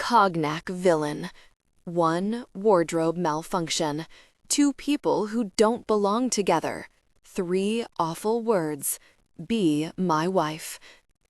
Cognac villain. 1. Wardrobe malfunction. 2 people who don't belong together. 3 awful words. Be my wife.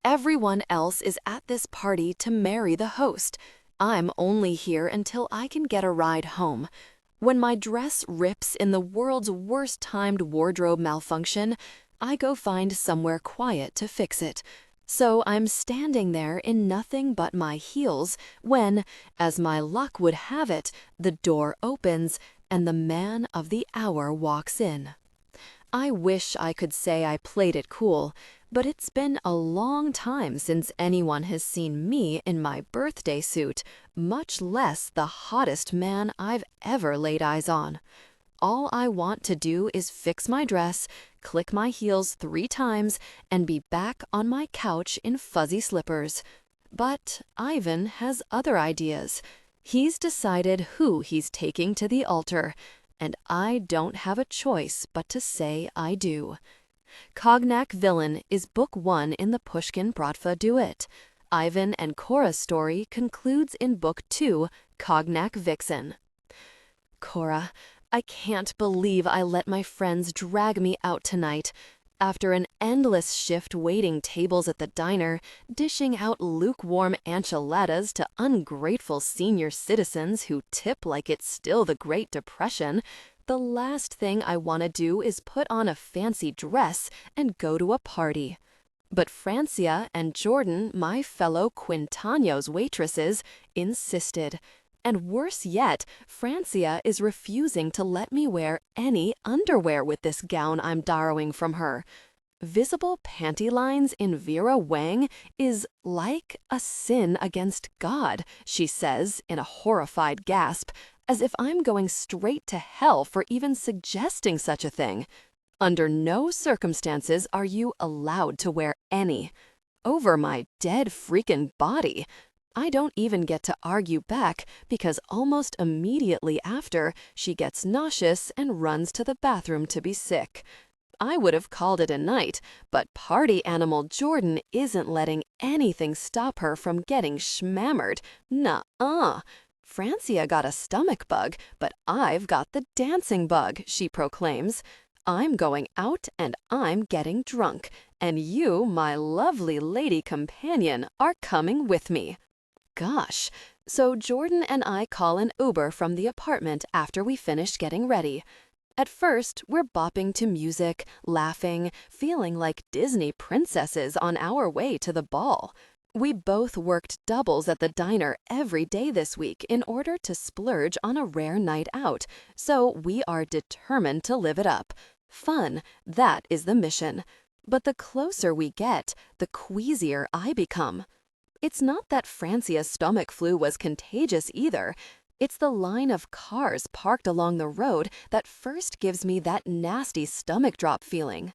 Everyone else is at this party to marry the host. I'm only here until I can get a ride home. When my dress rips in the world's worst timed wardrobe malfunction, I go find somewhere quiet to fix it. So I'm standing there in nothing but my heels when, as my luck would have it, the door opens and the man of the hour walks in. I wish I could say I played it cool, but it's been a long time since anyone has seen me in my birthday suit, much less the hottest man I've ever laid eyes on. All I want to do is fix my dress, click my heels 3 times, and be back on my couch in fuzzy slippers. But Ivan has other ideas. He's decided who he's taking to the altar, and I don't have a choice but to say I do. Cognac Villain is book 1 in the Pushkin Bratva duet. Ivan and Cora's story concludes in book 2, Cognac Vixen. Cora, I can't believe I let my friends drag me out tonight. After an endless shift waiting tables at the diner, dishing out lukewarm enchiladas to ungrateful senior citizens who tip like it's still the Great Depression, the last thing I want to do is put on a fancy dress and go to a party. But Francia and Jordan, my fellow Quintanos waitresses, insisted. And worse yet, Francia is refusing to let me wear any underwear with this gown I'm borrowing from her. Visible panty lines in Vera Wang is like a sin against God, she says in a horrified gasp, as if I'm going straight to hell for even suggesting such a thing. Under no circumstances are you allowed to wear any. Over my dead freaking body. I don't even get to argue back because almost immediately after, she gets nauseous and runs to the bathroom to be sick. I would have called it a night, but party animal Jordan isn't letting anything stop her from getting schmammered. Nuh-uh. Francia got a stomach bug, but I've got the dancing bug, she proclaims. I'm going out and I'm getting drunk, and you, my lovely lady companion, are coming with me. Gosh, so Jordan and I call an Uber from the apartment after we finish getting ready. At first, we're bopping to music, laughing, feeling like Disney princesses on our way to the ball. We both worked doubles at the diner every day this week in order to splurge on a rare night out, so we are determined to live it up. Fun, that is the mission. But the closer we get, the queasier I become. It's not that Francia's stomach flu was contagious either. It's the line of cars parked along the road that first gives me that nasty stomach drop feeling.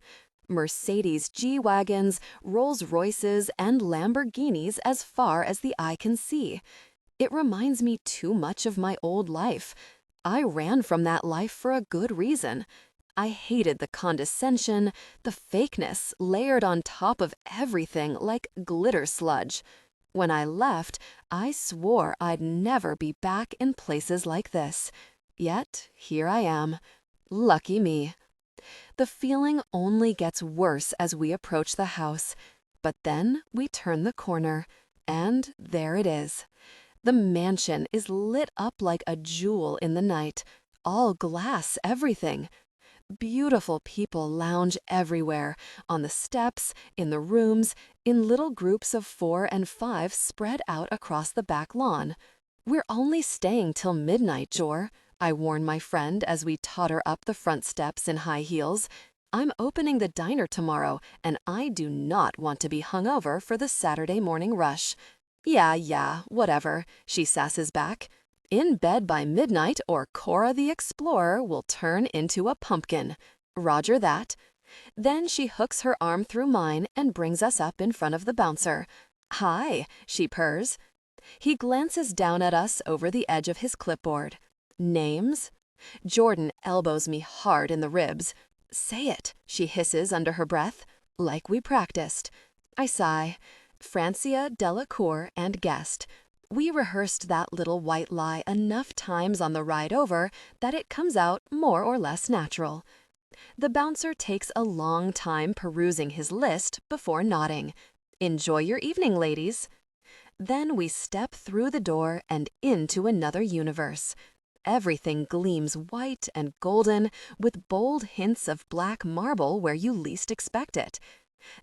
Mercedes G-Wagons, Rolls-Royces, and Lamborghinis as far as the eye can see. It reminds me too much of my old life. I ran from that life for a good reason. I hated the condescension, the fakeness layered on top of everything like glitter sludge. When I left, I swore I'd never be back in places like this. Yet, here I am. Lucky me. The feeling only gets worse as we approach the house. But then we turn the corner, and there it is. The mansion is lit up like a jewel in the night. All glass, everything. Beautiful people lounge everywhere, on the steps, in the rooms, in little groups of 4 and 5 spread out across the back lawn. We're only staying till midnight, Jor, I warn my friend as we totter up the front steps in high heels. I'm opening the diner tomorrow, and I do not want to be hungover for the Saturday morning rush. Yeah, whatever, she sasses back. In bed by midnight or Cora the Explorer will turn into a pumpkin. Roger that. Then she hooks her arm through mine and brings us up in front of the bouncer. Hi, she purrs. He glances down at us over the edge of his clipboard. Names? Jordan elbows me hard in the ribs. Say it, she hisses under her breath. Like we practiced. I sigh. Francia, Delacour, and guest. We rehearsed that little white lie enough times on the ride over that it comes out more or less natural. The bouncer takes a long time perusing his list before nodding. "Enjoy your evening, ladies." Then we step through the door and into another universe. Everything gleams white and golden, with bold hints of black marble where you least expect it.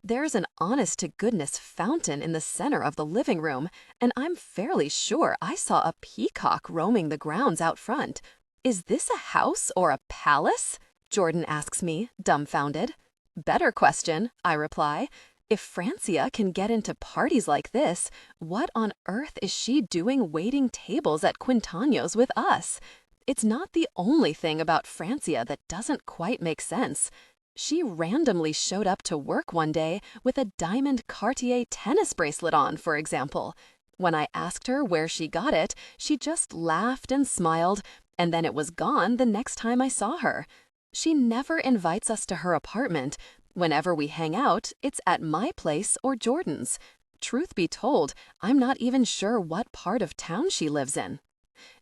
There's an honest-to-goodness fountain in the center of the living room, and I'm fairly sure I saw a peacock roaming the grounds out front. "Is this a house or a palace?" Jordan asks me, dumbfounded. "Better question," I reply. "If Francia can get into parties like this, what on earth is she doing waiting tables at Quintano's with us?" It's not the only thing about Francia that doesn't quite make sense. She randomly showed up to work one day with a diamond Cartier tennis bracelet on, for example. When I asked her where she got it, she just laughed and smiled, and then it was gone the next time I saw her. She never invites us to her apartment. Whenever we hang out, it's at my place or Jordan's. Truth be told, I'm not even sure what part of town she lives in.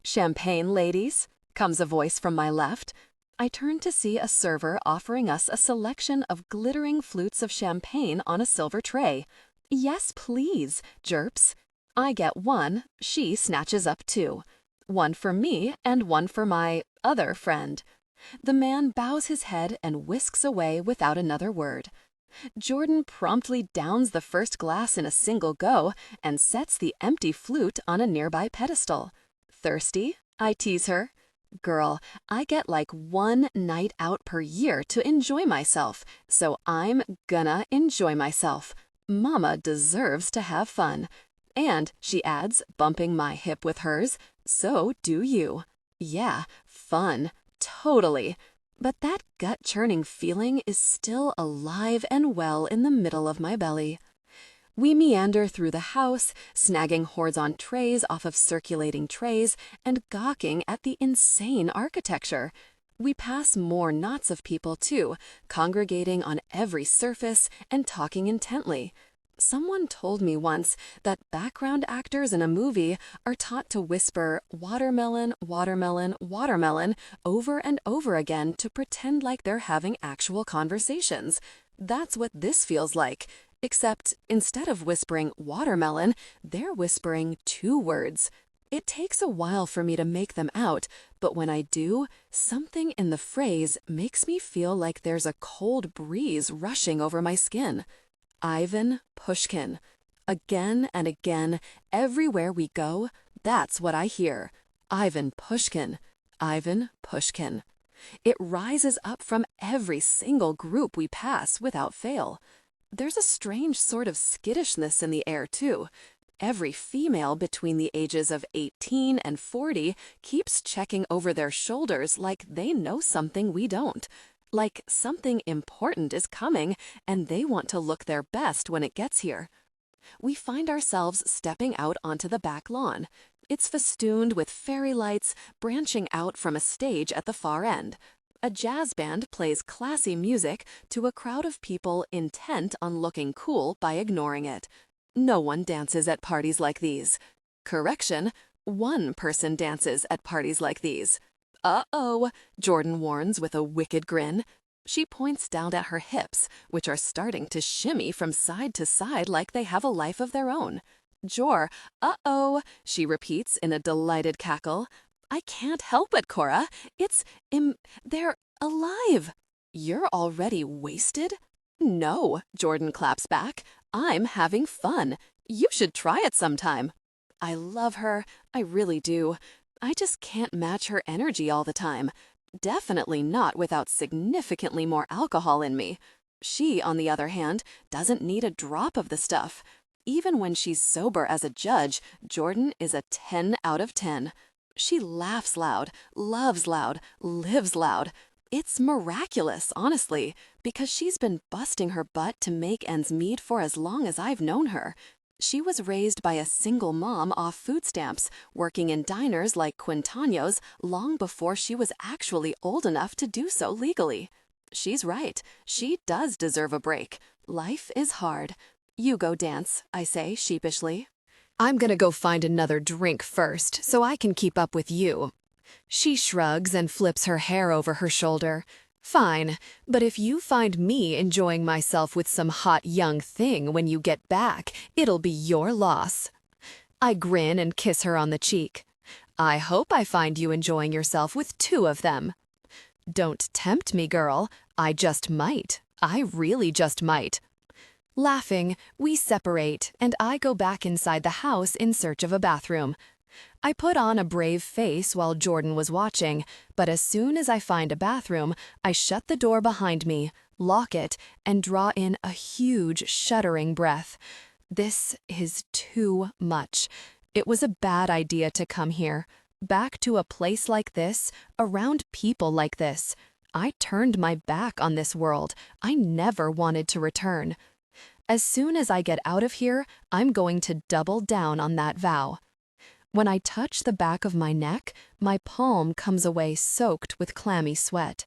"Champagne, ladies?" comes a voice from my left. I turn to see a server offering us a selection of glittering flutes of champagne on a silver tray. "Yes, please," jerps. I get one, she snatches up two. One for me and one for my other friend. The man bows his head and whisks away without another word. Jordan promptly downs the first glass in a single go and sets the empty flute on a nearby pedestal. "Thirsty?" I tease her. "Girl, I get like one night out per year to enjoy myself, so I'm gonna enjoy myself. Mama deserves to have fun." And, she adds, bumping my hip with hers, "So do you." Yeah, fun. Totally. But that gut-churning feeling is still alive and well in the middle of my belly. We meander through the house, snagging hoards on trays off of circulating trays and gawking at the insane architecture. We pass more knots of people, too, congregating on every surface and talking intently. Someone told me once that background actors in a movie are taught to whisper "watermelon, watermelon, watermelon" over and over again to pretend like they're having actual conversations. That's what this feels like. Except instead of whispering "watermelon," they're whispering two words. It takes a while for me to make them out, but when I do, something in the phrase makes me feel like there's a cold breeze rushing over my skin. Ivan Pushkin. Again and again, everywhere we go, that's what I hear. Ivan Pushkin. Ivan Pushkin. It rises up from every single group we pass without fail. There's a strange sort of skittishness in the air, too. Every female between the ages of 18 and 40 keeps checking over their shoulders like they know something we don't. Like something important is coming and they want to look their best when it gets here. We find ourselves stepping out onto the back lawn. It's festooned with fairy lights branching out from a stage at the far end. A jazz band plays classy music to a crowd of people intent on looking cool by ignoring it. No one dances at parties like these. Correction, one person dances at parties like these. "Uh-oh," Jordan warns with a wicked grin. She points down at her hips, which are starting to shimmy from side to side like they have a life of their own. "Jor, uh-oh," she repeats in a delighted cackle. "I can't help it, Cora. They're alive." "You're already wasted?" "No," Jordan claps back. "I'm having fun. You should try it sometime." I love her. I really do. I just can't match her energy all the time. Definitely not without significantly more alcohol in me. She, on the other hand, doesn't need a drop of the stuff. Even when she's sober as a judge, Jordan is a 10 out of 10. She laughs loud, loves loud, lives loud. It's miraculous, honestly, because she's been busting her butt to make ends meet for as long as I've known her. She was raised by a single mom off food stamps, working in diners like Quintano's long before she was actually old enough to do so legally. She's right. She does deserve a break. Life is hard. "You go dance," I say sheepishly. I'm gonna go find another drink first, so I can keep up with you. She shrugs and flips her hair over her shoulder. Fine, but if you find me enjoying myself with some hot young thing when you get back, it'll be your loss. I grin and kiss her on the cheek. I hope I find you enjoying yourself with two of them. Don't tempt me, girl. I just might. I really just might. Laughing, we separate, and I go back inside the house in search of a bathroom. I put on a brave face while Jordan was watching, but as soon as I find a bathroom, I shut the door behind me, lock it, and draw in a huge, shuddering breath. This is too much. It was a bad idea to come here. Back to a place like this, around people like this. I turned my back on this world. I never wanted to return. As soon as I get out of here, I'm going to double down on that vow. When I touch the back of my neck, my palm comes away soaked with clammy sweat.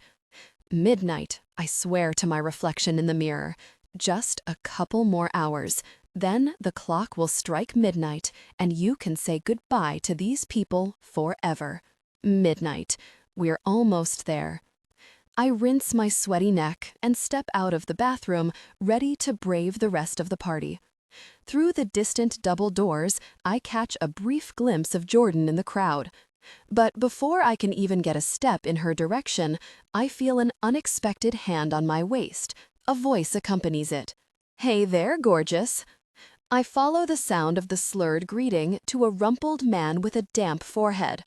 Midnight, I swear to my reflection in the mirror. Just a couple more hours. Then the clock will strike midnight, and you can say goodbye to these people forever. Midnight. We're almost there. I rinse my sweaty neck and step out of the bathroom, ready to brave the rest of the party. Through the distant double doors, I catch a brief glimpse of Jordan in the crowd. But before I can even get a step in her direction, I feel an unexpected hand on my waist. A voice accompanies it. "Hey there, gorgeous." I follow the sound of the slurred greeting to a rumpled man with a damp forehead.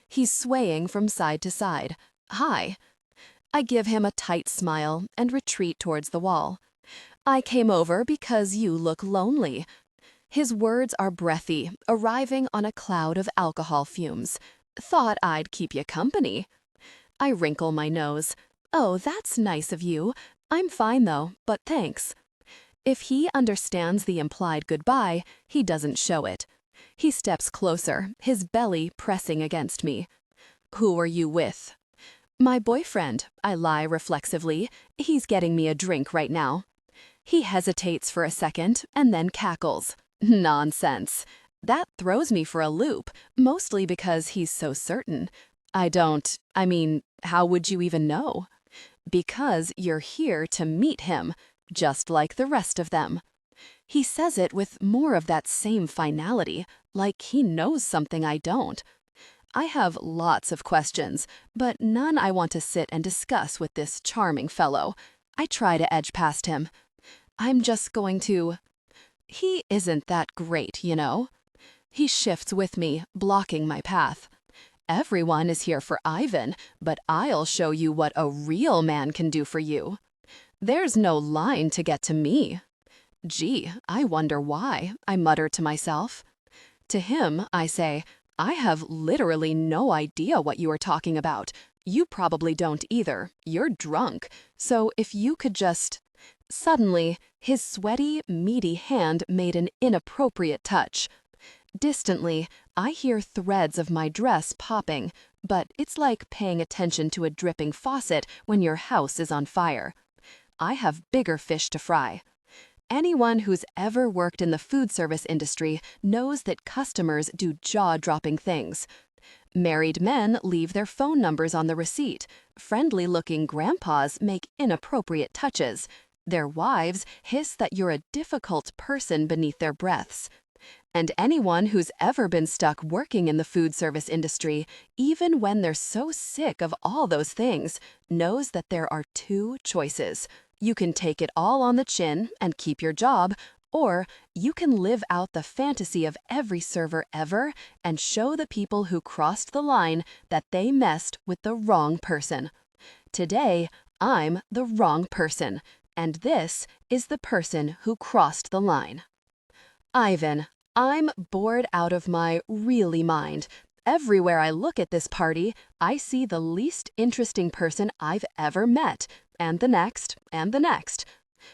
He's swaying from side to side. "Hi." I give him a tight smile and retreat towards the wall. "I came over because you look lonely." His words are breathy, arriving on a cloud of alcohol fumes. "Thought I'd keep you company." I wrinkle my nose. "Oh, that's nice of you. I'm fine though, but thanks." If he understands the implied goodbye, he doesn't show it. He steps closer, his belly pressing against me. "Who are you with?" "My boyfriend," I lie reflexively. "He's getting me a drink right now." He hesitates for a second and then cackles. "Nonsense." That throws me for a loop, mostly because he's so certain. How would you even know? "Because you're here to meet him, just like the rest of them." He says it with more of that same finality, like he knows something I don't. I have lots of questions, but none I want to sit and discuss with this charming fellow. I try to edge past him. "I'm just going to..." He isn't that great, you know. He shifts with me, blocking my path. "Everyone is here for Ivan, but I'll show you what a real man can do for you." There's no line to get to me. Gee, I wonder why, I mutter to myself. To him, I say, "I have literally no idea what you are talking about. You probably don't either. You're drunk. So if you could just..." Suddenly, his sweaty, meaty hand made an inappropriate touch. Distantly, I hear threads of my dress popping, but it's like paying attention to a dripping faucet when your house is on fire. I have bigger fish to fry. Anyone who's ever worked in the food service industry knows that customers do jaw-dropping things. Married men leave their phone numbers on the receipt. Friendly-looking grandpas make inappropriate touches. Their wives hiss that you're a difficult person beneath their breaths. And anyone who's ever been stuck working in the food service industry, even when they're so sick of all those things, knows that there are two choices. You can take it all on the chin and keep your job, or you can live out the fantasy of every server ever and show the people who crossed the line that they messed with the wrong person. Today, I'm the wrong person, and this is the person who crossed the line. Ivan, I'm bored out of my really mind. Everywhere I look at this party, I see the least interesting person I've ever met, and the next, and the next.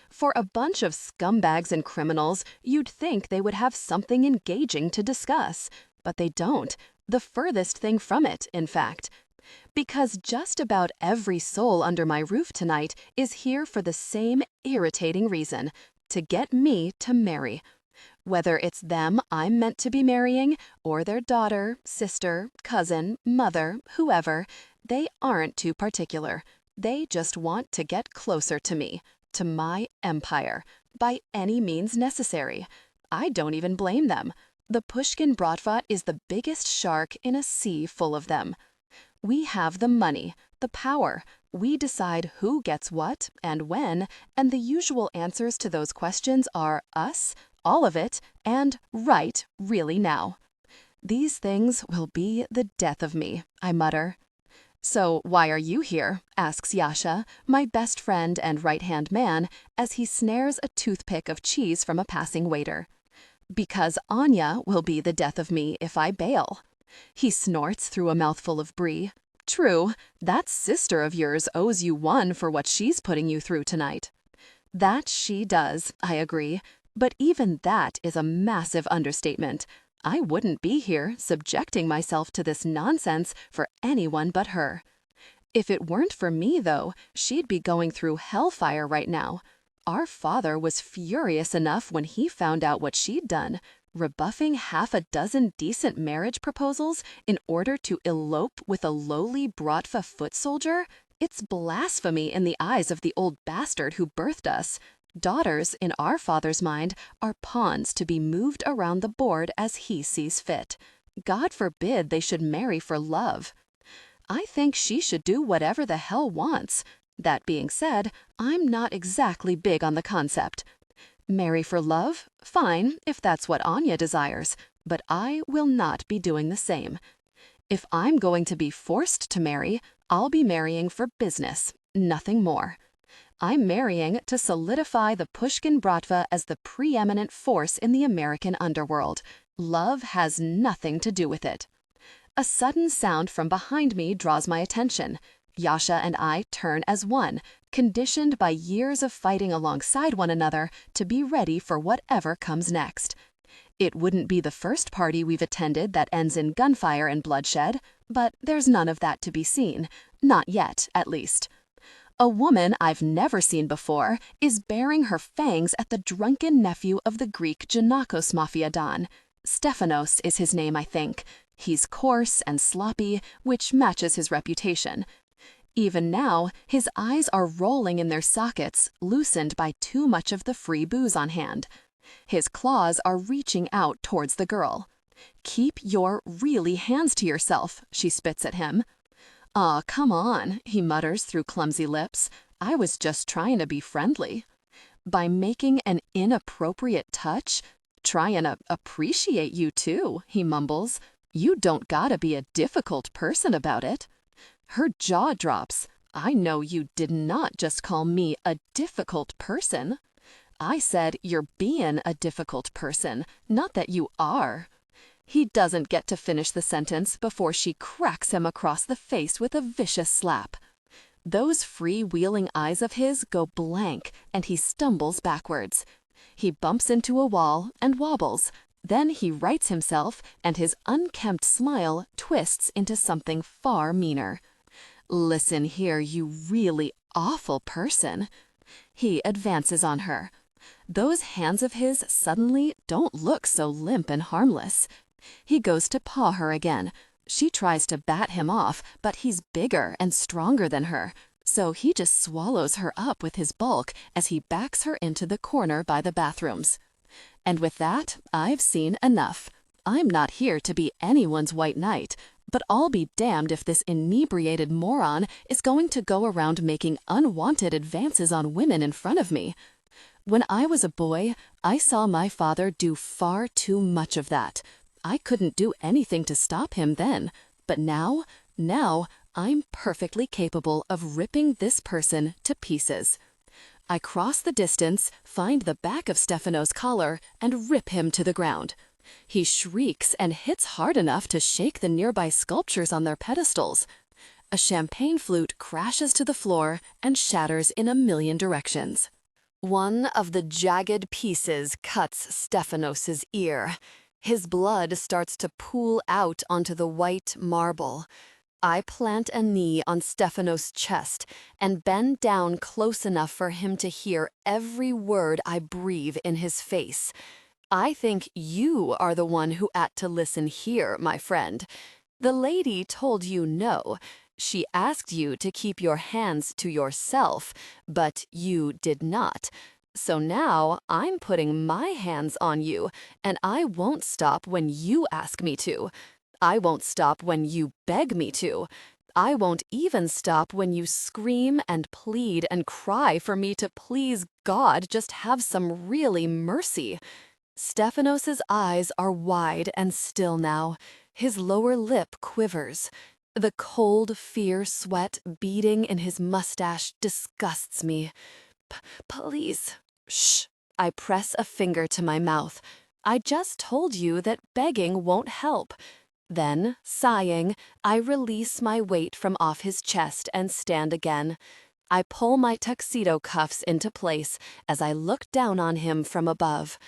For a bunch of scumbags and criminals, you'd think they would have something engaging to discuss, but they don't. The furthest thing from it, in fact. Because just about every soul under my roof tonight is here for the same irritating reason: to get me to marry. Whether it's them I'm meant to be marrying, or their daughter, sister, cousin, mother, whoever, they aren't too particular. They just want to get closer to me, to my empire, by any means necessary. I don't even blame them. The Pushkin Bratva is the biggest shark in a sea full of them. We have the money, the power. We decide who gets what and when, and the usual answers to those questions are us, all of it, and right, really now. These things will be the death of me, I mutter. So why are you here? Asks Yasha, my best friend and right-hand man, as he snares a toothpick of cheese from a passing waiter. Because Anya will be the death of me if I bail. He snorts through a mouthful of brie. True, that sister of yours owes you one for what she's putting you through tonight. That she does, I agree, but even that is a massive understatement. I wouldn't be here subjecting myself to this nonsense for anyone but her. If it weren't for me, though, she'd be going through hellfire right now. Our father was furious enough when he found out what she'd done, rebuffing half a dozen decent marriage proposals in order to elope with a lowly Bratva foot soldier. It's blasphemy in the eyes of the old bastard who birthed us. Daughters, in our father's mind, are pawns to be moved around the board as he sees fit. God forbid they should marry for love. I think she should do whatever the hell wants. That being said, I'm not exactly big on the concept. Marry for love? Fine, if that's what Anya desires, but I will not be doing the same. If I'm going to be forced to marry, I'll be marrying for business, nothing more. I'm marrying to solidify the Pushkin Bratva as the preeminent force in the American underworld. Love has nothing to do with it. A sudden sound from behind me draws my attention. Yasha and I turn as one, conditioned by years of fighting alongside one another to be ready for whatever comes next. It wouldn't be the first party we've attended that ends in gunfire and bloodshed, but there's none of that to be seen. Not yet, at least. A woman I've never seen before is baring her fangs at the drunken nephew of the Greek Giannakos Mafia Don. Stephanos is his name, I think. He's coarse and sloppy, which matches his reputation. Even now, his eyes are rolling in their sockets, loosened by too much of the free booze on hand. His claws are reaching out towards the girl. "Keep your really hands to yourself," she spits at him. "Aw, come on," he mutters through clumsy lips. "I was just trying to be friendly." By making an inappropriate touch, "Trying to appreciate you too," he mumbles. "You don't gotta be a difficult person about it." Her jaw drops. "I know you did not just call me a difficult person." "I said you're being a difficult person, not that you are." He doesn't get to finish the sentence before she cracks him across the face with a vicious slap. Those free-wheeling eyes of his go blank, and he stumbles backwards. He bumps into a wall and wobbles. Then he rights himself, and his unkempt smile twists into something far meaner. "Listen here, you really awful person." He advances on her. Those hands of his suddenly don't look so limp and harmless. He goes to paw her again. She tries to bat him off, but he's bigger and stronger than her, so he just swallows her up with his bulk as he backs her into the corner by the bathrooms. And with that, I've seen enough. I'm not here to be anyone's white knight, but I'll be damned if this inebriated moron is going to go around making unwanted advances on women in front of me. When I was a boy, I saw my father do far too much of that. I couldn't do anything to stop him then, but now I'm perfectly capable of ripping this person to pieces. I cross the distance, find the back of Stephanos' collar, and rip him to the ground. He shrieks and hits hard enough to shake the nearby sculptures on their pedestals. A champagne flute crashes to the floor and shatters in a million directions. One of the jagged pieces cuts Stephanos' ear. His blood starts to pool out onto the white marble. I plant a knee on Stephanos' chest and bend down close enough for him to hear every word I breathe in his face. I think you are the one who ought to listen here, my friend. The lady told you no. She asked you to keep your hands to yourself, but you did not. So now I'm putting my hands on you, and I won't stop when you ask me to. I won't stop when you beg me to. I won't even stop when you scream and plead and cry for me to please God just have some really mercy. Stephanos's eyes are wide and still now. His lower lip quivers. The cold fear sweat beading in his mustache disgusts me. Please. Shh. I press a finger to my mouth. I just told you that begging won't help. Then, sighing, I release my weight from off his chest and stand again. I pull my tuxedo cuffs into place as I look down on him from above.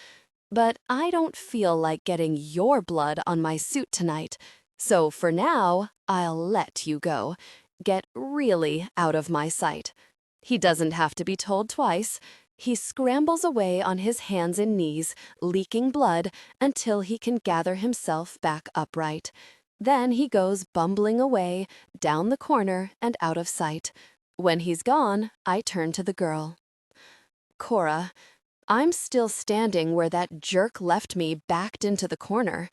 But I don't feel like getting your blood on my suit tonight, so for now, I'll let you go. Get really out of my sight. He doesn't have to be told twice. He scrambles away on his hands and knees, leaking blood, until he can gather himself back upright. Then he goes bumbling away, down the corner and out of sight. When he's gone, I turn to the girl. Cora, I'm still standing where that jerk left me, backed into the corner.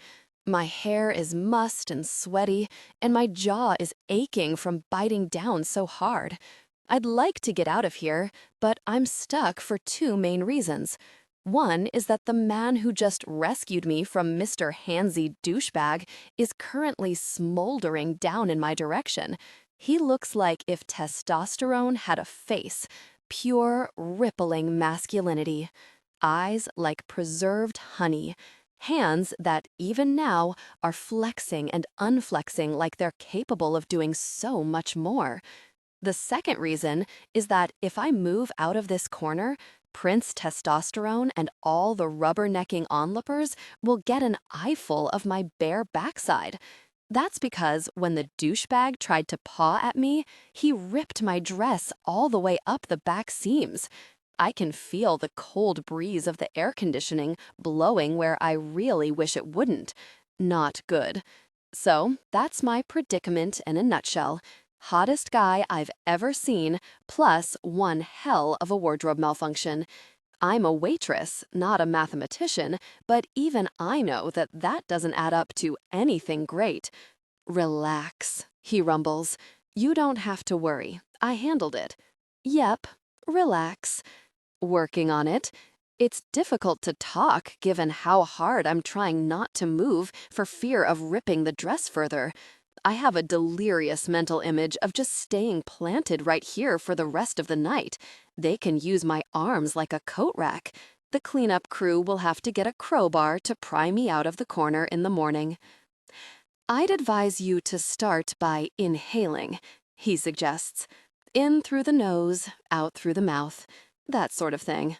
My hair is mussed and sweaty, and my jaw is aching from biting down so hard. I'd like to get out of here, but I'm stuck for two main reasons. One is that the man who just rescued me from Mr. Handsy douchebag is currently smoldering down in my direction. He looks like if testosterone had a face. Pure, rippling masculinity. Eyes like preserved honey. Hands that, even now, are flexing and unflexing like they're capable of doing so much more. The second reason is that if I move out of this corner, Prince Testosterone and all the rubbernecking onlookers will get an eyeful of my bare backside. That's because when the douchebag tried to paw at me, he ripped my dress all the way up the back seams. I can feel the cold breeze of the air conditioning blowing where I really wish it wouldn't. Not good. So that's my predicament in a nutshell. Hottest guy I've ever seen, plus one hell of a wardrobe malfunction. I'm a waitress, not a mathematician, but even I know that that doesn't add up to anything great. Relax, he rumbles. You don't have to worry. I handled it. Yep, relax. Working on it. It's difficult to talk given how hard I'm trying not to move for fear of ripping the dress further. I have a delirious mental image of just staying planted right here for the rest of the night. They can use my arms like a coat rack. The cleanup crew will have to get a crowbar to pry me out of the corner in the morning. I'd advise you to start by inhaling, he suggests. In through the nose, out through the mouth. That sort of thing.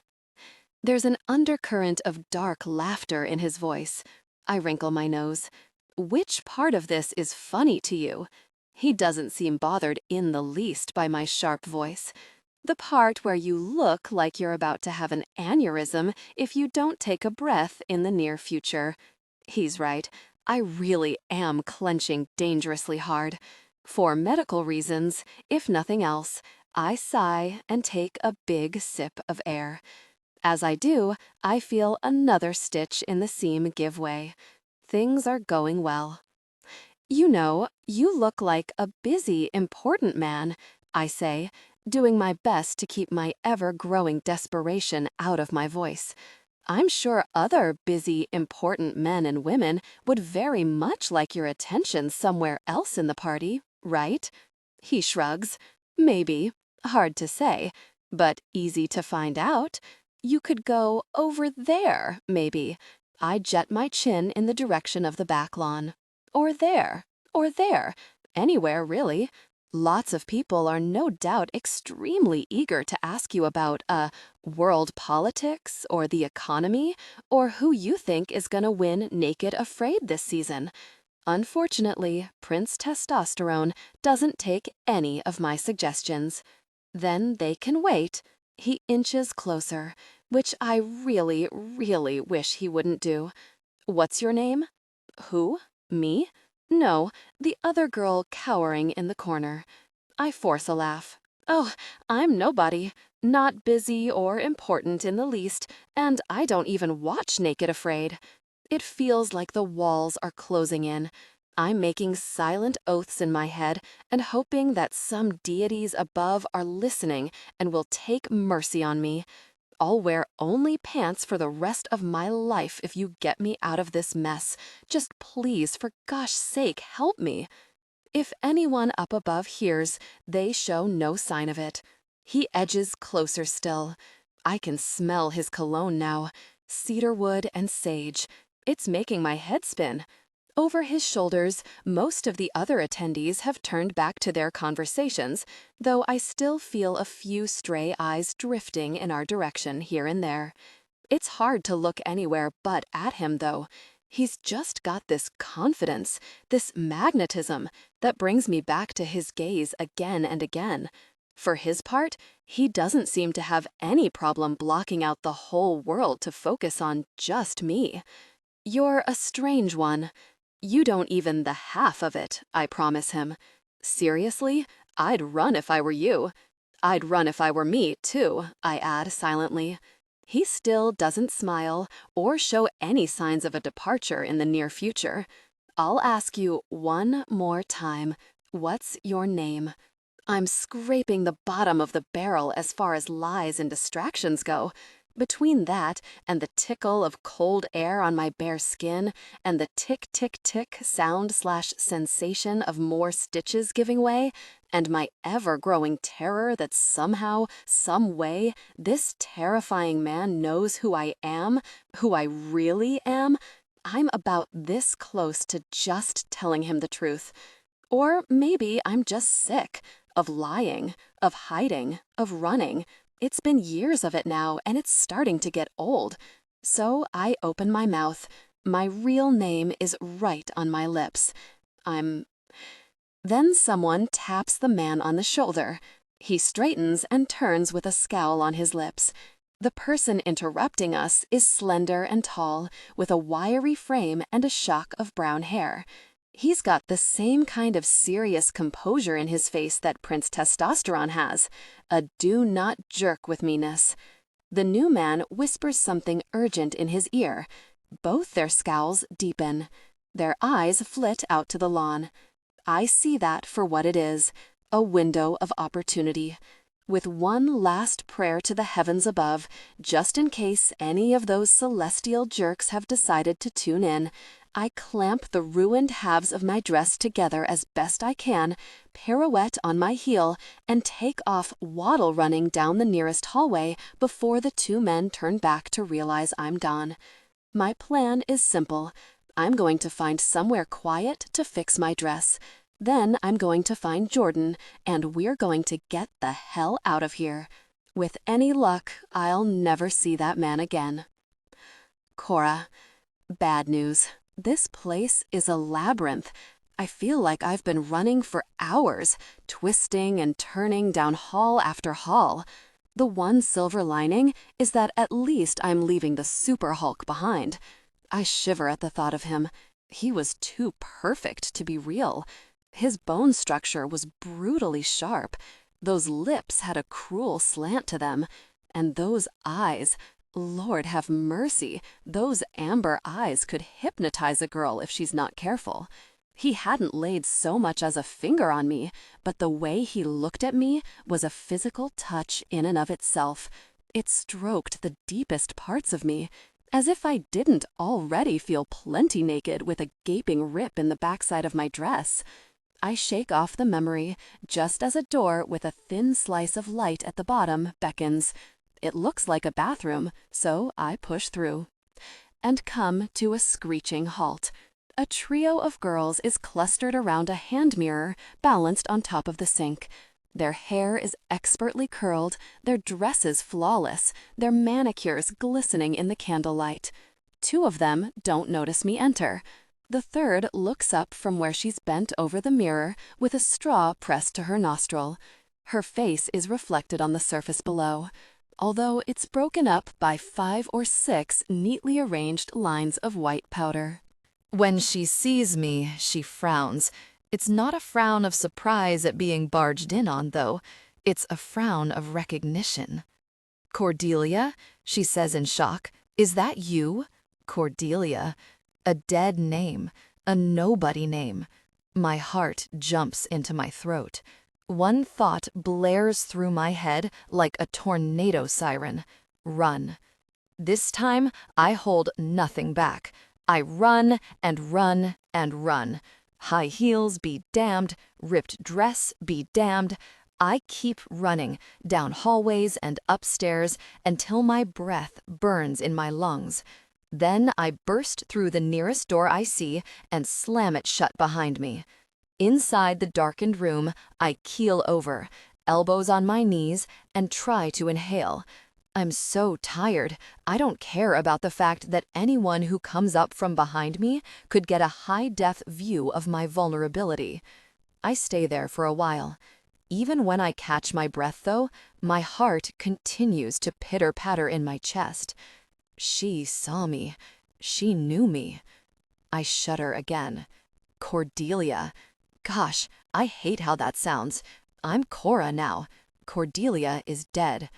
There's an undercurrent of dark laughter in his voice. I wrinkle my nose. Which part of this is funny to you? He doesn't seem bothered in the least by my sharp voice. The part where you look like you're about to have an aneurysm if you don't take a breath in the near future. He's right. I really am clenching dangerously hard. For medical reasons, if nothing else, I sigh and take a big sip of air. As I do, I feel another stitch in the seam give way. Things are going well. You know, you look like a busy, important man, I say, doing my best to keep my ever-growing desperation out of my voice. I'm sure other busy, important men and women would very much like your attention somewhere else in the party, right? He shrugs. Maybe. Hard to say, but easy to find out. You could go over there, maybe. I jet my chin in the direction of the back lawn. Or there. Anywhere, really. Lots of people are no doubt extremely eager to ask you about, world politics, or the economy, or who you think is gonna win Naked Afraid this season. Unfortunately, Prince Testosterone doesn't take any of my suggestions. Then they can wait. He inches closer. which I really, really wish he wouldn't do. What's your name? Who? Me? No, the other girl cowering in the corner. I force a laugh. Oh, I'm nobody. Not busy or important in the least, and I don't even watch Naked Afraid. It feels like the walls are closing in. I'm making silent oaths in my head and hoping that some deities above are listening and will take mercy on me. I'll wear only pants for the rest of my life if you get me out of this mess. Just please, for gosh sake, help me. If anyone up above hears, they show no sign of it. He edges closer still. I can smell his cologne now. Cedarwood and sage. It's making my head spin. Over his shoulders, most of the other attendees have turned back to their conversations, though I still feel a few stray eyes drifting in our direction here and there. It's hard to look anywhere but at him, though. He's just got this confidence, this magnetism, that brings me back to his gaze again and again. For his part, he doesn't seem to have any problem blocking out the whole world to focus on just me. You're a strange one. You don't even the half of it, I promise him. Seriously, I'd run if I were you. I'd run if I were me, too, I add silently. He still doesn't smile or show any signs of a departure in the near future. I'll ask you one more time. What's your name? I'm scraping the bottom of the barrel as far as lies and distractions go. Between that and the tickle of cold air on my bare skin and the tick-tick-tick sound/sensation of more stitches giving way, and my ever-growing terror that somehow, some way, this terrifying man knows who I am, who I really am, I'm about this close to just telling him the truth. Or maybe I'm just sick of lying, of hiding, of running. It's been years of it now, and it's starting to get old. So I open my mouth. My real name is right on my lips. Then someone taps the man on the shoulder. He straightens and turns with a scowl on his lips. The person interrupting us is slender and tall, with a wiry frame and a shock of brown hair. He's got the same kind of serious composure in his face that Prince Testosterone has, a do-not-jerk-with-me-ness. The new man whispers something urgent in his ear. Both their scowls deepen. Their eyes flit out to the lawn. I see that for what it is, a window of opportunity. With one last prayer to the heavens above, just in case any of those celestial jerks have decided to tune in, I clamp the ruined halves of my dress together as best I can, pirouette on my heel, and take off waddle running down the nearest hallway before the two men turn back to realize I'm gone. My plan is simple. I'm going to find somewhere quiet to fix my dress. Then I'm going to find Jordan, and we're going to get the hell out of here. With any luck, I'll never see that man again. Cora. Bad news. This place is a labyrinth. I feel like I've been running for hours, twisting and turning down hall after hall. The one silver lining is that at least I'm leaving the Super Hulk behind. I shiver at the thought of him. He was too perfect to be real. His bone structure was brutally sharp. Those lips had a cruel slant to them. And those eyes, Lord have mercy, those amber eyes could hypnotize a girl if she's not careful. He hadn't laid so much as a finger on me, but the way he looked at me was a physical touch in and of itself. It stroked the deepest parts of me, as if I didn't already feel plenty naked with a gaping rip in the backside of my dress. I shake off the memory just as a door with a thin slice of light at the bottom beckons. It looks like a bathroom, so I push through. And come to a screeching halt. A trio of girls is clustered around a hand mirror balanced on top of the sink. Their hair is expertly curled, their dresses flawless, their manicures glistening in the candlelight. Two of them don't notice me enter. The third looks up from where she's bent over the mirror with a straw pressed to her nostril. Her face is reflected on the surface below. although it's broken up by 5 or 6 neatly arranged lines of white powder. When she sees me, she frowns. It's not a frown of surprise at being barged in on, though. It's a frown of recognition. "Cordelia?" she says in shock. "Is that you?" Cordelia. A dead name. A nobody name. My heart jumps into my throat. One thought blares through my head like a tornado siren. Run. This time, I hold nothing back. I run and run and run. High heels be damned, ripped dress be damned. I keep running down hallways and upstairs until my breath burns in my lungs. Then I burst through the nearest door I see and slam it shut behind me. Inside the darkened room, I keel over, elbows on my knees, and try to inhale. I'm so tired, I don't care about the fact that anyone who comes up from behind me could get a high-def view of my vulnerability. I stay there for a while. Even when I catch my breath, though, my heart continues to pitter-patter in my chest. She saw me. She knew me. I shudder again. Cordelia. Gosh, I hate how that sounds. I'm Cora now. Cordelia is dead.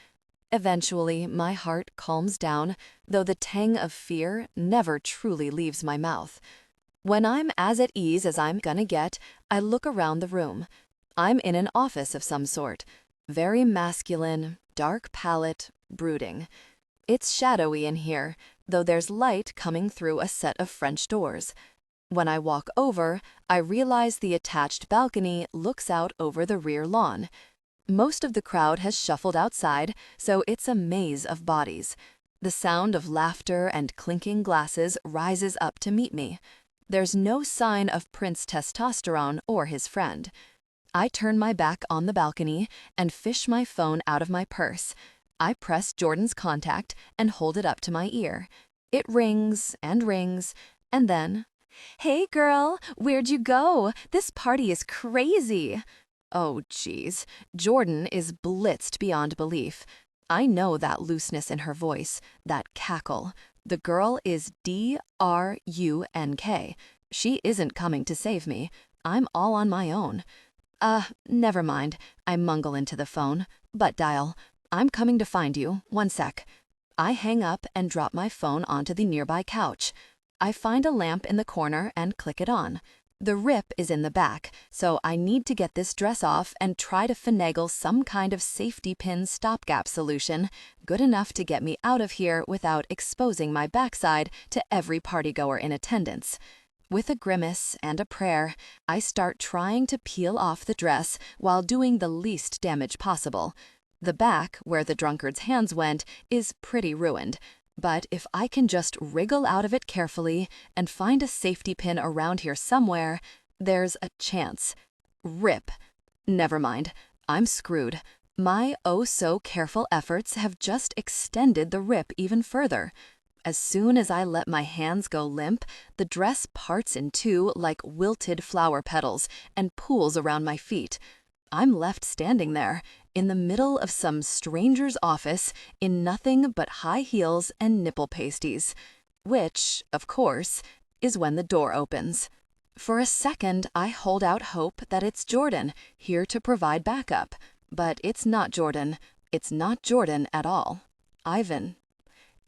Eventually, my heart calms down, though the tang of fear never truly leaves my mouth. When I'm as at ease as I'm gonna get, I look around the room. I'm in an office of some sort. Very masculine, dark palette, brooding. It's shadowy in here, though there's light coming through a set of French doors. When I walk over, I realize the attached balcony looks out over the rear lawn. Most of the crowd has shuffled outside, so it's a maze of bodies. The sound of laughter and clinking glasses rises up to meet me. There's no sign of Prince Testosterone or his friend. I turn my back on the balcony and fish my phone out of my purse. I press Jordan's contact and hold it up to my ear. It rings, and then, "Hey girl, where'd you go? This party is crazy." Oh, geez. Jordan is blitzed beyond belief. I know that looseness in her voice, that cackle. The girl is DRUNK. She isn't coming to save me. I'm all on my own. Never mind. I mungle into the phone. Butt dial. "I'm coming to find you. 1 sec." I hang up and drop my phone onto the nearby couch. I find a lamp in the corner and click it on. The rip is in the back, so I need to get this dress off and try to finagle some kind of safety pin stopgap solution, good enough to get me out of here without exposing my backside to every partygoer in attendance. With a grimace and a prayer, I start trying to peel off the dress while doing the least damage possible. The back, where the drunkard's hands went, is pretty ruined. But if I can just wriggle out of it carefully and find a safety pin around here somewhere, there's a chance. Rip. Never mind. I'm screwed. My oh-so-careful efforts have just extended the rip even further. As soon as I let my hands go limp, the dress parts in two like wilted flower petals and pools around my feet. I'm left standing there, in the middle of some stranger's office, in nothing but high heels and nipple pasties. Which, of course, is when the door opens. For a second, I hold out hope that it's Jordan, here to provide backup. But it's not Jordan. It's not Jordan at all. Ivan.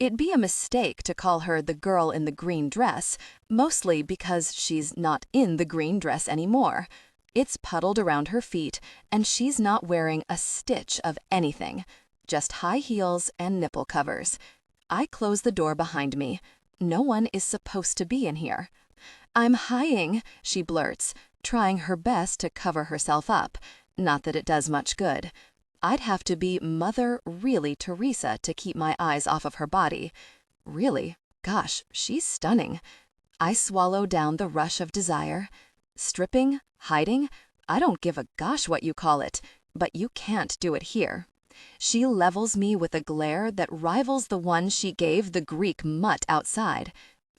It'd be a mistake to call her the girl in the green dress, mostly because she's not in the green dress anymore. It's puddled around her feet, and she's not wearing a stitch of anything, just high heels and nipple covers. I close the door behind me. No one is supposed to be in here. "I'm hiding," she blurts, trying her best to cover herself up. Not that it does much good. I'd have to be Mother really Teresa to keep my eyes off of her body. Really, gosh, she's stunning. I swallow down the rush of desire. Stripping? Hiding? I don't give a gosh what you call it, but you can't do it here. She levels me with a glare that rivals the one she gave the Greek mutt outside.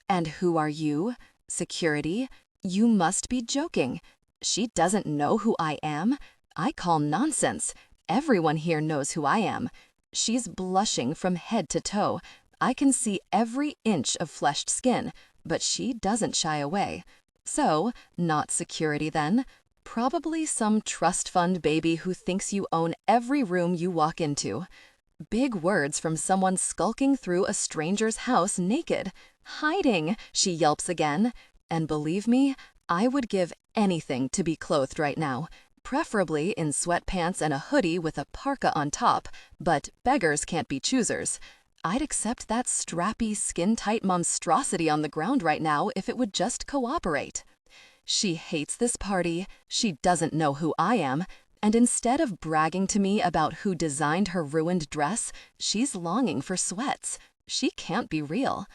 "And who are you? Security? You must be joking. She doesn't know who I am? I call nonsense. Everyone here knows who I am." She's blushing from head to toe. I can see every inch of fleshed skin, but she doesn't shy away. So, not security then. Probably some trust fund baby who thinks you own every room you walk into. Big words from someone skulking through a stranger's house naked. Hiding, she yelps again. And believe me, I would give anything to be clothed right now, preferably in sweatpants and a hoodie with a parka on top, but beggars can't be choosers. I'd accept that strappy, skin-tight monstrosity on the ground right now if it would just cooperate. She hates this party, she doesn't know who I am, and instead of bragging to me about who designed her ruined dress, she's longing for sweats. She can't be real.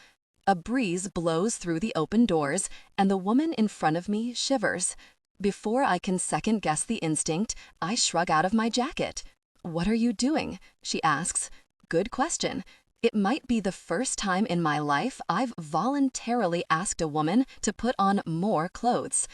A breeze blows through the open doors, and the woman in front of me shivers. Before I can second-guess the instinct, I shrug out of my jacket. "What are you doing?" she asks. Good question. It might be the first time in my life I've voluntarily asked a woman to put on more clothes.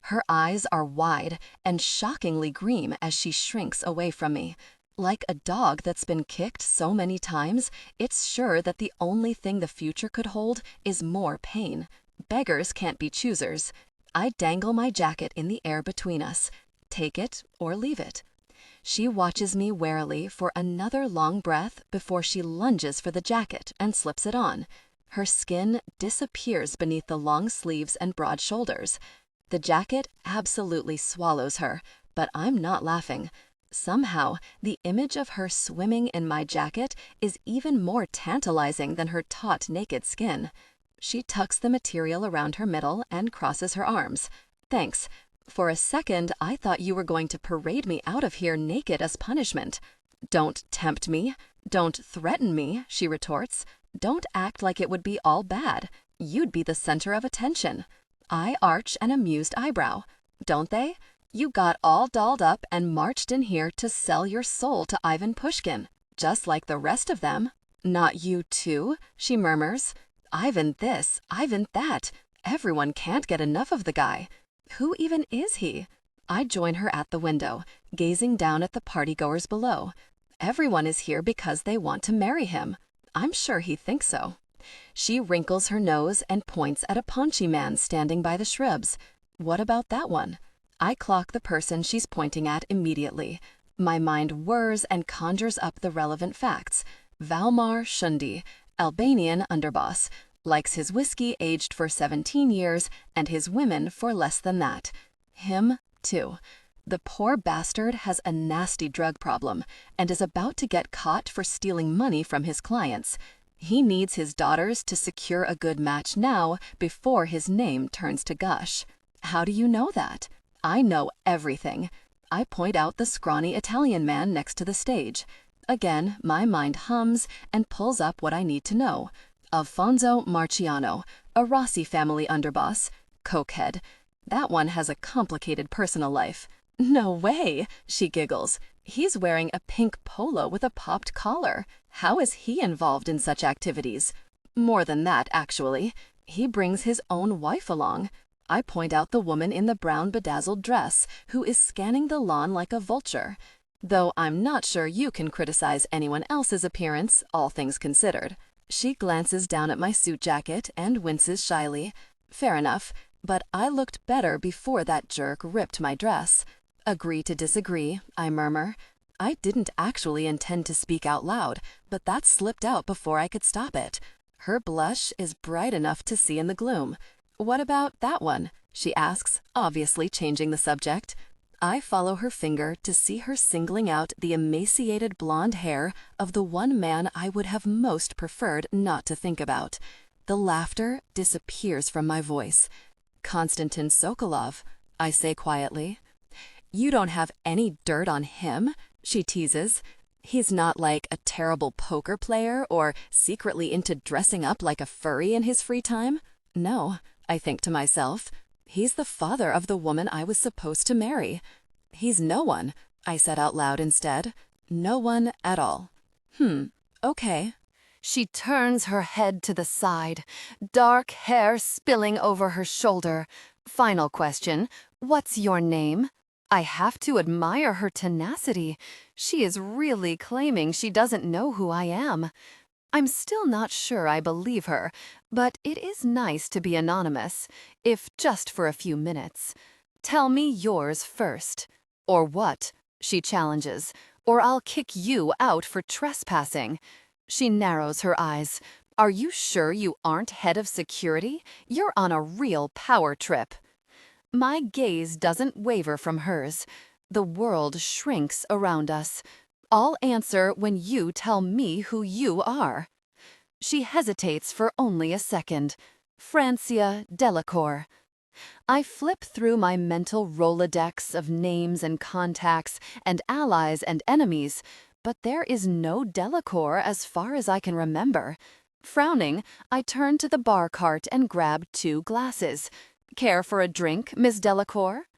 Her eyes are wide and shockingly green as she shrinks away from me. Like a dog that's been kicked so many times, it's sure that the only thing the future could hold is more pain. Beggars can't be choosers. I dangle my jacket in the air between us. Take it or leave it. She watches me warily for another long breath before she lunges for the jacket and slips it on. Her skin disappears beneath the long sleeves and broad shoulders. The jacket absolutely swallows her, but I'm not laughing. Somehow, the image of her swimming in my jacket is even more tantalizing than her taut, naked skin. She tucks the material around her middle and crosses her arms. Thanks. For a second, I thought you were going to parade me out of here naked as punishment. Don't tempt me. Don't threaten me, she retorts. Don't act like it would be all bad. You'd be the center of attention. I arch an amused eyebrow. Don't they? You got all dolled up and marched in here to sell your soul to Ivan Pushkin, just like the rest of them. Not you too, she murmurs. Ivan this, Ivan that. Everyone can't get enough of the guy. Who even is he? I join her at the window, gazing down at the partygoers below. Everyone is here because they want to marry him. I'm sure he thinks so. She wrinkles her nose and points at a paunchy man standing by the shrubs. What about that one? I clock the person she's pointing at immediately. My mind whirs and conjures up the relevant facts. Valmar Shundi, Albanian underboss, likes his whiskey aged for 17 years and his women for less than that. Him, too. The poor bastard has a nasty drug problem and is about to get caught for stealing money from his clients. He needs his daughters to secure a good match now before his name turns to gush. How do you know that? I know everything. I point out the scrawny Italian man next to the stage. Again, my mind hums and pulls up what I need to know. Alfonso Marciano, a Rossi family underboss. Cokehead. That one has a complicated personal life. No way, she giggles. He's wearing a pink polo with a popped collar. How is he involved in such activities? More than that, actually. He brings his own wife along. I point out the woman in the brown bedazzled dress, who is scanning the lawn like a vulture. Though I'm not sure you can criticize anyone else's appearance, all things considered. She glances down at my suit jacket and winces shyly. Fair enough, but I looked better before that jerk ripped my dress. Agree to disagree, I murmur. I didn't actually intend to speak out loud, but that slipped out before I could stop it. Her blush is bright enough to see in the gloom. What about that one? She asks, obviously changing the subject. I follow her finger to see her singling out the emaciated blonde hair of the one man I would have most preferred not to think about. The laughter disappears from my voice. Konstantin Sokolov, I say quietly. You don't have any dirt on him, she teases. He's not like a terrible poker player or secretly into dressing up like a furry in his free time. No, I think to myself. He's the father of the woman I was supposed to marry. He's no one, I said out loud instead. No one at all. Okay. She turns her head to the side, dark hair spilling over her shoulder. Final question, what's your name? I have to admire her tenacity. She is really claiming she doesn't know who I am. I'm still not sure I believe her, but it is nice to be anonymous, if just for a few minutes. Tell me yours first. Or what? She challenges. Or I'll kick you out for trespassing. She narrows her eyes. Are you sure you aren't head of security? You're on a real power trip. My gaze doesn't waver from hers. The world shrinks around us. I'll answer when you tell me who you are. She hesitates for only a second. Francia Delacour. I flip through my mental Rolodex of names and contacts and allies and enemies, but there is no Delacour as far as I can remember. Frowning, I turn to the bar cart and grab 2 glasses. Care for a drink, Miss Delacour?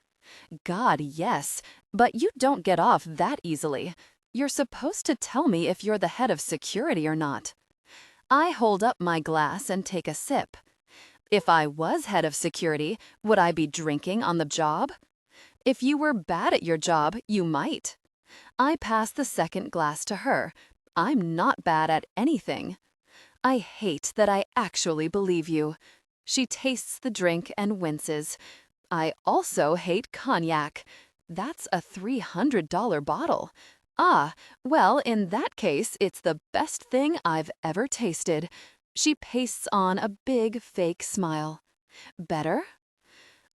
God, yes, but you don't get off that easily. You're supposed to tell me if you're the head of security or not. I hold up my glass and take a sip. If I was head of security, would I be drinking on the job? If you were bad at your job, you might. I pass the second glass to her. I'm not bad at anything. I hate that I actually believe you. She tastes the drink and winces. I also hate cognac. That's a $300 bottle. Ah, well, in that case, it's the best thing I've ever tasted. She pastes on a big fake smile. Better?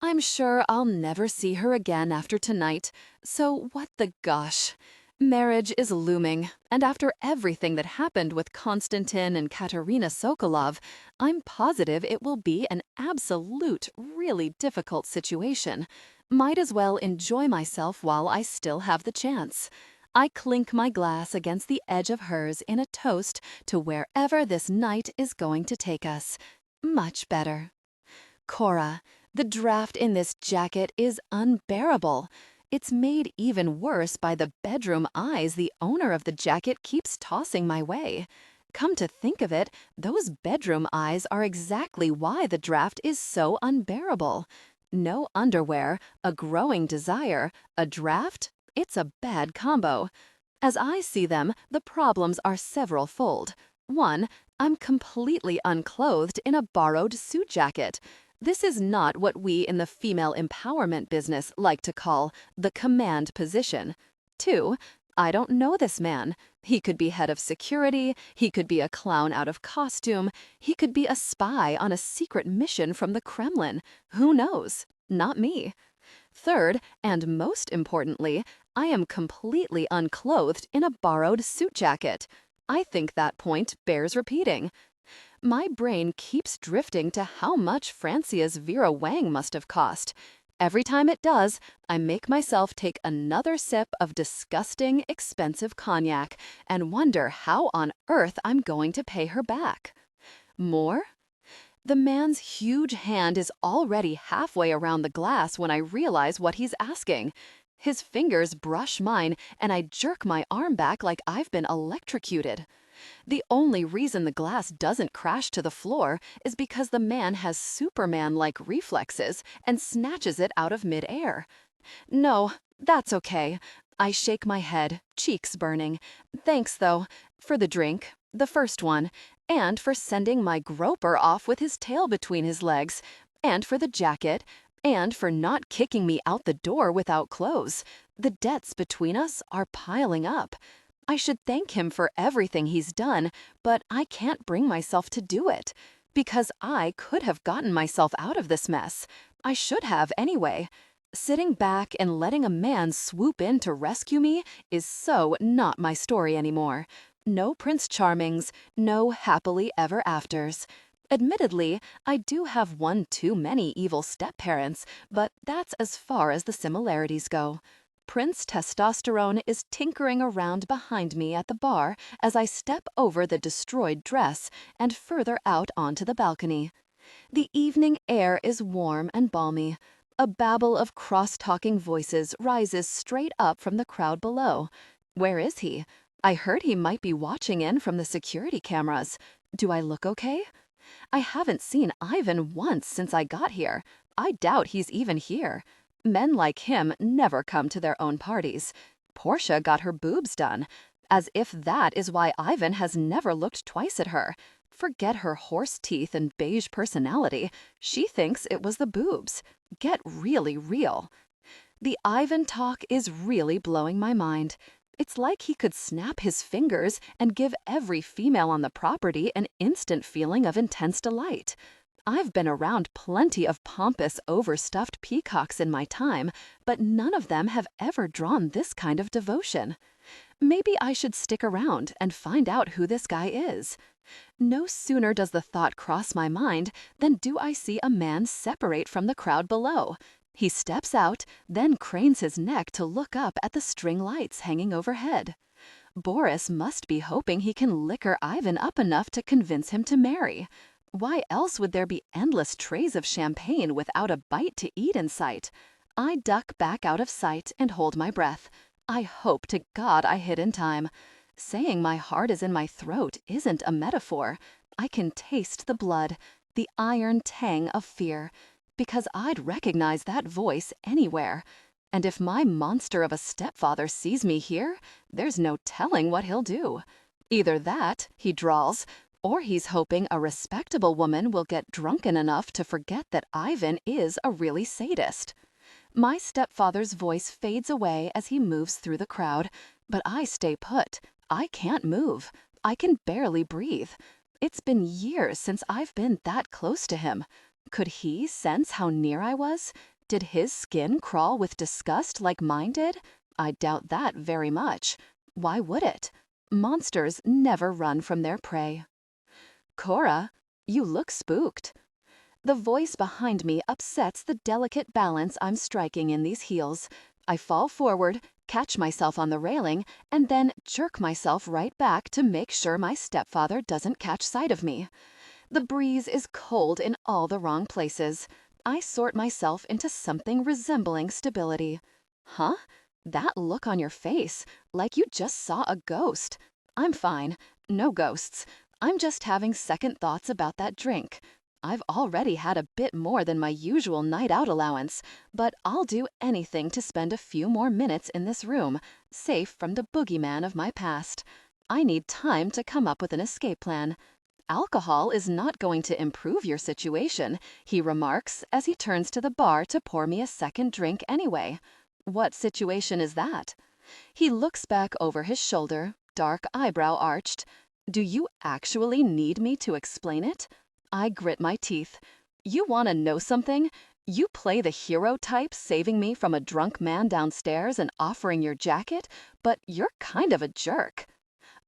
I'm sure I'll never see her again after tonight, so what the gosh. Marriage is looming, and after everything that happened with Konstantin and Katerina Sokolov, I'm positive it will be an absolute, really difficult situation. Might as well enjoy myself while I still have the chance. I clink my glass against the edge of hers in a toast to wherever this night is going to take us. Much better. Cora, the draft in this jacket is unbearable. It's made even worse by the bedroom eyes the owner of the jacket keeps tossing my way. Come to think of it, those bedroom eyes are exactly why the draft is so unbearable. No underwear, a growing desire, a draft? It's a bad combo. As I see them, the problems are several-fold. 1, I'm completely unclothed in a borrowed suit jacket. This is not what we in the female empowerment business like to call the command position. 2, I don't know this man. He could be head of security, he could be a clown out of costume, he could be a spy on a secret mission from the Kremlin. Who knows? Not me. 3rd, and most importantly, I am completely unclothed in a borrowed suit jacket. I think that point bears repeating. My brain keeps drifting to how much Francia's Vera Wang must have cost. Every time it does, I make myself take another sip of disgusting, expensive cognac and wonder how on earth I'm going to pay her back. More? The man's huge hand is already halfway around the glass when I realize what he's asking. His fingers brush mine, and I jerk my arm back like I've been electrocuted. The only reason the glass doesn't crash to the floor is because the man has Superman-like reflexes and snatches it out of midair. No, that's okay. I shake my head, cheeks burning. Thanks, though, for the drink, the first one, and for sending my groper off with his tail between his legs, and for the jacket, and for not kicking me out the door without clothes. The debts between us are piling up. I should thank him for everything he's done, but I can't bring myself to do it. Because I could have gotten myself out of this mess. I should have anyway. Sitting back and letting a man swoop in to rescue me is so not my story anymore. No Prince Charmings, no happily ever afters. Admittedly, I do have one too many evil step-parents, but that's as far as the similarities go. Prince Testosterone is tinkering around behind me at the bar as I step over the destroyed dress and further out onto the balcony. The evening air is warm and balmy. A babble of cross-talking voices rises straight up from the crowd below. Where is he? I heard he might be watching in from the security cameras. Do I look okay? I haven't seen Ivan once since I got here. I doubt he's even here. Men like him never come to their own parties. Portia got her boobs done, as if that is why Ivan has never looked twice at her. Forget her horse teeth and beige personality. She thinks it was the boobs. Get really real. The Ivan talk is really blowing my mind. It's like he could snap his fingers and give every female on the property an instant feeling of intense delight. I've been around plenty of pompous, overstuffed peacocks in my time, but none of them have ever drawn this kind of devotion. Maybe I should stick around and find out who this guy is. No sooner does the thought cross my mind than do I see a man separate from the crowd below. He steps out, then cranes his neck to look up at the string lights hanging overhead. Boris must be hoping he can liquor Ivan up enough to convince him to marry. Why else would there be endless trays of champagne without a bite to eat in sight? I duck back out of sight and hold my breath. I hope to God I hit in time. Saying my heart is in my throat isn't a metaphor. I can taste the blood, the iron tang of fear, because I'd recognize that voice anywhere. And if my monster of a stepfather sees me here, there's no telling what he'll do. Either that, he drawls, or he's hoping a respectable woman will get drunken enough to forget that Ivan is a really sadist. My stepfather's voice fades away as he moves through the crowd, but I stay put. I can't move. I can barely breathe. It's been years since I've been that close to him. Could he sense how near I was? Did his skin crawl with disgust like mine did? I doubt that very much. Why would it? Monsters never run from their prey. Cora, you look spooked. The voice behind me upsets the delicate balance I'm striking in these heels. I fall forward, catch myself on the railing, and then jerk myself right back to make sure my stepfather doesn't catch sight of me. The breeze is cold in all the wrong places. I sort myself into something resembling stability. Huh? That look on your face, like you just saw a ghost. I'm fine. No ghosts. I'm just having second thoughts about that drink. I've already had a bit more than my usual night out allowance, but I'll do anything to spend a few more minutes in this room, safe from the boogeyman of my past. I need time to come up with an escape plan. Alcohol is not going to improve your situation, he remarks as he turns to the bar to pour me a second drink anyway. What situation is that? He looks back over his shoulder, dark eyebrow arched. Do you actually need me to explain it? I grit my teeth. You want to know something? You play the hero type, saving me from a drunk man downstairs and offering your jacket, but you're kind of a jerk.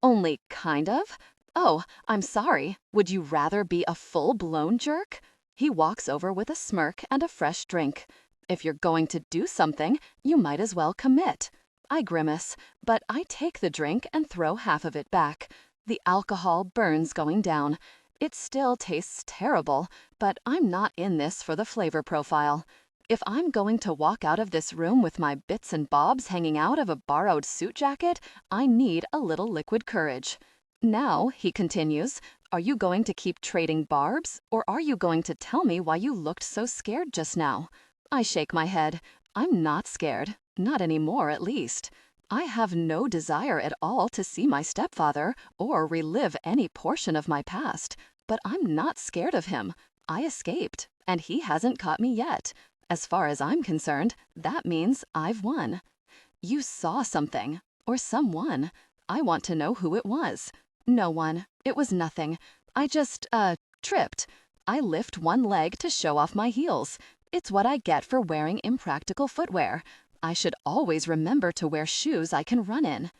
Only kind of? Oh, I'm sorry. Would you rather be a full-blown jerk? He walks over with a smirk and a fresh drink. If you're going to do something, you might as well commit. I grimace, but I take the drink and throw half of it back. The alcohol burns going down. It still tastes terrible, but I'm not in this for the flavor profile. If I'm going to walk out of this room with my bits and bobs hanging out of a borrowed suit jacket, I need a little liquid courage. Now, he continues, are you going to keep trading barbs, or are you going to tell me why you looked so scared just now? I shake my head. I'm not scared. Not anymore, at least. I have no desire at all to see my stepfather or relive any portion of my past, but I'm not scared of him. I escaped, and he hasn't caught me yet. As far as I'm concerned, that means I've won. You saw something, or someone. I want to know who it was. No one. It was nothing. I just, tripped. I lift one leg to show off my heels. It's what I get for wearing impractical footwear. I should always remember to wear shoes I can run in.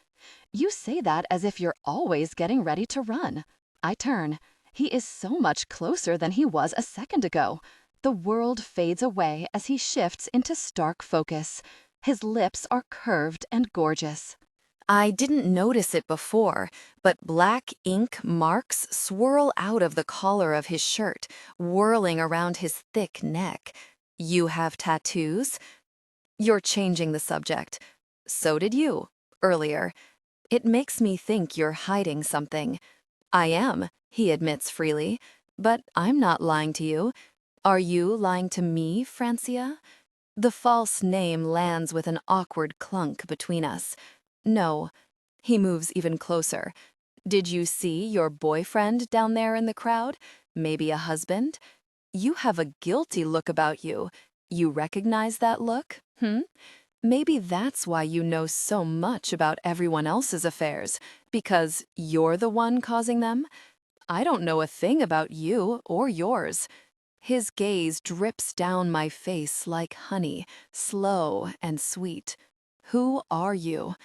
You say that as if you're always getting ready to run. I turn. He is so much closer than he was a second ago. The world fades away as he shifts into stark focus. His lips are curved and gorgeous. I didn't notice it before, but black ink marks swirl out of the collar of his shirt, whirling around his thick neck. You have tattoos? You're changing the subject. So did you, earlier. It makes me think you're hiding something. I am, he admits freely, but I'm not lying to you. Are you lying to me, Francia? The false name lands with an awkward clunk between us. No. He moves even closer. Did you see your boyfriend down there in the crowd? Maybe a husband? You have a guilty look about you. You recognize that look? Maybe that's why you know so much about everyone else's affairs, because you're the one causing them? I don't know a thing about you or yours. His gaze drips down my face like honey, slow and sweet. Who are you?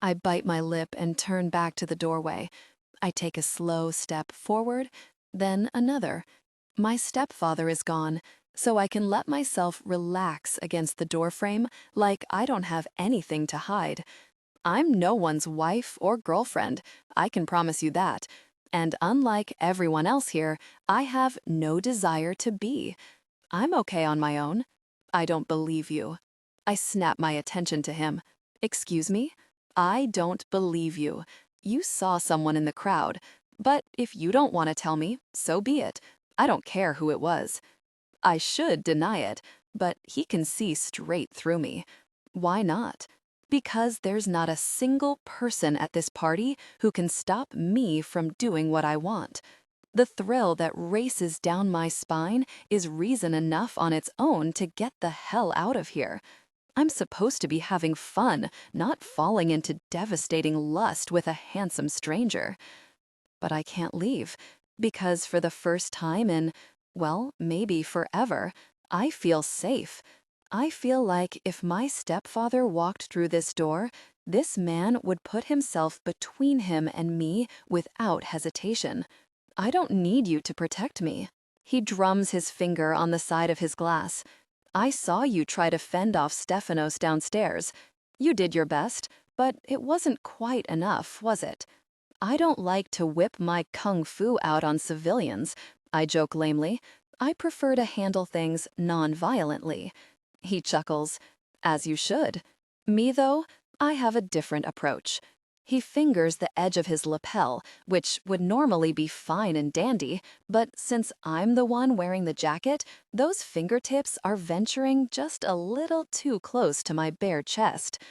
I bite my lip and turn back to the doorway. I take a slow step forward, then another. My stepfather is gone, so I can let myself relax against the doorframe like I don't have anything to hide. I'm no one's wife or girlfriend, I can promise you that. And unlike everyone else here, I have no desire to be. I'm okay on my own. I don't believe you. I snap my attention to him. Excuse me? I don't believe you. You saw someone in the crowd. But if you don't want to tell me, so be it. I don't care who it was. I should deny it, but he can see straight through me. Why not? Because there's not a single person at this party who can stop me from doing what I want. The thrill that races down my spine is reason enough on its own to get the hell out of here. I'm supposed to be having fun, not falling into devastating lust with a handsome stranger. But I can't leave, because for the first time in, well, maybe forever, I feel safe. I feel like if my stepfather walked through this door, this man would put himself between him and me without hesitation. I don't need you to protect me. He drums his finger on the side of his glass. I saw you try to fend off Stefanos downstairs. You did your best, but it wasn't quite enough, was it? I don't like to whip my kung fu out on civilians, I joke lamely. I prefer to handle things non-violently. He chuckles. As you should. Me, though, I have a different approach. He fingers the edge of his lapel, which would normally be fine and dandy, but since I'm the one wearing the jacket, those fingertips are venturing just a little too close to my bare chest.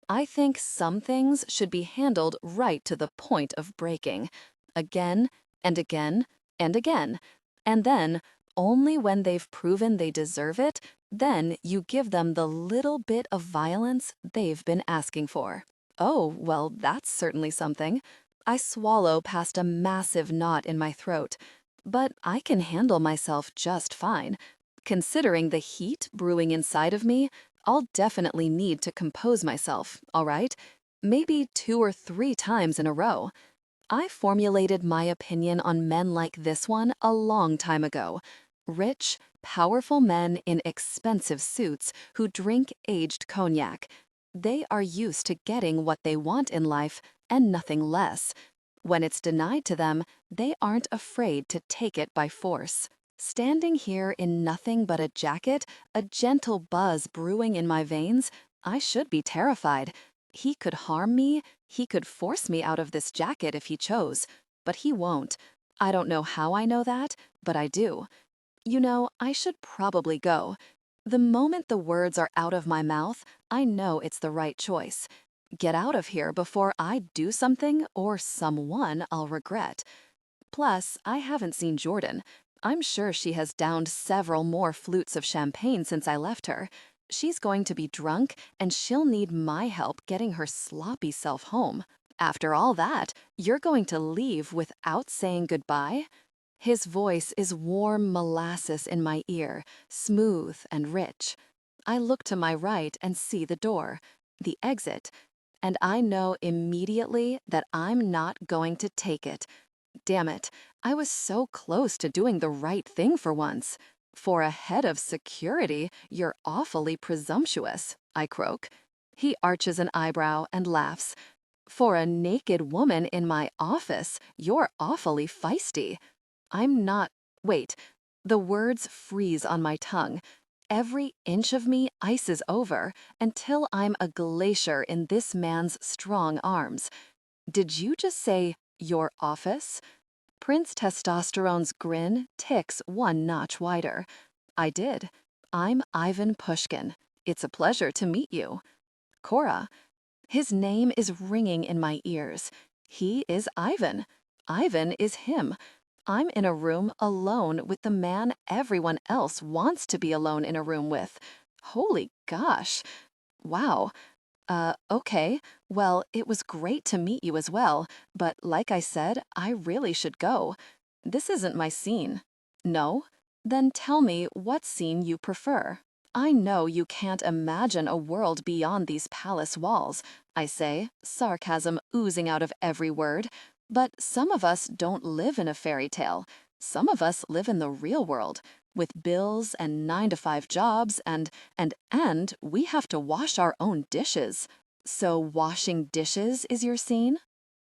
I think some things should be handled right to the point of breaking. Again, and again, and again. And then, only when they've proven they deserve it, then you give them the little bit of violence they've been asking for. Oh, well, that's certainly something. I swallow past a massive knot in my throat. But I can handle myself just fine. Considering the heat brewing inside of me, I'll definitely need to compose myself, all right? Maybe 2 or 3 times in a row. I formulated my opinion on men like this one a long time ago. Rich, powerful men in expensive suits who drink aged cognac. They are used to getting what they want in life and nothing less. When it's denied to them, they aren't afraid to take it by force. Standing here in nothing but a jacket, a gentle buzz brewing in my veins, I should be terrified. He could harm me, he could force me out of this jacket if he chose, but he won't. I don't know how I know that, but I do. You know, I should probably go. The moment the words are out of my mouth, I know it's the right choice. Get out of here before I do something or someone I'll regret. Plus, I haven't seen Jordan. I'm sure she has downed several more flutes of champagne since I left her. She's going to be drunk, and she'll need my help getting her sloppy self home. After all that, you're going to leave without saying goodbye? His voice is warm molasses in my ear, smooth and rich. I look to my right and see the door, the exit, and I know immediately that I'm not going to take it. Damn it, I was so close to doing the right thing for once. For a head of security, you're awfully presumptuous, I croak. He arches an eyebrow and laughs. For a naked woman in my office, you're awfully feisty. I'm not. Wait, the words freeze on my tongue. Every inch of me ices over until I'm a glacier in this man's strong arms. Did you just say, your office? Prince Testosterone's grin ticks one notch wider. I did. I'm Ivan Pushkin, It's a pleasure to meet you. Cora. His name is ringing in my ears. He is Ivan. Ivan is him. I'm in a room alone with the man everyone else wants to be alone in a room with. Holy gosh. Wow. Okay. Well, it was great to meet you as well, but like I said, I really should go. This isn't my scene. No? Then tell me what scene you prefer. I know you can't imagine a world beyond these palace walls, I say, sarcasm oozing out of every word. But some of us don't live in a fairy tale. Some of us live in the real world, with bills and 9-to-5 jobs, and we have to wash our own dishes. So washing dishes is your scene?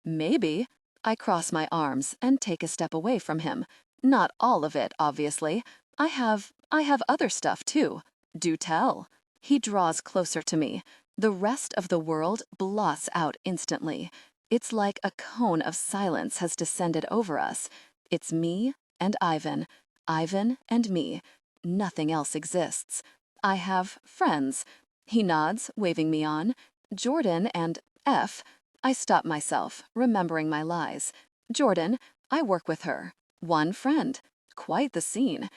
Maybe. I cross my arms and take a step away from him. Not all of it, obviously. I have other stuff too. Do tell. He draws closer to me. The rest of the world blots out instantly. It's like a cone of silence has descended over us. It's me and Ivan and me. Nothing else exists. I have friends. He nods, waving me on. Jordan and F. I stop myself, remembering my lies. Jordan, I work with her. One friend. Quite the scene.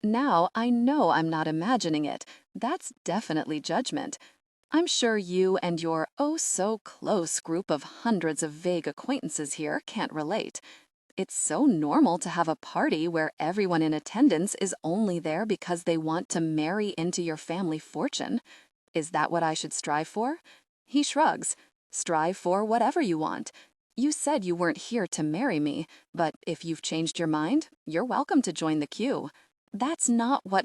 Now I know I'm not imagining it. That's definitely judgment. I'm sure you and your oh-so-close group of hundreds of vague acquaintances here can't relate. It's so normal to have a party where everyone in attendance is only there because they want to marry into your family fortune. Is that what I should strive for? He shrugs. Strive for whatever you want. You said you weren't here to marry me, but if you've changed your mind, you're welcome to join the queue. That's not what...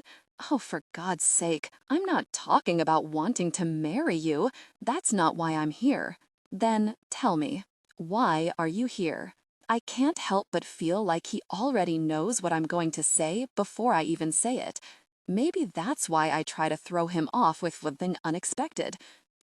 Oh, for God's sake, I'm not talking about wanting to marry you. That's not why I'm here. Then tell me, why are you here? I can't help but feel like he already knows what I'm going to say before I even say it. Maybe that's why I try to throw him off with something unexpected.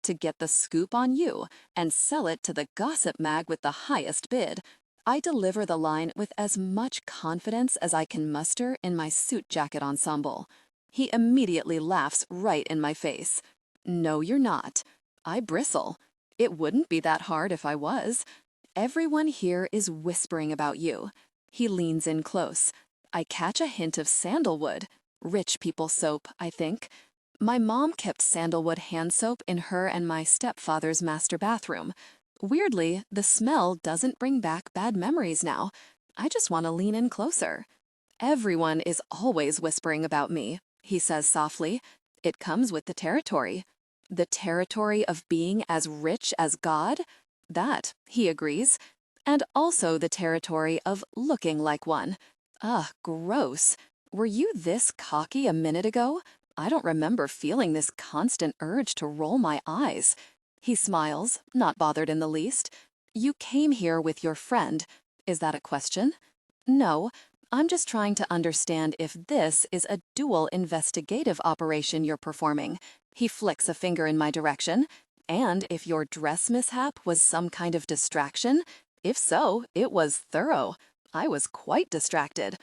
To get the scoop on you and sell it to the gossip mag with the highest bid. I deliver the line with as much confidence as I can muster in my suit jacket ensemble. He immediately laughs right in my face. No, you're not. I bristle. It wouldn't be that hard if I was. Everyone here is whispering about you. He leans in close. I catch a hint of sandalwood. Rich people soap, I think. My mom kept sandalwood hand soap in her and my stepfather's master bathroom. Weirdly, the smell doesn't bring back bad memories now. I just want to lean in closer. Everyone is always whispering about me, he says softly. It comes with the territory. The territory of being as rich as God? That, he agrees. And also the territory of looking like one. Ugh, gross. Were you this cocky a minute ago? I don't remember feeling this constant urge to roll my eyes. He smiles, not bothered in the least. You came here with your friend. Is that a question? No, I'm just trying to understand if this is a dual investigative operation you're performing. He flicks a finger in my direction. And if your dress mishap was some kind of distraction, if so, it was thorough. I was quite distracted.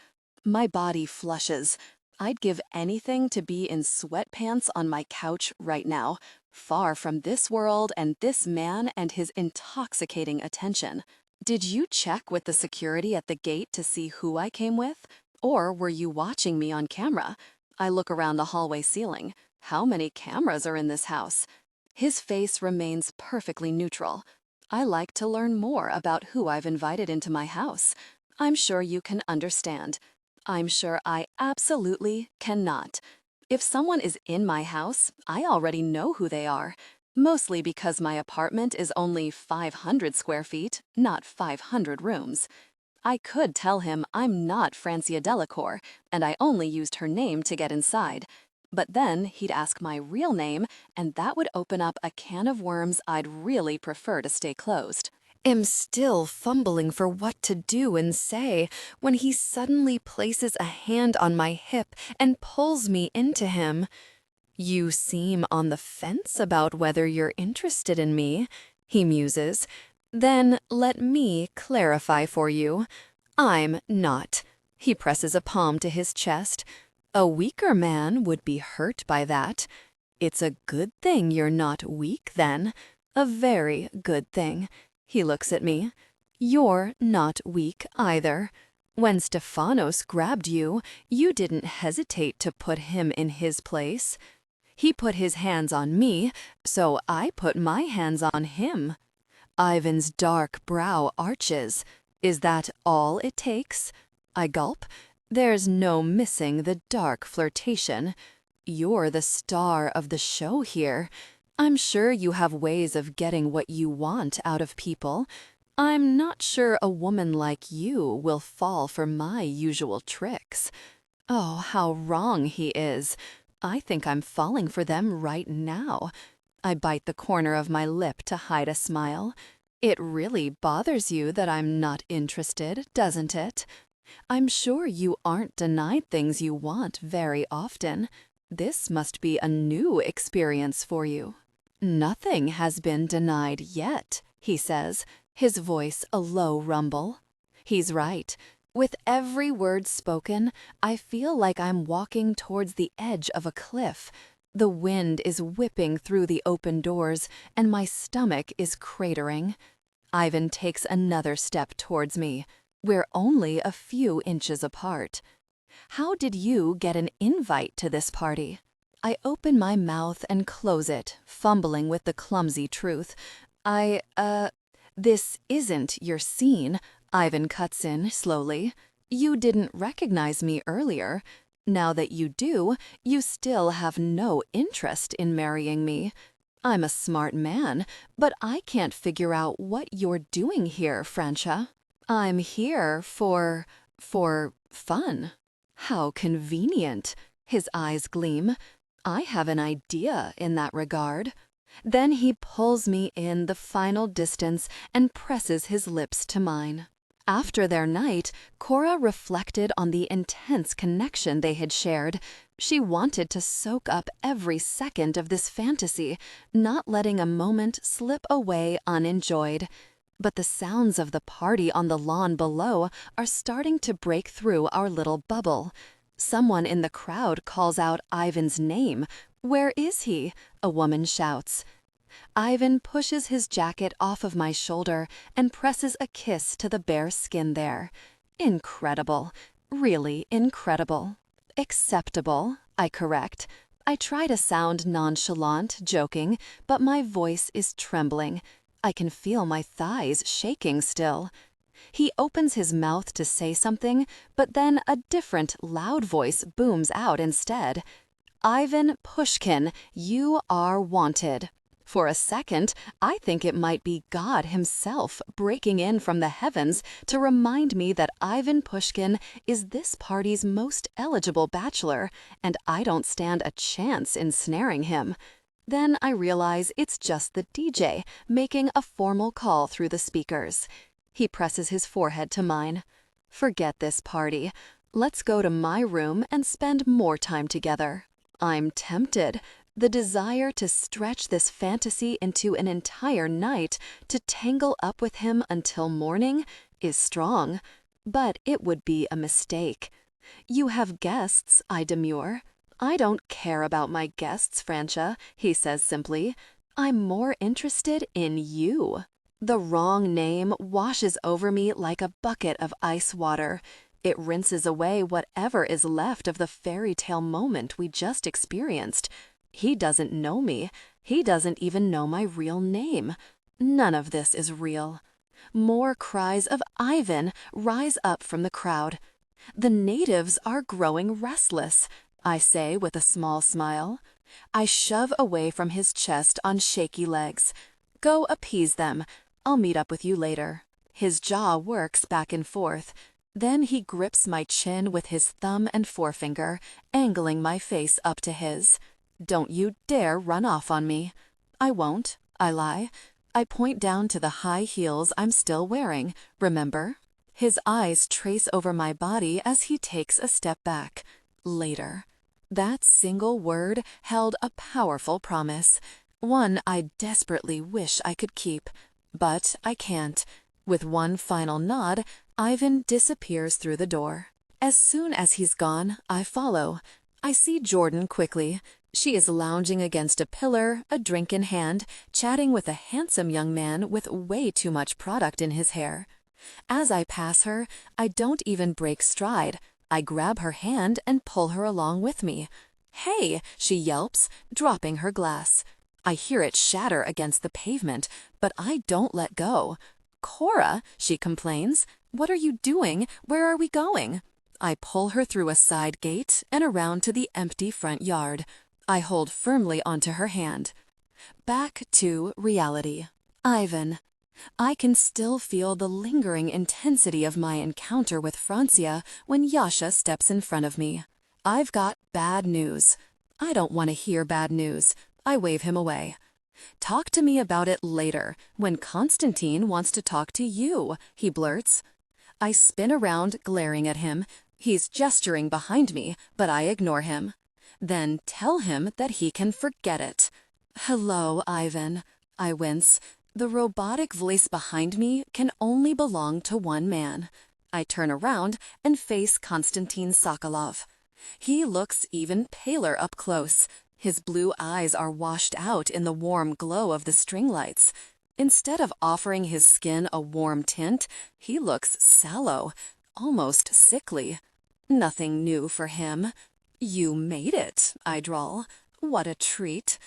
My body flushes. I'd give anything to be in sweatpants on my couch right now, far from this world and this man and his intoxicating attention. Did you check with the security at the gate to see who I came with? Or were you watching me on camera? I look around the hallway ceiling. How many cameras are in this house? His face remains perfectly neutral. I like to learn more about who I've invited into my house. I'm sure you can understand. I'm sure I absolutely cannot. If someone is in my house, I already know who they are. Mostly because my apartment is only 500 square feet, not 500 rooms. I could tell him I'm not Francia Delacour, and I only used her name to get inside. But then he'd ask my real name, and that would open up a can of worms I'd really prefer to stay closed. Am still fumbling for what to do and say when he suddenly places a hand on my hip and pulls me into him. You seem on the fence about whether you're interested in me, he muses. Then let me clarify for you. I'm not. He presses a palm to his chest. A weaker man would be hurt by that. It's a good thing you're not weak then. A very good thing. He looks at me. You're not weak either. When Stefanos grabbed you, you didn't hesitate to put him in his place. He put his hands on me, so I put my hands on him. Ivan's dark brow arches. Is that all it takes? I gulp. There's no missing the dark flirtation. You're the star of the show here. I'm sure you have ways of getting what you want out of people. I'm not sure a woman like you will fall for my usual tricks. Oh, how wrong he is. I think I'm falling for them right now. I bite the corner of my lip to hide a smile. It really bothers you that I'm not interested, doesn't it? I'm sure you aren't denied things you want very often. This must be a new experience for you. Nothing has been denied yet, he says, his voice a low rumble. He's right. With every word spoken, I feel like I'm walking towards the edge of a cliff. The wind is whipping through the open doors, and my stomach is cratering. Ivan takes another step towards me. We're only a few inches apart. How did you get an invite to this party? I open my mouth and close it, fumbling with the clumsy truth. This isn't your scene, Ivan cuts in slowly. You didn't recognize me earlier. Now that you do, you still have no interest in marrying me. I'm a smart man, but I can't figure out what you're doing here, Francia. I'm here for fun. How convenient. His eyes gleam. I have an idea in that regard. Then he pulls me in the final distance and presses his lips to mine. After their night, Cora reflected on the intense connection they had shared. She wanted to soak up every second of this fantasy, not letting a moment slip away unenjoyed. But the sounds of the party on the lawn below are starting to break through our little bubble. Someone in the crowd calls out Ivan's name. Where is he? A woman shouts. Ivan pushes his jacket off of my shoulder and presses a kiss to the bare skin there. Incredible. Really incredible. Acceptable, I correct. I try to sound nonchalant, joking, but my voice is trembling. I can feel my thighs shaking still. He opens his mouth to say something, but then a different, loud voice booms out instead. Ivan Pushkin, you are wanted. For a second, I think it might be God himself breaking in from the heavens to remind me that Ivan Pushkin is this party's most eligible bachelor, and I don't stand a chance in snaring him. Then I realize it's just the DJ making a formal call through the speakers. He presses his forehead to mine. Forget this party. Let's go to my room and spend more time together. I'm tempted. The desire to stretch this fantasy into an entire night, to tangle up with him until morning, is strong. But it would be a mistake. You have guests, I demur. I don't care about my guests, Francia, he says simply. I'm more interested in you. The wrong name washes over me like a bucket of ice water. It rinses away whatever is left of the fairy tale moment we just experienced. He doesn't know me. He doesn't even know my real name. None of this is real. More cries of Ivan rise up from the crowd. The natives are growing restless, I say with a small smile. I shove away from his chest on shaky legs. Go appease them. I'll meet up with you later. His jaw works back and forth. Then he grips my chin with his thumb and forefinger, angling my face up to his. Don't you dare run off on me. I won't, I lie. I point down to the high heels I'm still wearing, remember? His eyes trace over my body as he takes a step back. Later. That single word held a powerful promise, one I desperately wish I could keep. But I can't. With one final nod, Ivan disappears through the door. As soon as he's gone, I follow. I see Jordan quickly. She is lounging against a pillar, a drink in hand, chatting with a handsome young man with way too much product in his hair. As I pass her, I don't even break stride. I grab her hand and pull her along with me. "Hey!" she yelps, dropping her glass. I hear it shatter against the pavement, but I don't let go. "Cora," she complains, "what are you doing? Where are we going?" I pull her through a side gate and around to the empty front yard. I hold firmly onto her hand. Back to reality. Ivan. I can still feel the lingering intensity of my encounter with Francia when Yasha steps in front of me. I've got bad news. I don't want to hear bad news. I wave him away. "Talk to me about it later, when Constantine wants to talk to you," he blurts. I spin around, glaring at him. He's gesturing behind me, but I ignore him. "Then tell him that he can forget it." "Hello, Ivan." I wince. The robotic voice behind me can only belong to one man. I turn around and face Konstantin Sokolov. He looks even paler up close. His blue eyes are washed out in the warm glow of the string lights. Instead of offering his skin a warm tint, he looks sallow, almost sickly. Nothing new for him. "You made it," I drawl. "What a treat."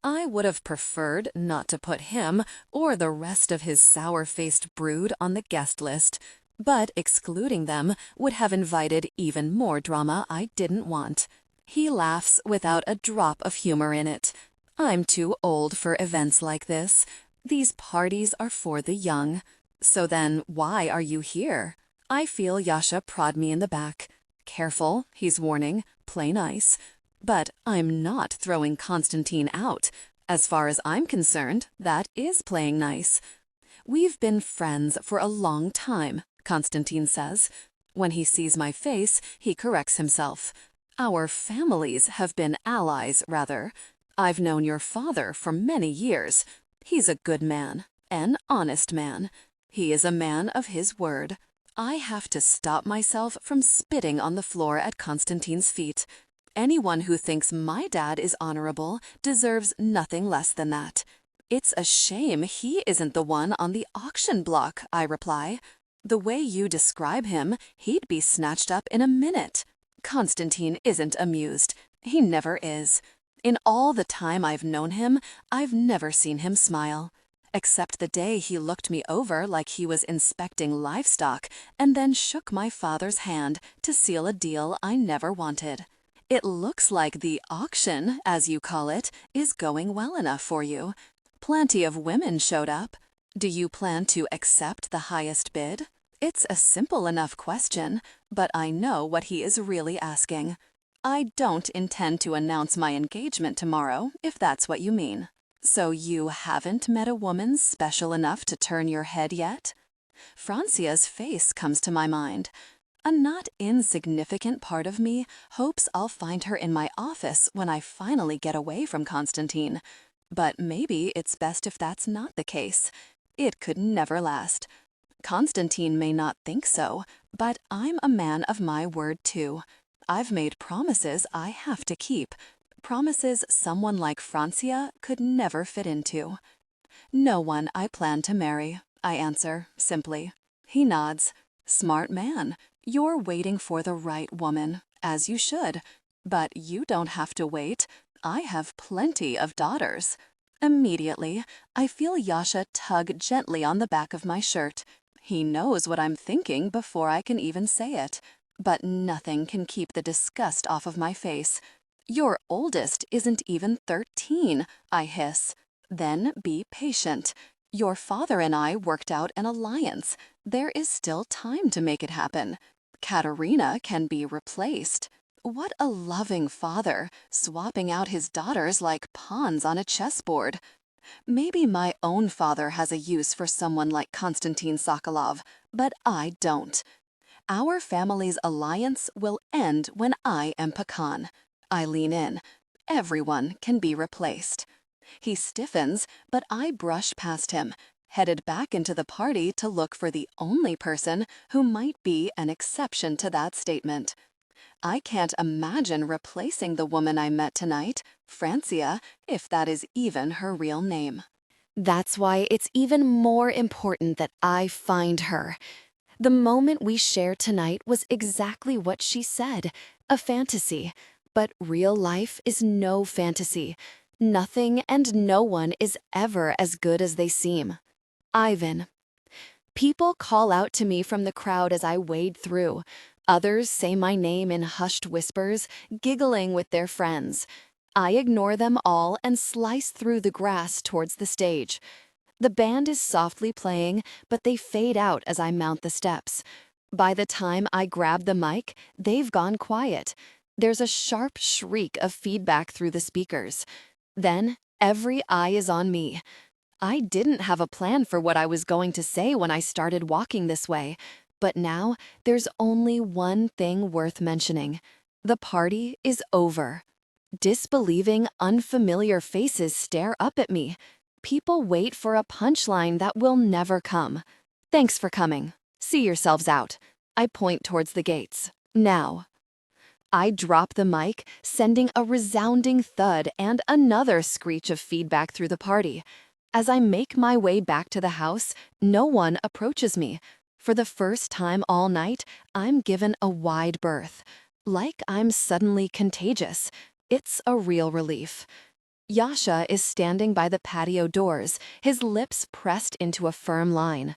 I would have preferred not to put him or the rest of his sour-faced brood on the guest list, but excluding them would have invited even more drama I didn't want. He laughs without a drop of humor in it. I'm too old for events like this. These parties are for the young. "So then, why are you here?" I feel Yasha prod me in the back. "Careful," he's warning. "Play nice." But I'm not throwing Constantine out. As far as I'm concerned, that is playing nice. "We've been friends for a long time," Constantine says. When he sees my face, he corrects himself. "Our families have been allies, rather. I've known your father for many years. He's a good man, an honest man. He is a man of his word." I have to stop myself from spitting on the floor at Constantine's feet. Anyone who thinks my dad is honorable deserves nothing less than that. "It's a shame he isn't the one on the auction block," I reply. "The way you describe him, he'd be snatched up in a minute." Constantine isn't amused. He never is. In all the time I've known him, I've never seen him smile. Except the day he looked me over like he was inspecting livestock and then shook my father's hand to seal a deal I never wanted. "It looks like the auction, as you call it, is going well enough for you. Plenty of women showed up. Do you plan to accept the highest bid?" It's a simple enough question, but I know what he is really asking. I don't intend to announce my engagement tomorrow, if that's what you mean. "So you haven't met a woman special enough to turn your head yet?" Francia's face comes to my mind. A not insignificant part of me hopes I'll find her in my office when I finally get away from Constantine. But maybe it's best if that's not the case. It could never last. Constantine may not think so, but I'm a man of my word too. I've made promises I have to keep. Promises someone like Francia could never fit into. "No one I plan to marry," I answer, simply. He nods. "Smart man. You're waiting for the right woman, as you should. But you don't have to wait. I have plenty of daughters." Immediately, I feel Yasha tug gently on the back of my shirt. He knows what I'm thinking before I can even say it. But nothing can keep the disgust off of my face. "Your oldest isn't even 13, I hiss. "Then be patient. Your father and I worked out an alliance. There is still time to make it happen. Katerina can be replaced." What a loving father, swapping out his daughters like pawns on a chessboard. Maybe my own father has a use for someone like Konstantin Sokolov, but I don't. Our family's alliance will end when I am pecan. I lean in. Everyone can be replaced. He stiffens, but I brush past him, headed back into the party to look for the only person who might be an exception to that statement. I can't imagine replacing the woman I met tonight, Francia, if that is even her real name. That's why it's even more important that I find her. The moment we shared tonight was exactly what she said, a fantasy. But real life is no fantasy. Nothing and no one is ever as good as they seem. Ivan. People call out to me from the crowd as I wade through. Others say my name in hushed whispers, giggling with their friends. I ignore them all and slice through the grass towards the stage. The band is softly playing, but they fade out as I mount the steps. By the time I grab the mic, they've gone quiet. There's a sharp shriek of feedback through the speakers. Then, every eye is on me. I didn't have a plan for what I was going to say when I started walking this way, but now there's only one thing worth mentioning. The party is over. Disbelieving, unfamiliar faces stare up at me. People wait for a punchline that will never come. Thanks for coming. See yourselves out. I point towards the gates. Now. I drop the mic, sending a resounding thud and another screech of feedback through the party. As I make my way back to the house, no one approaches me. For the first time all night, I'm given a wide berth. Like I'm suddenly contagious. It's a real relief. Yasha is standing by the patio doors, his lips pressed into a firm line.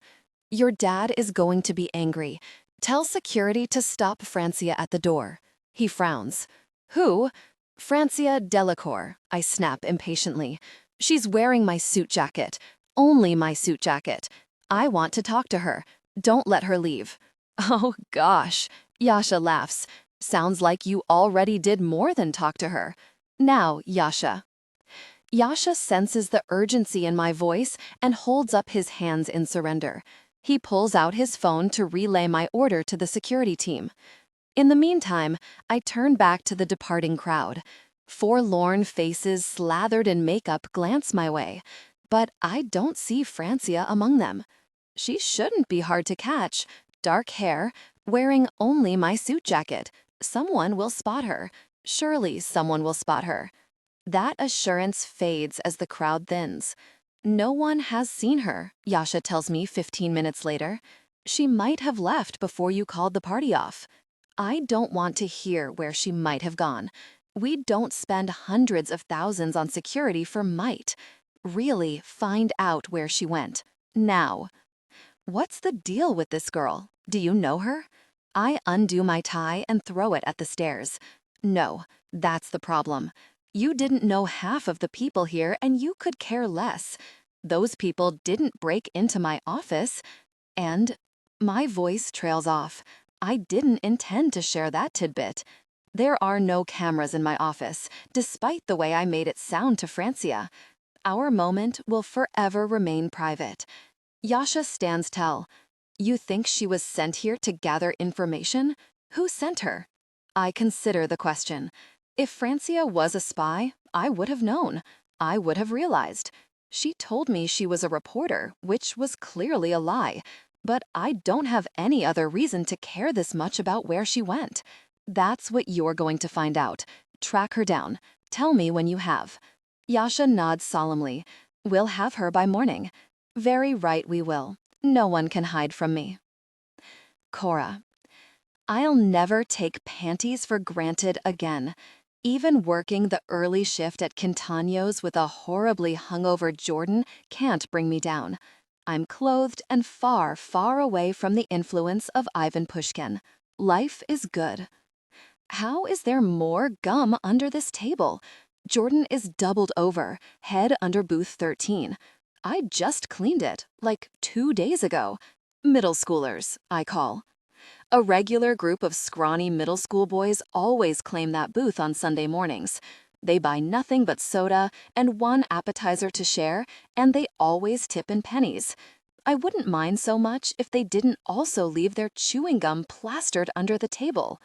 Your dad is going to be angry. Tell security to stop Francia at the door. He frowns. Who? Francia Delacour, I snap impatiently. She's wearing my suit jacket. Only my suit jacket. I want to talk to her. Don't let her leave. Oh, gosh. Yasha laughs. Sounds like you already did more than talk to her. Now, Yasha. Yasha senses the urgency in my voice and holds up his hands in surrender. He pulls out his phone to relay my order to the security team. In the meantime, I turn back to the departing crowd. Forlorn faces slathered in makeup glance my way, but I don't see Francia among them. She shouldn't be hard to catch. Dark hair, wearing only my suit jacket. Someone will spot her. Surely someone will spot her. That assurance fades as the crowd thins. No one has seen her, Yasha tells me 15 minutes later. She might have left before you called the party off. I don't want to hear where she might have gone. We don't spend hundreds of thousands on security for might. Really find out where she went. Now. What's the deal with this girl? Do you know her? I undo my tie and throw it at the stairs. No, that's the problem. You didn't know half of the people here and you could care less. Those people didn't break into my office. And my voice trails off. I didn't intend to share that tidbit. There are no cameras in my office, despite the way I made it sound to Francia. Our moment will forever remain private. Yasha stands tall. You think she was sent here to gather information? Who sent her? I consider the question. If Francia was a spy, I would have known. I would have realized. She told me she was a reporter, which was clearly a lie. But I don't have any other reason to care this much about where she went. That's what you're going to find out. Track her down. Tell me when you have. Yasha nods solemnly. We'll have her by morning. Very right we will. No one can hide from me. Cora. I'll never take panties for granted again. Even working the early shift at Quintano's with a horribly hungover Jordan can't bring me down. I'm clothed and far, far away from the influence of Ivan Pushkin. Life is good. How is there more gum under this table? Jordan is doubled over, head under booth 13. I just cleaned it, like 2 days ago. Middle schoolers, I call. A regular group of scrawny middle school boys always claim that booth on Sunday mornings. They buy nothing but soda and one appetizer to share, and they always tip in pennies. I wouldn't mind so much if they didn't also leave their chewing gum plastered under the table.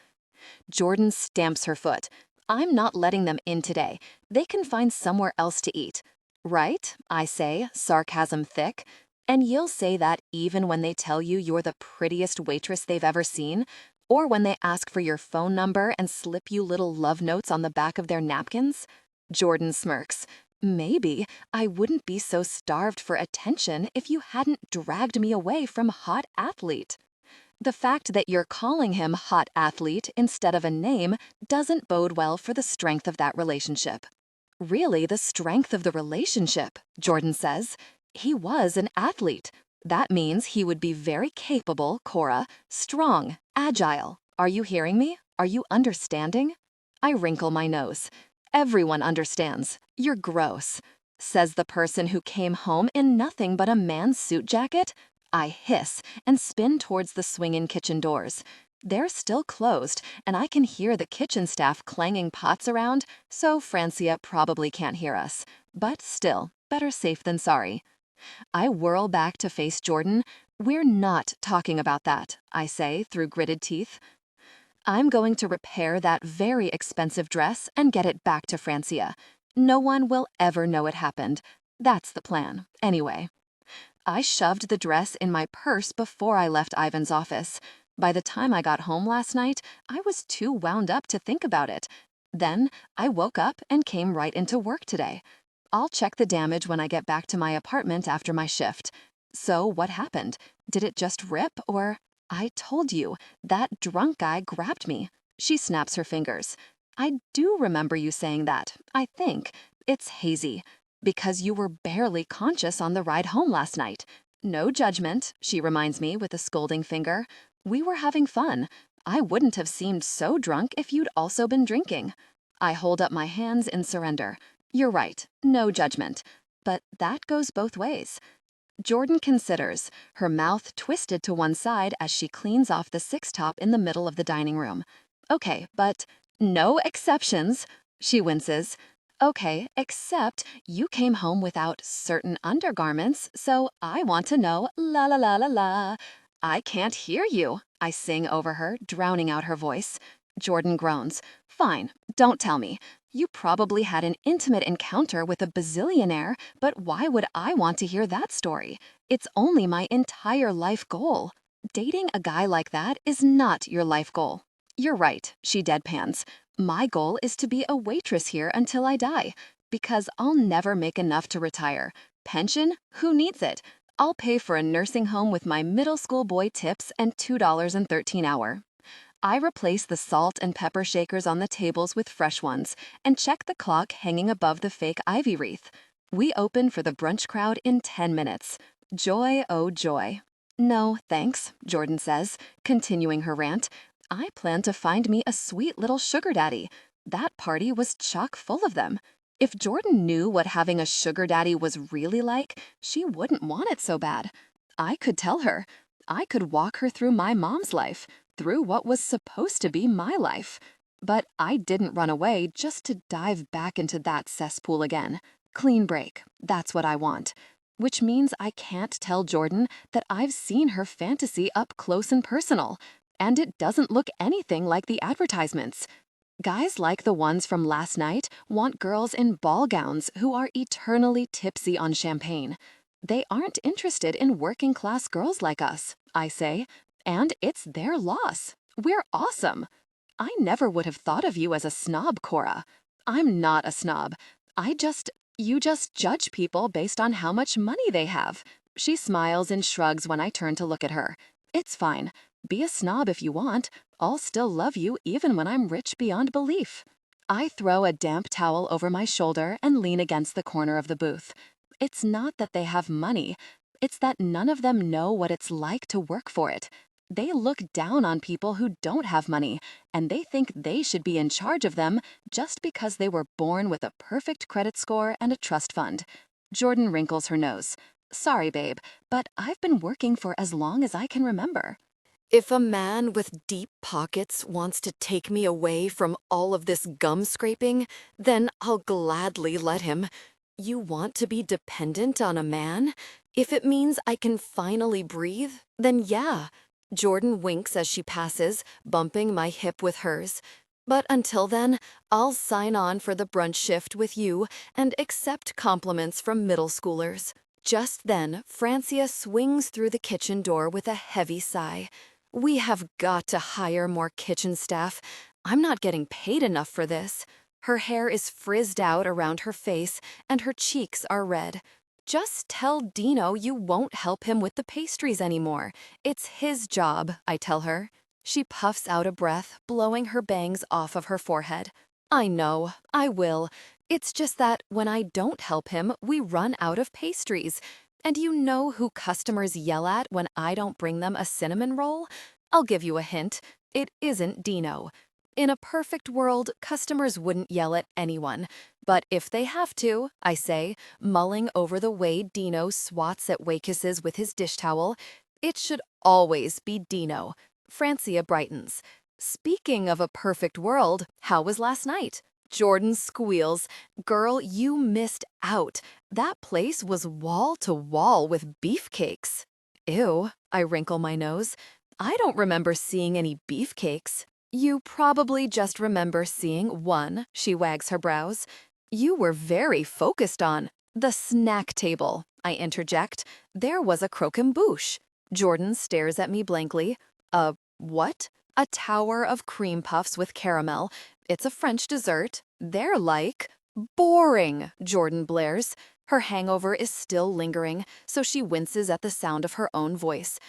Jordan stamps her foot. I'm not letting them in today. They can find somewhere else to eat. Right? I say, sarcasm thick. And you'll say that even when they tell you you're the prettiest waitress they've ever seen? Or when they ask for your phone number and slip you little love notes on the back of their napkins? Jordan smirks. Maybe I wouldn't be so starved for attention if you hadn't dragged me away from hot athlete. The fact that you're calling him hot athlete instead of a name doesn't bode well for the strength of that relationship. Really, the strength of the relationship, Jordan says. He was an athlete. That means he would be very capable, Cora, strong, agile. Are you hearing me? Are you understanding? I wrinkle my nose. Everyone understands. You're gross. Says the person who came home in nothing but a man's suit jacket. I hiss and spin towards the swinging kitchen doors. They're still closed, and I can hear the kitchen staff clanging pots around, so Francia probably can't hear us. But still, better safe than sorry. I whirl back to face Jordan. We're not talking about that, I say through gritted teeth. I'm going to repair that very expensive dress and get it back to Francia. No one will ever know it happened. That's the plan, anyway. I shoved the dress in my purse before I left Ivan's office. By the time I got home last night, I was too wound up to think about it. Then I woke up and came right into work today. I'll check the damage when I get back to my apartment after my shift. So what happened? Did it just rip or... I told you, that drunk guy grabbed me. She snaps her fingers. I do remember you saying that, I think. It's hazy. Because you were barely conscious on the ride home last night. No judgment, she reminds me with a scolding finger. We were having fun. I wouldn't have seemed so drunk if you'd also been drinking. I hold up my hands in surrender. You're right, no judgment. But that goes both ways. Jordan considers, her mouth twisted to one side as she cleans off the six-top in the middle of the dining room. Okay, but no exceptions. She winces. Okay, except you came home without certain undergarments, so I want to know, la la la la la. I can't hear you, I sing over her, drowning out her voice. Jordan groans. Fine, don't tell me. You probably had an intimate encounter with a bazillionaire, but why would I want to hear that story? It's only my entire life goal. Dating a guy like that is not your life goal. You're right, she deadpans. My goal is to be a waitress here until I die, because I'll never make enough to retire. Pension? Who needs it? I'll pay for a nursing home with my middle school boy tips and $2.13 an hour. I replace the salt and pepper shakers on the tables with fresh ones and check the clock hanging above the fake ivy wreath. We open for the brunch crowd in 10 minutes. Joy, oh joy. No, thanks, Jordan says, continuing her rant. I plan to find me a sweet little sugar daddy. That party was chock full of them. If Jordan knew what having a sugar daddy was really like, she wouldn't want it so bad. I could tell her. I could walk her through my mom's life, through what was supposed to be my life. But I didn't run away just to dive back into that cesspool again. Clean break, that's what I want. Which means I can't tell Jordan that I've seen her fantasy up close and personal, and it doesn't look anything like the advertisements. Guys like the ones from last night want girls in ball gowns who are eternally tipsy on champagne. They aren't interested in working-class girls like us, I say, and it's their loss. We're awesome. I never would have thought of you as a snob, Cora. I'm not a snob. You just judge people based on how much money they have. She smiles and shrugs when I turn to look at her. It's fine. Be a snob if you want. I'll still love you even when I'm rich beyond belief. I throw a damp towel over my shoulder and lean against the corner of the booth. It's not that they have money. It's that none of them know what it's like to work for it. They look down on people who don't have money, and they think they should be in charge of them just because they were born with a perfect credit score and a trust fund. Jordan wrinkles her nose. Sorry, babe, but I've been working for as long as I can remember. If a man with deep pockets wants to take me away from all of this gum scraping, then I'll gladly let him. You want to be dependent on a man? If it means I can finally breathe, then yeah. Jordan winks as she passes, bumping my hip with hers. But until then, I'll sign on for the brunch shift with you and accept compliments from middle schoolers. Just then, Francia swings through the kitchen door with a heavy sigh. We have got to hire more kitchen staff. I'm not getting paid enough for this. Her hair is frizzed out around her face, and her cheeks are red. Just tell Dino you won't help him with the pastries anymore. It's his job, I tell her. She puffs out a breath, blowing her bangs off of her forehead. I know, I will. It's just that when I don't help him, we run out of pastries. And you know who customers yell at when I don't bring them a cinnamon roll? I'll give you a hint. It isn't Dino. In a perfect world, customers wouldn't yell at anyone. But if they have to, I say, mulling over the way Dino swats at waitresses with his dish towel, it should always be Dino. Francia brightens. Speaking of a perfect world, how was last night? Jordan squeals. Girl, you missed out. That place was wall to wall with beefcakes. Ew, I wrinkle my nose. I don't remember seeing any beefcakes. You probably just remember seeing one, she wags her brows. You were very focused on the snack table, I interject. There was a croquembouche. Jordan stares at me blankly. What? A tower of cream puffs with caramel. It's a French dessert. They're like... Boring, Jordan blares. Her hangover is still lingering, so she winces at the sound of her own voice.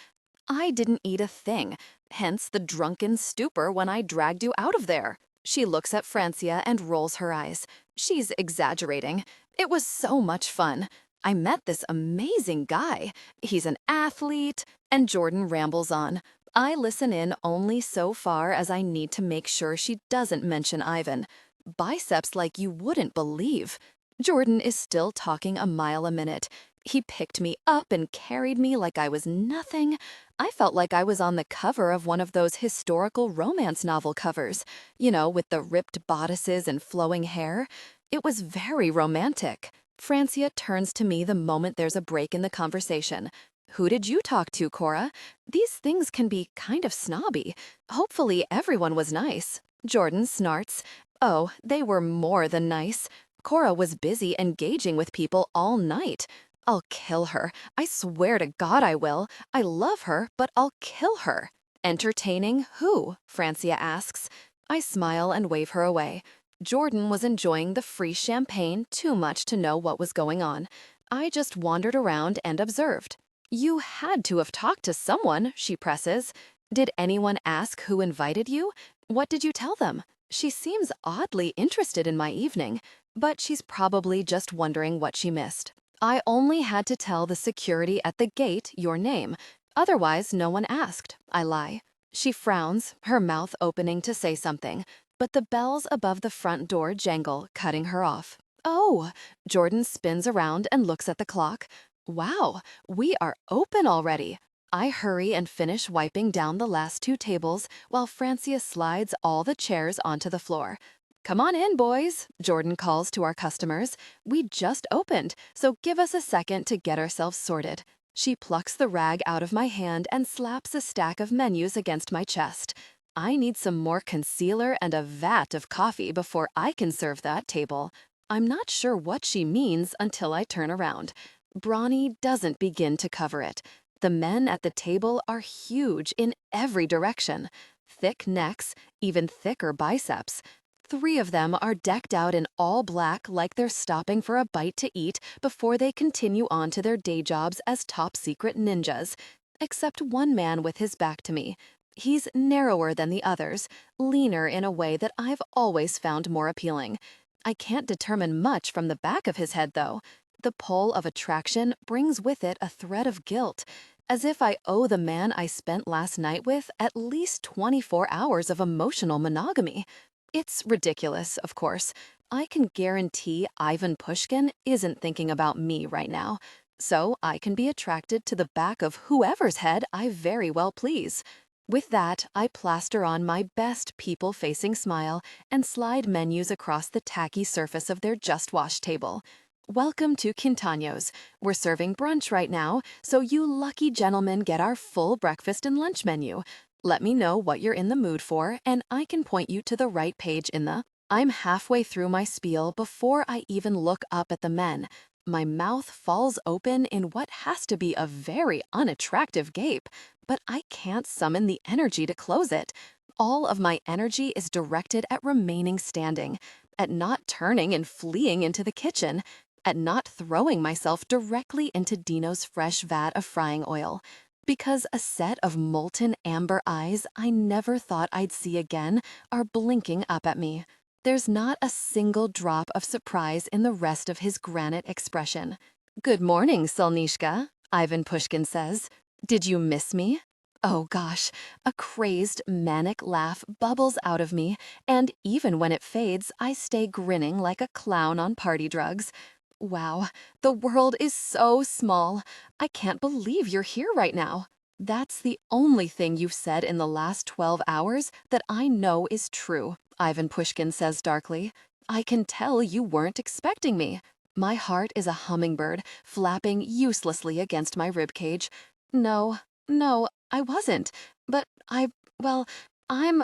I didn't eat a thing, hence the drunken stupor when I dragged you out of there. She looks at Francia and rolls her eyes. She's exaggerating. It was so much fun. I met this amazing guy. He's an athlete. And Jordan rambles on. I listen in only so far as I need to make sure she doesn't mention Ivan. Biceps like you wouldn't believe. Jordan is still talking a mile a minute. He picked me up and carried me like I was nothing. I felt like I was on the cover of one of those historical romance novel covers, you know, with the ripped bodices and flowing hair. It was very romantic. Francia turns to me the moment there's a break in the conversation. Who did you talk to, Cora? These things can be kind of snobby. Hopefully everyone was nice. Jordan snorts. Oh, they were more than nice. Cora was busy engaging with people all night. I'll kill her. I swear to God I will. I love her, but I'll kill her. Entertaining who? Francia asks. I smile and wave her away. Jordan was enjoying the free champagne too much to know what was going on. I just wandered around and observed. You had to have talked to someone, she presses. Did anyone ask who invited you? What did you tell them? She seems oddly interested in my evening, but she's probably just wondering what she missed. I only had to tell the security at the gate your name. Otherwise, no one asked. I lie. She frowns, her mouth opening to say something, but the bells above the front door jangle, cutting her off. Oh, Jordan spins around and looks at the clock. Wow, we are open already. I hurry and finish wiping down the last two tables while Francia slides all the chairs onto the floor. Come on in, boys, Jordan calls to our customers. We just opened, so give us a second to get ourselves sorted. She plucks the rag out of my hand and slaps a stack of menus against my chest. I need some more concealer and a vat of coffee before I can serve that table. I'm not sure what she means until I turn around. Brawny doesn't begin to cover it. The men at the table are huge in every direction. Thick necks, even thicker biceps. 3 of them are decked out in all black like they're stopping for a bite to eat before they continue on to their day jobs as top-secret ninjas. Except one man with his back to me. He's narrower than the others, leaner in a way that I've always found more appealing. I can't determine much from the back of his head, though. The pull of attraction brings with it a thread of guilt, as if I owe the man I spent last night with at least 24 hours of emotional monogamy. It's ridiculous, of course. I can guarantee Ivan Pushkin isn't thinking about me right now, so I can be attracted to the back of whoever's head I very well please. With that, I plaster on my best people-facing smile and slide menus across the tacky surface of their just-washed table. Welcome to Quintanos. We're serving brunch right now, so you lucky gentlemen get our full breakfast and lunch menu. Let me know what you're in the mood for, and I can point you to the right page in the... I'm halfway through my spiel before I even look up at the men. My mouth falls open in what has to be a very unattractive gape. but I can't summon the energy to close it. All of my energy is directed at remaining standing, at not turning and fleeing into the kitchen, at not throwing myself directly into Dino's fresh vat of frying oil. Because a set of molten amber eyes I never thought I'd see again are blinking up at me. There's not a single drop of surprise in the rest of his granite expression. "Good morning, Solnishka," Ivan Pushkin says. "Did you miss me?" Oh gosh, a crazed, manic laugh bubbles out of me, and even when it fades, I stay grinning like a clown on party drugs. Wow, the world is so small. I can't believe you're here right now. That's the only thing you've said in the last 12 hours that I know is true, Ivan Pushkin says darkly. I can tell you weren't expecting me. My heart is a hummingbird flapping uselessly against my ribcage. No, I wasn't. But I'm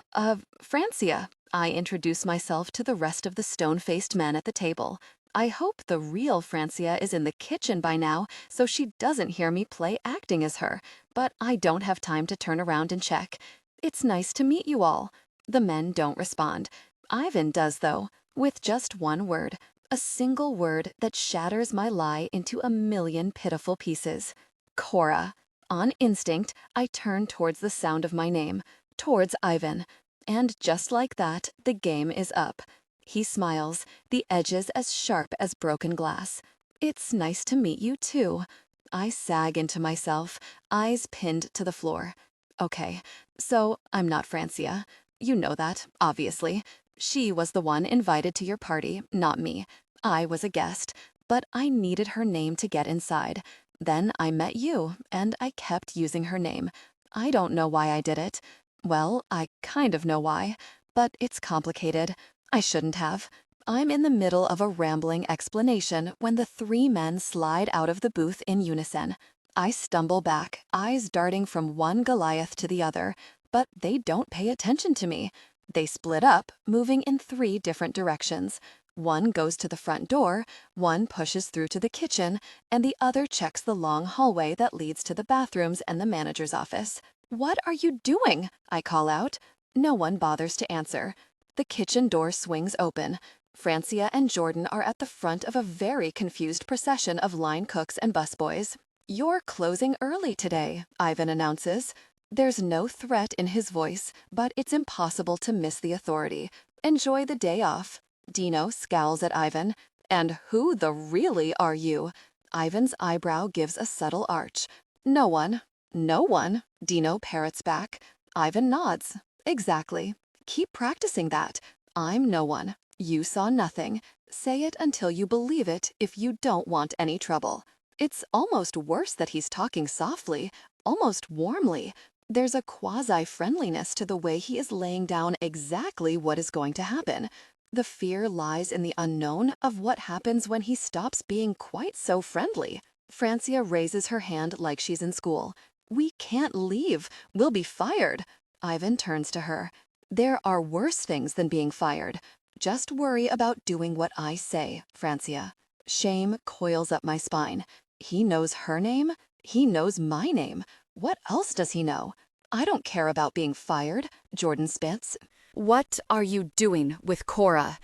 Francia. I introduce myself to the rest of the stone-faced men at the table. I hope the real Francia is in the kitchen by now so she doesn't hear me play acting as her, but I don't have time to turn around and check. It's nice to meet you all. The men don't respond. Ivan does, though, with just one word, a single word that shatters my lie into a million pitiful pieces. Cora. On instinct, I turn towards the sound of my name, towards Ivan. And just like that, the game is up. He smiles, the edges as sharp as broken glass. It's nice to meet you, too. I sag into myself, eyes pinned to the floor. Okay, so I'm not Francia. You know that, obviously. She was the one invited to your party, not me. I was a guest, but I needed her name to get inside. Then I met you, and I kept using her name. I don't know why I did it. Well, I kind of know why, but it's complicated. I shouldn't have. I'm in the middle of a rambling explanation when the three men slide out of the booth in unison. I stumble back, eyes darting from one Goliath to the other, but they don't pay attention to me. They split up, moving in 3 different directions. One goes to the front door, one pushes through to the kitchen, and the other checks the long hallway that leads to the bathrooms and the manager's office. "What are you doing?" I call out. No one bothers to answer. The kitchen door swings open. Francia and Jordan are at the front of a very confused procession of line cooks and busboys. "You're closing early today," Ivan announces. There's no threat in his voice, but it's impossible to miss the authority. "Enjoy the day off." Dino scowls at Ivan. "And who the really are you?" Ivan's eyebrow gives a subtle arch. "No one." "No one," Dino parrots back. Ivan nods. "Exactly. Keep practicing that. I'm no one. You saw nothing. Say it until you believe it if you don't want any trouble." It's almost worse that he's talking softly, almost warmly. There's a quasi-friendliness to the way he is laying down exactly what is going to happen. The fear lies in the unknown of what happens when he stops being quite so friendly. Francia raises her hand like she's in school. "We can't leave. We'll be fired." Ivan turns to her. "There are worse things than being fired. Just worry about doing what I say, Francia." Shame coils up my spine. He knows her name. He knows my name. What else does he know? "I don't care about being fired," Jordan spits. "What are you doing with Cora?"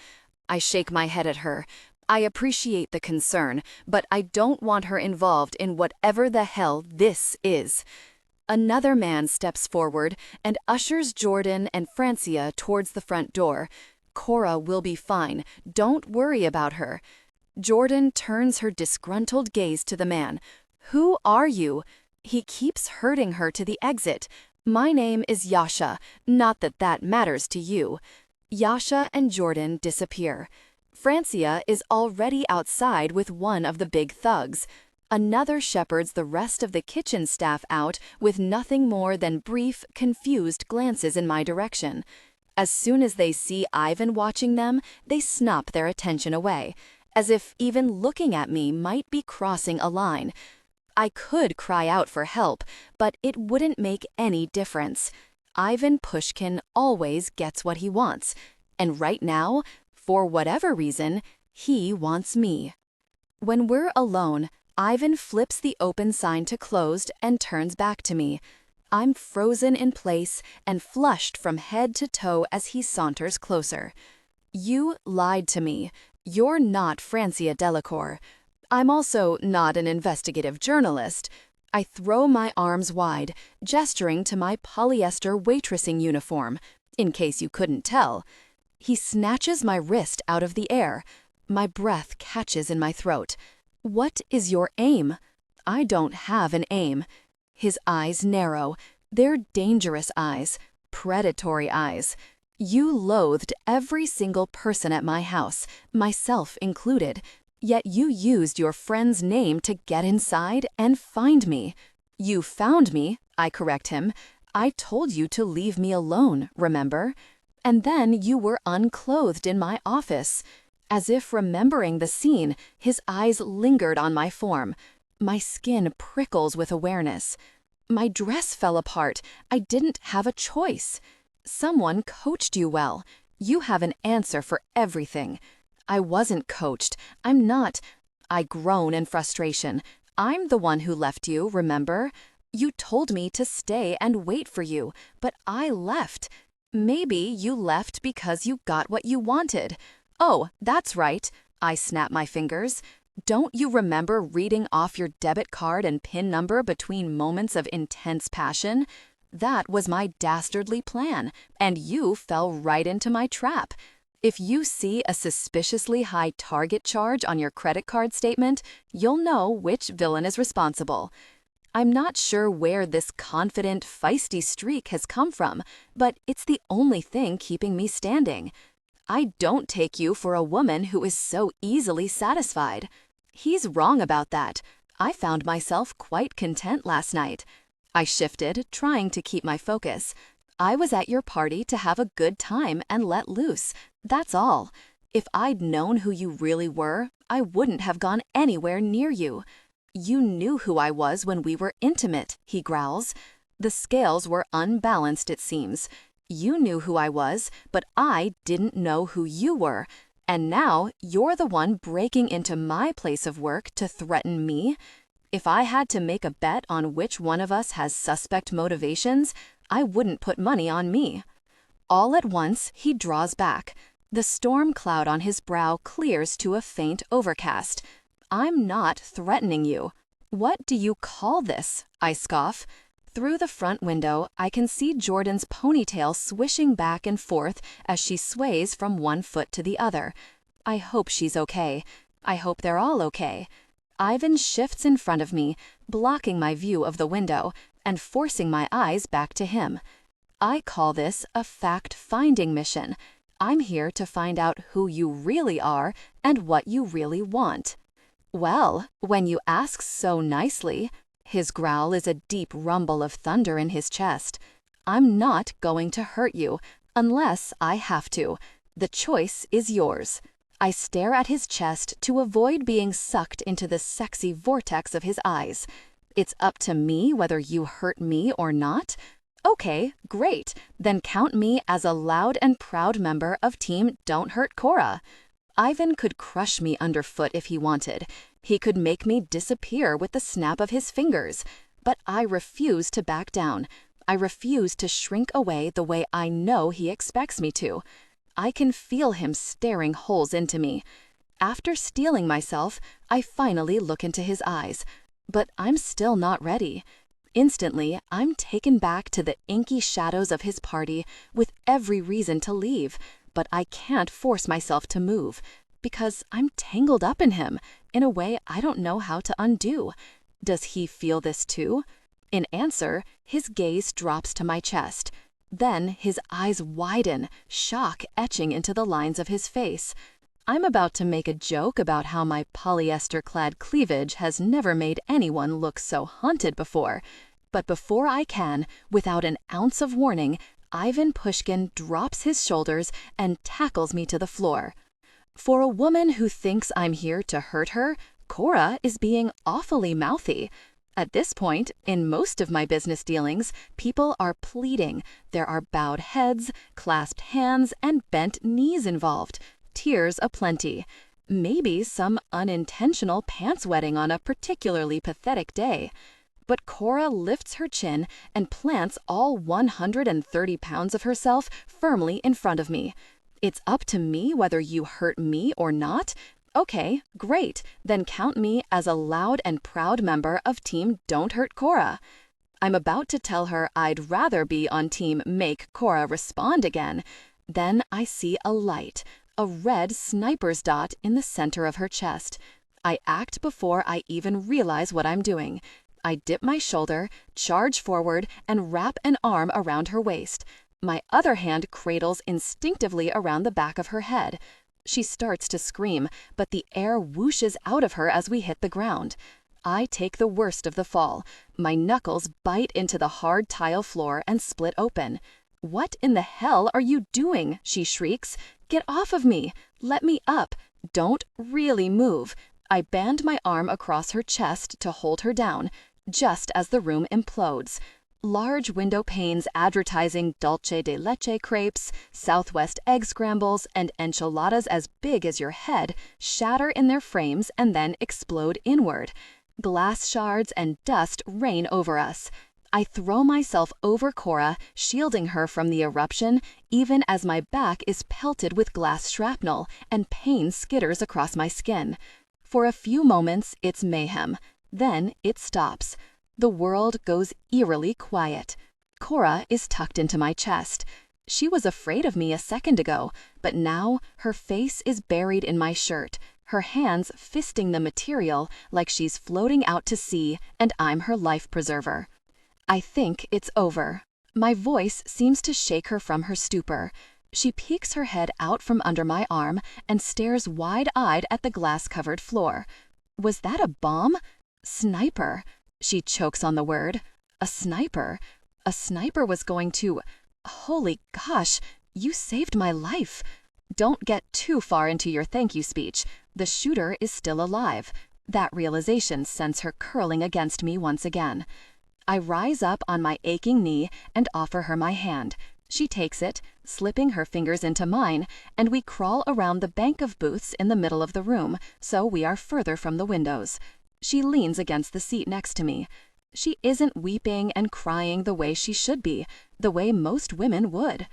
I shake my head at her. I appreciate the concern, but I don't want her involved in whatever the hell this is. Another man steps forward and ushers Jordan and Francia towards the front door. "Cora will be fine. Don't worry about her." Jordan turns her disgruntled gaze to the man. "Who are you?" He keeps herding her to the exit. "My name is Yasha, not that that matters to you." Yasha and Jordan disappear. Francia is already outside with one of the big thugs. Another shepherds the rest of the kitchen staff out with nothing more than brief, confused glances in my direction. As soon as they see Ivan watching them, they snap their attention away, as if even looking at me might be crossing a line. I could cry out for help, but it wouldn't make any difference. Ivan Pushkin always gets what he wants, and right now, for whatever reason, he wants me. When we're alone, Ivan flips the open sign to closed and turns back to me. I'm frozen in place and flushed from head to toe as he saunters closer. You lied to me. You're not Francia Delacour. I'm also not an investigative journalist. I throw my arms wide, gesturing to my polyester waitressing uniform, in case you couldn't tell. He snatches my wrist out of the air. My breath catches in my throat. What is your aim? I don't have an aim. His eyes narrow. They're dangerous eyes, predatory eyes. You loathed every single person at my house, myself included, yet you used your friend's name to get inside and find me. You found me, I correct him. I told you to leave me alone, remember? And then you were unclothed in my office. As if remembering the scene, his eyes lingered on my form. My skin prickles with awareness. My dress fell apart. I didn't have a choice. Someone coached you well. You have an answer for everything. I wasn't coached. I'm not. I groan in frustration. I'm the one who left you, remember? You told me to stay and wait for you, but I left. Maybe you left because you got what you wanted. Oh, that's right. I snap my fingers. Don't you remember reading off your debit card and PIN number between moments of intense passion? That was my dastardly plan, and you fell right into my trap. If you see a suspiciously high target charge on your credit card statement, you'll know which villain is responsible. I'm not sure where this confident, feisty streak has come from, but it's the only thing keeping me standing. I don't take you for a woman who is so easily satisfied. He's wrong about that. I found myself quite content last night. I shifted, trying to keep my focus. I was at your party to have a good time and let loose. That's all. If I'd known who you really were, I wouldn't have gone anywhere near you. You knew who I was when we were intimate, he growls. The scales were unbalanced, it seems. You knew who I was, but I didn't know who you were. And now you're the one breaking into my place of work to threaten me? If I had to make a bet on which one of us has suspect motivations, I wouldn't put money on me. All at once, he draws back. The storm cloud on his brow clears to a faint overcast. I'm not threatening you. What do you call this? I scoff. Through the front window, I can see Jordan's ponytail swishing back and forth as she sways from one foot to the other. I hope she's okay. I hope they're all okay. Ivan shifts in front of me, blocking my view of the window and forcing my eyes back to him. I call this a fact-finding mission. I'm here to find out who you really are and what you really want. Well, when you ask so nicely, his growl is a deep rumble of thunder in his chest. I'm not going to hurt you, unless I have to. The choice is yours. I stare at his chest to avoid being sucked into the sexy vortex of his eyes. It's up to me whether you hurt me or not? Okay, great. Then count me as a loud and proud member of Team Don't Hurt Cora. Ivan could crush me underfoot if he wanted. He could make me disappear with the snap of his fingers. But I refuse to back down. I refuse to shrink away the way I know he expects me to. I can feel him staring holes into me. After steeling myself, I finally look into his eyes. But I'm still not ready. Instantly, I'm taken back to the inky shadows of his party with every reason to leave, but I can't force myself to move, because I'm tangled up in him in a way I don't know how to undo. Does he feel this too? In answer, his gaze drops to my chest. Then his eyes widen, shock etching into the lines of his face. I'm about to make a joke about how my polyester-clad cleavage has never made anyone look so haunted before. But before I can, without an ounce of warning, Ivan Pushkin drops his shoulders and tackles me to the floor. For a woman who thinks I'm here to hurt her, Cora is being awfully mouthy. At this point, in most of my business dealings, people are pleading. There are bowed heads, clasped hands, and bent knees involved. Tears aplenty. Maybe some unintentional pants wetting on a particularly pathetic day. but Cora lifts her chin and plants all 130 pounds of herself firmly in front of me. It's up to me whether you hurt me or not? Okay, great. Then count me as a loud and proud member of Team Don't Hurt Cora. I'm about to tell her I'd rather be on Team Make Cora Respond again. Then I see a light, a red sniper's dot in the center of her chest. I act before I even realize what I'm doing. I dip my shoulder, charge forward, and wrap an arm around her waist. My other hand cradles instinctively around the back of her head. She starts to scream, but the air whooshes out of her as we hit the ground. I take the worst of the fall. My knuckles bite into the hard tile floor and split open. "What in the hell are you doing?" she shrieks. "Get off of me! Let me up! Don't really move!" I band my arm across her chest to hold her down, just as the room implodes. Large window panes advertising dulce de leche crepes, Southwest egg scrambles, and enchiladas as big as your head shatter in their frames and then explode inward. Glass shards and dust rain over us. I throw myself over Cora, shielding her from the eruption, even as my back is pelted with glass shrapnel and pain skitters across my skin. For a few moments, it's mayhem. Then it stops. The world goes eerily quiet. Cora is tucked into my chest. She was afraid of me a second ago, but now her face is buried in my shirt, her hands fisting the material like she's floating out to sea and I'm her life preserver. I think it's over. My voice seems to shake her from her stupor. She peeks her head out from under my arm and stares wide-eyed at the glass-covered floor. Was that a bomb? Sniper. She chokes on the word. A sniper? A sniper was going to... Holy gosh, you saved my life. Don't get too far into your thank you speech. The shooter is still alive. That realization sends her curling against me once again. I rise up on my aching knee and offer her my hand. She takes it, slipping her fingers into mine, and we crawl around the bank of booths in the middle of the room, so we are further from the windows. She leans against the seat next to me. She isn't weeping and crying the way she should be, the way most women would.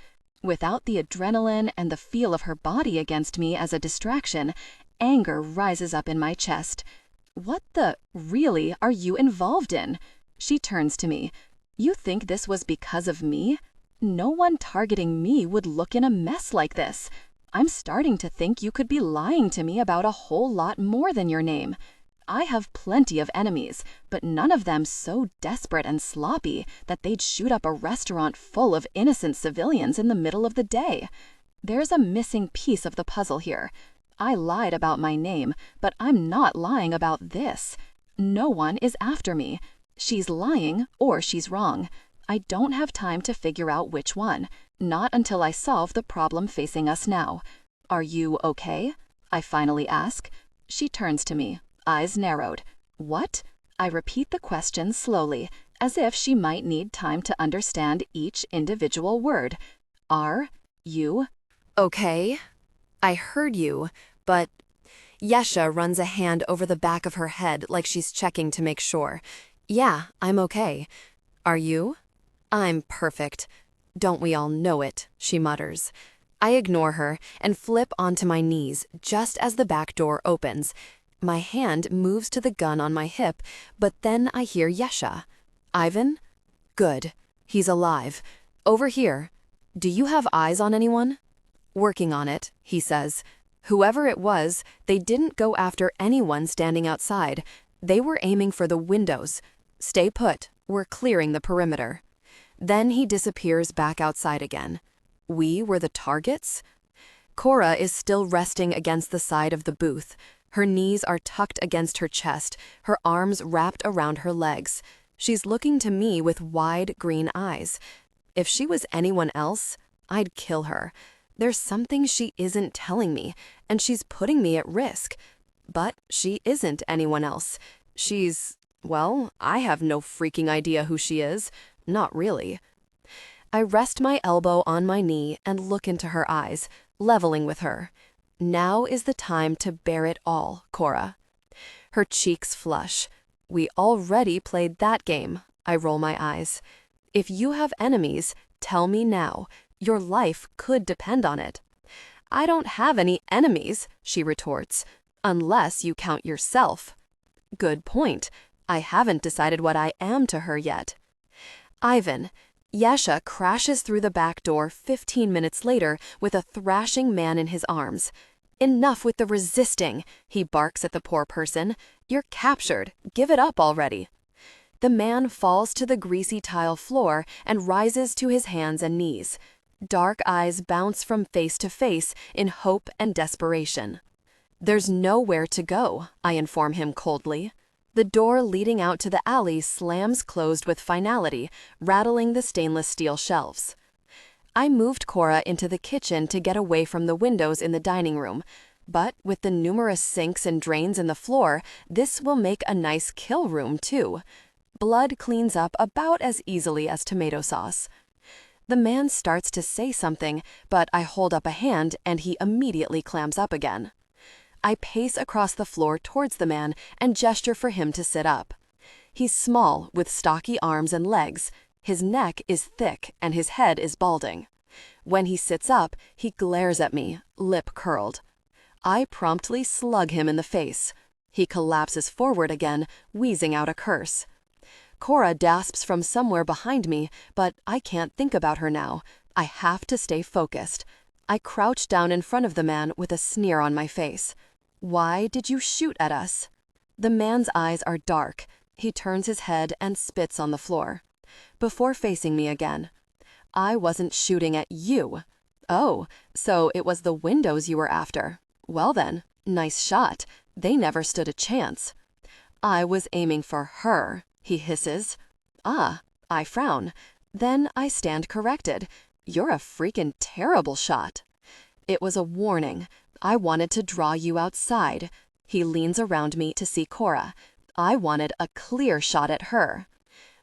Without the adrenaline and the feel of her body against me as a distraction, anger rises up in my chest. What the really are you involved in? She turns to me. You think this was because of me? No one targeting me would look in a mess like this. I'm starting to think you could be lying to me about a whole lot more than your name. I have plenty of enemies, but none of them so desperate and sloppy that they'd shoot up a restaurant full of innocent civilians in the middle of the day. There's a missing piece of the puzzle here. I lied about my name, but I'm not lying about this. No one is after me. She's lying or she's wrong. I don't have time to figure out which one, not until I solve the problem facing us now. Are you okay? I finally ask. She turns to me, eyes narrowed. What? I repeat the question slowly, as if she might need time to understand each individual word. Are you Okay, I heard you, but... Yesha runs a hand over the back of her head like she's checking to make sure. Yeah, I'm okay. Are you? I'm perfect. Don't we all know it, she mutters. I ignore her and flip onto my knees just as the back door opens. My hand moves to the gun on my hip, but then I hear Yesha. Ivan? Good. He's alive. Over here. Do you have eyes on anyone? Working on it, he says. Whoever it was, they didn't go after anyone standing outside. They were aiming for the windows. Stay put. We're clearing the perimeter. Then he disappears back outside again. We were the targets? Cora is still resting against the side of the booth. Her knees are tucked against her chest, her arms wrapped around her legs. She's looking to me with wide green eyes. If she was anyone else, I'd kill her. There's something she isn't telling me, and she's putting me at risk. But she isn't anyone else. She's, well, I have no freaking idea who she is. Not really. I rest my elbow on my knee and look into her eyes, leveling with her. Now is the time to bear it all, Cora. Her cheeks flush. We already played that game. I roll my eyes. If you have enemies, tell me now. Your life could depend on it. I don't have any enemies, she retorts, unless you count yourself. Good point. I haven't decided what I am to her yet. Ivan. Yasha crashes through the back door 15 minutes later with a thrashing man in his arms. Enough with the resisting, he barks at the poor person. You're captured. Give it up already. The man falls to the greasy tile floor and rises to his hands and knees. Dark eyes bounce from face to face in hope and desperation. There's nowhere to go, I inform him coldly. The door leading out to the alley slams closed with finality, rattling the stainless steel shelves. I moved Cora into the kitchen to get away from the windows in the dining room, but with the numerous sinks and drains in the floor, this will make a nice kill room too. Blood cleans up about as easily as tomato sauce. The man starts to say something, but I hold up a hand and he immediately clams up again. I pace across the floor towards the man and gesture for him to sit up. He's small, with stocky arms and legs. His neck is thick and his head is balding. When he sits up, he glares at me, lip curled. I promptly slug him in the face. He collapses forward again, wheezing out a curse. Cora gasps from somewhere behind me, but I can't think about her now. I have to stay focused. I crouch down in front of the man with a sneer on my face. Why did you shoot at us? The man's eyes are dark. He turns his head and spits on the floor. Before facing me again. I wasn't shooting at you. Oh, so it was the windows you were after. Well then, nice shot. They never stood a chance. I was aiming for her, he hisses. Ah, I frown. Then I stand corrected. You're a freaking terrible shot. It was a warning. I wanted to draw you outside. He leans around me to see Cora. I wanted a clear shot at her.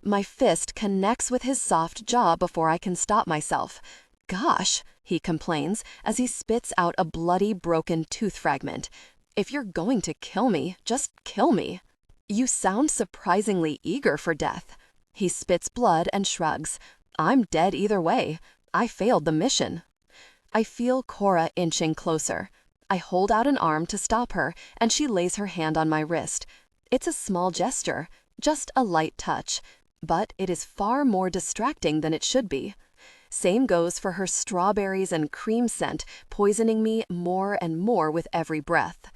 My fist connects with his soft jaw before I can stop myself. Gosh, he complains as he spits out a bloody, broken tooth fragment. If you're going to kill me, just kill me. You sound surprisingly eager for death. He spits blood and shrugs. I'm dead either way. I failed the mission. I feel Cora inching closer. I hold out an arm to stop her, and she lays her hand on my wrist. It's a small gesture, just a light touch, but it is far more distracting than it should be. Same goes for her strawberries and cream scent, poisoning me more and more with every breath.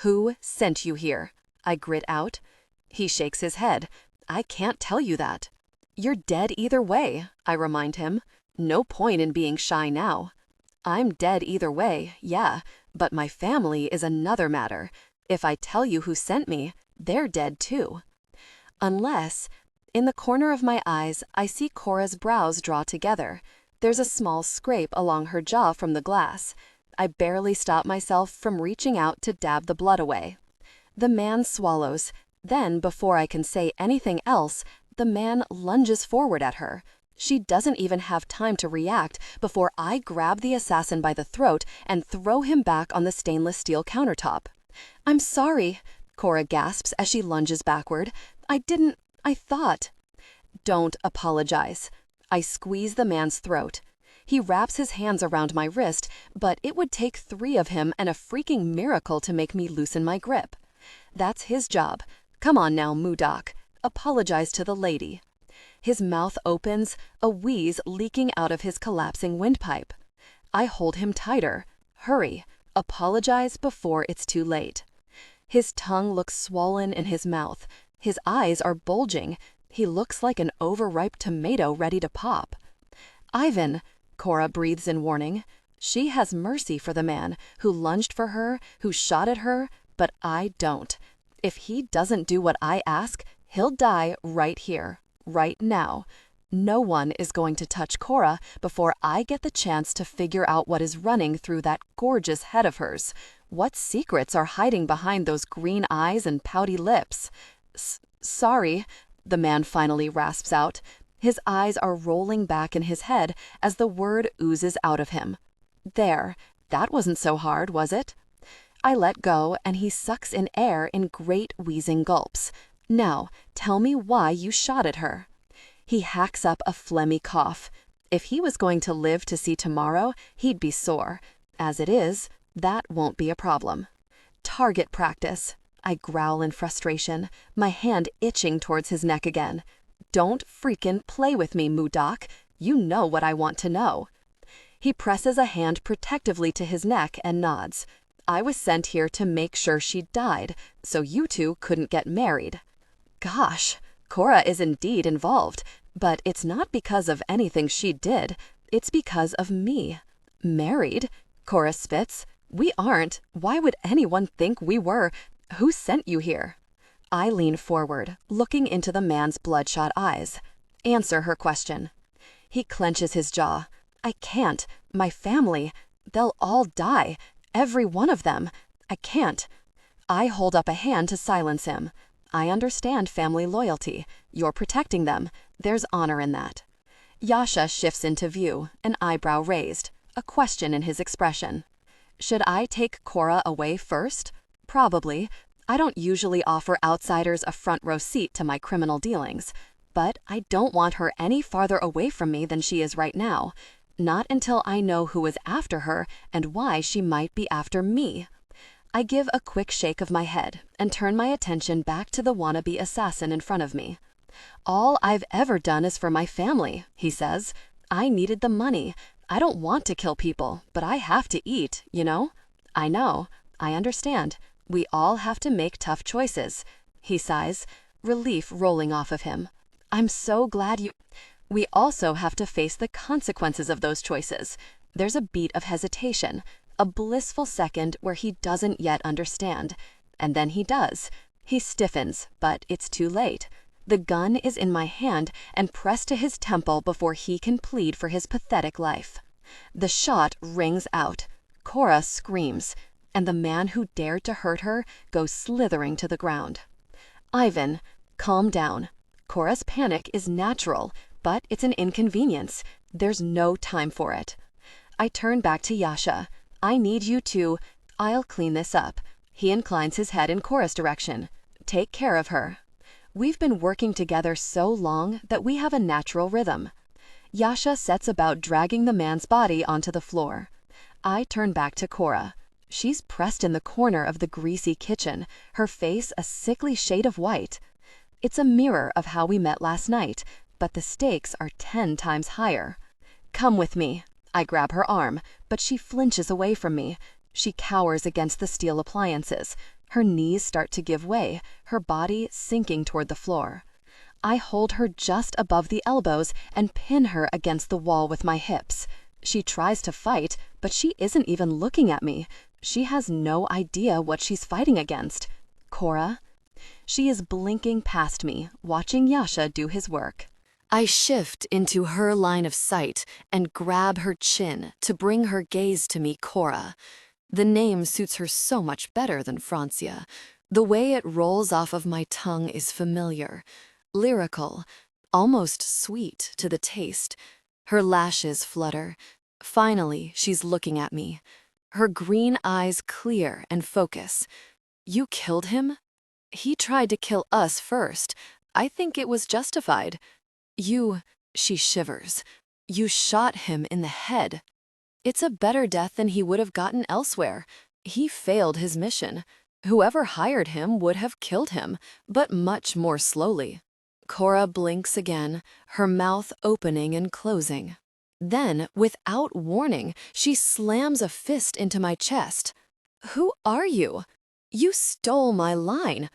Who sent you here? I grit out. He shakes his head. I can't tell you that. You're dead either way, I remind him. No point in being shy now. I'm dead either way, yeah, but my family is another matter. If I tell you who sent me, they're dead too. Unless, in the corner of my eyes, I see Cora's brows draw together. There's a small scrape along her jaw from the glass. I barely stop myself from reaching out to dab the blood away. The man swallows. Then, before I can say anything else, the man lunges forward at her. She doesn't even have time to react before I grab the assassin by the throat and throw him back on the stainless steel countertop. I'm sorry, Cora gasps as she lunges backward. I thought. Don't apologize. I squeeze the man's throat. He wraps his hands around my wrist, but it would take 3 of him and a freaking miracle to make me loosen my grip. That's his job. Come on now, Modoc. Apologize to the lady. His mouth opens, a wheeze leaking out of his collapsing windpipe. I hold him tighter. Hurry. Apologize before it's too late. His tongue looks swollen in his mouth. His eyes are bulging. He looks like an overripe tomato ready to pop. Ivan, Cora breathes in warning. She has mercy for the man who lunged for her, who shot at her, but I don't. If he doesn't do what I ask, he'll die right here, right now. No one is going to touch Cora before I get the chance to figure out what is running through that gorgeous head of hers. What secrets are hiding behind those green eyes and pouty lips? Sorry, the man finally rasps out. His eyes are rolling back in his head as the word oozes out of him. There, that wasn't so hard, was it? I let go, and he sucks in air in great wheezing gulps. Now, tell me why you shot at her." He hacks up a phlegmy cough. If he was going to live to see tomorrow, he'd be sore. As it is, that won't be a problem. "Target practice." I growl in frustration, my hand itching towards his neck again. "Don't freaking play with me, Modoc. You know what I want to know." He presses a hand protectively to his neck and nods. "I was sent here to make sure she died, so you two couldn't get married." Gosh, Cora is indeed involved, but it's not because of anything she did. It's because of me. "Married?" Cora spits. "We aren't. Why would anyone think we were? Who sent you here?" I lean forward, looking into the man's bloodshot eyes. "Answer her question." He clenches his jaw. "I can't. My family. They'll all die. Every one of them. I can't." I hold up a hand to silence him. "I understand family loyalty. You're protecting them. There's honor in that." Yasha shifts into view, an eyebrow raised, a question in his expression. "Should I take Cora away first? Probably. I don't usually offer outsiders a front row seat to my criminal dealings. But I don't want her any farther away from me than she is right now. Not until I know who is after her and why she might be after me." I give a quick shake of my head and turn my attention back to the wannabe assassin in front of me. "All I've ever done is for my family," he says. "I needed the money. I don't want to kill people, but I have to eat, you know?" "I know. I understand. We all have to make tough choices." He sighs, relief rolling off of him. "I'm so glad you—" "We also have to face the consequences of those choices." There's a beat of hesitation, a blissful second where he doesn't yet understand. And then he does. He stiffens, but it's too late. The gun is in my hand and pressed to his temple before he can plead for his pathetic life. The shot rings out. Cora screams, and the man who dared to hurt her goes slithering to the ground. "Ivan, calm down. Cora's panic is natural, but it's an inconvenience. There's no time for it." I turn back to Yasha. "I need you to—" "I'll clean this up." He inclines his head in Cora's direction. "Take care of her." We've been working together so long that we have a natural rhythm. Yasha sets about dragging the man's body onto the floor. I turn back to Cora. She's pressed in the corner of the greasy kitchen, her face a sickly shade of white. It's a mirror of how we met last night, but the stakes are 10 times higher. "Come with me." I grab her arm, but she flinches away from me. She cowers against the steel appliances. Her knees start to give way, her body sinking toward the floor. I hold her just above the elbows and pin her against the wall with my hips. She tries to fight, but she isn't even looking at me. She has no idea what she's fighting against. "Cora?" She is blinking past me, watching Yasha do his work. I shift into her line of sight and grab her chin to bring her gaze to me. "Cora." The name suits her so much better than Francia. The way it rolls off of my tongue is familiar, lyrical, almost sweet to the taste. Her lashes flutter. Finally, she's looking at me. Her green eyes clear and focus. "You killed him?" "He tried to kill us first. I think it was justified." She shivers. "You shot him in the head." "It's a better death than he would have gotten elsewhere. He failed his mission. Whoever hired him would have killed him, but much more slowly." Cora blinks again, her mouth opening and closing. Then, without warning, she slams a fist into my chest. "Who are you? You stole my line."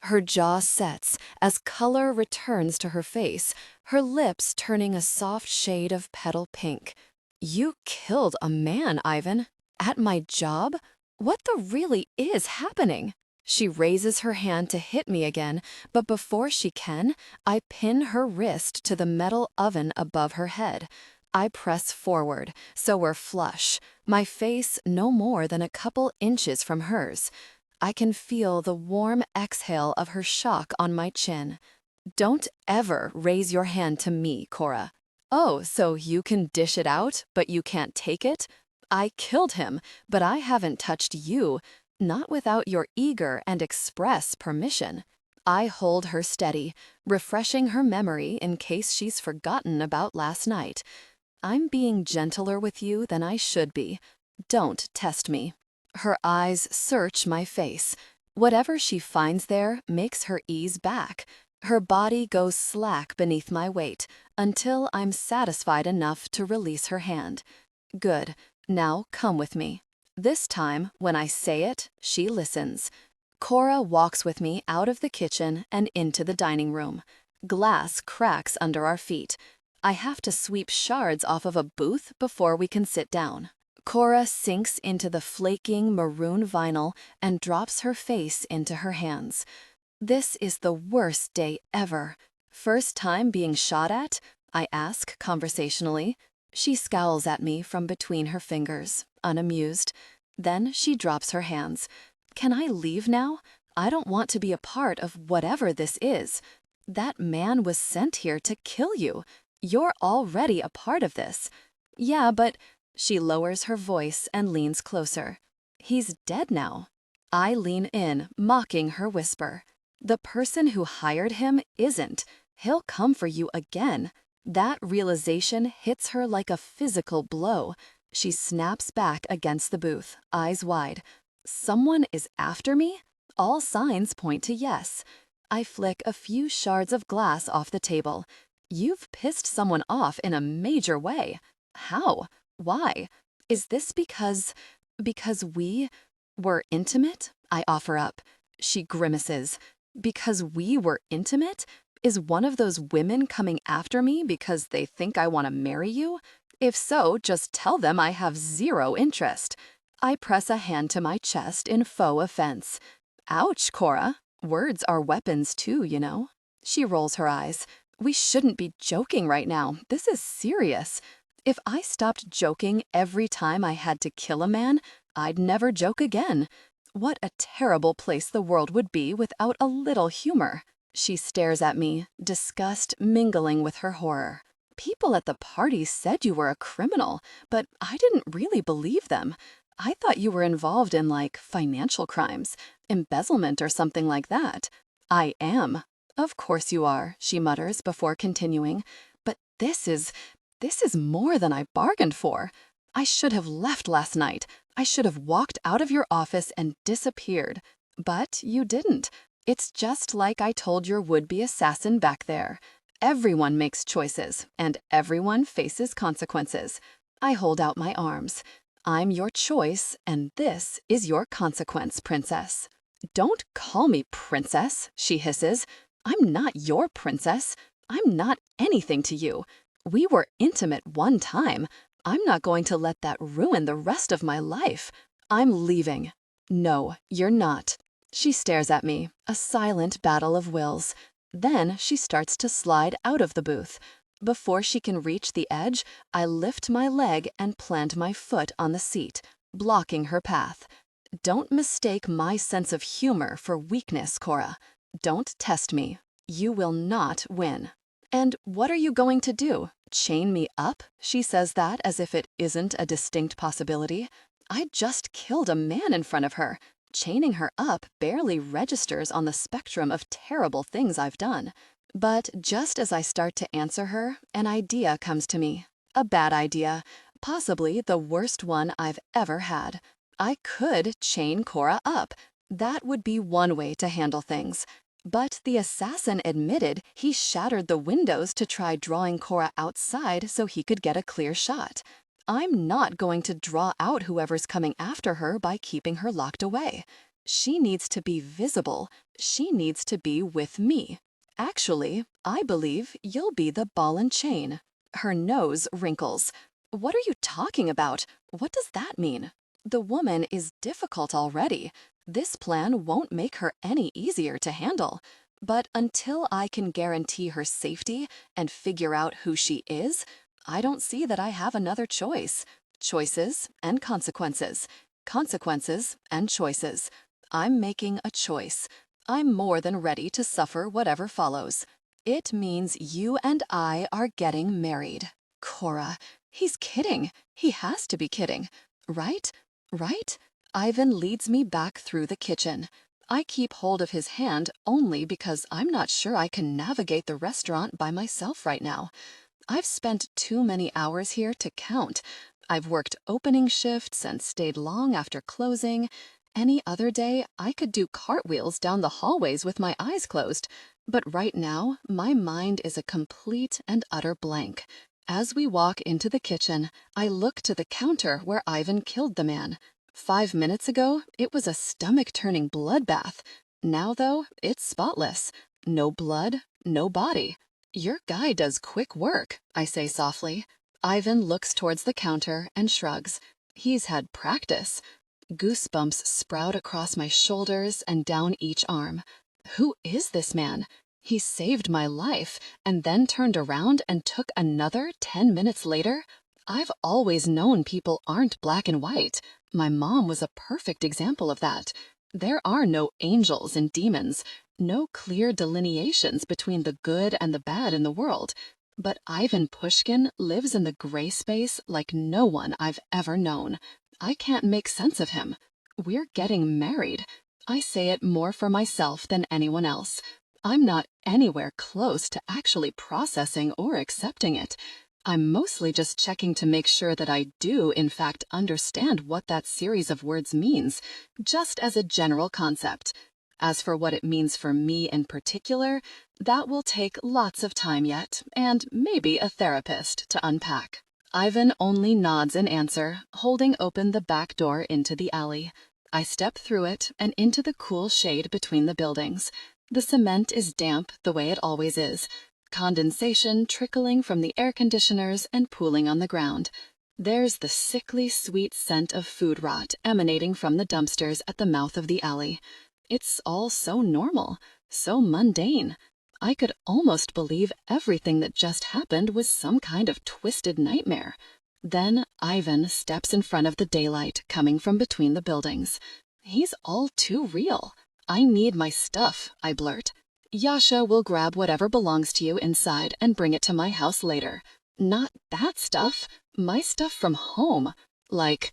Her jaw sets as color returns to her face, her lips turning a soft shade of petal pink. "You killed a man, Ivan. At my job? What the really is happening?" She raises her hand to hit me again, but before she can, I pin her wrist to the metal oven above her head. I press forward, so we're flush, my face no more than a couple inches from hers. I can feel the warm exhale of her shock on my chin. "Don't ever raise your hand to me, Cora." "Oh, so you can dish it out, but you can't take it?" "I killed him, but I haven't touched you, not without your eager and express permission." I hold her steady, refreshing her memory in case she's forgotten about last night. I'm being gentler with you than I should be. Don't test me. Her eyes search my face. Whatever she finds there makes her ease back. Her body goes slack beneath my weight until I'm satisfied enough to release her hand. Good. Now come with me. This time, when I say it, she listens. Cora walks with me out of the kitchen and into the dining room. Glass cracks under our feet. I have to sweep shards off of a booth before we can sit down. Cora sinks into the flaking maroon vinyl and drops her face into her hands. This is the worst day ever. First time being shot at? I ask conversationally. She scowls at me from between her fingers, unamused. Then she drops her hands. Can I leave now? I don't want to be a part of whatever this is. That man was sent here to kill you. You're already a part of this. Yeah, but... She lowers her voice and leans closer. He's dead now. I lean in, mocking her whisper. The person who hired him isn't. He'll come for you again. That realization hits her like a physical blow. She snaps back against the booth, eyes wide. Someone is after me? All signs point to yes. I flick a few shards of glass off the table. You've pissed someone off in a major way. How? Why? Is this because we were intimate? I offer up. She grimaces. Because we were intimate? Is one of those women coming after me because they think I want to marry you? If so, just tell them I have zero interest. I press a hand to my chest in faux offense. Ouch, Cora. Words are weapons too, you know. She rolls her eyes. We shouldn't be joking right now. This is serious. If I stopped joking every time I had to kill a man, I'd never joke again. What a terrible place the world would be without a little humor. She stares at me, disgust mingling with her horror. People at the party said you were a criminal, but I didn't really believe them. I thought you were involved in, like, financial crimes, embezzlement or something like that. I am. Of course you are, she mutters before continuing. But this is more than I bargained for. I should have left last night. I should have walked out of your office and disappeared. But you didn't. It's just like I told your would-be assassin back there. Everyone makes choices, and everyone faces consequences. I hold out my arms. I'm your choice, and this is your consequence, princess. Don't call me princess, she hisses. I'm not your princess. I'm not anything to you. We were intimate one time. I'm not going to let that ruin the rest of my life. I'm leaving. No, you're not. She stares at me, a silent battle of wills. Then she starts to slide out of the booth. Before she can reach the edge, I lift my leg and plant my foot on the seat, blocking her path. Don't mistake my sense of humor for weakness, Cora. Don't test me. You will not win. And what are you going to do? Chain me up? She says that as if it isn't a distinct possibility. I just killed a man in front of her. Chaining her up barely registers on the spectrum of terrible things I've done. But just as I start to answer her, an idea comes to me. A bad idea. Possibly the worst one I've ever had. I could chain Cora up. That would be one way to handle things. But the assassin admitted he shattered the windows to try drawing Cora outside so he could get a clear shot. I'm not going to draw out whoever's coming after her by keeping her locked away. She needs to be visible. She needs to be with me. Actually, I believe you'll be the ball and chain. Her nose wrinkles. What are you talking about? What does that mean? The woman is difficult already. This plan won't make her any easier to handle. But until I can guarantee her safety and figure out who she is, I don't see that I have another choice. Choices and consequences. Consequences and choices. I'm making a choice. I'm more than ready to suffer whatever follows. It means you and I are getting married. Cora, he's kidding. He has to be kidding. Right? Right? Ivan leads me back through the kitchen. I keep hold of his hand only because I'm not sure I can navigate the restaurant by myself right now. I've spent too many hours here to count. I've worked opening shifts and stayed long after closing. Any other day, I could do cartwheels down the hallways with my eyes closed. But right now, my mind is a complete and utter blank. As we walk into the kitchen, I look to the counter where Ivan killed the man. 5 minutes ago, it was a stomach-turning bloodbath. Now, though, it's spotless. No blood, no body. Your guy does quick work, I say softly. Ivan looks towards the counter and shrugs. He's had practice. Goosebumps sprout across my shoulders and down each arm. Who is this man? He saved my life and then turned around and took another 10 minutes later? I've always known people aren't black and white. My mom was a perfect example of that. There are no angels and demons, no clear delineations between the good and the bad in the world. But Ivan Pushkin lives in the gray space like no one I've ever known. I can't make sense of him. We're getting married. I say it more for myself than anyone else. I'm not anywhere close to actually processing or accepting it. I'm mostly just checking to make sure that I do, in fact, understand what that series of words means, just as a general concept. As for what it means for me in particular, that will take lots of time yet, and maybe a therapist to unpack. Ivan only nods in answer, holding open the back door into the alley. I step through it and into the cool shade between the buildings. The cement is damp the way it always is. Condensation trickling from the air conditioners and pooling on the ground. There's the sickly sweet scent of food rot emanating from the dumpsters at the mouth of the alley. It's all so normal, so mundane. I could almost believe everything that just happened was some kind of twisted nightmare. Then Ivan steps in front of the daylight coming from between the buildings. He's all too real. I need my stuff, I blurt. Yasha will grab whatever belongs to you inside and bring it to my house later. Not that stuff. My stuff from home. Like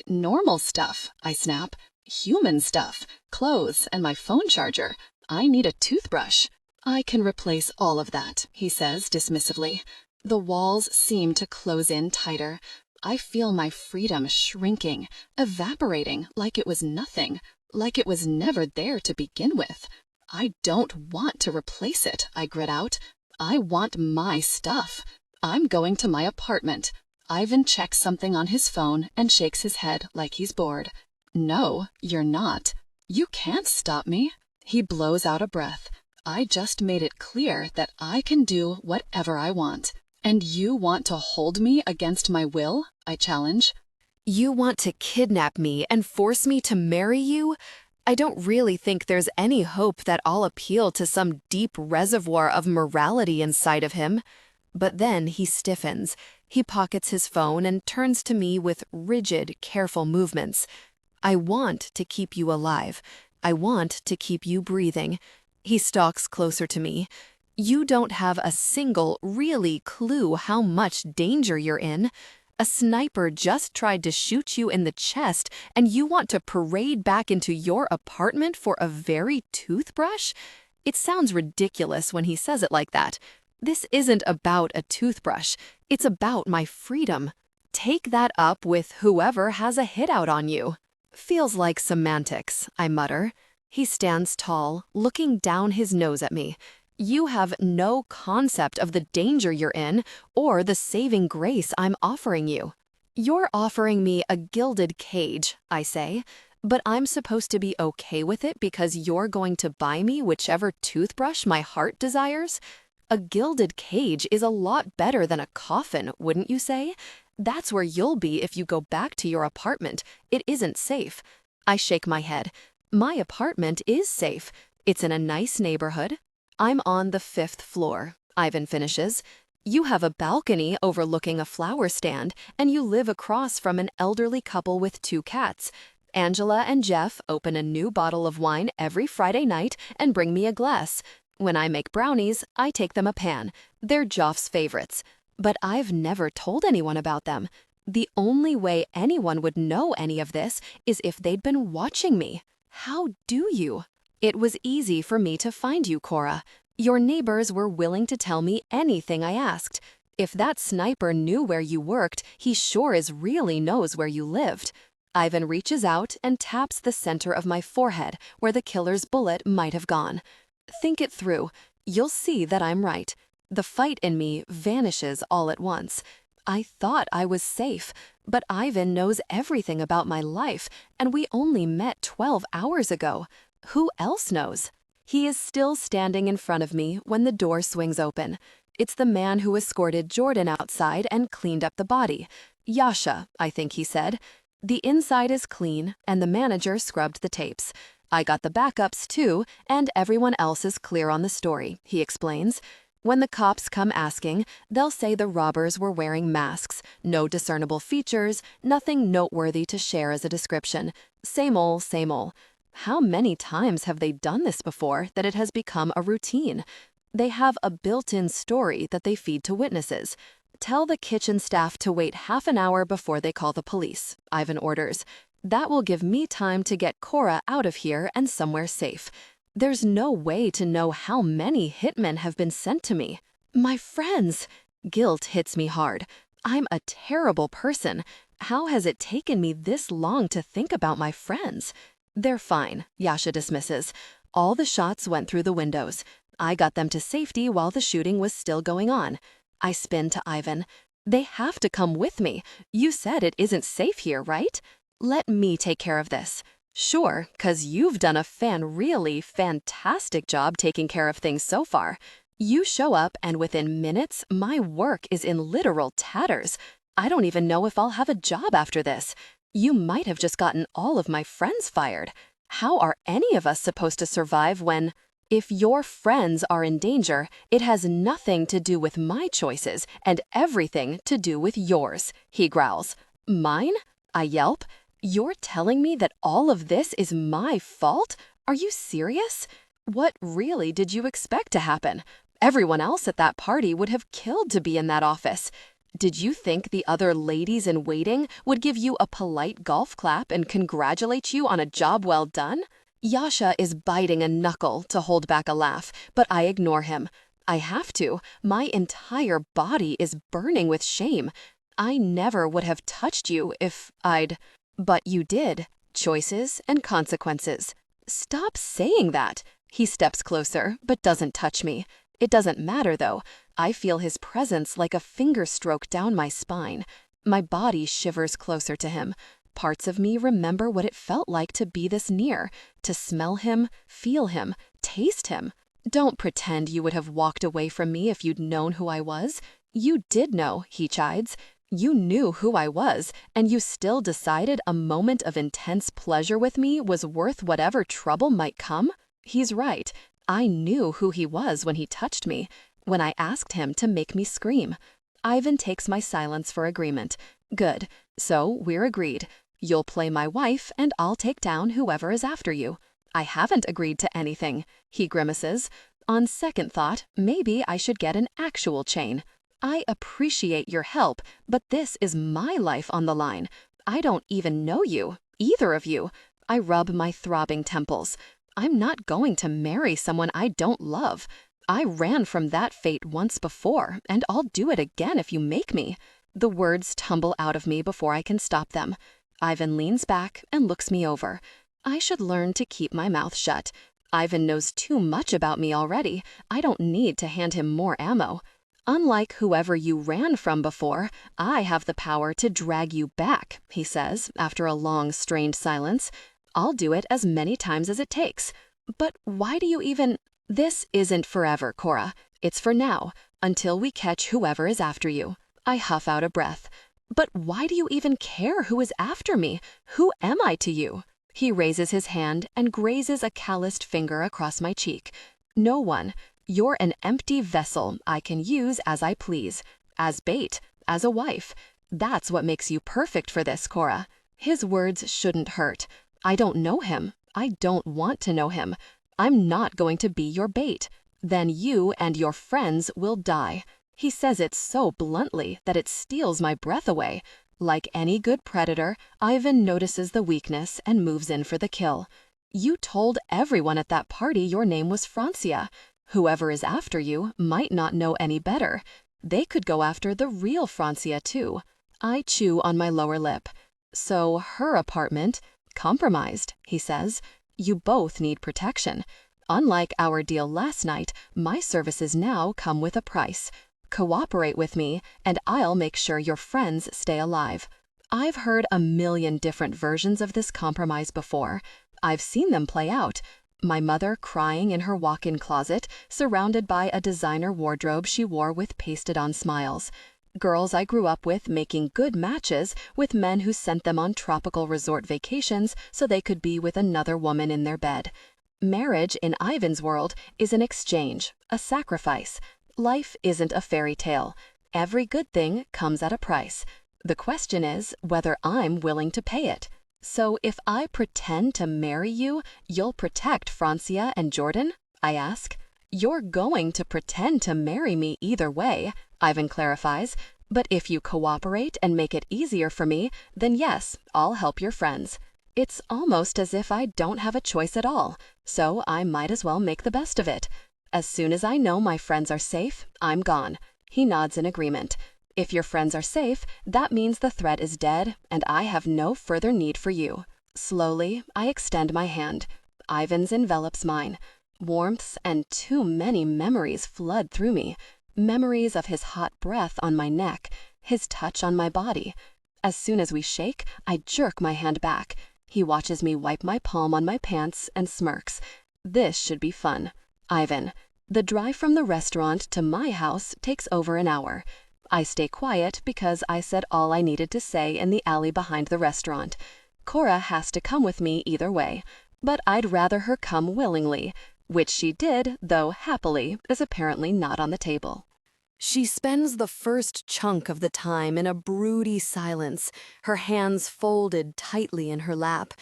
normal stuff, I snap. Human stuff. Clothes and my phone charger. I need a toothbrush. I can replace all of that, he says dismissively. The walls seem to close in tighter. I feel my freedom shrinking, evaporating like it was nothing, like it was never there to begin with. I don't want to replace it, I grit out. I want my stuff. I'm going to my apartment. Ivan checks something on his phone and shakes his head like he's bored. No, you're not. You can't stop me. He blows out a breath. I just made it clear that I can do whatever I want. And you want to hold me against my will? I challenge. You want to kidnap me and force me to marry you? I don't really think there's any hope that I'll appeal to some deep reservoir of morality inside of him. But then he stiffens. He pockets his phone and turns to me with rigid, careful movements. I want to keep you alive. I want to keep you breathing. He stalks closer to me. You don't have a single, really clue how much danger you're in. A sniper just tried to shoot you in the chest, and you want to parade back into your apartment for a very toothbrush? It sounds ridiculous when he says it like that. This isn't about a toothbrush. It's about my freedom. Take that up with whoever has a hit out on you. Feels like semantics, I mutter. He stands tall, looking down his nose at me. You have no concept of the danger you're in or the saving grace I'm offering you. You're offering me a gilded cage, I say, but I'm supposed to be okay with it because you're going to buy me whichever toothbrush my heart desires? A gilded cage is a lot better than a coffin, wouldn't you say? That's where you'll be if you go back to your apartment. It isn't safe. I shake my head. My apartment is safe. It's in a nice neighborhood. I'm on the 5th floor, Ivan finishes. You have a balcony overlooking a flower stand, and you live across from an elderly couple with 2 cats. Angela and Jeff open a new bottle of wine every Friday night and bring me a glass. When I make brownies, I take them a pan. They're Joff's favorites. But I've never told anyone about them. The only way anyone would know any of this is if they'd been watching me. How do you? It was easy for me to find you, Cora. Your neighbors were willing to tell me anything I asked. If that sniper knew where you worked, he sure as really knows where you lived. Ivan reaches out and taps the center of my forehead where the killer's bullet might have gone. Think it through. You'll see that I'm right. The fight in me vanishes all at once. I thought I was safe, but Ivan knows everything about my life, and we only met 12 hours ago. Who else knows? He is still standing in front of me when the door swings open. It's the man who escorted Jordan outside and cleaned up the body. Yasha, I think he said. The inside is clean, and the manager scrubbed the tapes. I got the backups too, and everyone else is clear on the story, he explains. When the cops come asking, they'll say the robbers were wearing masks, no discernible features, nothing noteworthy to share as a description. Same ol', same ol'. How many times have they done this before that it has become a routine? They have a built-in story that they feed to witnesses. Tell the kitchen staff to wait half an hour before they call the police, Ivan orders. That will give me time to get Cora out of here and somewhere safe. There's no way to know how many hitmen have been sent to me. My friends! Guilt hits me hard. I'm a terrible person. How has it taken me this long to think about my friends? They're fine, Yasha dismisses. All the shots went through the windows. I got them to safety while the shooting was still going on. I spin to Ivan. They have to come with me. You said it isn't safe here, right? Let me take care of this. Sure, 'cause you've done a really fantastic job taking care of things so far. You show up and within minutes, my work is in literal tatters. I don't even know if I'll have a job after this. You might have just gotten all of my friends fired. How are any of us supposed to survive when... If your friends are in danger, it has nothing to do with my choices and everything to do with yours, he growls. Mine? I yelp. You're telling me that all of this is my fault? Are you serious? What really did you expect to happen? Everyone else at that party would have killed to be in that office. Did you think the other ladies in waiting would give you a polite golf clap and congratulate you on a job well done? Yasha is biting a knuckle to hold back a laugh, but I ignore him. I have to. My entire body is burning with shame. I never would have touched you if I'd... But you did. Choices and consequences. Stop saying that. He steps closer, but doesn't touch me. It doesn't matter, though. I feel his presence like a finger stroke down my spine. My body shivers closer to him. Parts of me remember what it felt like to be this near, to smell him, feel him, taste him. Don't pretend you would have walked away from me if you'd known who I was. You did know, he chides. You knew who I was, and you still decided a moment of intense pleasure with me was worth whatever trouble might come? He's right. I knew who he was when he touched me, when I asked him to make me scream. Ivan takes my silence for agreement. Good. So we're agreed. You'll play my wife, and I'll take down whoever is after you. I haven't agreed to anything, he grimaces. On second thought, maybe I should get an actual chain. I appreciate your help, but this is my life on the line. I don't even know you, either of you. I rub my throbbing temples. I'm not going to marry someone I don't love. I ran from that fate once before, and I'll do it again if you make me. The words tumble out of me before I can stop them. Ivan leans back and looks me over. I should learn to keep my mouth shut. Ivan knows too much about me already. I don't need to hand him more ammo. Unlike whoever you ran from before, I have the power to drag you back, he says, after a long, strained silence. I'll do it as many times as it takes. But why do you even... This isn't forever, Cora. It's for now, until we catch whoever is after you. I huff out a breath. But why do you even care who is after me? Who am I to you? He raises his hand and grazes a calloused finger across my cheek. No one. You're an empty vessel I can use as I please. As bait. As a wife. That's what makes you perfect for this, Cora. His words shouldn't hurt. I don't know him. I don't want to know him. I'm not going to be your bait. Then you and your friends will die. He says it so bluntly that it steals my breath away. Like any good predator, Ivan notices the weakness and moves in for the kill. You told everyone at that party your name was Francia. Whoever is after you might not know any better. They could go after the real Francia too. I chew on my lower lip. So her apartment, compromised, he says. You both need protection. Unlike our deal last night, my services now come with a price. Cooperate with me, and I'll make sure your friends stay alive. I've heard a million different versions of this compromise before. I've seen them play out. My mother crying in her walk-in closet, surrounded by a designer wardrobe she wore with pasted-on smiles. Girls I grew up with making good matches with men who sent them on tropical resort vacations so they could be with another woman in their bed. Marriage in Ivan's world is an exchange, a sacrifice. Life isn't a fairy tale. Every good thing comes at a price. The question is whether I'm willing to pay it. So if I pretend to marry you, you'll protect Francia and Jordan? I ask. You're going to pretend to marry me either way, Ivan clarifies. But if you cooperate and make it easier for me, then yes, I'll help your friends. It's almost as if I don't have a choice at all, so I might as well make the best of it. As soon as I know my friends are safe, I'm gone. He nods in agreement. If your friends are safe, that means the threat is dead, and I have no further need for you. Slowly, I extend my hand. Ivan's envelops mine. Warmths and too many memories flood through me. Memories of his hot breath on my neck, his touch on my body. As soon as we shake, I jerk my hand back. He watches me wipe my palm on my pants and smirks. This should be fun. Ivan. The drive from the restaurant to my house takes over an hour. I stay quiet because I said all I needed to say in the alley behind the restaurant. Cora has to come with me either way, but I'd rather her come willingly, which she did, though happily is apparently not on the table. She spends the first chunk of the time in a broody silence, her hands folded tightly in her lap.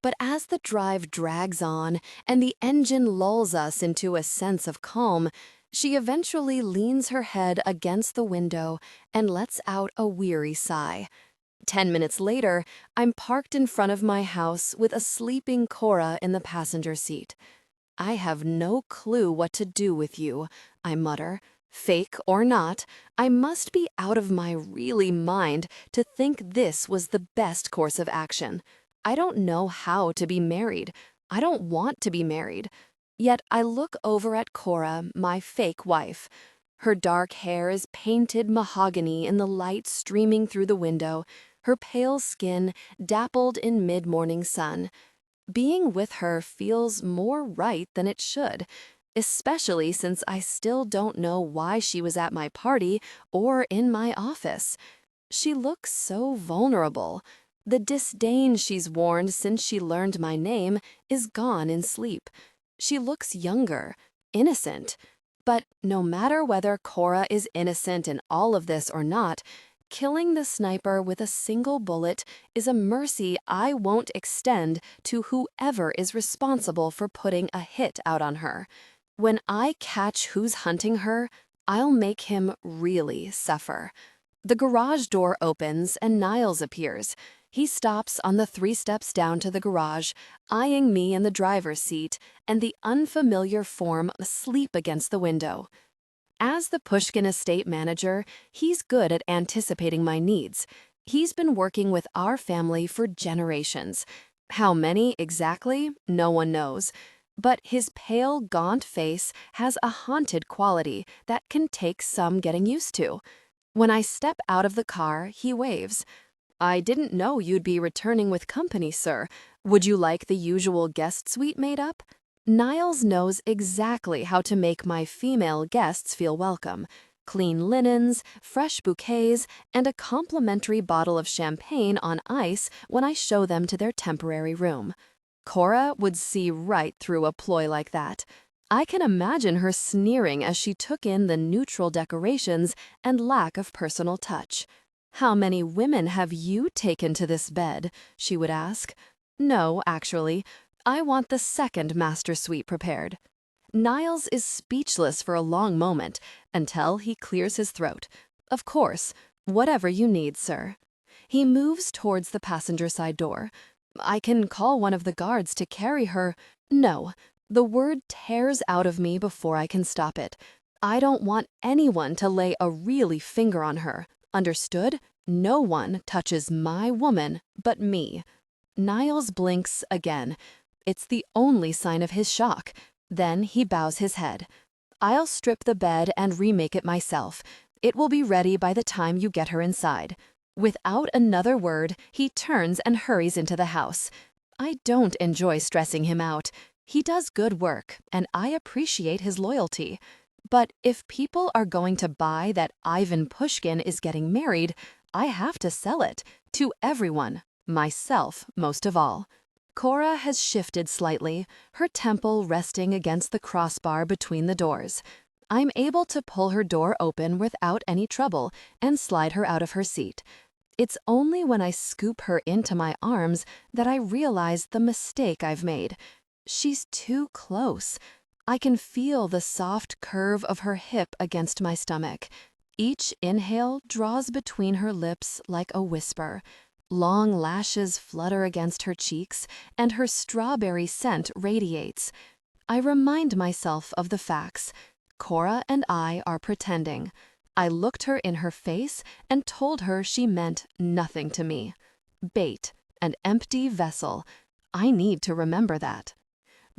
But as the drive drags on and the engine lulls us into a sense of calm, she eventually leans her head against the window and lets out a weary sigh. 10 minutes later, I'm parked in front of my house with a sleeping Cora in the passenger seat. I have no clue what to do with you, I mutter. Fake or not, I must be out of my really mind to think this was the best course of action. I don't know how to be married. I don't want to be married. Yet I look over at Cora, my fake wife. Her dark hair is painted mahogany in the light streaming through the window, her pale skin dappled in mid-morning sun. Being with her feels more right than it should, especially since I still don't know why she was at my party or in my office. She looks so vulnerable. The disdain she's worn since she learned my name is gone in sleep. She looks younger, innocent. But no matter whether Cora is innocent in all of this or not, killing the sniper with a single bullet is a mercy I won't extend to whoever is responsible for putting a hit out on her. When I catch who's hunting her, I'll make him really suffer. The garage door opens and Niles appears. He stops on the 3 steps down to the garage, eyeing me in the driver's seat and the unfamiliar form asleep against the window. As the Pushkin estate manager, he's good at anticipating my needs. He's been working with our family for generations. How many exactly, no one knows. But his pale, gaunt face has a haunted quality that can take some getting used to. When I step out of the car, he waves. "I didn't know you'd be returning with company, sir. Would you like the usual guest suite made up?" Niles knows exactly how to make my female guests feel welcome. Clean linens, fresh bouquets, and a complimentary bottle of champagne on ice when I show them to their temporary room. Cora would see right through a ploy like that. I can imagine her sneering as she took in the neutral decorations and lack of personal touch. "How many women have you taken to this bed?" she would ask. "No, actually. I want the second master suite prepared." Niles is speechless for a long moment until he clears his throat. "Of course. Whatever you need, sir." He moves towards the passenger side door. I can call one of the guards to carry her. No, the word tears out of me before I can stop it. I don't want anyone to lay a really finger on her. Understood? No one touches my woman but me. Niles blinks again. It's the only sign of his shock. Then he bows his head. I'll strip the bed and remake it myself. It will be ready by the time you get her inside. Without another word, he turns and hurries into the house. I don't enjoy stressing him out. He does good work, and I appreciate his loyalty. But if people are going to buy that Ivan Pushkin is getting married, I have to sell it. To everyone. Myself, most of all. Cora has shifted slightly, her temple resting against the crossbar between the doors. I'm able to pull her door open without any trouble and slide her out of her seat. It's only when I scoop her into my arms that I realize the mistake I've made. She's too close. I can feel the soft curve of her hip against my stomach. Each inhale draws between her lips like a whisper. Long lashes flutter against her cheeks, and her strawberry scent radiates. I remind myself of the facts. Cora and I are pretending. I looked her in her face and told her she meant nothing to me. Bait, an empty vessel. I need to remember that.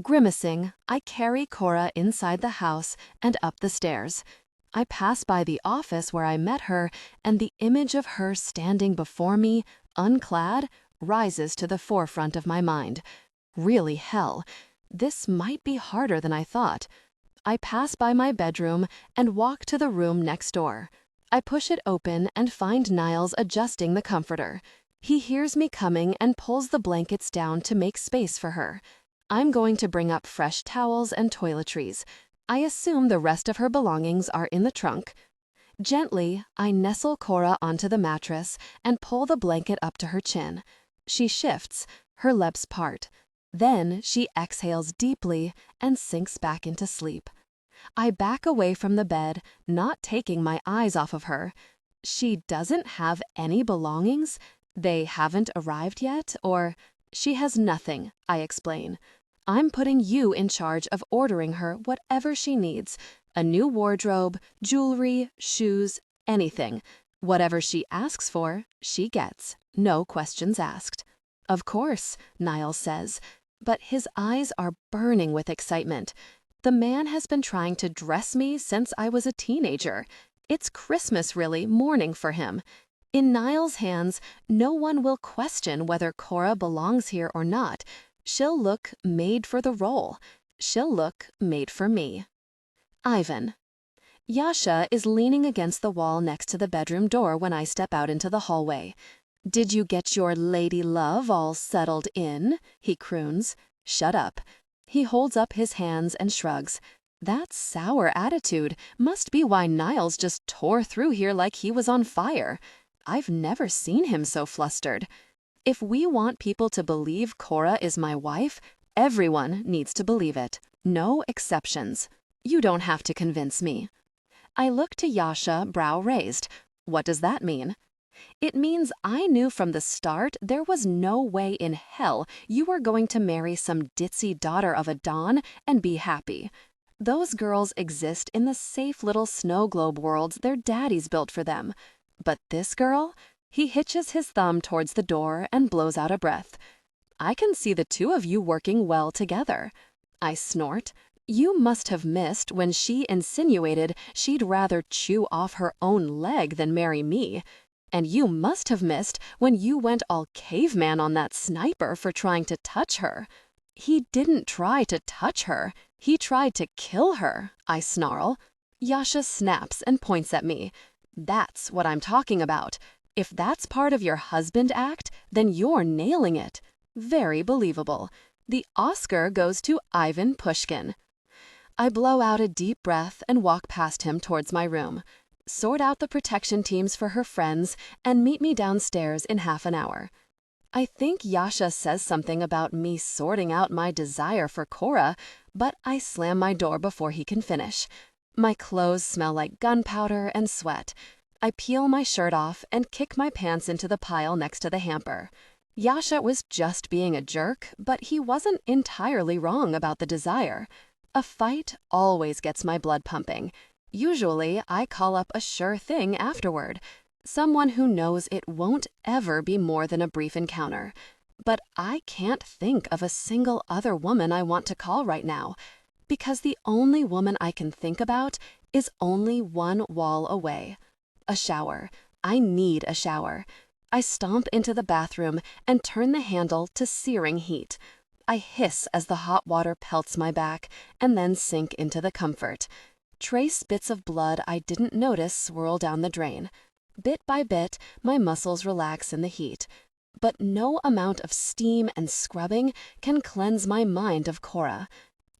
Grimacing, I carry Cora inside the house and up the stairs. I pass by the office where I met her, and the image of her standing before me, unclad, rises to the forefront of my mind. Really hell. This might be harder than I thought. I pass by my bedroom and walk to the room next door. I push it open and find Niles adjusting the comforter. He hears me coming and pulls the blankets down to make space for her. I'm going to bring up fresh towels and toiletries. I assume the rest of her belongings are in the trunk. Gently, I nestle Cora onto the mattress and pull the blanket up to her chin. She shifts, her lips part. Then she exhales deeply and sinks back into sleep. I back away from the bed, not taking my eyes off of her. She doesn't have any belongings? They haven't arrived yet? Or she has nothing, I explain. I'm putting you in charge of ordering her whatever she needs. A new wardrobe, jewelry, shoes, anything. Whatever she asks for, she gets. No questions asked. Of course, Niles says, but his eyes are burning with excitement. The man has been trying to dress me since I was a teenager. It's Christmas, really, mourning for him. In Niles' hands, no one will question whether Cora belongs here or not. She'll look made for the role. She'll look made for me. Ivan. Yasha is leaning against the wall next to the bedroom door when I step out into the hallway. "Did you get your lady love all settled in?" he croons. "Shut up." He holds up his hands and shrugs. That sour attitude must be why Niles just tore through here like he was on fire. I've never seen him so flustered. If we want people to believe Cora is my wife, everyone needs to believe it. No exceptions. You don't have to convince me. I look to Yasha, brow raised. What does that mean? It means I knew from the start there was no way in hell you were going to marry some ditzy daughter of a Don and be happy. Those girls exist in the safe little snow globe worlds their daddies built for them. But this girl? He hitches his thumb towards the door and blows out a breath. I can see the two of you working well together. I snort. You must have missed when she insinuated she'd rather chew off her own leg than marry me. And you must have missed when you went all caveman on that sniper for trying to touch her. He didn't try to touch her. He tried to kill her, I snarl. Yasha snaps and points at me. That's what I'm talking about. If that's part of your husband act, then you're nailing it. Very believable. The Oscar goes to Ivan Pushkin. I blow out a deep breath and walk past him towards my room. Sort out the protection teams for her friends and meet me downstairs in half an hour. I think Yasha says something about me sorting out my desire for Cora, but I slam my door before he can finish. My clothes smell like gunpowder and sweat. I peel my shirt off and kick my pants into the pile next to the hamper. Yasha was just being a jerk, but he wasn't entirely wrong about the desire. A fight always gets my blood pumping. Usually, I call up a sure thing afterward. Someone who knows it won't ever be more than a brief encounter. But I can't think of a single other woman I want to call right now, because the only woman I can think about is only one wall away. A shower. I need a shower. I stomp into the bathroom and turn the handle to searing heat. I hiss as the hot water pelts my back and then sink into the comfort. Trace bits of blood I didn't notice swirl down the drain. Bit by bit, my muscles relax in the heat. But no amount of steam and scrubbing can cleanse my mind of Cora.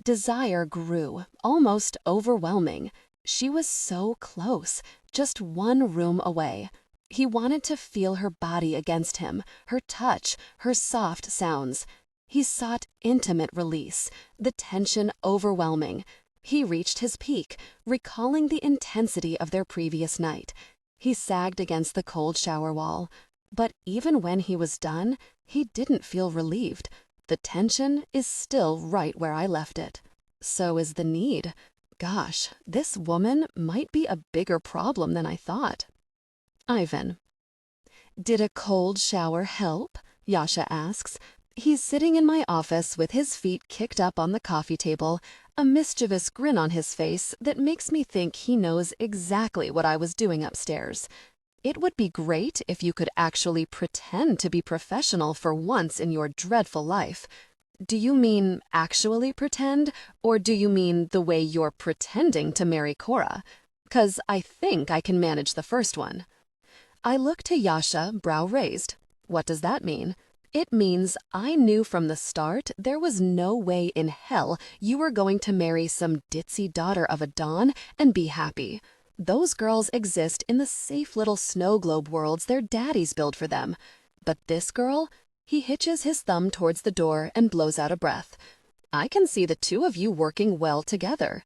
Desire grew, almost overwhelming. She was so close, just one room away. He wanted to feel her body against him, her touch, her soft sounds. He sought intimate release, the tension overwhelming. He reached his peak, recalling the intensity of their previous night. He sagged against the cold shower wall. But even when he was done, he didn't feel relieved. The tension is still right where I left it. So is the need. Gosh, this woman might be a bigger problem than I thought. Ivan. Did a cold shower help? Yasha asks. He's sitting in my office with his feet kicked up on the coffee table, a mischievous grin on his face that makes me think he knows exactly what I was doing upstairs. It would be great if you could actually pretend to be professional for once in your dreadful life. Do you mean actually pretend, or do you mean the way you're pretending to marry Cora? 'Cause I think I can manage the first one. I look to Yasha, brow raised. What does that mean? It means I knew from the start there was no way in hell you were going to marry some ditzy daughter of a Don and be happy. Those girls exist in the safe little snow globe worlds their daddies build for them. But this girl, he hitches his thumb towards the door and blows out a breath. I can see the two of you working well together.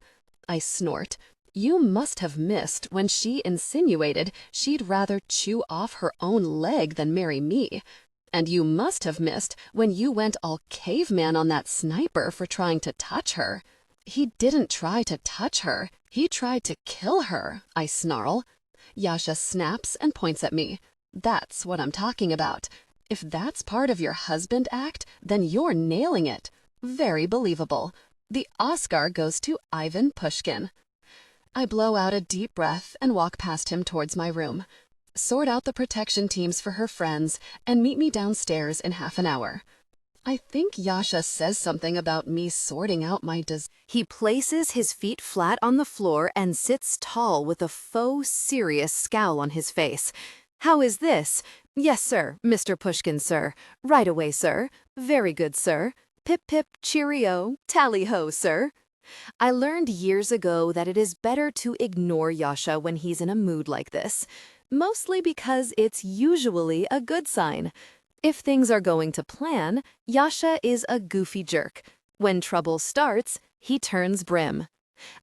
I snort. You must have missed when she insinuated she'd rather chew off her own leg than marry me. And you must have missed when you went all caveman on that sniper for trying to touch her. He didn't try to touch her. He tried to kill her, I snarl. Yasha snaps and points at me. That's what I'm talking about. If that's part of your husband act, then you're nailing it. Very believable. The Oscar goes to Ivan Pushkin. I blow out a deep breath and walk past him towards my room. Sort out the protection teams for her friends and meet me downstairs in half an hour. I think Yasha says something about me sorting out my He places his feet flat on the floor and sits tall with a faux serious scowl on his face. How is this? Yes, sir, Mr. Pushkin, sir. Right away, sir. Very good, sir. Pip pip cheerio, tally-ho, sir. I learned years ago that it is better to ignore Yasha when he's in a mood like this, mostly because it's usually a good sign. If things are going to plan, Yasha is a goofy jerk. When trouble starts, he turns brim.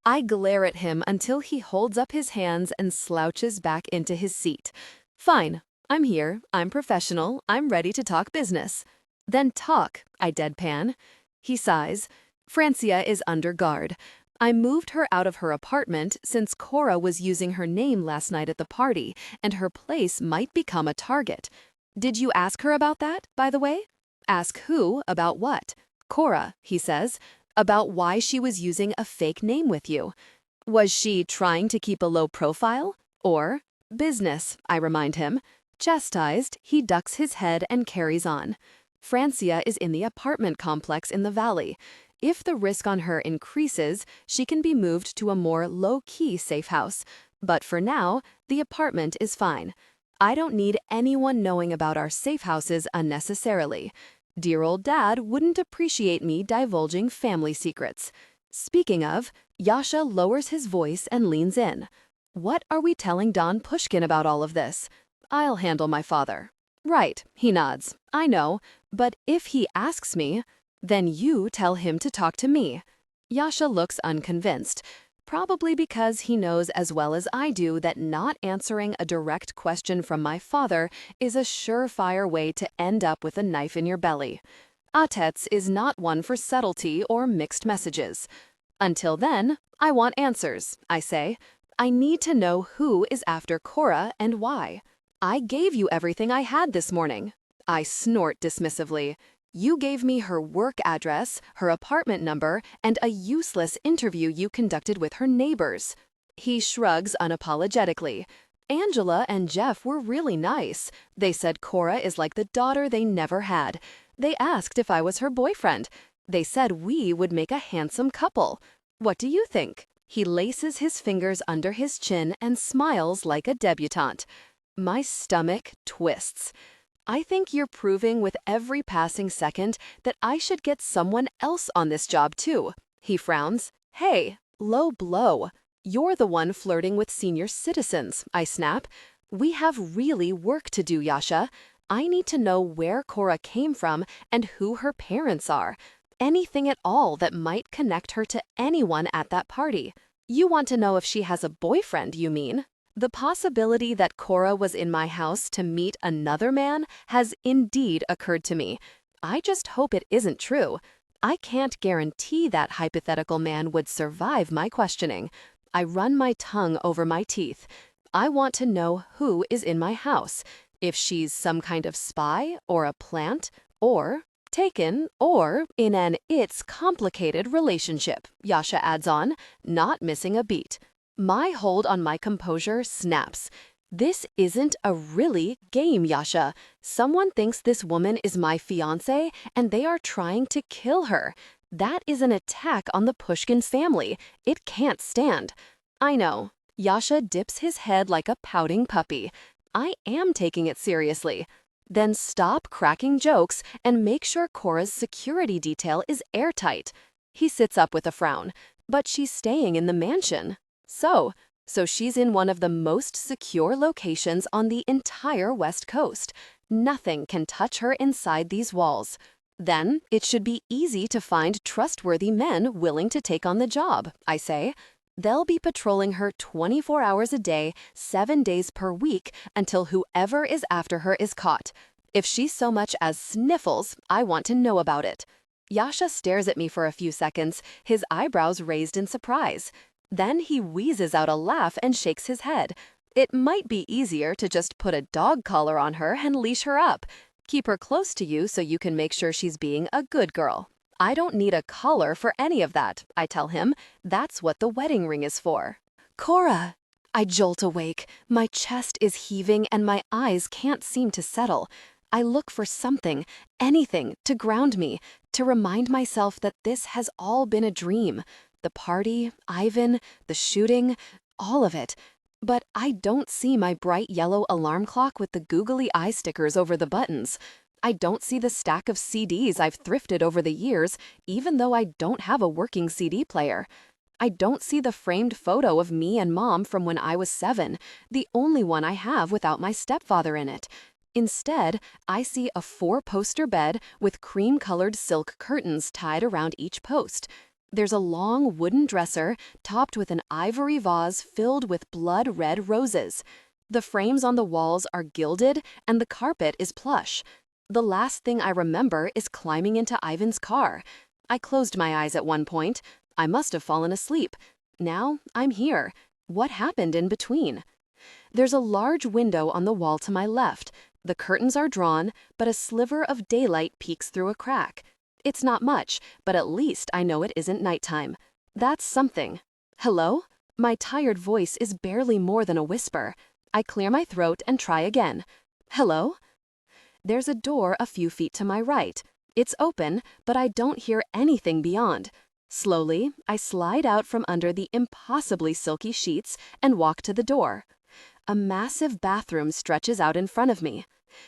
I glare at him until he holds up his hands and slouches back into his seat. Fine, I'm here, I'm professional, I'm ready to talk business. Then talk, I deadpan. He sighs. Francia is under guard. I moved her out of her apartment since Cora was using her name last night at the party, and her place might become a target. Did you ask her about that, by the way? Ask who about what? Cora, he says, about why she was using a fake name with you. Was she trying to keep a low profile? Or business, I remind him. Chastised, he ducks his head and carries on. Francia is in the apartment complex in the valley. If the risk on her increases, she can be moved to a more low-key safe house. But for now, the apartment is fine. I don't need anyone knowing about our safe houses unnecessarily. Dear old dad wouldn't appreciate me divulging family secrets. Speaking of, Yasha lowers his voice and leans in. What are we telling Don Pushkin about all of this? I'll handle my father. Right, he nods. I know, but if he asks me, then you tell him to talk to me. Yasha looks unconvinced. Probably because he knows as well as I do that not answering a direct question from my father is a surefire way to end up with a knife in your belly. Atets is not one for subtlety or mixed messages. Until then, I want answers, I say. I need to know who is after Cora and why. I gave you everything I had this morning. I snort dismissively. You gave me her work address, her apartment number, and a useless interview you conducted with her neighbors. He shrugs unapologetically. Angela and Jeff were really nice. They said Cora is like the daughter they never had. They asked if I was her boyfriend. They said we would make a handsome couple. What do you think? He laces his fingers under his chin and smiles like a debutante. My stomach twists. I think you're proving with every passing second that I should get someone else on this job too. He frowns. Hey, low blow. You're the one flirting with senior citizens, I snap. We have really work to do, Yasha. I need to know where Cora came from and who her parents are. Anything at all that might connect her to anyone at that party. You want to know if she has a boyfriend, you mean? The possibility that Cora was in my house to meet another man has indeed occurred to me. I just hope it isn't true. I can't guarantee that hypothetical man would survive my questioning. I run my tongue over my teeth. I want to know who is in my house, if she's some kind of spy or a plant or taken or in an it's complicated relationship, Yasha adds on, not missing a beat. My hold on my composure snaps. This isn't a really game, Yasha. Someone thinks this woman is my fiancé and they are trying to kill her. That is an attack on the Pushkin family. It can't stand. I know. Yasha dips his head like a pouting puppy. I am taking it seriously. Then stop cracking jokes and make sure Cora's security detail is airtight. He sits up with a frown. But she's staying in the mansion. So she's in one of the most secure locations on the entire West Coast. Nothing can touch her inside these walls. Then it should be easy to find trustworthy men willing to take on the job, I say. They'll be patrolling her 24 hours a day, 7 days per week, until whoever is after her is caught. If she so much as sniffles, I want to know about it. Yasha stares at me for a few seconds, his eyebrows raised in surprise. Then he wheezes out a laugh and shakes his head. It might be easier to just put a dog collar on her and leash her up. Keep her close to you so you can make sure she's being a good girl. I don't need a collar for any of that, I tell him. That's what the wedding ring is for. Cora! I jolt awake. My chest is heaving and my eyes can't seem to settle. I look for something, anything, to ground me, to remind myself that this has all been a dream. The party, Ivan, the shooting, all of it. But I don't see my bright yellow alarm clock with the googly eye stickers over the buttons. I don't see the stack of CDs I've thrifted over the years, even though I don't have a working CD player. I don't see the framed photo of me and Mom from when I was 7, the only one I have without my stepfather in it. Instead, I see a 4-poster bed with cream-colored silk curtains tied around each post. There's a long wooden dresser topped with an ivory vase filled with blood-red roses. The frames on the walls are gilded and the carpet is plush. The last thing I remember is climbing into Ivan's car. I closed my eyes at one point. I must have fallen asleep. Now I'm here. What happened in between? There's a large window on the wall to my left. The curtains are drawn, but a sliver of daylight peeks through a crack. It's not much, but at least I know it isn't nighttime. That's something. Hello? My tired voice is barely more than a whisper. I clear my throat and try again. Hello? There's a door a few feet to my right. It's open, but I don't hear anything beyond. Slowly, I slide out from under the impossibly silky sheets and walk to the door. A massive bathroom stretches out in front of me.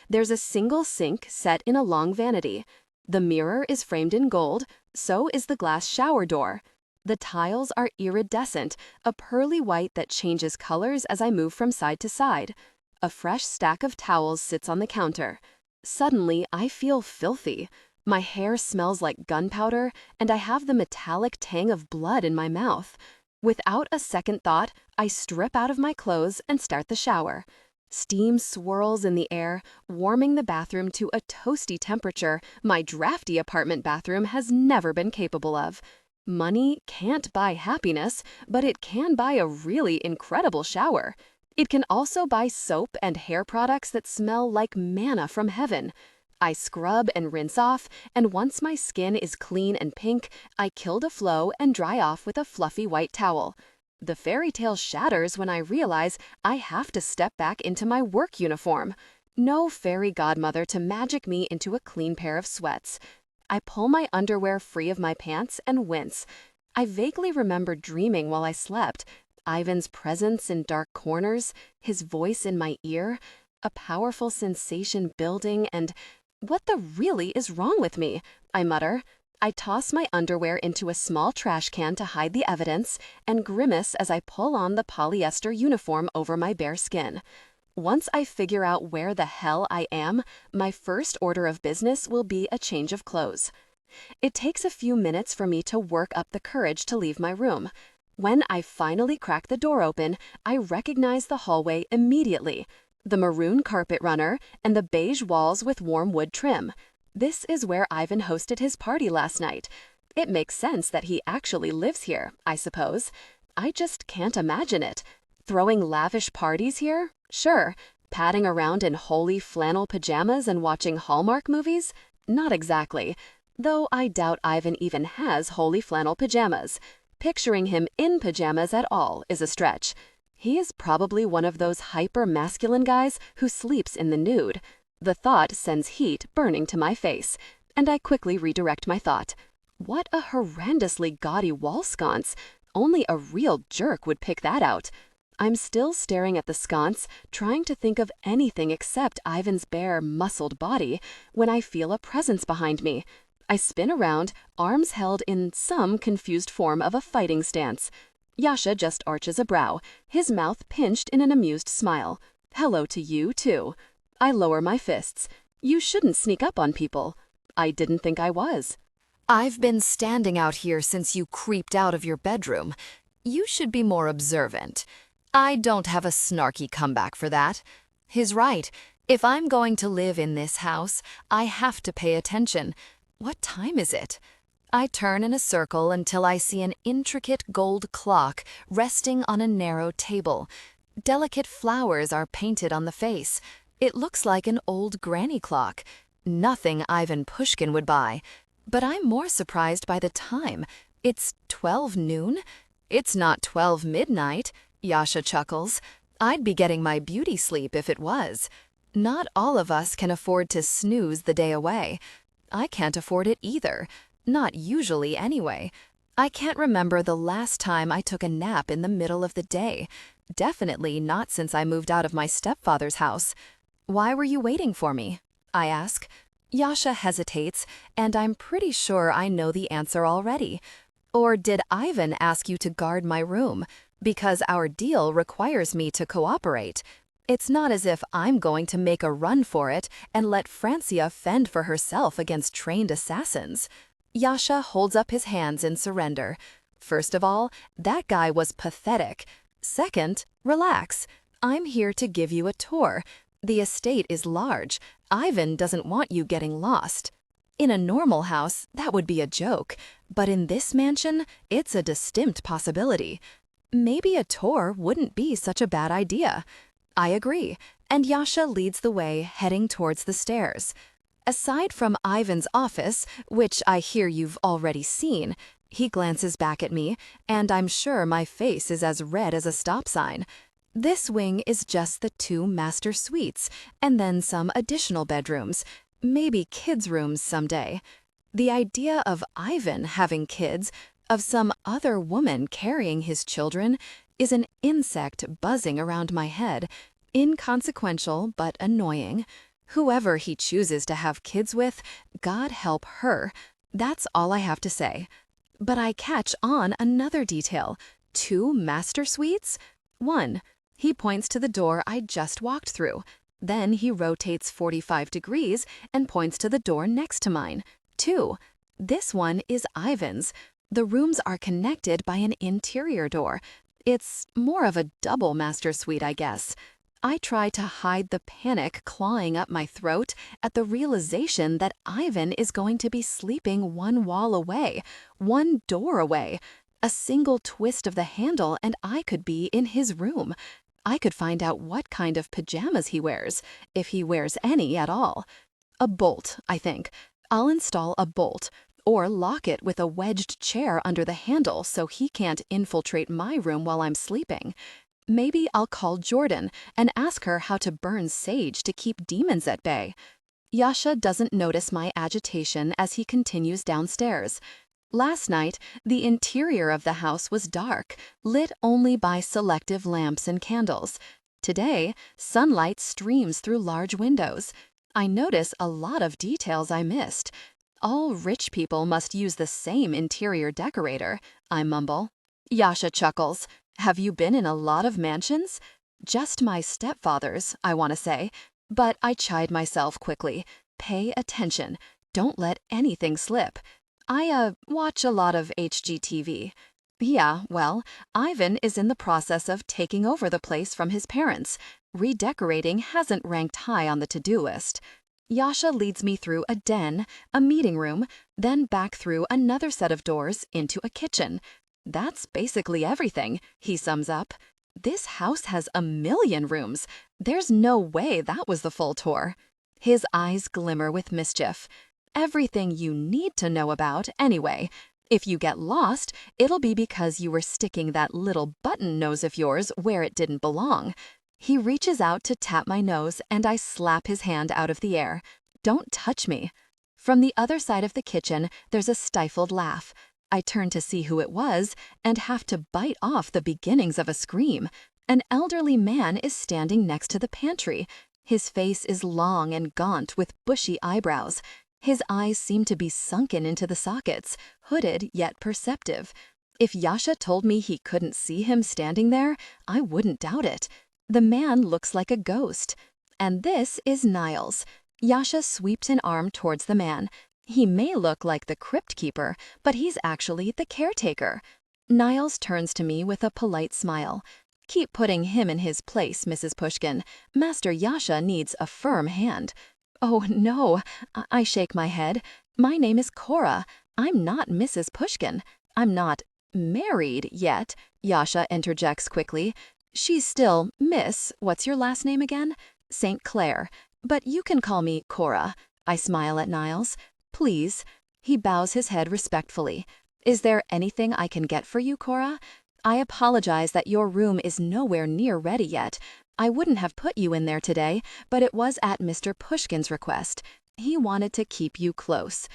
There's a single sink set in a long vanity. The mirror is framed in gold, so is the glass shower door. The tiles are iridescent, a pearly white that changes colors as I move from side to side. A fresh stack of towels sits on the counter. Suddenly, I feel filthy. My hair smells like gunpowder, and I have the metallic tang of blood in my mouth. Without a second thought, I strip out of my clothes and start the shower. Steam swirls in the air, warming the bathroom to a toasty temperature my drafty apartment bathroom has never been capable of. Money can't buy happiness, but it can buy a really incredible shower. It can also buy soap and hair products that smell like manna from heaven. I scrub and rinse off, and once my skin is clean and pink, I kill the flow and dry off with a fluffy white towel. The fairy tale shatters when I realize I have to step back into my work uniform. No fairy godmother to magic me into a clean pair of sweats. I pull my underwear free of my pants and wince. I vaguely remember dreaming while I slept. Ivan's presence in dark corners, his voice in my ear, a powerful sensation building, and what the really is wrong with me? I mutter. I toss my underwear into a small trash can to hide the evidence and grimace as I pull on the polyester uniform over my bare skin. Once I figure out where the hell I am, my first order of business will be a change of clothes. It takes a few minutes for me to work up the courage to leave my room. When I finally crack the door open, I recognize the hallway immediately. The maroon carpet runner and the beige walls with warm wood trim. This is where Ivan hosted his party last night. It makes sense that he actually lives here, I suppose. I just can't imagine it. Throwing lavish parties here? Sure. Padding around in holy flannel pajamas and watching Hallmark movies? Not exactly. Though I doubt Ivan even has holy flannel pajamas. Picturing him in pajamas at all is a stretch. He is probably one of those hyper-masculine guys who sleeps in the nude. The thought sends heat burning to my face, and I quickly redirect my thought. What a horrendously gaudy wall sconce! Only a real jerk would pick that out. I'm still staring at the sconce, trying to think of anything except Ivan's bare, muscled body, when I feel a presence behind me. I spin around, arms held in some confused form of a fighting stance. Yasha just arches a brow, his mouth pinched in an amused smile. Hello to you, too. I lower my fists. You shouldn't sneak up on people. I didn't think I was. I've been standing out here since you creeped out of your bedroom. You should be more observant. I don't have a snarky comeback for that. He's right. If I'm going to live in this house, I have to pay attention. What time is it? I turn in a circle until I see an intricate gold clock resting on a narrow table. Delicate flowers are painted on the face. It looks like an old granny clock. Nothing Ivan Pushkin would buy. But I'm more surprised by the time. It's 12 noon? It's not 12 midnight, Yasha chuckles. I'd be getting my beauty sleep if it was. Not all of us can afford to snooze the day away. I can't afford it either. Not usually, anyway. I can't remember the last time I took a nap in the middle of the day. Definitely not since I moved out of my stepfather's house. Why were you waiting for me? I ask. Yasha hesitates, and I'm pretty sure I know the answer already. Or did Ivan ask you to guard my room? Because our deal requires me to cooperate. It's not as if I'm going to make a run for it and let Francia fend for herself against trained assassins. Yasha holds up his hands in surrender. First of all, that guy was pathetic. Second, relax. I'm here to give you a tour. The estate is large. Ivan doesn't want you getting lost. In a normal house, that would be a joke. But in this mansion, it's a distinct possibility. Maybe a tour wouldn't be such a bad idea. I agree, and Yasha leads the way, heading towards the stairs. Aside from Ivan's office, which I hear you've already seen, he glances back at me, and I'm sure my face is as red as a stop sign. This wing is just the 2 master suites, and then some additional bedrooms, maybe kids' rooms someday. The idea of Ivan having kids, of some other woman carrying his children, is an insect buzzing around my head, inconsequential but annoying. Whoever he chooses to have kids with, God help her. That's all I have to say. But I catch on another detail. 2 master suites? 1. He points to the door I just walked through. Then he rotates 45 degrees and points to the door next to mine. 2. This one is Ivan's. The rooms are connected by an interior door. It's more of a double master suite, I guess. I try to hide the panic clawing up my throat at the realization that Ivan is going to be sleeping one wall away, one door away. A single twist of the handle and I could be in his room. I could find out what kind of pajamas he wears, if he wears any at all. A bolt, I think. I'll install a bolt, or lock it with a wedged chair under the handle so he can't infiltrate my room while I'm sleeping. Maybe I'll call Jordan and ask her how to burn sage to keep demons at bay. Yasha doesn't notice my agitation as he continues downstairs. Last night, the interior of the house was dark, lit only by selective lamps and candles. Today, sunlight streams through large windows. I notice a lot of details I missed. All rich people must use the same interior decorator, I mumble. Yasha chuckles. Have you been in a lot of mansions? Just my stepfather's, I want to say. But I chide myself quickly. Pay attention. Don't let anything slip. I watch a lot of HGTV. Yeah, well, Ivan is in the process of taking over the place from his parents. Redecorating hasn't ranked high on the to-do list. Yasha leads me through a den, a meeting room, then back through another set of doors into a kitchen. That's basically everything, he sums up. This house has 1,000,000 rooms. There's no way that was the full tour. His eyes glimmer with mischief. Everything you need to know about, anyway. If you get lost, it'll be because you were sticking that little button nose of yours where it didn't belong. He reaches out to tap my nose and I slap his hand out of the air. Don't touch me. From the other side of the kitchen, there's a stifled laugh. I turn to see who it was and have to bite off the beginnings of a scream. An elderly man is standing next to the pantry. His face is long and gaunt with bushy eyebrows. His eyes seem to be sunken into the sockets, hooded yet perceptive. If Yasha told me he couldn't see him standing there, I wouldn't doubt it. The man looks like a ghost. And this is Niles. Yasha sweeps an arm towards the man. He may look like the crypt keeper, but he's actually the caretaker. Niles turns to me with a polite smile. Keep putting him in his place, Mrs. Pushkin. Master Yasha needs a firm hand. Oh, no, I shake my head. My name is Cora. I'm not Mrs. Pushkin. I'm not married yet, Yasha interjects quickly. She's still Miss, what's your last name again? St. Clair. But you can call me Cora. I smile at Niles. Please. He bows his head respectfully. Is there anything I can get for you, Cora? I apologize that your room is nowhere near ready yet. I wouldn't have put you in there today, but it was at Mr. Pushkin's request. He wanted to keep you close.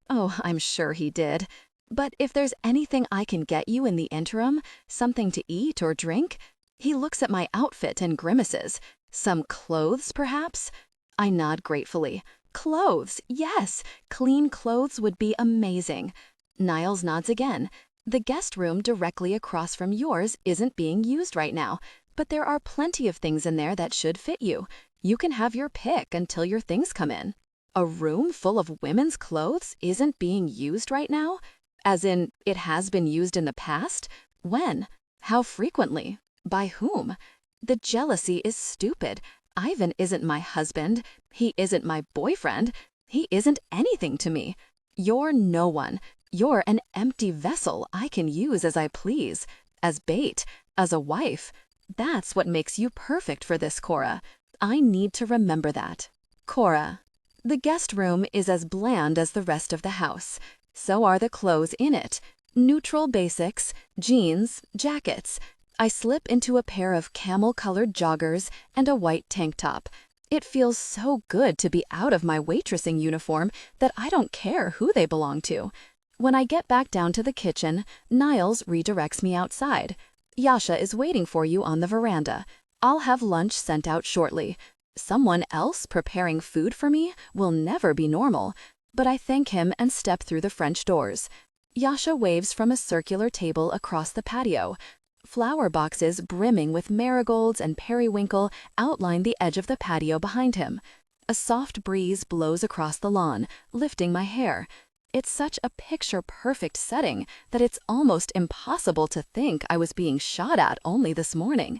Oh, I'm sure he did. But if there's anything I can get you in the interim, something to eat or drink? He looks at my outfit and grimaces. Some clothes, perhaps? I nod gratefully. Clothes, yes. Clean clothes would be amazing. Niles nods again. The guest room directly across from yours isn't being used right now, but there are plenty of things in there that should fit you. You can have your pick until your things come in. A room full of women's clothes isn't being used right now? As in, it has been used in the past? When? How frequently? By whom? The jealousy is stupid. Ivan isn't my husband. He isn't my boyfriend. He isn't anything to me. You're no one. You're an empty vessel I can use as I please. As bait. As a wife. That's what makes you perfect for this, Cora. I need to remember that. Cora. The guest room is as bland as the rest of the house. So are the clothes in it. Neutral basics, jeans, jackets. I slip into a pair of camel-colored joggers and a white tank top. It feels so good to be out of my waitressing uniform that I don't care who they belong to. When I get back down to the kitchen, Niles redirects me outside. Yasha is waiting for you on the veranda. I'll have lunch sent out shortly. Someone else preparing food for me will never be normal, but I thank him and step through the French doors. Yasha waves from a circular table across the patio. Flower boxes brimming with marigolds and periwinkle outline the edge of the patio behind him. A soft breeze blows across the lawn, lifting my hair. It's such a picture-perfect setting that it's almost impossible to think I was being shot at only this morning.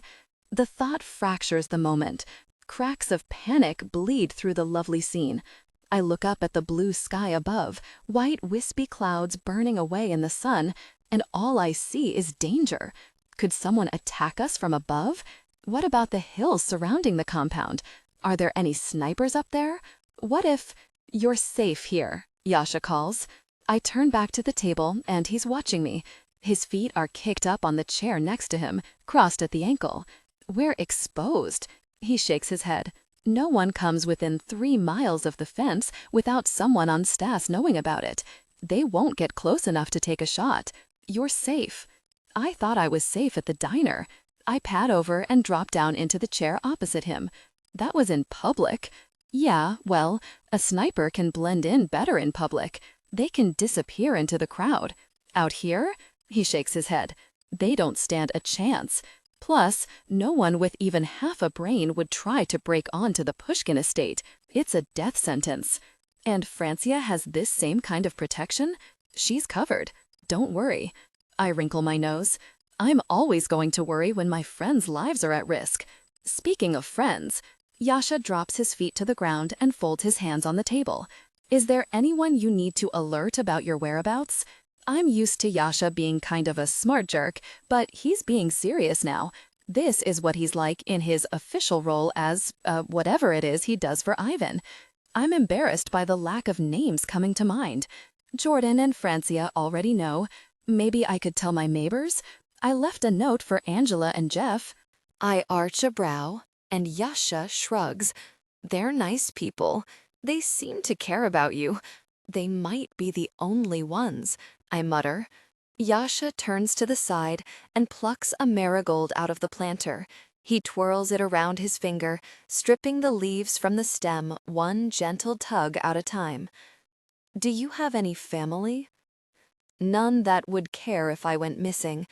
The thought fractures the moment. Cracks of panic bleed through the lovely scene. I look up at the blue sky above, white wispy clouds burning away in the sun, and all I see is danger. Could someone attack us from above? What about the hills surrounding the compound? Are there any snipers up there? What if— "You're safe here," Yasha calls. I turn back to the table and he's watching me. His feet are kicked up on the chair next to him, crossed at the ankle. We're exposed. He shakes his head. No one comes within 3 miles of the fence without someone on staff knowing about it. They won't get close enough to take a shot. You're safe. I thought I was safe at the diner. I pad over and drop down into the chair opposite him. That was in public. Yeah, well, a sniper can blend in better in public. They can disappear into the crowd. Out here? He shakes his head. They don't stand a chance. Plus, no one with even half a brain would try to break onto the Pushkin estate. It's a death sentence. And Francia has this same kind of protection? She's covered. Don't worry. I wrinkle my nose. I'm always going to worry when my friends' lives are at risk. Speaking of friends, Yasha drops his feet to the ground and folds his hands on the table. Is there anyone you need to alert about your whereabouts? I'm used to Yasha being kind of a smart jerk, but he's being serious now. This is what he's like in his official role as, whatever it is he does for Ivan. I'm embarrassed by the lack of names coming to mind. Jordan and Francia already know. Maybe I could tell my neighbors? I left a note for Angela and Jeff. I arch a brow, and Yasha shrugs. They're nice people. They seem to care about you. They might be the only ones, I mutter. Yasha turns to the side and plucks a marigold out of the planter. He twirls it around his finger, stripping the leaves from the stem one gentle tug at a time. Do you have any family? None that would care if I went missing.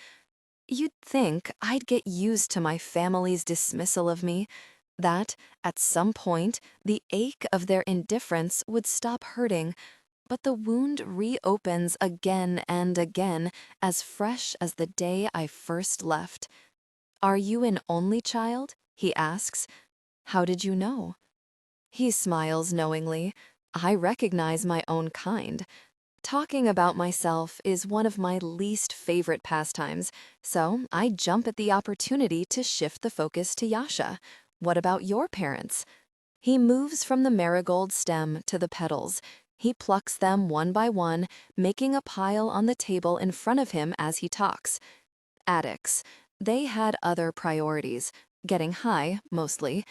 You'd think I'd get used to my family's dismissal of me, that, at some point, the ache of their indifference would stop hurting, but the wound reopens again and again, as fresh as the day I first left. Are you an only child? He asks. How did you know? He smiles knowingly. I recognize my own kind. Talking about myself is one of my least favorite pastimes, so I jump at the opportunity to shift the focus to Yasha. What about your parents? He moves from the marigold stem to the petals. He plucks them one by one, making a pile on the table in front of him as he talks. Addicts. They had other priorities, getting high, mostly.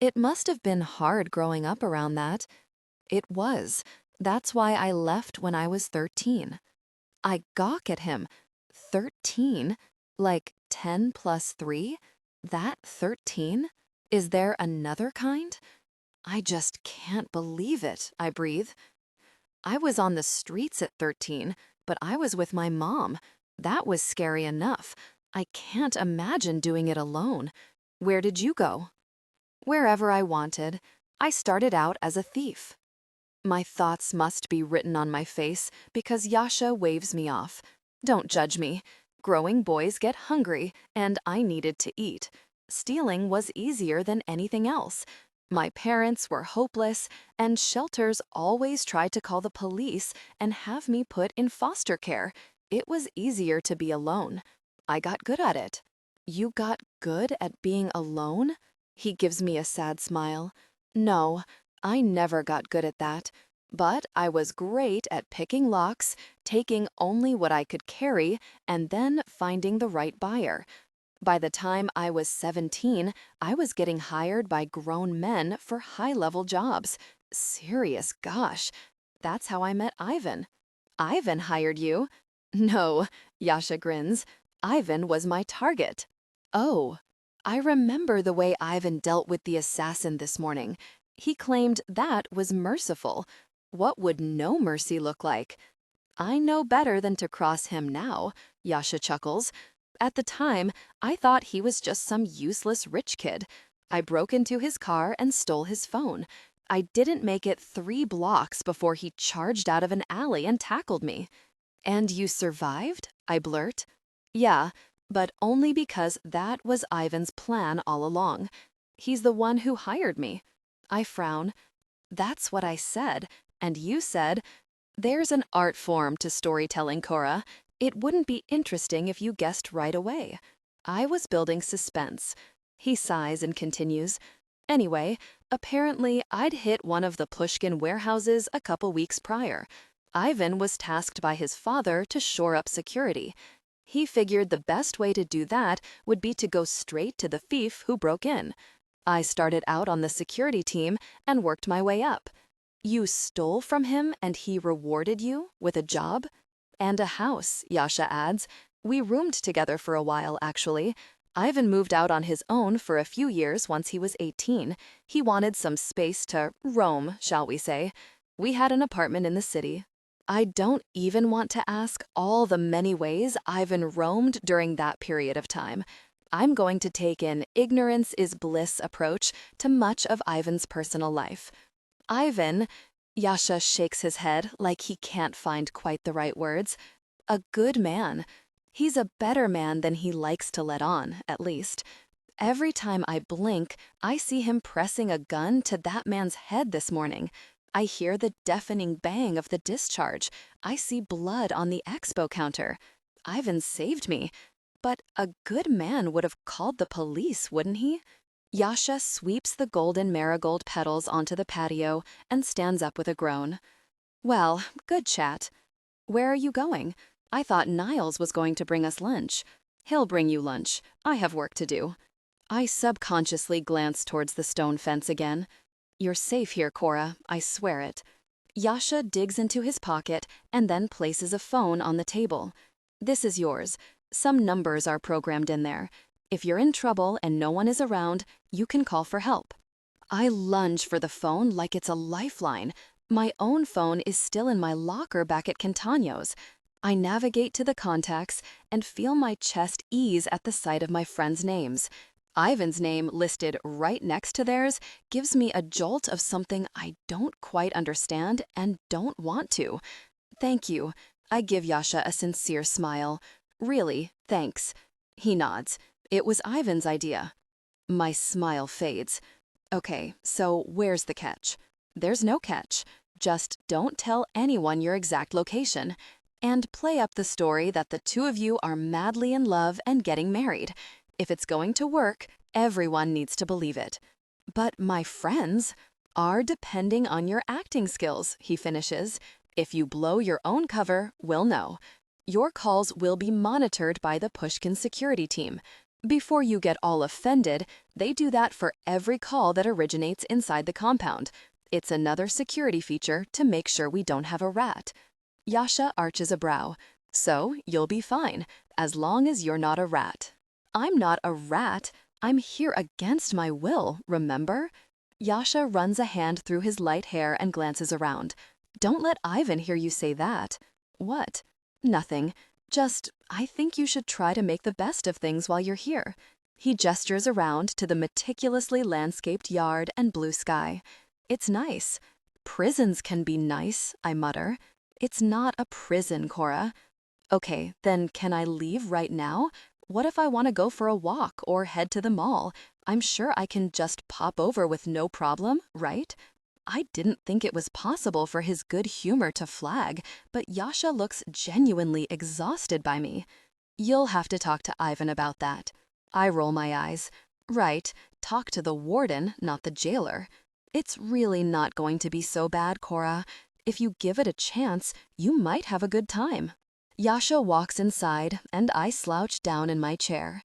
It must have been hard growing up around that. It was. That's why I left when I was 13. I gawk at him. 13? Like 10 plus 3? That 13? Is there another kind? I just can't believe it, I breathe. I was on the streets at 13, but I was with my mom. That was scary enough. I can't imagine doing it alone. Where did you go? Wherever I wanted. I started out as a thief. My thoughts must be written on my face because Yasha waves me off. Don't judge me. Growing boys get hungry, and I needed to eat. Stealing was easier than anything else. My parents were hopeless, and shelters always tried to call the police and have me put in foster care. It was easier to be alone. I got good at it. You got good at being alone? He gives me a sad smile. No, I never got good at that. But I was great at picking locks, taking only what I could carry, and then finding the right buyer. By the time I was 17, I was getting hired by grown men for high-level jobs. Serious gosh. That's how I met Ivan. Ivan hired you? No, Yasha grins. Ivan was my target. Oh, I remember the way Ivan dealt with the assassin this morning. He claimed that was merciful. What would no mercy look like? I know better than to cross him now, Yasha chuckles. At the time, I thought he was just some useless rich kid. I broke into his car and stole his phone. I didn't make it 3 blocks before he charged out of an alley and tackled me. And you survived? I blurt. Yeah, but only because that was Ivan's plan all along. He's the one who hired me. I frown. That's what I said, and you said, there's an art form to storytelling, Cora. It wouldn't be interesting if you guessed right away. I was building suspense. He sighs and continues. Anyway, apparently I'd hit one of the Pushkin warehouses a couple weeks prior. Ivan was tasked by his father to shore up security. He figured the best way to do that would be to go straight to the thief who broke in. I started out on the security team and worked my way up. You stole from him and he rewarded you with a job? And a house, Yasha adds. We roomed together for a while, actually. Ivan moved out on his own for a few years once he was 18. He wanted some space to roam, shall we say. We had an apartment in the city. I don't even want to ask all the many ways Ivan roamed during that period of time. I'm going to take an ignorance is bliss approach to much of Ivan's personal life. Ivan, Yasha shakes his head like he can't find quite the right words, a good man. He's a better man than he likes to let on, at least. Every time I blink, I see him pressing a gun to that man's head this morning. I hear the deafening bang of the discharge. I see blood on the expo counter. Ivan saved me. But a good man would have called the police, wouldn't he? Yasha sweeps the golden marigold petals onto the patio and stands up with a groan. Well, good chat. Where are you going? I thought Niles was going to bring us lunch. He'll bring you lunch. I have work to do. I subconsciously glance towards the stone fence again. You're safe here, Cora. I swear it. Yasha digs into his pocket and then places a phone on the table. This is yours. Some numbers are programmed in there. If you're in trouble and no one is around, you can call for help. I lunge for the phone like it's a lifeline. My own phone is still in my locker back at Quintano's. I navigate to the contacts and feel my chest ease at the sight of my friends' names. Ivan's name listed right next to theirs gives me a jolt of something I don't quite understand and don't want to. Thank you. I give Yasha a sincere smile. Really, thanks. He nods. It was Ivan's idea. My smile fades. Okay, so where's the catch? There's no catch. Just don't tell anyone your exact location. And play up the story that the two of you are madly in love and getting married. If it's going to work, everyone needs to believe it. But my friends are depending on your acting skills, he finishes. If you blow your own cover, we'll know. Your calls will be monitored by the Pushkin security team. Before you get all offended, they do that for every call that originates inside the compound. It's another security feature to make sure we don't have a rat. Yasha arches a brow. So you'll be fine, as long as you're not a rat. I'm not a rat. I'm here against my will, remember? Yasha runs a hand through his light hair and glances around. Don't let Ivan hear you say that. What? Nothing. Just, I think you should try to make the best of things while you're here. He gestures around to the meticulously landscaped yard and blue sky. It's nice. Prisons can be nice, I mutter. It's not a prison, Cora. Okay, then can I leave right now? What if I want to go for a walk or head to the mall? I'm sure I can just pop over with no problem, right? I didn't think it was possible for his good humor to flag, but Yasha looks genuinely exhausted by me. You'll have to talk to Ivan about that. I roll my eyes. Right, talk to the warden, not the jailer. It's really not going to be so bad, Cora. If you give it a chance, you might have a good time. Yasha walks inside, and I slouch down in my chair.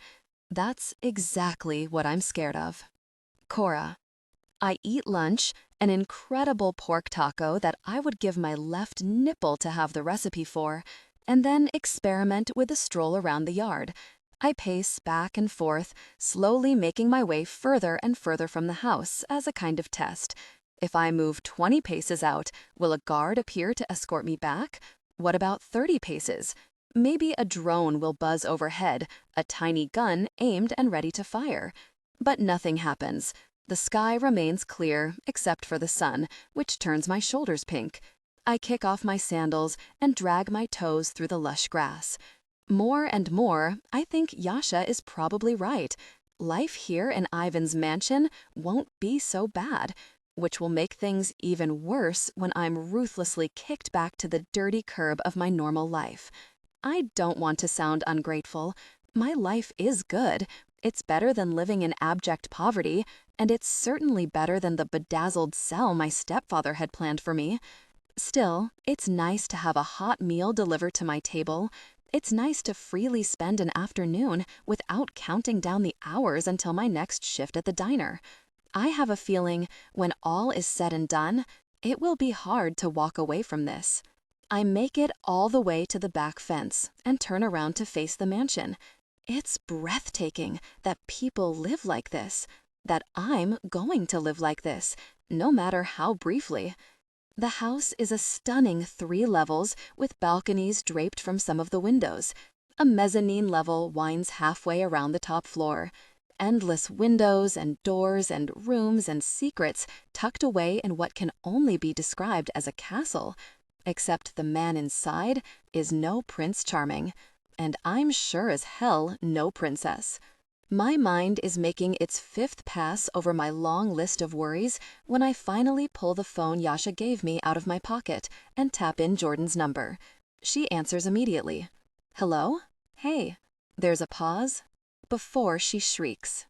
That's exactly what I'm scared of. Cora. I eat lunch, an incredible pork taco that I would give my left nipple to have the recipe for, and then experiment with a stroll around the yard. I pace back and forth, slowly making my way further and further from the house as a kind of test. If I move 20 paces out, will a guard appear to escort me back? What about 30 paces? Maybe a drone will buzz overhead, a tiny gun aimed and ready to fire. But nothing happens. The sky remains clear, except for the sun, which turns my shoulders pink. I kick off my sandals and drag my toes through the lush grass. More and more, I think Yasha is probably right. Life here in Ivan's mansion won't be so bad, which will make things even worse when I'm ruthlessly kicked back to the dirty curb of my normal life. I don't want to sound ungrateful. My life is good. It's better than living in abject poverty, and it's certainly better than the bedazzled cell my stepfather had planned for me. Still, it's nice to have a hot meal delivered to my table. It's nice to freely spend an afternoon without counting down the hours until my next shift at the diner. I have a feeling, when all is said and done, it will be hard to walk away from this. I make it all the way to the back fence and turn around to face the mansion. It's breathtaking that people live like this, that I'm going to live like this, no matter how briefly. The house is a stunning 3 levels with balconies draped from some of the windows. A mezzanine level winds halfway around the top floor. Endless windows and doors and rooms and secrets tucked away in what can only be described as a castle. Except the man inside is no Prince Charming. And I'm sure as hell no princess. My mind is making its 5th pass over my long list of worries when I finally pull the phone Yasha gave me out of my pocket and tap in Jordan's number. She answers immediately. Hello? Hey. There's a pause before she shrieks.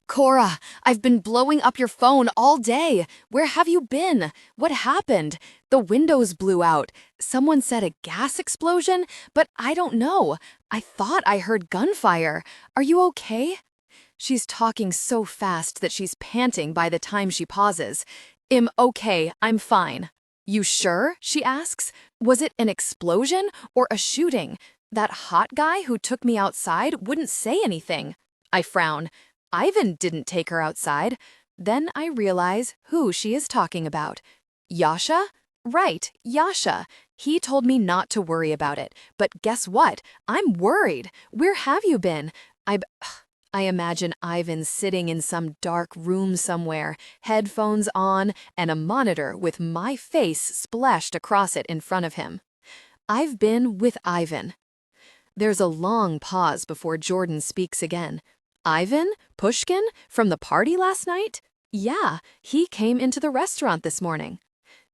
Cora, I've been blowing up your phone all day. Where have you been? What happened? The windows blew out. Someone said a gas explosion, but I don't know. I thought I heard gunfire. Are you okay? She's talking so fast that she's panting by the time she pauses. Okay, I'm fine. You sure? She asks. Was it an explosion or a shooting? That hot guy who took me outside wouldn't say anything. I frown. Ivan didn't take her outside. Then I realize who she is talking about. Yasha? Right, Yasha. He told me not to worry about it. But guess what? I'm worried. Where have you been? I imagine Ivan sitting in some dark room somewhere, headphones on, and a monitor with my face splashed across it in front of him. I've been with Ivan. There's a long pause before Jordan speaks again. Ivan Pushkin from the party last night? Yeah, he came into the restaurant this morning.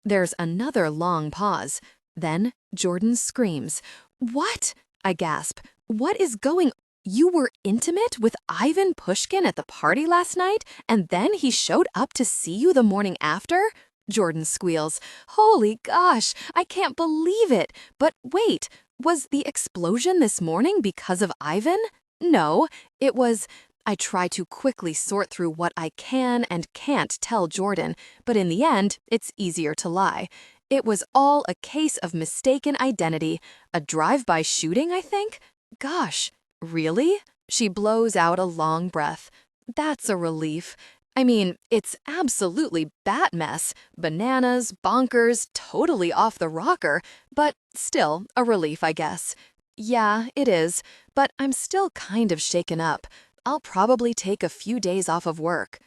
There's another long pause. Then Jordan screams. What? I gasp. What is going on? You were intimate with Ivan Pushkin at the party last night, and then he showed up to see you the morning after? Jordan squeals. Holy gosh, I can't believe it. But wait, was the explosion this morning because of Ivan? No, it was... I try to quickly sort through what I can and can't tell Jordan, but in the end, it's easier to lie. It was all a case of mistaken identity. A drive-by shooting, I think? Gosh. Really? She blows out a long breath. That's a relief. I mean, it's absolutely bat mess. Bananas, bonkers, totally off the rocker, but still a relief, I guess. Yeah, it is, but I'm still kind of shaken up. I'll probably take a few days off of work.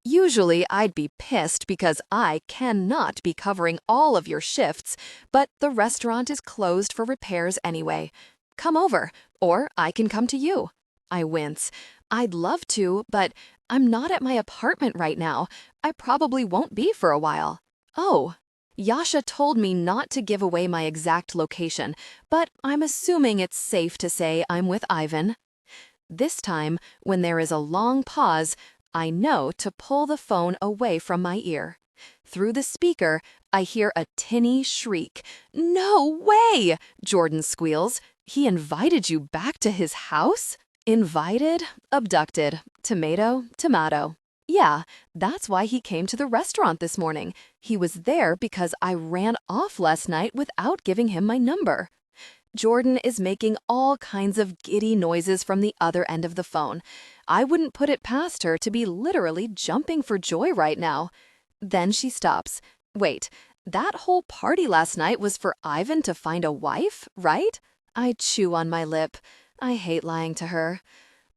Usually I'd be pissed because I cannot be covering all of your shifts, but the restaurant is closed for repairs anyway. Come over, or I can come to you. I wince. I'd love to, but I'm not at my apartment right now. I probably won't be for a while. Oh, Yasha told me not to give away my exact location, but I'm assuming it's safe to say I'm with Ivan. This time, when there is a long pause, I know to pull the phone away from my ear. Through the speaker, I hear a tinny shriek. No way! Jordan squeals. He invited you back to his house? Invited? Abducted. Tomato, tomato. Yeah, that's why he came to the restaurant this morning. He was there because I ran off last night without giving him my number. Jordan is making all kinds of giddy noises from the other end of the phone. I wouldn't put it past her to be literally jumping for joy right now. Then she stops. Wait, that whole party last night was for Ivan to find a wife, right? I chew on my lip. I hate lying to her.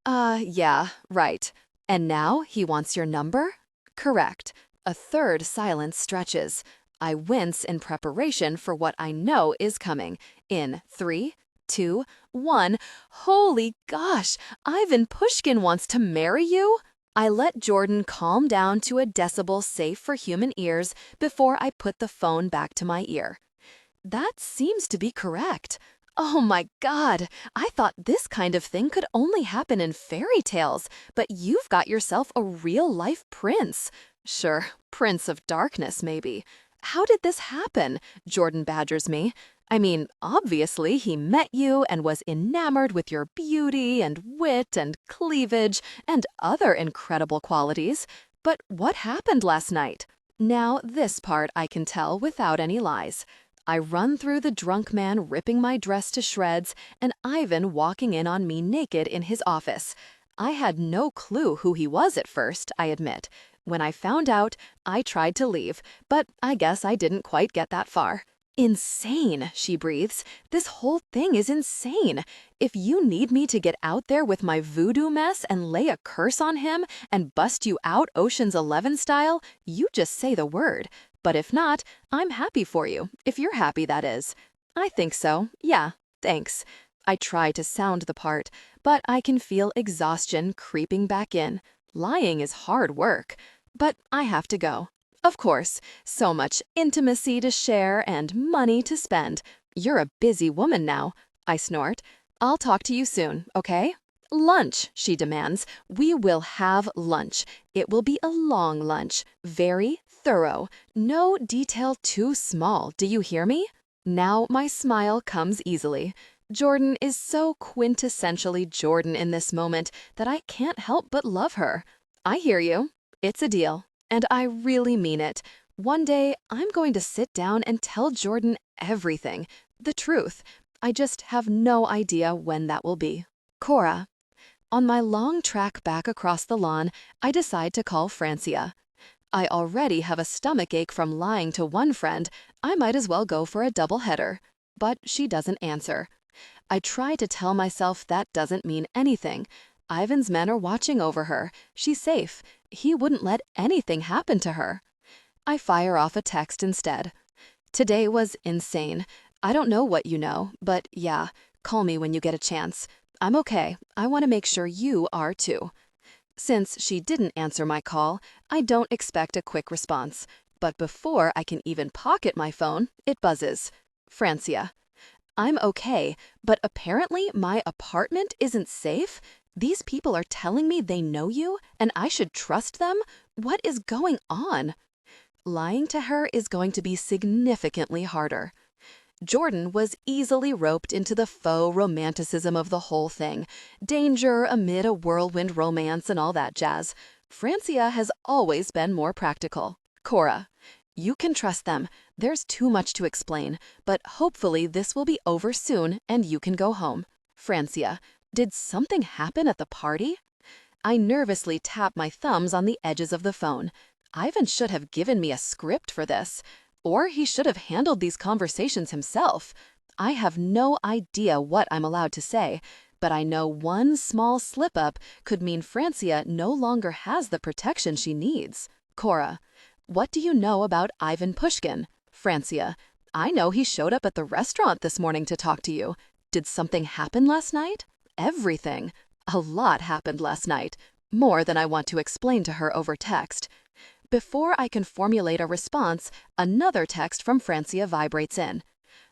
Yeah, right. And now he wants your number? Correct. A third silence stretches. I wince in preparation for what I know is coming. In 3, 2, 1. Holy gosh! Ivan Pushkin wants to marry you? I let Jordan calm down to a decibel safe for human ears before I put the phone back to my ear. That seems to be correct. Oh my God, I thought this kind of thing could only happen in fairy tales, but you've got yourself a real-life prince. Sure, Prince of Darkness, maybe. How did this happen? Jordan badgers me. I mean, obviously he met you and was enamored with your beauty and wit and cleavage and other incredible qualities. But what happened last night? Now, this part I can tell without any lies. I run through the drunk man ripping my dress to shreds and Ivan walking in on me naked in his office. I had no clue who he was at first, I admit. When I found out, I tried to leave, but I guess I didn't quite get that far. Insane, she breathes. This whole thing is insane. If you need me to get out there with my voodoo mess and lay a curse on him and bust you out Ocean's 11 style, you just say the word. But if not, I'm happy for you, if you're happy, that is. I think so, yeah, thanks. I try to sound the part, but I can feel exhaustion creeping back in. Lying is hard work. But I have to go. Of course, so much intimacy to share and money to spend. You're a busy woman now, I snort. I'll talk to you soon, okay? Lunch, she demands. We will have lunch. It will be a long lunch, very thorough. No detail too small, do you hear me? Now my smile comes easily. Jordan is so quintessentially Jordan in this moment that I can't help but love her. I hear you. It's a deal. And I really mean it. One day, I'm going to sit down and tell Jordan everything. The truth. I just have no idea when that will be. Cora. On my long track back across the lawn, I decide to call Francia. I already have a stomachache from lying to one friend. I might as well go for a doubleheader. But she doesn't answer. I try to tell myself that doesn't mean anything. Ivan's men are watching over her. She's safe. He wouldn't let anything happen to her. I fire off a text instead. Today was insane. I don't know what you know, but yeah, call me when you get a chance. I'm okay. I want to make sure you are too. Since she didn't answer my call, I don't expect a quick response. But before I can even pocket my phone, it buzzes. Francia. I'm okay, but apparently my apartment isn't safe? These people are telling me they know you, and I should trust them? What is going on? Lying to her is going to be significantly harder. Jordan was easily roped into the faux romanticism of the whole thing. Danger amid a whirlwind romance and all that jazz. Francia has always been more practical. Cora. You can trust them. There's too much to explain, but hopefully this will be over soon and you can go home. Francia. Did something happen at the party? I nervously tap my thumbs on the edges of the phone. Ivan should have given me a script for this. Or he should have handled these conversations himself. I have no idea what I'm allowed to say, but I know one small slip-up could mean Francia no longer has the protection she needs. Cora. What do you know about Ivan Pushkin? Francia. I know he showed up at the restaurant this morning to talk to you. Did something happen last night? Everything. A lot happened last night. More than I want to explain to her over text. Before I can formulate a response, another text from Francia vibrates in.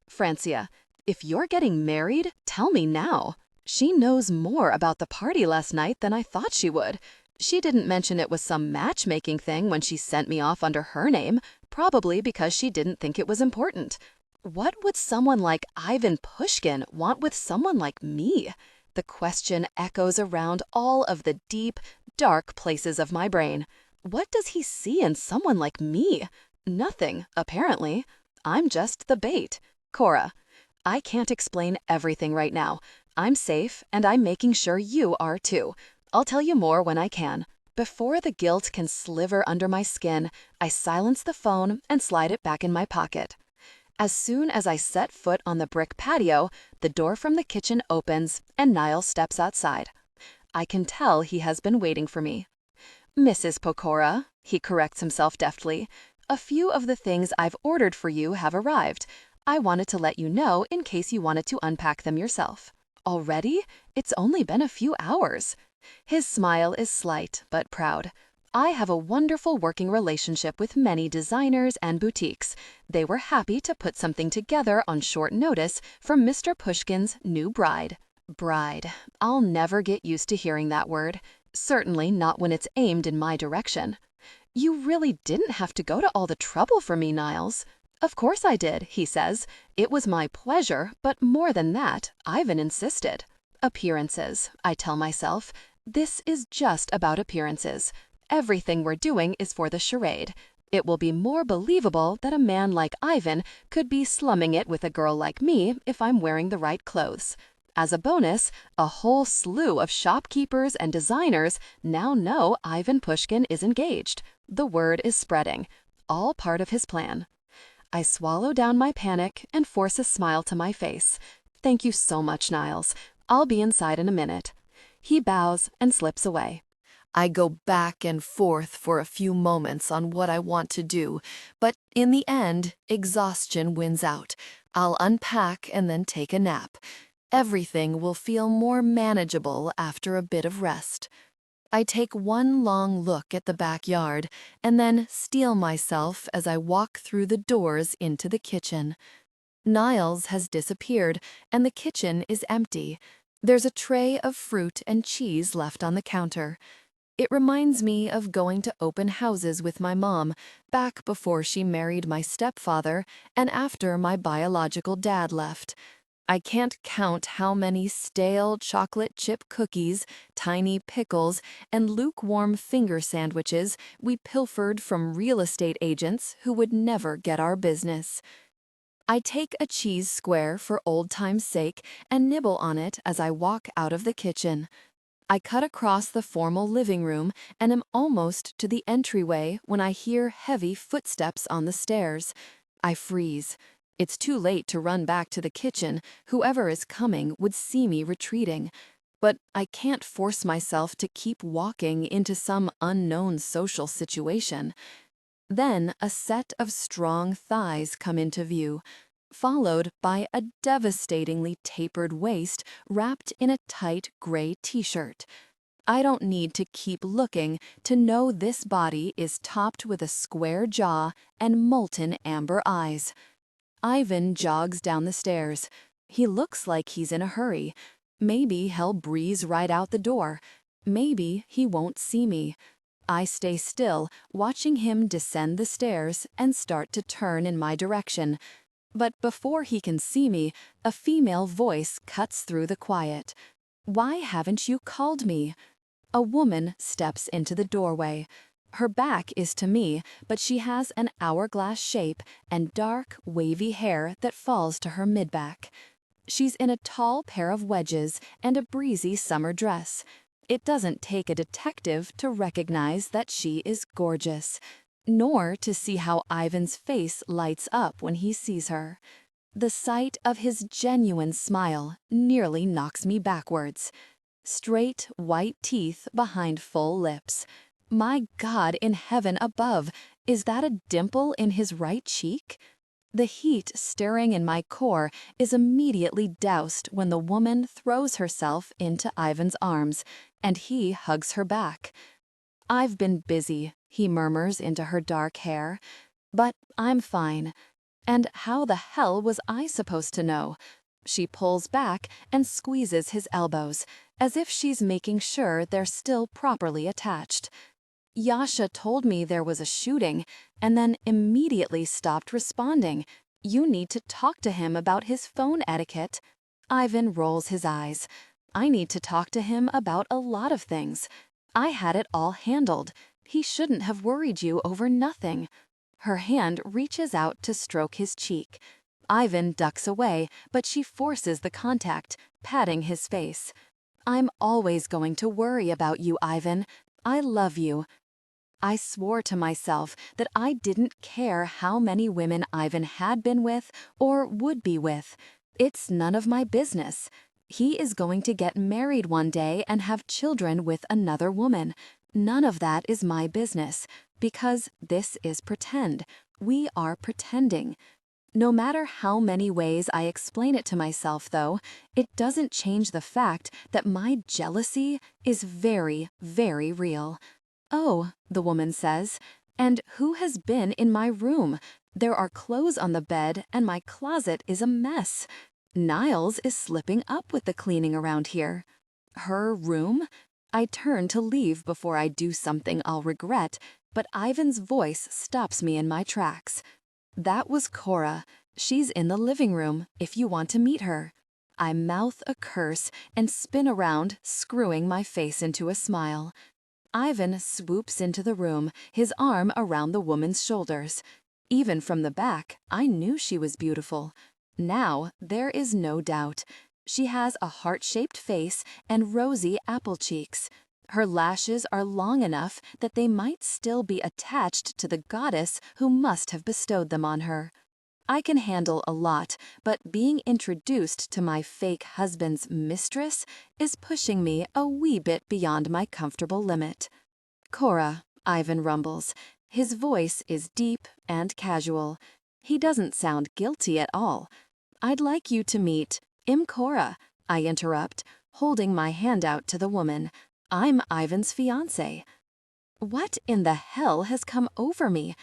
Francia, if you're getting married, tell me now. She knows more about the party last night than I thought she would. She didn't mention it was some matchmaking thing when she sent me off under her name, probably because she didn't think it was important. What would someone like Ivan Pushkin want with someone like me? The question echoes around all of the deep, dark places of my brain. What does he see in someone like me? Nothing, apparently. I'm just the bait. Cora. I can't explain everything right now. I'm safe, and I'm making sure you are too. I'll tell you more when I can. Before the guilt can sliver under my skin, I silence the phone and slide it back in my pocket. As soon as I set foot on the brick patio, the door from the kitchen opens and Niall steps outside. I can tell he has been waiting for me. Mrs. Pokora, he corrects himself deftly. "A few of the things I've ordered for you have arrived. I wanted to let you know in case you wanted to unpack them yourself." "Already? It's only been a few hours." His smile is slight but proud. "I have a wonderful working relationship with many designers and boutiques. They were happy to put something together on short notice for Mr. Pushkin's new bride." Bride. I'll never get used to hearing that word. Certainly not when it's aimed in my direction. "You really didn't have to go to all the trouble for me, Niles." "Of course I did," he says. "It was my pleasure, but more than that, Ivan insisted." Appearances, I tell myself. This is just about appearances. Everything we're doing is for the charade. It will be more believable that a man like Ivan could be slumming it with a girl like me if I'm wearing the right clothes. As a bonus, a whole slew of shopkeepers and designers now know Ivan Pushkin is engaged. The word is spreading. All part of his plan. I swallow down my panic and force a smile to my face. "Thank you so much, Niles. I'll be inside in a minute." He bows and slips away. I go back and forth for a few moments on what I want to do, but in the end, exhaustion wins out. I'll unpack and then take a nap. Everything will feel more manageable after a bit of rest. I take one long look at the backyard and then steel myself as I walk through the doors into the kitchen. Niles has disappeared and the kitchen is empty. There's a tray of fruit and cheese left on the counter. It reminds me of going to open houses with my mom, back before she married my stepfather and after my biological dad left. I can't count how many stale chocolate chip cookies, tiny pickles, and lukewarm finger sandwiches we pilfered from real estate agents who would never get our business. I take a cheese square for old time's sake and nibble on it as I walk out of the kitchen. I cut across the formal living room and am almost to the entryway when I hear heavy footsteps on the stairs. I freeze. It's too late to run back to the kitchen. Whoever is coming would see me retreating. But I can't force myself to keep walking into some unknown social situation. Then a set of strong thighs come into view, followed by a devastatingly tapered waist wrapped in a tight gray t-shirt. I don't need to keep looking to know this body is topped with a square jaw and molten amber eyes. Ivan jogs down the stairs. He looks like he's in a hurry. Maybe he'll breeze right out the door. Maybe he won't see me. I stay still, watching him descend the stairs and start to turn in my direction. But before he can see me, a female voice cuts through the quiet. "Why haven't you called me?" A woman steps into the doorway. Her back is to me, but she has an hourglass shape and dark, wavy hair that falls to her mid-back. She's in a tall pair of wedges and a breezy summer dress. It doesn't take a detective to recognize that she is gorgeous, nor to see how Ivan's face lights up when he sees her. The sight of his genuine smile nearly knocks me backwards. Straight, white teeth behind full lips. My God in heaven above, is that a dimple in his right cheek? The heat stirring in my core is immediately doused when the woman throws herself into Ivan's arms, and he hugs her back. "I've been busy," he murmurs into her dark hair. "But I'm fine. And how the hell was I supposed to know?" She pulls back and squeezes his elbows, as if she's making sure they're still properly attached. "Yasha told me there was a shooting, and then immediately stopped responding. You need to talk to him about his phone etiquette." Ivan rolls his eyes. "I need to talk to him about a lot of things. I had it all handled. He shouldn't have worried you over nothing." Her hand reaches out to stroke his cheek. Ivan ducks away, but she forces the contact, patting his face. "I'm always going to worry about you, Ivan. I love you." I swore to myself that I didn't care how many women Ivan had been with or would be with. It's none of my business. He is going to get married one day and have children with another woman. None of that is my business, Because this is pretend. We are pretending. No matter how many ways I explain it to myself, though, it doesn't change the fact that my jealousy is very, very real. "Oh," the woman says, "and who has been in my room? There are clothes on the bed, and my closet is a mess. Niles is slipping up with the cleaning around here." Her room? I turn to leave before I do something I'll regret, but Ivan's voice stops me in my tracks. "That was Cora. She's in the living room, if you want to meet her." I mouth a curse and spin around, screwing my face into a smile. Ivan swoops into the room, his arm around the woman's shoulders. Even from the back, I knew she was beautiful. Now, there is no doubt. She has a heart-shaped face and rosy apple cheeks. Her lashes are long enough that they might still be attached to the goddess who must have bestowed them on her. I can handle a lot, but being introduced to my fake husband's mistress is pushing me a wee bit beyond my comfortable limit. "Cora," Ivan rumbles. His voice is deep and casual. He doesn't sound guilty at all. "I'd like you to meet—" "I'm Cora," I interrupt, holding my hand out to the woman. "I'm Ivan's fiancé." What in the hell has come over me?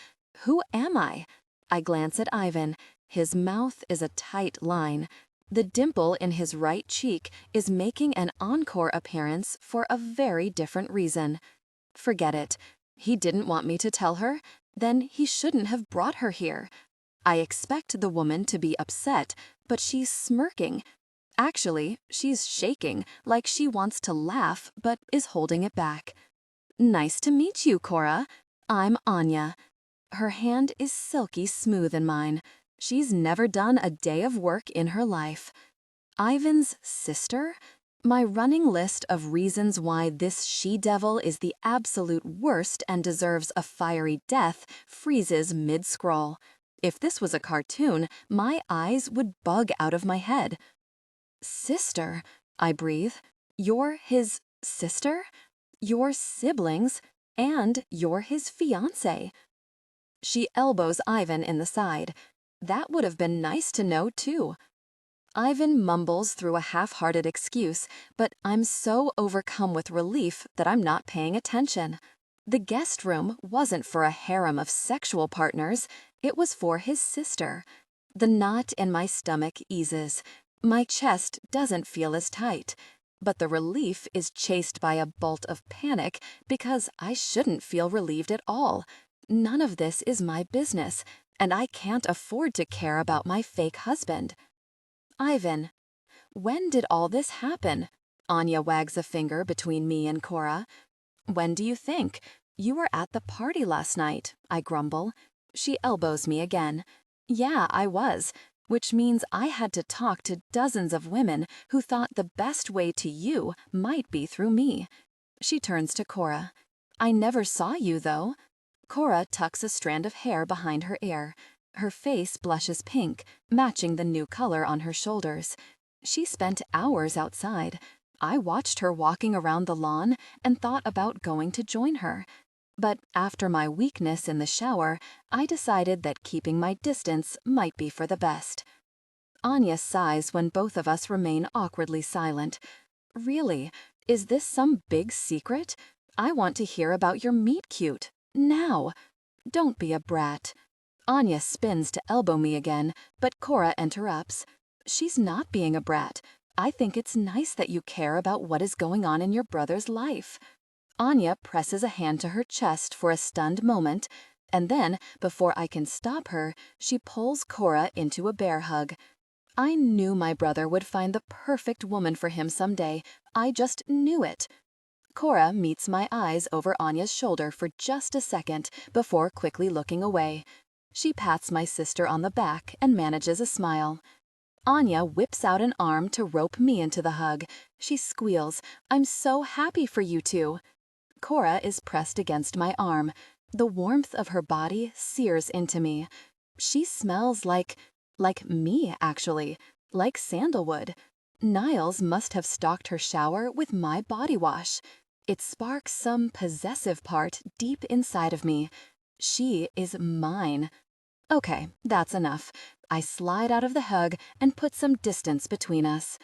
Who am I? I glance at Ivan. His mouth is a tight line. The dimple in his right cheek is making an encore appearance for a very different reason. Forget it. He didn't want me to tell her? Then he shouldn't have brought her here. I expect the woman to be upset, but she's smirking. Actually, she's shaking, like she wants to laugh, but is holding it back. "Nice to meet you, Cora. I'm Anya." Her hand is silky smooth in mine. She's never done a day of work in her life. Ivan's sister? My running list of reasons why this she-devil is the absolute worst and deserves a fiery death freezes mid-scroll. If this was a cartoon, my eyes would bug out of my head. "Sister," I breathe. "You're his sister? You're siblings, and you're his fiancé." She elbows Ivan in the side. That would have been nice to know, too. Ivan mumbles through a half-hearted excuse, but I'm so overcome with relief that I'm not paying attention. The guest room wasn't for a harem of sexual partners. It was for his sister. The knot in my stomach eases. My chest doesn't feel as tight. But the relief is chased by a bolt of panic because I shouldn't feel relieved at all. None of this is my business, and I can't afford to care about my fake husband. "Ivan, when did all this happen?" Anya wags a finger between me and Cora. "When do you think? You were at the party last night," I grumble. She elbows me again. "Yeah, I was. Which means I had to talk to dozens of women who thought the best way to you might be through me." She turns to Cora. "I never saw you, though." Cora tucks a strand of hair behind her ear. Her face blushes pink, matching the new color on her shoulders. She spent hours outside. I watched her walking around the lawn and thought about going to join her. But after my weakness in the shower, I decided that keeping my distance might be for the best. Anya sighs when both of us remain awkwardly silent. "Really? Is this some big secret? I want to hear about your meet-cute. Now. Don't be a brat." Anya spins to elbow me again, but Cora interrupts. "She's not being a brat. I think it's nice that you care about what is going on in your brother's life." Anya presses a hand to her chest for a stunned moment, and then, before I can stop her, she pulls Cora into a bear hug. I knew my brother would find the perfect woman for him someday. I just knew it. Cora meets my eyes over Anya's shoulder for just a second before quickly looking away. She pats my sister on the back and manages a smile. Anya whips out an arm to rope me into the hug. She squeals, "I'm so happy for you two." Cora is pressed against my arm. The warmth of her body sears into me. She smells like me, actually. Like sandalwood. Niles must have stocked her shower with my body wash. It sparks some possessive part deep inside of me. She is mine. Okay, that's enough. I slide out of the hug and put some distance between us.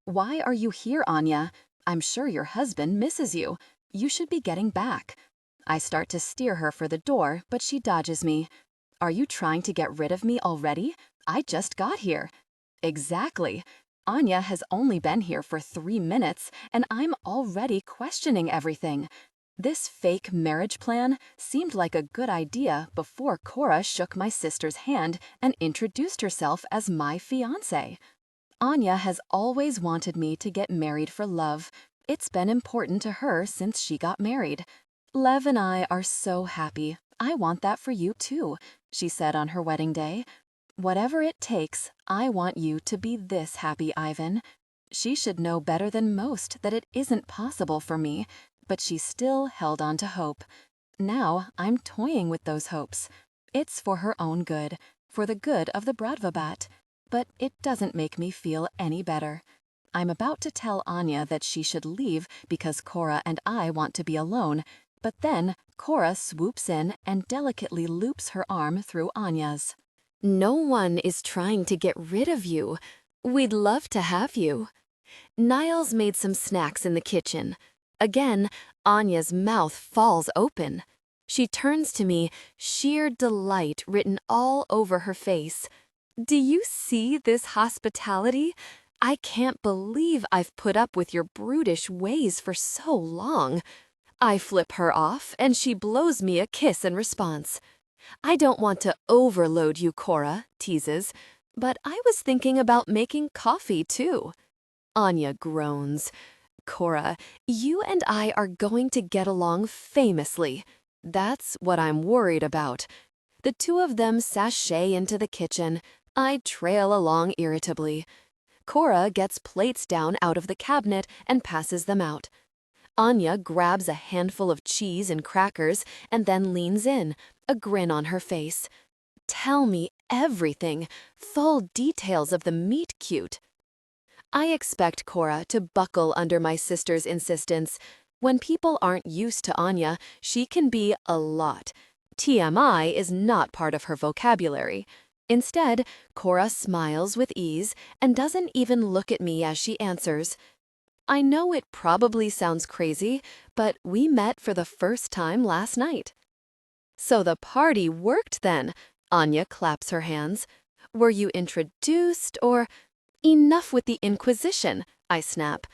Why are you here, Anya? I'm sure your husband misses you. You should be getting back. I start to steer her for the door, but she dodges me. Are you trying to get rid of me already? I just got here. Exactly. Anya has only been here for 3 minutes, and I'm already questioning everything. This fake marriage plan seemed like a good idea before Cora shook my sister's hand and introduced herself as my fiancé. Anya has always wanted me to get married for love. It's been important to her since she got married. Lev and I are so happy. I want that for you too, she said on her wedding day. Whatever it takes, I want you to be this happy, Ivan. She should know better than most that it isn't possible for me, but she still held on to hope. Now I'm toying with those hopes. It's for her own good, for the good of the Bratva bat, but it doesn't make me feel any better. I'm about to tell Anya that she should leave because Cora and I want to be alone, but then Cora swoops in and delicately loops her arm through Anya's. No one is trying to get rid of you. We'd love to have you. Niles made some snacks in the kitchen. Again, Anya's mouth falls open. She turns to me, sheer delight written all over her face. Do you see this hospitality? I can't believe I've put up with your brutish ways for so long. I flip her off, and she blows me a kiss in response. I don't want to overload you, Cora, teases, but I was thinking about making coffee, too. Anya groans. Cora, you and I are going to get along famously. That's what I'm worried about. The two of them sashay into the kitchen. I trail along irritably. Cora gets plates down out of the cabinet and passes them out. Anya grabs a handful of cheese and crackers and then leans in, a grin on her face. Tell me everything, full details of the meet cute. I expect Cora to buckle under my sister's insistence. When people aren't used to Anya, she can be a lot. TMI is not part of her vocabulary. Instead, Cora smiles with ease and doesn't even look at me as she answers. I know it probably sounds crazy, but we met for the first time last night. So the party worked then, Anya claps her hands. Were you introduced or... Enough with the inquisition, I snap.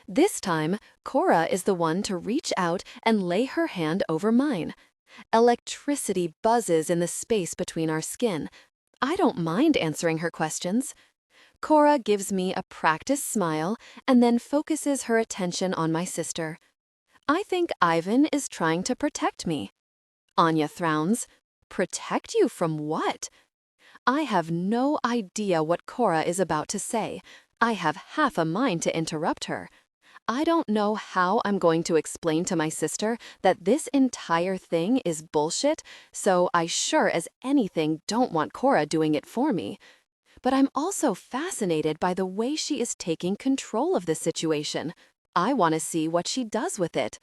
This time, Cora is the one to reach out and lay her hand over mine. Electricity buzzes in the space between our skin. I don't mind answering her questions. Cora gives me a practiced smile and then focuses her attention on my sister. I think Ivan is trying to protect me. Anya frowns. Protect you from what? I have no idea what Cora is about to say. I have half a mind to interrupt her. I don't know how I'm going to explain to my sister that this entire thing is bullshit, so I sure as anything don't want Cora doing it for me. But I'm also fascinated by the way she is taking control of the situation. I want to see what she does with it.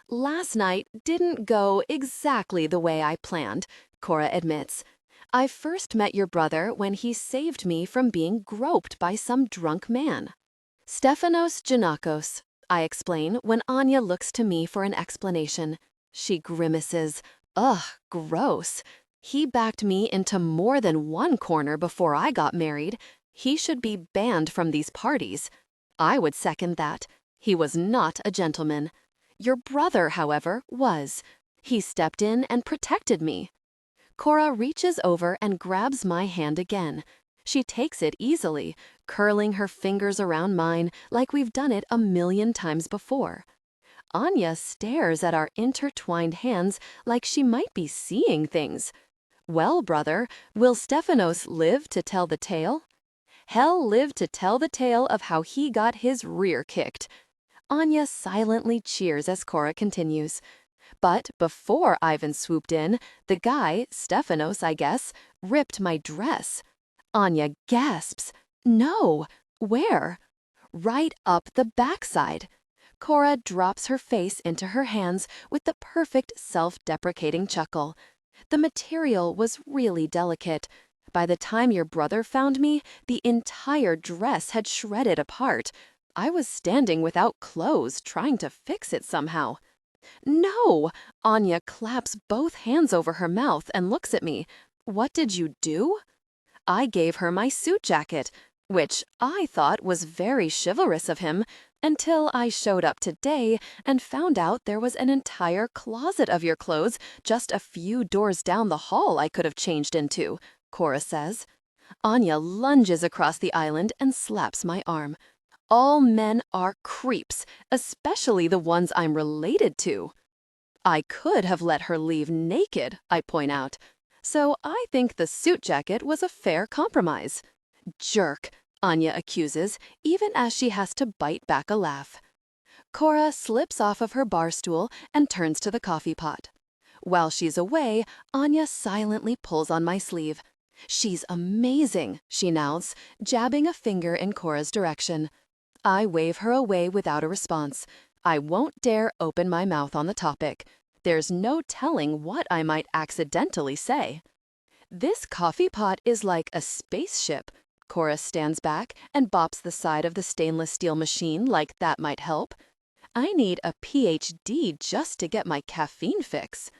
Last night didn't go exactly the way I planned, Cora admits. I first met your brother when he saved me from being groped by some drunk man. Stefanos Giannakos, I explain when Anya looks to me for an explanation. She grimaces. Ugh, gross. He backed me into more than one corner before I got married. He should be banned from these parties. I would second that. He was not a gentleman. Your brother, however, was. He stepped in and protected me. Cora reaches over and grabs my hand again. She takes it easily, curling her fingers around mine like we've done it a million times before. Anya stares at our intertwined hands like she might be seeing things. Well, brother, will Stefanos live to tell the tale? Hell lived to tell the tale of how he got his rear kicked. Anya silently cheers as Cora continues. But before Ivan swooped in, the guy, Stefanos, I guess, ripped my dress. Anya gasps. No! Where? Right up the backside. Cora drops her face into her hands with the perfect self-deprecating chuckle. The material was really delicate. By the time your brother found me, the entire dress had shredded apart. I was standing without clothes, trying to fix it somehow. No! Anya claps both hands over her mouth and looks at me. What did you do? I gave her my suit jacket, which I thought was very chivalrous of him, until I showed up today and found out there was an entire closet of your clothes just a few doors down the hall I could have changed into, Cora says. Anya lunges across the island and slaps my arm. All men are creeps, especially the ones I'm related to. I could have let her leave naked, I point out. So I think the suit jacket was a fair compromise. Jerk, Anya accuses, even as she has to bite back a laugh. Cora slips off of her bar stool and turns to the coffee pot. While she's away, Anya silently pulls on my sleeve. She's amazing, she mouths, jabbing a finger in Cora's direction. I wave her away without a response. I won't dare open my mouth on the topic. There's no telling what I might accidentally say. This coffee pot is like a spaceship. Cora stands back and bops the side of the stainless steel machine like that might help. I need a PhD just to get my caffeine fix.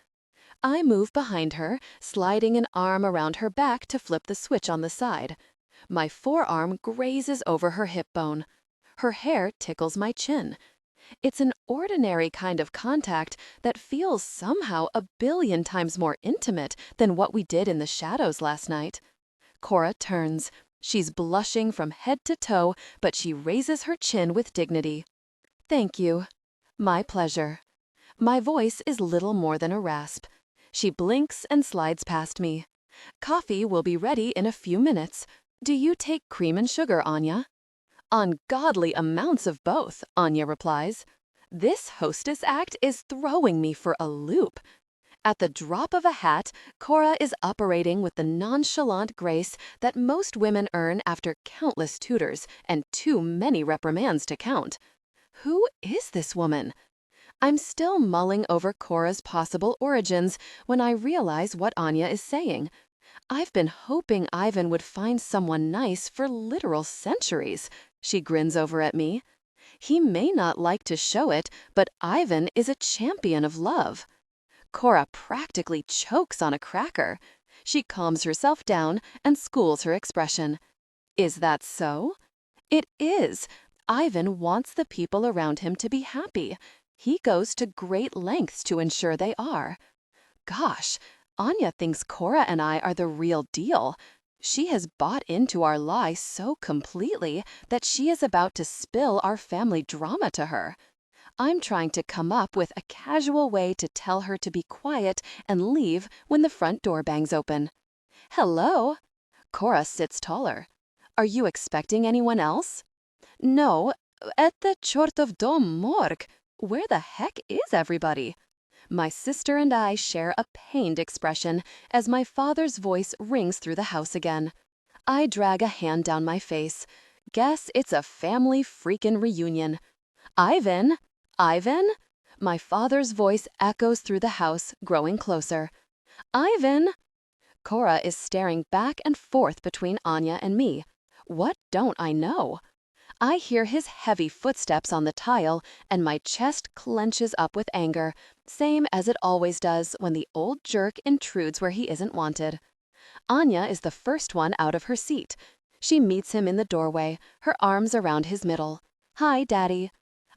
I move behind her, sliding an arm around her back to flip the switch on the side. My forearm grazes over her hip bone. Her hair tickles my chin. It's an ordinary kind of contact that feels somehow a billion times more intimate than what we did in the shadows last night. Cora turns. She's blushing from head to toe, but she raises her chin with dignity. Thank you. My pleasure. My voice is little more than a rasp. She blinks and slides past me. Coffee will be ready in a few minutes. Do you take cream and sugar, Anya? Ungodly amounts of both, Anya replies. This hostess act is throwing me for a loop. At the drop of a hat, Cora is operating with the nonchalant grace that most women earn after countless tutors and too many reprimands to count. Who is this woman? I'm still mulling over Cora's possible origins when I realize what Anya is saying. I've been hoping Ivan would find someone nice for literal centuries. She grins over at me. He may not like to show it, but Ivan is a champion of love. Cora practically chokes on a cracker. She calms herself down and schools her expression. Is that so? It is. Ivan wants the people around him to be happy. He goes to great lengths to ensure they are. Gosh, Anya thinks Cora and I are the real deal. She has bought into our lie so completely that she is about to spill our family drama to her. I'm trying to come up with a casual way to tell her to be quiet and leave when the front door bangs open. Hello? Cora sits taller. Are you expecting anyone else? No, at the chortov dom morg. Where the heck is everybody? My sister and I share a pained expression as my father's voice rings through the house again. I drag a hand down my face. Guess it's a family freakin' reunion. Ivan? Ivan? My father's voice echoes through the house, growing closer. Ivan? Cora is staring back and forth between Anya and me. What don't I know? I hear his heavy footsteps on the tile, and my chest clenches up with anger, same as it always does when the old jerk intrudes where he isn't wanted. Anya is the first one out of her seat. She meets him in the doorway, her arms around his middle. Hi, Daddy.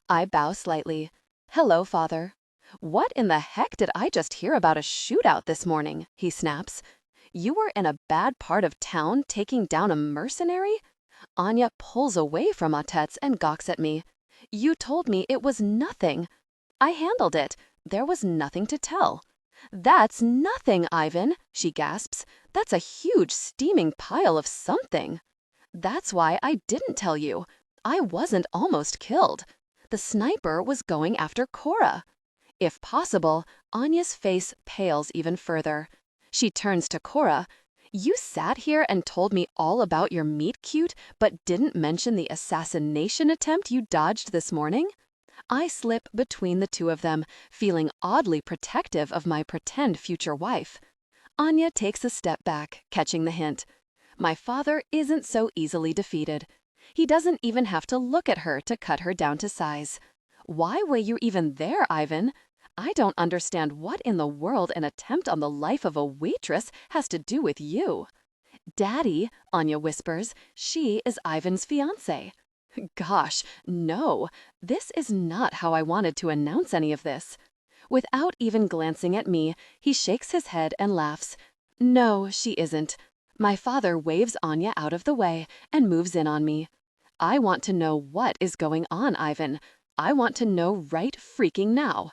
I bow slightly. Hello, Father. What in the heck did I just hear about a shootout this morning? He snaps. You were in a bad part of town taking down a mercenary? Anya pulls away from Atets and gawks at me. You told me it was nothing. I handled it. There was nothing to tell. That's nothing, Ivan, she gasps. That's a huge steaming pile of something. That's why I didn't tell you. I wasn't almost killed. The sniper was going after Cora. If possible, Anya's face pales even further. She turns to Cora. You sat here and told me all about your meet cute, but didn't mention the assassination attempt you dodged this morning? I slip between the two of them, feeling oddly protective of my pretend future wife. Anya takes a step back, catching the hint. My father isn't so easily defeated. He doesn't even have to look at her to cut her down to size. Why were you even there, Ivan? I don't understand what in the world an attempt on the life of a waitress has to do with you. Daddy, Anya whispers, she is Ivan's fiancée. Gosh, no, this is not how I wanted to announce any of this. Without even glancing at me, he shakes his head and laughs. No, she isn't. My father waves Anya out of the way and moves in on me. I want to know what is going on, Ivan. I want to know right freaking now.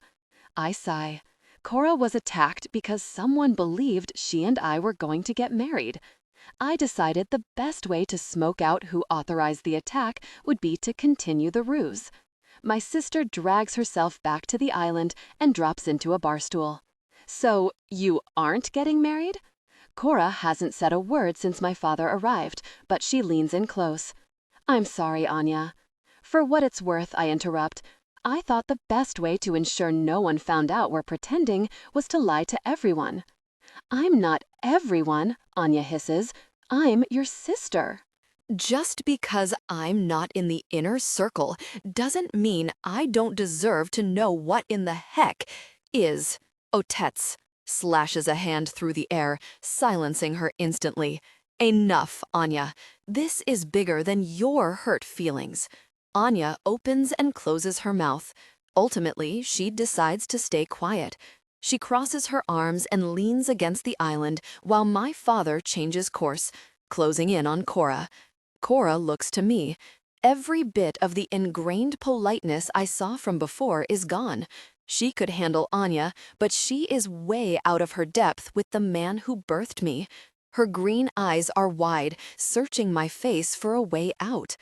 I sigh. Cora was attacked because someone believed she and I were going to get married. I decided the best way to smoke out who authorized the attack would be to continue the ruse. My sister drags herself back to the island and drops into a bar stool. So, you aren't getting married? Cora hasn't said a word since my father arrived, but she leans in close. I'm sorry, Anya. For what it's worth, I interrupt. I thought the best way to ensure no one found out we're pretending was to lie to everyone. I'm not everyone, Anya hisses. I'm your sister. Just because I'm not in the inner circle doesn't mean I don't deserve to know what in the heck is. Otets slashes a hand through the air, silencing her instantly. Enough, Anya. This is bigger than your hurt feelings. Anya opens and closes her mouth. Ultimately, she decides to stay quiet. She crosses her arms and leans against the island while my father changes course, closing in on Cora. Cora looks to me. Every bit of the ingrained politeness I saw from before is gone. She could handle Anya, but she is way out of her depth with the man who birthed me. Her green eyes are wide, searching my face for a way out.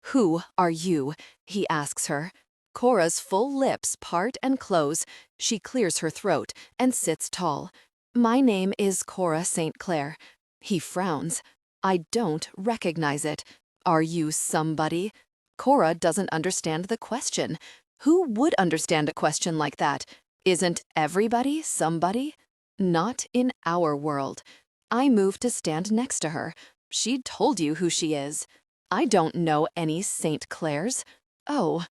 Who are you? He asks her. Cora's full lips part and close. She clears her throat and sits tall. My name is Cora St. Clair. He frowns. I don't recognize it. Are you somebody? Cora doesn't understand the question. Who would understand a question like that? Isn't everybody somebody? Not in our world. I move to stand next to her. She told you who she is. I don't know any St. Clairs. Oh.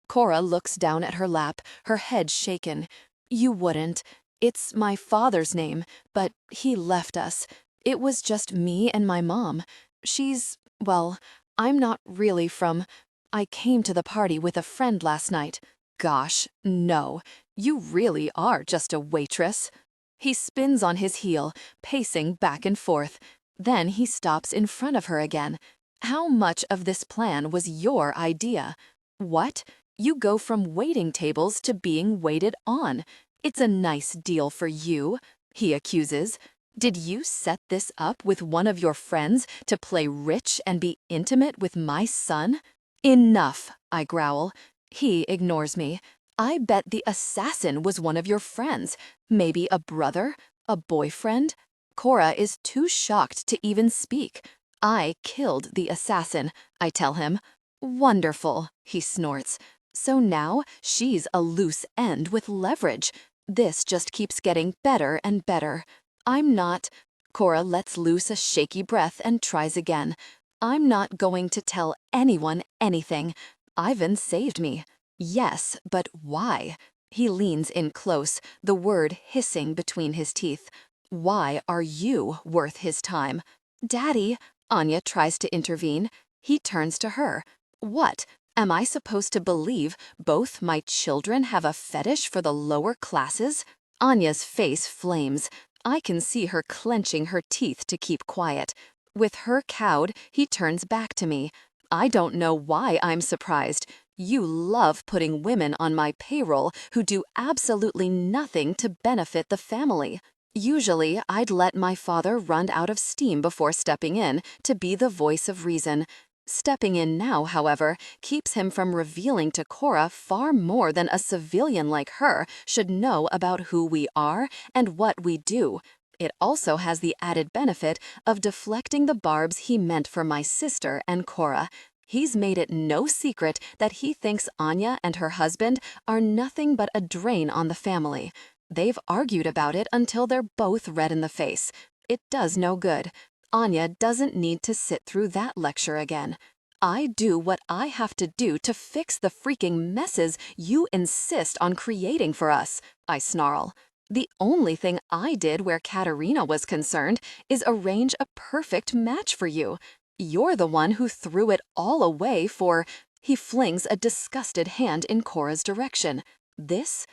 Cora looks down at her lap, her head shaken. You wouldn't. It's my father's name, but he left us. It was just me and my mom. Well, I'm not really from. I came to the party with a friend last night. Gosh, no. You really are just a waitress. He spins on his heel, pacing back and forth. Then he stops in front of her again. How much of this plan was your idea? What? You go from waiting tables to being waited on. It's a nice deal for you, he accuses. Did you set this up with one of your friends to play rich and be intimate with my son? Enough, I growl. He ignores me. I bet the assassin was one of your friends. Maybe a brother? A boyfriend? Cora is too shocked to even speak. I killed the assassin, I tell him. Wonderful, he snorts. So now she's a loose end with leverage. This just keeps getting better and better. I'm not. Cora lets loose a shaky breath and tries again. I'm not going to tell anyone anything. Ivan saved me. Yes, but why? He leans in close, the word hissing between his teeth. Why are you worth his time? Daddy, Anya tries to intervene. He turns to her. What? Am I supposed to believe both my children have a fetish for the lower classes? Anya's face flames. I can see her clenching her teeth to keep quiet. With her cowed, he turns back to me. I don't know why I'm surprised. You love putting women on my payroll who do absolutely nothing to benefit the family. Usually, I'd let my father run out of steam before stepping in to be the voice of reason. Stepping in now, however, keeps him from revealing to Cora far more than a civilian like her should know about who we are and what we do. It also has the added benefit of deflecting the barbs he meant for my sister and Cora. He's made it no secret that he thinks Anya and her husband are nothing but a drain on the family. They've argued about it until they're both red in the face. It does no good. Anya doesn't need to sit through that lecture again. I do what I have to do to fix the freaking messes you insist on creating for us, I snarl. The only thing I did where Katerina was concerned is arrange a perfect match for you. You're the one who threw it all away for... He flings a disgusted hand in Cora's direction. This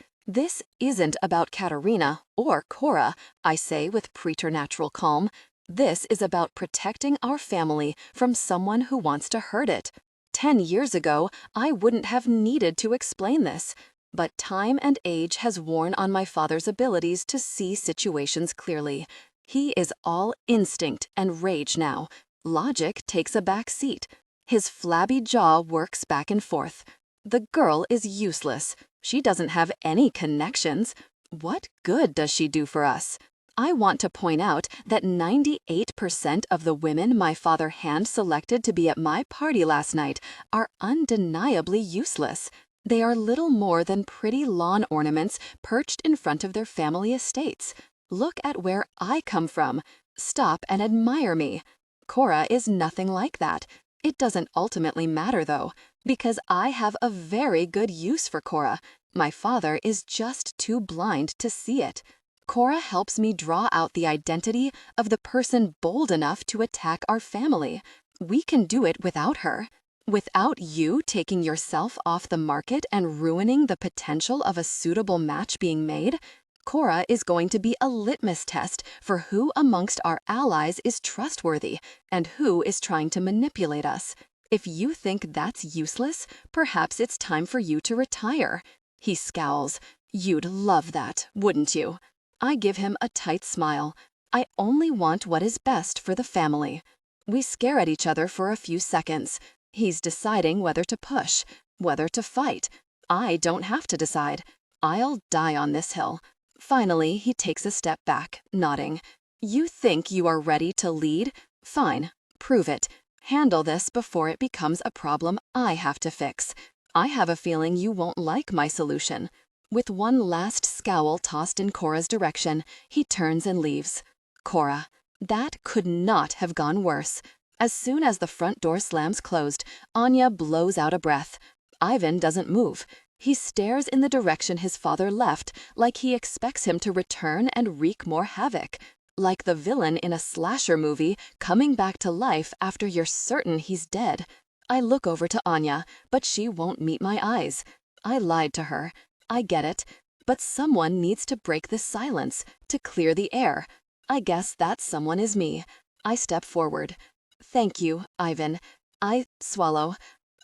isn't about Katerina or Cora, I say with preternatural calm. This is about protecting our family from someone who wants to hurt it. 10 years ago, I wouldn't have needed to explain this. But time and age has worn on my father's abilities to see situations clearly. He is all instinct and rage now. Logic takes a back seat. His flabby jaw works back and forth. The girl is useless. She doesn't have any connections. What good does she do for us? I want to point out that 98% of the women my father hand-selected to be at my party last night are undeniably useless. They are little more than pretty lawn ornaments perched in front of their family estates. Look at where I come from. Stop and admire me. Cora is nothing like that. It doesn't ultimately matter, though, because I have a very good use for Cora. My father is just too blind to see it. Cora helps me draw out the identity of the person bold enough to attack our family. We can do it without her. Without you taking yourself off the market and ruining the potential of a suitable match being made, Cora is going to be a litmus test for who amongst our allies is trustworthy and who is trying to manipulate us. If you think that's useless, perhaps it's time for you to retire. He scowls. You'd love that, wouldn't you? I give him a tight smile. I only want what is best for the family. We stare at each other for a few seconds. He's deciding whether to push, whether to fight. I don't have to decide. I'll die on this hill. Finally, he takes a step back, nodding. You think you are ready to lead? Fine, prove it. Handle this before it becomes a problem I have to fix. I have a feeling you won't like my solution. With one last scowl tossed in Cora's direction, he turns and leaves. Cora, that could not have gone worse. As soon as the front door slams closed, Anya blows out a breath. Ivan doesn't move. He stares in the direction his father left, like he expects him to return and wreak more havoc. Like the villain in a slasher movie coming back to life after you're certain he's dead. I look over to Anya, but she won't meet my eyes. I lied to her. I get it. But someone needs to break this silence, to clear the air. I guess that someone is me. I step forward. Thank you, Ivan. I swallow.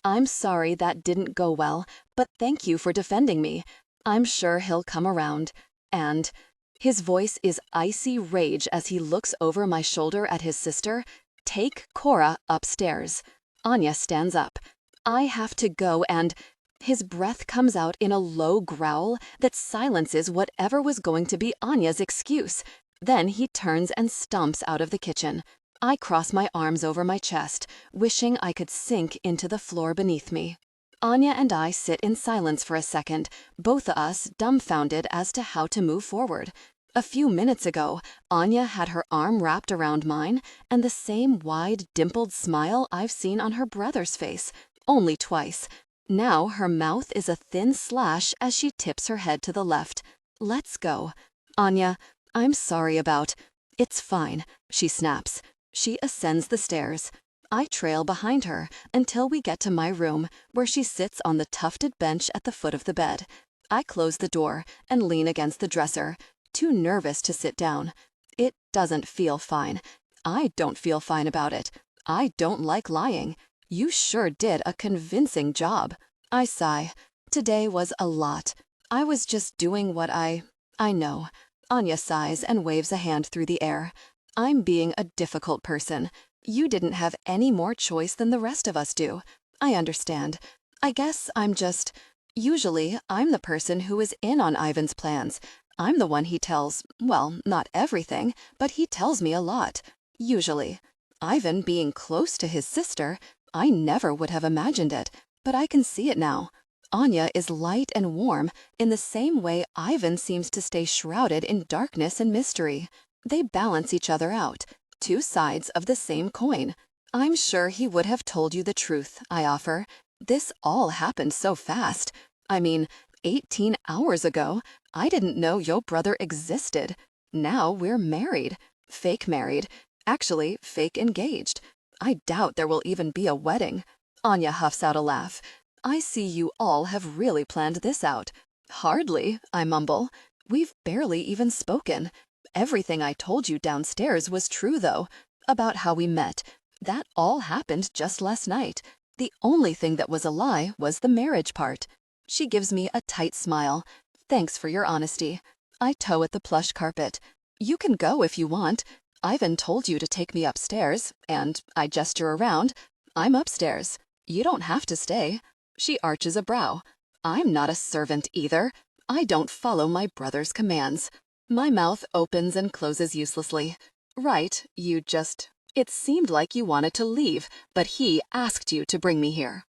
I'm sorry that didn't go well, but thank you for defending me. I'm sure he'll come around. And his voice is icy rage as he looks over my shoulder at his sister. Take Cora upstairs. Anya stands up. I have to go and... His breath comes out in a low growl that silences whatever was going to be Anya's excuse. Then he turns and stomps out of the kitchen. I cross my arms over my chest, wishing I could sink into the floor beneath me. Anya and I sit in silence for a second, both of us dumbfounded as to how to move forward. A few minutes ago, Anya had her arm wrapped around mine and the same wide, dimpled smile I've seen on her brother's face, only twice. Now her mouth is a thin slash as she tips her head to the left. Let's go. Anya, I'm sorry about... It's fine, she snaps. She ascends the stairs. I trail behind her until we get to my room, where she sits on the tufted bench at the foot of the bed. I close the door and lean against the dresser, too nervous to sit down. It doesn't feel fine. I don't feel fine about it. I don't like lying. You sure did a convincing job. I sigh. Today was a lot. I was just doing what I know. Anya sighs and waves a hand through the air. I'm being a difficult person. You didn't have any more choice than the rest of us do. I understand. I guess I'm just... Usually, I'm the person who is in on Ivan's plans. I'm the one he tells, well, not everything, but he tells me a lot. Usually. Ivan being close to his sister, I never would have imagined it, but I can see it now. Anya is light and warm in the same way Ivan seems to stay shrouded in darkness and mystery. They balance each other out, two sides of the same coin. I'm sure he would have told you the truth, I offer. This all happened so fast. I mean, 18 hours ago, I didn't know your brother existed. Now we're married. Fake married. Actually, fake engaged. I doubt there will even be a wedding. Anya huffs out a laugh. I see you all have really planned this out. Hardly, I mumble. We've barely even spoken. Everything I told you downstairs was true, though, about how we met. That all happened just last night. The only thing that was a lie was the marriage part. She gives me a tight smile. Thanks for your honesty. I toe at the plush carpet. You can go if you want. Ivan told you to take me upstairs, and I gesture around. I'm upstairs. You don't have to stay. She arches a brow. I'm not a servant either. I don't follow my brother's commands. My mouth opens and closes uselessly. Right, you just... It seemed like you wanted to leave, but he asked you to bring me here.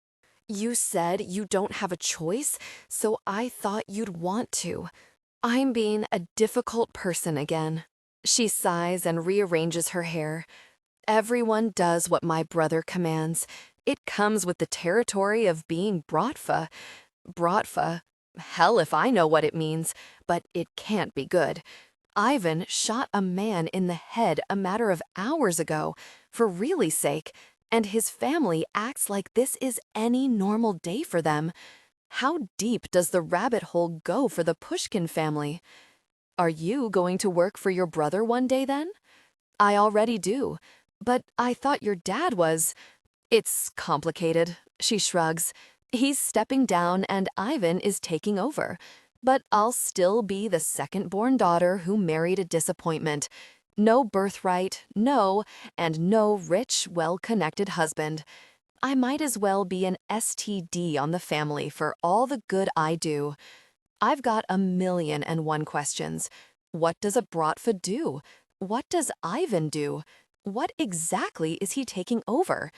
You said you don't have a choice, so I thought you'd want to. I'm being a difficult person again. She sighs and rearranges her hair. Everyone does what my brother commands. It comes with the territory of being Bratva. Bratva. Hell if I know what it means, but it can't be good. Ivan shot a man in the head a matter of hours ago, for really's sake, and his family acts like this is any normal day for them. How deep does the rabbit hole go for the Pushkin family? Are you going to work for your brother one day then? I already do, but I thought your dad was... It's complicated, she shrugs. He's stepping down and Ivan is taking over. But I'll still be the second-born daughter who married a disappointment. No birthright, and no rich, well-connected husband. I might as well be an STD on the family for all the good I do. I've got 1,000,001 questions. What does a Bratva do? What does Ivan do? What exactly is he taking over?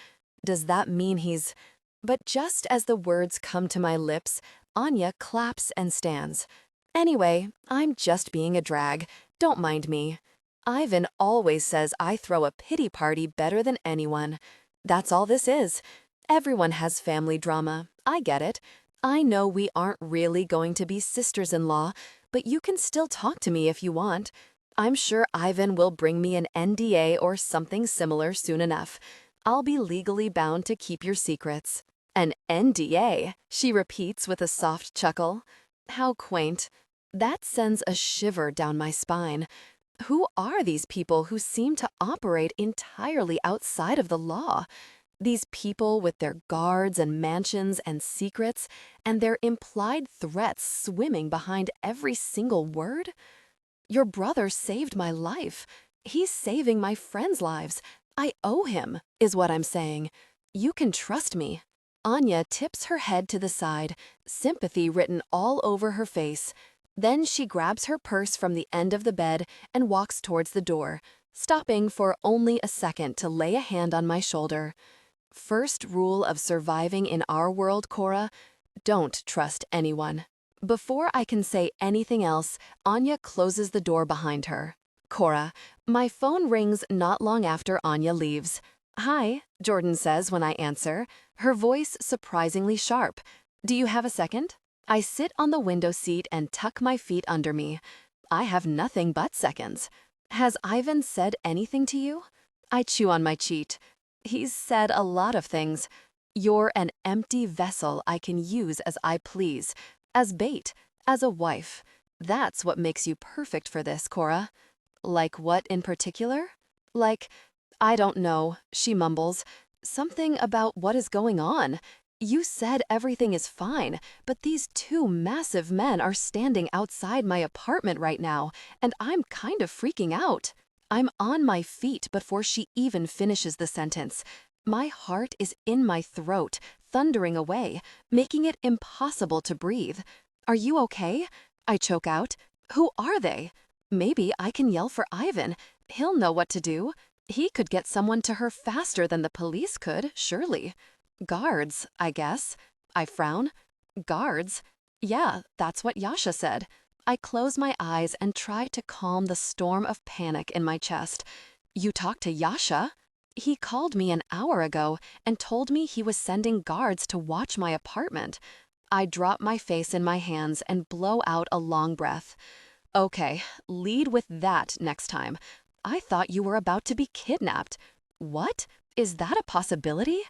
Does that mean he's... But just as the words come to my lips, Anya claps and stands. Anyway, I'm just being a drag. Don't mind me. Ivan always says I throw a pity party better than anyone. That's all this is. Everyone has family drama. I get it. I know we aren't really going to be sisters-in-law, but you can still talk to me if you want. I'm sure Ivan will bring me an NDA or something similar soon enough. I'll be legally bound to keep your secrets. An NDA, she repeats with a soft chuckle. How quaint. That sends a shiver down my spine. Who are these people who seem to operate entirely outside of the law? These people with their guards and mansions and secrets, and their implied threats swimming behind every single word? Your brother saved my life. He's saving my friends' lives. I owe him, is what I'm saying. You can trust me. Anya tips her head to the side, sympathy written all over her face. Then she grabs her purse from the end of the bed and walks towards the door, stopping for only a second to lay a hand on my shoulder. First rule of surviving in our world, Cora, don't trust anyone. Before I can say anything else, Anya closes the door behind her. Cora, my phone rings not long after Anya leaves. Hi, Jordan says when I answer, her voice surprisingly sharp. Do you have a second? I sit on the window seat and tuck my feet under me. I have nothing but seconds. Has Ivan said anything to you? I chew on my cheat. He's said a lot of things. You're an empty vessel I can use as I please, as bait, as a wife. That's what makes you perfect for this, Cora. Like what in particular? Like, I don't know, she mumbles. Something about what is going on. You said everything is fine, but these two massive men are standing outside my apartment right now, and I'm kind of freaking out. I'm on my feet before she even finishes the sentence. My heart is in my throat, thundering away, making it impossible to breathe. Are you okay? I choke out. Who are they? Maybe I can yell for Ivan. He'll know what to do. He could get someone to her faster than the police could, surely. Guards, I guess. I frown. Guards? Yeah, that's what Yasha said. I close my eyes and try to calm the storm of panic in my chest. You talked to Yasha? He called me an hour ago and told me he was sending guards to watch my apartment. I drop my face in my hands and blow out a long breath. Okay, lead with that next time. I thought you were about to be kidnapped. What? Is that a possibility?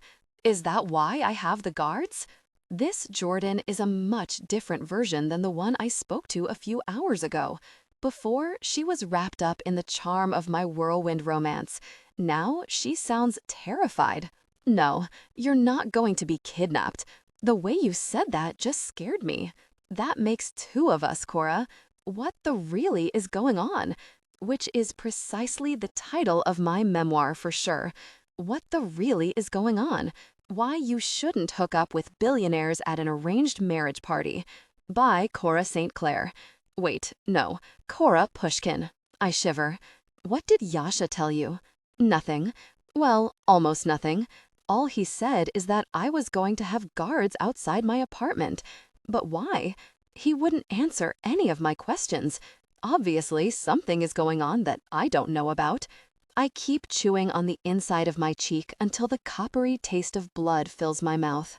Is that why I have the guards? This Jordan is a much different version than the one I spoke to a few hours ago. Before, she was wrapped up in the charm of my whirlwind romance. Now, she sounds terrified. No, you're not going to be kidnapped. The way you said that just scared me. That makes two of us, Cora. What the really is going on? Which is precisely the title of my memoir for sure. What the really is going on? Why you shouldn't hook up with billionaires at an arranged marriage party. By Cora St. Clair. Wait, no, Cora Pushkin. I shiver. What did Yasha tell you? Nothing. Well, almost nothing. All he said is that I was going to have guards outside my apartment. But why? He wouldn't answer any of my questions. Obviously, something is going on that I don't know about. I keep chewing on the inside of my cheek until the coppery taste of blood fills my mouth.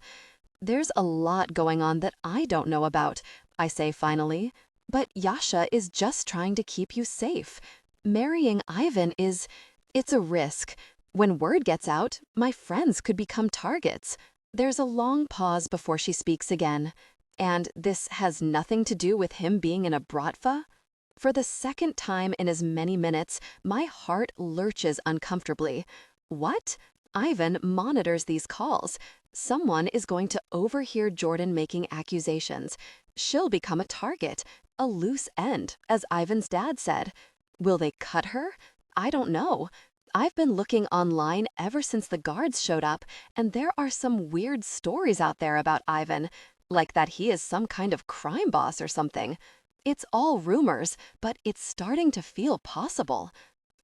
There's a lot going on that I don't know about, I say finally. But Yasha is just trying to keep you safe. Marrying Ivan it's a risk. When word gets out, my friends could become targets. There's a long pause before she speaks again. And this has nothing to do with him being in a Bratva? For the second time in as many minutes, my heart lurches uncomfortably. What? Ivan monitors these calls. Someone is going to overhear Jordan making accusations. She'll become a target, a loose end, as Ivan's dad said. Will they cut her? I don't know. I've been looking online ever since the guards showed up, and there are some weird stories out there about Ivan, like that he is some kind of crime boss or something. It's all rumors, but it's starting to feel possible.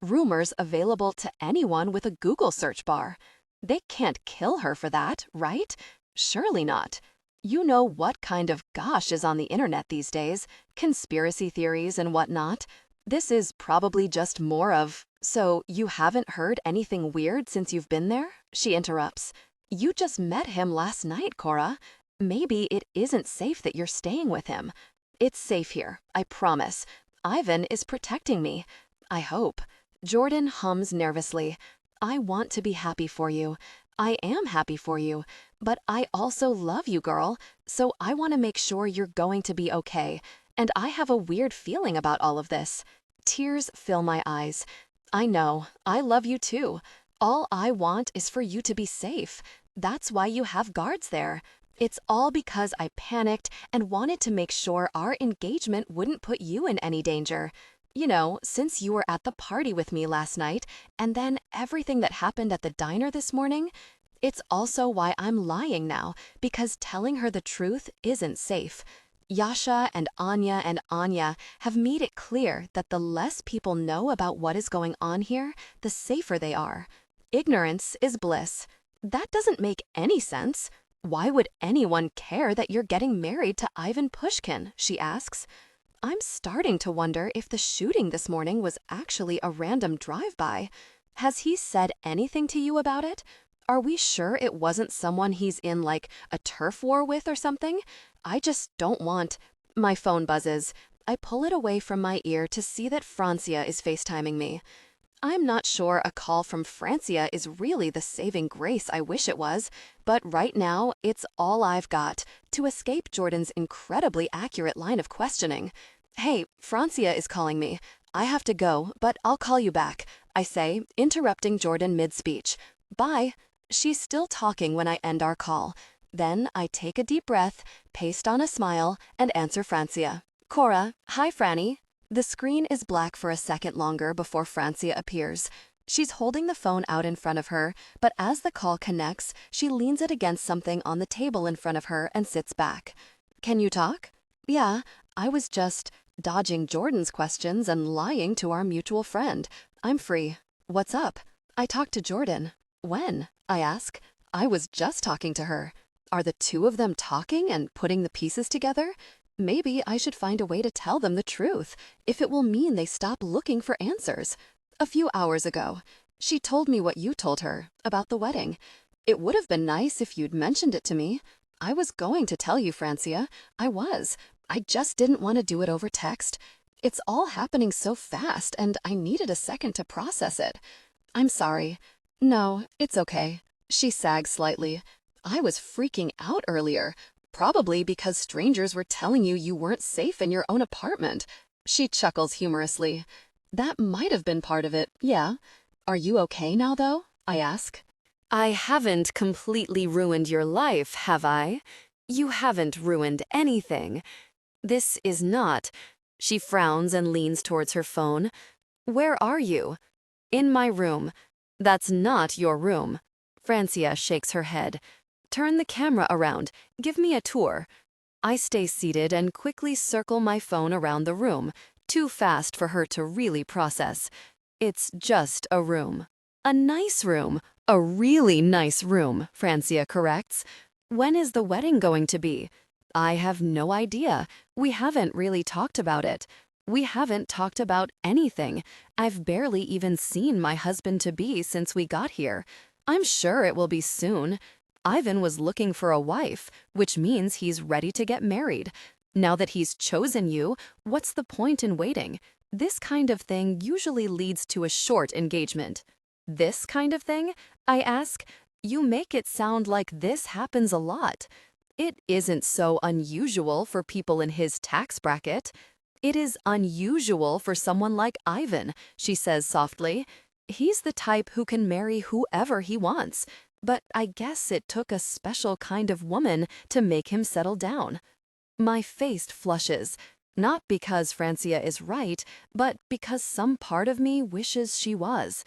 Rumors available to anyone with a Google search bar. They can't kill her for that, right? Surely not. You know what kind of gosh is on the internet these days, conspiracy theories and whatnot. This is probably just more of, so you haven't heard anything weird since you've been there? She interrupts. You just met him last night, Cora. Maybe it isn't safe that you're staying with him. It's safe here, I promise. Ivan is protecting me. I hope. Jordan hums nervously. I want to be happy for you. I am happy for you. But I also love you, girl. So I want to make sure you're going to be okay. And I have a weird feeling about all of this. Tears fill my eyes. I know. I love you too. All I want is for you to be safe. That's why you have guards there. It's all because I panicked and wanted to make sure our engagement wouldn't put you in any danger. You know, since you were at the party with me last night, and then everything that happened at the diner this morning, it's also why I'm lying now, because telling her the truth isn't safe. Yasha and Anya have made it clear that the less people know about what is going on here, the safer they are. Ignorance is bliss. That doesn't make any sense. Why would anyone care that you're getting married to Ivan Pushkin? She asks. I'm starting to wonder if the shooting this morning was actually a random drive-by. Has he said anything to you about it? Are we sure it wasn't someone he's in like a turf war with or something? I just don't want... My phone buzzes. I pull it away from my ear to see that Francia is FaceTiming me. I'm not sure a call from Francia is really the saving grace I wish it was, but right now it's all I've got to escape Jordan's incredibly accurate line of questioning. Hey, Francia is calling me. I have to go, but I'll call you back, I say, interrupting Jordan mid-speech. Bye. She's still talking when I end our call. Then I take a deep breath, paste on a smile, and answer Francia. Cora, hi Franny. The screen is black for a second longer before Francia appears. She's holding the phone out in front of her, but as the call connects, she leans it against something on the table in front of her and sits back. Can you talk? Yeah, I was just dodging Jordan's questions and lying to our mutual friend. I'm free. What's up? I talked to Jordan. When? I ask. I was just talking to her. Are the two of them talking and putting the pieces together? Maybe I should find a way to tell them the truth, if it will mean they stop looking for answers. A few hours ago, she told me what you told her about the wedding. It would have been nice if you'd mentioned it to me. I was going to tell you, Francia. I was. I just didn't want to do it over text. It's all happening so fast, and I needed a second to process it. I'm sorry. No, it's okay. She sagged slightly. I was freaking out earlier, probably because strangers were telling you you weren't safe in your own apartment. She chuckles humorously. That might have been part of it, yeah. Are you okay now, though? I ask. I haven't completely ruined your life, have I? You haven't ruined anything. This is not. She frowns and leans towards her phone. Where are you? In my room. That's not your room. Francia shakes her head. Turn the camera around. Give me a tour. I stay seated and quickly circle my phone around the room, too fast for her to really process. It's just a room. A nice room. A really nice room, Francia corrects. When is the wedding going to be? I have no idea. We haven't really talked about it. We haven't talked about anything. I've barely even seen my husband-to-be since we got here. I'm sure it will be soon. Ivan was looking for a wife, which means he's ready to get married. Now that he's chosen you, what's the point in waiting? This kind of thing usually leads to a short engagement. This kind of thing? I ask. You make it sound like this happens a lot. It isn't so unusual for people in his tax bracket. It is unusual for someone like Ivan, she says softly. He's the type who can marry whoever he wants. But I guess it took a special kind of woman to make him settle down. My face flushes, not because Francia is right, but because some part of me wishes she was.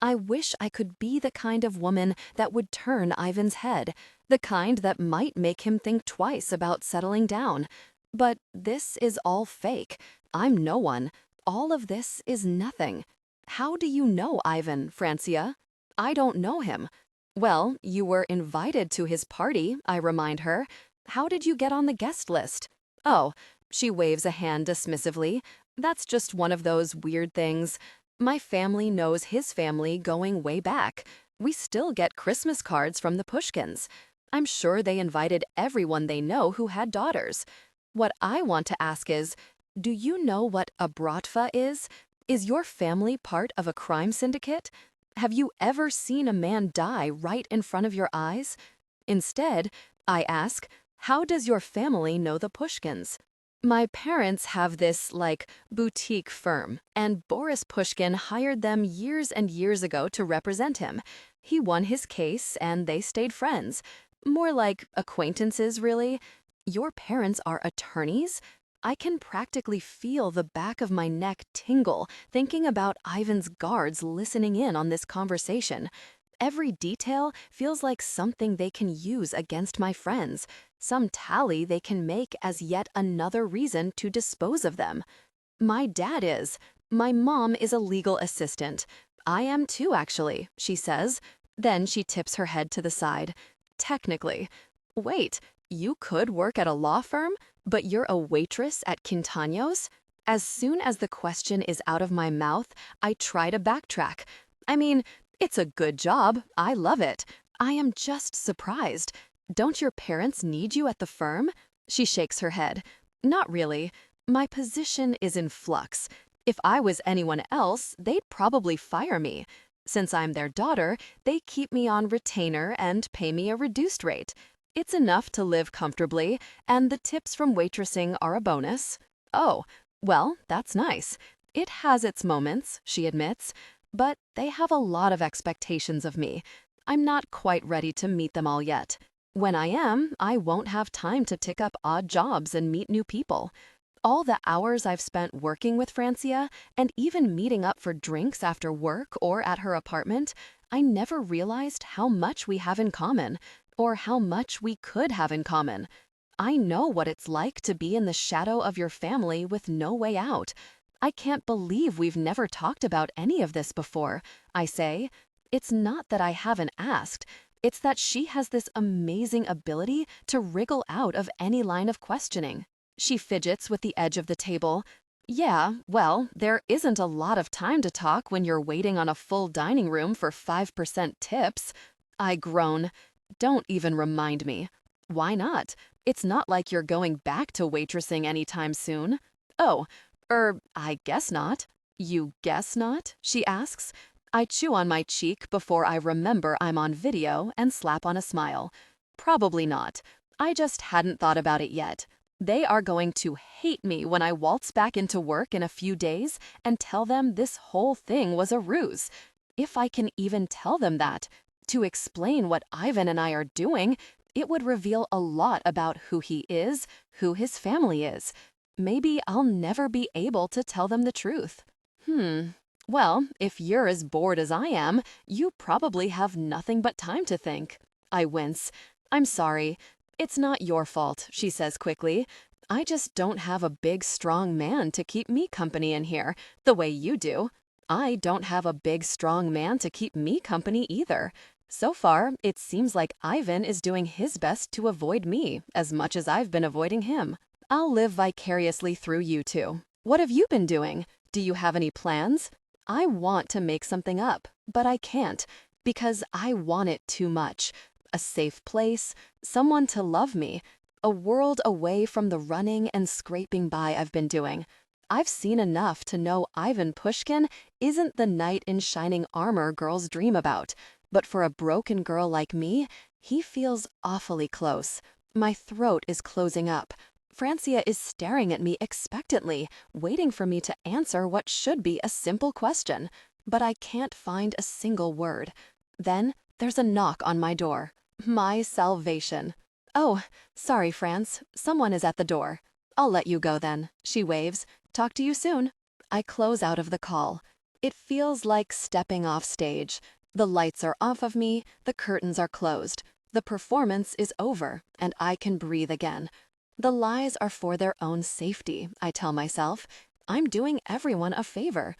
I wish I could be the kind of woman that would turn Ivan's head, the kind that might make him think twice about settling down. But this is all fake. I'm no one. All of this is nothing. How do you know Ivan, Francia? I don't know him. Well, you were invited to his party, I remind her. How did you get on the guest list? Oh, she waves a hand dismissively. That's just one of those weird things. My family knows his family going way back. We still get Christmas cards from the Pushkins. I'm sure they invited everyone they know who had daughters. What I want to ask is, do you know what a Bratva is? Is your family part of a crime syndicate? Have you ever seen a man die right in front of your eyes? Instead, I ask, how does your family know the Pushkins? My parents have this, boutique firm, and Boris Pushkin hired them years and years ago to represent him. He won his case, and they stayed friends. More like acquaintances, really. Your parents are attorneys? I can practically feel the back of my neck tingle thinking about Ivan's guards listening in on this conversation. Every detail feels like something they can use against my friends, some tally they can make as yet another reason to dispose of them. My dad is. My mom is a legal assistant. I am too, actually, she says. Then she tips her head to the side. Technically. Wait, you could work at a law firm, but you're a waitress at Quintanos? As soon as the question is out of my mouth, I try to backtrack. I mean, it's a good job. I love it. I am just surprised. Don't your parents need you at the firm? She shakes her head. Not really. My position is in flux. If I was anyone else, they'd probably fire me. Since I'm their daughter, they keep me on retainer and pay me a reduced rate. It's enough to live comfortably, and the tips from waitressing are a bonus. Oh, well, that's nice. It has its moments, she admits, but they have a lot of expectations of me. I'm not quite ready to meet them all yet. When I am, I won't have time to tick up odd jobs and meet new people. All the hours I've spent working with Francia, and even meeting up for drinks after work or at her apartment, I never realized how much we have in common, or how much we could have in common. I know what it's like to be in the shadow of your family with no way out. I can't believe we've never talked about any of this before, I say. It's not that I haven't asked. It's that she has this amazing ability to wriggle out of any line of questioning. She fidgets with the edge of the table. Yeah, well, there isn't a lot of time to talk when you're waiting on a full dining room for 5% tips. I groan. Don't even remind me. Why not? It's not like you're going back to waitressing anytime soon. Oh, I guess not. You guess not? She asks. I chew on my cheek before I remember I'm on video and slap on a smile. Probably not. I just hadn't thought about it yet. They are going to hate me when I waltz back into work in a few days and tell them this whole thing was a ruse. If I can even tell them that. To explain what Ivan and I are doing, it would reveal a lot about who he is, who his family is. Maybe I'll never be able to tell them the truth. Well, if you're as bored as I am, you probably have nothing but time to think. I wince. I'm sorry. It's not your fault, she says quickly. I just don't have a big, strong man to keep me company in here, the way you do. I don't have a big, strong man to keep me company either. So far, it seems like Ivan is doing his best to avoid me as much as I've been avoiding him. I'll live vicariously through you two. What have you been doing? Do you have any plans? I want to make something up, but I can't because I want it too much. A safe place, someone to love me, a world away from the running and scraping by I've been doing. I've seen enough to know Ivan Pushkin isn't the knight in shining armor girls dream about, but for a broken girl like me, he feels awfully close. My throat is closing up. Francia is staring at me expectantly, waiting for me to answer what should be a simple question, but I can't find a single word. Then there's a knock on my door. My salvation. Oh, sorry, France. Someone is at the door. I'll let you go then, she waves. Talk to you soon. I close out of the call. It feels like stepping off stage. The lights are off of me, the curtains are closed. The performance is over, and I can breathe again. The lies are for their own safety, I tell myself. I'm doing everyone a favor.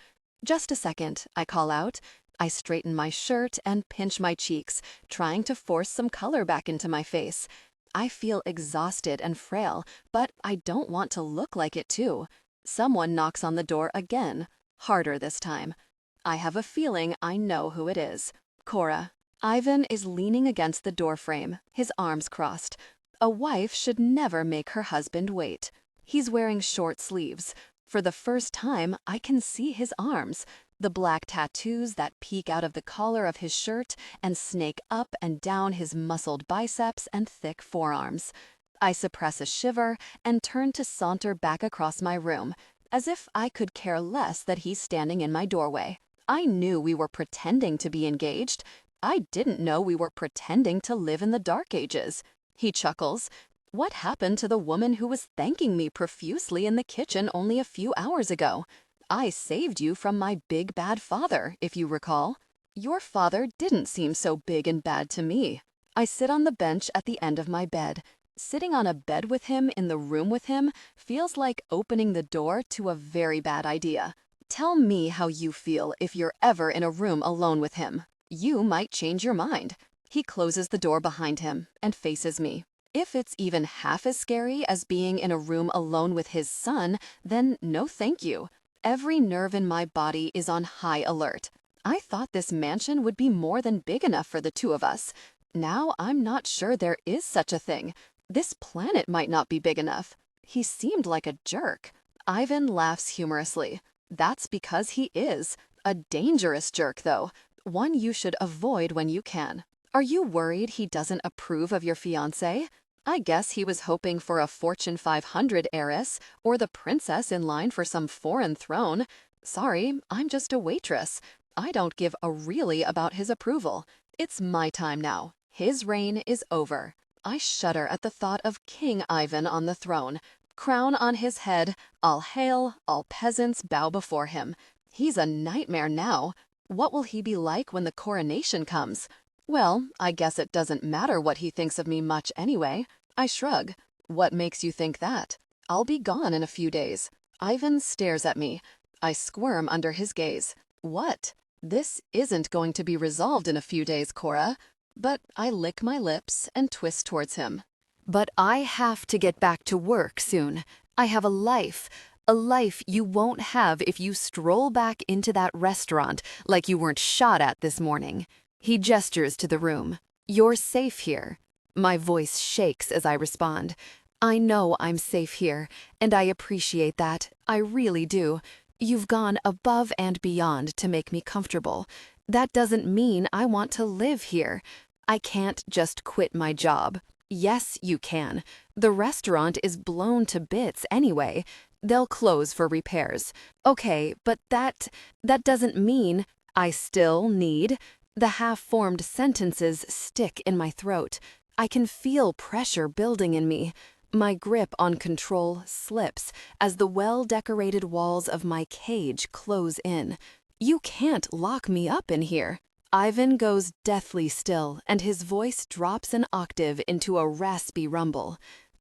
Just a second, I call out. I straighten my shirt and pinch my cheeks, trying to force some color back into my face. I feel exhausted and frail, but I don't want to look like it too. Someone knocks on the door again, harder this time. I have a feeling I know who it is. Cora. Ivan is leaning against the doorframe, his arms crossed. A wife should never make her husband wait. He's wearing short sleeves. For the first time, I can see his arms, the black tattoos that peek out of the collar of his shirt and snake up and down his muscled biceps and thick forearms. I suppress a shiver and turn to saunter back across my room, as if I could care less that he's standing in my doorway. I knew we were pretending to be engaged. I didn't know we were pretending to live in the dark ages. He chuckles. What happened to the woman who was thanking me profusely in the kitchen only a few hours ago? I saved you from my big bad father, if you recall. Your father didn't seem so big and bad to me. I sit on the bench at the end of my bed. Sitting on a bed with him in the room with him feels like opening the door to a very bad idea. Tell me how you feel if you're ever in a room alone with him. You might change your mind. He closes the door behind him and faces me. If it's even half as scary as being in a room alone with his son, then no thank you. Every nerve in my body is on high alert. I thought this mansion would be more than big enough for the two of us. Now I'm not sure there is such a thing. This planet might not be big enough. He seemed like a jerk. Ivan laughs humorously. That's because he is. A dangerous jerk, though. One you should avoid when you can. Are you worried he doesn't approve of your fiancé? I guess he was hoping for a Fortune 500 heiress or the princess in line for some foreign throne. Sorry, I'm just a waitress. I don't give a really about his approval. It's my time now. His reign is over. I shudder at the thought of King Ivan on the throne. Crown on his head, all hail, all peasants bow before him. He's a nightmare now. What will he be like when the coronation comes? Well, I guess it doesn't matter what he thinks of me much anyway. I shrug. What makes you think that? I'll be gone in a few days. Ivan stares at me. I squirm under his gaze. What? This isn't going to be resolved in a few days, Cora. but I lick my lips and twist towards him. But I have to get back to work soon. I have a life you won't have if you stroll back into that restaurant like you weren't shot at this morning. He gestures to the room. You're safe here. My voice shakes as I respond. I know I'm safe here, and I appreciate that. I really do. You've gone above and beyond to make me comfortable. That doesn't mean I want to live here. I can't just quit my job. Yes, you can. The restaurant is blown to bits anyway. They'll close for repairs. Okay, but that doesn't mean I still need. The half-formed sentences stick in my throat. I can feel pressure building in me. My grip on control slips as the well-decorated walls of my cage close in. You can't lock me up in here. Ivan goes deathly still, and his voice drops an octave into a raspy rumble.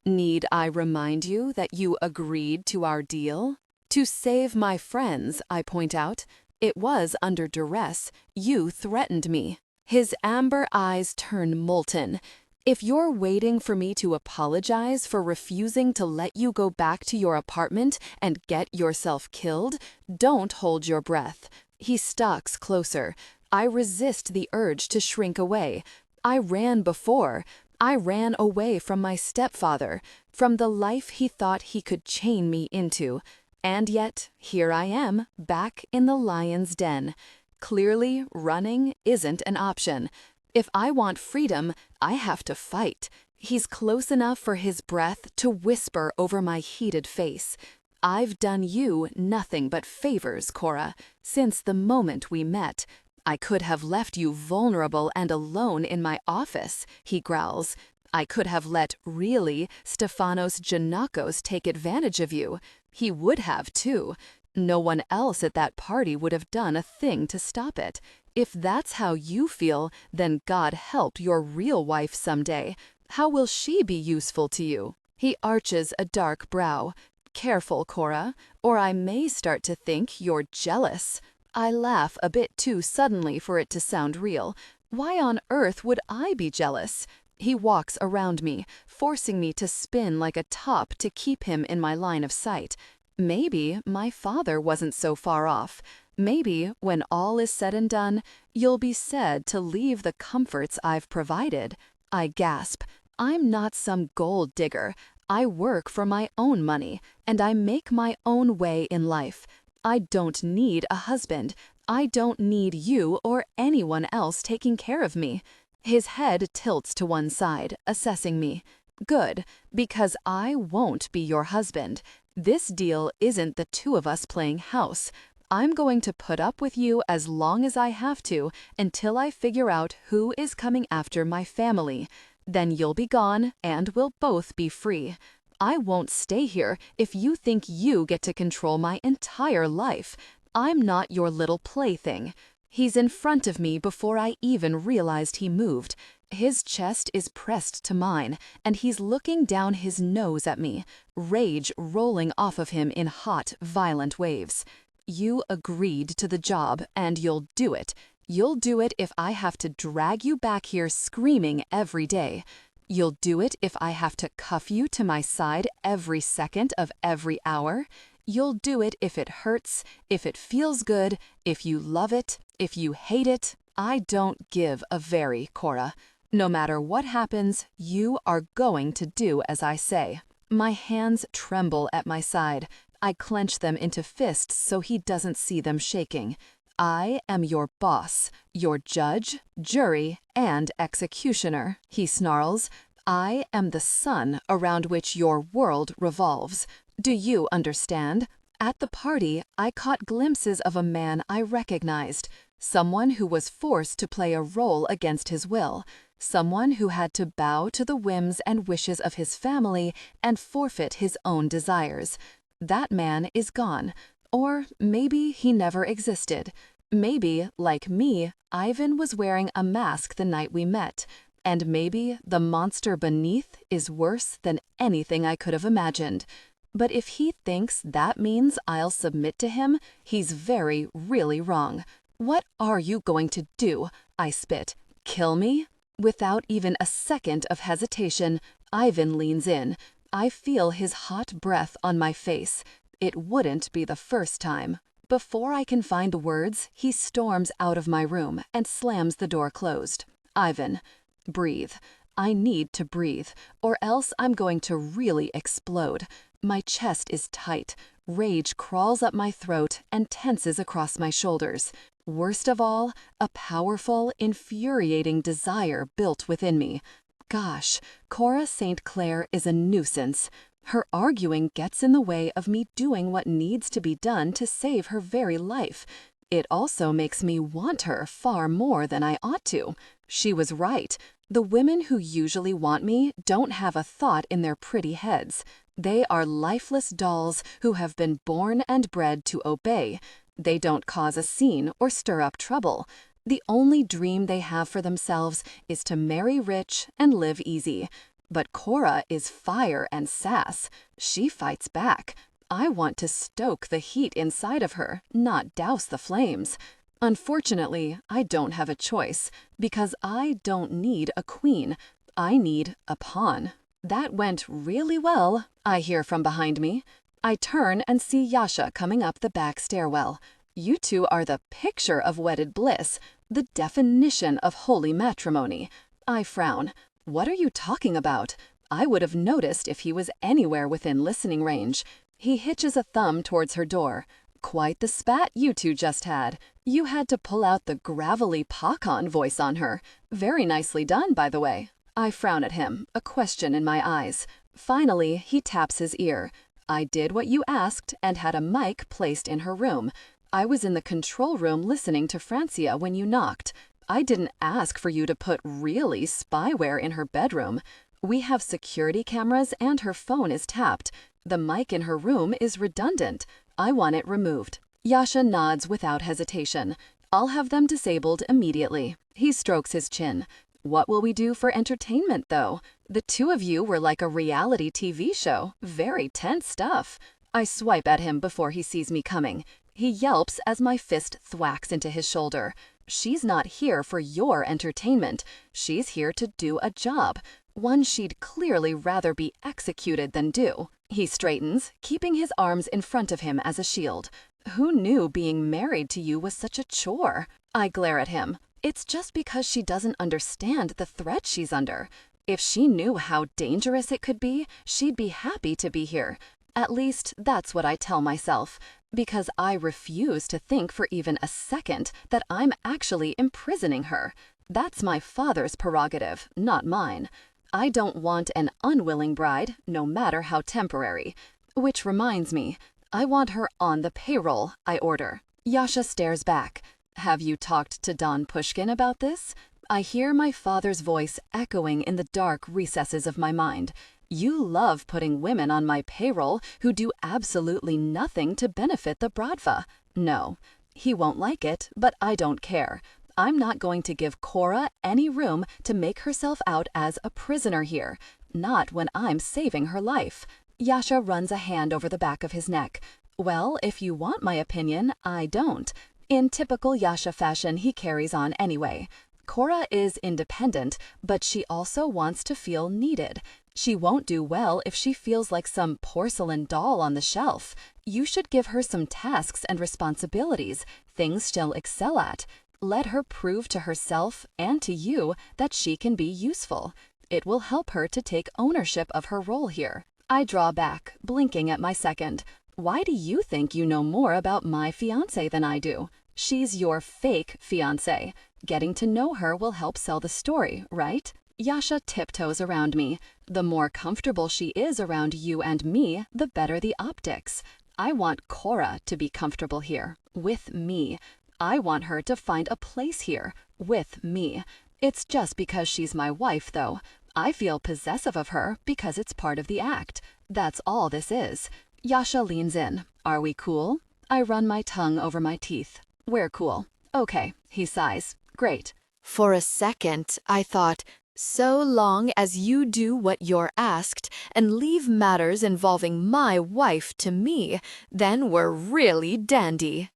Need I remind you that you agreed to our deal? To save my friends, I point out. It was under duress. You threatened me. His amber eyes turn molten. If you're waiting for me to apologize for refusing to let you go back to your apartment and get yourself killed, don't hold your breath. He stalks closer. I resist the urge to shrink away. I ran before. I ran away from my stepfather, from the life he thought he could chain me into. And yet, here I am, back in the lion's den. Clearly, running isn't an option. If I want freedom, I have to fight. He's close enough for his breath to whisper over my heated face. I've done you nothing but favors, Cora, since the moment we met. I could have left you vulnerable and alone in my office, he growls. I could have let Stefanos Giannakos take advantage of you. He would have, too. No one else at that party would have done a thing to stop it. If that's how you feel, then God help your real wife someday. How will she be useful to you? He arches a dark brow. Careful, Cora, or I may start to think you're jealous. I laugh a bit too suddenly for it to sound real. Why on earth would I be jealous? He walks around me, forcing me to spin like a top to keep him in my line of sight. Maybe my father wasn't so far off. Maybe, when all is said and done, you'll be said to leave the comforts I've provided. I gasp. I'm not some gold digger. I work for my own money, and I make my own way in life. I don't need a husband. I don't need you or anyone else taking care of me. His head tilts to one side, assessing me. Good, because I won't be your husband. This deal isn't the two of us playing house. I'm going to put up with you as long as I have to until I figure out who is coming after my family. Then you'll be gone and we'll both be free. I won't stay here if you think you get to control my entire life. I'm not your little plaything. He's in front of me before I even realized he moved. His chest is pressed to mine, and he's looking down his nose at me, rage rolling off of him in hot, violent waves. You agreed to the job, and you'll do it. You'll do it if I have to drag you back here screaming every day. You'll do it if I have to cuff you to my side every second of every hour. You'll do it if it hurts, if it feels good, if you love it, if you hate it. I don't give a very, Cora. No matter what happens, you are going to do as I say. My hands tremble at my side. I clench them into fists so he doesn't see them shaking. I am your boss, your judge, jury, and executioner, he snarls. I am the sun around which your world revolves. Do you understand? At the party, I caught glimpses of a man I recognized, someone who was forced to play a role against his will, someone who had to bow to the whims and wishes of his family and forfeit his own desires. That man is gone, or maybe he never existed. Maybe, like me, Ivan was wearing a mask the night we met, and maybe the monster beneath is worse than anything I could have imagined. But if he thinks that means I'll submit to him, he's really wrong. What are you going to do? I spit. Kill me? Without even a second of hesitation, Ivan leans in. I feel his hot breath on my face. It wouldn't be the first time. Before I can find words, he storms out of my room and slams the door closed. Ivan, breathe. I need to breathe, or else I'm going to really explode. My chest is tight. Rage crawls up my throat and tenses across my shoulders. Worst of all, a powerful, infuriating desire built within me. Gosh, Cora St. Clair is a nuisance. Her arguing gets in the way of me doing what needs to be done to save her very life. It also makes me want her far more than I ought to. She was right. The women who usually want me don't have a thought in their pretty heads. They are lifeless dolls who have been born and bred to obey. They don't cause a scene or stir up trouble. The only dream they have for themselves is to marry rich and live easy. But Cora is fire and sass. She fights back. I want to stoke the heat inside of her, not douse the flames. Unfortunately, I don't have a choice, because I don't need a queen. I need a pawn. That went really well, I hear from behind me. I turn and see Yasha coming up the back stairwell. You two are the picture of wedded bliss, the definition of holy matrimony. I frown. What are you talking about? I would have noticed if he was anywhere within listening range. He hitches a thumb towards her door. Quite the spat you two just had. You had to pull out the gravelly Pakon voice on her. Very nicely done, by the way. I frown at him, a question in my eyes. Finally, he taps his ear. I did what you asked and had a mic placed in her room. I was in the control room listening to Francia when you knocked. I didn't ask for you to put really spyware in her bedroom. We have security cameras and her phone is tapped. The mic in her room is redundant. I want it removed. Yasha nods without hesitation. I'll have them disabled immediately. He strokes his chin. What will we do for entertainment, though? The two of you were like a reality TV show. Very tense stuff. I swipe at him before he sees me coming. He yelps as my fist thwacks into his shoulder. She's not here for your entertainment. She's here to do a job. One she'd clearly rather be executed than do. He straightens, keeping his arms in front of him as a shield. Who knew being married to you was such a chore? I glare at him. It's just because she doesn't understand the threat she's under. If she knew how dangerous it could be, she'd be happy to be here. At least, that's what I tell myself. Because I refuse to think for even a second that I'm actually imprisoning her. That's my father's prerogative, not mine. I don't want an unwilling bride, no matter how temporary. Which reminds me, I want her on the payroll, I order. Yasha stares back. Have you talked to Don Pushkin about this? I hear my father's voice echoing in the dark recesses of my mind. You love putting women on my payroll who do absolutely nothing to benefit the Bratva. No, he won't like it, but I don't care. I'm not going to give Cora any room to make herself out as a prisoner here. Not when I'm saving her life. Yasha runs a hand over the back of his neck. Well, if you want my opinion, I don't. In typical Yasha fashion, he carries on anyway. Cora is independent, but she also wants to feel needed. She won't do well if she feels like some porcelain doll on the shelf. You should give her some tasks and responsibilities, things she'll excel at. Let her prove to herself and to you that she can be useful. It will help her to take ownership of her role here. I draw back, blinking at my second. Why do you think you know more about my fiancé than I do? She's your fake fiancé. Getting to know her will help sell the story, right? Yasha tiptoes around me. The more comfortable she is around you and me, the better the optics. I want Cora to be comfortable here, with me. I want her to find a place here, with me. It's just because she's my wife, though. I feel possessive of her because it's part of the act. That's all this is. Yasha leans in. Are we cool? I run my tongue over my teeth. We're cool. Okay, he sighs. Great. For a second, I thought, so long as you do what you're asked and leave matters involving my wife to me, then we're really dandy.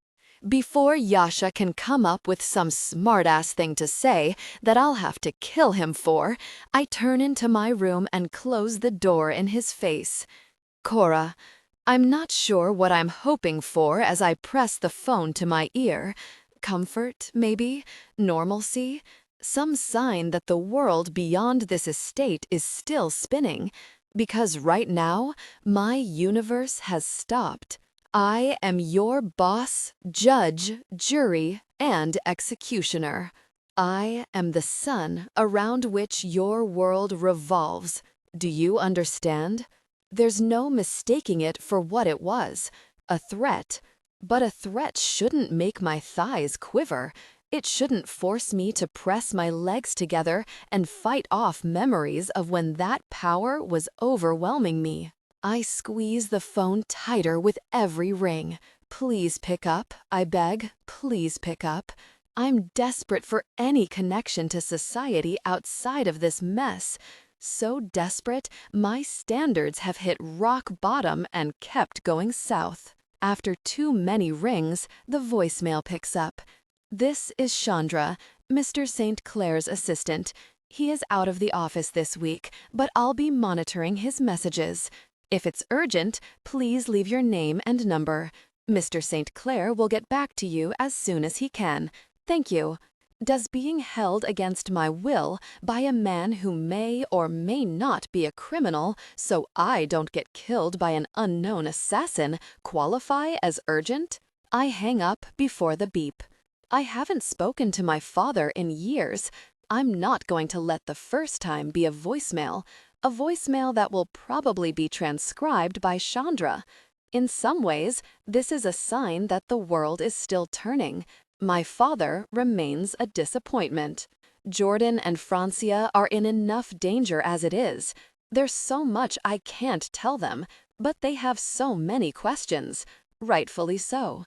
Before Yasha can come up with some smart-ass thing to say that I'll have to kill him for, I turn into my room and close the door in his face. Cora, I'm not sure what I'm hoping for as I press the phone to my ear. Comfort, maybe? Normalcy? Some sign that the world beyond this estate is still spinning. Because right now, my universe has stopped. I am your boss, judge, jury, and executioner. I am the sun around which your world revolves. Do you understand? There's no mistaking it for what it was, a threat. But a threat shouldn't make my thighs quiver. It shouldn't force me to press my legs together and fight off memories of when that power was overwhelming me. I squeeze the phone tighter with every ring. Please pick up, I beg. Please pick up. I'm desperate for any connection to society outside of this mess. So desperate, my standards have hit rock bottom and kept going south. After too many rings, the voicemail picks up. This is Chandra, Mr. St. Clair's assistant. He is out of the office this week, but I'll be monitoring his messages. If it's urgent, please leave your name and number. Mr. St. Clair will get back to you as soon as he can. Thank you. Does being held against my will by a man who may or may not be a criminal so I don't get killed by an unknown assassin qualify as urgent? I hang up before the beep. I haven't spoken to my father in years. I'm not going to let the first time be a voicemail that will probably be transcribed by Chandra. In some ways, this is a sign that the world is still turning. My father remains a disappointment. Jordan and Francia are in enough danger as it is. There's so much I can't tell them, but they have so many questions. Rightfully so.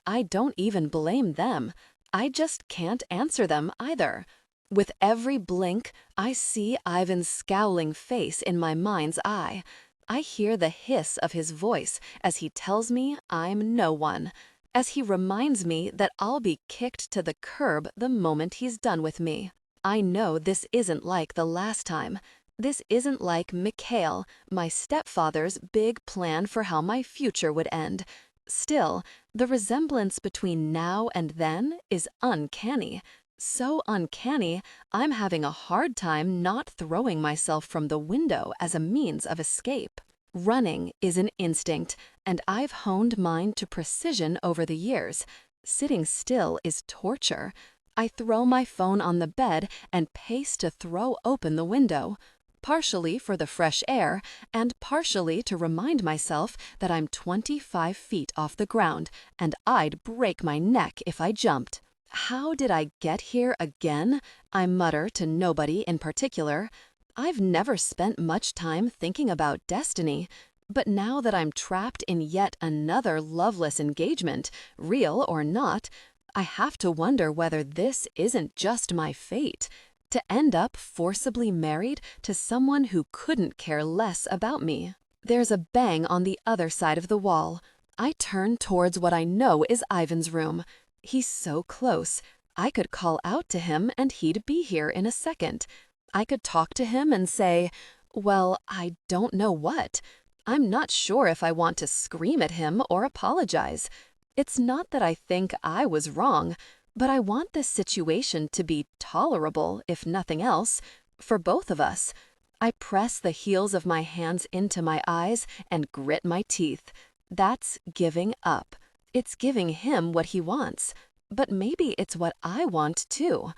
I don't even blame them. I just can't answer them either. With every blink, I see Ivan's scowling face in my mind's eye. I hear the hiss of his voice as he tells me I'm no one, as he reminds me that I'll be kicked to the curb the moment he's done with me. I know this isn't like the last time. This isn't like Mikhail, my stepfather's big plan for how my future would end. Still, the resemblance between now and then is uncanny. So uncanny, I'm having a hard time not throwing myself from the window as a means of escape. Running is an instinct, and I've honed mine to precision over the years. Sitting still is torture. I throw my phone on the bed and pace to throw open the window. Partially for the fresh air, and partially to remind myself that I'm 25 feet off the ground, and I'd break my neck if I jumped. How did I get here again? I mutter to nobody in particular. I've never spent much time thinking about destiny, but now that I'm trapped in yet another loveless engagement, real or not, I have to wonder whether this isn't just my fate. To end up forcibly married to someone who couldn't care less about me. There's a bang on the other side of the wall. I turn towards what I know is Ivan's room. He's so close. I could call out to him and he'd be here in a second. I could talk to him and say, well, I don't know what. I'm not sure if I want to scream at him or apologize. It's not that I think I was wrong, but I want this situation to be tolerable, if nothing else, for both of us. I press the heels of my hands into my eyes and grit my teeth. That's giving up. It's giving him what he wants. But maybe it's what I want too.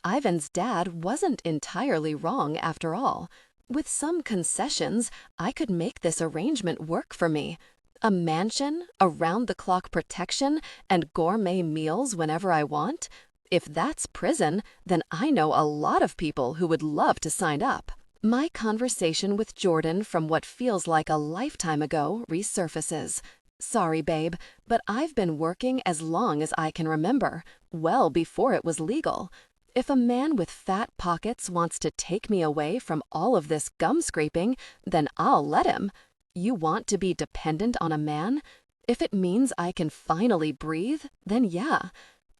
Ivan's dad wasn't entirely wrong after all. With some concessions, I could make this arrangement work for me. A mansion, around-the-clock protection, and gourmet meals whenever I want? If that's prison, then I know a lot of people who would love to sign up. My conversation with Jordan from what feels like a lifetime ago resurfaces. Sorry, babe, but I've been working as long as I can remember, well before it was legal. If a man with fat pockets wants to take me away from all of this gum scraping, then I'll let him. You want to be dependent on a man? If it means I can finally breathe, then yeah.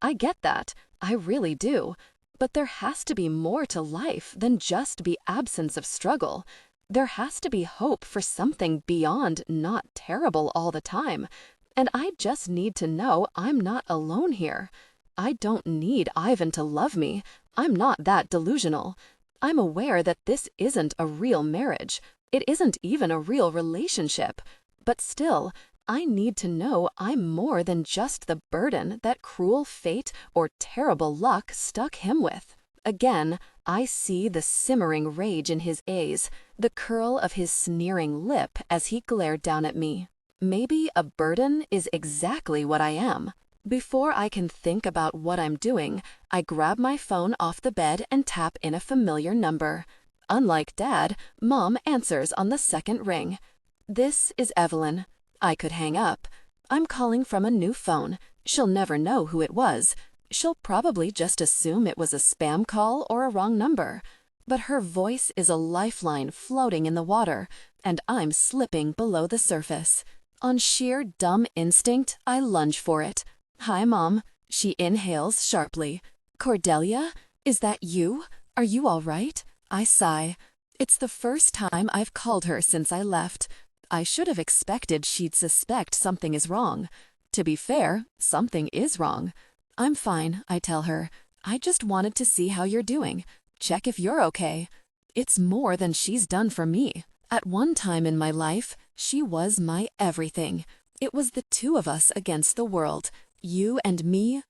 I get that. I really do. But there has to be more to life than just the absence of struggle. There has to be hope for something beyond not terrible all the time. And I just need to know I'm not alone here. I don't need Ivan to love me. I'm not that delusional. I'm aware that this isn't a real marriage. It isn't even a real relationship. But still, I need to know I'm more than just the burden that cruel fate or terrible luck stuck him with. Again, I see the simmering rage in his eyes, the curl of his sneering lip as he glared down at me. Maybe a burden is exactly what I am. Before I can think about what I'm doing, I grab my phone off the bed and tap in a familiar number. Unlike Dad, Mom answers on the second ring. This is Evelyn. I could hang up. I'm calling from a new phone. She'll never know who it was. She'll probably just assume it was a spam call or a wrong number. But her voice is a lifeline floating in the water, and I'm slipping below the surface. On sheer dumb instinct, I lunge for it. Hi, Mom. She inhales sharply. Cordelia? Is that you? Are you all right? I sigh. It's the first time I've called her since I left. I should have expected she'd suspect something is wrong. To be fair, something is wrong. I'm fine, I tell her. I just wanted to see how you're doing. Check if you're okay. It's more than she's done for me. At one time in my life, she was my everything. It was the two of us against the world. You and me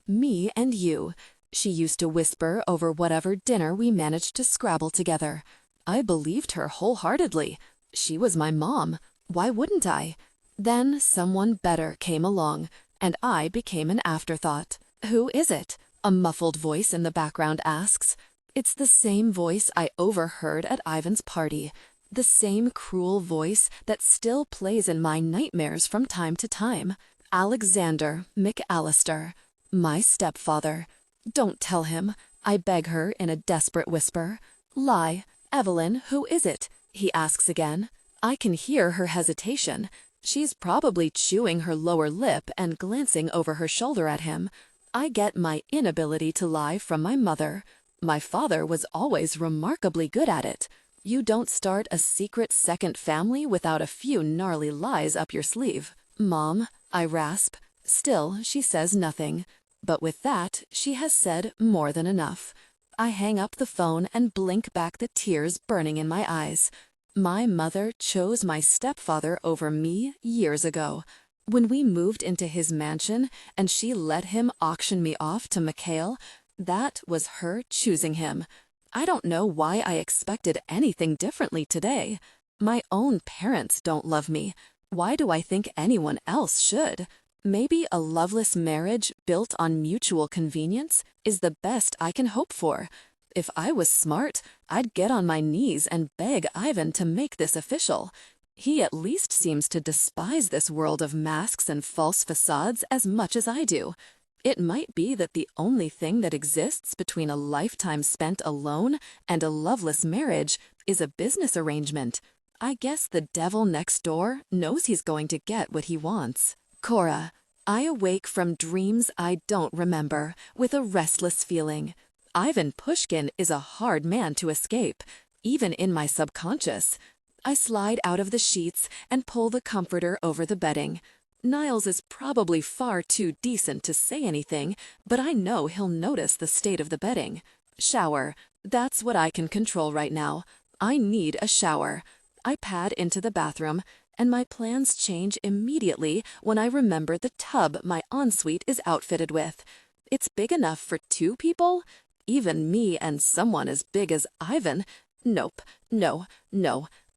and you. She used to whisper over whatever dinner we managed to scrabble together. I believed her wholeheartedly. She was my mom. Why wouldn't I? Then someone better came along, and I became an afterthought. Who is it? A muffled voice in the background asks. It's the same voice I overheard at Ivan's party. The same cruel voice that still plays in my nightmares from time to time. Alexander McAllister, my stepfather. Don't tell him, I beg her in a desperate whisper. Lie. Evelyn, who is it? He asks again. I can hear her hesitation. She's probably chewing her lower lip and glancing over her shoulder at him. I get my inability to lie from my mother. My father was always remarkably good at it. You don't start a secret second family without a few gnarly lies up your sleeve. Mom, I rasp. Still, she says nothing. But with that, she has said more than enough. I hang up the phone and blink back the tears burning in my eyes. My mother chose my stepfather over me years ago. When we moved into his mansion and she let him auction me off to Mikhail, that was her choosing him. I don't know why I expected anything differently today. My own parents don't love me. Why do I think anyone else should? Maybe a loveless marriage built on mutual convenience is the best I can hope for. If I was smart, I'd get on my knees and beg Ivan to make this official. He at least seems to despise this world of masks and false facades as much as I do. It might be that the only thing that exists between a lifetime spent alone and a loveless marriage is a business arrangement. I guess the devil next door knows he's going to get what he wants. Cora. I awake from dreams I don't remember, with a restless feeling. Ivan Pushkin is a hard man to escape, even in my subconscious. I slide out of the sheets and pull the comforter over the bedding. Niles is probably far too decent to say anything, but I know he'll notice the state of the bedding. Shower. That's what I can control right now. I need a shower. I pad into the bathroom, and my plans change immediately when I remember the tub my ensuite is outfitted with. It's big enough for 2 people? Even me and someone as big as Ivan? Nope. No.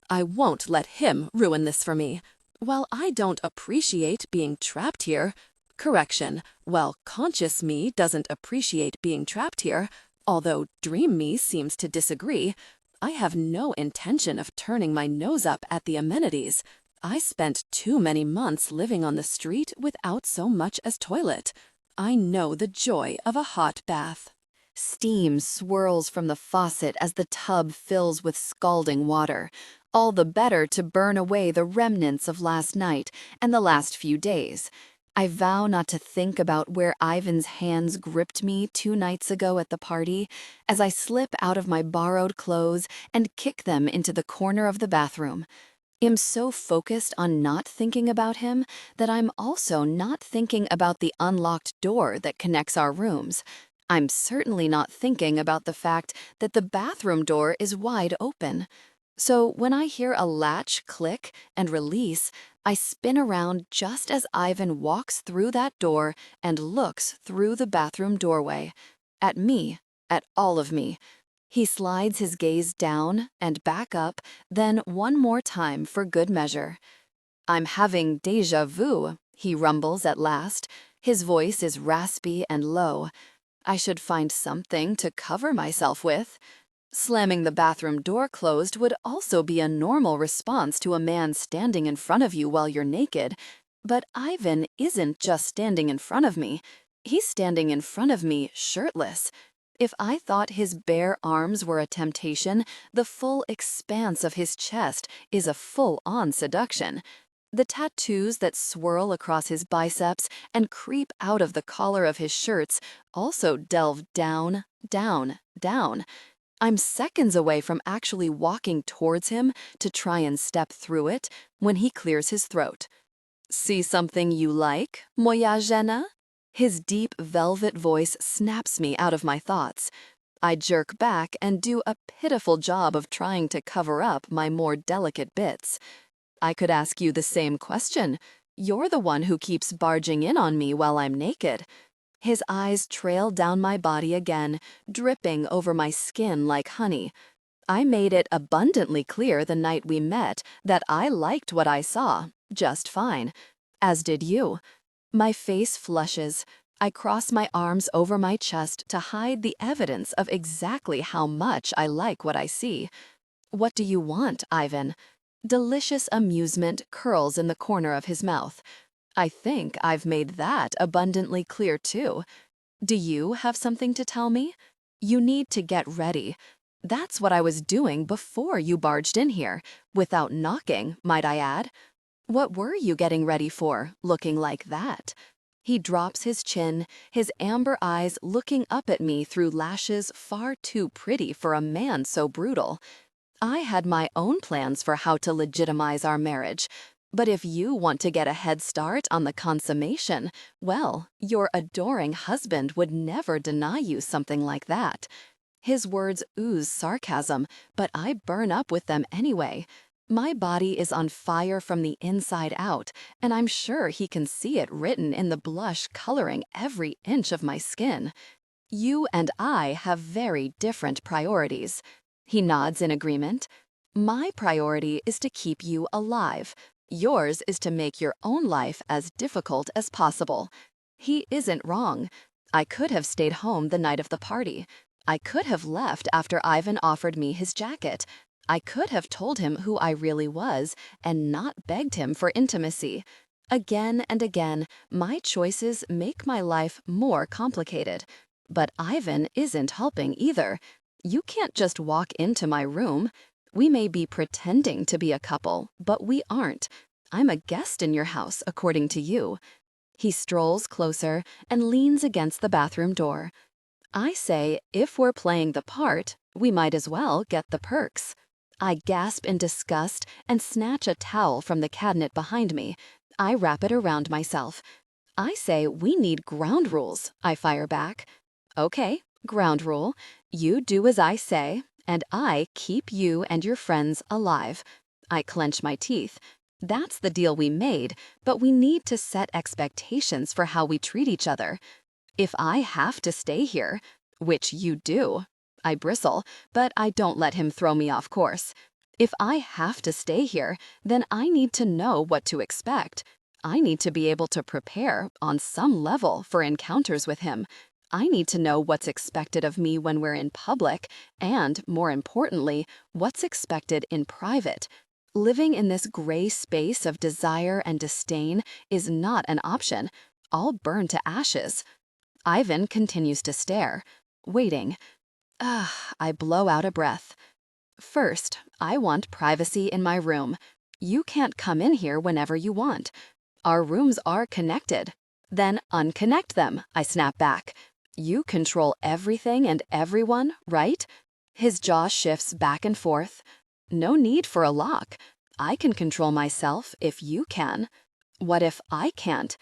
I won't let him ruin this for me. While I don't appreciate being trapped here, correction, while conscious me doesn't appreciate being trapped here, although dream me seems to disagree, I have no intention of turning my nose up at the amenities. I spent too many months living on the street without so much as toilet. I know the joy of a hot bath. Steam swirls from the faucet as the tub fills with scalding water. all the better to burn away the remnants of last night and the last few days. I vow not to think about where Ivan's hands gripped me 2 nights ago at the party as I slip out of my borrowed clothes and kick them into the corner of the bathroom. I'm so focused on not thinking about him that I'm also not thinking about the unlocked door that connects our rooms. I'm certainly not thinking about the fact that the bathroom door is wide open. So when I hear a latch click and release, I spin around just as Ivan walks through that door and looks through the bathroom doorway. At me, at all of me. He slides his gaze down and back up, then one more time for good measure. "I'm having déjà vu," he rumbles at last. His voice is raspy and low. I should find something to cover myself with. Slamming the bathroom door closed would also be a normal response to a man standing in front of you while you're naked. But Ivan isn't just standing in front of me. He's standing in front of me shirtless. If I thought his bare arms were a temptation, the full expanse of his chest is a full-on seduction. The tattoos that swirl across his biceps and creep out of the collar of his shirts also delve down, down, down. I'm seconds away from actually walking towards him to try and step through it when he clears his throat. "See something you like, moya Jenna?" His deep velvet voice snaps me out of my thoughts. I jerk back and do a pitiful job of trying to cover up my more delicate bits. "I could ask you the same question. You're the one who keeps barging in on me while I'm naked." His eyes trail down my body again, dripping over my skin like honey. I made it abundantly clear the night we met that I liked what I saw, just fine. As did you. My face flushes. I cross my arms over my chest to hide the evidence of exactly how much I like what I see. "What do you want, Ivan?" Delicious amusement curls in the corner of his mouth. I think I've made that abundantly clear too. "Do you have something to tell me? You need to get ready." That's what I was doing before you barged in here, without knocking, might I add. What were you getting ready for, looking like that? He drops his chin, his amber eyes looking up at me through lashes far too pretty for a man so brutal. I had my own plans for how to legitimize our marriage, but if you want to get a head start on the consummation, well, your adoring husband would never deny you something like that. His words ooze sarcasm, but I burn up with them anyway. My body is on fire from the inside out, and I'm sure he can see it written in the blush coloring every inch of my skin. You and I have very different priorities. He nods in agreement. My priority is to keep you alive. Yours is to make your own life as difficult as possible. He isn't wrong. I could have stayed home the night of the party. I could have left after Ivan offered me his jacket. I could have told him who I really was and not begged him for intimacy. Again and again, my choices make my life more complicated. But Ivan isn't helping either. You can't just walk into my room. We may be pretending to be a couple, but we aren't. I'm a guest in your house, according to you. He strolls closer and leans against the bathroom door. I say, if we're playing the part, we might as well get the perks. I gasp in disgust and snatch a towel from the cabinet behind me. I wrap it around myself. I say we need ground rules, I fire back. Okay, ground rule. You do as I say, and I keep you and your friends alive. I clench my teeth. That's the deal we made, but we need to set expectations for how we treat each other. If I have to stay here, which you do, I bristle, but I don't let him throw me off course. If I have to stay here, then I need to know what to expect. I need to be able to prepare, on some level, for encounters with him. I need to know what's expected of me when we're in public, and, more importantly, what's expected in private. Living in this gray space of desire and disdain is not an option. I'll burn to ashes. Ivan continues to stare, waiting. I blow out a breath. First, I want privacy in my room. You can't come in here whenever you want. Our rooms are connected. Then unconnect them, I snap back. You control everything and everyone, right? His jaw shifts back and forth. No need for a lock. I can control myself if you can. What if I can't?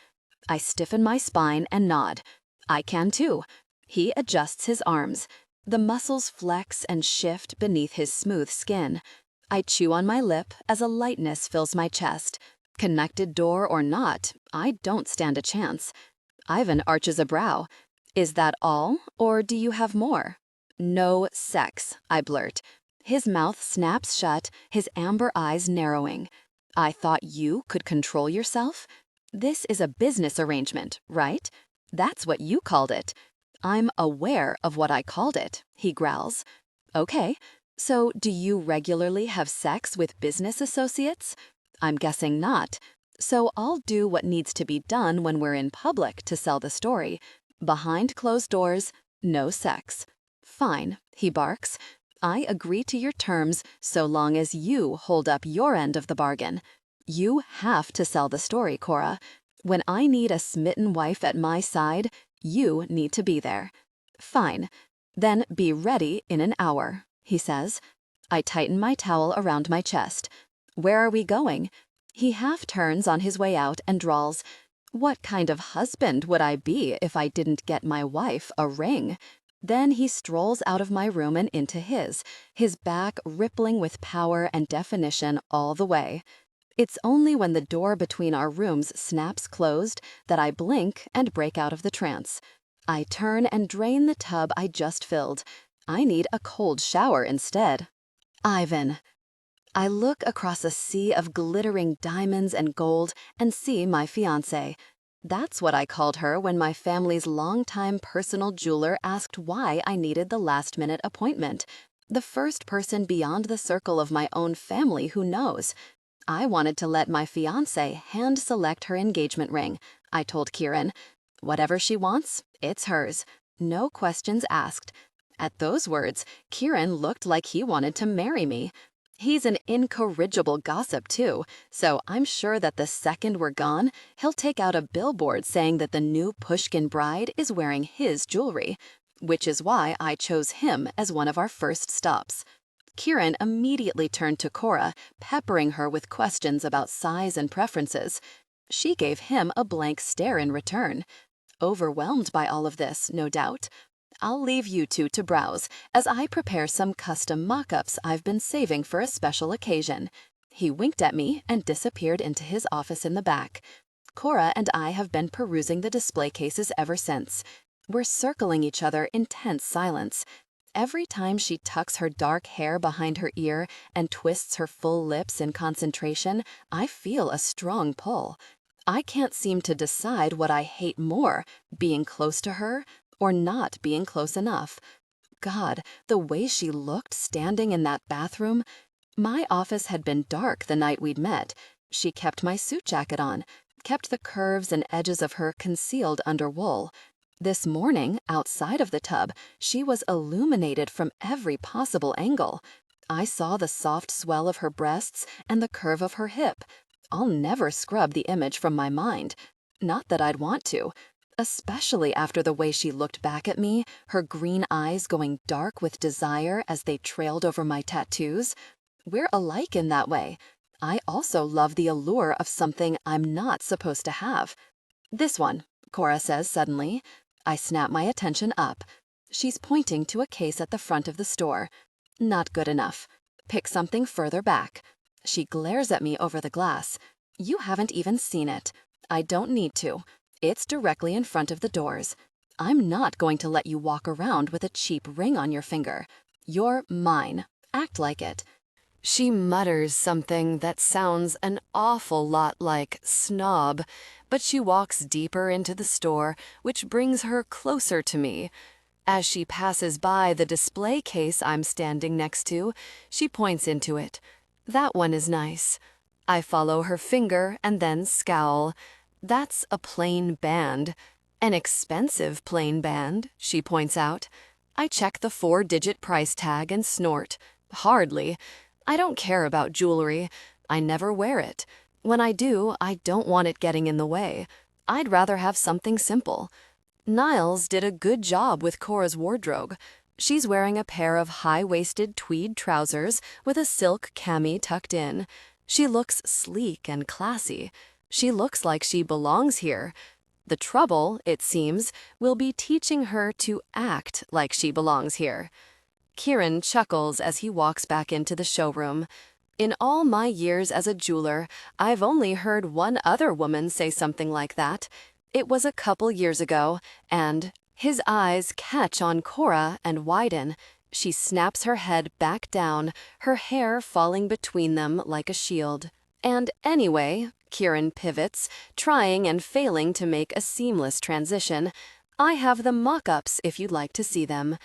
I stiffen my spine and nod. I can too. He adjusts his arms. The muscles flex and shift beneath his smooth skin. I chew on my lip as a lightness fills my chest. Connected door or not, I don't stand a chance. Ivan arches a brow. Is that all, or do you have more? No sex, I blurt. His mouth snaps shut, his amber eyes narrowing. I thought you could control yourself? This is a business arrangement, right? That's what you called it. I'm aware of what I called it, he growls. Okay, so do you regularly have sex with business associates? I'm guessing not. So I'll do what needs to be done when we're in public to sell the story. Behind closed doors, no sex. Fine, he barks. I agree to your terms so long as you hold up your end of the bargain. You have to sell the story, Cora. When I need a smitten wife at my side, you need to be there. Fine. Then be ready in an hour, he says. I tighten my towel around my chest. Where are we going? He half turns on his way out and drawls, what kind of husband would I be if I didn't get my wife a ring? Then he strolls out of my room and into his back rippling with power and definition all the way. It's only when the door between our rooms snaps closed that I blink and break out of the trance. I turn and drain the tub I just filled. I need a cold shower instead. Ivan. I look across a sea of glittering diamonds and gold and see my fiancé. That's what I called her when my family's longtime personal jeweler asked why I needed the last-minute appointment. The first person beyond the circle of my own family who knows. I wanted to let my fiancé hand-select her engagement ring. I told Kieran, whatever she wants, it's hers. No questions asked. At those words, Kieran looked like he wanted to marry me. He's an incorrigible gossip, too, so I'm sure that the second we're gone, he'll take out a billboard saying that the new Pushkin bride is wearing his jewelry, which is why I chose him as one of our first stops. Kieran immediately turned to Cora, peppering her with questions about size and preferences. She gave him a blank stare in return. Overwhelmed by all of this, no doubt. I'll leave you two to browse as I prepare some custom mock-ups I've been saving for a special occasion. He winked at me and disappeared into his office in the back. Cora and I have been perusing the display cases ever since. We're circling each other in tense silence. Every time she tucks her dark hair behind her ear and twists her full lips in concentration, I feel a strong pull. I can't seem to decide what I hate more, being close to her or not being close enough. God, the way she looked standing in that bathroom. My office had been dark the night we'd met. She kept my suit jacket on, kept the curves and edges of her concealed under wool. This morning, outside of the tub, she was illuminated from every possible angle. I saw the soft swell of her breasts and the curve of her hip. I'll never scrub the image from my mind. Not that I'd want to. Especially after the way she looked back at me, her green eyes going dark with desire as they trailed over my tattoos. We're alike in that way. I also love the allure of something I'm not supposed to have. This one, Cora says suddenly. I snap my attention up. She's pointing to a case at the front of the store. Not good enough. Pick something further back. She glares at me over the glass. You haven't even seen it. I don't need to. It's directly in front of the doors. I'm not going to let you walk around with a cheap ring on your finger. You're mine. Act like it. She mutters something that sounds an awful lot like snob, but she walks deeper into the store, which brings her closer to me. As she passes by the display case I'm standing next to, she points into it. That one is nice. I follow her finger and then scowl. That's a plain band. An expensive plain band, she points out. I check the 4-digit price tag and snort. Hardly. I don't care about jewelry. I never wear it. When I do, I don't want it getting in the way. I'd rather have something simple. Niles did a good job with Cora's wardrobe. She's wearing a pair of high-waisted tweed trousers with a silk cami tucked in. She looks sleek and classy. She looks like she belongs here. The trouble, it seems, will be teaching her to act like she belongs here. Kieran chuckles as he walks back into the showroom. In all my years as a jeweler, I've only heard one other woman say something like that. It was a couple years ago, and his eyes catch on Cora and widen. She snaps her head back down, her hair falling between them like a shield. And anyway, Kieran pivots, trying and failing to make a seamless transition. I have the mock-ups if you'd like to see them.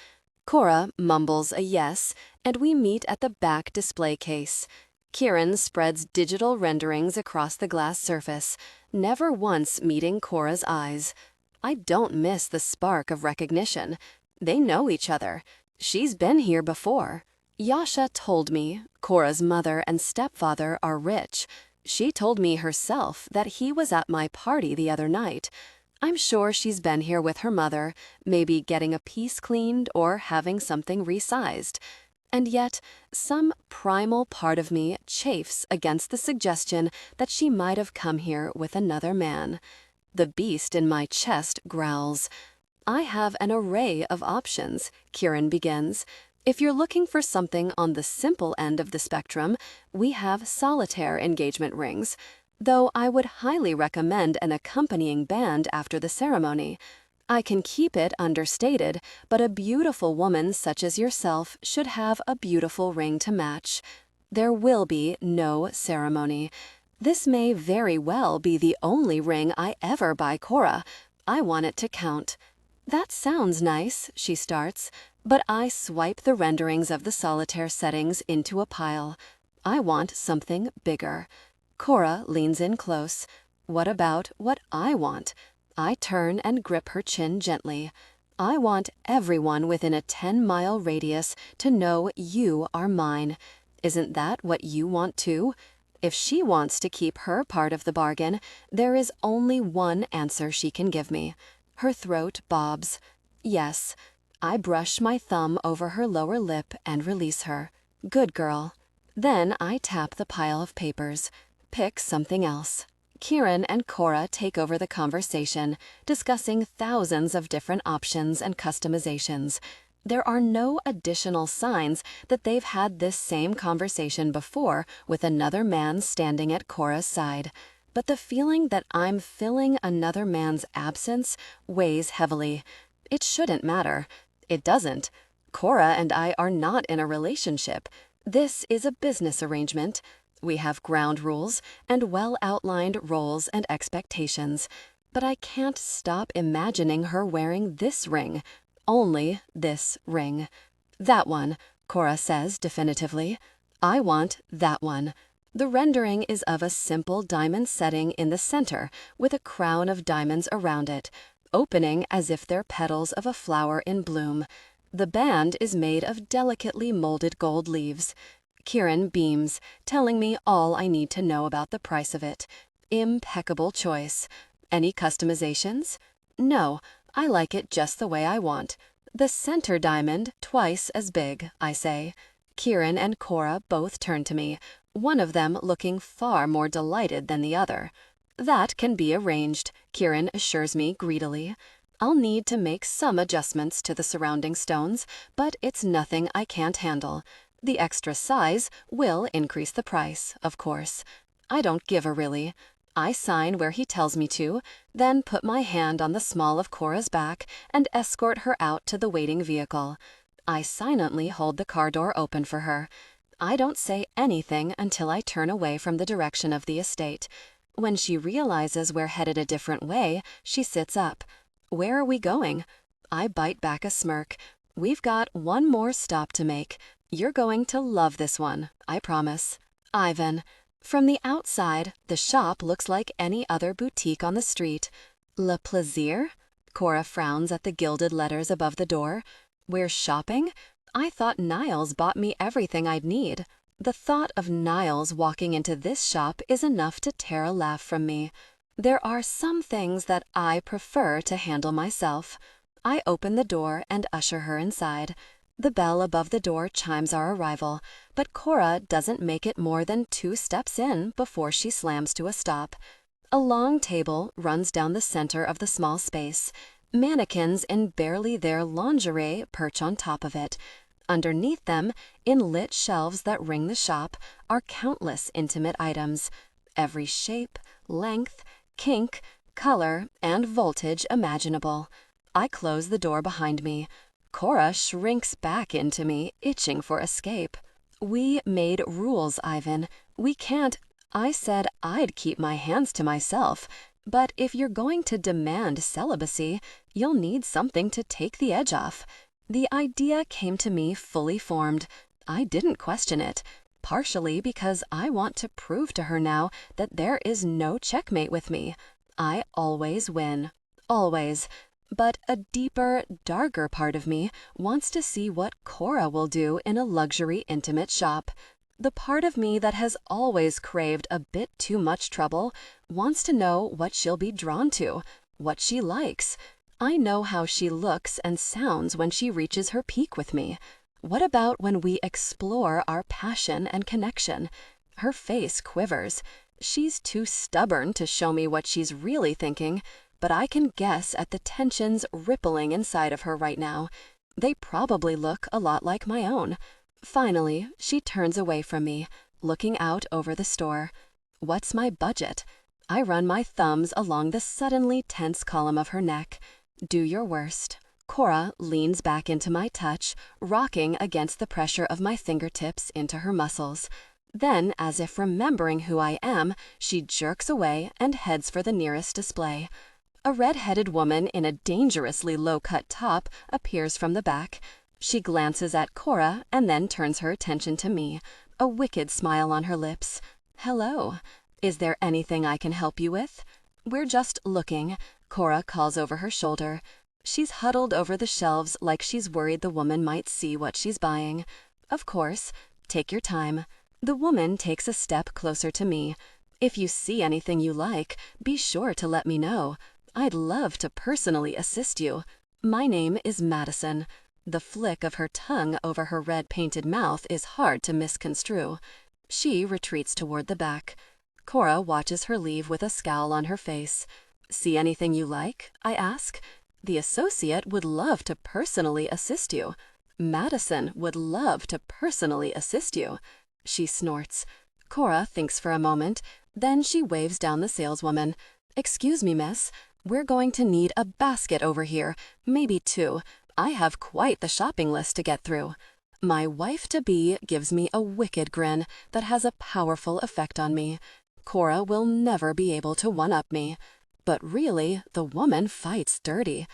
Cora mumbles a yes, and we meet at the back display case. Kieran spreads digital renderings across the glass surface, never once meeting Cora's eyes. I don't miss the spark of recognition. They know each other. She's been here before. Yasha told me Cora's mother and stepfather are rich. She told me herself that he was at my party the other night. I'm sure she's been here with her mother, maybe getting a piece cleaned or having something resized. And yet, some primal part of me chafes against the suggestion that she might have come here with another man. The beast in my chest growls. I have an array of options, Kieran begins. If you're looking for something on the simple end of the spectrum, we have solitaire engagement rings, though I would highly recommend an accompanying band after the ceremony. I can keep it understated, but a beautiful woman such as yourself should have a beautiful ring to match. There will be no ceremony. This may very well be the only ring I ever buy Cora. I want it to count. That sounds nice, she starts, but I swipe the renderings of the solitaire settings into a pile. I want something bigger. Cora leans in close. What about what I want? I turn and grip her chin gently. I want everyone within a 10-mile radius to know you are mine. Isn't that what you want too? If she wants to keep her part of the bargain, there is only one answer she can give me. Her throat bobs. Yes. I brush my thumb over her lower lip and release her. Good girl. Then I tap the pile of papers. Pick something else. Kieran and Cora take over the conversation, discussing thousands of different options and customizations. There are no additional signs that they've had this same conversation before with another man standing at Cora's side. But the feeling that I'm filling another man's absence weighs heavily. It shouldn't matter. It doesn't. Cora and I are not in a relationship. This is a business arrangement. We have ground rules and well-outlined roles and expectations. But I can't stop imagining her wearing this ring. Only this ring. That one, Cora says definitively. I want that one. The rendering is of a simple diamond setting in the center with a crown of diamonds around it, opening as if they're petals of a flower in bloom. The band is made of delicately molded gold leaves. Kieran beams, telling me all I need to know about the price of it. Impeccable choice. Any customizations? No, I like it just the way I want. The center diamond, twice as big, I say. Kieran and Cora both turn to me, one of them looking far more delighted than the other. That can be arranged, Kieran assures me greedily. I'll need to make some adjustments to the surrounding stones, but it's nothing I can't handle. The extra size will increase the price, of course. I don't give a really. I sign where he tells me to, then put my hand on the small of Cora's back and escort her out to the waiting vehicle. I silently hold the car door open for her. I don't say anything until I turn away from the direction of the estate. When she realizes we're headed a different way, she sits up. Where are we going? I bite back a smirk. We've got one more stop to make. You're going to love this one, I promise. Ivan. From the outside, the shop looks like any other boutique on the street. Le Plaisir? Cora frowns at the gilded letters above the door. We're shopping? I thought Niles bought me everything I'd need. The thought of Niles walking into this shop is enough to tear a laugh from me. There are some things that I prefer to handle myself. I open the door and usher her inside. The bell above the door chimes our arrival, but Cora doesn't make it more than 2 steps in before she slams to a stop. A long table runs down the center of the small space. Mannequins in barely their lingerie perch on top of it. Underneath them, in lit shelves that ring the shop, are countless intimate items. Every shape, length, kink, color, and voltage imaginable. I close the door behind me. Cora shrinks back into me, itching for escape. We made rules, Ivan. We can't. I said I'd keep my hands to myself. But if you're going to demand celibacy, you'll need something to take the edge off. The idea came to me fully formed. I didn't question it, partially because I want to prove to her now that there is no checkmate with me. I always win. Always. But a deeper, darker part of me wants to see what Cora will do in a luxury intimate shop. The part of me that has always craved a bit too much trouble wants to know what she'll be drawn to, what she likes. I know how she looks and sounds when she reaches her peak with me. What about when we explore our passion and connection? Her face quivers. She's too stubborn to show me what she's really thinking, but I can guess at the tensions rippling inside of her right now. They probably look a lot like my own. Finally, she turns away from me, looking out over the store. What's my budget? I run my thumbs along the suddenly tense column of her neck. Do your worst. Cora leans back into my touch, rocking against the pressure of my fingertips into her muscles. Then, as if remembering who I am, she jerks away and heads for the nearest display. A red-headed woman in a dangerously low-cut top appears from the back. She glances at Cora and then turns her attention to me, a wicked smile on her lips. Hello. Is there anything I can help you with? We're just looking, Cora calls over her shoulder. She's huddled over the shelves like she's worried the woman might see what she's buying. Of course. Take your time. The woman takes a step closer to me. If you see anything you like, be sure to let me know. I'd love to personally assist you. My name is Madison. The flick of her tongue over her red-painted mouth is hard to misconstrue. She retreats toward the back. Cora watches her leave with a scowl on her face. See anything you like? I ask. The associate would love to personally assist you. Madison would love to personally assist you. She snorts. Cora thinks for a moment. Then she waves down the saleswoman. Excuse me, miss. We're going to need a basket over here, maybe 2. I have quite the shopping list to get through. My wife-to-be gives me a wicked grin that has a powerful effect on me. Cora will never be able to one-up me. But really, the woman fights dirty.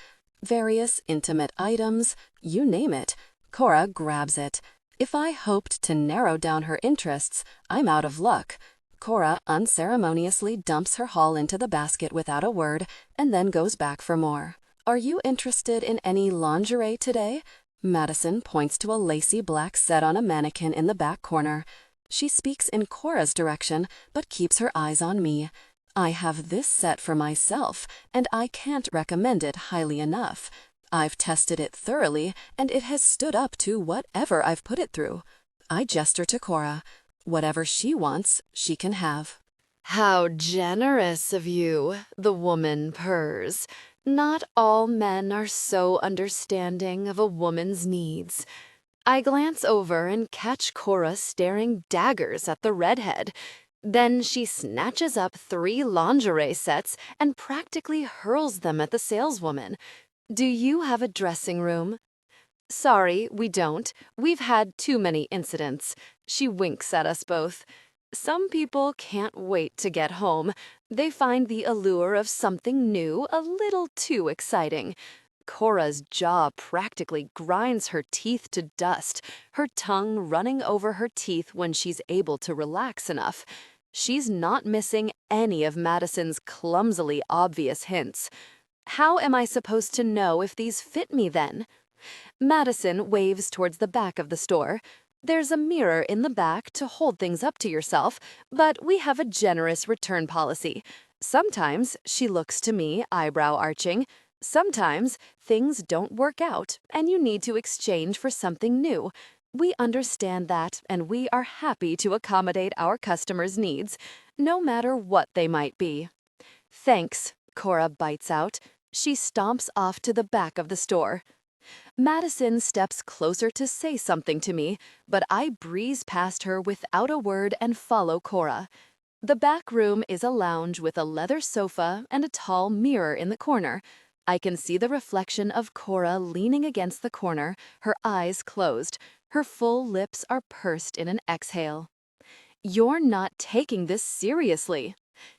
Various intimate items, you name it. Cora grabs it. If I hoped to narrow down her interests, I'm out of luck. Cora unceremoniously dumps her haul into the basket without a word and then goes back for more. Are you interested in any lingerie today? Madison points to a lacy black set on a mannequin in the back corner. She speaks in Cora's direction, but keeps her eyes on me. I have this set for myself, and I can't recommend it highly enough. I've tested it thoroughly, and it has stood up to whatever I've put it through. I gesture to Cora. Whatever she wants, she can have. How generous of you, the woman purrs. Not all men are so understanding of a woman's needs. I glance over and catch Cora staring daggers at the redhead. Then she snatches up 3 lingerie sets and practically hurls them at the saleswoman. Do you have a dressing room? Sorry, we don't. We've had too many incidents. She winks at us both. Some people can't wait to get home. They find the allure of something new a little too exciting. Cora's jaw practically grinds her teeth to dust, her tongue running over her teeth when she's able to relax enough. She's not missing any of Madison's clumsily obvious hints. How am I supposed to know if these fit me then? Madison waves towards the back of the store. There's a mirror in the back to hold things up to yourself, but we have a generous return policy. Sometimes, she looks to me, eyebrow arching. Sometimes, things don't work out, and you need to exchange for something new. We understand that, and we are happy to accommodate our customers' needs, no matter what they might be. Thanks, Cora bites out. She stomps off to the back of the store. Madison steps closer to say something to me, but I breeze past her without a word and follow Cora. The back room is a lounge with a leather sofa and a tall mirror in the corner. I can see the reflection of Cora leaning against the corner, her eyes closed. Her full lips are pursed in an exhale. You're not taking this seriously.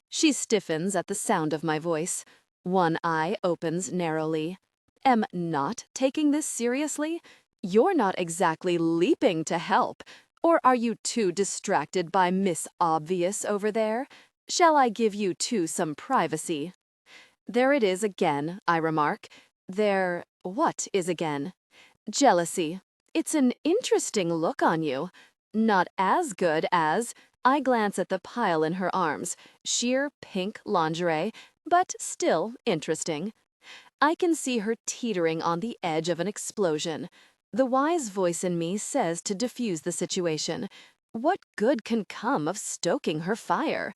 She stiffens at the sound of my voice. One eye opens narrowly. Am not taking this seriously? You're not exactly leaping to help. Or are you too distracted by Miss Obvious over there? Shall I give you two some privacy? There it is again, I remark. What is again? Jealousy. It's an interesting look on you. Not as good as... I glance at the pile in her arms. Sheer pink lingerie, but still interesting. I can see her teetering on the edge of an explosion. The wise voice in me says to diffuse the situation. What good can come of stoking her fire?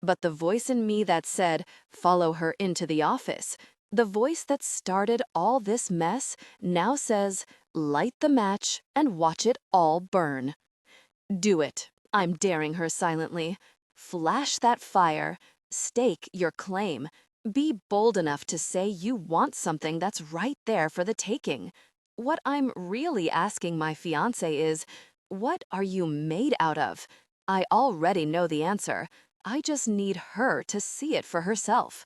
But the voice in me that said, follow her into the office, the voice that started all this mess, now says, light the match and watch it all burn. Do it, I'm daring her silently. Flash that fire. Stake your claim. Be bold enough to say you want something that's right there for the taking. What I'm really asking my fiancé is, what are you made out of? I already know the answer. I just need her to see it for herself.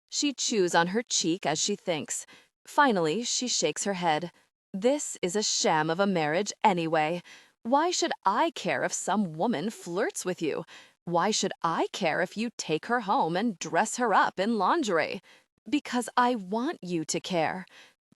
She chews on her cheek as she thinks. Finally, she shakes her head. This is a sham of a marriage anyway. Why should I care if some woman flirts with you? Why should I care if you take her home and dress her up in lingerie? Because I want you to care.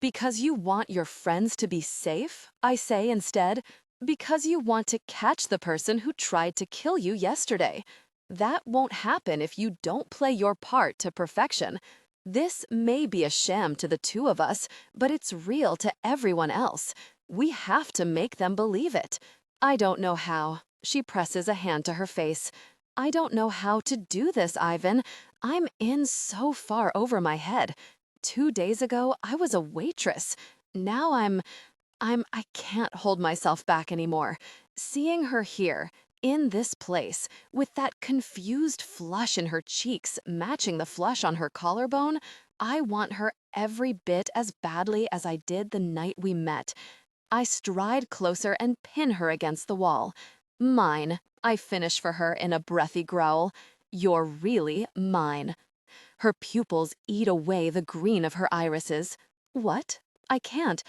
Because you want your friends to be safe, I say instead. Because you want to catch the person who tried to kill you yesterday. That won't happen if you don't play your part to perfection. This may be a sham to the two of us, but it's real to everyone else. We have to make them believe it. I don't know how. She presses a hand to her face. I don't know how to do this, Ivan. I'm in so far over my head. 2 days ago, I was a waitress. Now I can't hold myself back anymore. Seeing her here, in this place, with that confused flush in her cheeks matching the flush on her collarbone, I want her every bit as badly as I did the night we met. I stride closer and pin her against the wall. Mine, I finish for her in a breathy growl. You're really mine. Her pupils eat away the green of her irises. What? I can't.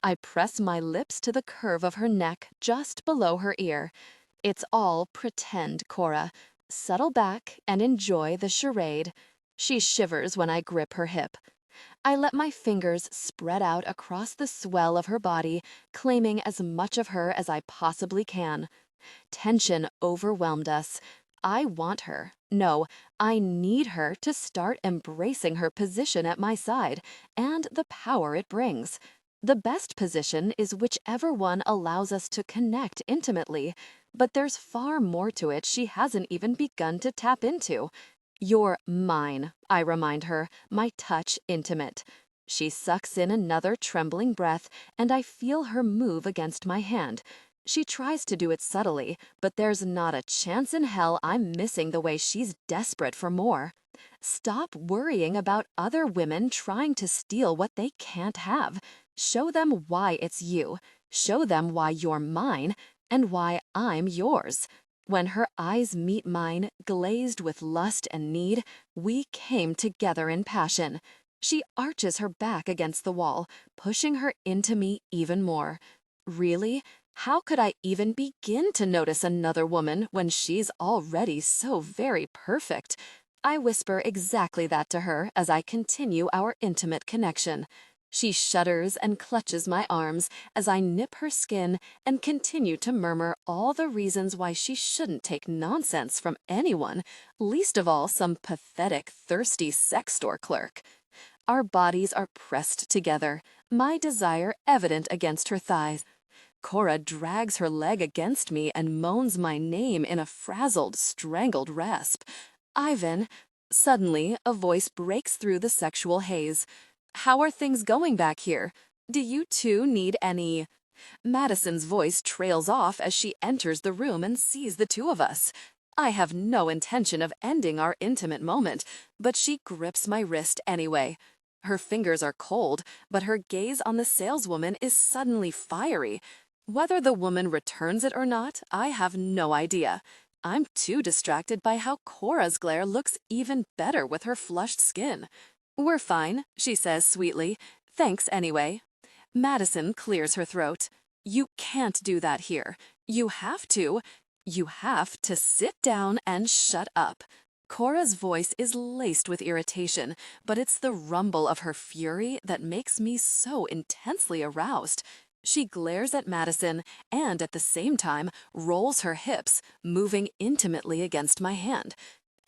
I press my lips to the curve of her neck just below her ear. It's all pretend, Cora. Settle back and enjoy the charade. She shivers when I grip her hip. I let my fingers spread out across the swell of her body, claiming as much of her as I possibly can. Tension overwhelmed us. I want her. No, I need her to start embracing her position at my side and the power it brings. The best position is whichever one allows us to connect intimately, but there's far more to it she hasn't even begun to tap into. You're mine, I remind her, my touch intimate. She sucks in another trembling breath, and I feel her move against my hand. She tries to do it subtly, but there's not a chance in hell I'm missing the way she's desperate for more. Stop worrying about other women trying to steal what they can't have. Show them why it's you. Show them why you're mine and why I'm yours. When her eyes meet mine, glazed with lust and need, we came together in passion. She arches her back against the wall, pushing her into me even more. Really? How could I even begin to notice another woman when she's already so very perfect? I whisper exactly that to her as I continue our intimate connection. She shudders and clutches my arms as I nip her skin and continue to murmur all the reasons why she shouldn't take nonsense from anyone, least of all some pathetic, thirsty sex store clerk. Our bodies are pressed together, my desire evident against her thighs. Cora drags her leg against me and moans my name in a frazzled, strangled rasp. Ivan. Suddenly, a voice breaks through the sexual haze. How are things going back here? Do you two need any? Madison's voice trails off as she enters the room and sees the two of us. I have no intention of ending our intimate moment, but she grips my wrist anyway. Her fingers are cold, but her gaze on the saleswoman is suddenly fiery. Whether the woman returns it or not, I have no idea. I'm too distracted by how Cora's glare looks even better with her flushed skin. We're fine, she says sweetly. Thanks anyway. Madison clears her throat. You can't do that here. You have to sit down and shut up. Cora's voice is laced with irritation, but it's the rumble of her fury that makes me so intensely aroused. She glares at Madison and at the same time rolls her hips, moving intimately against my hand.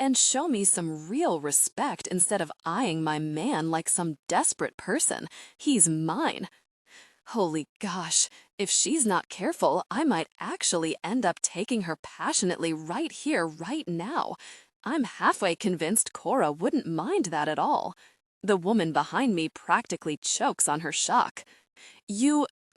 And show me some real respect instead of eyeing my man like some desperate person. He's mine. Holy gosh, if she's not careful, I might actually end up taking her passionately right here, right now. I'm halfway convinced Cora wouldn't mind that at all. The woman behind me practically chokes on her shock.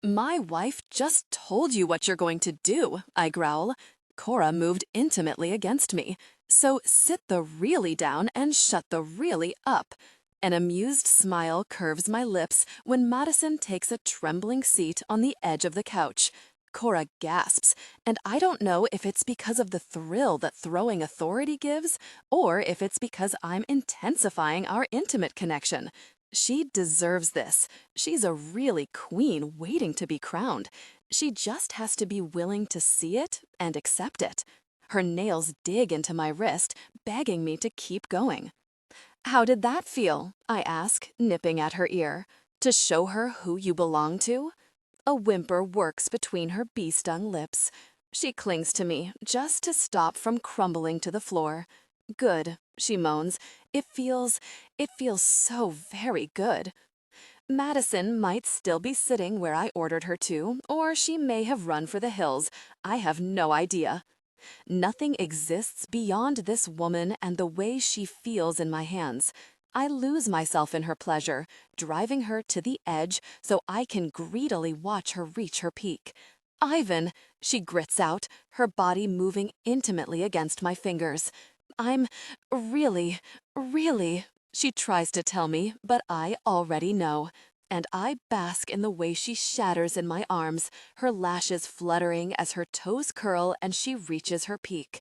My wife just told you what you're going to do, I growl. Cora moved intimately against me. So sit the really down and shut the really up. An amused smile curves my lips when Madison takes a trembling seat on the edge of the couch. Cora gasps, and I don't know if it's because of the thrill that throwing authority gives, or if it's because I'm intensifying our intimate connection. She deserves this. She's a really queen waiting to be crowned. She just has to be willing to see it and accept it. Her nails dig into my wrist, begging me to keep going. How did that feel? I ask, nipping at her ear. To show her who you belong to? A whimper works between her bee-stung lips. She clings to me, just to stop from crumbling to the floor. Good, she moans. It feels so very good. Madison might still be sitting where I ordered her to, or she may have run for the hills. I have no idea. Nothing exists beyond this woman and the way she feels in my hands. I lose myself in her pleasure, driving her to the edge so I can greedily watch her reach her peak. Ivan, she grits out, her body moving intimately against my fingers. I'm really, she tries to tell me, but I already know. And I bask in the way she shatters in my arms, her lashes fluttering as her toes curl and she reaches her peak.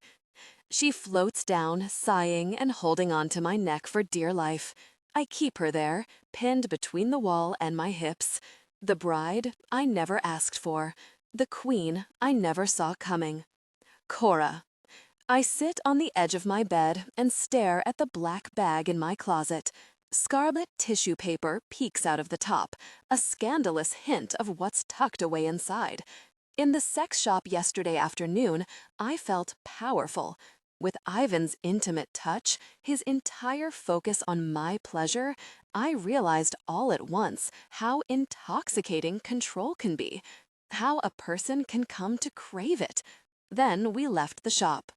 She floats down, sighing and holding on to my neck for dear life. I keep her there, pinned between the wall and my hips. The bride I never asked for. The queen I never saw coming. Cora. I sit on the edge of my bed and stare at the black bag in my closet. Scarlet tissue paper peeks out of the top, a scandalous hint of what's tucked away inside. In the sex shop yesterday afternoon, I felt powerful. With Ivan's intimate touch, his entire focus on my pleasure, I realized all at once how intoxicating control can be, how a person can come to crave it. Then we left the shop.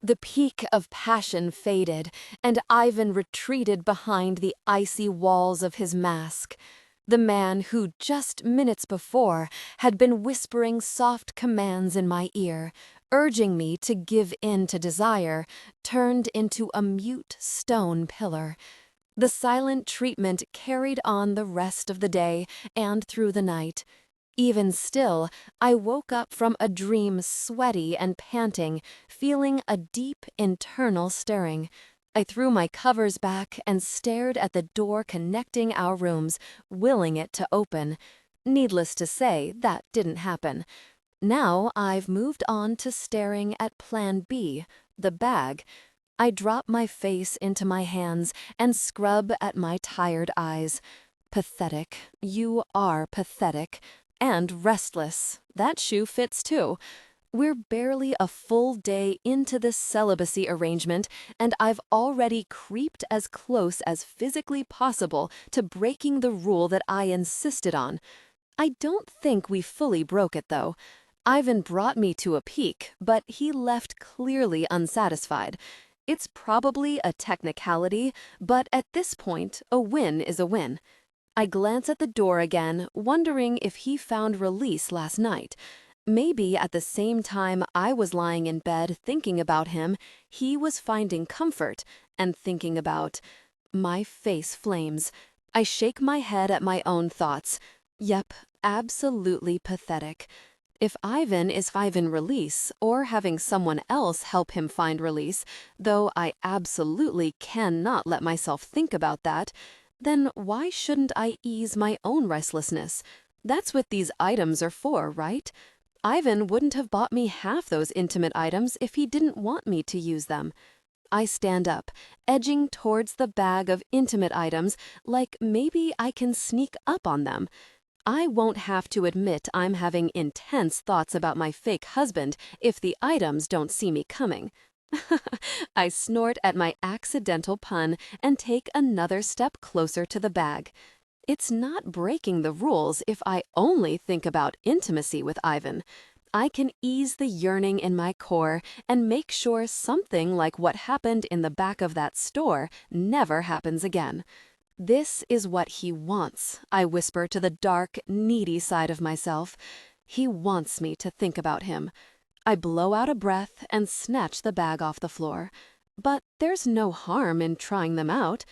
The peak of passion faded, and Ivan retreated behind the icy walls of his mask. The man who just minutes before had been whispering soft commands in my ear, urging me to give in to desire, turned into a mute stone pillar. The silent treatment carried on the rest of the day and through the night. Even still, I woke up from a dream sweaty and panting, feeling a deep internal stirring. I threw my covers back and stared at the door connecting our rooms, willing it to open. Needless to say, that didn't happen. Now I've moved on to staring at Plan B, the bag. I drop my face into my hands and scrub at my tired eyes. Pathetic. You are pathetic. And restless. That shoe fits too. We're barely a full day into this celibacy arrangement, and I've already creeped as close as physically possible to breaking the rule that I insisted on. I don't think we fully broke it, though. Ivan brought me to a peak, but he left clearly unsatisfied. It's probably a technicality, but at this point, a win is a win. I glance at the door again, wondering if he found release last night. Maybe at the same time I was lying in bed thinking about him, he was finding comfort and thinking about... My face flames. I shake my head at my own thoughts. Yep, absolutely pathetic. If Ivan is finding release, or having someone else help him find release, though I absolutely cannot let myself think about that, then why shouldn't I ease my own restlessness? That's what these items are for, right? Ivan wouldn't have bought me half those intimate items if he didn't want me to use them. I stand up, edging towards the bag of intimate items, like maybe I can sneak up on them. I won't have to admit I'm having intense thoughts about my fake husband if the items don't see me coming. I snort at my accidental pun and take another step closer to the bag. It's not breaking the rules if I only think about intimacy with Ivan. I can ease the yearning in my core and make sure something like what happened in the back of that store never happens again. This is what he wants, I whisper to the dark, needy side of myself. He wants me to think about him. I blow out a breath and snatch the bag off the floor. But there's no harm in trying them out.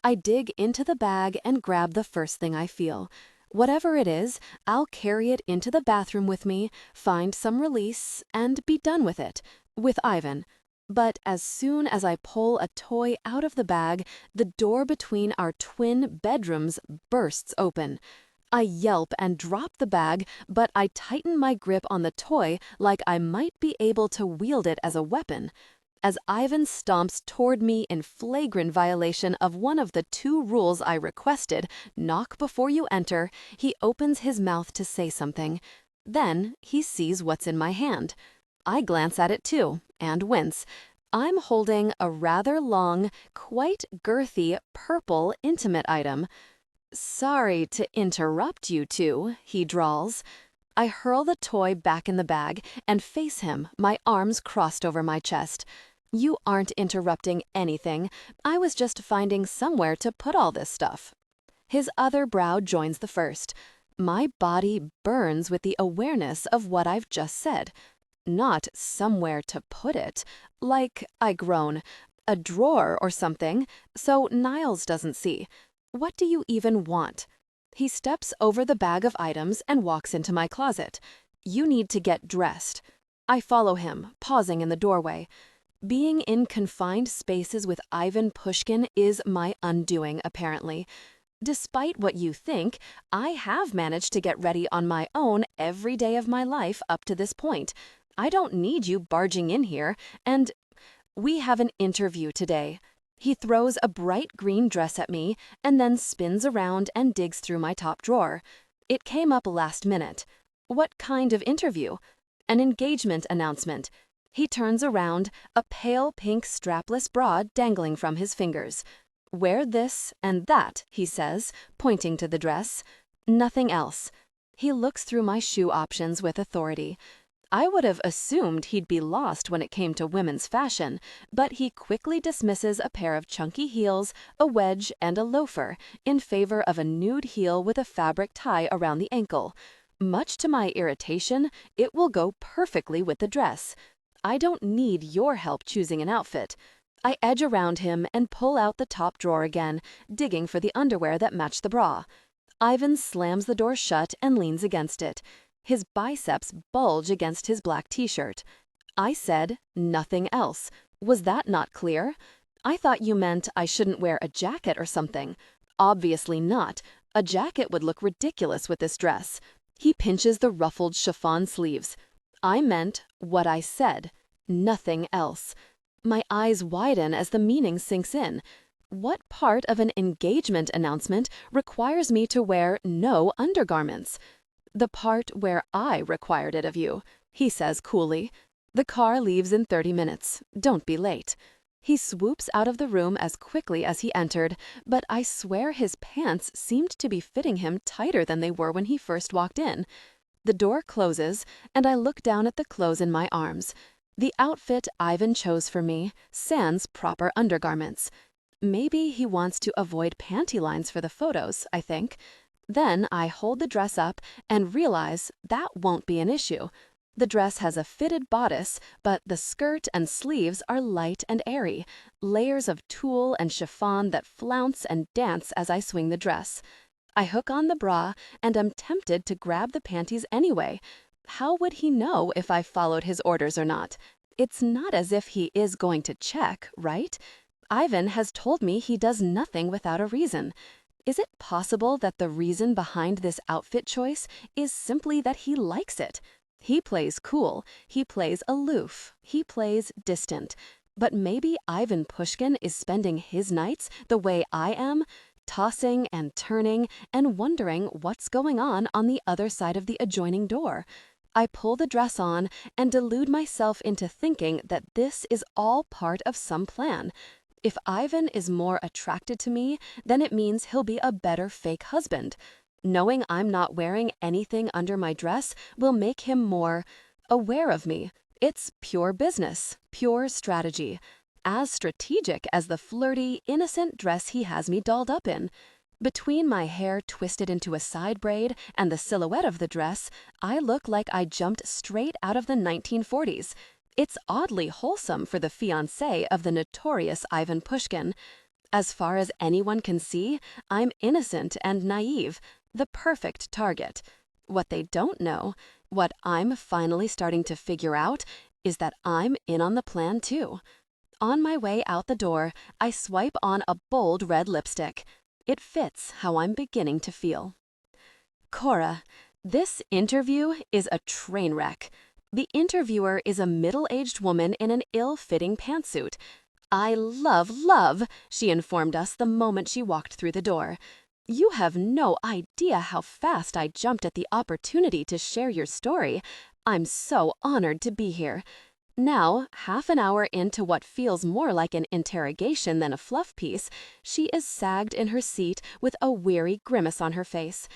I dig into the bag and grab the first thing I feel. Whatever it is, I'll carry it into the bathroom with me, find some release, and be done with it. With Ivan. But as soon as I pull a toy out of the bag, the door between our twin bedrooms bursts open. I yelp and drop the bag, but I tighten my grip on the toy like I might be able to wield it as a weapon. As Ivan stomps toward me in flagrant violation of one of the 2 rules I requested, knock before you enter, he opens his mouth to say something. Then he sees what's in my hand. I glance at it too, and wince. I'm holding a rather long, quite girthy, purple intimate item. "Sorry to interrupt you two," he drawls. I hurl the toy back in the bag and face him, my arms crossed over my chest. "You aren't interrupting anything. I was just finding somewhere to put all this stuff." His other brow joins the first. My body burns with the awareness of what I've just said. Not somewhere to put it. Like, I groan, a drawer or something, so Niles doesn't see. What do you even want? He steps over the bag of items and walks into my closet. "You need to get dressed." I follow him, pausing in the doorway. Being in confined spaces with Ivan Pushkin is my undoing, apparently. Despite what you think, I have managed to get ready on my own every day of my life up to this point. I don't need you barging in here, and we have an interview today. He throws a bright green dress at me and then spins around and digs through my top drawer. It came up last minute. What kind of interview? An engagement announcement. He turns around, a pale pink strapless bra dangling from his fingers. "Wear this and that," he says, pointing to the dress. "Nothing else." He looks through my shoe options with authority. I would have assumed he'd be lost when it came to women's fashion, but he quickly dismisses a pair of chunky heels, a wedge, and a loafer in favor of a nude heel with a fabric tie around the ankle. Much to my irritation, it will go perfectly with the dress. I don't need your help choosing an outfit. I edge around him and pull out the top drawer again, digging for the underwear that match the bra. Ivan slams the door shut and leans against it. His biceps bulge against his black t-shirt. I said, "Nothing else." Was that not clear? I thought you meant I shouldn't wear a jacket or something. Obviously not. A jacket would look ridiculous with this dress. He pinches the ruffled chiffon sleeves. I meant what I said. Nothing else. My eyes widen as the meaning sinks in. What part of an engagement announcement requires me to wear no undergarments? The part where I required it of you, he says coolly. The car leaves in 30 minutes. Don't be late. He swoops out of the room as quickly as he entered, but I swear his pants seemed to be fitting him tighter than they were when he first walked in. The door closes, and I look down at the clothes in my arms. The outfit Ivan chose for me, sans proper undergarments. Maybe he wants to avoid panty lines for the photos, I think. Then I hold the dress up and realize that won't be an issue. The dress has a fitted bodice, but the skirt and sleeves are light and airy, layers of tulle and chiffon that flounce and dance as I swing the dress. I hook on the bra and am tempted to grab the panties anyway. How would he know if I followed his orders or not? It's not as if he is going to check, right? Ivan has told me he does nothing without a reason. Is it possible that the reason behind this outfit choice is simply that he likes it? He plays cool, he plays aloof, he plays distant. But maybe Ivan Pushkin is spending his nights the way I am, tossing and turning and wondering what's going on the other side of the adjoining door. I pull the dress on and delude myself into thinking that this is all part of some plan. If Ivan is more attracted to me, then it means he'll be a better fake husband. Knowing I'm not wearing anything under my dress will make him more aware of me. It's pure business, pure strategy. As strategic as the flirty, innocent dress he has me dolled up in. Between my hair twisted into a side braid and the silhouette of the dress, I look like I jumped straight out of the 1940s. It's oddly wholesome for the fiancé of the notorious Ivan Pushkin. As far as anyone can see, I'm innocent and naive, the perfect target. What they don't know, what I'm finally starting to figure out, is that I'm in on the plan too. On my way out the door, I swipe on a bold red lipstick. It fits how I'm beginning to feel. Cora, this interview is a train wreck. The interviewer is a middle-aged woman in an ill-fitting pantsuit. I love, she informed us the moment she walked through the door. You have no idea how fast I jumped at the opportunity to share your story. I'm so honored to be here. Now, half an hour into what feels more like an interrogation than a fluff piece, she is sagged in her seat with a weary grimace on her face.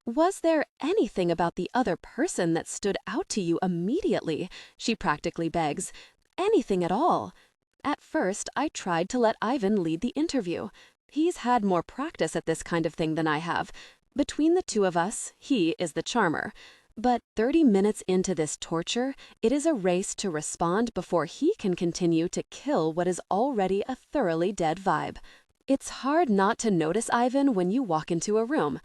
Was there anything about the other person that stood out to you immediately? She practically begs. Anything at all? At first, I tried to let Ivan lead the interview. He's had more practice at this kind of thing than I have. Between the two of us, he is the charmer. But 30 minutes into this torture, it is a race to respond before he can continue to kill what is already a thoroughly dead vibe. It's hard not to notice Ivan when you walk into a room.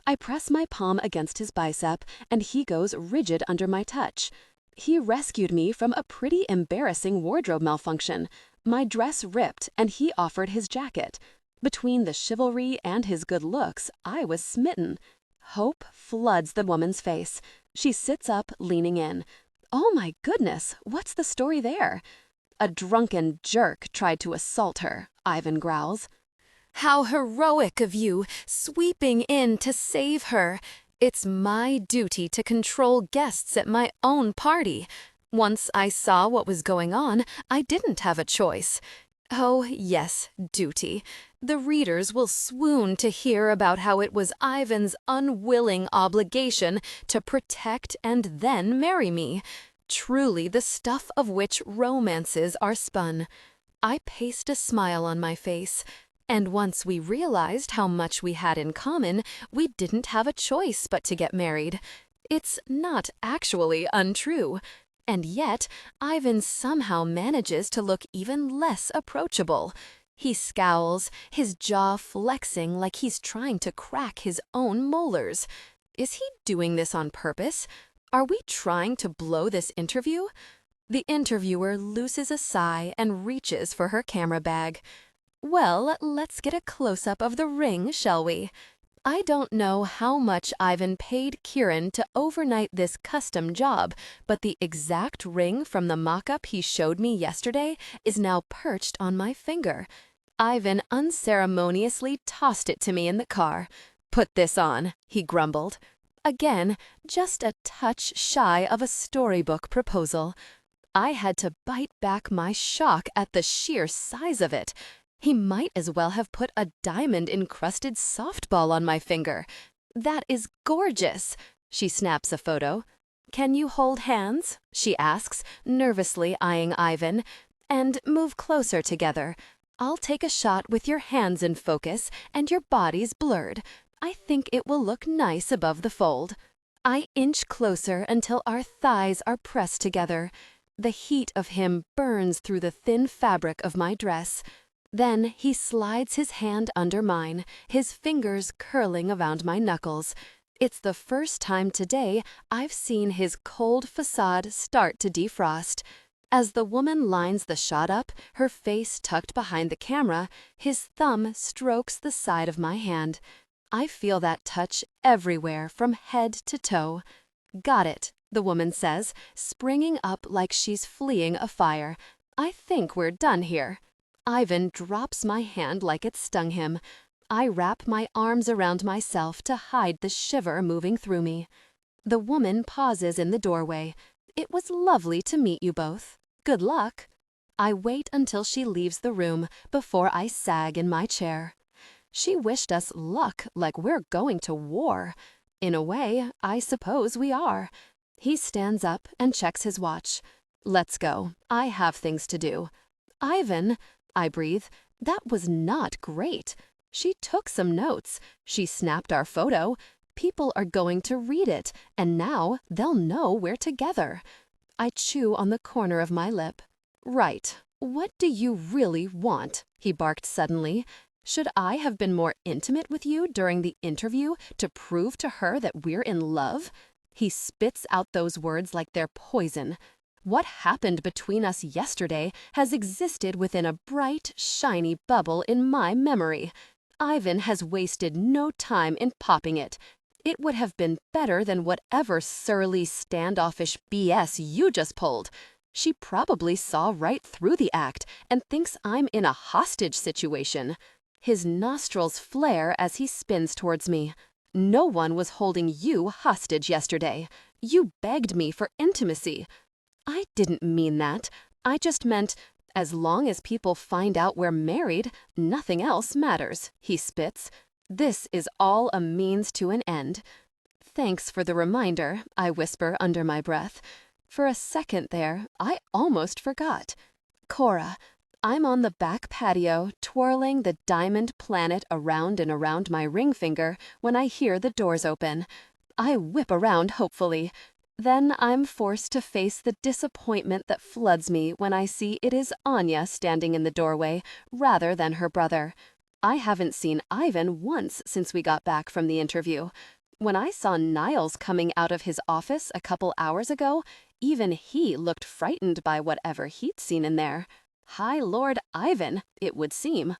I press my palm against his bicep, and he goes rigid under my touch. He rescued me from a pretty embarrassing wardrobe malfunction. My dress ripped, and he offered his jacket. Between the chivalry and his good looks, I was smitten. Hope floods the woman's face. She sits up, leaning in. Oh my goodness, what's the story there? A drunken jerk tried to assault her, Ivan growls. How heroic of you, sweeping in to save her. It's my duty to control guests at my own party. Once I saw what was going on, I didn't have a choice. Oh, yes, duty. The readers will swoon to hear about how it was Ivan's unwilling obligation to protect and then marry me. Truly the stuff of which romances are spun. I pasted a smile on my face. And once we realized how much we had in common, we didn't have a choice but to get married. It's not actually untrue. And yet, Ivan somehow manages to look even less approachable. He scowls, his jaw flexing like he's trying to crack his own molars. Is he doing this on purpose? Are we trying to blow this interview? The interviewer looses a sigh and reaches for her camera bag. Well, let's get a close-up of the ring, shall we? I don't know how much Ivan paid Kieran to overnight this custom job, but the exact ring from the mock-up he showed me yesterday is now perched on my finger. Ivan unceremoniously tossed it to me in the car. "Put this on," he grumbled. Again, just a touch shy of a storybook proposal. I had to bite back my shock at the sheer size of it. He might as well have put a diamond-encrusted softball on my finger. "That is gorgeous." She snaps a photo. "Can you hold hands?" she asks, nervously eyeing Ivan. "And move closer together. I'll take a shot with your hands in focus and your bodies blurred. I think it will look nice above the fold." I inch closer until our thighs are pressed together. The heat of him burns through the thin fabric of my dress. Then he slides his hand under mine, his fingers curling around my knuckles. It's the first time today I've seen his cold facade start to defrost. As the woman lines the shot up, her face tucked behind the camera, his thumb strokes the side of my hand. I feel that touch everywhere from head to toe. "Got it," the woman says, springing up like she's fleeing a fire. "I think we're done here." Ivan drops my hand like it stung him. I wrap my arms around myself to hide the shiver moving through me. The woman pauses in the doorway. "It was lovely to meet you both. Good luck." I wait until she leaves the room before I sag in my chair. She wished us luck like we're going to war. In a way, I suppose we are. He stands up and checks his watch. "Let's go. I have things to do." "Ivan," I breathe, "that was not great." She took some notes. She snapped our photo. People are going to read it, and now they'll know we're together. I chew on the corner of my lip. "Right. What do you really want?" he barked suddenly. "Should I have been more intimate with you during the interview to prove to her that we're in love?" He spits out those words like they're poison. What happened between us yesterday has existed within a bright, shiny bubble in my memory. Ivan has wasted no time in popping it. It would have been better than whatever surly, standoffish BS you just pulled. She probably saw right through the act and thinks I'm in a hostage situation. His nostrils flare as he spins towards me. "No one was holding you hostage yesterday. You begged me for intimacy." "I didn't mean that. I just meant, as long as people find out we're married, nothing else matters," he spits. "This is all a means to an end." "Thanks for the reminder," I whisper under my breath. For a second there, I almost forgot. "Cora." I'm on the back patio, twirling the diamond planet around and around my ring finger when I hear the doors open. I whip around hopefully. Then I'm forced to face the disappointment that floods me when I see it is Anya standing in the doorway rather than her brother. I haven't seen Ivan once since we got back from the interview. When I saw Niles coming out of his office a couple hours ago, even he looked frightened by whatever he'd seen in there. High Lord Ivan, it would seem.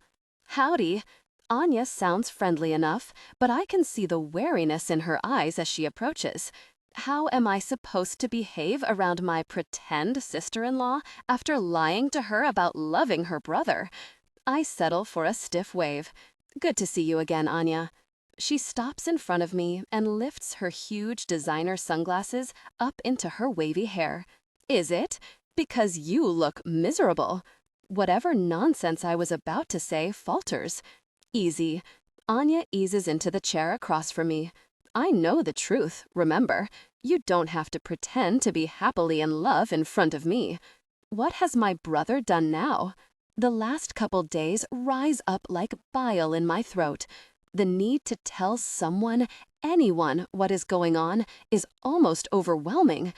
"Howdy." Anya sounds friendly enough, but I can see the wariness in her eyes as she approaches. How am I supposed to behave around my pretend sister-in-law after lying to her about loving her brother? I settle for a stiff wave. "Good to see you again, Anya." She stops in front of me and lifts her huge designer sunglasses up into her wavy hair. "Is it? Because you look miserable." Whatever nonsense I was about to say falters. "Easy." Anya eases into the chair across from me. "I know the truth, remember. You don't have to pretend to be happily in love in front of me." What has my brother done now? The last couple days rise up like bile in my throat. The need to tell someone, anyone, what is going on is almost overwhelming.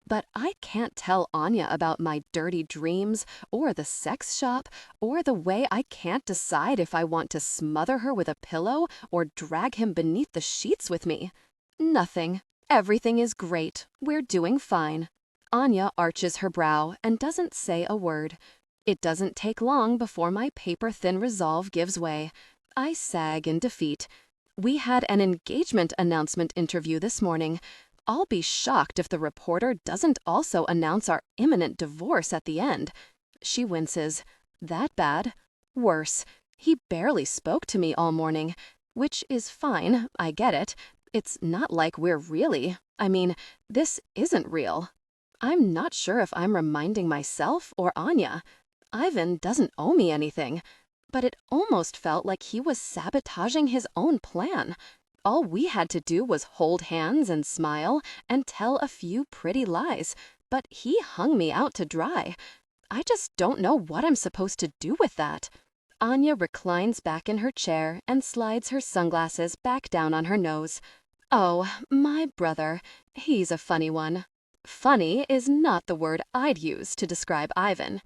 But I can't tell Anya about my dirty dreams, or the sex shop, or the way I can't decide if I want to smother her with a pillow or drag him beneath the sheets with me. Nothing. Everything is great. We're doing fine. Anya arches her brow and doesn't say a word. It doesn't take long before my paper-thin resolve gives way. I sag in defeat. We had an engagement announcement interview this morning. I'll be shocked if the reporter doesn't also announce our imminent divorce at the end. She winces. That bad? Worse. He barely spoke to me all morning, which is fine, I get it. It's not like this isn't real. I'm not sure if I'm reminding myself or Anya. Ivan doesn't owe me anything, but it almost felt like he was sabotaging his own plan. All we had to do was hold hands and smile and tell a few pretty lies, but he hung me out to dry. I just don't know what I'm supposed to do with that. Anya reclines back in her chair and slides her sunglasses back down on her nose. Oh, my brother, he's a funny one. Funny is not the word I'd use to describe Ivan.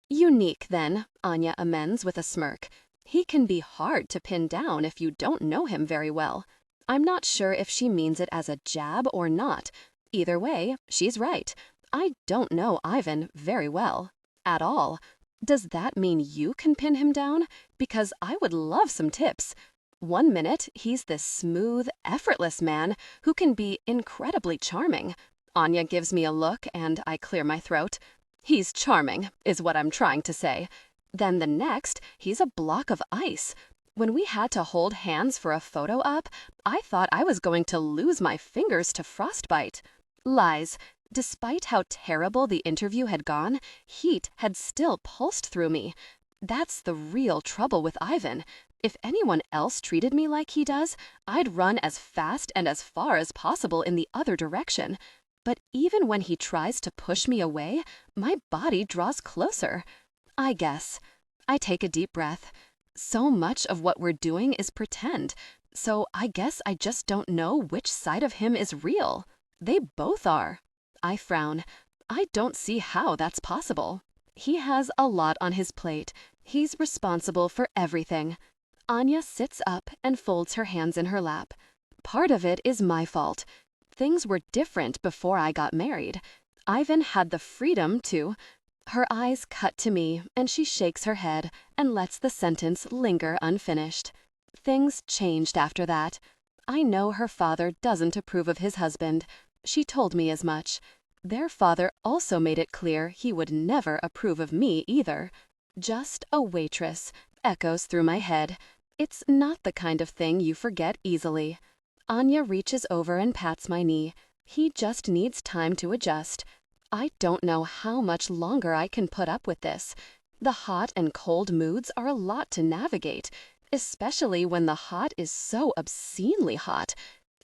Unique, then, Anya amends with a smirk. He can be hard to pin down if you don't know him very well. I'm not sure if she means it as a jab or not. Either way, she's right. I don't know Ivan very well. At all. Does that mean you can pin him down? Because I would love some tips. One minute, he's this smooth, effortless man who can be incredibly charming. Anya gives me a look and I clear my throat. He's charming, is what I'm trying to say. Then the next, he's a block of ice. When we had to hold hands for a photo op, I thought I was going to lose my fingers to frostbite. Lies. Despite how terrible the interview had gone, heat had still pulsed through me. That's the real trouble with Ivan. If anyone else treated me like he does, I'd run as fast and as far as possible in the other direction. But even when he tries to push me away, my body draws closer. I guess. I take a deep breath. So much of what we're doing is pretend, so I guess I just don't know which side of him is real. They both are. I frown. I don't see how that's possible. He has a lot on his plate. He's responsible for everything. Anya sits up and folds her hands in her lap. Part of it is my fault. Things were different before I got married. Ivan had the freedom to... Her eyes cut to me, and she shakes her head and lets the sentence linger unfinished. Things changed after that. I know her father doesn't approve of his husband. She told me as much. Their father also made it clear he would never approve of me either. Just a waitress echoes through my head. It's not the kind of thing you forget easily. Anya reaches over and pats my knee. He just needs time to adjust. I don't know how much longer I can put up with this. The hot and cold moods are a lot to navigate, especially when the hot is so obscenely hot.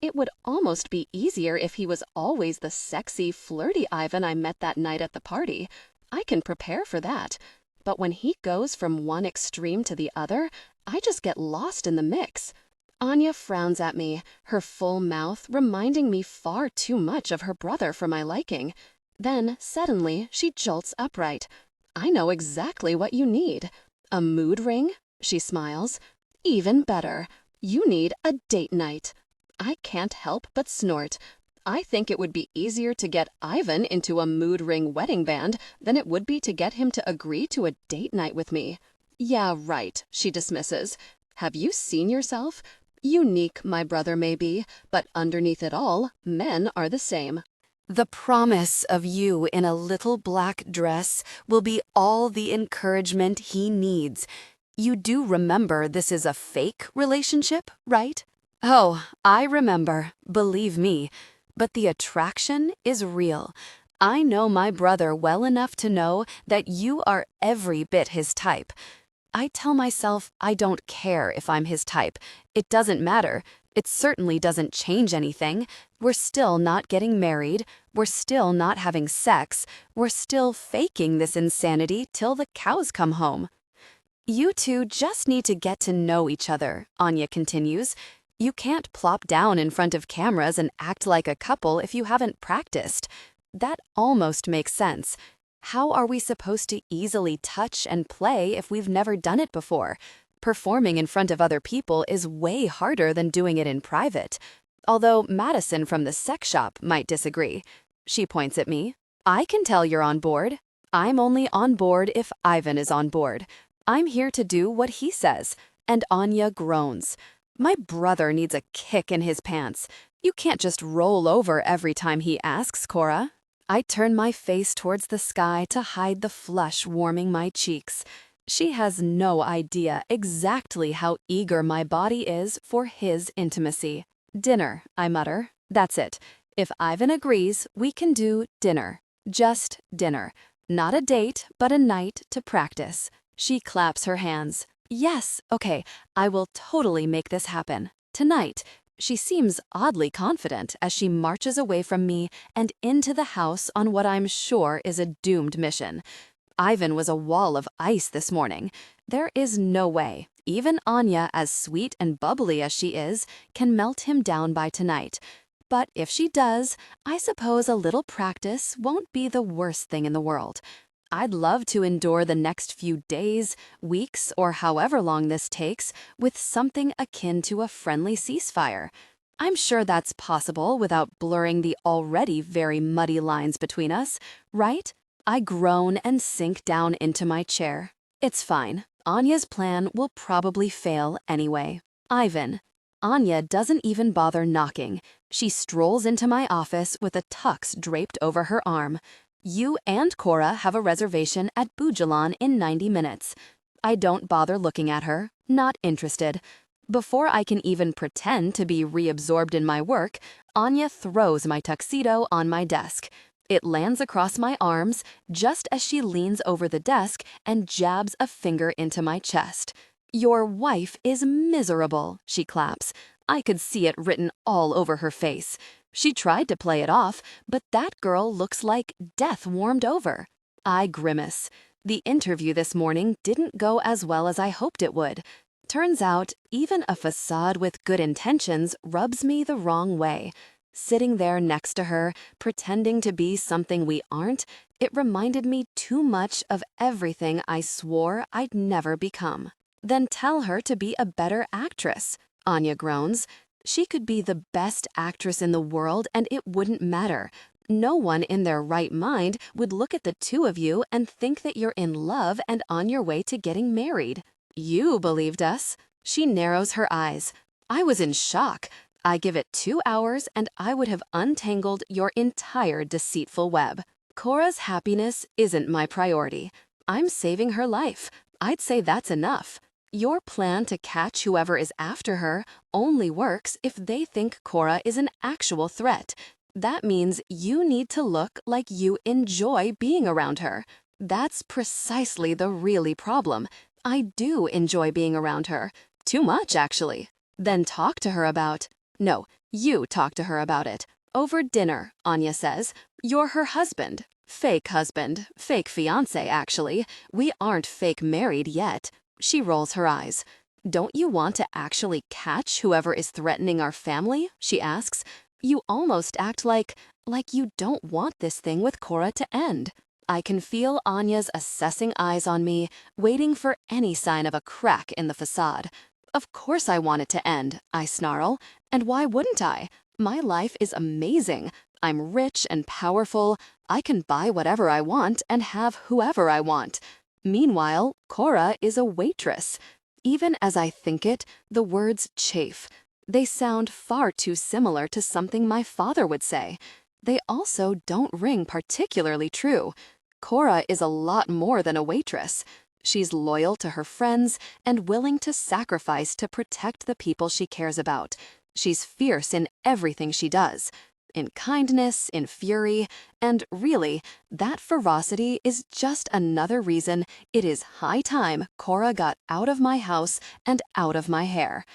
It would almost be easier if he was always the sexy, flirty Ivan I met that night at the party. I can prepare for that. But when he goes from one extreme to the other, I just get lost in the mix. Anya frowns at me, her full mouth reminding me far too much of her brother for my liking. Then, suddenly, she jolts upright. I know exactly what you need. A mood ring? She smiles. Even better. You need a date night. I can't help but snort. I think it would be easier to get Ivan into a mood ring wedding band than it would be to get him to agree to a date night with me. Yeah, right, she dismisses. Have you seen yourself? Unique, my brother may be, but underneath it all, men are the same. The promise of you in a little black dress will be all the encouragement he needs. You do remember this is a fake relationship, right? Oh, I remember, believe me. But the attraction is real. I know my brother well enough to know that you are every bit his type. I tell myself I don't care if I'm his type. It doesn't matter. It certainly doesn't change anything. We're still not getting married. We're still not having sex. We're still faking this insanity till the cows come home. You two just need to get to know each other, Anya continues. You can't plop down in front of cameras and act like a couple if you haven't practiced. That almost makes sense. How are we supposed to easily touch and play if we've never done it before? Performing in front of other people is way harder than doing it in private. Although Madison from the sex shop might disagree. She points at me. I can tell you're on board. I'm only on board if Ivan is on board. I'm here to do what he says. And Anya groans. My brother needs a kick in his pants. You can't just roll over every time he asks, Cora. I turn my face towards the sky to hide the flush warming my cheeks. She has no idea exactly how eager my body is for his intimacy. Dinner, I mutter. That's it. If Ivan agrees, we can do dinner. Just dinner. Not a date, but a night to practice. She claps her hands. Yes, okay, I will totally make this happen. Tonight. She seems oddly confident as she marches away from me and into the house on what I'm sure is a doomed mission. Ivan was a wall of ice this morning. There is no way, even Anya, as sweet and bubbly as she is, can melt him down by tonight. But if she does, I suppose a little practice won't be the worst thing in the world. I'd love to endure the next few days, weeks, or however long this takes with something akin to a friendly ceasefire. I'm sure that's possible without blurring the already very muddy lines between us, right? I groan and sink down into my chair. It's fine. Anya's plan will probably fail anyway. Ivan. Anya doesn't even bother knocking. She strolls into my office with a tux draped over her arm. You and Cora have a reservation at Bujalon in 90 minutes. I don't bother looking at her, not interested. Before I can even pretend to be reabsorbed in my work, Anya throws my tuxedo on my desk. It lands across my arms just as she leans over the desk and jabs a finger into my chest. Your wife is miserable, she claps. I could see it written all over her face. She tried to play it off, but that girl looks like death warmed over. I grimace. The interview this morning didn't go as well as I hoped it would. Turns out, even a facade with good intentions rubs me the wrong way. Sitting there next to her, pretending to be something we aren't, it reminded me too much of everything I swore I'd never become. Then tell her to be a better actress, Anya groans. She could be the best actress in the world and it wouldn't matter. No one in their right mind would look at the two of you and think that you're in love and on your way to getting married. You believed us. She narrows her eyes. I was in shock. I give it 2 hours and I would have untangled your entire deceitful web. Cora's happiness isn't my priority. I'm saving her life. I'd say that's enough. Your plan to catch whoever is after her only works if they think Cora is an actual threat. That means you need to look like you enjoy being around her. That's precisely the really problem. I do enjoy being around her. Too much, actually. Then talk to her about... No, you talk to her about it. Over dinner, Anya says. You're her husband. Fake fiancé, actually. We aren't fake married yet. She rolls her eyes. Don't you want to actually catch whoever is threatening our family? She asks. You almost act like you don't want this thing with Cora to end. I can feel Anya's assessing eyes on me, waiting for any sign of a crack in the facade. Of course I want it to end, I snarl. And why wouldn't I? My life is amazing. I'm rich and powerful. I can buy whatever I want and have whoever I want. Meanwhile, Cora is a waitress. Even as I think it, the words chafe. They sound far too similar to something my father would say. They also don't ring particularly true. Cora is a lot more than a waitress. She's loyal to her friends and willing to sacrifice to protect the people she cares about. She's fierce in everything she does. In kindness, in fury, and really, that ferocity is just another reason it is high time Cora got out of my house and out of my hair.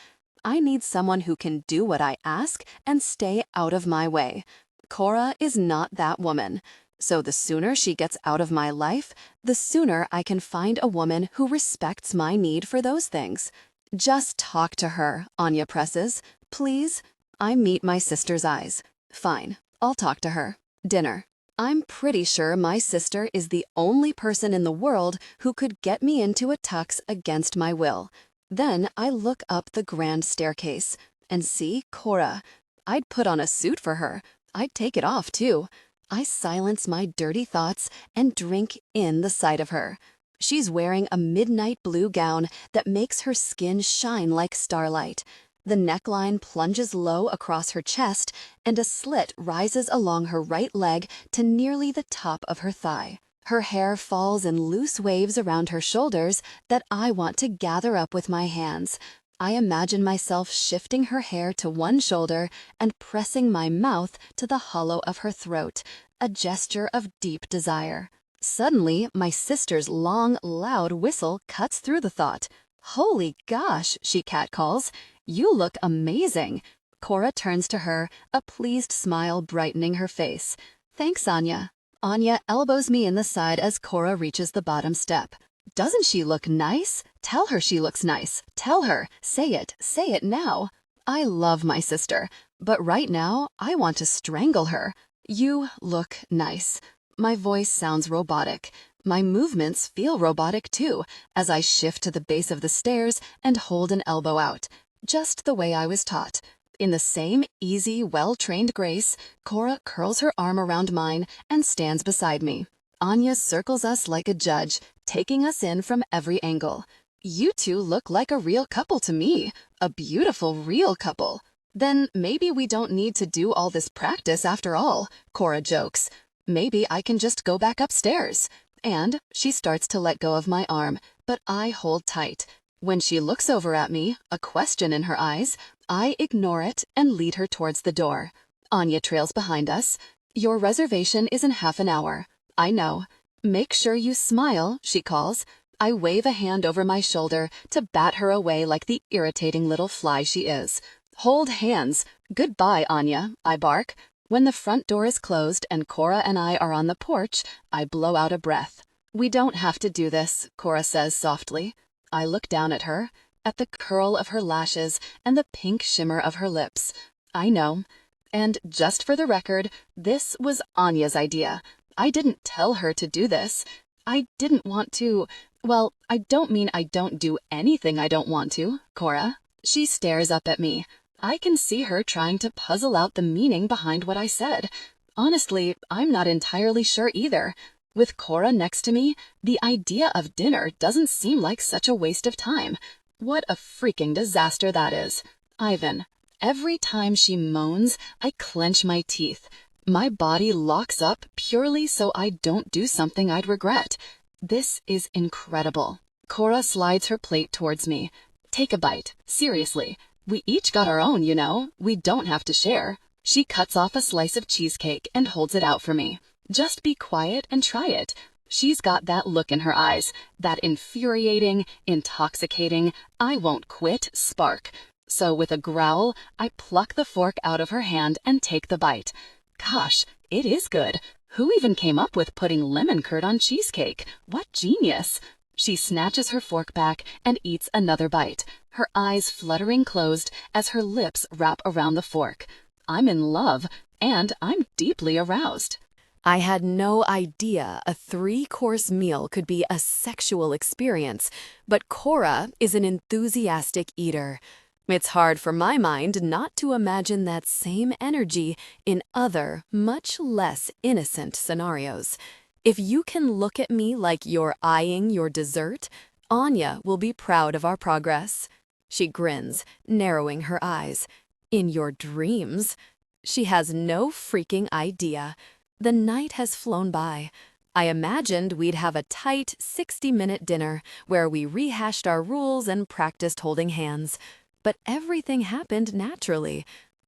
I need someone who can do what I ask and stay out of my way. Cora is not that woman. So the sooner she gets out of my life, the sooner I can find a woman who respects my need for those things. Just talk to her, Anya presses. Please? I meet my sister's eyes. Fine, I'll talk to her. Dinner. I'm pretty sure my sister is the only person in the world who could get me into a tux against my will. Then I look up the grand staircase and see Cora. I'd put on a suit for her. I'd take it off, too. I silence my dirty thoughts and drink in the sight of her. She's wearing a midnight blue gown that makes her skin shine like starlight. The neckline plunges low across her chest, and a slit rises along her right leg to nearly the top of her thigh. Her hair falls in loose waves around her shoulders that I want to gather up with my hands. I imagine myself shifting her hair to one shoulder and pressing my mouth to the hollow of her throat, a gesture of deep desire. Suddenly, my sister's long, loud whistle cuts through the thought. "Holy gosh," she catcalls. "You look amazing." Cora turns to her, a pleased smile brightening her face. "Thanks, Anya." Anya elbows me in the side as Cora reaches the bottom step. "Doesn't she look nice? Tell her she looks nice. Tell her. Say it now." I love my sister, but right now I want to strangle her. "You look nice." My voice sounds robotic. My movements feel robotic too, as I shift to the base of the stairs and hold an elbow out, just the way I was taught. In the same easy, well-trained grace, Cora curls her arm around mine and stands beside me. Anya circles us like a judge, taking us in from every angle. "You two look like a real couple to me, a beautiful real couple." "Then maybe we don't need to do all this practice after all," Cora jokes. "Maybe I can just go back upstairs." And she starts to let go of my arm, but I hold tight. When she looks over at me, a question in her eyes, I ignore it and lead her towards the door. Anya trails behind us. "Your reservation is in half an hour." "I know." "Make sure you smile," she calls. I wave a hand over my shoulder to bat her away like the irritating little fly she is. "Hold hands. Goodbye, Anya," I bark. When the front door is closed and Cora and I are on the porch, I blow out a breath. "We don't have to do this," Cora says softly. I look down at her, at the curl of her lashes and the pink shimmer of her lips. "I know. And just for the record, this was Anya's idea. I didn't tell her to do this. I didn't want to. Well, I don't mean I don't do anything I don't want to, Cora." She stares up at me. I can see her trying to puzzle out the meaning behind what I said. Honestly, I'm not entirely sure either. With Cora next to me, the idea of dinner doesn't seem like such a waste of time. What a freaking disaster that is. Ivan. Every time she moans, I clench my teeth. My body locks up purely so I don't do something I'd regret. This is incredible. Cora slides her plate towards me. "Take a bite. Seriously. We each got our own, you know. We don't have to share." She cuts off a slice of cheesecake and holds it out for me. "Just be quiet and try it." She's got that look in her eyes, that infuriating, intoxicating, I won't quit spark. So with a growl, I pluck the fork out of her hand and take the bite. Gosh, it is good. Who even came up with putting lemon curd on cheesecake? What genius! She snatches her fork back and eats another bite, her eyes fluttering closed as her lips wrap around the fork. I'm in love, and I'm deeply aroused. I had no idea a 3-course meal could be a sexual experience, but Cora is an enthusiastic eater. It's hard for my mind not to imagine that same energy in other, much less innocent scenarios. If you can look at me like you're eyeing your dessert, Anya will be proud of our progress. She grins, narrowing her eyes. "In your dreams?" She has no freaking idea. The night has flown by. I imagined we'd have a tight 60-minute dinner where we rehashed our rules and practiced holding hands. But everything happened naturally.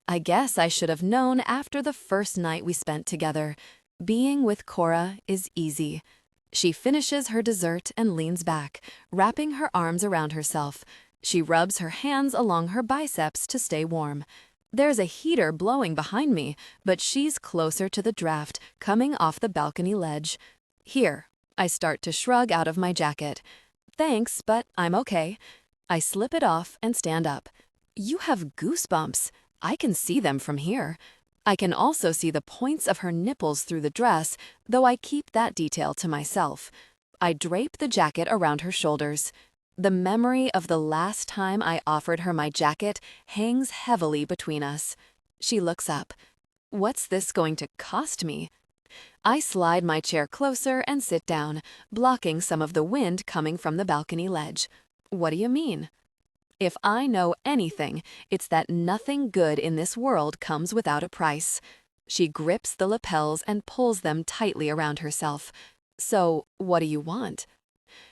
I guess I should have known after the first night we spent together. Being with Cora is easy. She finishes her dessert and leans back, wrapping her arms around herself. She rubs her hands along her biceps to stay warm. There's a heater blowing behind me, but she's closer to the draft, coming off the balcony ledge. "Here." I start to shrug out of my jacket. "Thanks, but I'm okay." I slip it off and stand up. "You have goosebumps. I can see them from here." I can also see the points of her nipples through the dress, though I keep that detail to myself. I drape the jacket around her shoulders. The memory of the last time I offered her my jacket hangs heavily between us. She looks up. "What's this going to cost me?" I slide my chair closer and sit down, blocking some of the wind coming from the balcony ledge. "What do you mean?" If I know anything, it's that nothing good in this world comes without a price. She grips the lapels and pulls them tightly around herself. So, what do you want?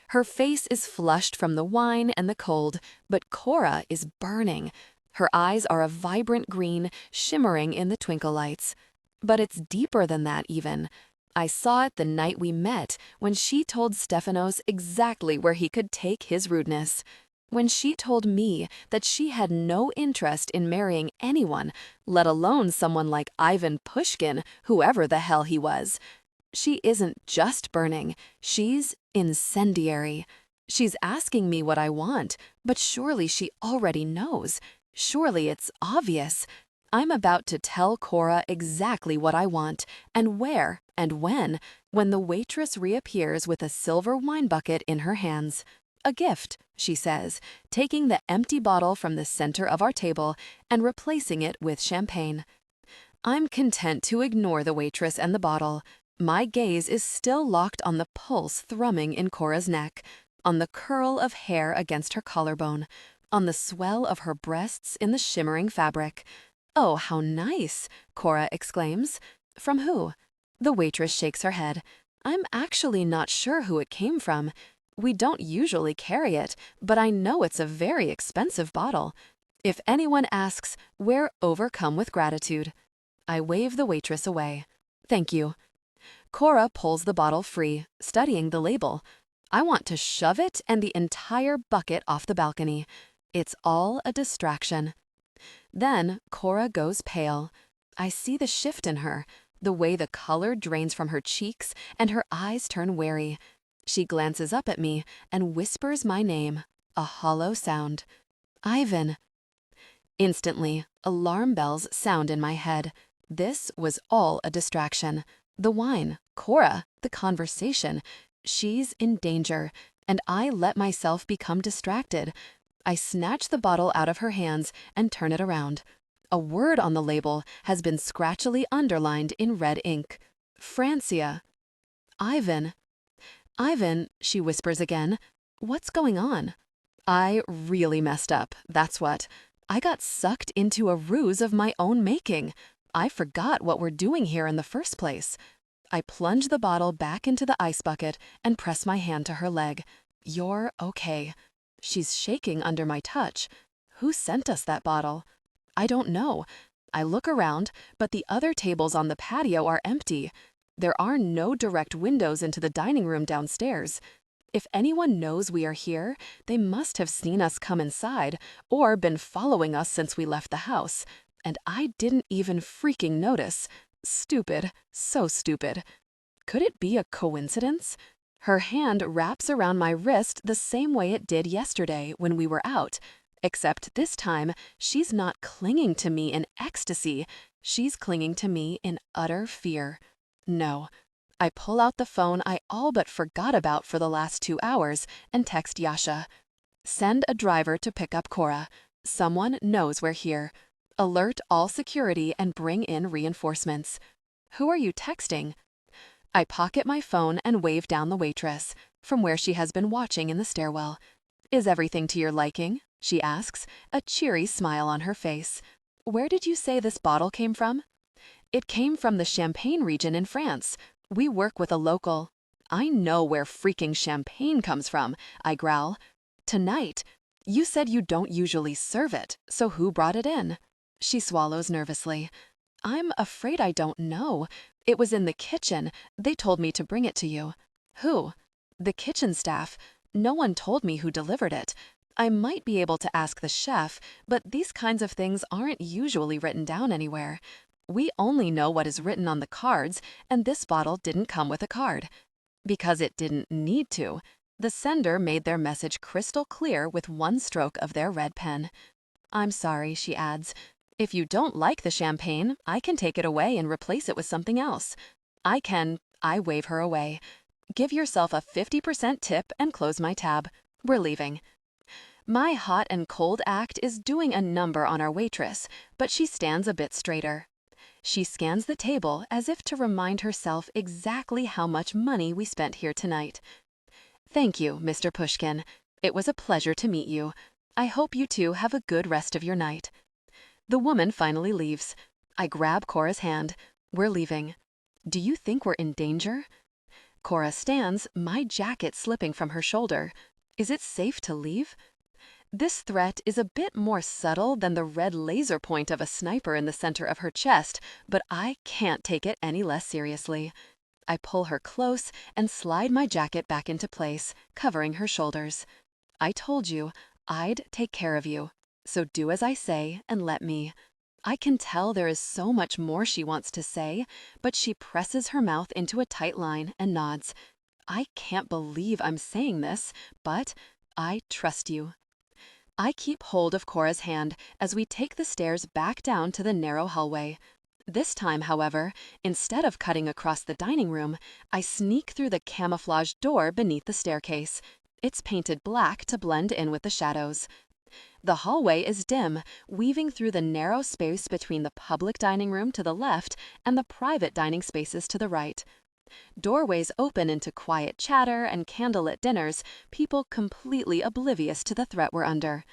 Her face is flushed from the wine and the cold, but Cora is burning. Her eyes are a vibrant green, shimmering in the twinkle lights. But it's deeper than that even. I saw it the night we met, when she told Stefanos exactly where he could take his rudeness. When she told me that she had no interest in marrying anyone, let alone someone like Ivan Pushkin, whoever the hell he was. She isn't just burning, she's incendiary. She's asking me what I want, but surely she already knows. Surely it's obvious. I'm about to tell Cora exactly what I want, and where, and when the waitress reappears with a silver wine bucket in her hands. A gift, she says, taking the empty bottle from the center of our table and replacing it with champagne. I'm content to ignore the waitress and the bottle. My gaze is still locked on the pulse thrumming in Cora's neck, on the curl of hair against her collarbone, on the swell of her breasts in the shimmering fabric. "Oh, how nice!" Cora exclaims. "From who?" The waitress shakes her head. "I'm actually not sure who it came from. We don't usually carry it, but I know it's a very expensive bottle. If anyone asks, we're overcome with gratitude." I wave the waitress away. "Thank you." Cora pulls the bottle free, studying the label. I want to shove it and the entire bucket off the balcony. It's all a distraction. Then Cora goes pale. I see the shift in her, the way the color drains from her cheeks and her eyes turn wary. She glances up at me and whispers my name, a hollow sound. "Ivan." Instantly, alarm bells sound in my head. This was all a distraction. The wine, Cora, the conversation. She's in danger, and I let myself become distracted. I snatch the bottle out of her hands and turn it around. A word on the label has been scratchily underlined in red ink. Francia. "Ivan." "Ivan," she whispers again. "What's going on?" I really messed up, that's what. I got sucked into a ruse of my own making. I forgot what we're doing here in the first place. I plunge the bottle back into the ice bucket and press my hand to her leg. "You're okay." She's shaking under my touch. Who sent us that bottle? I don't know. I look around, but the other tables on the patio are empty. There are no direct windows into the dining room downstairs. If anyone knows we are here, they must have seen us come inside or been following us since we left the house. And I didn't even freaking notice. Stupid, so stupid. Could it be a coincidence? Her hand wraps around my wrist the same way it did yesterday when we were out. Except this time, she's not clinging to me in ecstasy. She's clinging to me in utter fear. No. I pull out the phone I all but forgot about for the last 2 hours and text Yasha. "Send a driver to pick up Cora. Someone knows we're here. Alert all security and bring in reinforcements." "Who are you texting?" I pocket my phone and wave down the waitress, from where she has been watching in the stairwell. "Is everything to your liking?" she asks, a cheery smile on her face. "Where did you say this bottle came from?" "It came from the Champagne region in France. We work with a local." "I know where freaking champagne comes from," I growl. "Tonight. You said you don't usually serve it, so who brought it in?" She swallows nervously. "I'm afraid I don't know. It was in the kitchen. They told me to bring it to you." "Who?" "The kitchen staff. No one told me who delivered it. I might be able to ask the chef, but these kinds of things aren't usually written down anywhere. We only know what is written on the cards, and this bottle didn't come with a card. Because it didn't need to. The sender made their message crystal clear with one stroke of their red pen." "I'm sorry," she adds. "If you don't like the champagne, I can take it away and replace it with something else. I wave her away. Give yourself a 50% tip and close my tab. We're leaving." My hot and cold act is doing a number on our waitress, but she stands a bit straighter. She scans the table as if to remind herself exactly how much money we spent here tonight. "Thank you, Mr. Pushkin. It was a pleasure to meet you. I hope you two have a good rest of your night." The woman finally leaves. I grab Cora's hand. We're leaving. "Do you think we're in danger?" Cora stands, my jacket slipping from her shoulder. Is it safe to leave? This threat is a bit more subtle than the red laser point of a sniper in the center of her chest, but I can't take it any less seriously. I pull her close and slide my jacket back into place, covering her shoulders. I told you I'd take care of you, so do as I say and let me. I can tell there is so much more she wants to say, but she presses her mouth into a tight line and nods. I can't believe I'm saying this, but I trust you. I keep hold of Cora's hand as we take the stairs back down to the narrow hallway. This time, however, instead of cutting across the dining room, I sneak through the camouflage door beneath the staircase. It's painted black to blend in with the shadows. The hallway is dim, weaving through the narrow space between the public dining room to the left and the private dining spaces to the right. Doorways open into quiet chatter and candlelit dinners, people completely oblivious to the threat we're under.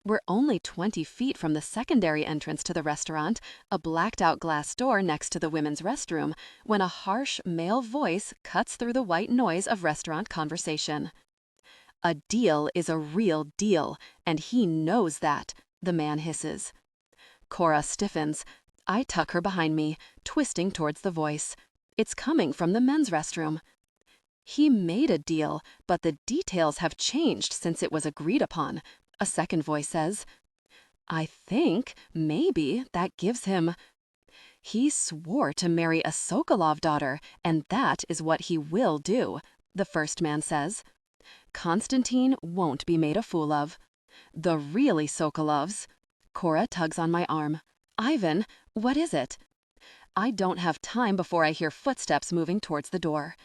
We're only 20 feet from the secondary entrance to the restaurant, a blacked-out glass door next to the women's restroom, when a harsh male voice cuts through the white noise of restaurant conversation. "A deal is a real deal, and he knows that," the man hisses. Cora stiffens. I tuck her behind me, twisting towards the voice. It's coming from the men's restroom. "He made a deal, but the details have changed since it was agreed upon," a second voice says. "I think, maybe, that gives him—" "He swore to marry a Sokolov daughter, and that is what he will do," the first man says. "Konstantin won't be made a fool of. The really Sokolovs—" Cora tugs on my arm. "Ivan, what is it?" I don't have time before I hear footsteps moving towards the door.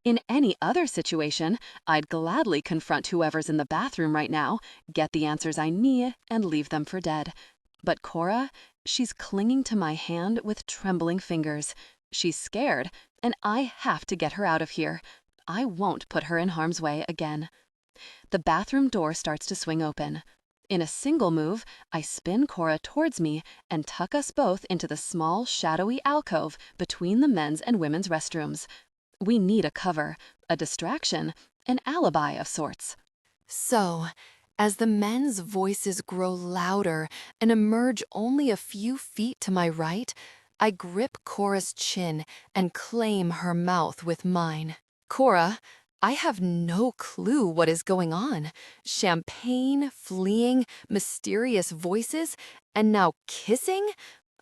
In any other situation, I'd gladly confront whoever's in the bathroom right now, get the answers I need, and leave them for dead. But Cora, she's clinging to my hand with trembling fingers. She's scared, and I have to get her out of here. I won't put her in harm's way again. The bathroom door starts to swing open. In a single move, I spin Cora towards me and tuck us both into the small, shadowy alcove between the men's and women's restrooms. We need a cover, a distraction, an alibi of sorts. So, as the men's voices grow louder and emerge only a few feet to my right, I grip Cora's chin and claim her mouth with mine. "Cora, I have no clue what is going on. Champagne, fleeing, mysterious voices, and now kissing?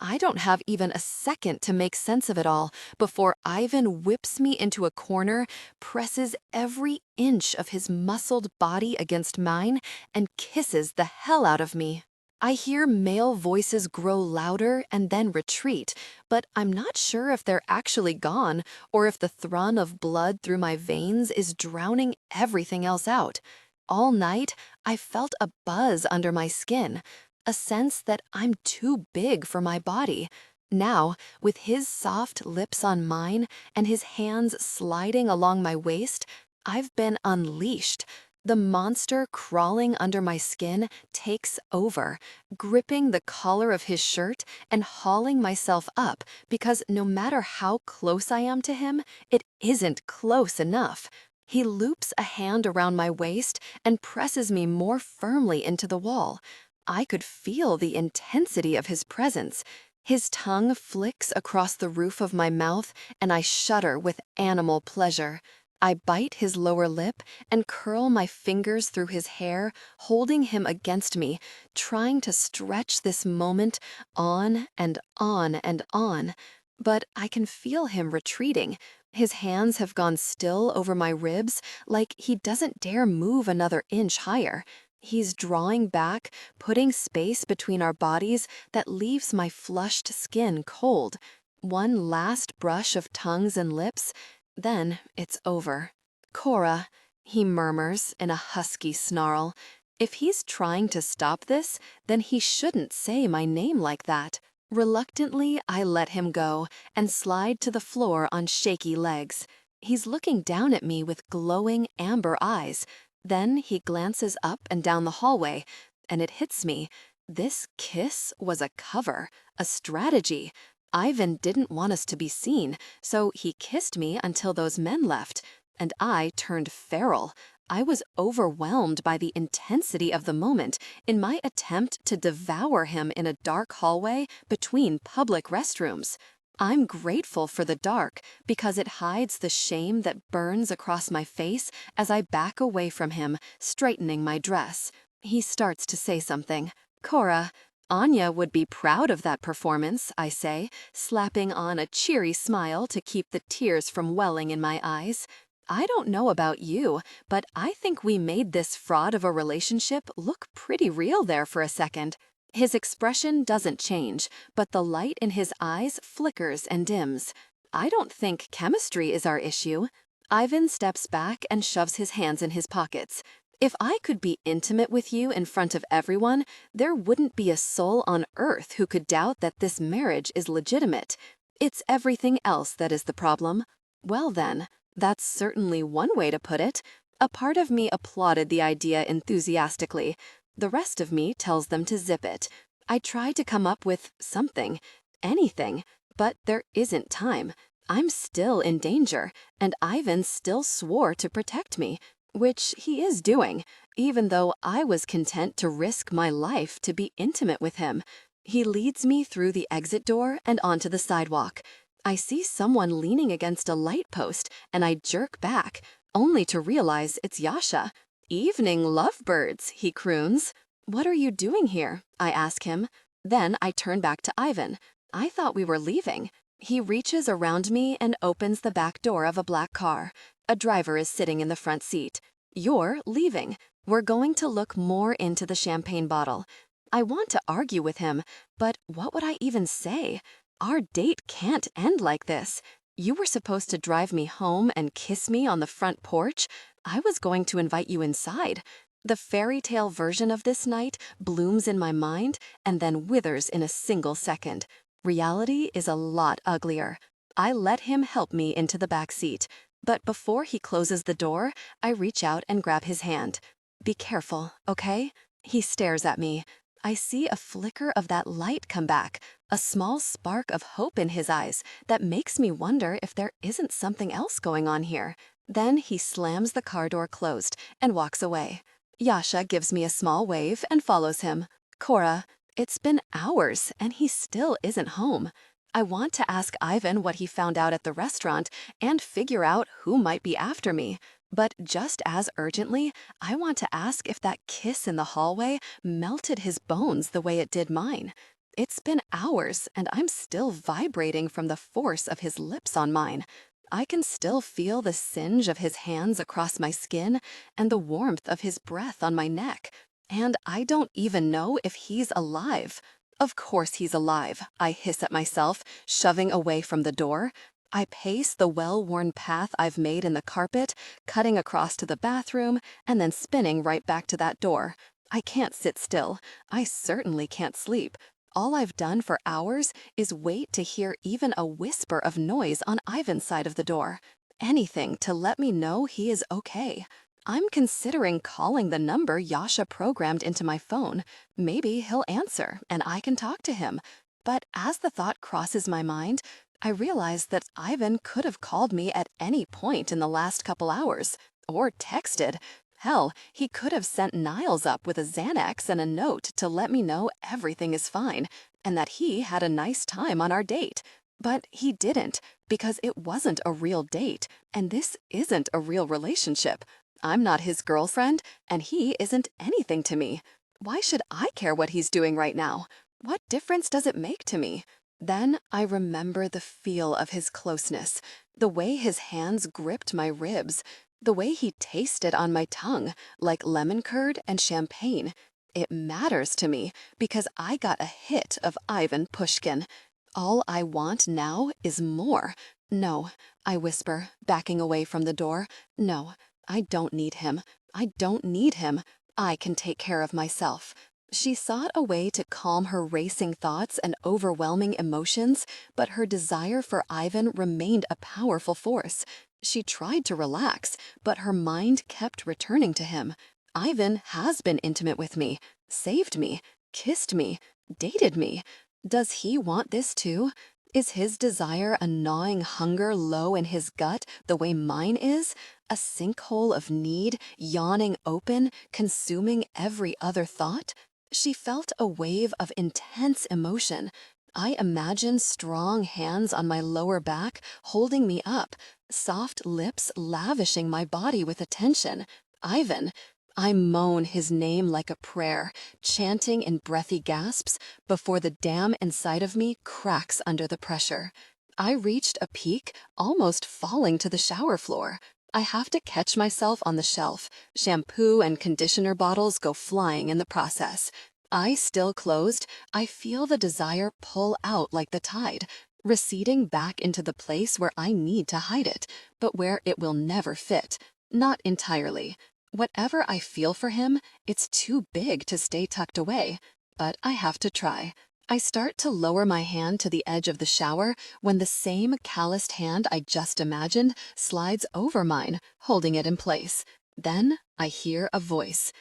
I don't have even a second to make sense of it all before Ivan whips me into a corner, presses every inch of his muscled body against mine, and kisses the hell out of me. I hear male voices grow louder and then retreat, but I'm not sure if they're actually gone or if the thrum of blood through my veins is drowning everything else out. All night, I felt a buzz under my skin, a sense that I'm too big for my body. Now, with his soft lips on mine and his hands sliding along my waist, I've been unleashed. The monster crawling under my skin takes over, gripping the collar of his shirt and hauling myself up because no matter how close I am to him, it isn't close enough. He loops a hand around my waist and presses me more firmly into the wall. I could feel the intensity of his presence. His tongue flicks across the roof of my mouth, and I shudder with animal pleasure. I bite his lower lip and curl my fingers through his hair, holding him against me, trying to stretch this moment on and on and on. But I can feel him retreating. His hands have gone still over my ribs, like he doesn't dare move another inch higher. He's drawing back, putting space between our bodies that leaves my flushed skin cold. One last brush of tongues and lips, then it's over. "Cora," he murmurs in a husky snarl. If he's trying to stop this, then he shouldn't say my name like that. Reluctantly, I let him go and slide to the floor on shaky legs. He's looking down at me with glowing amber eyes. Then he glances up and down the hallway, and it hits me. This kiss was a cover, a strategy. Ivan didn't want us to be seen, so he kissed me until those men left, and I turned feral. I was overwhelmed by the intensity of the moment in my attempt to devour him in a dark hallway between public restrooms. I'm grateful for the dark because it hides the shame that burns across my face as I back away from him, straightening my dress. He starts to say something. Cora, Anya would be proud of that performance, I say, slapping on a cheery smile to keep the tears from welling in my eyes. I don't know about you, but I think we made this fraud of a relationship look pretty real there for a second. His expression doesn't change, but the light in his eyes flickers and dims. I don't think chemistry is our issue. Ivan steps back and shoves his hands in his pockets. If I could be intimate with you in front of everyone, there wouldn't be a soul on earth who could doubt that this marriage is legitimate. It's everything else that is the problem. Well then, that's certainly one way to put it. A part of me applauded the idea enthusiastically. The rest of me tells them to zip it. I try to come up with something, anything, but there isn't time. I'm still in danger, and Ivan still swore to protect me, which he is doing, even though I was content to risk my life to be intimate with him. He leads me through the exit door and onto the sidewalk. I see someone leaning against a light post, and I jerk back, only to realize it's Yasha. "Evening, lovebirds," he croons. "What are you doing here?" I ask him. Then I turn back to Ivan. I thought we were leaving. He reaches around me and opens the back door of a black car. A driver is sitting in the front seat. "You're leaving. We're going to look more into the champagne bottle." I want to argue with him, but what would I even say? Our date can't end like this. You were supposed to drive me home and kiss me on the front porch. I was going to invite you inside. The fairy tale version of this night blooms in my mind and then withers in a single second. Reality is a lot uglier. I let him help me into the back seat, but before he closes the door, I reach out and grab his hand. "Be careful, okay?" He stares at me. I see a flicker of that light come back, a small spark of hope in his eyes that makes me wonder if there isn't something else going on here. Then he slams the car door closed and walks away. Yasha gives me a small wave and follows him. Cora, it's been hours and he still isn't home. I want to ask Ivan what he found out at the restaurant and figure out who might be after me. But just as urgently, I want to ask if that kiss in the hallway melted his bones the way it did mine. It's been hours, and I'm still vibrating from the force of his lips on mine. I can still feel the singe of his hands across my skin and the warmth of his breath on my neck. And I don't even know if he's alive. Of course he's alive, I hiss at myself, shoving away from the door. I pace the well-worn path I've made in the carpet, cutting across to the bathroom, and then spinning right back to that door. I can't sit still. I certainly can't sleep. All I've done for hours is wait to hear even a whisper of noise on Ivan's side of the door. Anything to let me know he is okay. I'm considering calling the number Yasha programmed into my phone. Maybe he'll answer and I can talk to him. But as the thought crosses my mind, I realize that Ivan could have called me at any point in the last couple hours, or texted. Hell, he could have sent Niles up with a Xanax and a note to let me know everything is fine, and that he had a nice time on our date. But he didn't, because it wasn't a real date, and this isn't a real relationship. I'm not his girlfriend, and he isn't anything to me. Why should I care what he's doing right now? What difference does it make to me? Then I remember the feel of his closeness, the way his hands gripped my ribs, the way he tasted on my tongue like lemon curd and champagne. It matters to me because I got a hit of Ivan Pushkin. All I want now is more. No, I whisper, backing away from the door. No, I don't need him. I don't need him. I can take care of myself. She sought a way to calm her racing thoughts and overwhelming emotions, but her desire for Ivan remained a powerful force. She tried to relax, but her mind kept returning to him. Ivan has been intimate with me, saved me, kissed me, dated me. Does he want this too? Is his desire a gnawing hunger low in his gut the way mine is? A sinkhole of need, yawning open, consuming every other thought? She felt a wave of intense emotion. I imagined strong hands on my lower back holding me up, soft lips lavishing my body with attention. Ivan. I moan his name like a prayer, chanting in breathy gasps before the dam inside of me cracks under the pressure. I reached a peak, almost falling to the shower floor. I have to catch myself on the shelf. Shampoo and conditioner bottles go flying in the process. Eyes still closed, I feel the desire pull out like the tide, receding back into the place where I need to hide it, but where it will never fit. Not entirely. Whatever I feel for him, it's too big to stay tucked away, but I have to try. I start to lower my hand to the edge of the shower when the same calloused hand I just imagined slides over mine, holding it in place. Then I hear a voice.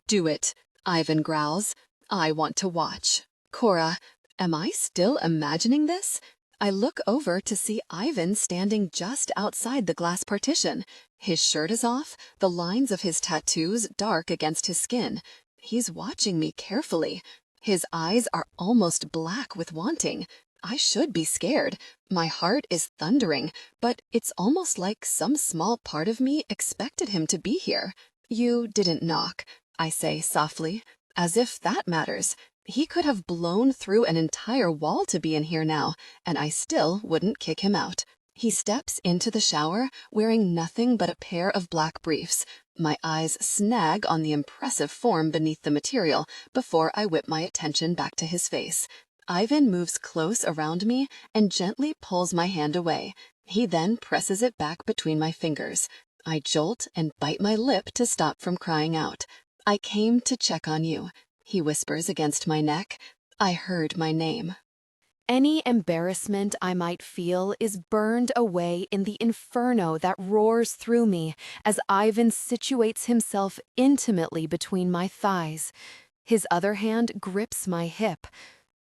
"Do it," Ivan growls. "I want to watch." Cora, am I still imagining this? I look over to see Ivan standing just outside the glass partition. His shirt is off, the lines of his tattoos dark against his skin. He's watching me carefully. His eyes are almost black with wanting. I should be scared. My heart is thundering, but it's almost like some small part of me expected him to be here. "You didn't knock," I say softly, as if that matters. He could have blown through an entire wall to be in here now, and I still wouldn't kick him out. He steps into the shower, wearing nothing but a pair of black briefs. My eyes snag on the impressive form beneath the material before I whip my attention back to his face. Ivan moves close around me and gently pulls my hand away. He then presses it back between my fingers. I jolt and bite my lip to stop from crying out. "I came to check on you," he whispers against my neck. I heard my name. Any embarrassment I might feel is burned away in the inferno that roars through me as Ivan situates himself intimately between my thighs. His other hand grips my hip.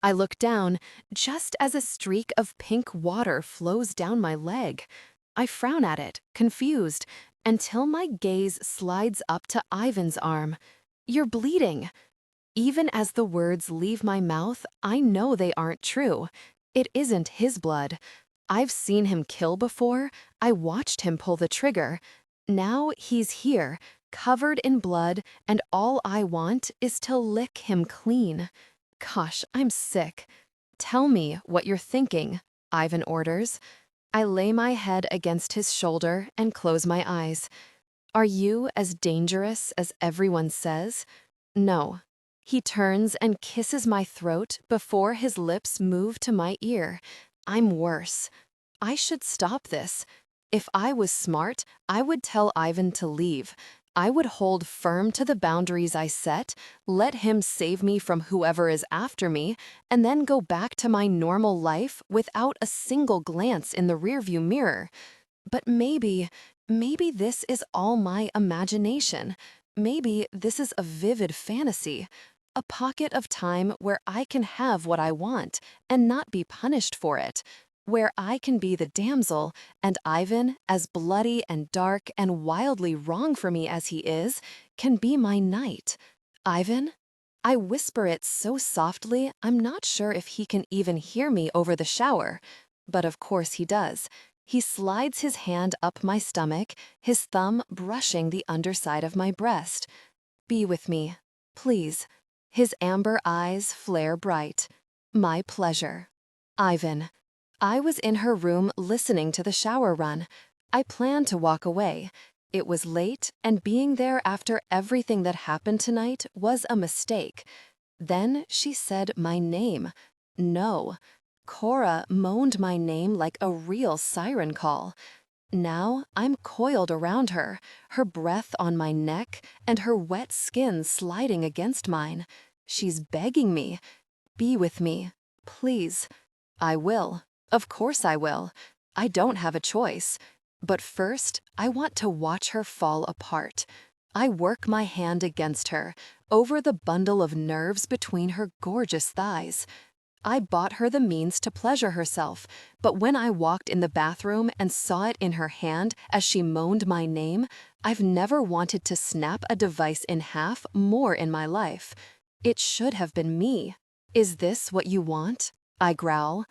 I look down just as a streak of pink water flows down my leg. I frown at it, confused, until my gaze slides up to Ivan's arm. "You're bleeding." Even as the words leave my mouth, I know they aren't true. It isn't his blood. I've seen him kill before. I watched him pull the trigger. Now he's here, covered in blood, and all I want is to lick him clean. Gosh, I'm sick. "Tell me what you're thinking," Ivan orders. I lay my head against his shoulder and close my eyes. "Are you as dangerous as everyone says?" "No." He turns and kisses my throat before his lips move to my ear. I'm worse. I should stop this. If I was smart, I would tell Ivan to leave. I would hold firm to the boundaries I set, let him save me from whoever is after me, and then go back to my normal life without a single glance in the rearview mirror. But maybe this is all my imagination. Maybe this is a vivid fantasy. A pocket of time where I can have what I want and not be punished for it. Where I can be the damsel, and Ivan, as bloody and dark and wildly wrong for me as he is, can be my knight. "Ivan?" I whisper it so softly I'm not sure if he can even hear me over the shower. But of course he does. He slides his hand up my stomach, his thumb brushing the underside of my breast. "Be with me, please." His amber eyes flare bright. "My pleasure." Ivan. I was in her room listening to the shower run. I planned to walk away. It was late, and being there after everything that happened tonight was a mistake. Then she said my name. No. Cora moaned my name like a real siren call. Now I'm coiled around her, her breath on my neck, and her wet skin sliding against mine. She's begging me, "Be with me, please." I will. Of course I will. I don't have a choice. But first, I want to watch her fall apart. I work my hand against her, over the bundle of nerves between her gorgeous thighs. I bought her the means to pleasure herself, but when I walked in the bathroom and saw it in her hand as she moaned my name, I've never wanted to snap a device in half more in my life. It should have been me. Is this what you want? I growl.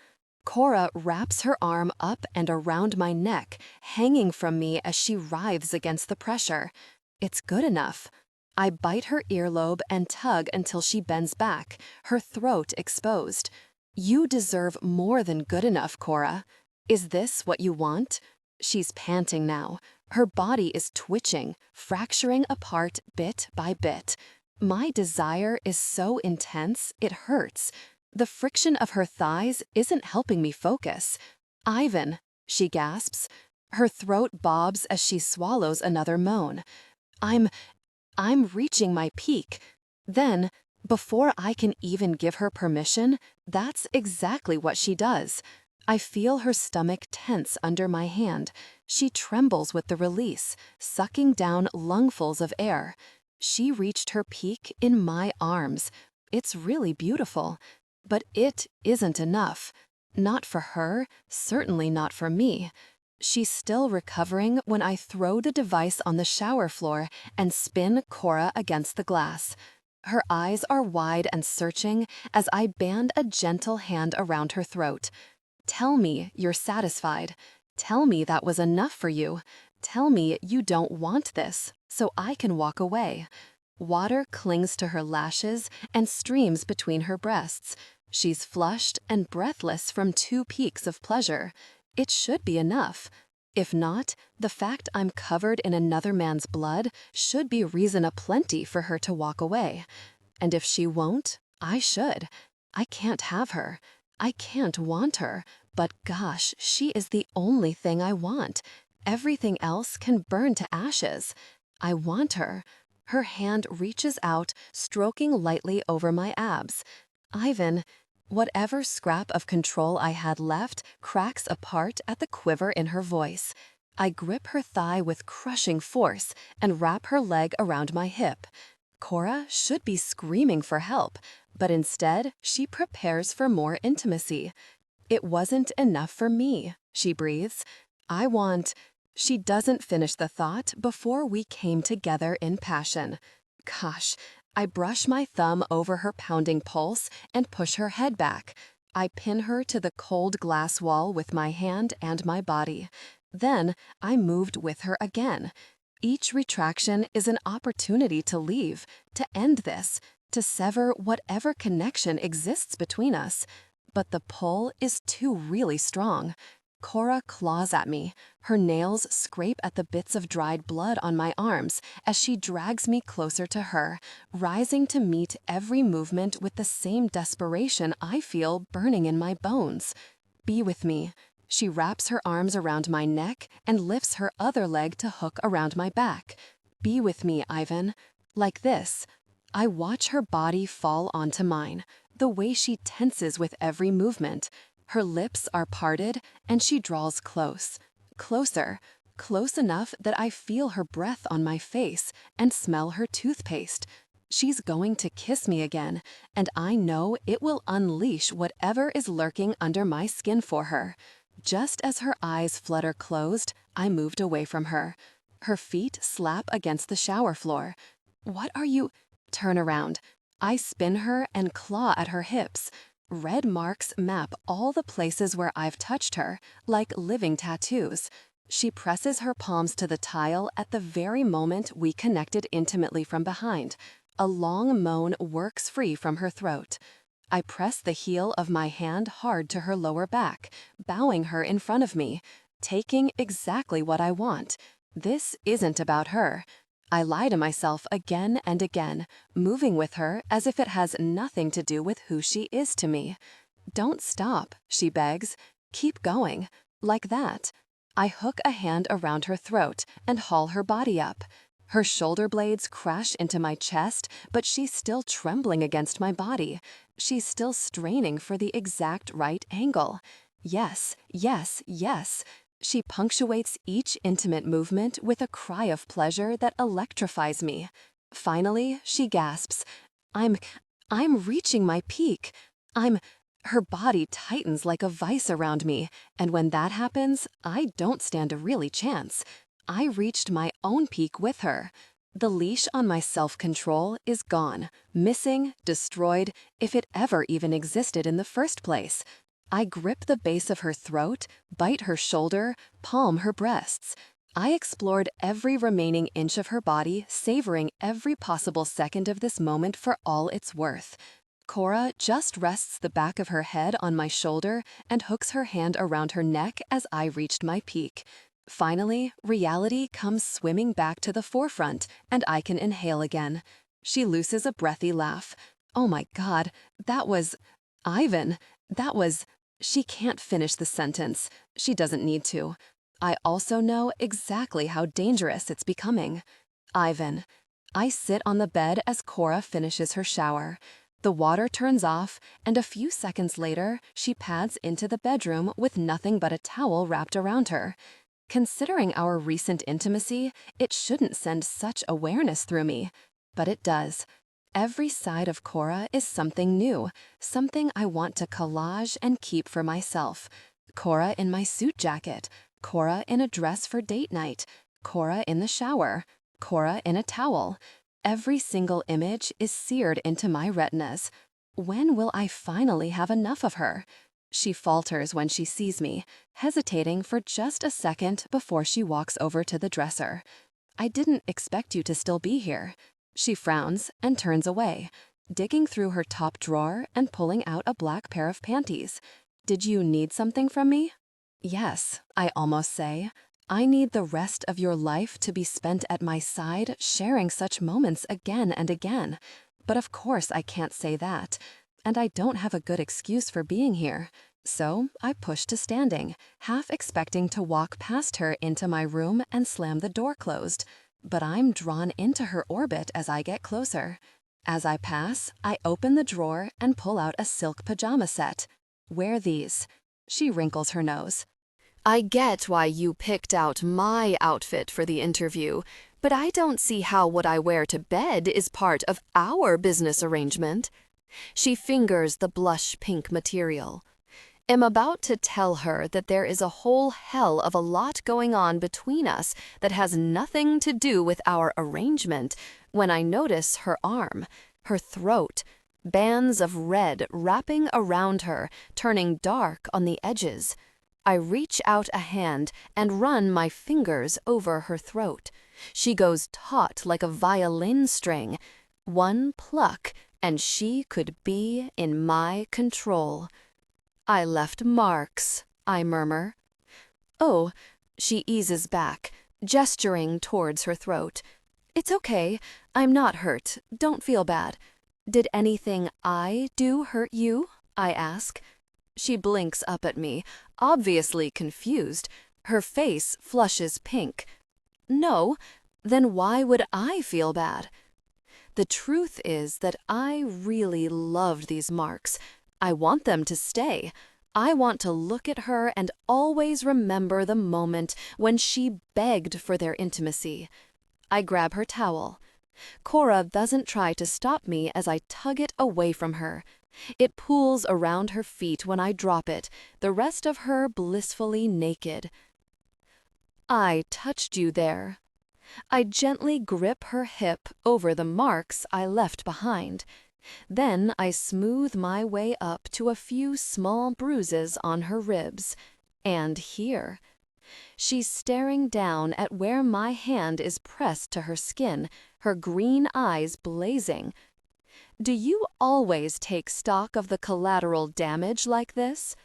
Cora wraps her arm up and around my neck, hanging from me as she writhes against the pressure. It's good enough. I bite her earlobe and tug until she bends back, her throat exposed. You deserve more than good enough, Cora. Is this what you want? She's panting now. Her body is twitching, fracturing apart bit by bit. My desire is so intense, it hurts. The friction of her thighs isn't helping me focus. Ivan, she gasps. Her throat bobs as she swallows another moan. I'm reaching my peak. Then, before I can even give her permission, that's exactly what she does. I feel her stomach tense under my hand. She trembles with the release, sucking down lungfuls of air. She reached her peak in my arms. It's really beautiful. But it isn't enough. Not for her, certainly not for me. She's still recovering when I throw the device on the shower floor and spin Cora against the glass. Her eyes are wide and searching as I band a gentle hand around her throat. Tell me you're satisfied. Tell me that was enough for you. Tell me you don't want this, so I can walk away. Water clings to her lashes and streams between her breasts. She's flushed and breathless from 2 peaks of pleasure. It should be enough. If not, the fact I'm covered in another man's blood should be reason aplenty for her to walk away. And if she won't, I should. I can't have her. I can't want her. But gosh, she is the only thing I want. Everything else can burn to ashes. I want her. Her hand reaches out, stroking lightly over my abs. Ivan, whatever scrap of control I had left cracks apart at the quiver in her voice. I grip her thigh with crushing force and wrap her leg around my hip. Cora should be screaming for help, but instead she prepares for more intimacy. It wasn't enough for me, she breathes. I want... She doesn't finish the thought before we came together in passion. Gosh, I brush my thumb over her pounding pulse and push her head back. I pin her to the cold glass wall with my hand and my body. Then I moved with her again. Each retraction is an opportunity to leave, to end this, to sever whatever connection exists between us. But the pull is too really strong. Cora claws at me. Her nails scrape at the bits of dried blood on my arms as she drags me closer to her, rising to meet every movement with the same desperation I feel burning in my bones. Be with me. She wraps her arms around my neck and lifts her other leg to hook around my back. Be with me, Ivan. Like this. I watch her body fall onto mine, the way she tenses with every movement. Her lips are parted, and she draws close. Closer. Close enough that I feel her breath on my face and smell her toothpaste. She's going to kiss me again, and I know it will unleash whatever is lurking under my skin for her. Just as her eyes flutter closed, I moved away from her. Her feet slap against the shower floor. What are you... Turn around. I spin her and claw at her hips. Red marks map all the places where I've touched her, like living tattoos. She presses her palms to the tile at the very moment we connected intimately from behind. A long moan works free from her throat. I press the heel of my hand hard to her lower back, bowing her in front of me, taking exactly what I want. This isn't about her. I lie to myself again and again, moving with her as if it has nothing to do with who she is to me. Don't stop, she begs. Keep going. Like that. I hook a hand around her throat and haul her body up. Her shoulder blades crash into my chest, but she's still trembling against my body. She's still straining for the exact right angle. Yes, yes, yes. She punctuates each intimate movement with a cry of pleasure that electrifies me. Finally, she gasps, I'm reaching my peak. Her body tightens like a vice around me, and when that happens, I don't stand a really chance. I reached my own peak with her. The leash on my self-control is gone, missing, destroyed, if it ever even existed in the first place. I grip the base of her throat, bite her shoulder, palm her breasts. I explored every remaining inch of her body, savoring every possible second of this moment for all it's worth. Cora just rests the back of her head on my shoulder and hooks her hand around her neck as I reached my peak. Finally, reality comes swimming back to the forefront, and I can inhale again. She looses a breathy laugh. Oh my God, that was... Ivan, that was... She can't finish the sentence. She doesn't need to. I also know exactly how dangerous it's becoming. Ivan. I sit on the bed as Cora finishes her shower. The water turns off, and a few seconds later, she pads into the bedroom with nothing but a towel wrapped around her. Considering our recent intimacy, it shouldn't send such awareness through me, but it does. Every side of Cora is something new, something I want to collage and keep for myself. Cora in my suit jacket, Cora in a dress for date night, Cora in the shower, Cora in a towel. Every single image is seared into my retinas. When will I finally have enough of her? She falters when she sees me, hesitating for just a second before she walks over to the dresser. I didn't expect you to still be here. She frowns and turns away, digging through her top drawer and pulling out a black pair of panties. Did you need something from me? Yes, I almost say. I need the rest of your life to be spent at my side, sharing such moments again and again. But of course I can't say that. And I don't have a good excuse for being here. So I push to standing, half expecting to walk past her into my room and slam the door closed. But I'm drawn into her orbit as I get closer. As I pass, I open the drawer and pull out a silk pajama set. Wear these. She wrinkles her nose. I get why you picked out my outfit for the interview, but I don't see how what I wear to bed is part of our business arrangement. She fingers the blush pink material. Am about to tell her that there is a whole hell of a lot going on between us that has nothing to do with our arrangement when I notice her arm, her throat, bands of red wrapping around her, turning dark on the edges. I reach out a hand and run my fingers over her throat. She goes taut like a violin string. One pluck, and she could be in my control. I left marks, I murmur. Oh, she eases back, gesturing towards her throat. It's okay. I'm not hurt. Don't feel bad. Did anything I do hurt you? I ask. She blinks up at me, obviously confused. Her face flushes pink. No, then why would I feel bad? The truth is that I really loved these marks. I want them to stay. I want to look at her and always remember the moment when she begged for their intimacy. I grab her towel. Cora doesn't try to stop me as I tug it away from her. It pools around her feet when I drop it, the rest of her blissfully naked. I touched you there. I gently grip her hip over the marks I left behind. Then I smooth my way up to a few small bruises on her ribs. And here. She's staring down at where my hand is pressed to her skin, her green eyes blazing. Do you always take stock of the collateral damage like this?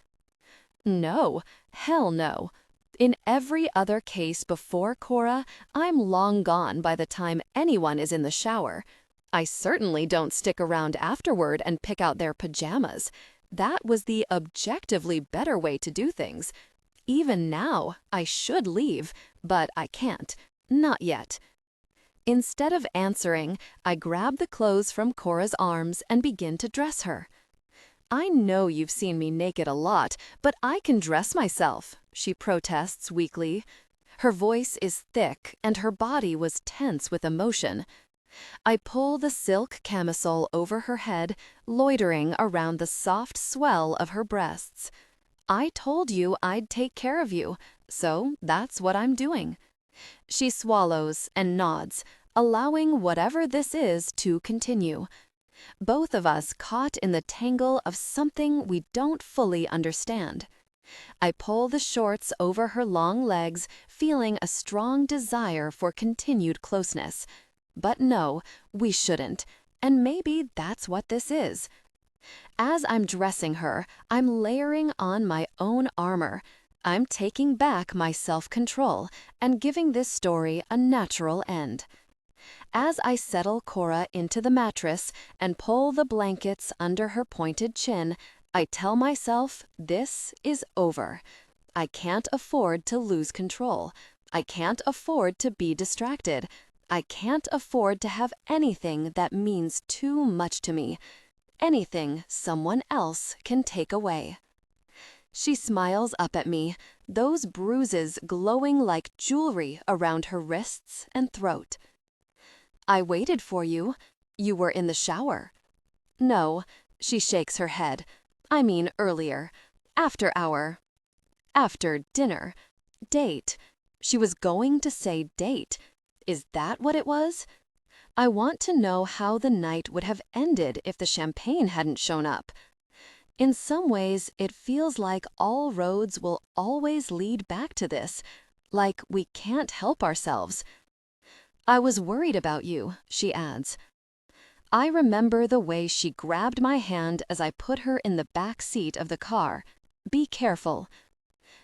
No, hell no. In every other case before Cora, I'm long gone by the time anyone is in the shower. I certainly don't stick around afterward and pick out their pajamas. That was the objectively better way to do things. Even now, I should leave, but I can't. Not yet. Instead of answering, I grab the clothes from Cora's arms and begin to dress her. I know you've seen me naked a lot, but I can dress myself, she protests weakly. Her voice is thick and her body was tense with emotion. I pull the silk camisole over her head, loitering around the soft swell of her breasts. I told you I'd take care of you, so that's what I'm doing. She swallows and nods, allowing whatever this is to continue. Both of us caught in the tangle of something we don't fully understand. I pull the shorts over her long legs, feeling a strong desire for continued closeness. But no, we shouldn't, and maybe that's what this is. As I'm dressing her, I'm layering on my own armor. I'm taking back my self-control and giving this story a natural end. As I settle Cora into the mattress and pull the blankets under her pointed chin, I tell myself this is over. I can't afford to lose control. I can't afford to be distracted. I can't afford to have anything that means too much to me. Anything someone else can take away. She smiles up at me, those bruises glowing like jewelry around her wrists and throat. I waited for you. You were in the shower. No, she shakes her head. I mean earlier. After dinner. Date. She was going to say date. Is that what it was? I want to know how the night would have ended if the champagne hadn't shown up. In some ways, it feels like all roads will always lead back to this, like we can't help ourselves. I was worried about you, she adds. I remember the way she grabbed my hand as I put her in the back seat of the car. Be careful.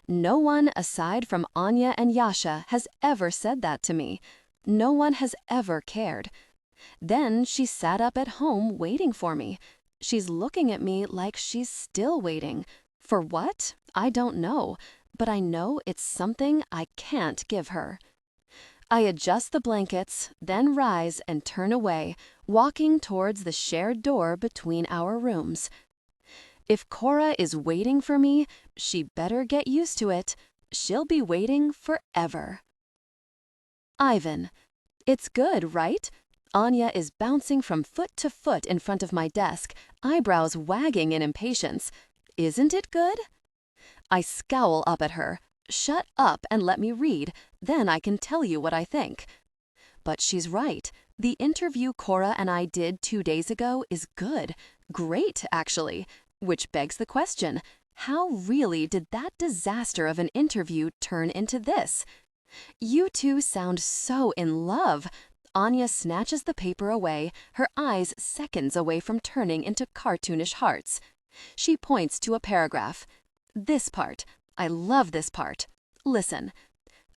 No one aside from Anya and Yasha has ever said that to me. No one has ever cared. Then she sat up at home waiting for me. She's looking at me like she's still waiting. For what? I don't know, but I know it's something I can't give her. I adjust the blankets, then rise and turn away, walking towards the shared door between our rooms. If Cora is waiting for me, she better get used to it. She'll be waiting forever. Ivan. It's good, right? Anya is bouncing from foot to foot in front of my desk, eyebrows wagging in impatience. Isn't it good? I scowl up at her. Shut up and let me read, then I can tell you what I think. But she's right. The interview Cora and I did 2 days ago is good. Great, actually. Which begs the question, how really did that disaster of an interview turn into this? You two sound so in love. Anya snatches the paper away, her eyes seconds away from turning into cartoonish hearts. She points to a paragraph. This part. I love this part. Listen.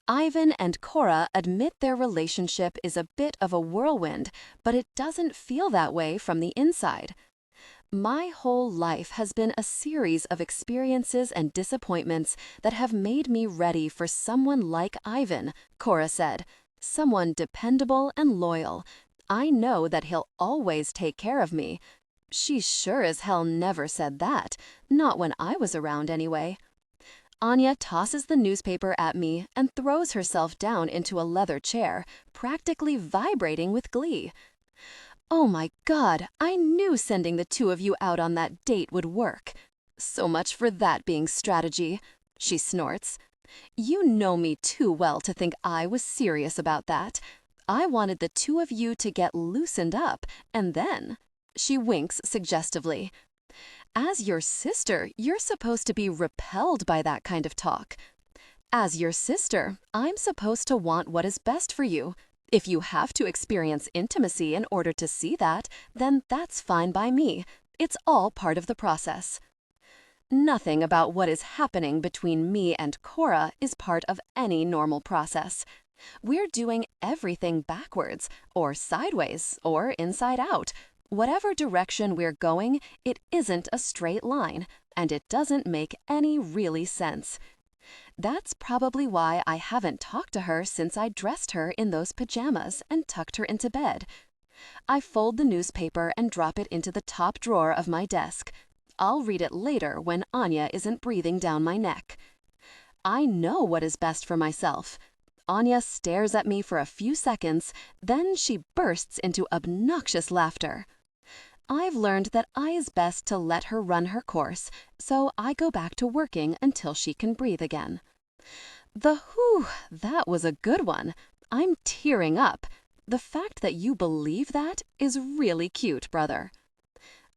Ivan and Cora admit their relationship is a bit of a whirlwind, but it doesn't feel that way from the inside. My whole life has been a series of experiences and disappointments that have made me ready for someone like Ivan, Cora said. Someone dependable and loyal. I know that he'll always take care of me. She sure as hell never said that. Not when I was around anyway. Anya tosses the newspaper at me and throws herself down into a leather chair, practically vibrating with glee. Oh my God, I knew sending the two of you out on that date would work. So much for that being strategy, she snorts. You know me too well to think I was serious about that. I wanted the two of you to get loosened up, and then... She winks suggestively. As your sister, you're supposed to be repelled by that kind of talk. As your sister, I'm supposed to want what is best for you. If you have to experience intimacy in order to see that, then that's fine by me. It's all part of the process. Nothing about what is happening between me and Cora is part of any normal process. We're doing everything backwards, or sideways, or inside out. Whatever direction we're going, it isn't a straight line, and it doesn't make any really sense. That's probably why I haven't talked to her since I dressed her in those pajamas and tucked her into bed. I fold the newspaper and drop it into the top drawer of my desk. I'll read it later when Anya isn't breathing down my neck. I know what is best for myself. Anya stares at me for a few seconds, then she bursts into obnoxious laughter. I've learned that is best to let her run her course, so I go back to working until she can breathe again. That was a good one. I'm tearing up. The fact that you believe that is really cute, brother.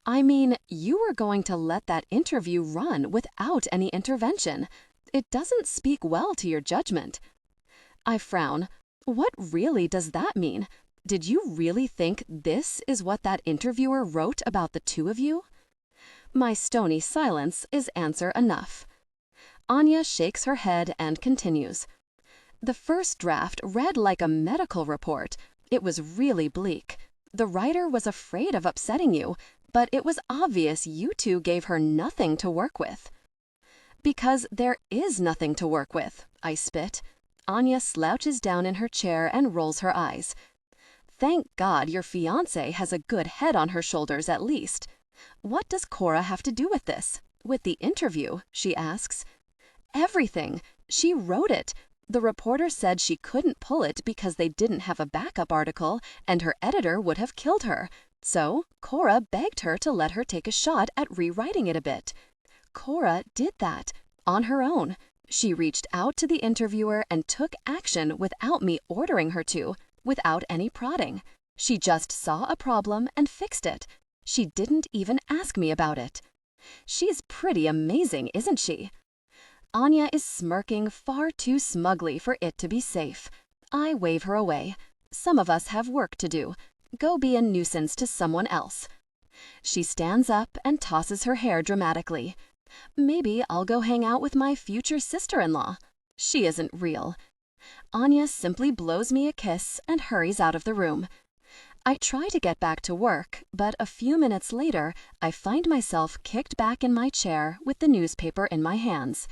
I mean, you were going to let that interview run without any intervention. It doesn't speak well to your judgment. I frown. What really does that mean? Did you really think this is what that interviewer wrote about the two of you? My stony silence is answer enough. Anya shakes her head and continues. The first draft read like a medical report. It was really bleak. The writer was afraid of upsetting you, but it was obvious you two gave her nothing to work with. Because there is nothing to work with, I spit. Anya slouches down in her chair and rolls her eyes. Thank God your fiancé has a good head on her shoulders at least. What does Cora have to do with this? With the interview, she asks. Everything. She wrote it. The reporter said she couldn't pull it because they didn't have a backup article and her editor would have killed her. So Cora begged her to let her take a shot at rewriting it a bit. Cora did that on her own. She reached out to the interviewer and took action without me ordering her to, without any prodding. She just saw a problem and fixed it. She didn't even ask me about it. She's pretty amazing, isn't she? Anya is smirking far too smugly for it to be safe. I wave her away. Some of us have work to do. Go be a nuisance to someone else. She stands up and tosses her hair dramatically. Maybe I'll go hang out with my future sister-in-law. She isn't real. Anya simply blows me a kiss and hurries out of the room. I try to get back to work, but a few minutes later, I find myself kicked back in my chair with the newspaper in my hands.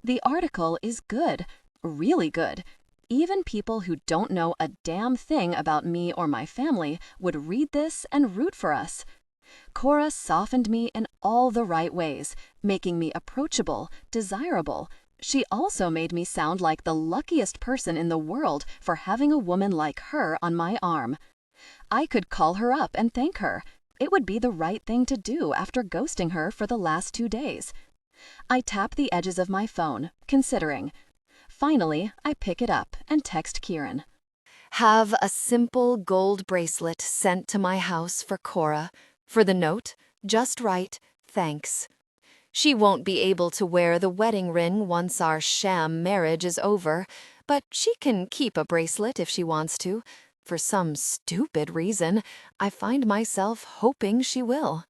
The article is good, really good. Even people who don't know a damn thing about me or my family would read this and root for us. Cora softened me in all the right ways, making me approachable, desirable. She also made me sound like the luckiest person in the world for having a woman like her on my arm. I could call her up and thank her. It would be the right thing to do after ghosting her for the last 2 days. I tap the edges of my phone, considering. Finally, I pick it up and text Kieran. Have a simple gold bracelet sent to my house for Cora. For the note, just right, thanks. She won't be able to wear the wedding ring once our sham marriage is over, but she can keep a bracelet if she wants to. For some stupid reason, I find myself hoping she will.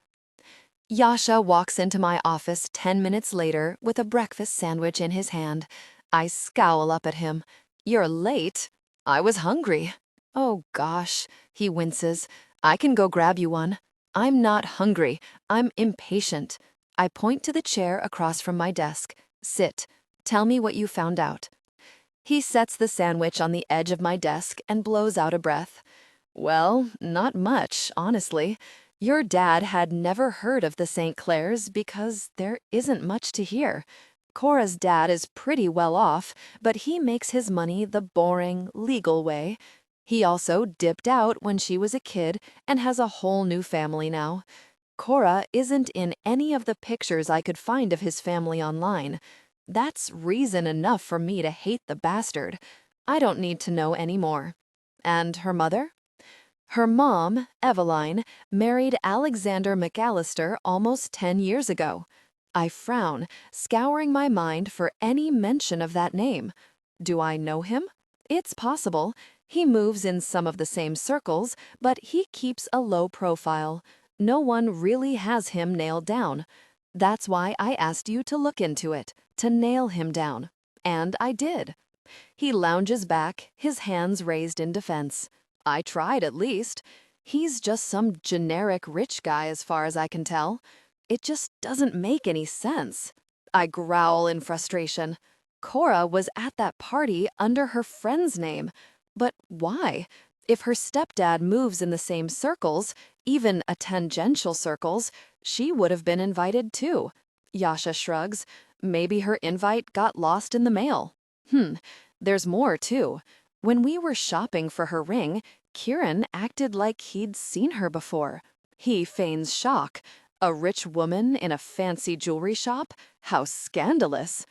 Yasha walks into my office 10 minutes later with a breakfast sandwich in his hand. I scowl up at him. You're late? I was hungry. Oh gosh, he winces. I can go grab you one. I'm not hungry. I'm impatient. I point to the chair across from my desk. Sit. Tell me what you found out. He sets the sandwich on the edge of my desk and blows out a breath. Well, not much, honestly. Your dad had never heard of the St. Clairs because there isn't much to hear. Cora's dad is pretty well off, but he makes his money the boring, legal way. He also dipped out when she was a kid and has a whole new family now. Cora isn't in any of the pictures I could find of his family online. That's reason enough for me to hate the bastard. I don't need to know any more. And her mother? Her mom, Eveline, married Alexander McAllister almost 10 years ago. I frown, scouring my mind for any mention of that name. Do I know him? It's possible. He moves in some of the same circles, but he keeps a low profile. No one really has him nailed down. That's why I asked you to look into it, to nail him down. And I did. He lounges back, his hands raised in defense. I tried at least. He's just some generic rich guy as far as I can tell. It just doesn't make any sense. I growl in frustration. Cora was at that party under her friend's name. But why? If her stepdad moves in the same circles, even a tangential circles, she would have been invited too. Yasha shrugs. Maybe her invite got lost in the mail. There's more, too. When we were shopping for her ring, Kieran acted like he'd seen her before. He feigns shock. A rich woman in a fancy jewelry shop? How scandalous.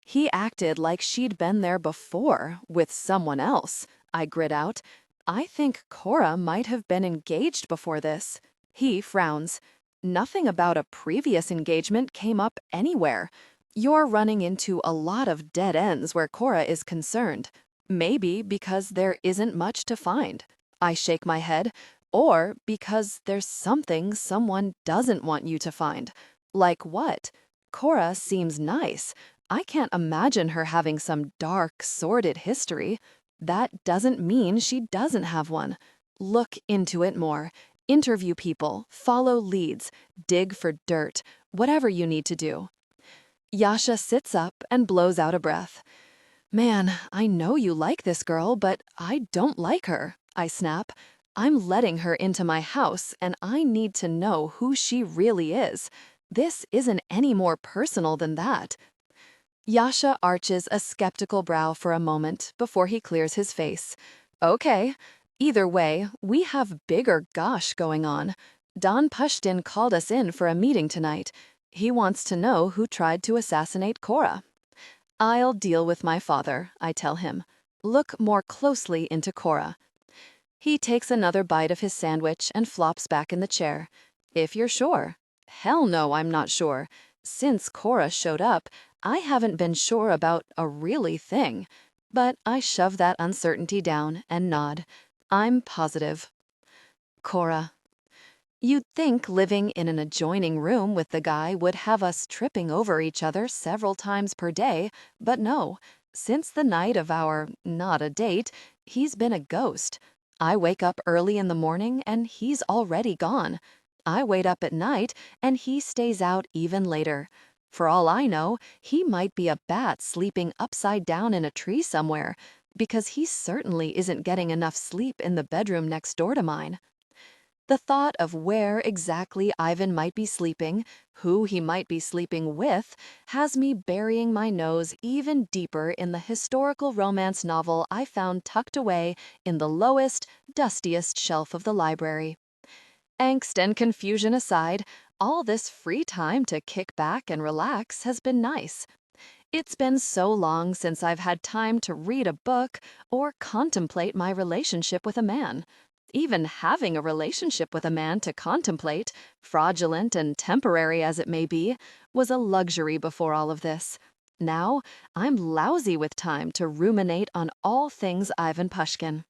He acted like she'd been there before, with someone else. I grit out. I think Cora might have been engaged before this. He frowns. Nothing about a previous engagement came up anywhere. You're running into a lot of dead ends where Cora is concerned. Maybe because there isn't much to find. I shake my head. Or because there's something someone doesn't want you to find. Like what? Cora seems nice. I can't imagine her having some dark, sordid history. That doesn't mean she doesn't have one. Look into it more. Interview people, follow leads, dig for dirt, whatever you need to do. Yasha sits up and blows out a breath. Man, I know you like this girl, but I don't like her, I snap. I'm letting her into my house, and I need to know who she really is. This isn't any more personal than that. Yasha arches a skeptical brow for a moment before he clears his face. Okay. Either way, we have bigger gosh going on. Don Pushkin called us in for a meeting tonight. He wants to know who tried to assassinate Cora. I'll deal with my father, I tell him. Look more closely into Cora. He takes another bite of his sandwich and flops back in the chair. If you're sure. Hell no, I'm not sure. Since Cora showed up, I haven't been sure about a really thing. But I shove that uncertainty down and nod. I'm positive. Cora. You'd think living in an adjoining room with the guy would have us tripping over each other several times per day, but no. Since the night of our not a date, he's been a ghost. I wake up early in the morning and he's already gone. I wait up at night and he stays out even later. For all I know, he might be a bat sleeping upside down in a tree somewhere, because he certainly isn't getting enough sleep in the bedroom next door to mine. The thought of where exactly Ivan might be sleeping, who he might be sleeping with, has me burying my nose even deeper in the historical romance novel I found tucked away in the lowest, dustiest shelf of the library. Angst and confusion aside, all this free time to kick back and relax has been nice. It's been so long since I've had time to read a book or contemplate my relationship with a man. Even having a relationship with a man to contemplate, fraudulent and temporary as it may be, was a luxury before all of this. Now, I'm lousy with time to ruminate on all things Ivan Pushkin.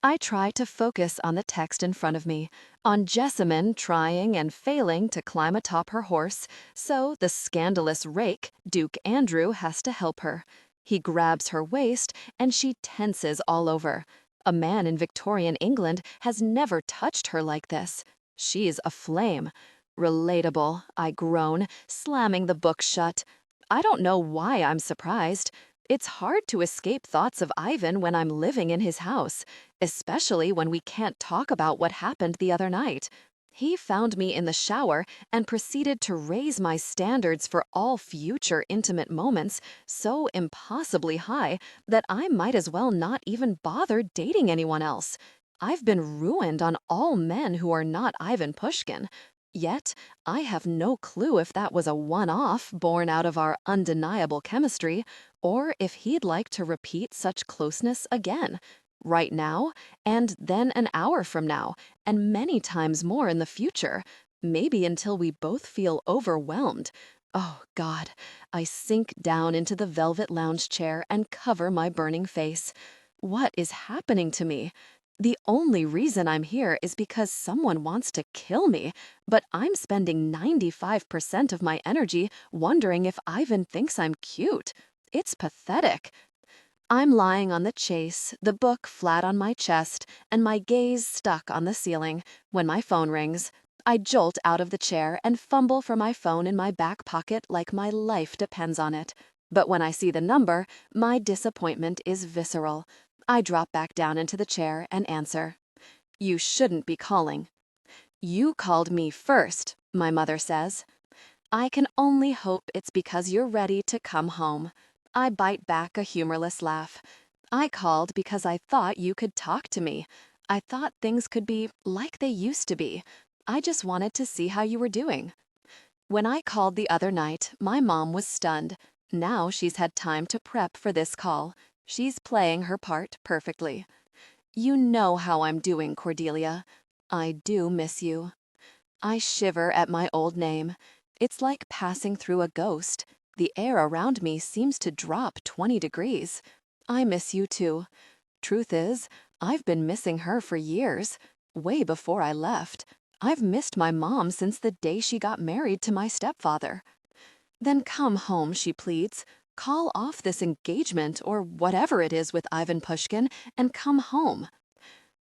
I try to focus on the text in front of me, on Jessamine trying and failing to climb atop her horse, so the scandalous rake, Duke Andrew, has to help her. He grabs her waist, and she tenses all over. A man in Victorian England has never touched her like this. She's aflame. Relatable, I groan, slamming the book shut. I don't know why I'm surprised. It's hard to escape thoughts of Ivan when I'm living in his house, especially when we can't talk about what happened the other night. He found me in the shower and proceeded to raise my standards for all future intimate moments so impossibly high that I might as well not even bother dating anyone else. I've been ruined on all men who are not Ivan Pushkin. Yet, I have no clue if that was a one-off born out of our undeniable chemistry, or if he'd like to repeat such closeness again, right now, and then an hour from now, and many times more in the future, maybe until we both feel overwhelmed. Oh, God, I sink down into the velvet lounge chair and cover my burning face. What is happening to me? The only reason I'm here is because someone wants to kill me, but I'm spending 95% of my energy wondering if Ivan thinks I'm cute. It's pathetic. I'm lying on the chase, the book flat on my chest, and my gaze stuck on the ceiling, when my phone rings. I jolt out of the chair and fumble for my phone in my back pocket like my life depends on it. But when I see the number, my disappointment is visceral. I drop back down into the chair and answer. You shouldn't be calling. You called me first, my mother says. I can only hope it's because you're ready to come home. I bite back a humorless laugh. I called because I thought you could talk to me. I thought things could be like they used to be. I just wanted to see how you were doing. When I called the other night, my mom was stunned. Now she's had time to prep for this call. She's playing her part perfectly. You know how I'm doing, Cordelia. I do miss you. I shiver at my old name. It's like passing through a ghost. The air around me seems to drop 20 degrees. I miss you too. Truth is, I've been missing her for years, way before I left. I've missed my mom since the day she got married to my stepfather. Then come home, she pleads. Call off this engagement or whatever it is with Ivan Pushkin and come home.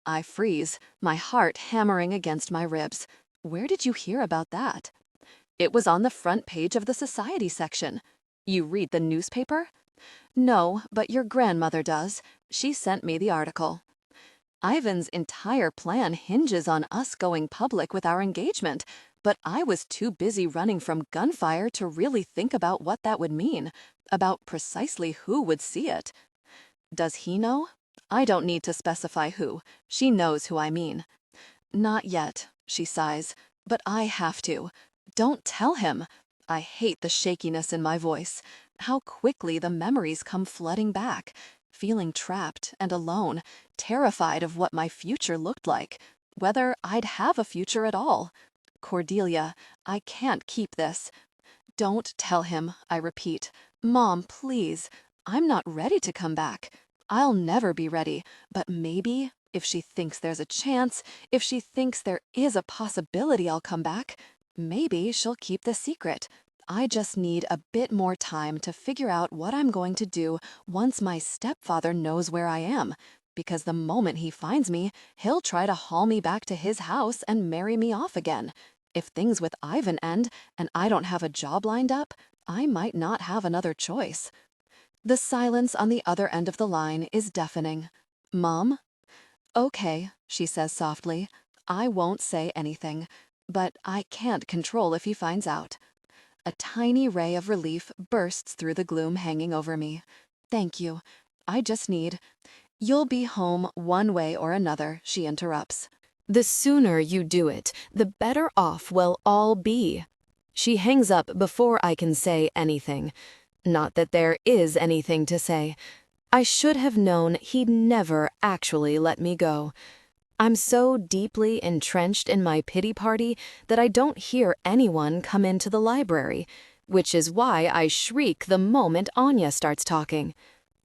I freeze, my heart hammering against my ribs. Where did you hear about that? It was on the front page of the society section. You read the newspaper? No, but your grandmother does. She sent me the article. Ivan's entire plan hinges on us going public with our engagement, but I was too busy running from gunfire to really think about what that would mean, about precisely who would see it. Does he know? I don't need to specify who. She knows who I mean. Not yet, she sighs, but I have to. Don't tell him. I hate the shakiness in my voice. How quickly the memories come flooding back. Feeling trapped and alone, terrified of what my future looked like, whether I'd have a future at all. Cordelia, I can't keep this. Don't tell him, I repeat. Mom, please. I'm not ready to come back. I'll never be ready, but maybe, if she thinks there's a chance, if she thinks there is a possibility I'll come back, maybe she'll keep the secret. I just need a bit more time to figure out what I'm going to do once my stepfather knows where I am, because the moment he finds me, he'll try to haul me back to his house and marry me off again. If things with Ivan end and I don't have a job lined up, I might not have another choice. The silence on the other end of the line is deafening. Mom? Okay, she says softly. I won't say anything, but I can't control if he finds out. A tiny ray of relief bursts through the gloom hanging over me. Thank you. I just need... You'll be home one way or another, she interrupts. The sooner you do it, the better off we'll all be. She hangs up before I can say anything. Not that there is anything to say. I should have known he'd never actually let me go. I'm so deeply entrenched in my pity party that I don't hear anyone come into the library, which is why I shriek the moment Anya starts talking.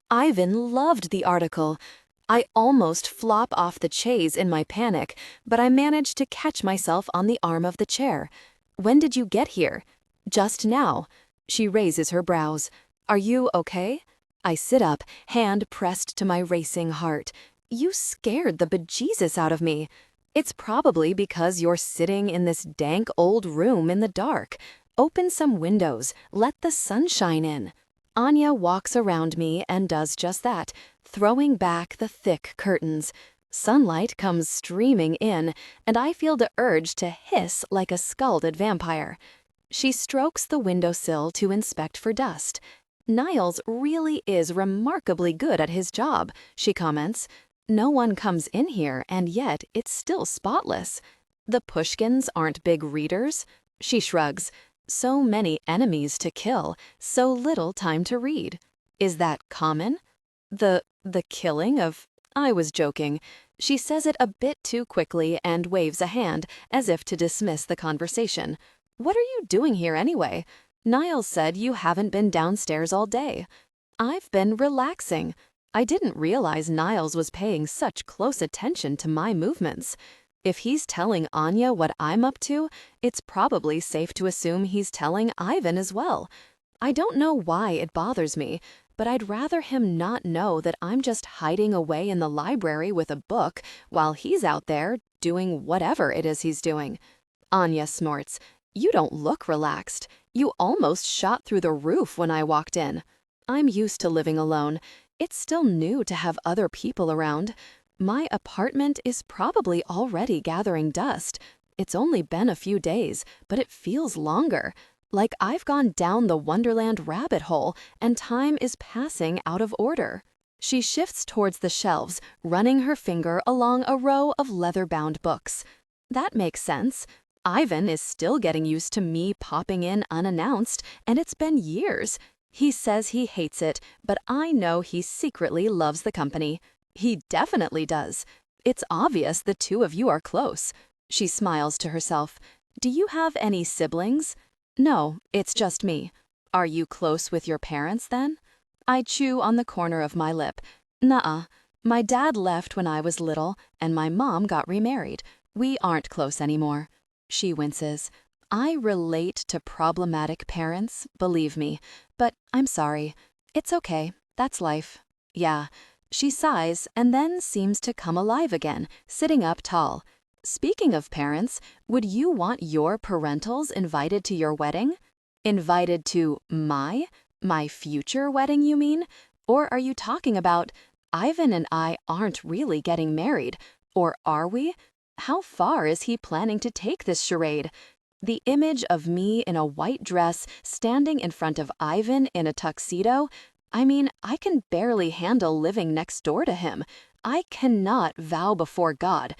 Ivan loved the article. I almost flop off the chaise in my panic, but I manage to catch myself on the arm of the chair. When did you get here? Just now. She raises her brows. Are you okay? I sit up, hand pressed to my racing heart. You scared the bejesus out of me. It's probably because you're sitting in this dank old room in the dark. Open some windows, let the sunshine in. Anya walks around me and does just that, throwing back the thick curtains. Sunlight comes streaming in, and I feel the urge to hiss like a scalded vampire. She strokes the windowsill to inspect for dust. Niles really is remarkably good at his job, she comments. No one comes in here, and yet it's still spotless. The Pushkins aren't big readers? She shrugs. So many enemies to kill, so little time to read. Is that common? The killing of... I was joking. She says it a bit too quickly and waves a hand, as if to dismiss the conversation. What are you doing here anyway? Niles said you haven't been downstairs all day. I've been relaxing. I didn't realize Niles was paying such close attention to my movements. If he's telling Anya what I'm up to, it's probably safe to assume he's telling Ivan as well. I don't know why it bothers me, but I'd rather him not know that I'm just hiding away in the library with a book while he's out there doing whatever it is he's doing. Anya snorts. You don't look relaxed. You almost shot through the roof when I walked in. I'm used to living alone. It's still new to have other people around. My apartment is probably already gathering dust. It's only been a few days, but it feels longer. Like I've gone down the Wonderland rabbit hole and time is passing out of order. She shifts towards the shelves, running her finger along a row of leather-bound books. That makes sense. Ivan is still getting used to me popping in unannounced, and it's been years. He says he hates it, but I know he secretly loves the company. He definitely does. It's obvious the two of you are close. She smiles to herself. Do you have any siblings? No, it's just me. Are you close with your parents then? I chew on the corner of my lip. Nuh-uh. My dad left when I was little, and my mom got remarried. We aren't close anymore. She winces. I relate to problematic parents, believe me, but I'm sorry. It's okay. That's life. Yeah. She sighs and then seems to come alive again, sitting up tall. Speaking of parents, would you want your parentals invited to your wedding? Invited to my future wedding, you mean? Or are you talking about, Ivan and I aren't really getting married, or are we? How far is he planning to take this charade? The image of me in a white dress standing in front of Ivan in a tuxedo? I mean, I can barely handle living next door to him. I cannot vow before God.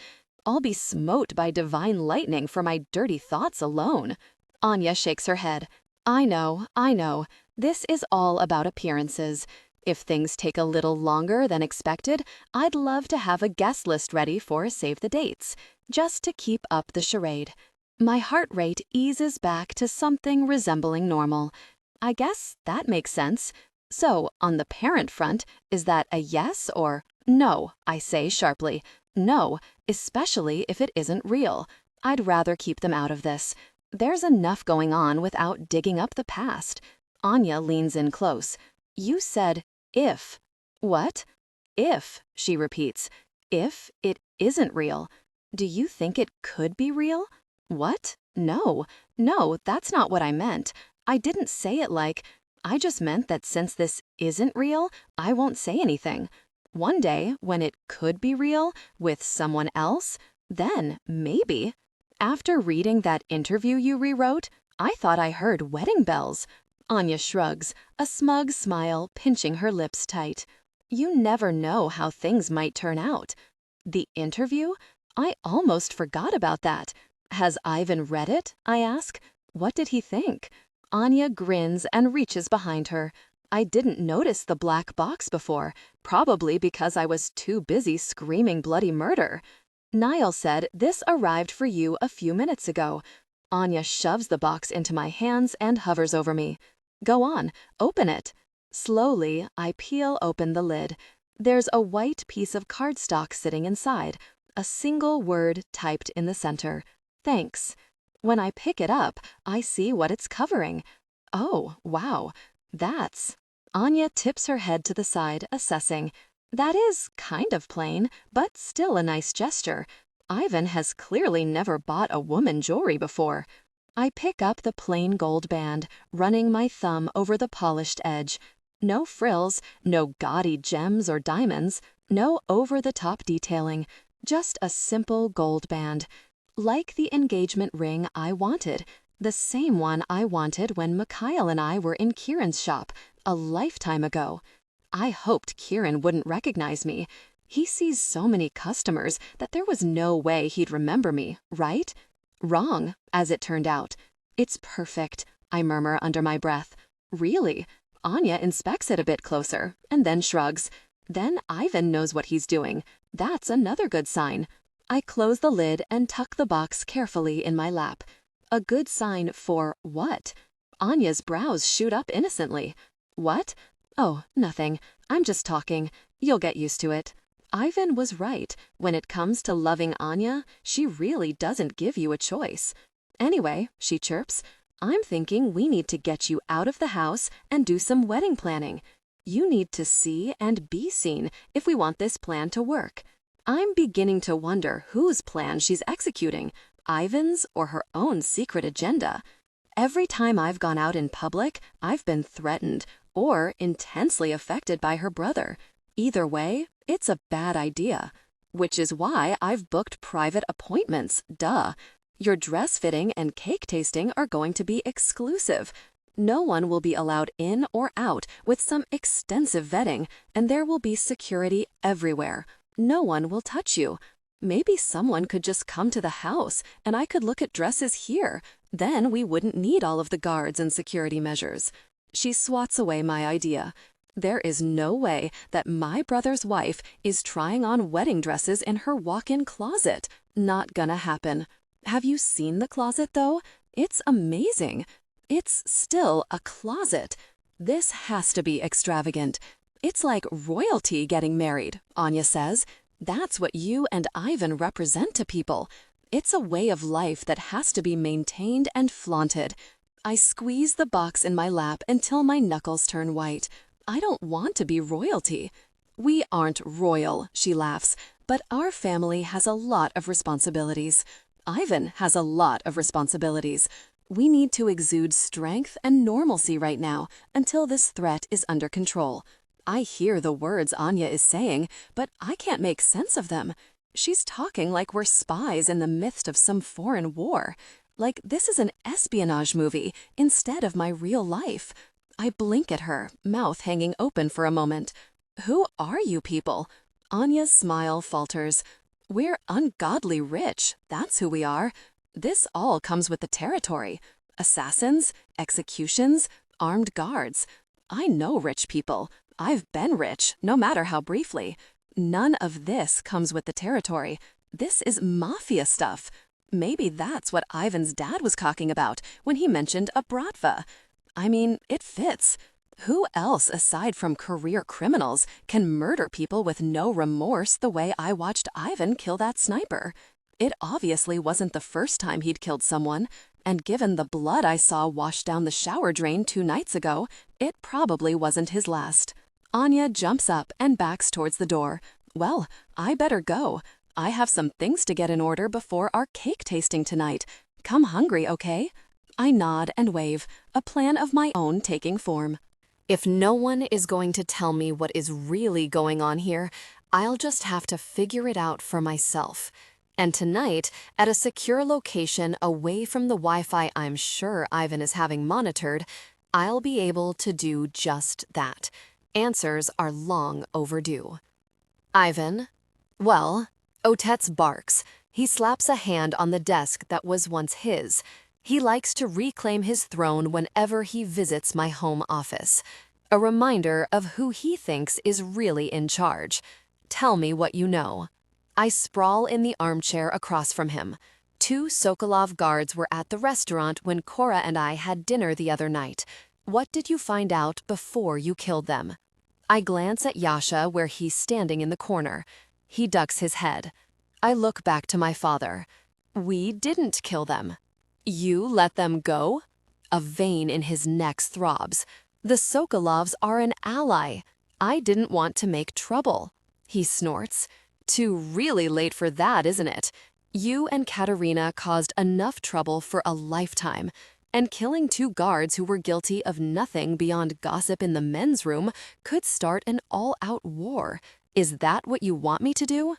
I'll be smote by divine lightning for my dirty thoughts alone. Anya shakes her head. I know. This is all about appearances. If things take a little longer than expected, I'd love to have a guest list ready for save the dates, just to keep up the charade. My heart rate eases back to something resembling normal. I guess that makes sense. So, on the parent front, is that a yes or no? I say sharply. No, especially if it isn't real. I'd rather keep them out of this. There's enough going on without digging up the past. Anya leans in close. You said if. What? If, she repeats. If it isn't real. Do you think it could be real? What? No, that's not what I meant. I didn't say it like, I just meant that since this isn't real, I won't say anything. One day, when it could be real, with someone else, then maybe. After reading that interview you rewrote, I thought I heard wedding bells. Anya shrugs, a smug smile pinching her lips tight. You never know how things might turn out. The interview? I almost forgot about that. Has Ivan read it? I ask. What did he think? Anya grins and reaches behind her. I didn't notice the black box before, probably because I was too busy screaming bloody murder. Niall said this arrived for you a few minutes ago. Anya shoves the box into my hands and hovers over me. Go on, open it. Slowly, I peel open the lid. There's a white piece of cardstock sitting inside, a single word typed in the center. Thanks. When I pick it up, I see what it's covering. Oh, wow. That's... Anya tips her head to the side, assessing. That is kind of plain, but still a nice gesture. Ivan has clearly never bought a woman jewelry before. I pick up the plain gold band, running my thumb over the polished edge. No frills, no gaudy gems or diamonds, no over-the-top detailing, just a simple gold band. Like the engagement ring I wanted, the same one I wanted when Mikhail and I were in Kieran's shop a lifetime ago. I hoped Kieran wouldn't recognize me. He sees so many customers that there was no way he'd remember me, right? Wrong, as it turned out. It's perfect, I murmur under my breath. Really? Anya inspects it a bit closer, and then shrugs. Then Ivan knows what he's doing. That's another good sign. I close the lid and tuck the box carefully in my lap. A good sign for what? Anya's brows shoot up innocently. What? Oh, nothing. I'm just talking. You'll get used to it. Ivan was right. When it comes to loving Anya, she really doesn't give you a choice. Anyway, she chirps, I'm thinking we need to get you out of the house and do some wedding planning. You need to see and be seen if we want this plan to work. I'm beginning to wonder whose plan she's executing, Ivan's or her own secret agenda. Every time I've gone out in public, I've been threatened or intensely affected by her brother. Either way, it's a bad idea. Which is why I've booked private appointments, duh. Your dress fitting and cake tasting are going to be exclusive. No one will be allowed in or out with some extensive vetting, and there will be security everywhere. No one will touch you. Maybe someone could just come to the house and I could look at dresses here. Then we wouldn't need all of the guards and security measures. She swats away my idea. There is no way that my brother's wife is trying on wedding dresses in her walk-in closet. Not gonna happen. Have you seen the closet, though? It's amazing. It's still a closet. This has to be extravagant. It's like royalty getting married, Anya says. That's what you and Ivan represent to people. It's a way of life that has to be maintained and flaunted. I squeeze the box in my lap until my knuckles turn white. I don't want to be royalty. We aren't royal, she laughs, but our family has a lot of responsibilities. Ivan has a lot of responsibilities. We need to exude strength and normalcy right now until this threat is under control. I hear the words Anya is saying, but I can't make sense of them. She's talking like we're spies in the midst of some foreign war. Like this is an espionage movie instead of my real life. I blink at her, mouth hanging open for a moment. Who are you people? Anya's smile falters. We're ungodly rich, that's who we are. This all comes with the territory. Assassins, executions, armed guards. I know rich people. I've been rich, no matter how briefly. None of this comes with the territory. This is mafia stuff. Maybe that's what Ivan's dad was talking about when he mentioned a Bratva. I mean, it fits. Who else aside from career criminals can murder people with no remorse the way I watched Ivan kill that sniper? It obviously wasn't the first time he'd killed someone, and given the blood I saw wash down the shower drain 2 nights ago, it probably wasn't his last. Anya jumps up and backs towards the door. Well, I better go. I have some things to get in order before our cake tasting tonight. Come hungry, okay? I nod and wave, a plan of my own taking form. If no one is going to tell me what is really going on here, I'll just have to figure it out for myself. And tonight, at a secure location away from the Wi-Fi I'm sure Ivan is having monitored, I'll be able to do just that. Answers are long overdue. Ivan? Well, Otetz barks. He slaps a hand on the desk that was once his. He likes to reclaim his throne whenever he visits my home office. A reminder of who he thinks is really in charge. Tell me what you know. I sprawl in the armchair across from him. 2 Sokolov guards were at the restaurant when Cora and I had dinner the other night. What did you find out before you killed them? I glance at Yasha where he's standing in the corner. He ducks his head. I look back to my father. We didn't kill them. You let them go? A vein in his neck throbs. The Sokolovs are an ally. I didn't want to make trouble. He snorts. Too really late for that, isn't it? You and Katerina caused enough trouble for a lifetime. And killing 2 guards who were guilty of nothing beyond gossip in the men's room could start an all-out war. Is that what you want me to do?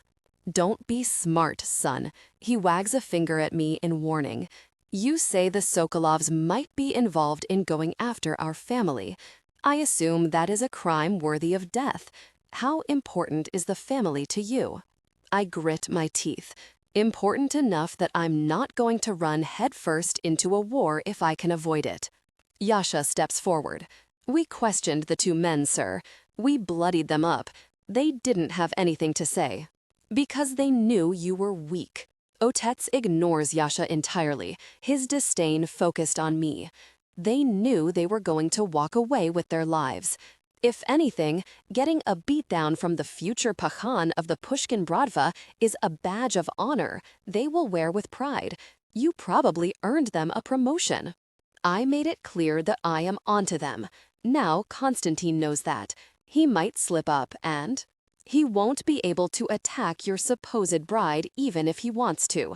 Don't be smart, son. He wags a finger at me in warning. You say the Sokolovs might be involved in going after our family. I assume that is a crime worthy of death. How important is the family to you? I grit my teeth. Important enough that I'm not going to run headfirst into a war if I can avoid it. Yasha steps forward. We questioned the 2 men, sir. We bloodied them up. They didn't have anything to say. Because they knew you were weak. Otetz ignores Yasha entirely, his disdain focused on me. They knew they were going to walk away with their lives. If anything, getting a beatdown from the future Pakhan of the Pushkin Bratva is a badge of honor they will wear with pride. You probably earned them a promotion. I made it clear that I am onto them. Now Konstantin knows that. He might slip up and... He won't be able to attack your supposed bride even if he wants to.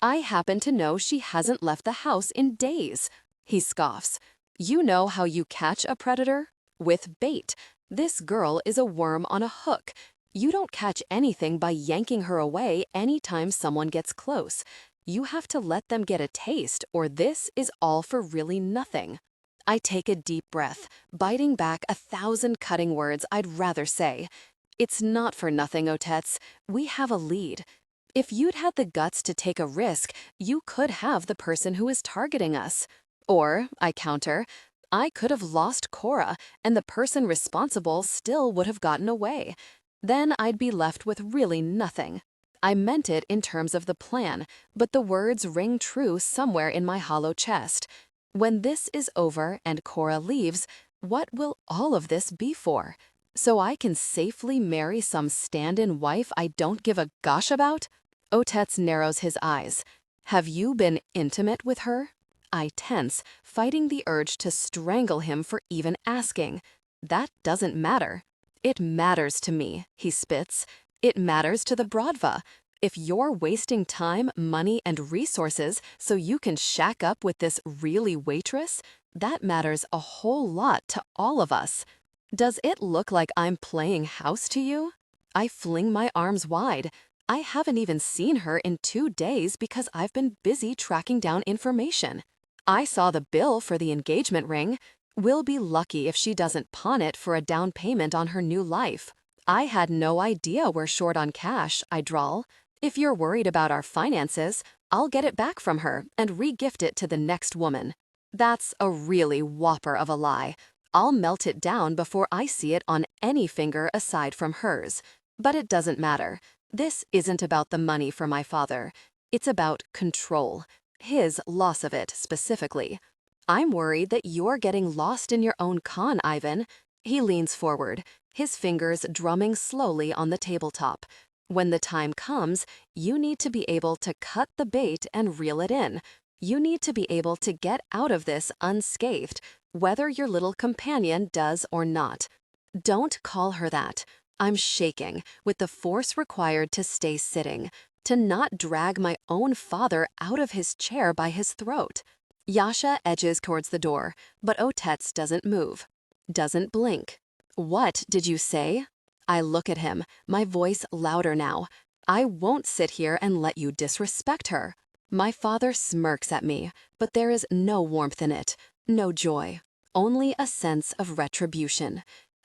I happen to know she hasn't left the house in days. He scoffs. You know how you catch a predator? With bait. This girl is a worm on a hook. You don't catch anything by yanking her away anytime someone gets close. You have to let them get a taste, or this is all for really nothing. I take a deep breath, biting back 1,000 cutting words I'd rather say. It's not for nothing, Otets. We have a lead. If you'd had the guts to take a risk, you could have the person who is targeting us. Or, I counter, I could have lost Cora, and the person responsible still would have gotten away. Then I'd be left with really nothing. I meant it in terms of the plan, but the words ring true somewhere in my hollow chest. When this is over and Cora leaves, what will all of this be for? So I can safely marry some stand-in wife I don't give a gosh about? Otets narrows his eyes. Have you been intimate with her? I tense, fighting the urge to strangle him for even asking. That doesn't matter. It matters to me, he spits. It matters to the Bratva. If you're wasting time, money, and resources so you can shack up with this really waitress, that matters a whole lot to all of us. Does it look like I'm playing house to you? I fling my arms wide. I haven't even seen her in 2 days because I've been busy tracking down information. I saw the bill for the engagement ring. We'll be lucky if she doesn't pawn it for a down payment on her new life. I had no idea we're short on cash, I drawl. If you're worried about our finances, I'll get it back from her and re-gift it to the next woman. That's a really whopper of a lie. I'll melt it down before I see it on any finger aside from hers. But it doesn't matter. This isn't about the money for my father. It's about control. His loss of it, specifically. I'm worried that you're getting lost in your own con, Ivan. He leans forward, his fingers drumming slowly on the tabletop. When the time comes, you need to be able to cut the bait and reel it in. You need to be able to get out of this unscathed, whether your little companion does or not. Don't call her that. I'm shaking with the force required to stay sitting, to not drag my own father out of his chair by his throat. Yasha edges towards the door, but Otets doesn't move, doesn't blink. What did you say? I look at him, my voice louder now. I won't sit here and let you disrespect her. My father smirks at me, but there is no warmth in it, no joy, only a sense of retribution.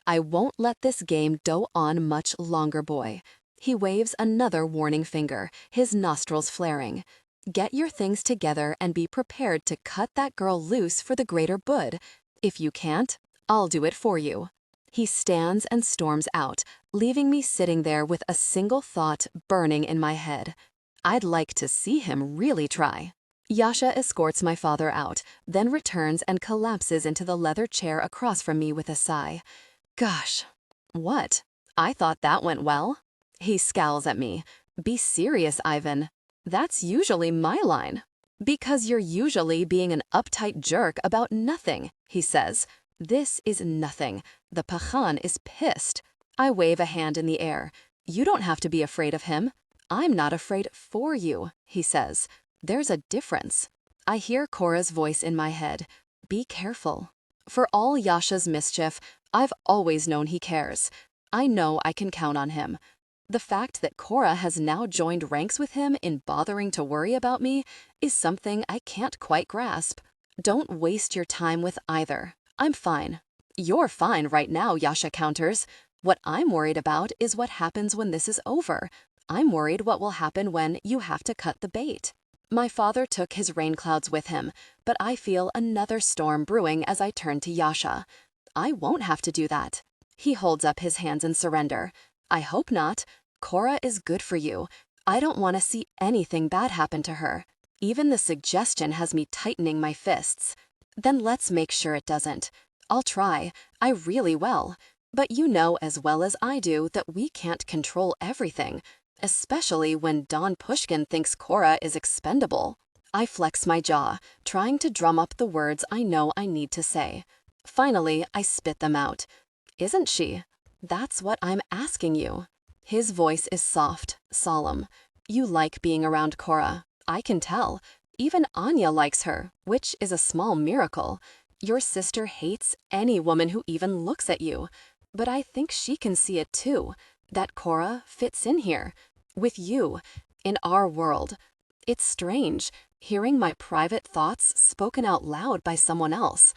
I won't let this game go on much longer, boy. He waves another warning finger, his nostrils flaring. Get your things together and be prepared to cut that girl loose for the greater good. If you can't, I'll do it for you. He stands and storms out, leaving me sitting there with a single thought burning in my head. I'd like to see him really try. Yasha escorts my father out, then returns and collapses into the leather chair across from me with a sigh. Gosh. What? I thought that went well. He scowls at me. Be serious, Ivan. That's usually my line. Because you're usually being an uptight jerk about nothing, he says. This is nothing. The Pakhan is pissed. I wave a hand in the air. You don't have to be afraid of him. I'm not afraid for you, he says. There's a difference. I hear Cora's voice in my head. Be careful. For all Yasha's mischief, I've always known he cares. I know I can count on him. The fact that Cora has now joined ranks with him in bothering to worry about me is something I can't quite grasp. Don't waste your time with either. I'm fine. You're fine right now, Yasha counters. What I'm worried about is what happens when this is over. I'm worried what will happen when you have to cut the bait. My father took his rain clouds with him, but I feel another storm brewing as I turn to Yasha. I won't have to do that. He holds up his hands in surrender. I hope not. Cora is good for you. I don't want to see anything bad happen to her. Even the suggestion has me tightening my fists. Then let's make sure it doesn't. I'll try. I really will. But you know as well as I do that we can't control everything, especially when Don Pushkin thinks Cora is expendable. I flex my jaw, trying to drum up the words I know I need to say. Finally, I spit them out. Isn't she? That's what I'm asking you. His voice is soft, solemn. You like being around Cora. I can tell. Even Anya likes her, which is a small miracle. Your sister hates any woman who even looks at you. But I think she can see it too, that Cora fits in here, with you, in our world. It's strange, hearing my private thoughts spoken out loud by someone else.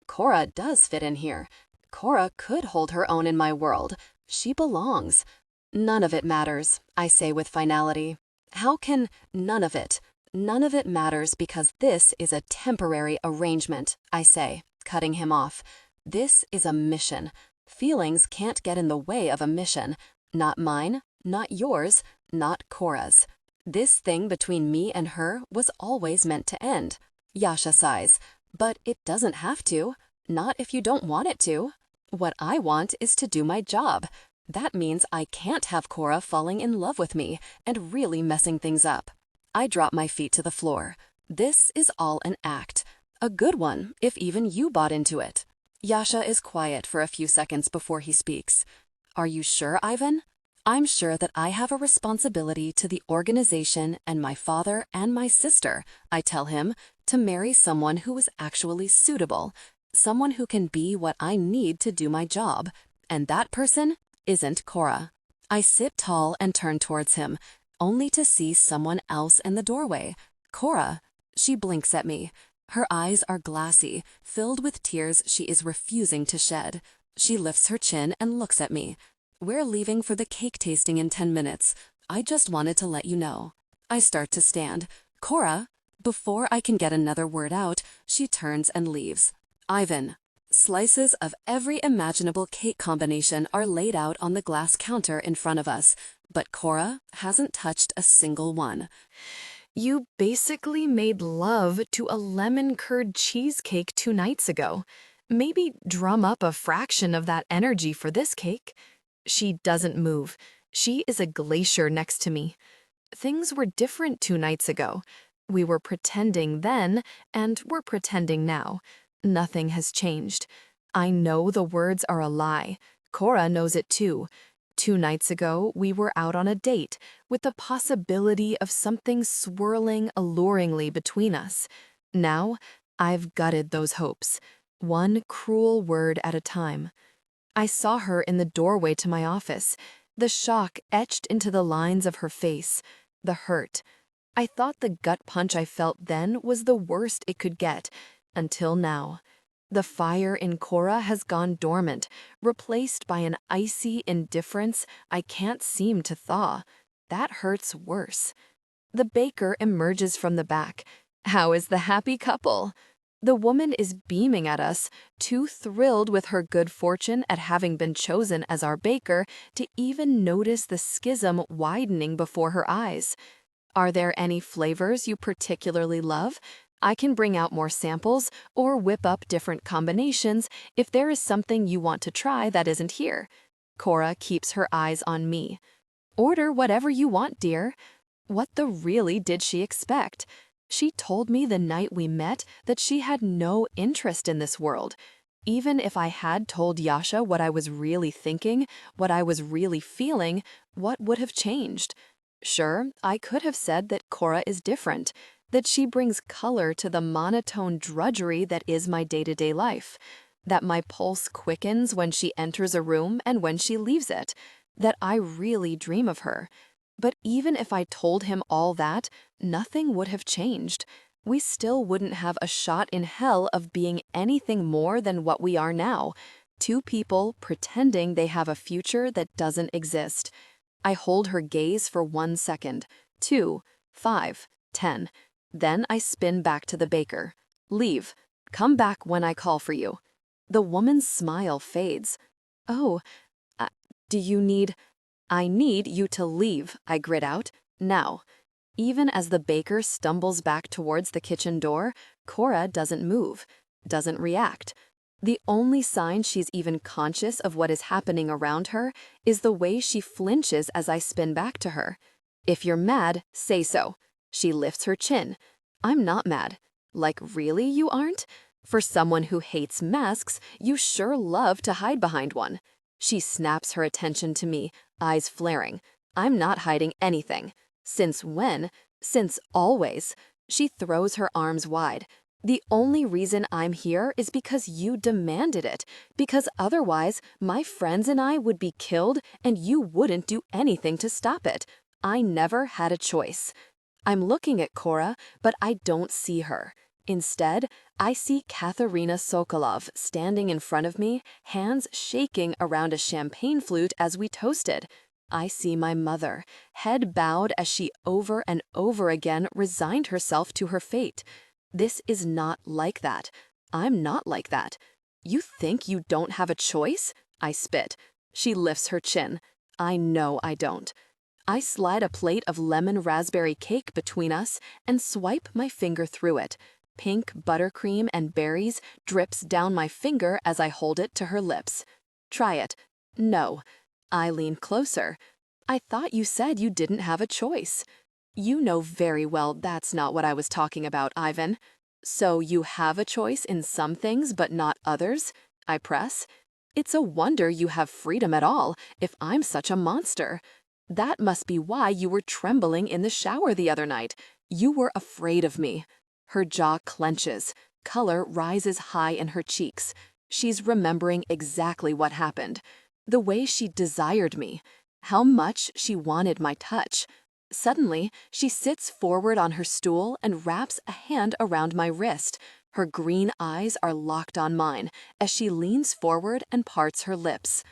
Cora does fit in here. Cora could hold her own in my world. She belongs. None of it matters, I say with finality. How can none of it? None of it matters because this is a temporary arrangement, I say, cutting him off. This is a mission. Feelings can't get in the way of a mission. Not mine, not yours, not Cora's. This thing between me and her was always meant to end. Yasha sighs. But it doesn't have to. Not if you don't want it to. What I want is to do my job. That means I can't have Cora falling in love with me and really messing things up. I drop my feet to the floor. This is all an act. A good one, if even you bought into it. Yasha is quiet for a few seconds before he speaks. Are you sure, Ivan? I'm sure that I have a responsibility to the organization and my father and my sister, I tell him, to marry someone who is actually suitable, someone who can be what I need to do my job, and that person isn't Cora. I sit tall and turn towards him, only to see someone else in the doorway. Cora. She blinks at me. Her eyes are glassy, filled with tears she is refusing to shed. She lifts her chin and looks at me. We're leaving for the cake tasting in 10 minutes. I just wanted to let you know. I start to stand. Cora. Before I can get another word out, she turns and leaves. Ivan. Slices of every imaginable cake combination are laid out on the glass counter in front of us, but Cora hasn't touched a single one. You basically made love to a lemon curd cheesecake 2 nights ago. Maybe drum up a fraction of that energy for this cake. She doesn't move. She is a glacier next to me. Things were different 2 nights ago. We were pretending then, and we're pretending now. Nothing has changed. I know the words are a lie. Cora knows it too. 2 nights ago, we were out on a date with the possibility of something swirling alluringly between us. Now, I've gutted those hopes, one cruel word at a time. I saw her in the doorway to my office, the shock etched into the lines of her face, the hurt. I thought the gut punch I felt then was the worst it could get, until now. The fire in Cora has gone dormant, replaced by an icy indifference I can't seem to thaw. That hurts worse. The baker emerges from the back. How is the happy couple? The woman is beaming at us, too thrilled with her good fortune at having been chosen as our baker to even notice the schism widening before her eyes. Are there any flavors you particularly love? I can bring out more samples or whip up different combinations if there is something you want to try that isn't here. Cora keeps her eyes on me. Order whatever you want, dear. What the really did she expect? She told me the night we met that she had no interest in this world. Even if I had told Yasha what I was really thinking, what I was really feeling, what would have changed? Sure, I could have said that Cora is different, that she brings color to the monotone drudgery that is my day-to-day life, that my pulse quickens when she enters a room and when she leaves it, that I really dream of her. But even if I told him all that, nothing would have changed. We still wouldn't have a shot in hell of being anything more than what we are now, 2 people pretending they have a future that doesn't exist. I hold her gaze for 1 second, 2, 5, 10. Then I spin back to the baker. Leave. Come back when I call for you. The woman's smile fades. Oh, do you need... I need you to leave, I grit out. Now. Even as the baker stumbles back towards the kitchen door, Cora doesn't move, doesn't react. The only sign she's even conscious of what is happening around her is the way she flinches as I spin back to her. If you're mad, say so. She lifts her chin. I'm not mad. Like, really you aren't? For someone who hates masks, you sure love to hide behind one. She snaps her attention to me, eyes flaring. I'm not hiding anything. Since when? Since always. She throws her arms wide. The only reason I'm here is because you demanded it, because otherwise my friends and I would be killed and you wouldn't do anything to stop it. I never had a choice. I'm looking at Cora, but I don't see her. Instead, I see Katharina Sokolov standing in front of me, hands shaking around a champagne flute as we toasted. I see my mother, head bowed as she over and over again resigned herself to her fate. This is not like that. I'm not like that. You think you don't have a choice? I spit. She lifts her chin. I know I don't. I slide a plate of lemon raspberry cake between us and swipe my finger through it. Pink buttercream and berries drips down my finger as I hold it to her lips. Try it. No. I lean closer. I thought you said you didn't have a choice. You know very well that's not what I was talking about, Ivan. So you have a choice in some things but not others? I press. It's a wonder you have freedom at all if I'm such a monster. That must be why you were trembling in the shower the other night. You were afraid of me. Her jaw clenches. Color rises high in her cheeks. She's remembering exactly what happened. The way she desired me. How much she wanted my touch. Suddenly, she sits forward on her stool and wraps a hand around my wrist. Her green eyes are locked on mine as she leans forward and parts her lips.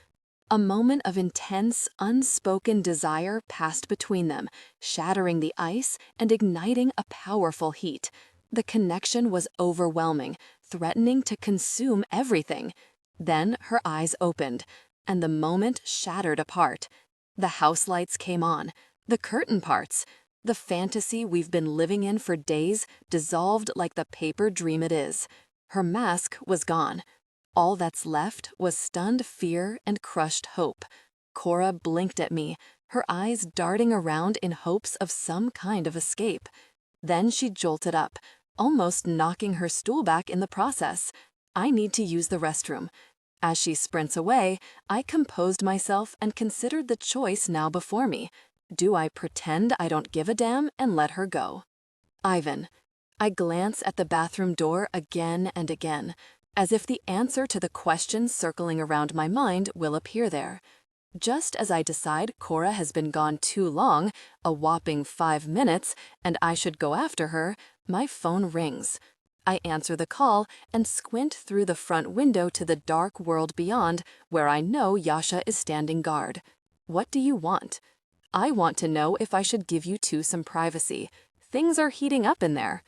A moment of intense, unspoken desire passed between them, shattering the ice and igniting a powerful heat. The connection was overwhelming, threatening to consume everything. Then her eyes opened, and the moment shattered apart. The house lights came on, the curtain parts. The fantasy we've been living in for days dissolved like the paper dream it is. Her mask was gone. All that's left was stunned fear and crushed hope. Cora blinked at me, her eyes darting around in hopes of some kind of escape. Then she jolted up, almost knocking her stool back in the process. I need to use the restroom. As she sprints away, I composed myself and considered the choice now before me. Do I pretend I don't give a damn and let her go? Ivan. I glance at the bathroom door again and again, as if the answer to the question circling around my mind will appear there. Just as I decide Cora has been gone too long, a whopping 5 minutes, and I should go after her, my phone rings. I answer the call and squint through the front window to the dark world beyond, where I know Yasha is standing guard. What do you want? I want to know if I should give you two some privacy. Things are heating up in there.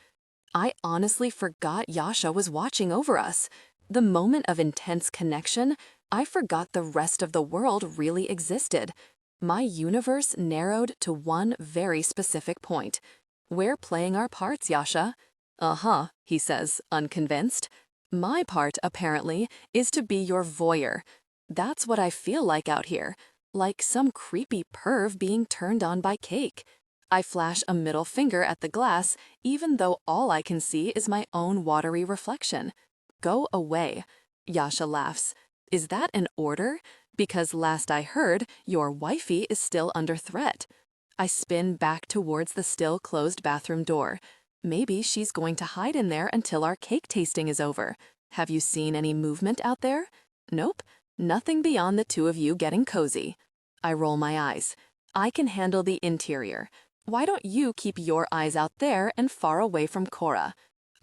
I honestly forgot Yasha was watching over us. The moment of intense connection, I forgot the rest of the world really existed. My universe narrowed to one very specific point. We're playing our parts, Yasha. Uh-huh, he says, unconvinced. My part, apparently, is to be your voyeur. That's what I feel like out here, like some creepy perv being turned on by cake. I flash a middle finger at the glass, even though all I can see is my own watery reflection. Go away. Yasha laughs. Is that an order? Because last I heard, your wifey is still under threat. I spin back towards the still closed bathroom door. Maybe she's going to hide in there until our cake tasting is over. Have you seen any movement out there? Nope. Nothing beyond the two of you getting cozy. I roll my eyes. I can handle the interior. Why don't you keep your eyes out there and far away from Cora?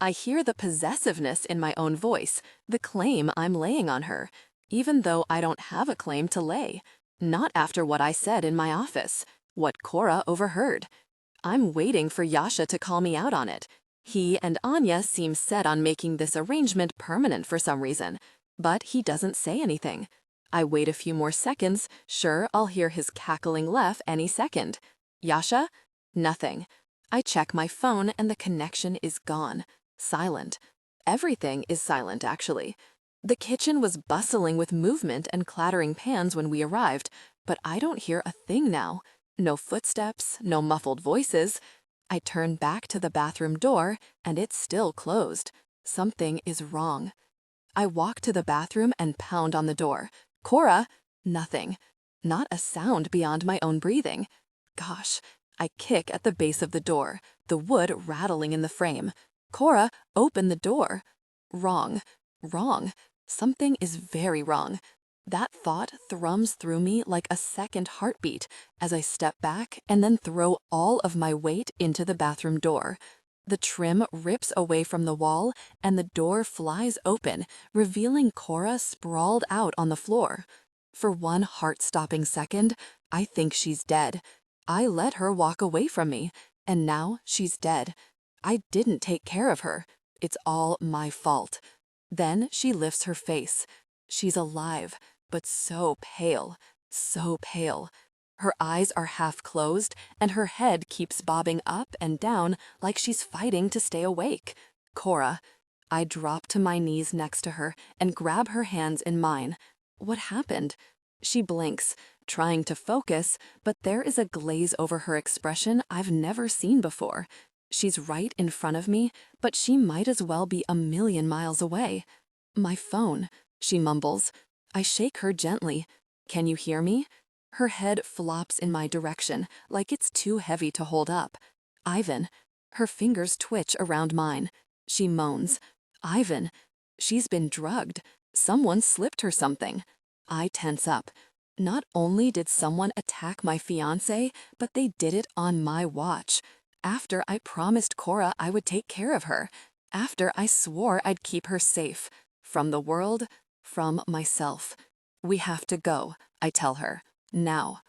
I hear the possessiveness in my own voice, the claim I'm laying on her, even though I don't have a claim to lay. Not after what I said in my office, what Cora overheard. I'm waiting for Yasha to call me out on it. He and Anya seem set on making this arrangement permanent for some reason, but he doesn't say anything. I wait a few more seconds, sure I'll hear his cackling laugh any second. Yasha? Nothing. I check my phone and the connection is gone. Silent. Everything is silent, actually. The kitchen was bustling with movement and clattering pans when we arrived, but I don't hear a thing now. No footsteps, no muffled voices. I turn back to the bathroom door, and it's still closed. Something is wrong. I walk to the bathroom and pound on the door. Cora? Nothing. Not a sound beyond my own breathing. Gosh. I kick at the base of the door, the wood rattling in the frame. Cora, open the door. Wrong. Wrong. Something is very wrong. That thought thrums through me like a second heartbeat as I step back and then throw all of my weight into the bathroom door. The trim rips away from the wall and the door flies open, revealing Cora sprawled out on the floor. For one heart-stopping second, I think she's dead. I let her walk away from me, and now she's dead. I didn't take care of her. It's all my fault. Then she lifts her face. She's alive, but so pale, so pale. Her eyes are half closed, and her head keeps bobbing up and down like she's fighting to stay awake. Cora. I drop to my knees next to her and grab her hands in mine. What happened? She blinks, trying to focus, but there is a glaze over her expression I've never seen before. She's right in front of me, but she might as well be a million miles away. My phone, she mumbles. I shake her gently. Can you hear me? Her head flops in my direction, like it's too heavy to hold up. Ivan. Her fingers twitch around mine. She moans. Ivan. She's been drugged. Someone slipped her something. I tense up. Not only did someone attack my fiancé, but they did it on my watch. After I promised Cora I would take care of her. After I swore I'd keep her safe. From the world, from myself. We have to go, I tell her. Now.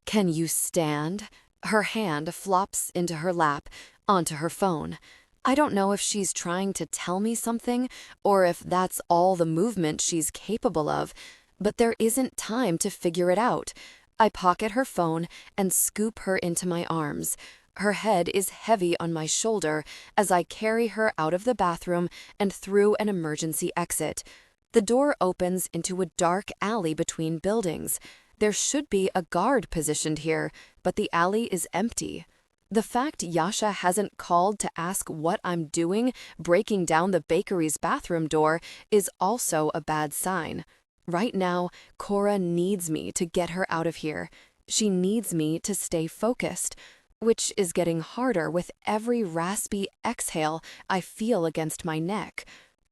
Can you stand? Her hand flops into her lap, onto her phone. I don't know if she's trying to tell me something, or if that's all the movement she's capable of, but there isn't time to figure it out. I pocket her phone and scoop her into my arms. Her head is heavy on my shoulder as I carry her out of the bathroom and through an emergency exit. The door opens into a dark alley between buildings. There should be a guard positioned here, but the alley is empty. The fact Yasha hasn't called to ask what I'm doing breaking down the bakery's bathroom door is also a bad sign. Right now, Cora needs me to get her out of here. She needs me to stay focused, which is getting harder with every raspy exhale I feel against my neck.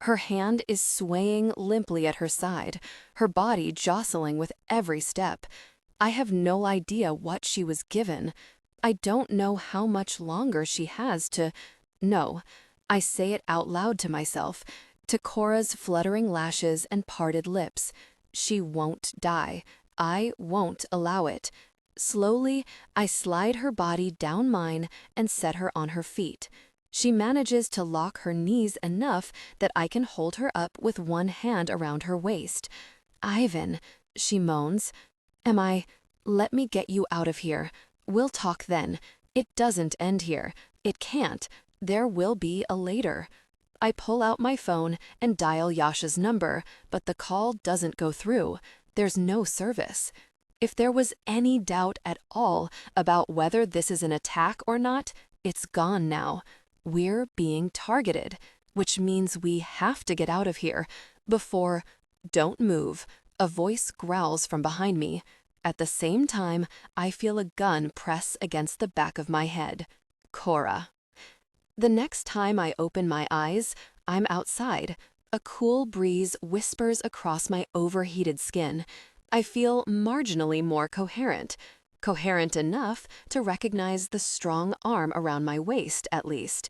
Her hand is swaying limply at her side, her body jostling with every step. I have no idea what she was given. I don't know how much longer she has to... No, I say it out loud to myself, to Cora's fluttering lashes and parted lips. She won't die. I won't allow it. Slowly, I slide her body down mine and set her on her feet. She manages to lock her knees enough that I can hold her up with one hand around her waist. Ivan, she moans. Let me get you out of here. We'll talk then. It doesn't end here. It can't. There will be a later. I pull out my phone and dial Yasha's number, but the call doesn't go through. There's no service. If there was any doubt at all about whether this is an attack or not, it's gone now. We're being targeted, which means we have to get out of here before... Don't move. A voice growls from behind me. At the same time, I feel a gun press against the back of my head. Cora. The next time I open my eyes, I'm outside. A cool breeze whispers across my overheated skin. I feel marginally more coherent. Coherent enough to recognize the strong arm around my waist, at least.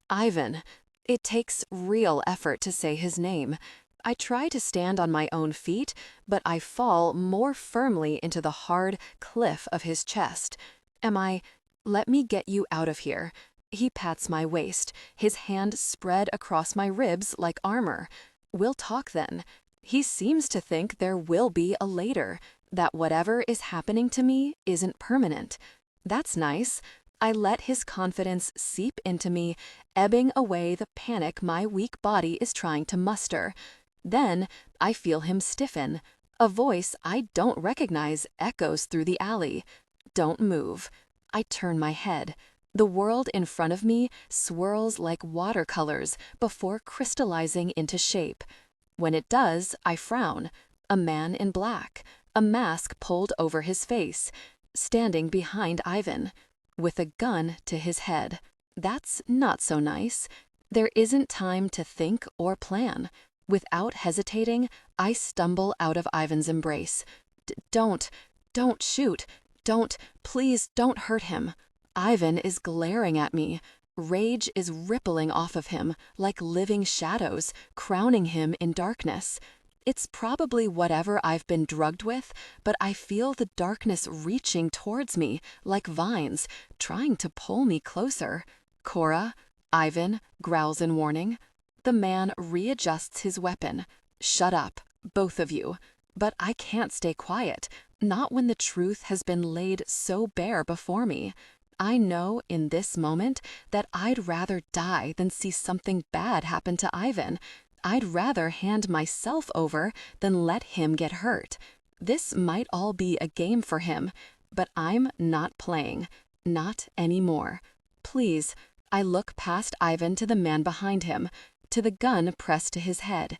Ivan. It takes real effort to say his name. I try to stand on my own feet, but I fall more firmly into the hard cliff of his chest. Let me get you out of here. He pats my waist, his hand spread across my ribs like armor. We'll talk then. He seems to think there will be a later, that whatever is happening to me isn't permanent. That's nice. I let his confidence seep into me, ebbing away the panic my weak body is trying to muster. Then I feel him stiffen. A voice I don't recognize echoes through the alley. Don't move. I turn my head. The world in front of me swirls like watercolors before crystallizing into shape. When it does, I frown. A man in black, a mask pulled over his face, standing behind Ivan, with a gun to his head. That's not so nice. There isn't time to think or plan. Without hesitating, I stumble out of Ivan's embrace. Don't shoot. Please don't hurt him. Ivan is glaring at me. Rage is rippling off of him like living shadows, crowning him in darkness. It's probably whatever I've been drugged with, but I feel the darkness reaching towards me like vines, trying to pull me closer. Cora, Ivan growls in warning. The man readjusts his weapon. Shut up, both of you. But I can't stay quiet, not when the truth has been laid so bare before me. I know in this moment that I'd rather die than see something bad happen to Ivan. I'd rather hand myself over than let him get hurt. This might all be a game for him, but I'm not playing. Not anymore. Please, I look past Ivan to the man behind him, to the gun pressed to his head.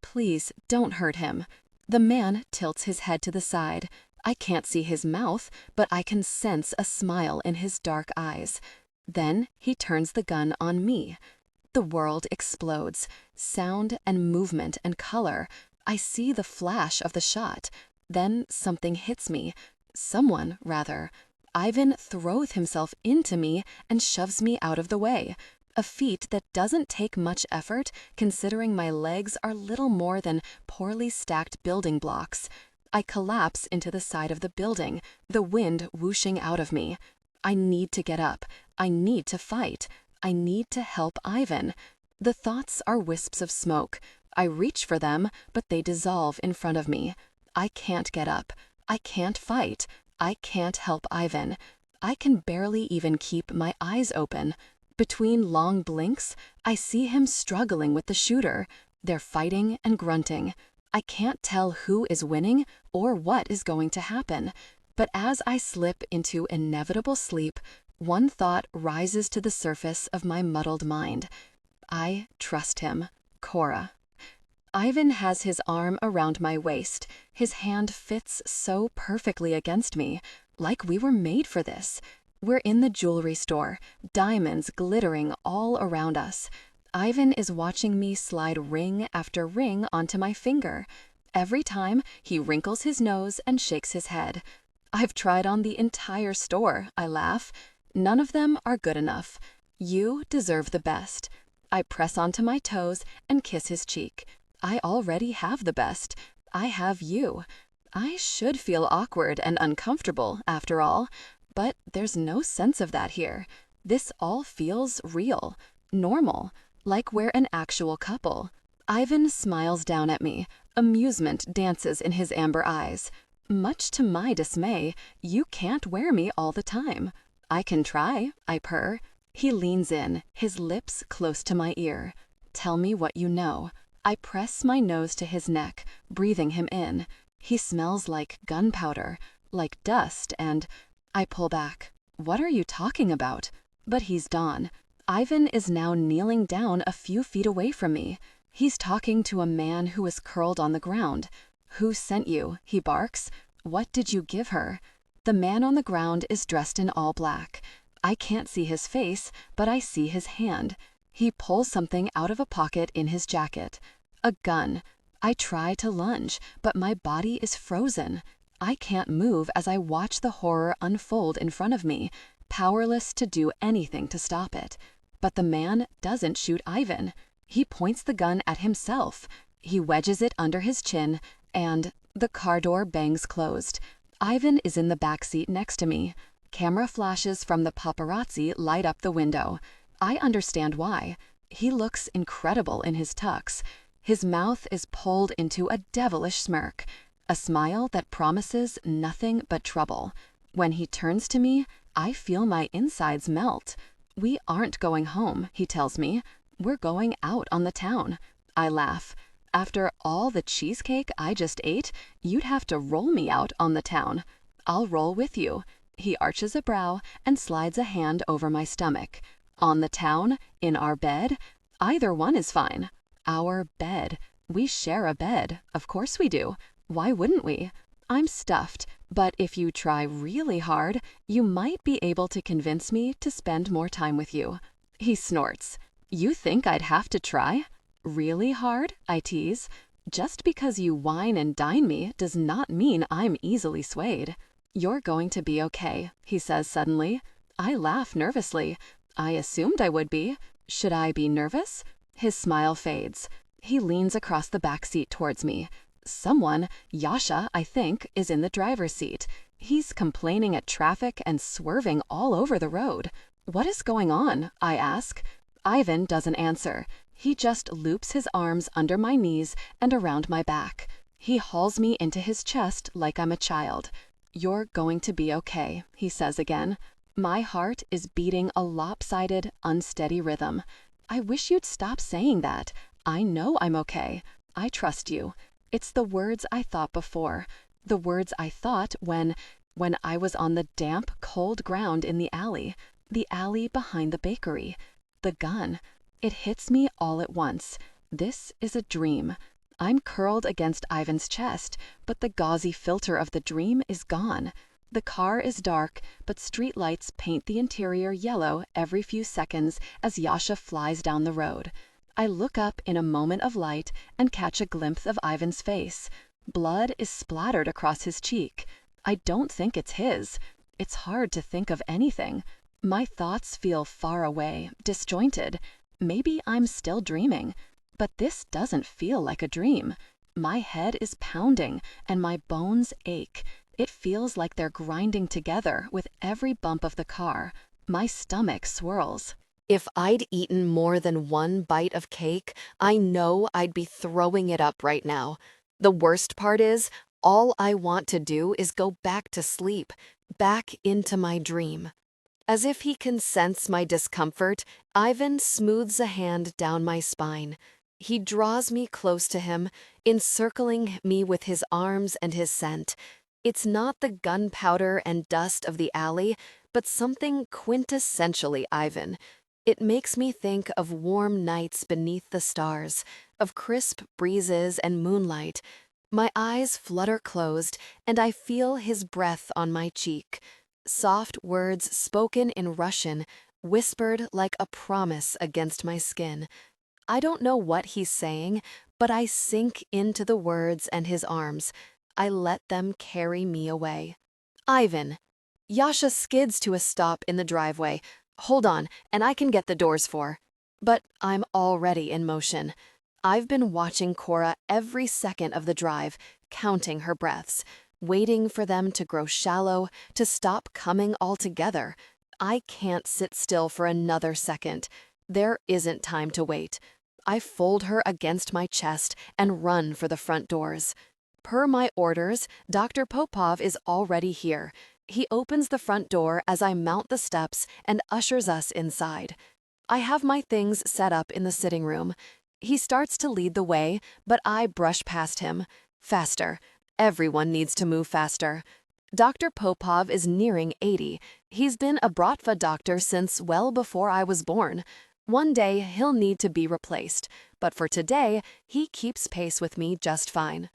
Please don't hurt him. The man tilts his head to the side. I can't see his mouth, but I can sense a smile in his dark eyes. Then he turns the gun on me. The world explodes. Sound and movement and color. I see the flash of the shot. Then something hits me. Someone, rather. Ivan throws himself into me and shoves me out of the way. A feat that doesn't take much effort, considering my legs are little more than poorly stacked building blocks. I collapse into the side of the building, the wind whooshing out of me. I need to get up. I need to fight. I need to help Ivan. The thoughts are wisps of smoke. I reach for them, but they dissolve in front of me. I can't get up. I can't fight. I can't help Ivan. I can barely even keep my eyes open. Between long blinks, I see him struggling with the shooter. They're fighting and grunting. I can't tell who is winning or what is going to happen. But as I slip into inevitable sleep, one thought rises to the surface of my muddled mind. I trust him, Cora. Ivan has his arm around my waist. His hand fits so perfectly against me, like we were made for this. We're in the jewelry store, diamonds glittering all around us. Ivan is watching me slide ring after ring onto my finger. Every time, he wrinkles his nose and shakes his head. I've tried on the entire store, I laugh. None of them are good enough. You deserve the best. I press onto my toes and kiss his cheek. I already have the best. I have you. I should feel awkward and uncomfortable, after all. But there's no sense of that here. This all feels real, normal, like we're an actual couple. Ivan smiles down at me. Amusement dances in his amber eyes. Much to my dismay, you can't wear me all the time. I can try, I purr. He leans in, his lips close to my ear. Tell me what you know. I press my nose to his neck, breathing him in. He smells like gunpowder, like dust, and I pull back. What are you talking about? But he's Don. Ivan is now kneeling down a few feet away from me. He's talking to a man who is curled on the ground. Who sent you? He barks. What did you give her? The man on the ground is dressed in all black. I can't see his face, but I see his hand. He pulls something out of a pocket in his jacket. A gun. I try to lunge, but my body is frozen. I can't move as I watch the horror unfold in front of me, powerless to do anything to stop it. But the man doesn't shoot Ivan. He points the gun at himself. He wedges it under his chin, and the car door bangs closed. Ivan is in the back seat next to me. Camera flashes from the paparazzi light up the window. I understand why. He looks incredible in his tux. His mouth is pulled into a devilish smirk, a smile that promises nothing but trouble. When he turns to me, I feel my insides melt. We aren't going home, he tells me. We're going out on the town. I laugh. After all the cheesecake I just ate, you'd have to roll me out on the town. I'll roll with you. He arches a brow and slides a hand over my stomach. On the town? In our bed? Either one is fine. Our bed. We share a bed. Of course we do. Why wouldn't we? I'm stuffed, but if you try really hard, you might be able to convince me to spend more time with you. He snorts. You think I'd have to try? Really hard? I tease. Just because you wine and dine me does not mean I'm easily swayed. You're going to be okay, he says suddenly. I laugh nervously. I assumed I would be. Should I be nervous? His smile fades. He leans across the back seat towards me. Someone, Yasha, I think, is in the driver's seat. He's complaining at traffic and swerving all over the road. What is going on? I ask. Ivan doesn't answer. He just loops his arms under my knees and around my back. He hauls me into his chest like I'm a child. You're going to be okay, he says again. My heart is beating a lopsided, unsteady rhythm. I wish you'd stop saying that. I know I'm okay. I trust you. It's the words I thought before. The words I thought when I was on the damp, cold ground in the alley behind the bakery. The gun. It hits me all at once. This is a dream. I'm curled against Ivan's chest, but the gauzy filter of the dream is gone. The car is dark, but streetlights paint the interior yellow every few seconds as Yasha flies down the road. I look up in a moment of light and catch a glimpse of Ivan's face. Blood is splattered across his cheek. I don't think it's his. It's hard to think of anything. My thoughts feel far away, disjointed. Maybe I'm still dreaming. But this doesn't feel like a dream. My head is pounding and my bones ache. It feels like they're grinding together with every bump of the car. My stomach swirls. If I'd eaten more than one bite of cake, I know I'd be throwing it up right now. The worst part is, all I want to do is go back to sleep, back into my dream. As if he can sense my discomfort, Ivan smooths a hand down my spine. He draws me close to him, encircling me with his arms and his scent. It's not the gunpowder and dust of the alley, but something quintessentially Ivan. It makes me think of warm nights beneath the stars, of crisp breezes and moonlight. My eyes flutter closed, and I feel his breath on my cheek. Soft words spoken in Russian, whispered like a promise against my skin. I don't know what he's saying, but I sink into the words and his arms. I let them carry me away. Ivan. Yasha skids to a stop in the driveway. Hold on, and I can get the doors for. But I'm already in motion. I've been watching Cora every second of the drive, counting her breaths, waiting for them to grow shallow, to stop coming altogether. I can't sit still for another second. There isn't time to wait. I fold her against my chest and run for the front doors. Per my orders, Dr. Popov is already here. He opens the front door as I mount the steps and ushers us inside. I have my things set up in the sitting room. He starts to lead the way, but I brush past him. Faster. Everyone needs to move faster. Dr. Popov is nearing 80. He's been a Bratva doctor since well before I was born. One day he'll need to be replaced, but for today, he keeps pace with me just fine.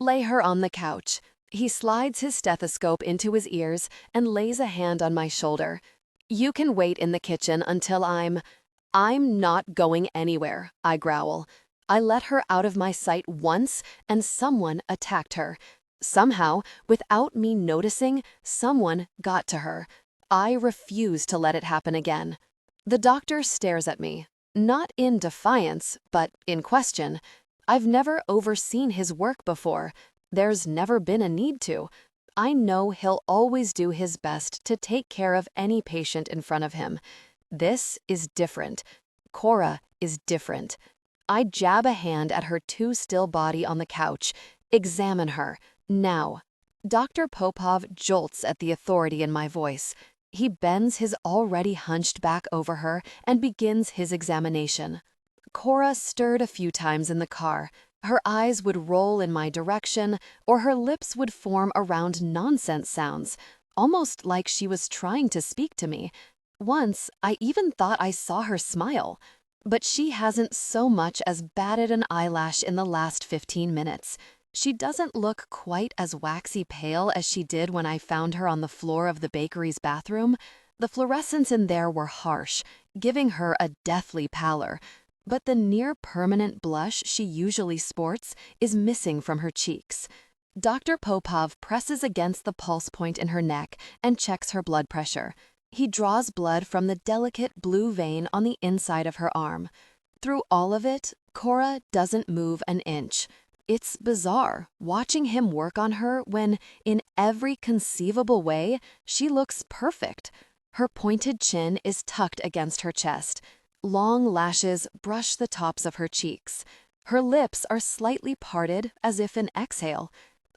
Lay her on the couch. He slides his stethoscope into his ears and lays a hand on my shoulder. You can wait in the kitchen until I'm not going anywhere, I growl. I let her out of my sight once and someone attacked her. Somehow, without me noticing, someone got to her. I refuse to let it happen again. The doctor stares at me, not in defiance, but in question. I've never overseen his work before. There's never been a need to. I know he'll always do his best to take care of any patient in front of him. This is different. Cora is different. I jab a hand at her too still body on the couch. Examine her. Now. Dr. Popov jolts at the authority in my voice. He bends his already hunched back over her and begins his examination. Cora stirred a few times in the car. Her eyes would roll in my direction, or her lips would form around nonsense sounds, almost like she was trying to speak to me. Once, I even thought I saw her smile. But she hasn't so much as batted an eyelash in the last 15 minutes. She doesn't look quite as waxy pale as she did when I found her on the floor of the bakery's bathroom. The fluorescents in there were harsh, giving her a deathly pallor. but the near-permanent blush she usually sports is missing from her cheeks. Dr. Popov presses against the pulse point in her neck and checks her blood pressure. He draws blood from the delicate blue vein on the inside of her arm. Through all of it, Cora doesn't move an inch. It's bizarre watching him work on her when, in every conceivable way, she looks perfect. Her pointed chin is tucked against her chest. Long lashes brush the tops of her cheeks. Her lips are slightly parted as if in exhale.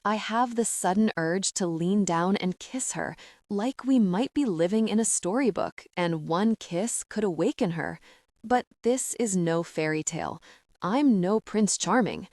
I have the sudden urge to lean down and kiss her, like we might be living in a storybook and one kiss could awaken her. But this is no fairy tale. I'm no Prince Charming.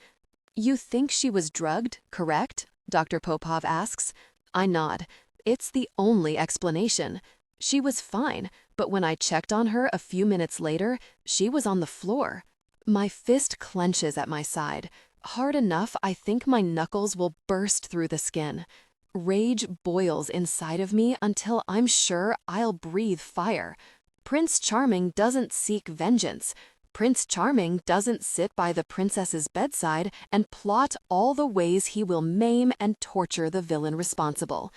You think she was drugged, correct? Dr. Popov asks. I nod. It's the only explanation. She was fine, but when I checked on her a few minutes later, she was on the floor. My fist clenches at my side. Hard enough, I think my knuckles will burst through the skin. Rage boils inside of me until I'm sure I'll breathe fire. Prince Charming doesn't seek vengeance. Prince Charming doesn't sit by the princess's bedside and plot all the ways he will maim and torture the villain responsible.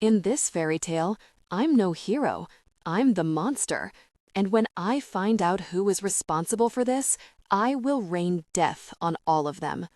In this fairy tale, I'm no hero. I'm the monster. And when I find out who is responsible for this, I will rain death on all of them.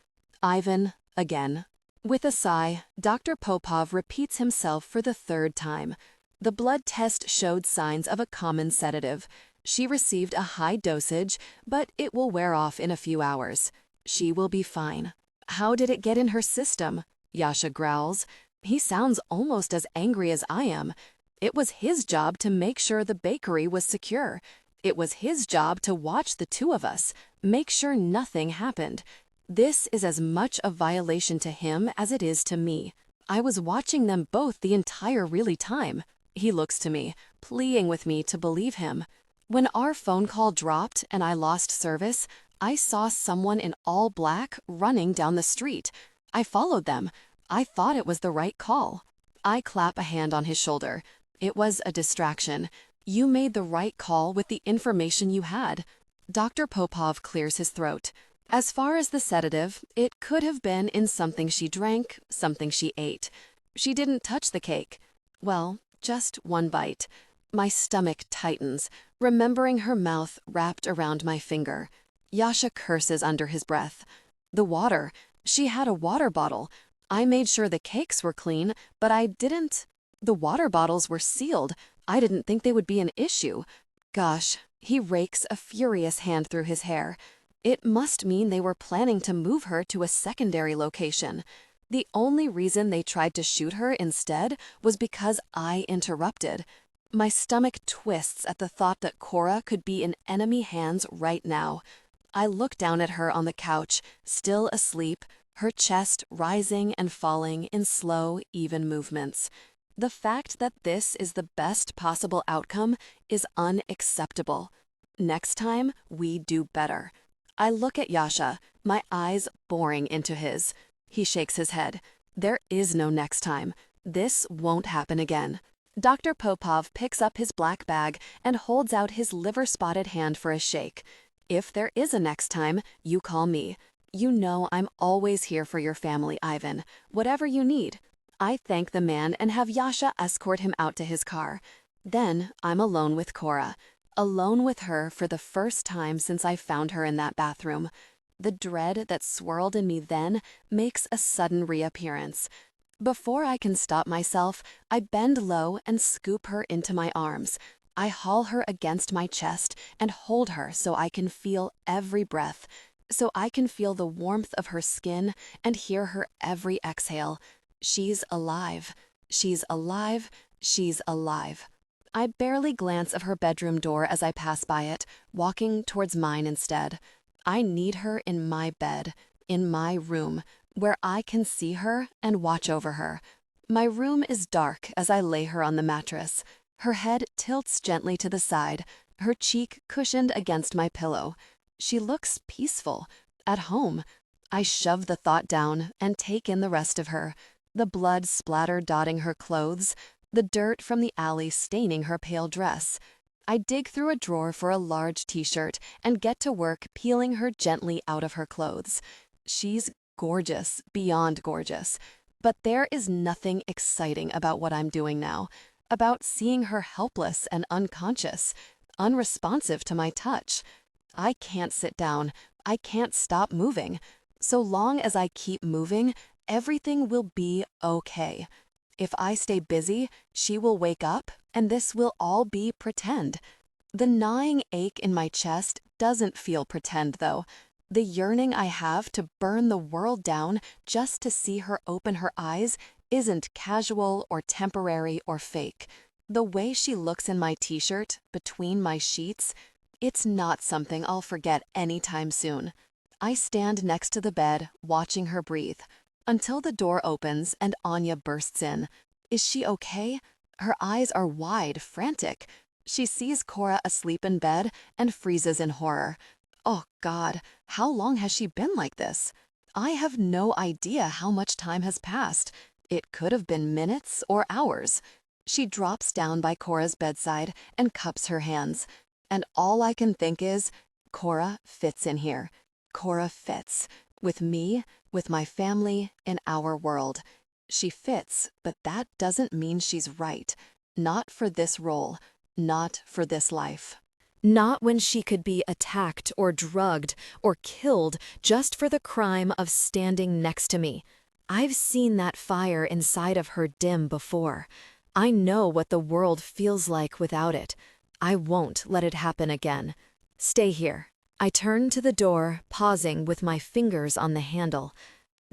Ivan, again. With a sigh, Dr. Popov repeats himself for the third time. The blood test showed signs of a common sedative. She received a high dosage, but it will wear off in a few hours. She will be fine. How did it get in her system? Yasha growls. He sounds almost as angry as I am. It was his job to make sure the bakery was secure. It was his job to watch the two of us, make sure nothing happened. This is as much a violation to him as it is to me. I was watching them both the entire really time. He looks to me, pleading with me to believe him. When our phone call dropped and I lost service, I saw someone in all black running down the street. I followed them. I thought it was the right call. I clap a hand on his shoulder. It was a distraction. You made the right call with the information you had. Dr. Popov clears his throat. As far as the sedative, it could have been in something she drank, something she ate. She didn't touch the cake. Well, just one bite. My stomach tightens, remembering her mouth wrapped around my finger. Yasha curses under his breath. The water. She had a water bottle. I made sure the cakes were clean, but I didn't. The water bottles were sealed. I didn't think they would be an issue. Gosh, he rakes a furious hand through his hair. It must mean they were planning to move her to a secondary location. The only reason they tried to shoot her instead was because I interrupted. My stomach twists at the thought that Cora could be in enemy hands right now. I look down at her on the couch, still asleep, her chest rising and falling in slow, even movements. The fact that this is the best possible outcome is unacceptable. Next time, we do better. I look at Yasha, my eyes boring into his. He shakes his head. There is no next time. This won't happen again. Dr. Popov picks up his black bag and holds out his liver-spotted hand for a shake. If there is a next time, you call me. You know I'm always here for your family, Ivan. Whatever you need. I thank the man and have Yasha escort him out to his car. Then I'm alone with Cora. Alone with her for the first time since I found her in that bathroom. The dread that swirled in me then makes a sudden reappearance. Before I can stop myself, I bend low and scoop her into my arms. I haul her against my chest and hold her so I can feel every breath, so I can feel the warmth of her skin and hear her every exhale. She's alive. She's alive. She's alive. I barely glance of her bedroom door as I pass by it, walking towards mine instead. I need her in my bed, in my room, where I can see her and watch over her. My room is dark as I lay her on the mattress. Her head tilts gently to the side, her cheek cushioned against my pillow. She looks peaceful, at home. I shove the thought down and take in the rest of her. The blood splatter dotting her clothes, the dirt from the alley staining her pale dress. I dig through a drawer for a large t-shirt and get to work peeling her gently out of her clothes. She's gorgeous, beyond gorgeous. But there is nothing exciting about what I'm doing now, about seeing her helpless and unconscious, unresponsive to my touch. I can't sit down. I can't stop moving. So long as I keep moving, everything will be okay. If I stay busy, she will wake up, and this will all be pretend. The gnawing ache in my chest doesn't feel pretend, though. The yearning I have to burn the world down just to see her open her eyes isn't casual or temporary or fake. The way she looks in my t-shirt, between my sheets, it's not something I'll forget anytime soon. I stand next to the bed, watching her breathe, until the door opens and Anya bursts in. Is she okay? Her eyes are wide, frantic. She sees Cora asleep in bed and freezes in horror. Oh God, how long has she been like this? I have no idea how much time has passed. It could have been minutes or hours. She drops down by Cora's bedside and cups her hands. And all I can think is, Cora fits in here. Cora fits. With me, with my family, in our world. She fits, but that doesn't mean she's right. Not for this role. Not for this life. Not when she could be attacked or drugged or killed just for the crime of standing next to me. I've seen that fire inside of her dim before. I know what the world feels like without it. I won't let it happen again. Stay here. I turn to the door, pausing with my fingers on the handle.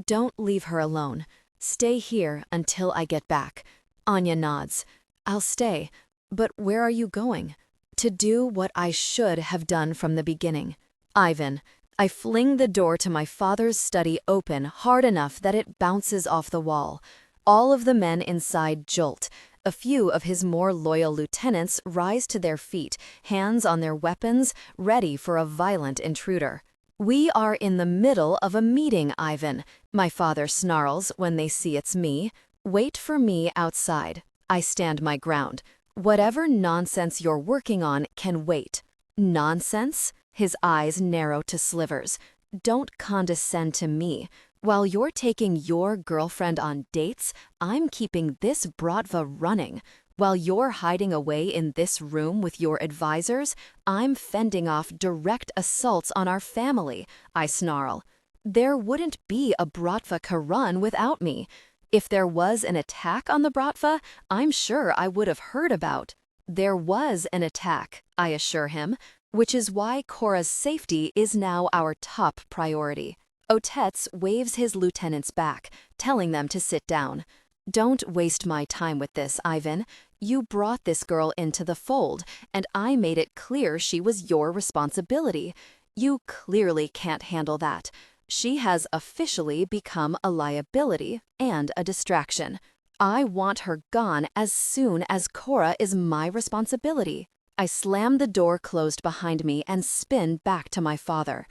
Don't leave her alone. Stay here until I get back. Anya nods. I'll stay. But where are you going? To do what I should have done from the beginning. Ivan. I fling the door to my father's study open hard enough that it bounces off the wall. All of the men inside jolt. A few of his more loyal lieutenants rise to their feet, hands on their weapons, ready for a violent intruder. We are in the middle of a meeting, Ivan, my father snarls when they see it's me. Wait for me outside. I stand my ground. Whatever nonsense you're working on can wait. Nonsense? His eyes narrow to slivers. Don't condescend to me. While you're taking your girlfriend on dates, I'm keeping this Bratva running. While you're hiding away in this room with your advisors, I'm fending off direct assaults on our family, I snarl. There wouldn't be a Bratva Karan without me. If there was an attack on the Bratva, I'm sure I would have heard about. There was an attack, I assure him, which is why Cora's safety is now our top priority. Otets waves his lieutenants back, telling them to sit down. Don't waste my time with this, Ivan. You brought this girl into the fold, and I made it clear she was your responsibility. You clearly can't handle that. She has officially become a liability and a distraction. I want her gone as soon as Cora is my responsibility. I slam the door closed behind me and spin back to my father.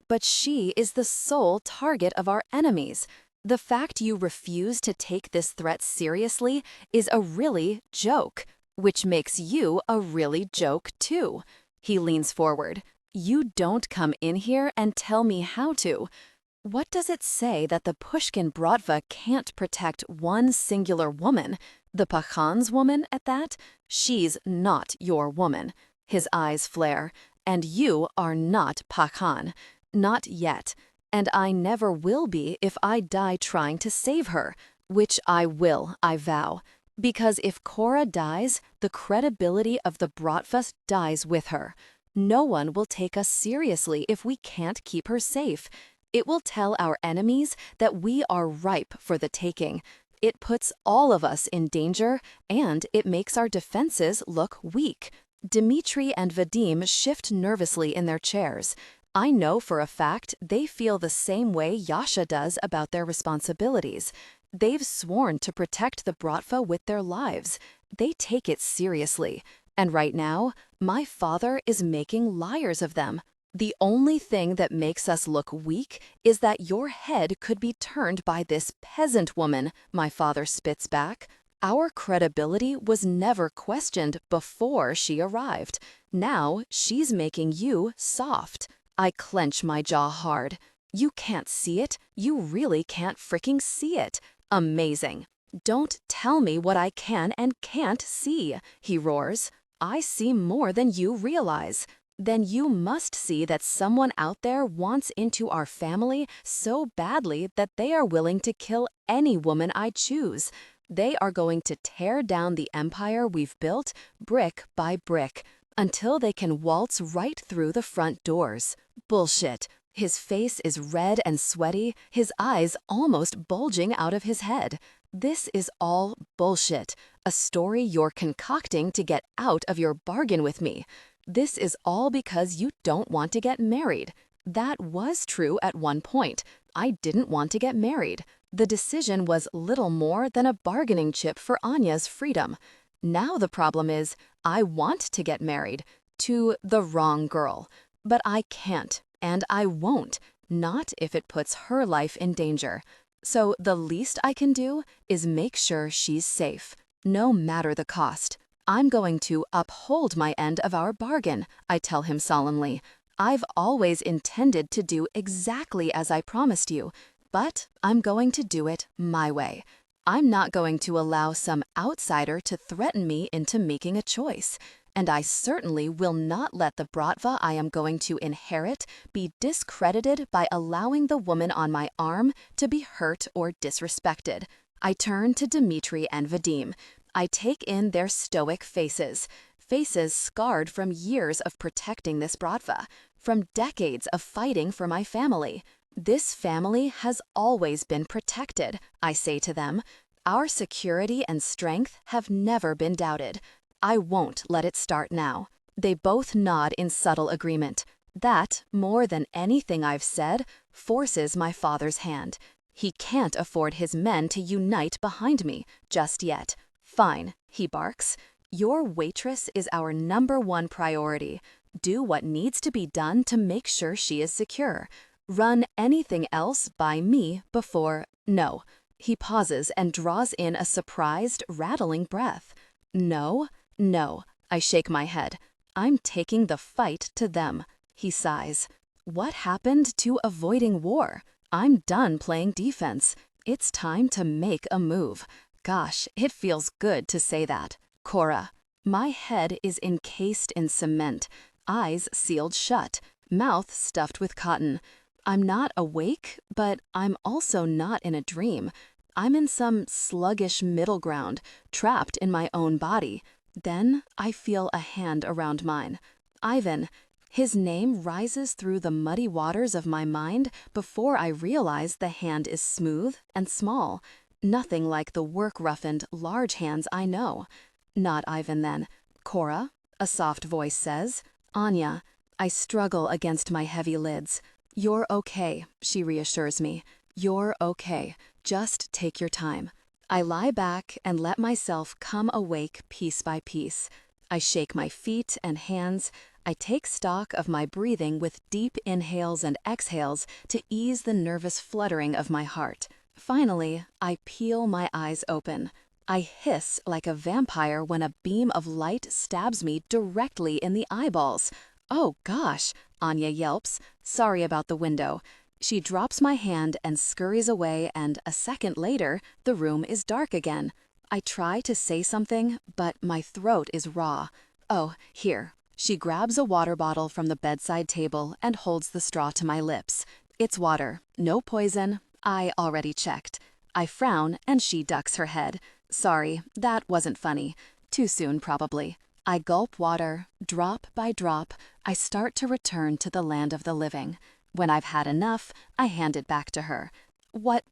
But she is the sole target of our enemies. The fact you refuse to take this threat seriously is a really joke, which makes you a really joke too. He leans forward. You don't come in here and tell me how to. What does it say that the Pushkin Bratva can't protect one singular woman? The Pakhan's woman at that? She's not your woman. His eyes flare. And you are not Pakhan. Not yet. And I never will be if I die trying to save her. Which I will, I vow. Because if Cora dies, the credibility of the Bratvas dies with her. No one will take us seriously if we can't keep her safe. It will tell our enemies that we are ripe for the taking. It puts all of us in danger, and it makes our defenses look weak. Dmitri and Vadim shift nervously in their chairs. I know for a fact they feel the same way Yasha does about their responsibilities. They've sworn to protect the Bratva with their lives. They take it seriously. And right now, my father is making liars of them. The only thing that makes us look weak is that your head could be turned by this peasant woman, my father spits back. Our credibility was never questioned before she arrived. Now she's making you soft. I clench my jaw hard. You can't see it. You really can't freaking see it. Amazing. Don't tell me what I can and can't see, he roars. I see more than you realize. Then you must see that someone out there wants into our family so badly that they are willing to kill any woman I choose. They are going to tear down the empire we've built brick by brick until they can waltz right through the front doors. Bullshit. His face is red and sweaty, his eyes almost bulging out of his head. This is all bullshit, a story you're concocting to get out of your bargain with me. This is all because you don't want to get married. That was true at one point. I didn't want to get married. The decision was little more than a bargaining chip for Anya's freedom. Now the problem is, I want to get married to the wrong girl. But I can't, and I won't, not if it puts her life in danger. So the least I can do is make sure she's safe, no matter the cost. I'm going to uphold my end of our bargain, I tell him solemnly. I've always intended to do exactly as I promised you, but I'm going to do it my way. I'm not going to allow some outsider to threaten me into making a choice. And I certainly will not let the Bratva I am going to inherit be discredited by allowing the woman on my arm to be hurt or disrespected. I turn to Dmitri and Vadim. I take in their stoic faces scarred from years of protecting this Bratva, from decades of fighting for my family. This family has always been protected, I say to them. Our security and strength have never been doubted. I won't let it start now. They both nod in subtle agreement. That, more than anything I've said, forces my father's hand. He can't afford his men to unite behind me, just yet. Fine, he barks. Your waitress is our #1 priority. Do what needs to be done to make sure she is secure. Run anything else by me before... No. He pauses and draws in a surprised, rattling breath. No, no. I shake my head. I'm taking the fight to them. He sighs. What happened to avoiding war? I'm done playing defense. It's time to make a move. Gosh, it feels good to say that. Cora. My head is encased in cement, eyes sealed shut, mouth stuffed with cotton. I'm not awake, but I'm also not in a dream. I'm in some sluggish middle ground, trapped in my own body. Then I feel a hand around mine. Ivan. His name rises through the muddy waters of my mind before I realize the hand is smooth and small. Nothing like the work-roughened, large hands I know. Not Ivan then. Cora, a soft voice says. Anya. I struggle against my heavy lids. You're okay, she reassures me. You're okay. Just take your time. I lie back and let myself come awake piece by piece. I shake my feet and hands. I take stock of my breathing with deep inhales and exhales to ease the nervous fluttering of my heart. Finally, I peel my eyes open. I hiss like a vampire when a beam of light stabs me directly in the eyeballs. Oh gosh, Anya yelps. Sorry about the window. She drops my hand and scurries away, and a second later, the room is dark again. I try to say something, but my throat is raw. Oh, here. She grabs a water bottle from the bedside table and holds the straw to my lips. It's water, no poison. I already checked. I frown, and she ducks her head. Sorry, that wasn't funny. Too soon, probably. I gulp water. Drop by drop, I start to return to the land of the living. When I've had enough, I hand it back to her. What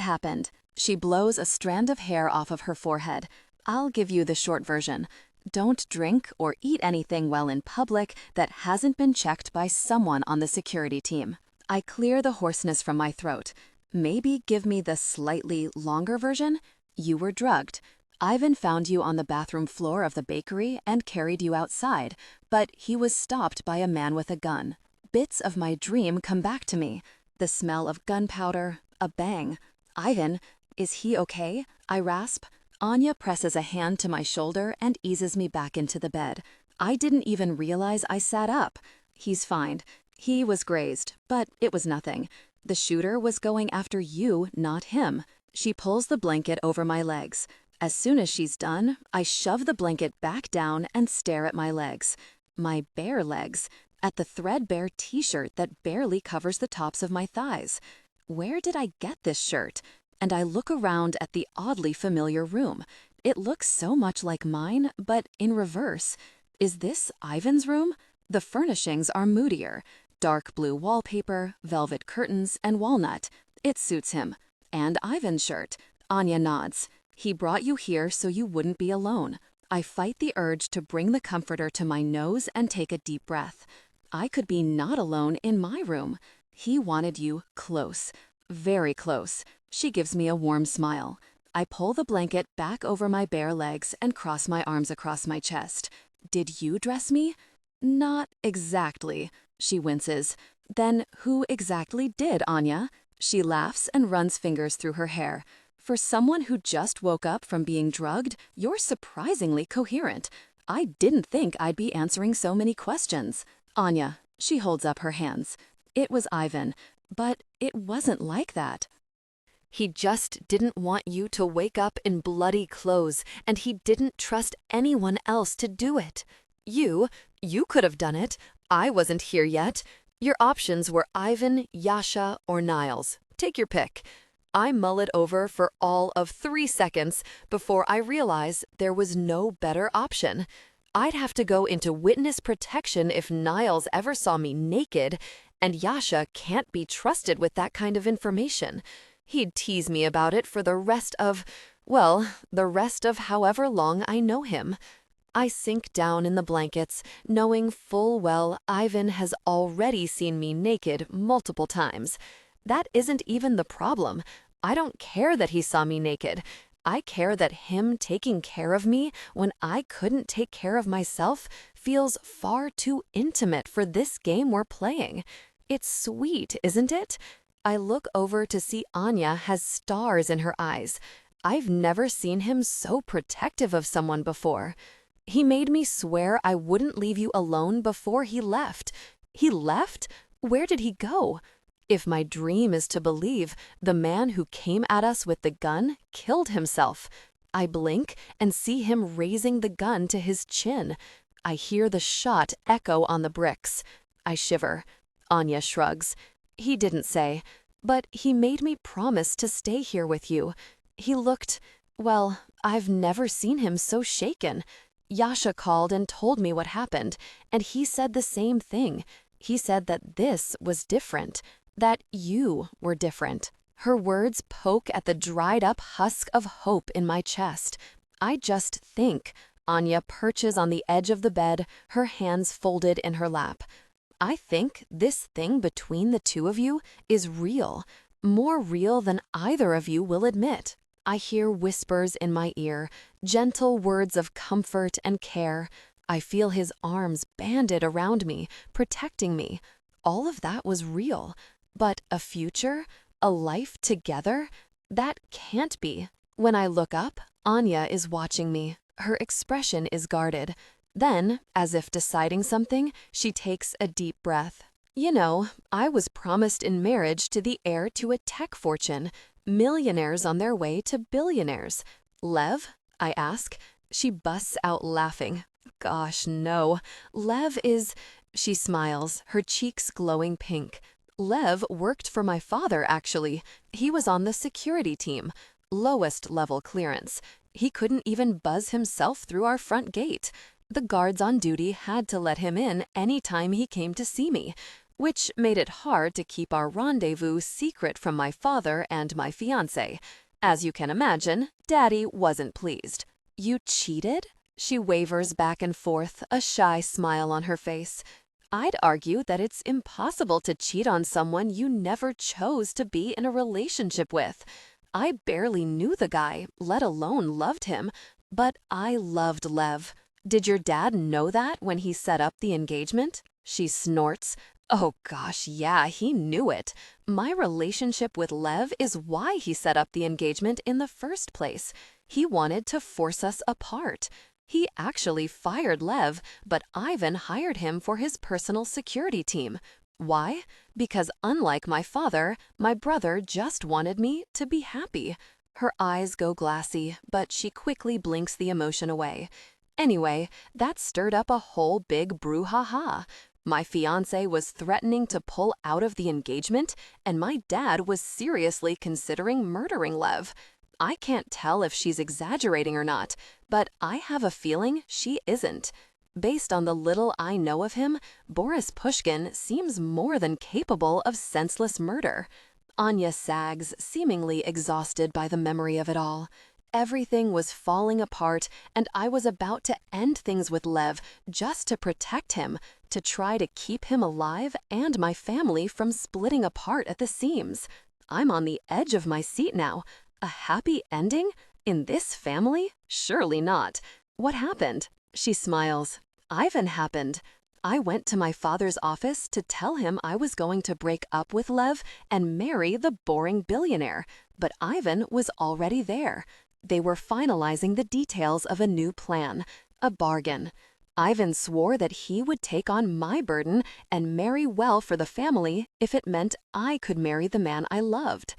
happened? She blows a strand of hair off of her forehead. I'll give you the short version. Don't drink or eat anything while in public that hasn't been checked by someone on the security team. I clear the hoarseness from my throat. Maybe give me the slightly longer version? You were drugged. Ivan found you on the bathroom floor of the bakery and carried you outside, but he was stopped by a man with a gun. Bits of my dream come back to me. The smell of gunpowder, a bang. Ivan, is he okay? I rasp. Anya presses a hand to my shoulder and eases me back into the bed. I didn't even realize I sat up. He's fine. He was grazed, but it was nothing. The shooter was going after you, not him. She pulls the blanket over my legs. As soon as she's done, I shove the blanket back down and stare at my legs. My bare legs. At the threadbare t-shirt that barely covers the tops of my thighs. Where did I get this shirt? And I look around at the oddly familiar room. It looks so much like mine, but in reverse. Is this Ivan's room? The furnishings are moodier. Dark blue wallpaper, velvet curtains, and walnut. It suits him. And Ivan's shirt. Anya nods. He brought you here so you wouldn't be alone. I fight the urge to bring the comforter to my nose and take a deep breath. I could be not alone in my room. He wanted you close. Very close. She gives me a warm smile. I pull the blanket back over my bare legs and cross my arms across my chest. Did you dress me? Not exactly. She winces. Then who exactly did, Anya? She laughs and runs fingers through her hair. For someone who just woke up from being drugged, you're surprisingly coherent. I didn't think I'd be answering so many questions. Anya, she holds up her hands. It was Ivan, but it wasn't like that. He just didn't want you to wake up in bloody clothes, and he didn't trust anyone else to do it. You could have done it. I wasn't here yet. Your options were Ivan, Yasha, or Niles. Take your pick. I mull it over for all of 3 seconds before I realize there was no better option. I'd have to go into witness protection if Niles ever saw me naked, and Yasha can't be trusted with that kind of information. He'd tease me about it for the rest of however long I know him. I sink down in the blankets, knowing full well Ivan has already seen me naked multiple times. That isn't even the problem. I don't care that he saw me naked. I care that him taking care of me when I couldn't take care of myself feels far too intimate for this game we're playing. It's sweet, isn't it? I look over to see Anya has stars in her eyes. I've never seen him so protective of someone before. He made me swear I wouldn't leave you alone before he left. He left? Where did he go? If my dream is to believe, the man who came at us with the gun killed himself. I blink and see him raising the gun to his chin. I hear the shot echo on the bricks. I shiver. Anya shrugs. He didn't say, but he made me promise to stay here with you. He looked, well, I've never seen him so shaken. Yasha called and told me what happened, and he said the same thing. He said that this was different, that you were different. Her words poke at the dried-up husk of hope in my chest. I just think. Anya perches on the edge of the bed, her hands folded in her lap. I think this thing between the two of you is real, more real than either of you will admit. I hear whispers in my ear, gentle words of comfort and care. I feel his arms banded around me, protecting me. All of that was real. But a future? A life together? That can't be. When I look up, Anya is watching me. Her expression is guarded. Then, as if deciding something, she takes a deep breath. You know, I was promised in marriage to the heir to a tech fortune. Millionaires on their way to billionaires. Lev? I ask. She busts out laughing. Gosh, no. Lev is... She smiles, her cheeks glowing pink. Lev worked for my father, actually. He was on the security team. Lowest level clearance. He couldn't even buzz himself through our front gate. The guards on duty had to let him in any time he came to see me, which made it hard to keep our rendezvous secret from my father and my fiancé. As you can imagine, Daddy wasn't pleased. You cheated? She wavers back and forth, a shy smile on her face. I'd argue that it's impossible to cheat on someone you never chose to be in a relationship with. I barely knew the guy, let alone loved him, but I loved Lev. Did your dad know that when he set up the engagement? She snorts. Oh gosh, yeah, he knew it. My relationship with Lev is why he set up the engagement in the first place. He wanted to force us apart. He actually fired Lev, but Ivan hired him for his personal security team. Why? Because unlike my father, my brother just wanted me to be happy. Her eyes go glassy, but she quickly blinks the emotion away. Anyway, that stirred up a whole big brouhaha. My fiancé was threatening to pull out of the engagement, and my dad was seriously considering murdering Lev. I can't tell if she's exaggerating or not, but I have a feeling she isn't. Based on the little I know of him, Boris Pushkin seems more than capable of senseless murder. Anya sags, seemingly exhausted by the memory of it all. Everything was falling apart, and I was about to end things with Lev just to protect him, to try to keep him alive and my family from splitting apart at the seams. I'm on the edge of my seat now. A happy ending? In this family? Surely not. What happened? She smiles. Ivan happened. I went to my father's office to tell him I was going to break up with Lev and marry the boring billionaire, but Ivan was already there. They were finalizing the details of a new plan, a bargain. Ivan swore that he would take on my burden and marry well for the family if it meant I could marry the man I loved.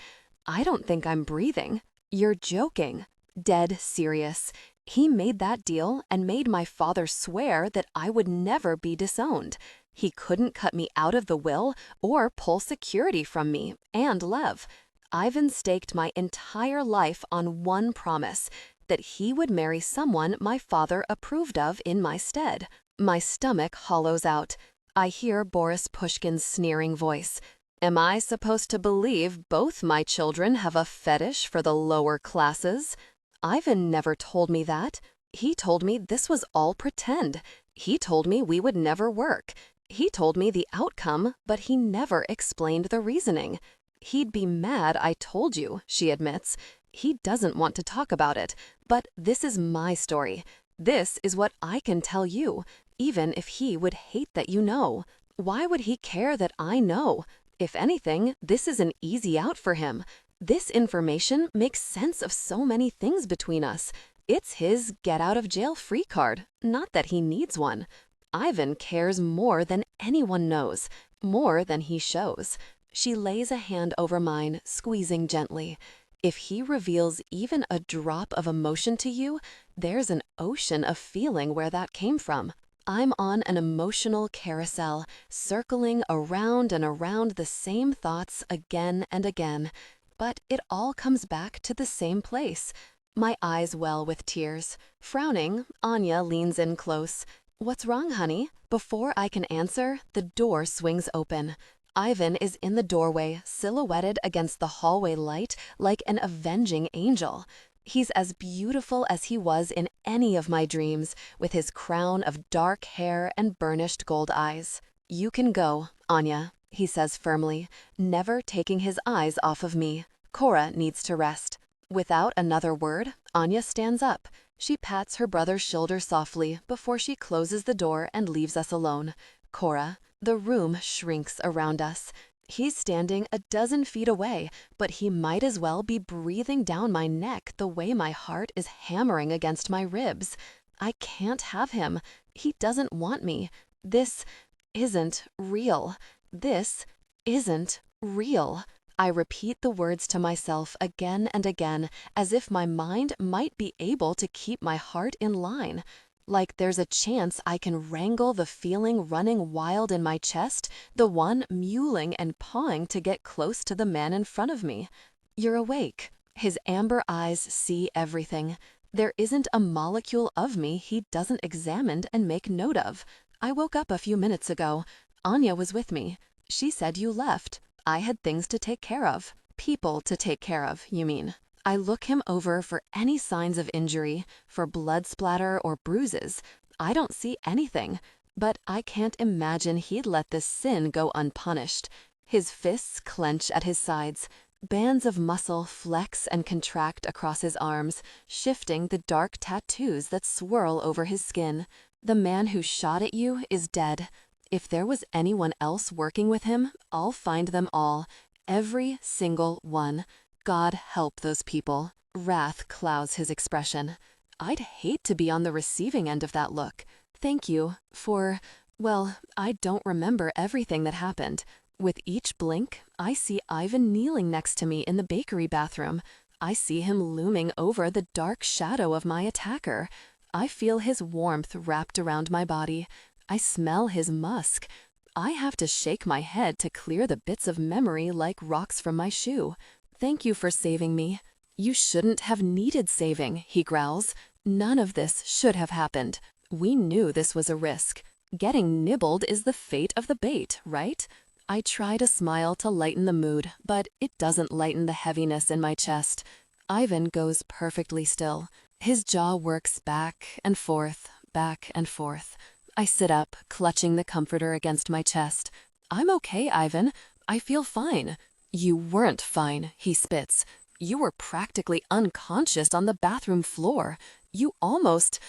I don't think I'm breathing. You're joking. Dead serious. He made that deal and made my father swear that I would never be disowned. He couldn't cut me out of the will or pull security from me and Lev. Ivan staked my entire life on one promise, that he would marry someone my father approved of in my stead. My stomach hollows out. I hear Boris Pushkin's sneering voice. Am I supposed to believe both my children have a fetish for the lower classes? Ivan never told me that. He told me this was all pretend. He told me we would never work. He told me the outcome, but he never explained the reasoning. He'd be mad I told you, she admits. He doesn't want to talk about it, but this is my story. This is what I can tell you, even if he would hate that you know. Why would he care that I know? If anything, this is an easy out for him. This information makes sense of so many things between us. It's his get-out-of-jail-free card, not that he needs one. Ivan cares more than anyone knows, more than he shows. She lays a hand over mine, squeezing gently. If he reveals even a drop of emotion to you, there's an ocean of feeling where that came from. I'm on an emotional carousel, circling around and around the same thoughts again and again. But it all comes back to the same place. My eyes well with tears. Frowning, Anya leans in close. What's wrong, honey? Before I can answer, the door swings open. Ivan is in the doorway, silhouetted against the hallway light like an avenging angel. He's as beautiful as he was in any of my dreams, with his crown of dark hair and burnished gold eyes. You can go, Anya, he says firmly, never taking his eyes off of me. Cora needs to rest. Without another word, Anya stands up. She pats her brother's shoulder softly before she closes the door and leaves us alone. Cora, the room shrinks around us. He's standing a dozen feet away, but he might as well be breathing down my neck the way my heart is hammering against my ribs. I can't have him. He doesn't want me. This isn't real. This isn't real. I repeat the words to myself again and again, as if my mind might be able to keep my heart in line. Like there's a chance I can wrangle the feeling running wild in my chest, the one mewling and pawing to get close to the man in front of me. You're awake. His amber eyes see everything. There isn't a molecule of me he doesn't examine and make note of. I woke up a few minutes ago. Anya was with me. She said you left. I had things to take care of. People to take care of, you mean. I look him over for any signs of injury, for blood splatter or bruises. I don't see anything, but I can't imagine he'd let this sin go unpunished. His fists clench at his sides. Bands of muscle flex and contract across his arms, shifting the dark tattoos that swirl over his skin. The man who shot at you is dead. If there was anyone else working with him, I'll find them all. Every single one. God help those people. Wrath clouds his expression. I'd hate to be on the receiving end of that look. Thank you for, well, I don't remember everything that happened. With each blink, I see Ivan kneeling next to me in the bakery bathroom. I see him looming over the dark shadow of my attacker. I feel his warmth wrapped around my body. I smell his musk. I have to shake my head to clear the bits of memory like rocks from my shoe. Thank you for saving me. You shouldn't have needed saving, he growls. None of this should have happened. We knew this was a risk. Getting nibbled is the fate of the bait, right? I try to smile to lighten the mood, but it doesn't lighten the heaviness in my chest. Ivan goes perfectly still. His jaw works back and forth, back and forth. I sit up, clutching the comforter against my chest. I'm okay, Ivan. I feel fine. You weren't fine, he spits. You were practically unconscious on the bathroom floor. You almost...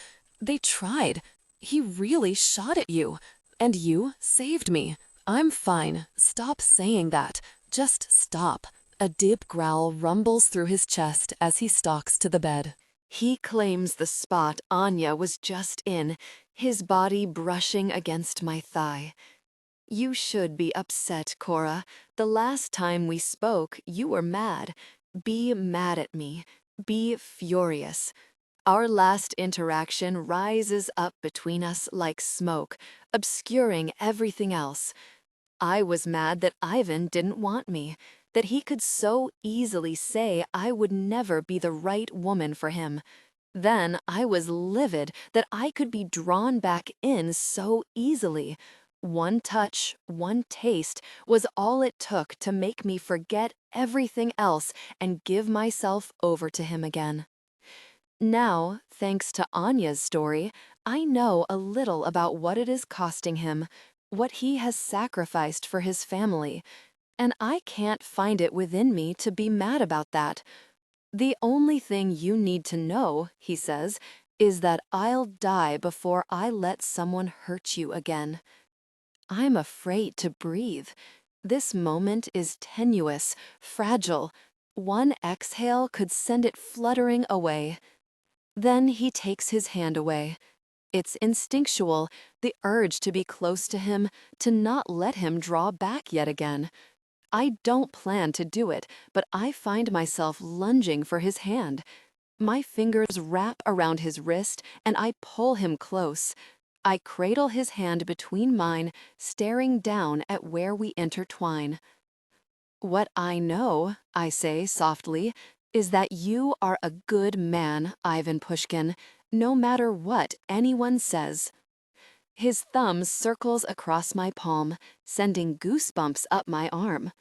They tried. He really shot at you. And you saved me. I'm fine. Stop saying that. Just stop. A deep growl rumbles through his chest as he stalks to the bed. He claims the spot Anya was just in, his body brushing against my thigh. You should be upset, Cora. The last time we spoke, you were mad. Be mad at me. Be furious. Our last interaction rises up between us like smoke, obscuring everything else. I was mad that Ivan didn't want me, that he could so easily say I would never be the right woman for him. Then I was livid that I could be drawn back in so easily. One touch, one taste was all it took to make me forget everything else and give myself over to him again. Now, thanks to Anya's story, I know a little about what it is costing him, what he has sacrificed for his family, and I can't find it within me to be mad about that. The only thing you need to know, he says, is that I'll die before I let someone hurt you again. I'm afraid to breathe. This moment is tenuous, fragile. One exhale could send it fluttering away. Then he takes his hand away. It's instinctual, the urge to be close to him, to not let him draw back yet again. I don't plan to do it, but I find myself lunging for his hand. My fingers wrap around his wrist and I pull him close. I cradle his hand between mine, staring down at where we intertwine. What I know, I say softly, is that you are a good man, Ivan Pushkin, no matter what anyone says. His thumb circles across my palm, sending goosebumps up my arm.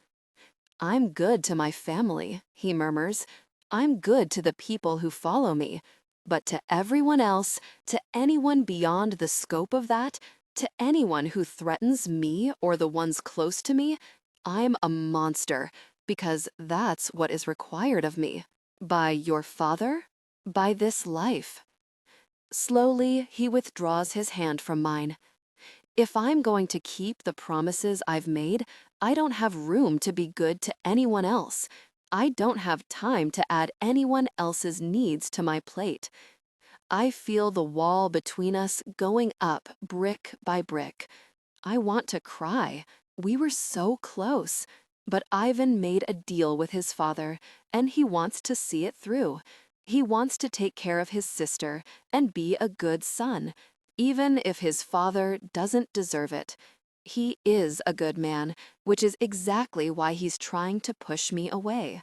I'm good to my family, he murmurs. I'm good to the people who follow me. But to everyone else, to anyone beyond the scope of that, to anyone who threatens me or the ones close to me, I'm a monster, because that's what is required of me. By your father? By this life. Slowly, he withdraws his hand from mine. If I'm going to keep the promises I've made, I don't have room to be good to anyone else. I don't have time to add anyone else's needs to my plate. I feel the wall between us going up brick by brick. I want to cry. We were so close. But Ivan made a deal with his father, and he wants to see it through. He wants to take care of his sister and be a good son, even if his father doesn't deserve it. He is a good man, which is exactly why he's trying to push me away.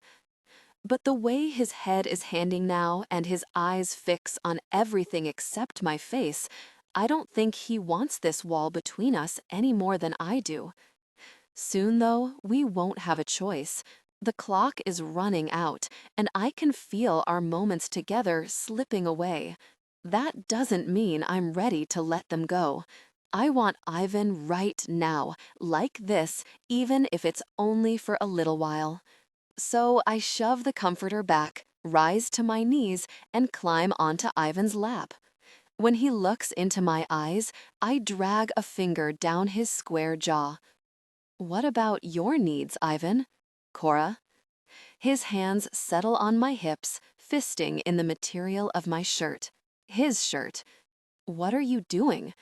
But the way his head is handing now and his eyes fix on everything except my face, I don't think he wants this wall between us any more than I do. Soon, though, we won't have a choice. The clock is running out, and I can feel our moments together slipping away. That doesn't mean I'm ready to let them go. I want Ivan right now, like this, even if it's only for a little while. So I shove the comforter back, rise to my knees, and climb onto Ivan's lap. When he looks into my eyes, I drag a finger down his square jaw. What about your needs, Ivan? Cora? His hands settle on my hips, fisting in the material of my shirt. His shirt. What are you doing?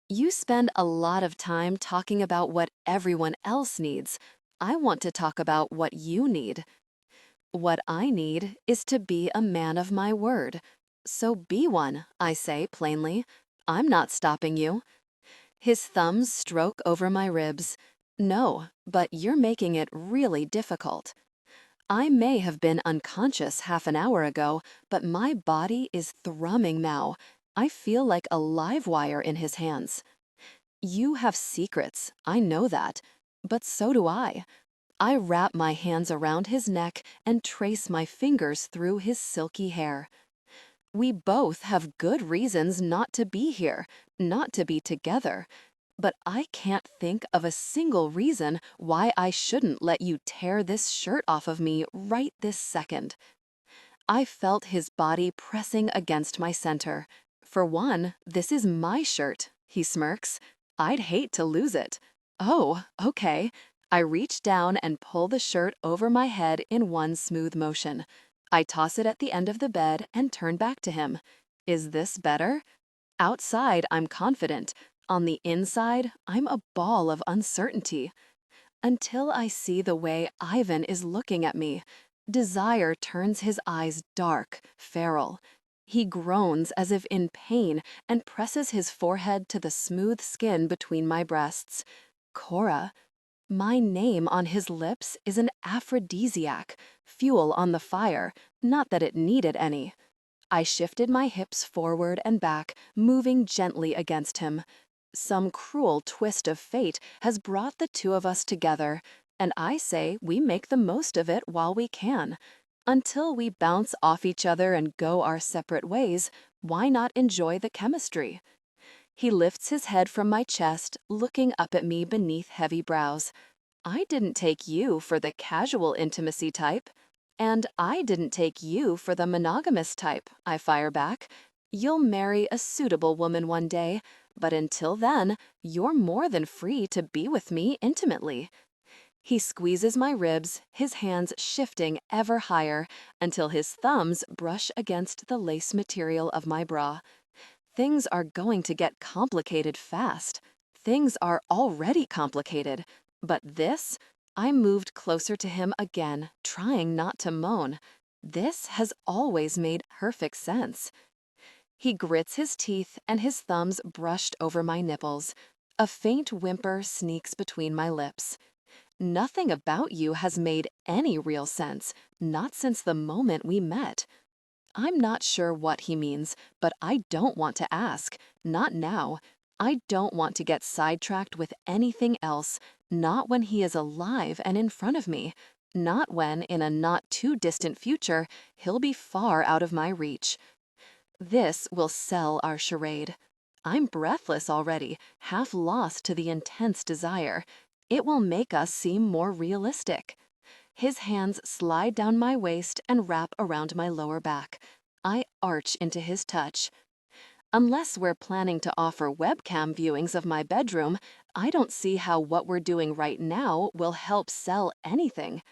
You spend a lot of time talking about what everyone else needs. I want to talk about what you need. What I need is to be a man of my word. So be one, I say plainly. I'm not stopping you. His thumbs stroke over my ribs. No, but you're making it really difficult. I may have been unconscious half an hour ago, but my body is thrumming now. I feel like a live wire in his hands. You have secrets, I know that, but so do I. I wrap my hands around his neck and trace my fingers through his silky hair. We both have good reasons not to be here, not to be together. But I can't think of a single reason why I shouldn't let you tear this shirt off of me right this second. I felt his body pressing against my center. For one, this is my shirt, he smirks. I'd hate to lose it. Oh, okay. I reach down and pull the shirt over my head in one smooth motion. I toss it at the end of the bed and turn back to him. Is this better? Outside, I'm confident. On the inside, I'm a ball of uncertainty. Until I see the way Ivan is looking at me. Desire turns his eyes dark, feral. He groans as if in pain and presses his forehead to the smooth skin between my breasts. Cora. My name on his lips is an aphrodisiac, fuel on the fire, not that it needed any. I shifted my hips forward and back, moving gently against him. Some cruel twist of fate has brought the two of us together, and I say we make the most of it while we can. Until we bounce off each other and go our separate ways, why not enjoy the chemistry? He lifts his head from my chest, looking up at me beneath heavy brows. I didn't take you for the casual intimacy type. And I didn't take you for the monogamous type, I fire back. You'll marry a suitable woman one day, but until then, you're more than free to be with me intimately. He squeezes my ribs, his hands shifting ever higher until his thumbs brush against the lace material of my bra. Things are going to get complicated fast. Things are already complicated. But this? I moved closer to him again, trying not to moan. This has always made perfect sense. He grits his teeth and his thumbs brushed over my nipples. A faint whimper sneaks between my lips. Nothing about you has made any real sense, not since the moment we met. I'm not sure what he means, but I don't want to ask. Not now. I don't want to get sidetracked with anything else, not when he is alive and in front of me, not when, in a not too distant future, he'll be far out of my reach. This will sell our charade. I'm breathless already, half lost to the intense desire. It will make us seem more realistic. His hands slide down my waist and wrap around my lower back. I arch into his touch. Unless we're planning to offer webcam viewings of my bedroom, I don't see how what we're doing right now will help sell anything.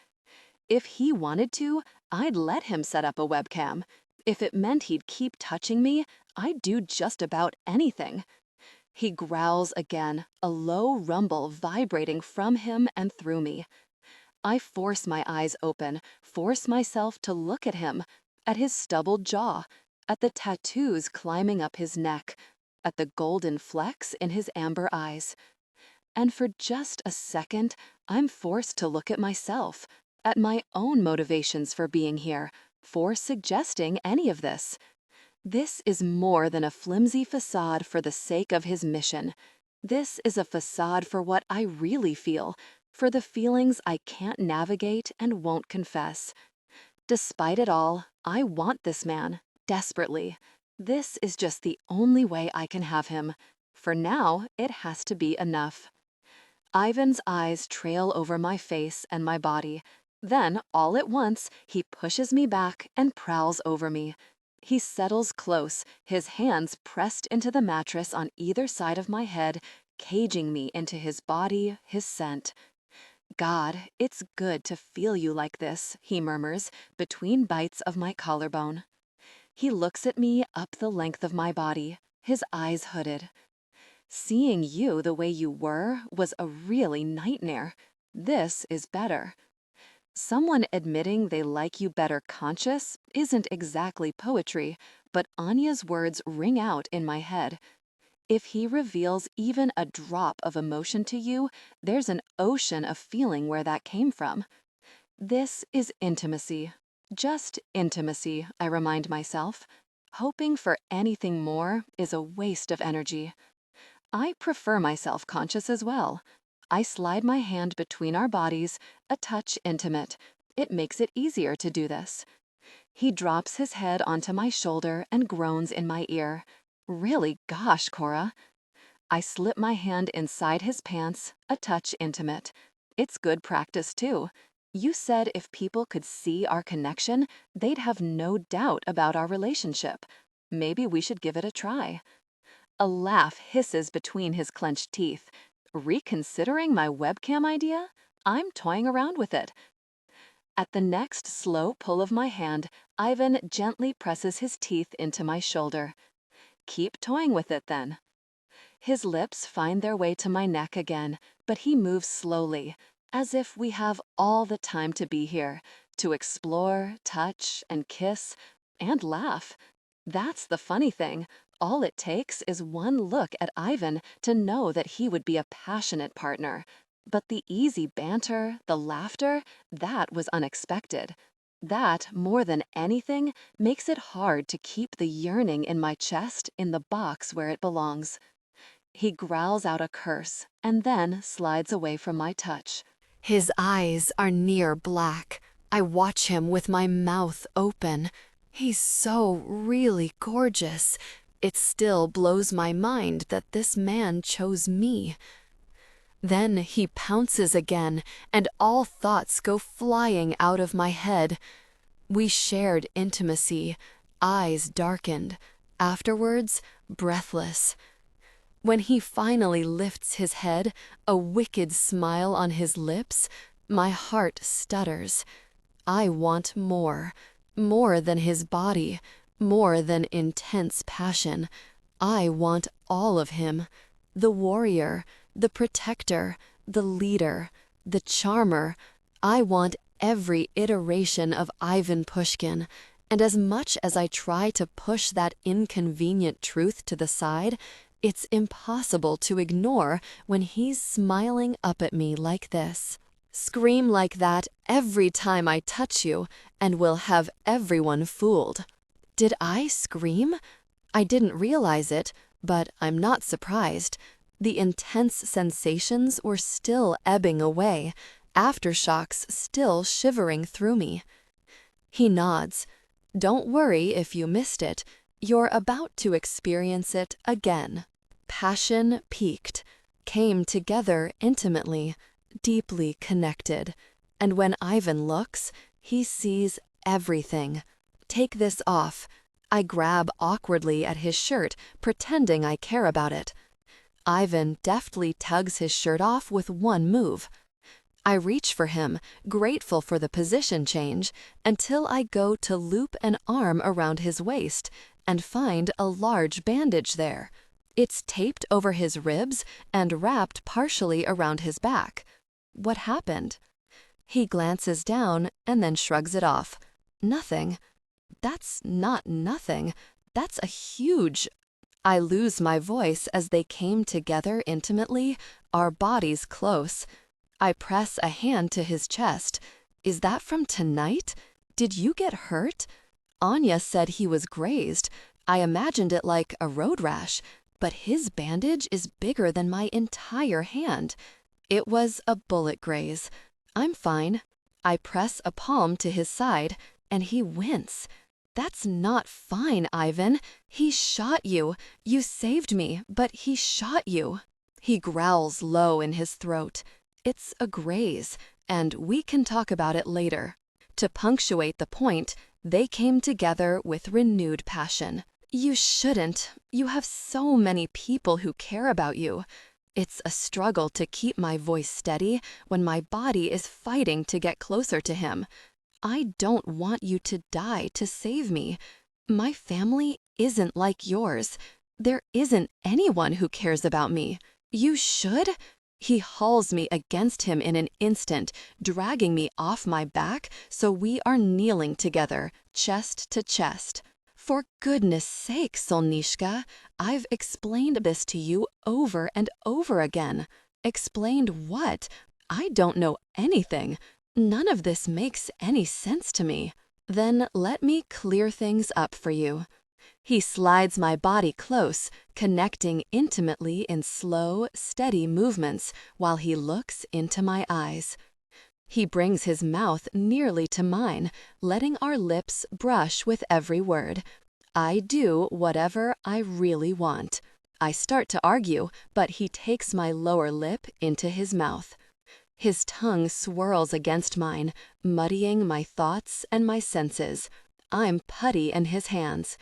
If he wanted to, I'd let him set up a webcam. If it meant he'd keep touching me, I'd do just about anything. He growls again, a low rumble vibrating from him and through me. I force my eyes open, force myself to look at him, at his stubbled jaw, at the tattoos climbing up his neck, at the golden flecks in his amber eyes. And for just a second, I'm forced to look at myself, at my own motivations for being here, for suggesting any of this. This is more than a flimsy facade for the sake of his mission. This is a facade for what I really feel, for the feelings I can't navigate and won't confess. Despite it all, I want this man, desperately. This is just the only way I can have him. For now, it has to be enough. Ivan's eyes trail over my face and my body. Then, all at once, he pushes me back and prowls over me. He settles close, his hands pressed into the mattress on either side of my head, caging me into his body, his scent. God, it's good to feel you like this, he murmurs, between bites of my collarbone. He looks at me up the length of my body, his eyes hooded. Seeing you the way you were was a really nightmare. This is better. Someone admitting they like you better conscious isn't exactly poetry, but Anya's words ring out in my head. If he reveals even a drop of emotion to you, there's an ocean of feeling where that came from. This is intimacy. Just intimacy, I remind myself. Hoping for anything more is a waste of energy. I prefer myself conscious as well. I slide my hand between our bodies, a touch intimate. It makes it easier to do this. He drops his head onto my shoulder and groans in my ear. Really, gosh, Cora. I slip my hand inside his pants, a touch intimate. It's good practice, too. You said if people could see our connection, they'd have no doubt about our relationship. Maybe we should give it a try. A laugh hisses between his clenched teeth. Reconsidering my webcam idea? I'm toying around with it. At the next slow pull of my hand, Ivan gently presses his teeth into my shoulder. Keep toying with it, then. His lips find their way to my neck again, but he moves slowly, as if we have all the time to be here, to explore, touch, and kiss, and laugh. That's the funny thing. All it takes is one look at Ivan to know that he would be a passionate partner. But the easy banter, the laughter, that was unexpected. That, more than anything, makes it hard to keep the yearning in my chest in the box where it belongs. He growls out a curse and then slides away from my touch. His eyes are near black. I watch him with my mouth open. He's so really gorgeous. It still blows my mind that this man chose me. Then he pounces again, and all thoughts go flying out of my head. We shared intimacy, eyes darkened, afterwards breathless. When he finally lifts his head, a wicked smile on his lips, my heart stutters. I want more than his body, more than intense passion. I want all of him, the warrior, the protector, the leader, the charmer. I want every iteration of Ivan Pushkin, and as much as I try to push that inconvenient truth to the side, it's impossible to ignore when he's smiling up at me like this. Scream like that every time I touch you, and we'll have everyone fooled. Did I scream? I didn't realize it, but I'm not surprised. The intense sensations were still ebbing away, aftershocks still shivering through me. He nods. Don't worry if you missed it. You're about to experience it again. Passion peaked, came together intimately, deeply connected. And when Ivan looks, he sees everything. Take this off. I grab awkwardly at his shirt, pretending I care about it. Ivan deftly tugs his shirt off with one move. I reach for him, grateful for the position change, until I go to loop an arm around his waist and find a large bandage there. It's taped over his ribs and wrapped partially around his back. What happened? He glances down and then shrugs it off. Nothing. That's not nothing. That's a huge... I lose my voice as they came together intimately, our bodies close. I press a hand to his chest. Is that from tonight? Did you get hurt? Anya said he was grazed. I imagined it like a road rash, but his bandage is bigger than my entire hand. It was a bullet graze. I'm fine. I press a palm to his side, and he winces. That's not fine, Ivan. He shot you. You saved me, but he shot you. He growls low in his throat. It's a graze, and we can talk about it later. To punctuate the point, they came together with renewed passion. You shouldn't. You have so many people who care about you. It's a struggle to keep my voice steady when my body is fighting to get closer to him. I don't want you to die to save me. My family isn't like yours. There isn't anyone who cares about me. You should? He hauls me against him in an instant, dragging me off my back so we are kneeling together, chest to chest. For goodness sake, Solnishka, I've explained this to you over and over again. Explained what? I don't know anything. None of this makes any sense to me. Then let me clear things up for you. He slides my body close, connecting intimately in slow, steady movements while he looks into my eyes. He brings his mouth nearly to mine, letting our lips brush with every word. I do whatever I really want. I start to argue, but he takes my lower lip into his mouth. His tongue swirls against mine, muddying my thoughts and my senses. I'm putty in his hands.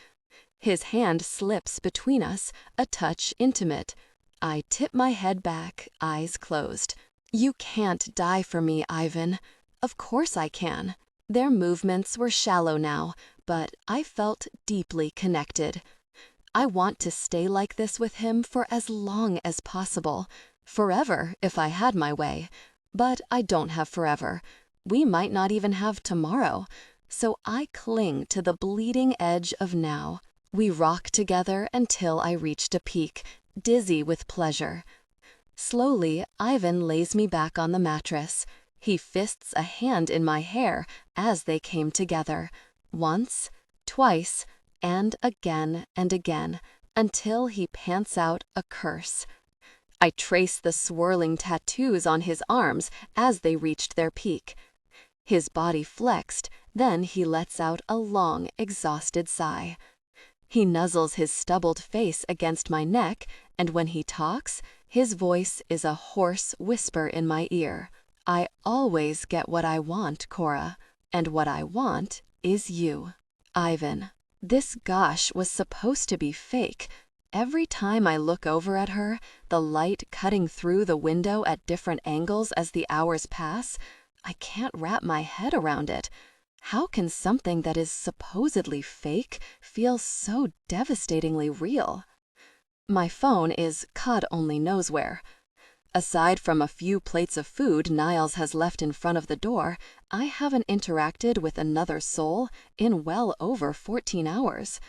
His hand slips between us, a touch intimate. I tip my head back, eyes closed. You can't die for me, Ivan. Of course I can. Their movements were shallow now, but I felt deeply connected. I want to stay like this with him for as long as possible. Forever, if I had my way. But I don't have forever. We might not even have tomorrow. So I cling to the bleeding edge of now. We rock together until I reached a peak, dizzy with pleasure. Slowly, Ivan lays me back on the mattress. He fists a hand in my hair as they came together. Once, twice, and again, until he pants out a curse. I trace the swirling tattoos on his arms as they reached their peak. His body flexed, then he lets out a long, exhausted sigh. He nuzzles his stubbled face against my neck, and when he talks, his voice is a hoarse whisper in my ear. I always get what I want, Cora, and what I want is you. Ivan. This gosh was supposed to be fake. Every time I look over at her, the light cutting through the window at different angles as the hours pass, I can't wrap my head around it. How can something that is supposedly fake feel so devastatingly real? My phone is God only knows where. Aside from a few plates of food Niles has left in front of the door, I haven't interacted with another soul in well over 14 hours.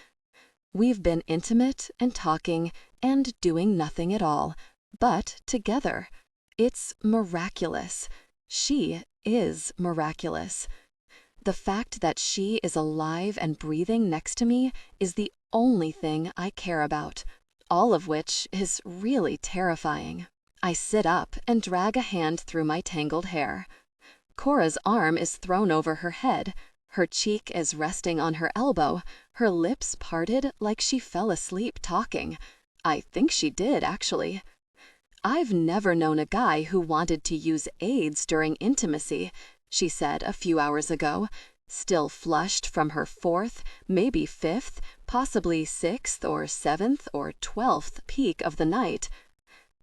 We've been intimate and talking and doing nothing at all, but together. It's miraculous. She is miraculous. The fact that she is alive and breathing next to me is the only thing I care about, all of which is really terrifying. I sit up and drag a hand through my tangled hair. Cora's arm is thrown over her head. Her cheek is resting on her elbow, her lips parted like she fell asleep talking. I think she did, actually. I've never known a guy who wanted to use aids during intimacy, she said a few hours ago, still flushed from her 4th, maybe 5th, possibly 6th or 7th or 12th peak of the night.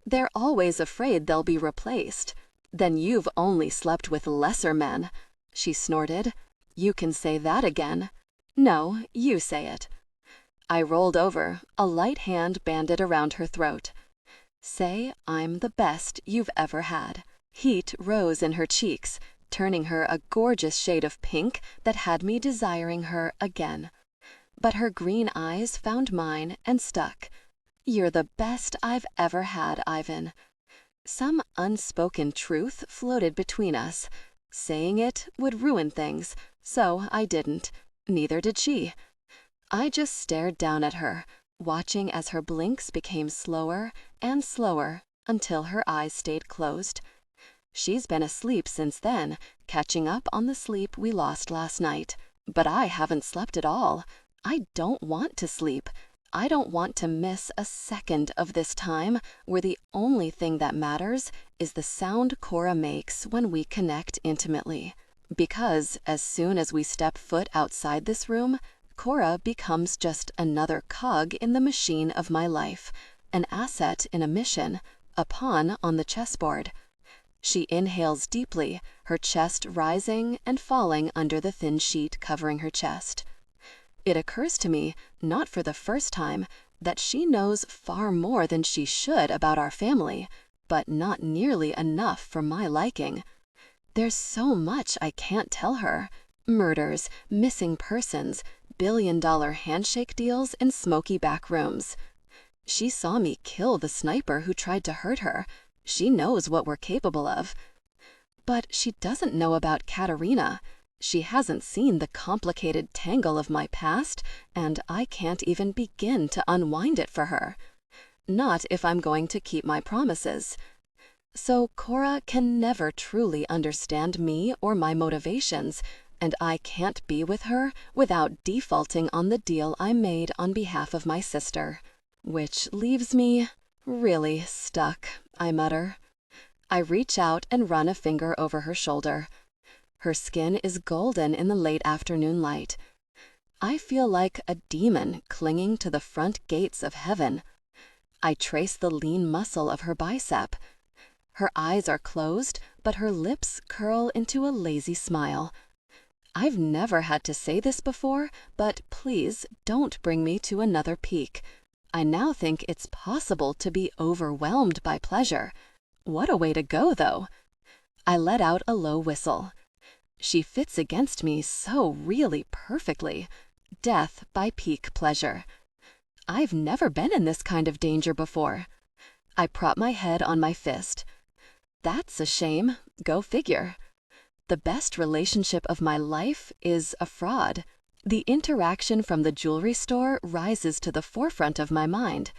They're always afraid they'll be replaced. Then you've only slept with lesser men, she snorted. You can say that again. No, you say it. I rolled over, a light hand banded around her throat. Say I'm the best you've ever had. Heat rose in her cheeks, turning her a gorgeous shade of pink that had me desiring her again. But her green eyes found mine and stuck. You're the best I've ever had, Ivan. Some unspoken truth floated between us. Saying it would ruin things, so I didn't. Neither did she. I just stared down at her, watching as her blinks became slower and slower until her eyes stayed closed. She's been asleep since then, catching up on the sleep we lost last night. But I haven't slept at all. I don't want to sleep. I don't want to miss a second of this time where the only thing that matters is the sound Cora makes when we connect intimately. Because as soon as we step foot outside this room, Cora becomes just another cog in the machine of my life, an asset in a mission, a pawn on the chessboard. She inhales deeply, her chest rising and falling under the thin sheet covering her chest. It occurs to me, not for the first time, that she knows far more than she should about our family, but not nearly enough for my liking. There's so much I can't tell her. Murders, missing persons, billion-dollar handshake deals in smoky back rooms. She saw me kill the sniper who tried to hurt her. She knows what we're capable of. But she doesn't know about Katerina. She hasn't seen the complicated tangle of my past, and I can't even begin to unwind it for her. Not if I'm going to keep my promises. So Cora can never truly understand me or my motivations, and I can't be with her without defaulting on the deal I made on behalf of my sister. Which leaves me really stuck, I mutter. I reach out and run a finger over her shoulder. Her skin is golden in the late afternoon light. I feel like a demon clinging to the front gates of heaven. I trace the lean muscle of her bicep. Her eyes are closed, but her lips curl into a lazy smile. I've never had to say this before, but please don't bring me to another peak. I now think it's possible to be overwhelmed by pleasure. What a way to go, though. I let out a low whistle. She fits against me so really perfectly. Death by peak pleasure. I've never been in this kind of danger before. I prop my head on my fist. That's a shame. Go figure. The best relationship of my life is a fraud. The interaction from the jewelry store rises to the forefront of my mind.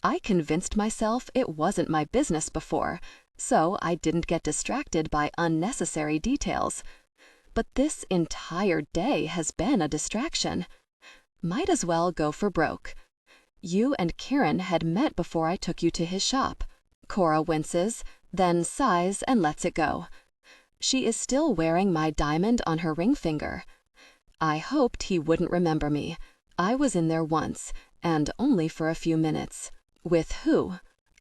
I convinced myself it wasn't my business before, so I didn't get distracted by unnecessary details. But this entire day has been a distraction. Might as well go for broke. You and Kieran had met before I took you to his shop. Cora winces, then sighs and lets it go. She is still wearing my diamond on her ring finger. I hoped he wouldn't remember me. I was in there once, and only for a few minutes. With who?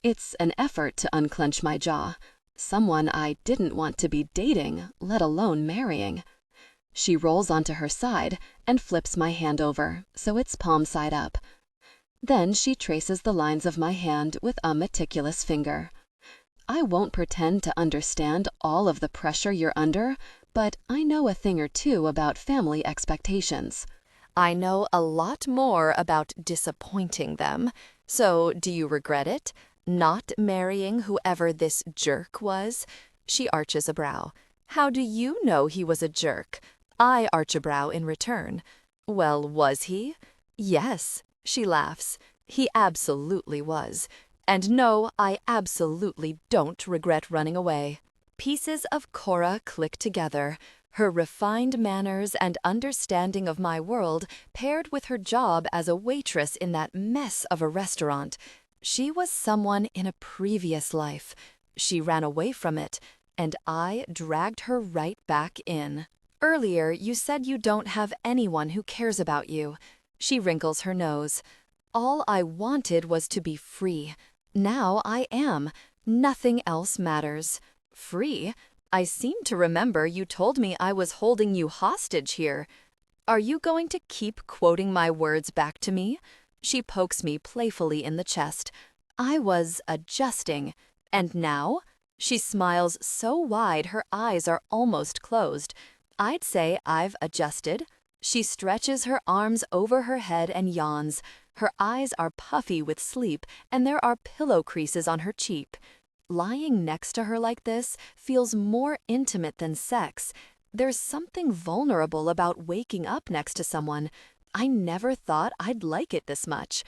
It's an effort to unclench my jaw. Someone I didn't want to be dating, let alone marrying. She rolls onto her side and flips my hand over, so it's palm side up. Then she traces the lines of my hand with a meticulous finger. I won't pretend to understand all of the pressure you're under, but I know a thing or two about family expectations. I know a lot more about disappointing them. So, do you regret it? Not marrying whoever this jerk was? She arches a brow. How do you know he was a jerk? I arch a brow in return. Well, was he? Yes. She laughs. He absolutely was. And no, I absolutely don't regret running away. Pieces of Cora click together. Her refined manners and understanding of my world paired with her job as a waitress in that mess of a restaurant. She was someone in a previous life. She ran away from it, and I dragged her right back in. Earlier, you said you don't have anyone who cares about you. She wrinkles her nose. All I wanted was to be free. Now I am. Nothing else matters. Free? I seem to remember you told me I was holding you hostage here. Are you going to keep quoting my words back to me? She pokes me playfully in the chest. I was adjusting. And now? She smiles so wide her eyes are almost closed. I'd say I've adjusted. She stretches her arms over her head and yawns. Her eyes are puffy with sleep, and there are pillow creases on her cheek. Lying next to her like this feels more intimate than sex. There's something vulnerable about waking up next to someone. I never thought I'd like it this much.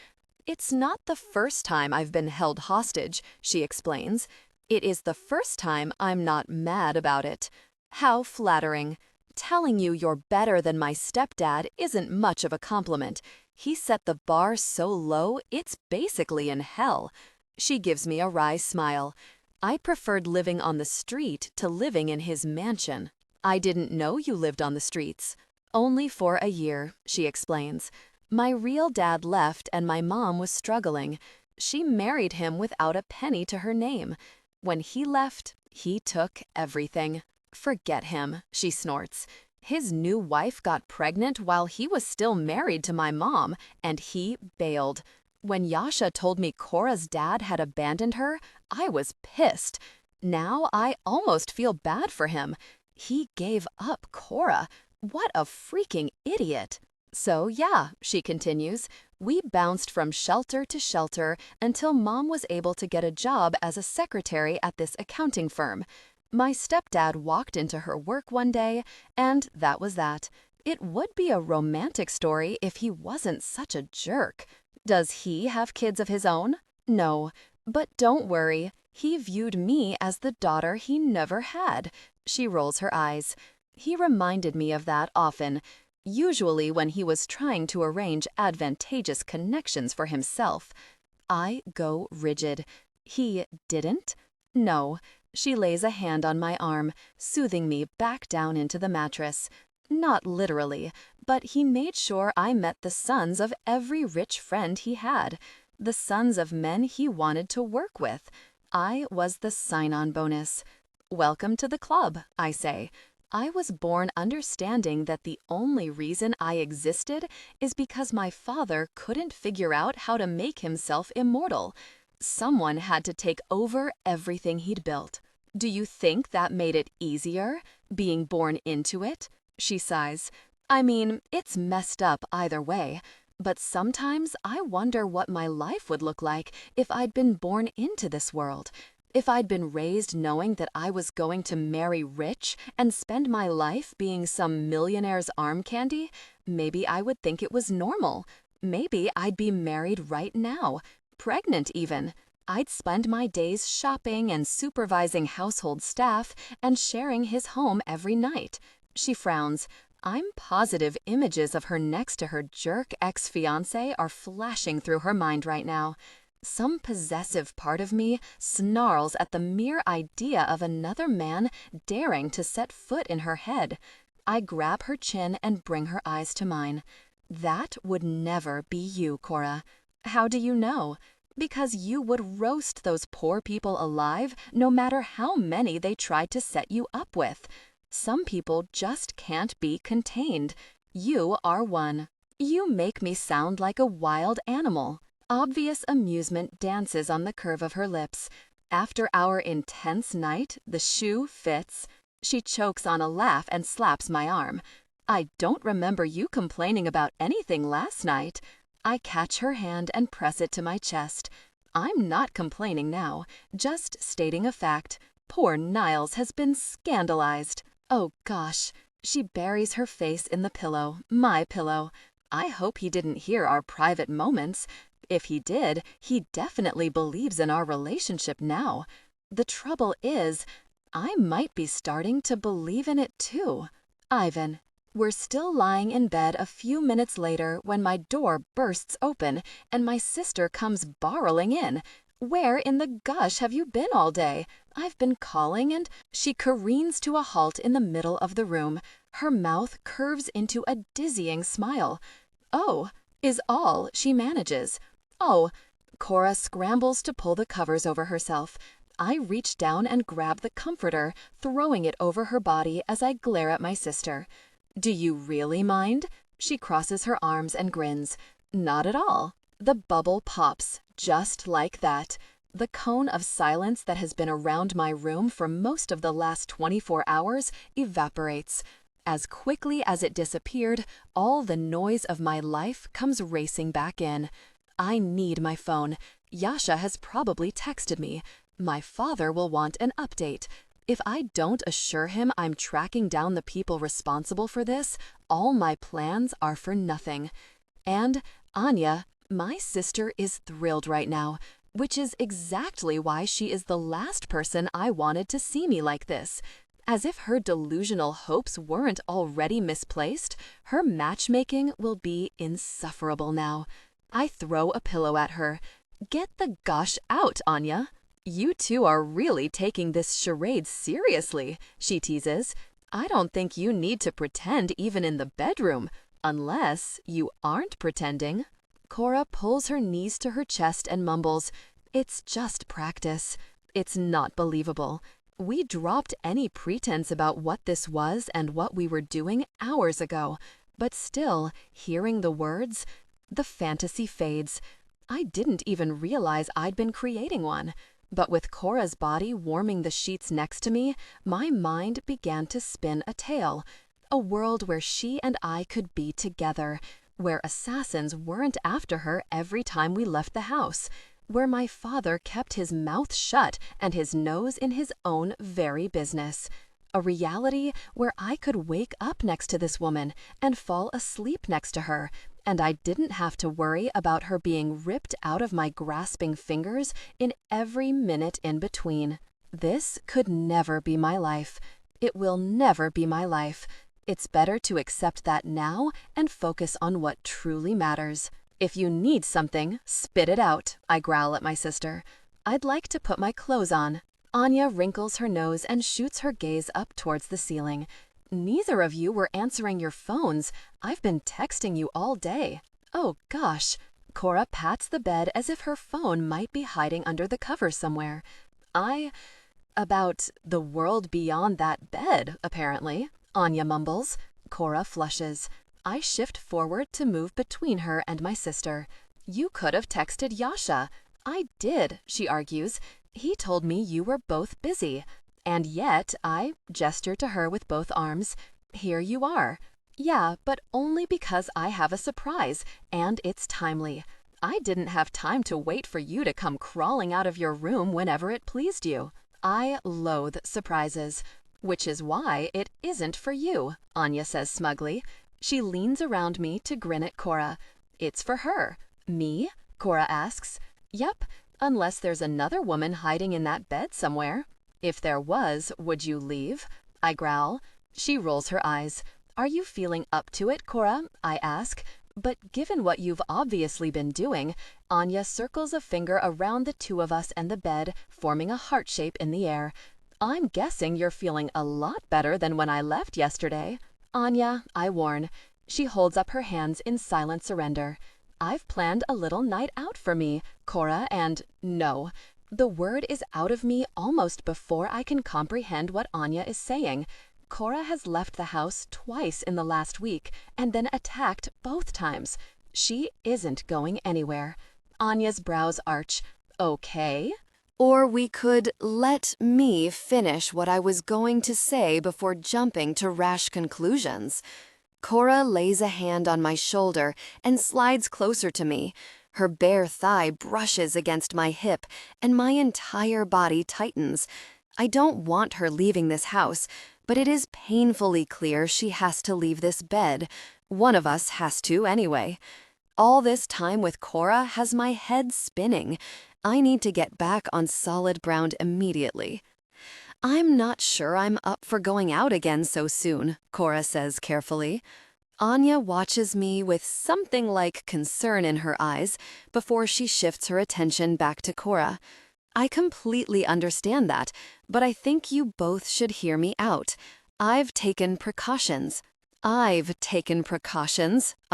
It's not the first time I've been held hostage, she explains. It is the first time I'm not mad about it. How flattering. Telling you you're better than my stepdad isn't much of a compliment. He set the bar so low, it's basically in hell. She gives me a wry smile. I preferred living on the street to living in his mansion. I didn't know you lived on the streets. Only for a year, she explains. My real dad left and my mom was struggling. She married him without a penny to her name. When he left, he took everything. Forget him, she snorts. His new wife got pregnant while he was still married to my mom, and he bailed. When Yasha told me Cora's dad had abandoned her, I was pissed. Now I almost feel bad for him. He gave up Cora. What a freaking idiot. So yeah, she continues, we bounced from shelter to shelter until Mom was able to get a job as a secretary at this accounting firm. My stepdad walked into her work one day, and that was that. It would be a romantic story if he wasn't such a jerk. Does he have kids of his own? No. But don't worry, he viewed me as the daughter he never had. She rolls her eyes. He reminded me of that often, usually when he was trying to arrange advantageous connections for himself. I go rigid. He didn't? No. She lays a hand on my arm, soothing me back down into the mattress. Not literally, but he made sure I met the sons of every rich friend he had, the sons of men he wanted to work with. I was the sign-on bonus. Welcome to the club, I say. I was born understanding that the only reason I existed is because my father couldn't figure out how to make himself immortal. Someone had to take over everything he'd built. Do you think that made it easier, being born into it? She sighs. I mean, it's messed up either way. But sometimes I wonder what my life would look like if I'd been born into this world. If I'd been raised knowing that I was going to marry rich and spend my life being some millionaire's arm candy, maybe I would think it was normal. Maybe I'd be married right now, pregnant even. I'd spend my days shopping and supervising household staff and sharing his home every night. She frowns. I'm positive images of her next to her jerk ex-fiancé are flashing through her mind right now. Some possessive part of me snarls at the mere idea of another man daring to set foot in her head. I grab her chin and bring her eyes to mine. That would never be you, Cora. How do you know? Because you would roast those poor people alive no matter how many they tried to set you up with. Some people just can't be contained. You are one. You make me sound like a wild animal. Obvious amusement dances on the curve of her lips. After our intense night, the shoe fits. She chokes on a laugh and slaps my arm. I don't remember you complaining about anything last night. I catch her hand and press it to my chest. I'm not complaining now, just stating a fact. Poor Niles has been scandalized. Oh gosh. She buries her face in the pillow, my pillow. I hope he didn't hear our private moments. If he did, he definitely believes in our relationship now. The trouble is, I might be starting to believe in it too. Ivan. We're still lying in bed a few minutes later when my door bursts open and my sister comes barreling in. Where in the gush have you been all day? I've been calling and she careens to a halt in the middle of the room. Her mouth curves into a dizzying smile. Oh, is all she manages. Oh, Cora scrambles to pull the covers over herself. I reach down and grab the comforter, throwing it over her body as I glare at my sister. Do you really mind? She crosses her arms and grins. Not at all. The bubble pops, just like that. The cone of silence that has been around my room for most of the last 24 hours evaporates. As quickly as it disappeared, all the noise of my life comes racing back in. I need my phone. Yasha has probably texted me. My father will want an update. If I don't assure him I'm tracking down the people responsible for this, all my plans are for nothing. And Anya, my sister, is thrilled right now, which is exactly why she is the last person I wanted to see me like this. As if her delusional hopes weren't already misplaced, her matchmaking will be insufferable now. I throw a pillow at her. Get the gush out, Anya. You two are really taking this charade seriously, she teases. I don't think you need to pretend even in the bedroom, unless you aren't pretending. Cora pulls her knees to her chest and mumbles, "It's just practice." It's not believable. We dropped any pretense about what this was and what we were doing hours ago. But still, hearing the words, the fantasy fades. I didn't even realize I'd been creating one. But with Cora's body warming the sheets next to me, my mind began to spin a tale. A world where she and I could be together, where assassins weren't after her every time we left the house, where my father kept his mouth shut and his nose in his own very business. A reality where I could wake up next to this woman and fall asleep next to her, and I didn't have to worry about her being ripped out of my grasping fingers in every minute in between. This could never be my life. It will never be my life. It's better to accept that now and focus on what truly matters. If you need something, spit it out, I growl at my sister. I'd like to put my clothes on. Anya wrinkles her nose and shoots her gaze up towards the ceiling. Neither of you were answering your phones. I've been texting you all day. Oh gosh. Cora pats the bed as if her phone might be hiding under the covers somewhere. About the world beyond that bed, apparently, Anya mumbles. Cora flushes. I shift forward to move between her and my sister. You could have texted Yasha. I did, she argues. He told me you were both busy. And yet, I gesture to her with both arms. Here you are. Yeah, but only because I have a surprise, and it's timely. I didn't have time to wait for you to come crawling out of your room whenever it pleased you. I loathe surprises. Which is why it isn't for you, Anya says smugly. She leans around me to grin at Cora. It's for her. Me? Cora asks. Yep, unless there's another woman hiding in that bed somewhere. If there was, would you leave? I growl. She rolls her eyes. Are you feeling up to it, Cora? I ask. But given what you've obviously been doing, Anya circles a finger around the two of us and the bed, forming a heart shape in the air. I'm guessing you're feeling a lot better than when I left yesterday. Anya, I warn. She holds up her hands in silent surrender. I've planned a little night out for me, Cora, and no. The word is out of me almost before I can comprehend what Anya is saying. Cora has left the house twice in the last week and then attacked both times. She isn't going anywhere. Anya's brows arch. Okay. Or we could let me finish what I was going to say before jumping to rash conclusions. Cora lays a hand on my shoulder and slides closer to me. Her bare thigh brushes against my hip, and my entire body tightens. I don't want her leaving this house, but it is painfully clear she has to leave this bed. One of us has to anyway. All this time with Cora has my head spinning. I need to get back on solid ground immediately. I'm not sure I'm up for going out again so soon, Cora says carefully. Anya watches me with something like concern in her eyes before she shifts her attention back to Cora. I completely understand that, but I think you both should hear me out. I've taken precautions. I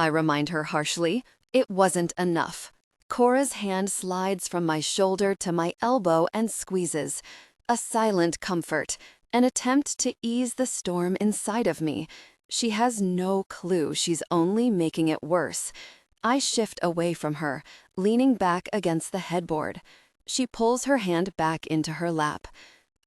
remind her harshly. It wasn't enough. Cora's hand slides from my shoulder to my elbow and squeezes. A silent comfort, an attempt to ease the storm inside of me. She has no clue she's only making it worse. I shift away from her, leaning back against the headboard. She pulls her hand back into her lap.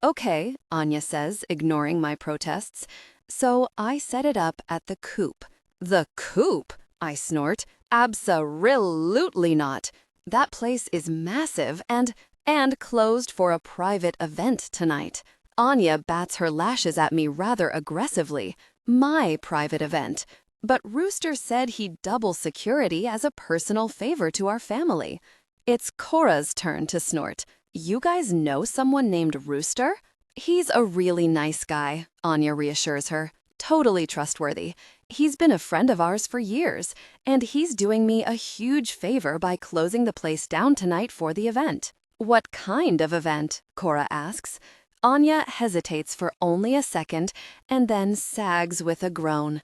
Okay, Anya says, ignoring my protests. So I set it up at the coop. The coop? I snort. Abso-real-lutely not. That place is massive and closed for a private event tonight. Anya bats her lashes at me rather aggressively. My private event. But Rooster said he'd double security as a personal favor to our family. It's Cora's turn to snort. You guys know someone named Rooster? He's a really nice guy, Anya reassures her. Totally trustworthy. He's been a friend of ours for years, and he's doing me a huge favor by closing the place down tonight for the event. What kind of event? Cora asks. Anya hesitates for only a second and then sags with a groan.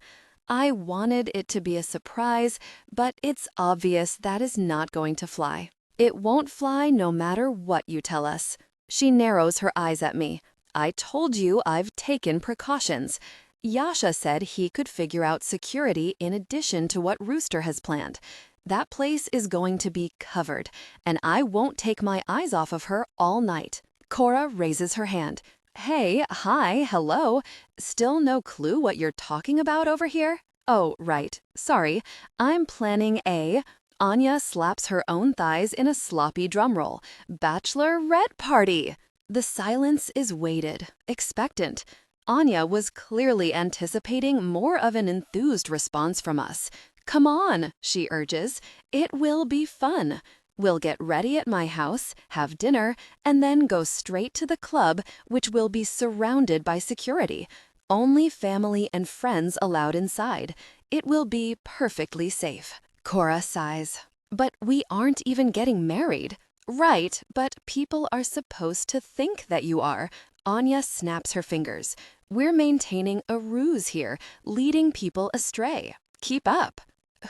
I wanted it to be a surprise, but it's obvious that is not going to fly. It won't fly no matter what you tell us. She narrows her eyes at me. I told you I've taken precautions. Yasha said he could figure out security in addition to what Rooster has planned. That place is going to be covered, and I won't take my eyes off of her all night. Cora raises her hand. Hey, hi, hello. Still no clue what you're talking about over here? Oh, right. Sorry. I'm planning a... Anya slaps her own thighs in a sloppy drumroll. Bachelorette party. The silence is weighted, expectant. Anya was clearly anticipating more of an enthused response from us. Come on, she urges. It will be fun. We'll get ready at my house, have dinner, and then go straight to the club, which will be surrounded by security. Only family and friends allowed inside. It will be perfectly safe. Cora sighs. But we aren't even getting married. Right, but people are supposed to think that you are. Anya snaps her fingers. We're maintaining a ruse here, leading people astray. Keep up.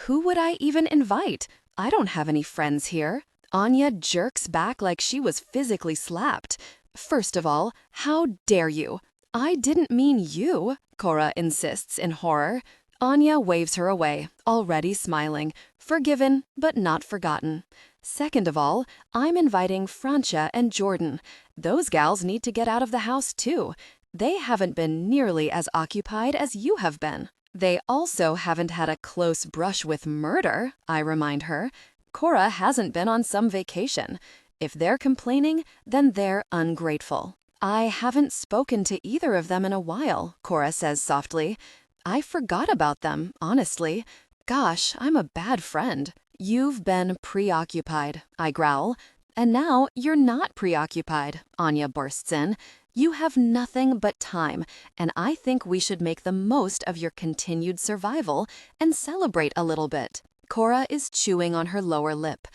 Who would I even invite? I don't have any friends here. Anya jerks back like she was physically slapped. First of all, how dare you? I didn't mean you, Cora insists in horror. Anya waves her away, already smiling. Forgiven, but not forgotten. Second of all, I'm inviting Francia and Jordan. Those gals need to get out of the house too. They haven't been nearly as occupied as you have been. They also haven't had a close brush with murder, I remind her. Cora hasn't been on some vacation. If they're complaining, then they're ungrateful. I haven't spoken to either of them in a while, Cora says softly. I forgot about them, honestly. Gosh, I'm a bad friend. You've been preoccupied, I growl. And now you're not preoccupied, Anya bursts in. You have nothing but time, and I think we should make the most of your continued survival and celebrate a little bit. Cora is chewing on her lower lip.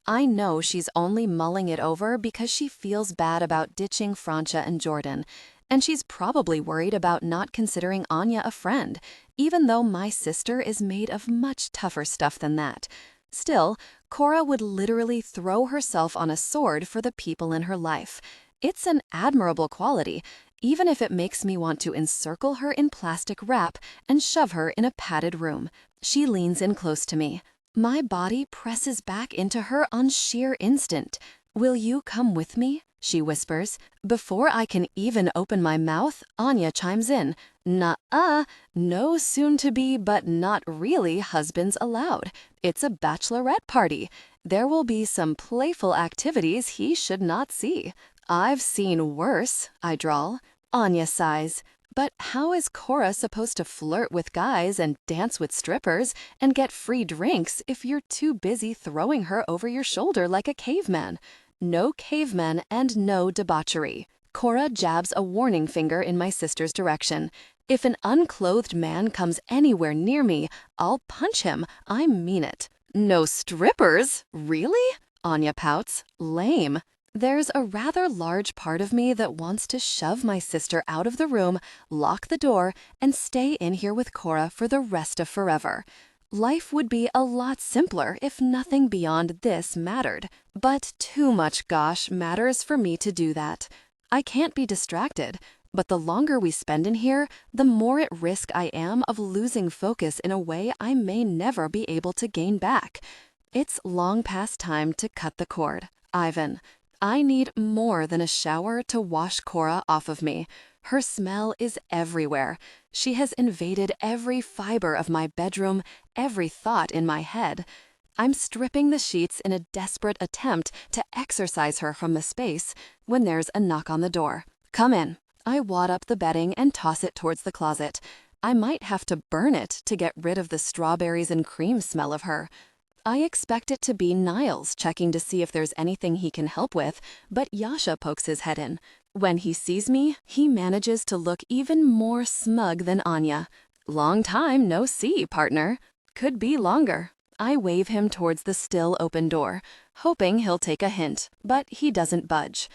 I know she's only mulling it over because she feels bad about ditching Francia and Jordan, and she's probably worried about not considering Anya a friend, even though my sister is made of much tougher stuff than that. Still, Cora would literally throw herself on a sword for the people in her life. It's an admirable quality, even if it makes me want to encircle her in plastic wrap and shove her in a padded room. She leans in close to me. My body presses back into her on sheer instinct. Will you come with me? She whispers. Before I can even open my mouth, Anya chimes in. Nuh-uh, no soon-to-be but not really husbands allowed. It's a bachelorette party. There will be some playful activities he should not see. I've seen worse, I drawl. Anya sighs. But how is Cora supposed to flirt with guys and dance with strippers and get free drinks if you're too busy throwing her over your shoulder like a caveman? No cavemen and no debauchery. Cora jabs a warning finger in my sister's direction. If an unclothed man comes anywhere near me, I'll punch him. I mean it. No strippers? Really? Anya pouts. Lame. There's a rather large part of me that wants to shove my sister out of the room, lock the door, and stay in here with Cora for the rest of forever. Life would be a lot simpler if nothing beyond this mattered. But too much gosh matters for me to do that. I can't be distracted, but the longer we spend in here, the more at risk I am of losing focus in a way I may never be able to gain back. It's long past time to cut the cord. Ivan. I need more than a shower to wash Cora off of me. Her smell is everywhere. She has invaded every fiber of my bedroom, every thought in my head. I'm stripping the sheets in a desperate attempt to exorcise her from the space when there's a knock on the door. Come in. I wad up the bedding and toss it towards the closet. I might have to burn it to get rid of the strawberries and cream smell of her. I expect it to be Niles checking to see if there's anything he can help with, but Yasha pokes his head in. When he sees me, he manages to look even more smug than Anya. Long time no see, partner. Could be longer. I wave him towards the still open door, hoping he'll take a hint, but he doesn't budge.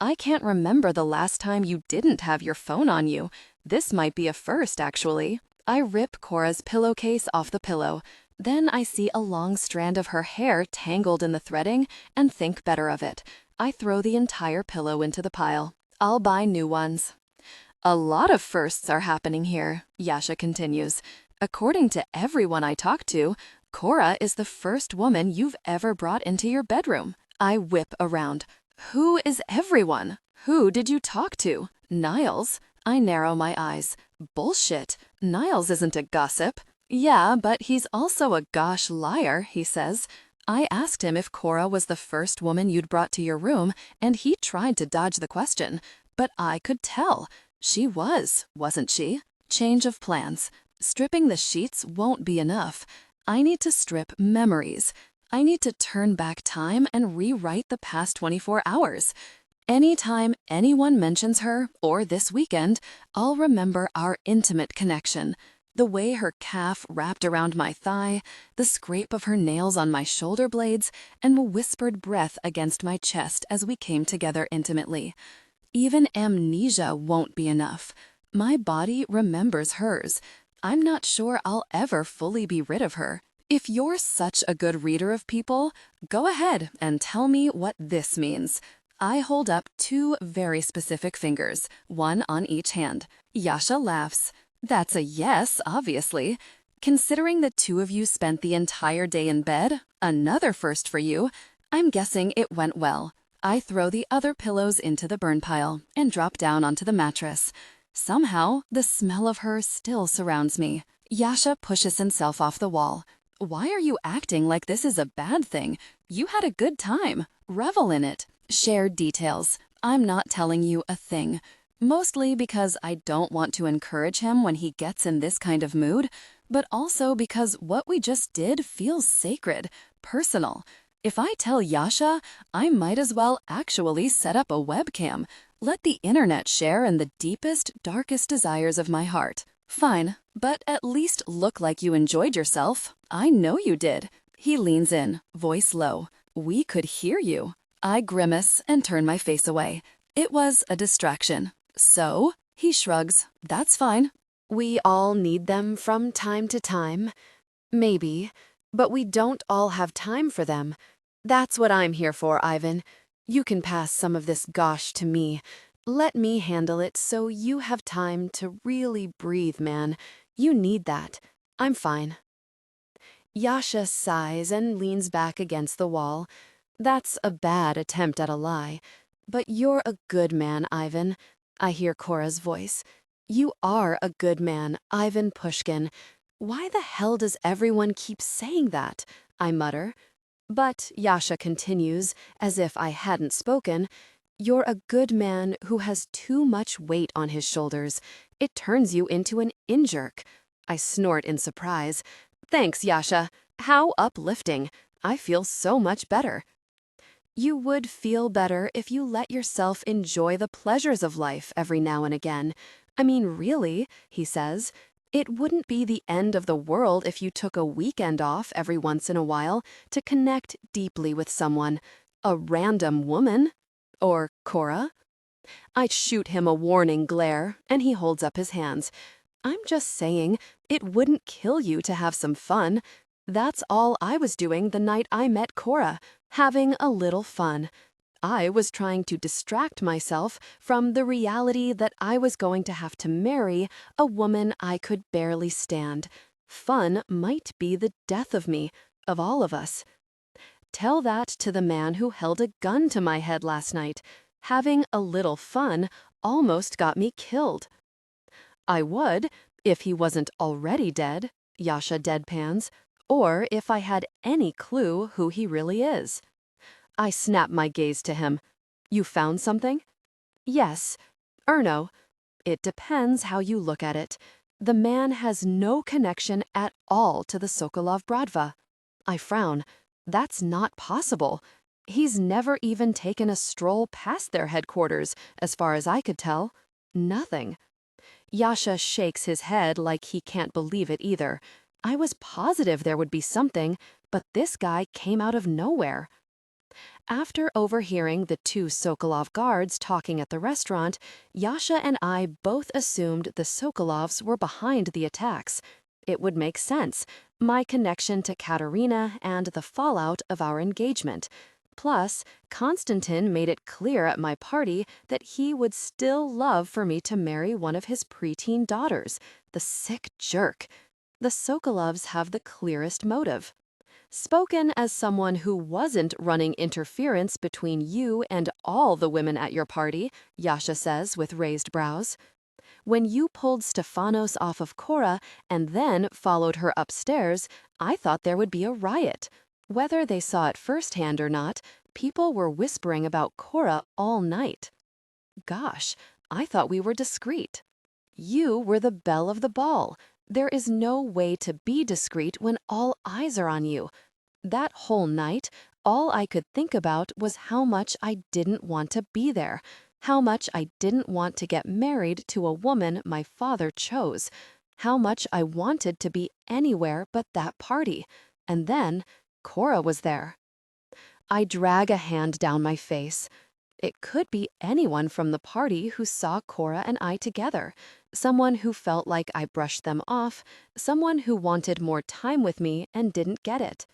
I can't remember the last time you didn't have your phone on you. This might be a first, actually. I rip Cora's pillowcase off the pillow. Then I see a long strand of her hair tangled in the threading and think better of it. I throw the entire pillow into the pile. I'll buy new ones. A lot of firsts are happening here, Yasha continues. According to everyone I talk to, Cora is the first woman you've ever brought into your bedroom. I whip around. Who is everyone? Who did you talk to? Niles? I narrow my eyes. Bullshit. Niles isn't a gossip. Yeah, but he's also a gosh liar, he says. I asked him if Cora was the first woman you'd brought to your room, and he tried to dodge the question. But I could tell. She was, wasn't she? Change of plans. Stripping the sheets won't be enough. I need to strip memories. I need to turn back time and rewrite the past 24 hours. Anytime anyone mentions her, or this weekend, I'll remember our intimate connection. The way her calf wrapped around my thigh, the scrape of her nails on my shoulder blades, and the whispered breath against my chest as we came together intimately. Even amnesia won't be enough. My body remembers hers. I'm not sure I'll ever fully be rid of her. If you're such a good reader of people, go ahead and tell me what this means. I hold up 2 very specific fingers, one on each hand. Yasha laughs. That's a yes, obviously. Considering the 2 of you spent the entire day in bed, another first for you, I'm guessing it went well. I throw the other pillows into the burn pile and drop down onto the mattress. Somehow, the smell of her still surrounds me. Yasha pushes himself off the wall. Why are you acting like this is a bad thing? You had a good time. Revel in it. Share details. I'm not telling you a thing. Mostly because I don't want to encourage him when he gets in this kind of mood, but also because what we just did feels sacred, personal. If I tell Yasha, I might as well actually set up a webcam. Let the internet share in the deepest, darkest desires of my heart. Fine, but at least look like you enjoyed yourself. I know you did. He leans in, voice low. We could hear you. I grimace and turn my face away. It was a distraction. So? He shrugs. That's fine. We all need them from time to time. Maybe. But we don't all have time for them. That's what I'm here for, Ivan. You can pass some of this gosh to me. Let me handle it so you have time to really breathe, man. You need that. I'm fine. Yasha sighs and leans back against the wall. That's a bad attempt at a lie. But you're a good man, Ivan. I hear Cora's voice. You are a good man, Ivan Pushkin. Why the hell does everyone keep saying that? I mutter. But Yasha continues, as if I hadn't spoken. You're a good man who has too much weight on his shoulders. It turns you into an in-jerk. I snort in surprise. Thanks, Yasha. How uplifting. I feel so much better. You would feel better if you let yourself enjoy the pleasures of life every now and again. I mean, really, he says. It wouldn't be the end of the world if you took a weekend off every once in a while to connect deeply with someone. A random woman. Or Cora. I shoot him a warning glare, and he holds up his hands. I'm just saying, it wouldn't kill you to have some fun. That's all I was doing the night I met Cora, having a little fun. I was trying to distract myself from the reality that I was going to have to marry a woman I could barely stand. Fun might be the death of me, of all of us. Tell that to the man who held a gun to my head last night. Having a little fun almost got me killed. I would, if he wasn't already dead, Yasha deadpans, or if I had any clue who he really is. I snap my gaze to him. You found something? Yes. Erno. It depends how you look at it. The man has no connection at all to the Sokolov Bratva. I frown. That's not possible. He's never even taken a stroll past their headquarters, as far as I could tell. Nothing. Yasha shakes his head like he can't believe it either. I was positive there would be something, but this guy came out of nowhere. After overhearing the two Sokolov guards talking at the restaurant, Yasha and I both assumed the Sokolovs were behind the attacks. It would make sense, my connection to Katerina and the fallout of our engagement. Plus, Konstantin made it clear at my party that he would still love for me to marry one of his preteen daughters. The sick jerk. The Sokolovs have the clearest motive. Spoken as someone who wasn't running interference between you and all the women at your party, Yasha says with raised brows. When you pulled Stefanos off of Cora and then followed her upstairs, I thought there would be a riot. Whether they saw it firsthand or not, people were whispering about Cora all night. Gosh, I thought we were discreet. You were the belle of the ball. There is no way to be discreet when all eyes are on you. That whole night, all I could think about was how much I didn't want to be there, how much I didn't want to get married to a woman my father chose, how much I wanted to be anywhere but that party. And then, Cora was there. I drag a hand down my face. It could be anyone from the party who saw Cora and I together, someone who felt like I brushed them off, someone who wanted more time with me and didn't get it.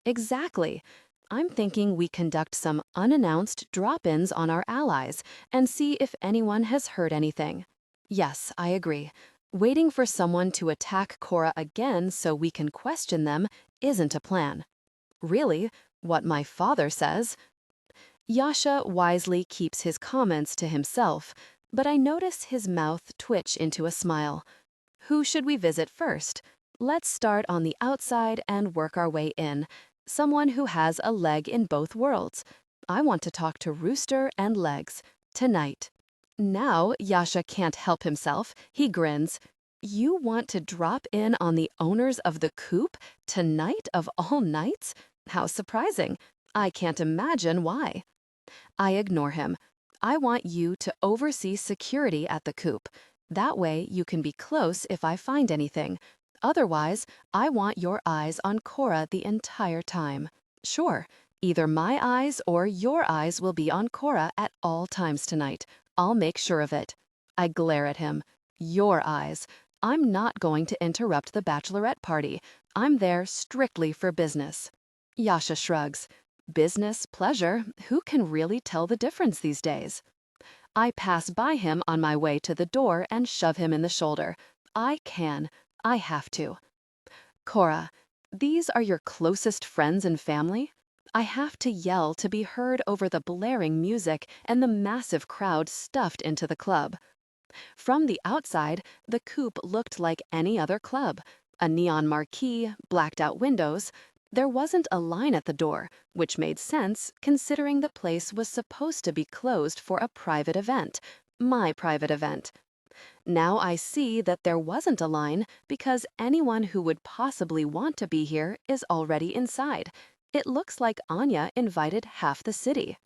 Exactly. I'm thinking we conduct some unannounced drop-ins on our allies and see if anyone has heard anything. Yes, I agree. Waiting for someone to attack Cora again so we can question them isn't a plan. Really, what my father says. Yasha wisely keeps his comments to himself, but I notice his mouth twitch into a smile. Who should we visit first? Let's start on the outside and work our way in. Someone who has a leg in both worlds. I want to talk to Rooster and Legs. Tonight. Now Yasha can't help himself. He grins. You want to drop in on the owners of the coop tonight of all nights? How surprising. I can't imagine why. I ignore him. I want you to oversee security at the coop. That way you can be close if I find anything. Otherwise, I want your eyes on Cora the entire time. Sure, either my eyes or your eyes will be on Cora at all times tonight. I'll make sure of it. I glare at him. Your eyes. I'm not going to interrupt the bachelorette party. I'm there strictly for business. Yasha shrugs. Business, pleasure, who can really tell the difference these days? I pass by him on my way to the door and shove him in the shoulder. I have to. Cora, these are your closest friends and family? I have to yell to be heard over the blaring music and the massive crowd stuffed into the club. From the outside, the coop looked like any other club. A neon marquee, blacked out windows. There wasn't a line at the door, which made sense considering the place was supposed to be closed for a private event, my private event. Now I see that there wasn't a line because anyone who would possibly want to be here is already inside. It looks like Anya invited half the city.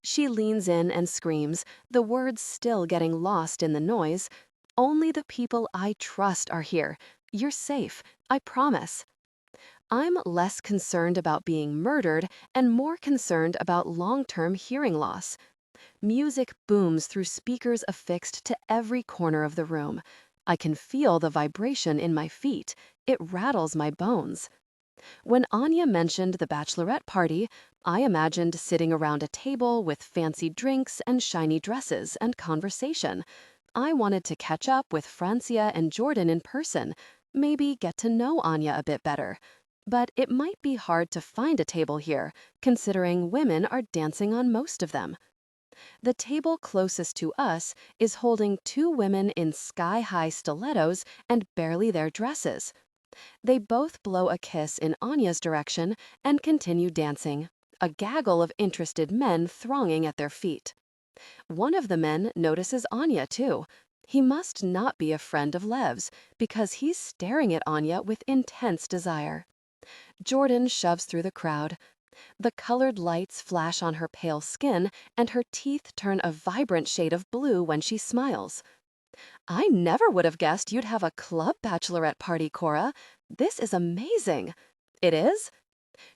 She leans in and screams, the words still getting lost in the noise. Only the people I trust are here. You're safe, I promise. I'm less concerned about being murdered and more concerned about long-term hearing loss. Music booms through speakers affixed to every corner of the room. I can feel the vibration in my feet. It rattles my bones. When Anya mentioned the bachelorette party, I imagined sitting around a table with fancy drinks and shiny dresses and conversation. I wanted to catch up with Francia and Jordan in person, maybe get to know Anya a bit better. But it might be hard to find a table here, considering women are dancing on most of them. The table closest to us is holding two women in sky-high stilettos and barely their dresses. They both blow a kiss in Anya's direction and continue dancing, a gaggle of interested men thronging at their feet. One of the men notices Anya too. He must not be a friend of Lev's because he's staring at Anya with intense desire. Jordan shoves through the crowd. The colored lights flash on her pale skin, and her teeth turn a vibrant shade of blue when she smiles. I never would have guessed you'd have a club bachelorette party, Cora. This is amazing. It is?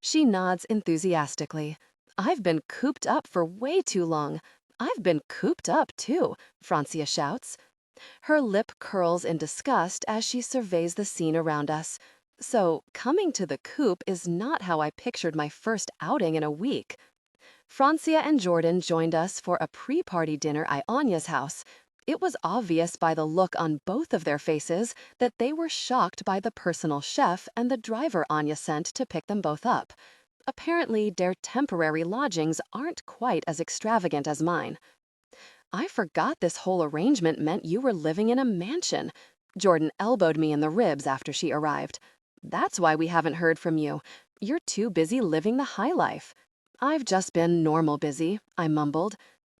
She nods enthusiastically. I've been cooped up for way too long. I've been cooped up, too, Francia shouts. Her lip curls in disgust as she surveys the scene around us. So, coming to the coop is not how I pictured my first outing in a week. Francia and Jordan joined us for a pre-party dinner at Anya's house. It was obvious by the look on both of their faces that they were shocked by the personal chef and the driver Anya sent to pick them both up. Apparently, their temporary lodgings aren't quite as extravagant as mine. I forgot this whole arrangement meant you were living in a mansion. Jordan elbowed me in the ribs after she arrived. That's why we haven't heard from you. You're too busy living the high life. I've just been normal busy, I mumbled.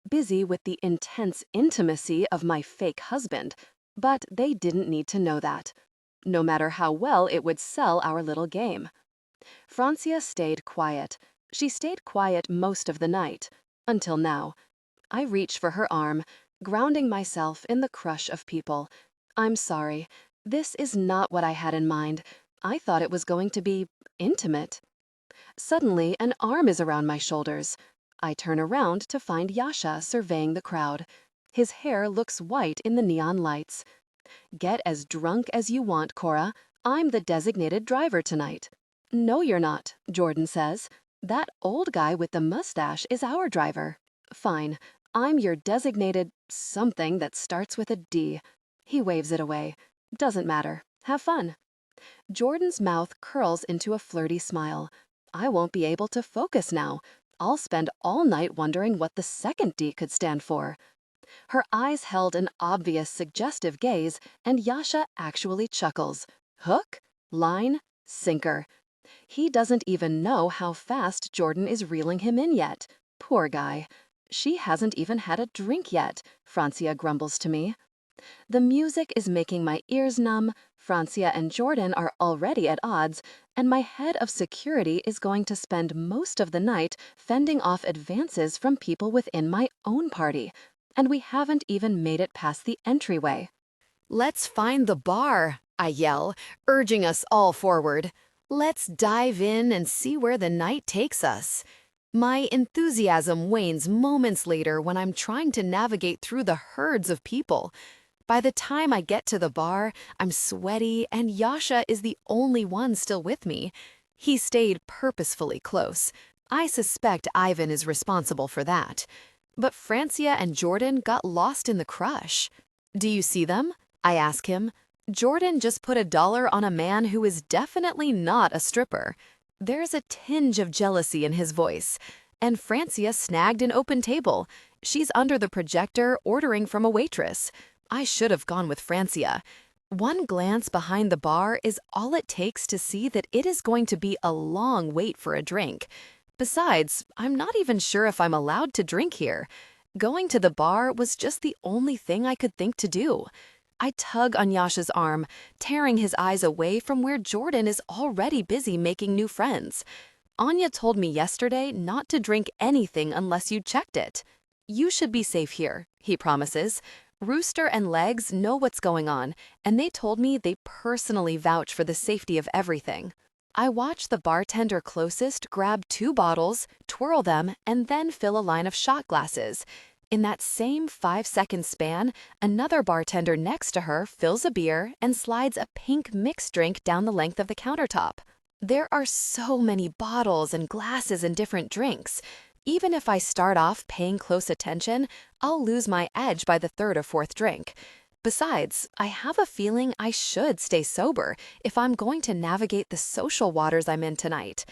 Busy with the intense intimacy of my fake husband. But they didn't need to know that. No matter how well it would sell our little game. Francia stayed quiet. She stayed quiet most of the night. Until now. I reach for her arm, grounding myself in the crush of people. I'm sorry. This is not what I had in mind. I thought it was going to be intimate. Suddenly, an arm is around my shoulders. I turn around to find Yasha surveying the crowd. His hair looks white in the neon lights. Get as drunk as you want, Cora. I'm the designated driver tonight. No, you're not, Jordan says. That old guy with the mustache is our driver. Fine. I'm your designated something that starts with a D. He waves it away. Doesn't matter. Have fun. Jordan's mouth curls into a flirty smile. I won't be able to focus now. I'll spend all night wondering what the second D could stand for. Her eyes held an obvious suggestive gaze, and Yasha actually chuckles. Hook? Line? Sinker. He doesn't even know how fast Jordan is reeling him in yet. Poor guy. She hasn't even had a drink yet, Francia grumbles to me. The music is making my ears numb, Francia and Jordan are already at odds, and my head of security is going to spend most of the night fending off advances from people within my own party. And we haven't even made it past the entryway. Let's find the bar, I yell, urging us all forward. Let's dive in and see where the night takes us. My enthusiasm wanes moments later when I'm trying to navigate through the herds of people. By the time I get to the bar, I'm sweaty and Yasha is the only one still with me. He stayed purposefully close. I suspect Ivan is responsible for that. But Francia and Jordan got lost in the crush. Do you see them? I ask him. Jordan just put $1 on a man who is definitely not a stripper. There's a tinge of jealousy in his voice. And Francia snagged an open table. She's under the projector ordering from a waitress. I should have gone with Francia. One glance behind the bar is all it takes to see that it is going to be a long wait for a drink. Besides, I'm not even sure if I'm allowed to drink here. Going to the bar was just the only thing I could think to do. I tug on Yasha's arm, tearing his eyes away from where Jordan is already busy making new friends. Anya told me yesterday not to drink anything unless you checked it. You should be safe here, he promises. Rooster and Legs know what's going on, and they told me they personally vouch for the safety of everything. I watch the bartender closest grab 2 bottles, twirl them, and then fill a line of shot glasses. In that same 5-second span, another bartender next to her fills a beer and slides a pink mixed drink down the length of the countertop. There are so many bottles and glasses and different drinks. Even if I start off paying close attention, I'll lose my edge by the 3rd or 4th drink. Besides, I have a feeling I should stay sober if I'm going to navigate the social waters I'm in tonight.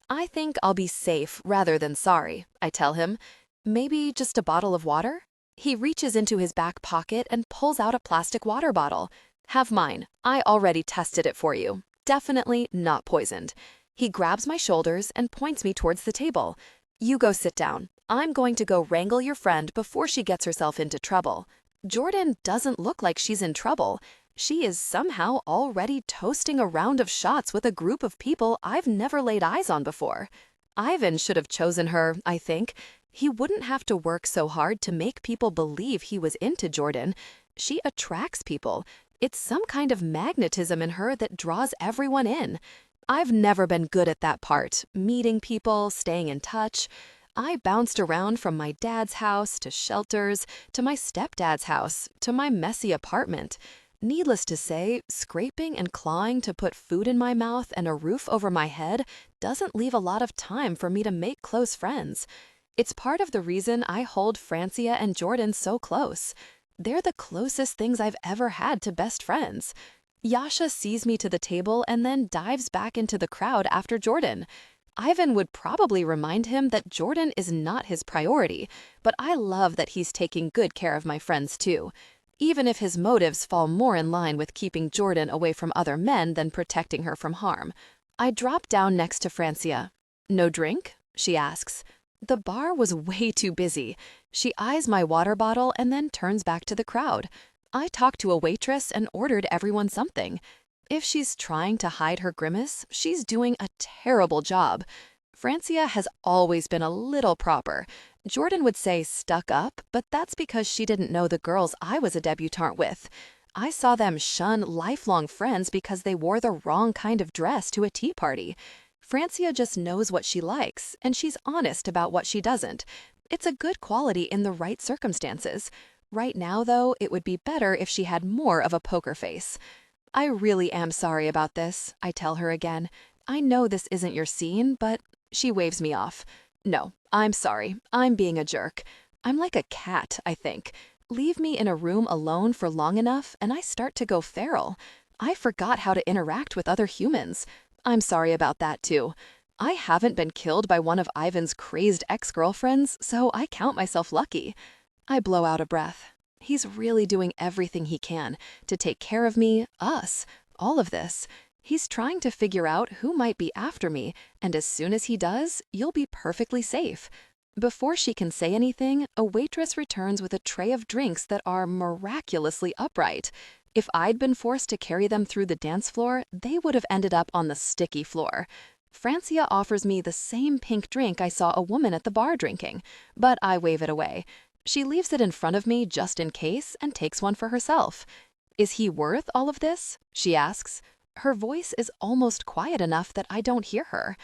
I think I'll be safe rather than sorry, I tell him. Maybe just a bottle of water? He reaches into his back pocket and pulls out a plastic water bottle. Have mine. I already tested it for you. Definitely not poisoned. He grabs my shoulders and points me towards the table. You go sit down. I'm going to go wrangle your friend before she gets herself into trouble. Jordan doesn't look like she's in trouble. She is somehow already toasting a round of shots with a group of people I've never laid eyes on before. Ivan should have chosen her, I think. He wouldn't have to work so hard to make people believe he was into Jordan. She attracts people. It's some kind of magnetism in her that draws everyone in. I've never been good at that part, meeting people, staying in touch. I bounced around from my dad's house to shelters, to my stepdad's house, to my messy apartment. Needless to say, scraping and clawing to put food in my mouth and a roof over my head doesn't leave a lot of time for me to make close friends. It's part of the reason I hold Francia and Jordan so close. They're the closest things I've ever had to best friends. Yasha sees me to the table and then dives back into the crowd after Jordan. Ivan would probably remind him that Jordan is not his priority, but I love that he's taking good care of my friends too, even if his motives fall more in line with keeping Jordan away from other men than protecting her from harm. I drop down next to Francia. "No drink?" she asks. The bar was way too busy. She eyes my water bottle and then turns back to the crowd. I talked to a waitress and ordered everyone something. If she's trying to hide her grimace, she's doing a terrible job. Francia has always been a little proper. Jordan would say stuck up, but that's because she didn't know the girls I was a debutante with. I saw them shun lifelong friends because they wore the wrong kind of dress to a tea party. Francia just knows what she likes, and she's honest about what she doesn't. It's a good quality in the right circumstances. Right now, though, it would be better if she had more of a poker face. "I really am sorry about this," I tell her again. "I know this isn't your scene, but..." She waves me off. "No, I'm sorry. I'm being a jerk. I'm like a cat, I think. Leave me in a room alone for long enough, and I start to go feral. I forgot how to interact with other humans. I'm sorry about that, too. I haven't been killed by one of Ivan's crazed ex-girlfriends, so I count myself lucky." I blow out a breath. He's really doing everything he can to take care of me, us, all of this. He's trying to figure out who might be after me, and as soon as he does, you'll be perfectly safe. Before she can say anything, a waitress returns with a tray of drinks that are miraculously upright. If I'd been forced to carry them through the dance floor, they would have ended up on the sticky floor. Francia offers me the same pink drink I saw a woman at the bar drinking, but I wave it away. She leaves it in front of me just in case and takes one for herself. "Is he worth all of this?" she asks. Her voice is almost quiet enough that I don't hear her.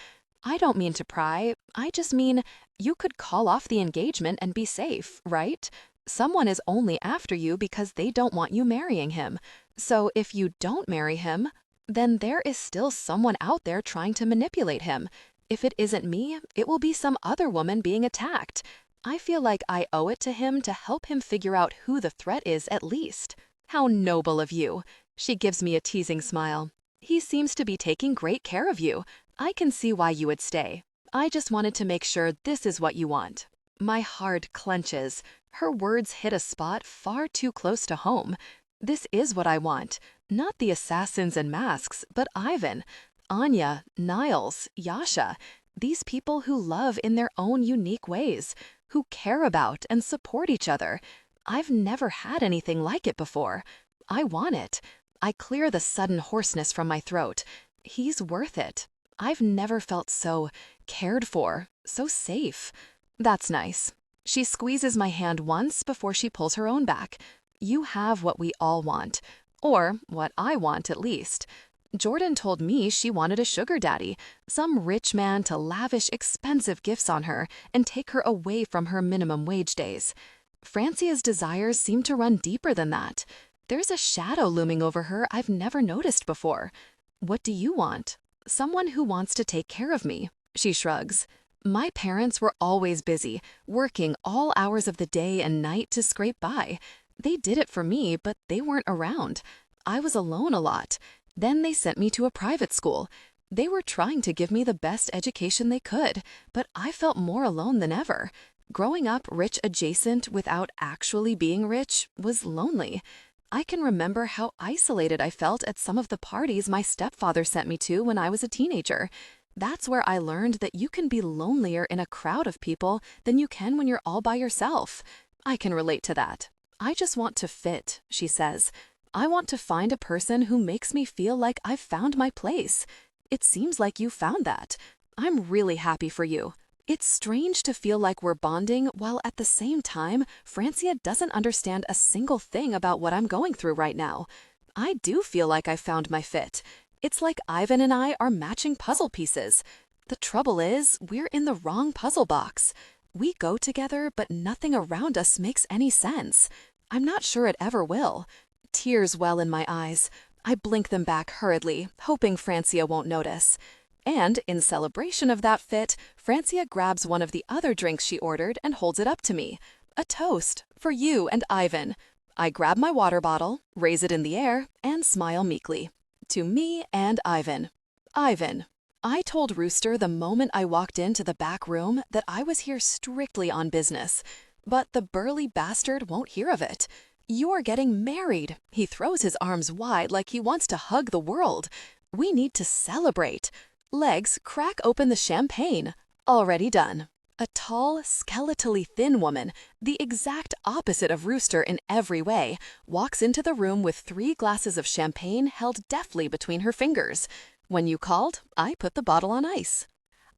I don't mean to pry. I just mean you could call off the engagement and be safe, right? Someone is only after you because they don't want you marrying him. So if you don't marry him, then there is still someone out there trying to manipulate him. If it isn't me, it will be some other woman being attacked. I feel like I owe it to him to help him figure out who the threat is at least. How noble of you. She gives me a teasing smile. He seems to be taking great care of you. I can see why you would stay. I just wanted to make sure this is what you want. My heart clenches. Her words hit a spot far too close to home. This is what I want. Not the assassins and masks, but Ivan, Anya, Niles, Yasha. These people who love in their own unique ways, who care about and support each other. I've never had anything like it before. I want it. I clear the sudden hoarseness from my throat. He's worth it. I've never felt so cared for, so safe. That's nice. She squeezes my hand once before she pulls her own back. You have what we all want. Or what I want, at least. Jordan told me she wanted a sugar daddy, some rich man to lavish expensive gifts on her and take her away from her minimum wage days. Francia's desires seem to run deeper than that. There's a shadow looming over her I've never noticed before. What do you want? Someone who wants to take care of me. She shrugs. My parents were always busy, working all hours of the day and night to scrape by. They did it for me, but they weren't around. I was alone a lot. Then they sent me to a private school. They were trying to give me the best education they could, but I felt more alone than ever. Growing up rich adjacent without actually being rich was lonely. I can remember how isolated I felt at some of the parties my stepfather sent me to when I was a teenager. That's where I learned that you can be lonelier in a crowd of people than you can when you're all by yourself. I can relate to that. I just want to fit, she says. I want to find a person who makes me feel like I've found my place. It seems like you found that. I'm really happy for you. It's strange to feel like we're bonding while at the same time, Francia doesn't understand a single thing about what I'm going through right now. I do feel like I've found my fit. It's like Ivan and I are matching puzzle pieces. The trouble is, we're in the wrong puzzle box. We go together, but nothing around us makes any sense. I'm not sure it ever will. Tears well in my eyes. I blink them back hurriedly, hoping Francia won't notice. And, in celebration of that fit, Francia grabs one of the other drinks she ordered and holds it up to me. A toast for you and Ivan. I grab my water bottle, raise it in the air, and smile meekly. To me and Ivan. Ivan. I told Rooster the moment I walked into the back room that I was here strictly on business. But the burly bastard won't hear of it. You're getting married. He throws his arms wide like he wants to hug the world. We need to celebrate. Legs, crack open the champagne. Already done. A tall, skeletally thin woman, the exact opposite of Rooster in every way, walks into the room with 3 glasses of champagne held deftly between her fingers. When you called, I put the bottle on ice.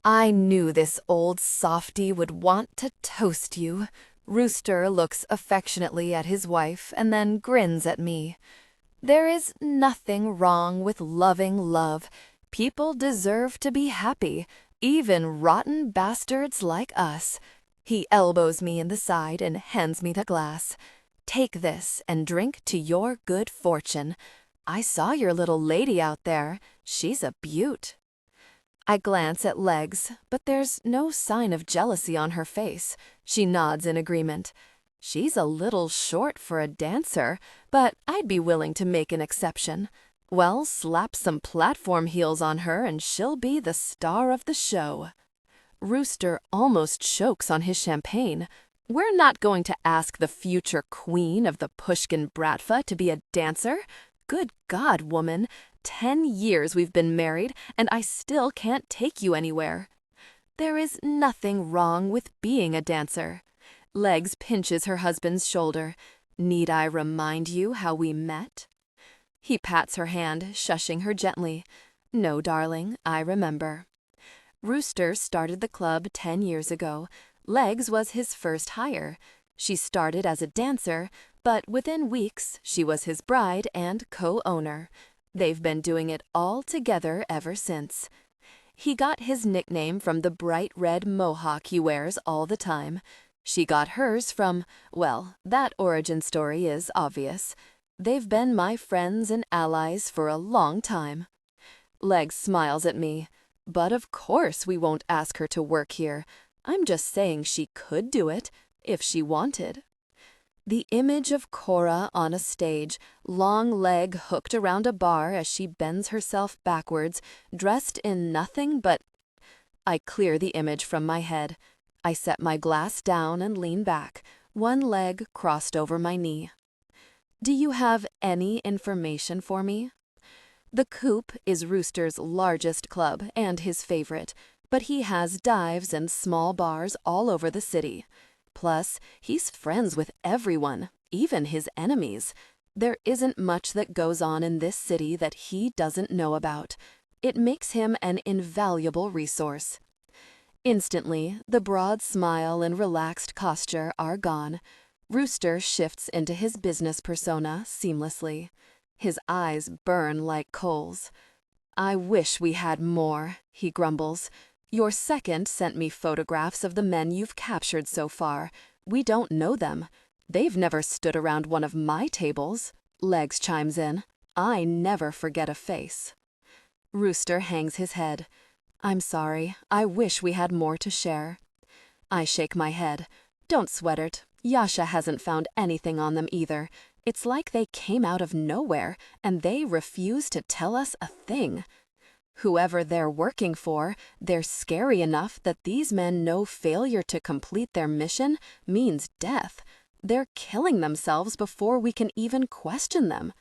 I knew this old softy would want to toast you. Rooster looks affectionately at his wife and then grins at me. There is nothing wrong with loving love. People deserve to be happy, even rotten bastards like us. He elbows me in the side and hands me the glass. Take this and drink to your good fortune. I saw your little lady out there. She's a beaut. I glance at Legs, but there's no sign of jealousy on her face. She nods in agreement. She's a little short for a dancer, but I'd be willing to make an exception. Well, slap some platform heels on her and she'll be the star of the show. Rooster almost chokes on his champagne. We're not going to ask the future queen of the Pushkin Bratva to be a dancer. Good God, woman, 10 years we've been married and I still can't take you anywhere. There is nothing wrong with being a dancer. Legs pinches her husband's shoulder. Need I remind you how we met? He pats her hand, shushing her gently. No, darling, I remember. Rooster started the club 10 years ago. Legs was his first hire. She started as a dancer, but within weeks she was his bride and co-owner. They've been doing it all together ever since. He got his nickname from the bright red mohawk he wears all the time. She got hers from, well, that origin story is obvious. They've been my friends and allies for a long time. Legs smiles at me. But of course we won't ask her to work here. I'm just saying she could do it, if she wanted. The image of Cora on a stage, long leg hooked around a bar as she bends herself backwards, dressed in nothing but... I clear the image from my head. I set my glass down and lean back, one leg crossed over my knee. Do you have any information for me? The Coop is Rooster's largest club and his favorite, but he has dives and small bars all over the city. Plus, he's friends with everyone, even his enemies. There isn't much that goes on in this city that he doesn't know about. It makes him an invaluable resource. Instantly, the broad smile and relaxed posture are gone. Rooster shifts into his business persona seamlessly. His eyes burn like coals. I wish we had more, he grumbles. Your second sent me photographs of the men you've captured so far. We don't know them. They've never stood around one of my tables. Legs chimes in. I never forget a face. Rooster hangs his head. I'm sorry. I wish we had more to share. I shake my head. Don't sweat it. Yasha hasn't found anything on them either. It's like they came out of nowhere, and they refuse to tell us a thing. Whoever they're working for, they're scary enough that these men know failure to complete their mission means death. They're killing themselves before we can even question them.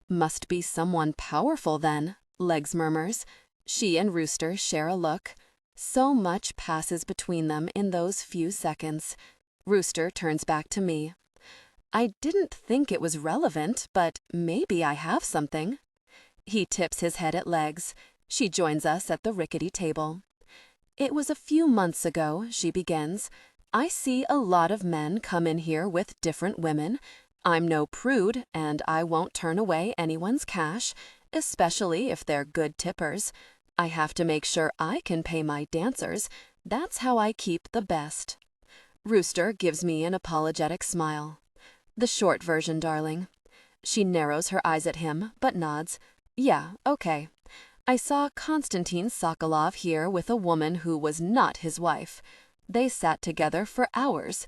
Must be someone powerful then, Legs murmurs. She and Rooster share a look. So much passes between them in those few seconds. Rooster turns back to me. I didn't think it was relevant, but maybe I have something. He tips his head at Legs. She joins us at the rickety table. It was a few months ago, she begins. I see a lot of men come in here with different women. I'm no prude, and I won't turn away anyone's cash, especially if they're good tippers. I have to make sure I can pay my dancers. That's how I keep the best. Rooster gives me an apologetic smile. The short version, darling. She narrows her eyes at him, but nods. Yeah, okay. I saw Konstantin Sokolov here with a woman who was not his wife. They sat together for hours.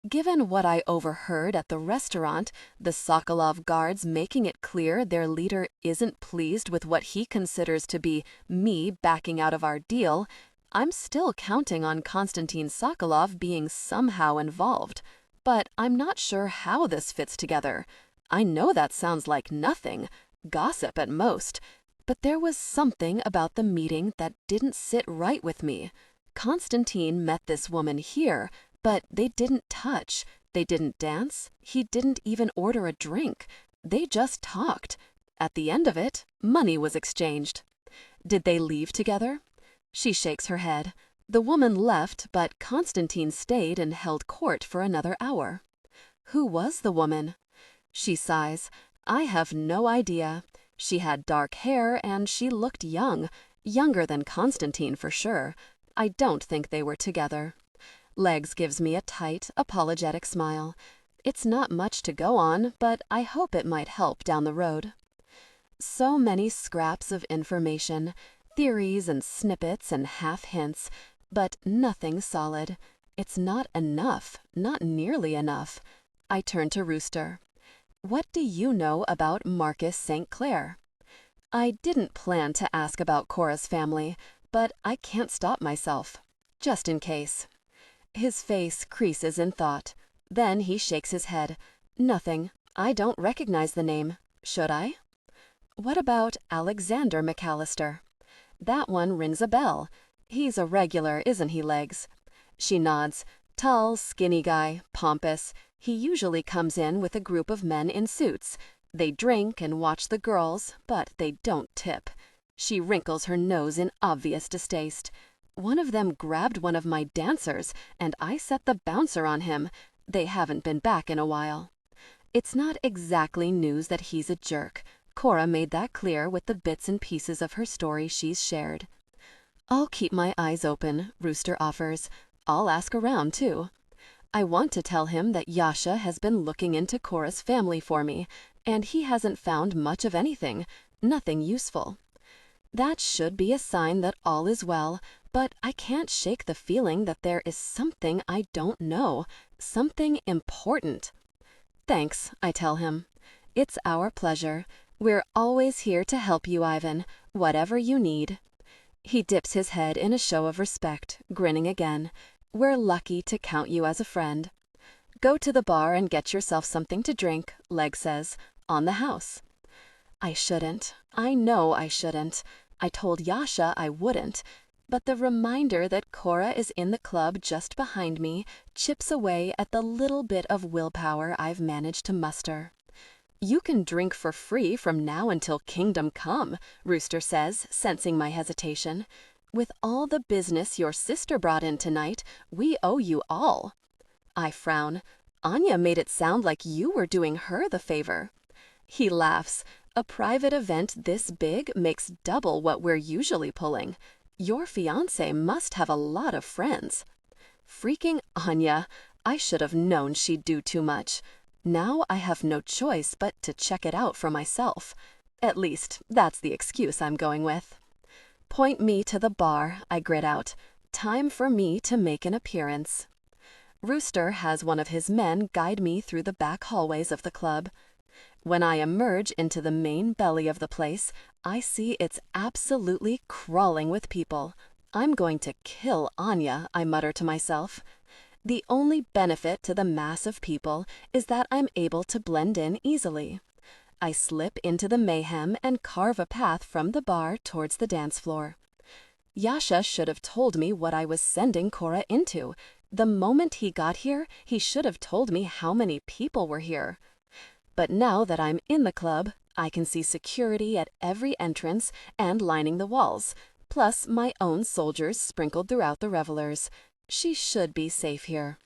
Given what I overheard at the restaurant, the Sokolov guards making it clear their leader isn't pleased with what he considers to be me backing out of our deal, I'm still counting on Konstantin Sokolov being somehow involved. But I'm not sure how this fits together. I know that sounds like nothing, gossip at most. But there was something about the meeting that didn't sit right with me. Konstantin met this woman here, but they didn't touch, they didn't dance, he didn't even order a drink. They just talked. At the end of it, money was exchanged. Did they leave together? She shakes her head. The woman left, but Konstantin stayed and held court for another hour. Who was the woman? She sighs. I have no idea. She had dark hair and she looked young, younger than Konstantin for sure. I don't think they were together. Legs gives me a tight, apologetic smile. It's not much to go on, but I hope it might help down the road. So many scraps of information, theories and snippets and half hints, but nothing solid. It's not enough, not nearly enough. I turn to Rooster. What do you know about Marcus St. Clair? I didn't plan to ask about Cora's family, but I can't stop myself, just in case. His face creases in thought. Then he shakes his head. Nothing. I don't recognize the name. Should I? What about Alexander McAllister? That one rings a bell. He's a regular, isn't he, Legs? She nods. Tall, skinny guy, pompous. He usually comes in with a group of men in suits. They drink and watch the girls, but they don't tip. She wrinkles her nose in obvious distaste. One of them grabbed one of my dancers, and I set the bouncer on him. They haven't been back in a while. It's not exactly news that he's a jerk. Cora made that clear with the bits and pieces of her story she's shared. I'll keep my eyes open, Rooster offers. I'll ask around, too. I want to tell him that Yasha has been looking into Cora's family for me, and he hasn't found much of anything, nothing useful. That should be a sign that all is well, but I can't shake the feeling that there is something I don't know, something important. Thanks, I tell him. It's our pleasure. We're always here to help you, Ivan, whatever you need. He dips his head in a show of respect, grinning again. We're lucky to count you as a friend. Go to the bar and get yourself something to drink, Leg says, on the house. I shouldn't. I know I shouldn't. I told Yasha I wouldn't. But the reminder that Cora is in the club just behind me chips away at the little bit of willpower I've managed to muster. You can drink for free from now until Kingdom Come, Rooster says, sensing my hesitation. With all the business your sister brought in tonight, we owe you all. I frown. Anya made it sound like you were doing her the favor. He laughs. A private event this big makes double what we're usually pulling. Your fiancé must have a lot of friends. Freaking Anya. I should have known she'd do too much. Now I have no choice but to check it out for myself. At least, that's the excuse I'm going with. Point me to the bar, I grit out. Time for me to make an appearance. Rooster has one of his men guide me through the back hallways of the club. When I emerge into the main belly of the place, I see it's absolutely crawling with people. I'm going to kill Anya, I mutter to myself. The only benefit to the mass of people is that I'm able to blend in easily. I slip into the mayhem and carve a path from the bar towards the dance floor. Yasha should have told me what I was sending Cora into. The moment he got here, he should have told me how many people were here. But now that I'm in the club, I can see security at every entrance and lining the walls, plus my own soldiers sprinkled throughout the revelers. She should be safe here.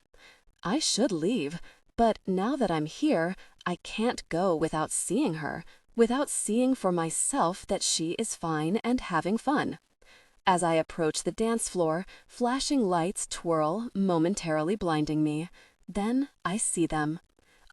I should leave, but now that I'm here, I can't go without seeing her, without seeing for myself that she is fine and having fun. As I approach the dance floor, flashing lights twirl, momentarily blinding me. Then I see them.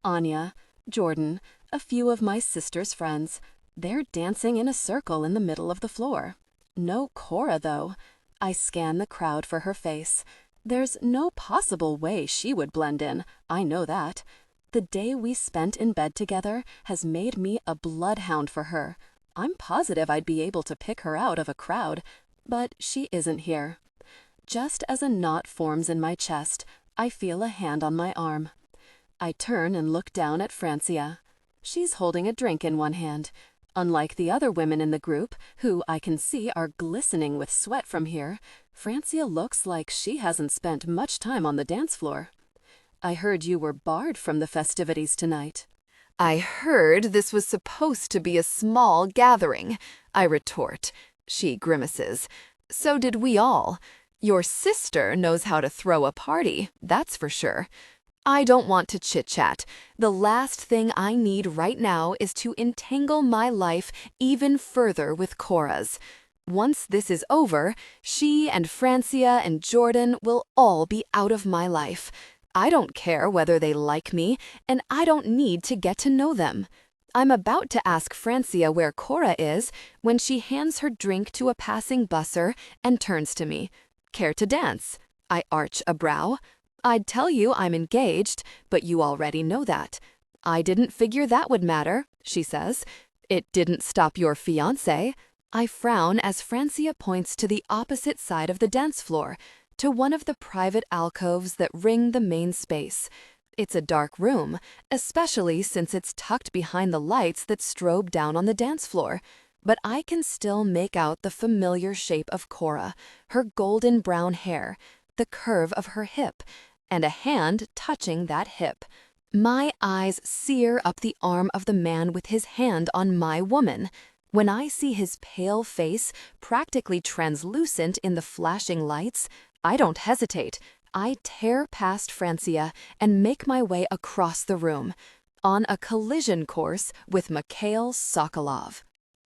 Anya, Jordan, a few of my sister's friends. They're dancing in a circle in the middle of the floor. No Cora, though. I scan the crowd for her face. There's no possible way she would blend in, I know that. The day we spent in bed together has made me a bloodhound for her. I'm positive I'd be able to pick her out of a crowd, but she isn't here. Just as a knot forms in my chest, I feel a hand on my arm. I turn and look down at Francia. She's holding a drink in one hand. Unlike the other women in the group, who I can see are glistening with sweat from here, Francia looks like she hasn't spent much time on the dance floor. I heard you were barred from the festivities tonight. I heard this was supposed to be a small gathering, I retort. She grimaces. So did we all. Your sister knows how to throw a party, that's for sure. I don't want to chit-chat. The last thing I need right now is to entangle my life even further with Cora's. Once this is over, she and Francia and Jordan will all be out of my life. I don't care whether they like me, and I don't need to get to know them. I'm about to ask Francia where Cora is when she hands her drink to a passing busser and turns to me. Care to dance? I arch a brow. I'd tell you I'm engaged, but you already know that. I didn't figure that would matter, she says. It didn't stop your fiancé. I frown as Francia points to the opposite side of the dance floor, to one of the private alcoves that ring the main space. It's a dark room, especially since it's tucked behind the lights that strobe down on the dance floor. But I can still make out the familiar shape of Cora, her golden brown hair, the curve of her hip, and a hand touching that hip. My eyes sear up the arm of the man with his hand on my woman. When I see his pale face, practically translucent in the flashing lights, I don't hesitate. I tear past Francia and make my way across the room, on a collision course with Mikhail Sokolov.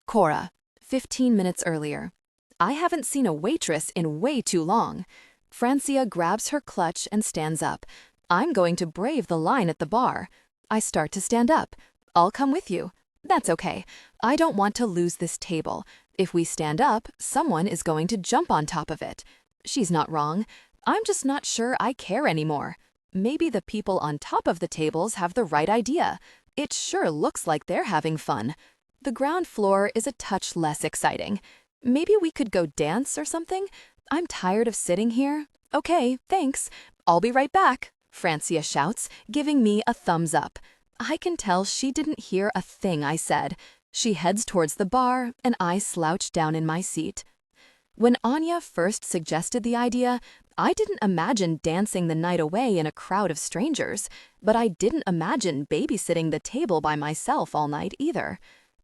Cora, 15 minutes earlier. I haven't seen a waitress in way too long. Francia grabs her clutch and stands up. I'm going to brave the line at the bar. I start to stand up. I'll come with you. That's okay. I don't want to lose this table. If we stand up, someone is going to jump on top of it. She's not wrong. I'm just not sure I care anymore. Maybe the people on top of the tables have the right idea. It sure looks like they're having fun. The ground floor is a touch less exciting. Maybe we could go dance or something? I'm tired of sitting here. Okay, thanks. I'll be right back, Francia shouts, giving me a thumbs up. I can tell she didn't hear a thing I said. She heads towards the bar, and I slouch down in my seat. When Anya first suggested the idea, I didn't imagine dancing the night away in a crowd of strangers, but I didn't imagine babysitting the table by myself all night either.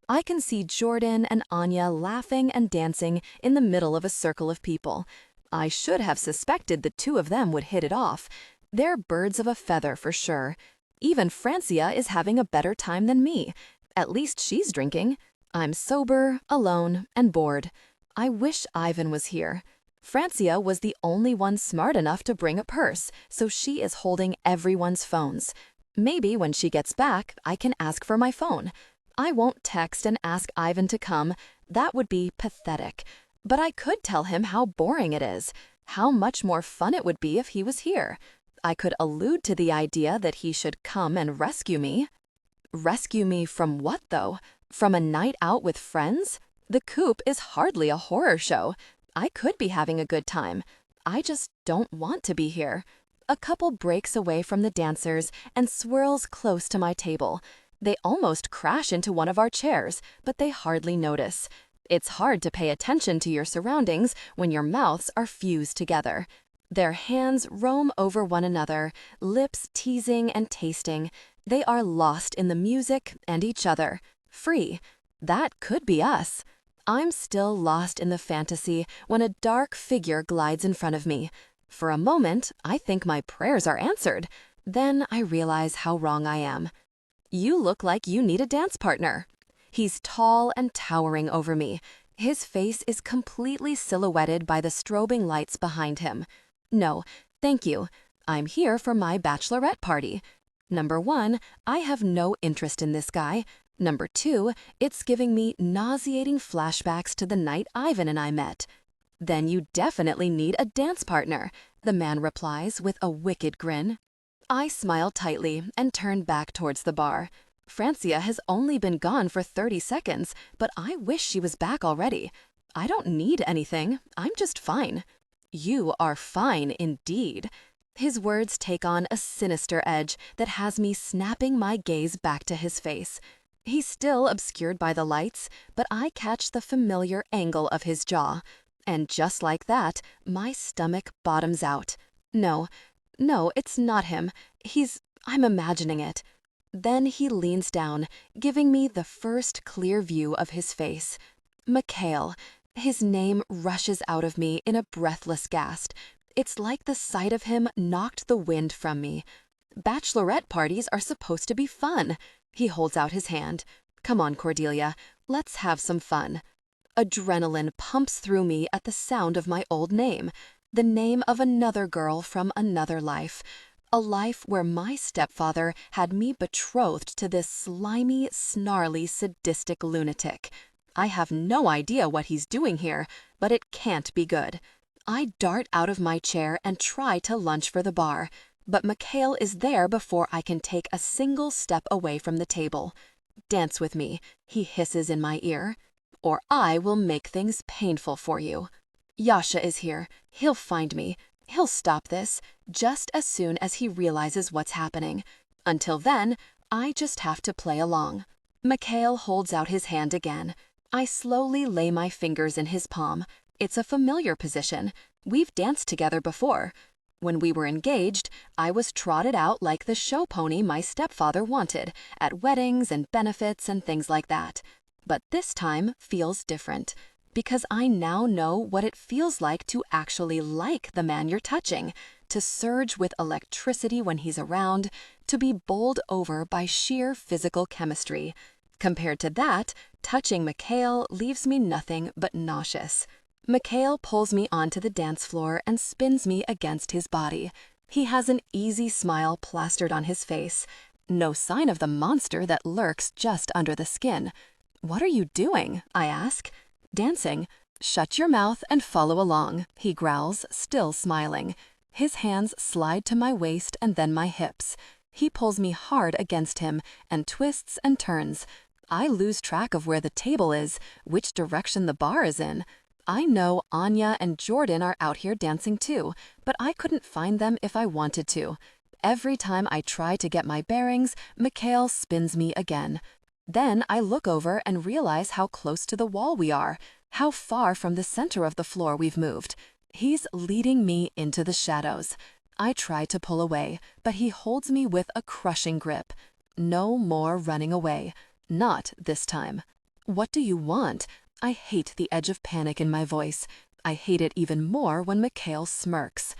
I can see Jordan and Anya laughing and dancing in the middle of a circle of people. I should have suspected the two of them would hit it off. They're birds of a feather for sure. Even Francia is having a better time than me. At least she's drinking. I'm sober, alone, and bored. I wish Ivan was here. Francia was the only one smart enough to bring a purse, so she is holding everyone's phones. Maybe when she gets back, I can ask for my phone. I won't text and ask Ivan to come. That would be pathetic. But I could tell him how boring it is, how much more fun it would be if he was here. I could allude to the idea that he should come and rescue me. Rescue me from what, though? From a night out with friends? The Coop is hardly a horror show. I could be having a good time. I just don't want to be here. A couple breaks away from the dancers and swirls close to my table. They almost crash into one of our chairs, but they hardly notice. It's hard to pay attention to your surroundings when your mouths are fused together. Their hands roam over one another, lips teasing and tasting. They are lost in the music and each other. Free. That could be us. I'm still lost in the fantasy when a dark figure glides in front of me. For a moment, I think my prayers are answered. Then I realize how wrong I am. You look like you need a dance partner. He's tall and towering over me. His face is completely silhouetted by the strobing lights behind him. No, thank you. I'm here for my bachelorette party. Number 1, I have no interest in this guy. Number 2, it's giving me nauseating flashbacks to the night Ivan and I met. Then you definitely need a dance partner, the man replies with a wicked grin. I smile tightly and turn back towards the bar. Francia has only been gone for 30 seconds, but I wish she was back already. I don't need anything. I'm just fine. You are fine indeed. His words take on a sinister edge that has me snapping my gaze back to his face. He's still obscured by the lights, but I catch the familiar angle of his jaw. And just like that, my stomach bottoms out. No, it's not him. I'm imagining it. Then he leans down, giving me the first clear view of his face. Mikhail. His name rushes out of me in a breathless gasp. It's like the sight of him knocked the wind from me. Bachelorette parties are supposed to be fun. He holds out his hand. Come on, Cordelia, let's have some fun. Adrenaline pumps through me at the sound of my old name, the name of another girl from another life. A life where my stepfather had me betrothed to this slimy, snarly, sadistic lunatic. I have no idea what he's doing here, but it can't be good. I dart out of my chair and try to lunge for the bar, but Mikhail is there before I can take a single step away from the table. Dance with me, he hisses in my ear, or I will make things painful for you. Yasha is here. He'll find me. He'll stop this just as soon as he realizes what's happening. Until then, I just have to play along. Mikhail holds out his hand again. I slowly lay my fingers in his palm. It's a familiar position. We've danced together before. When we were engaged, I was trotted out like the show pony my stepfather wanted, at weddings and benefits and things like that. But this time feels different, because I now know what it feels like to actually like the man you're touching, to surge with electricity when he's around, to be bowled over by sheer physical chemistry. Compared to that, touching Mikhail leaves me nothing but nauseous. Mikhail pulls me onto the dance floor and spins me against his body. He has an easy smile plastered on his face. No sign of the monster that lurks just under the skin. What are you doing? I ask. Dancing. Shut your mouth and follow along, he growls, still smiling. His hands slide to my waist and then my hips. He pulls me hard against him and twists and turns. I lose track of where the table is, which direction the bar is in. I know Anya and Jordan are out here dancing too, but I couldn't find them if I wanted to. Every time I try to get my bearings, Mikhail spins me again. Then I look over and realize how close to the wall we are, how far from the center of the floor we've moved. He's leading me into the shadows. I try to pull away, but he holds me with a crushing grip. No more running away. Not this time. What do you want? I hate the edge of panic in my voice. I hate it even more when Mikhail smirks.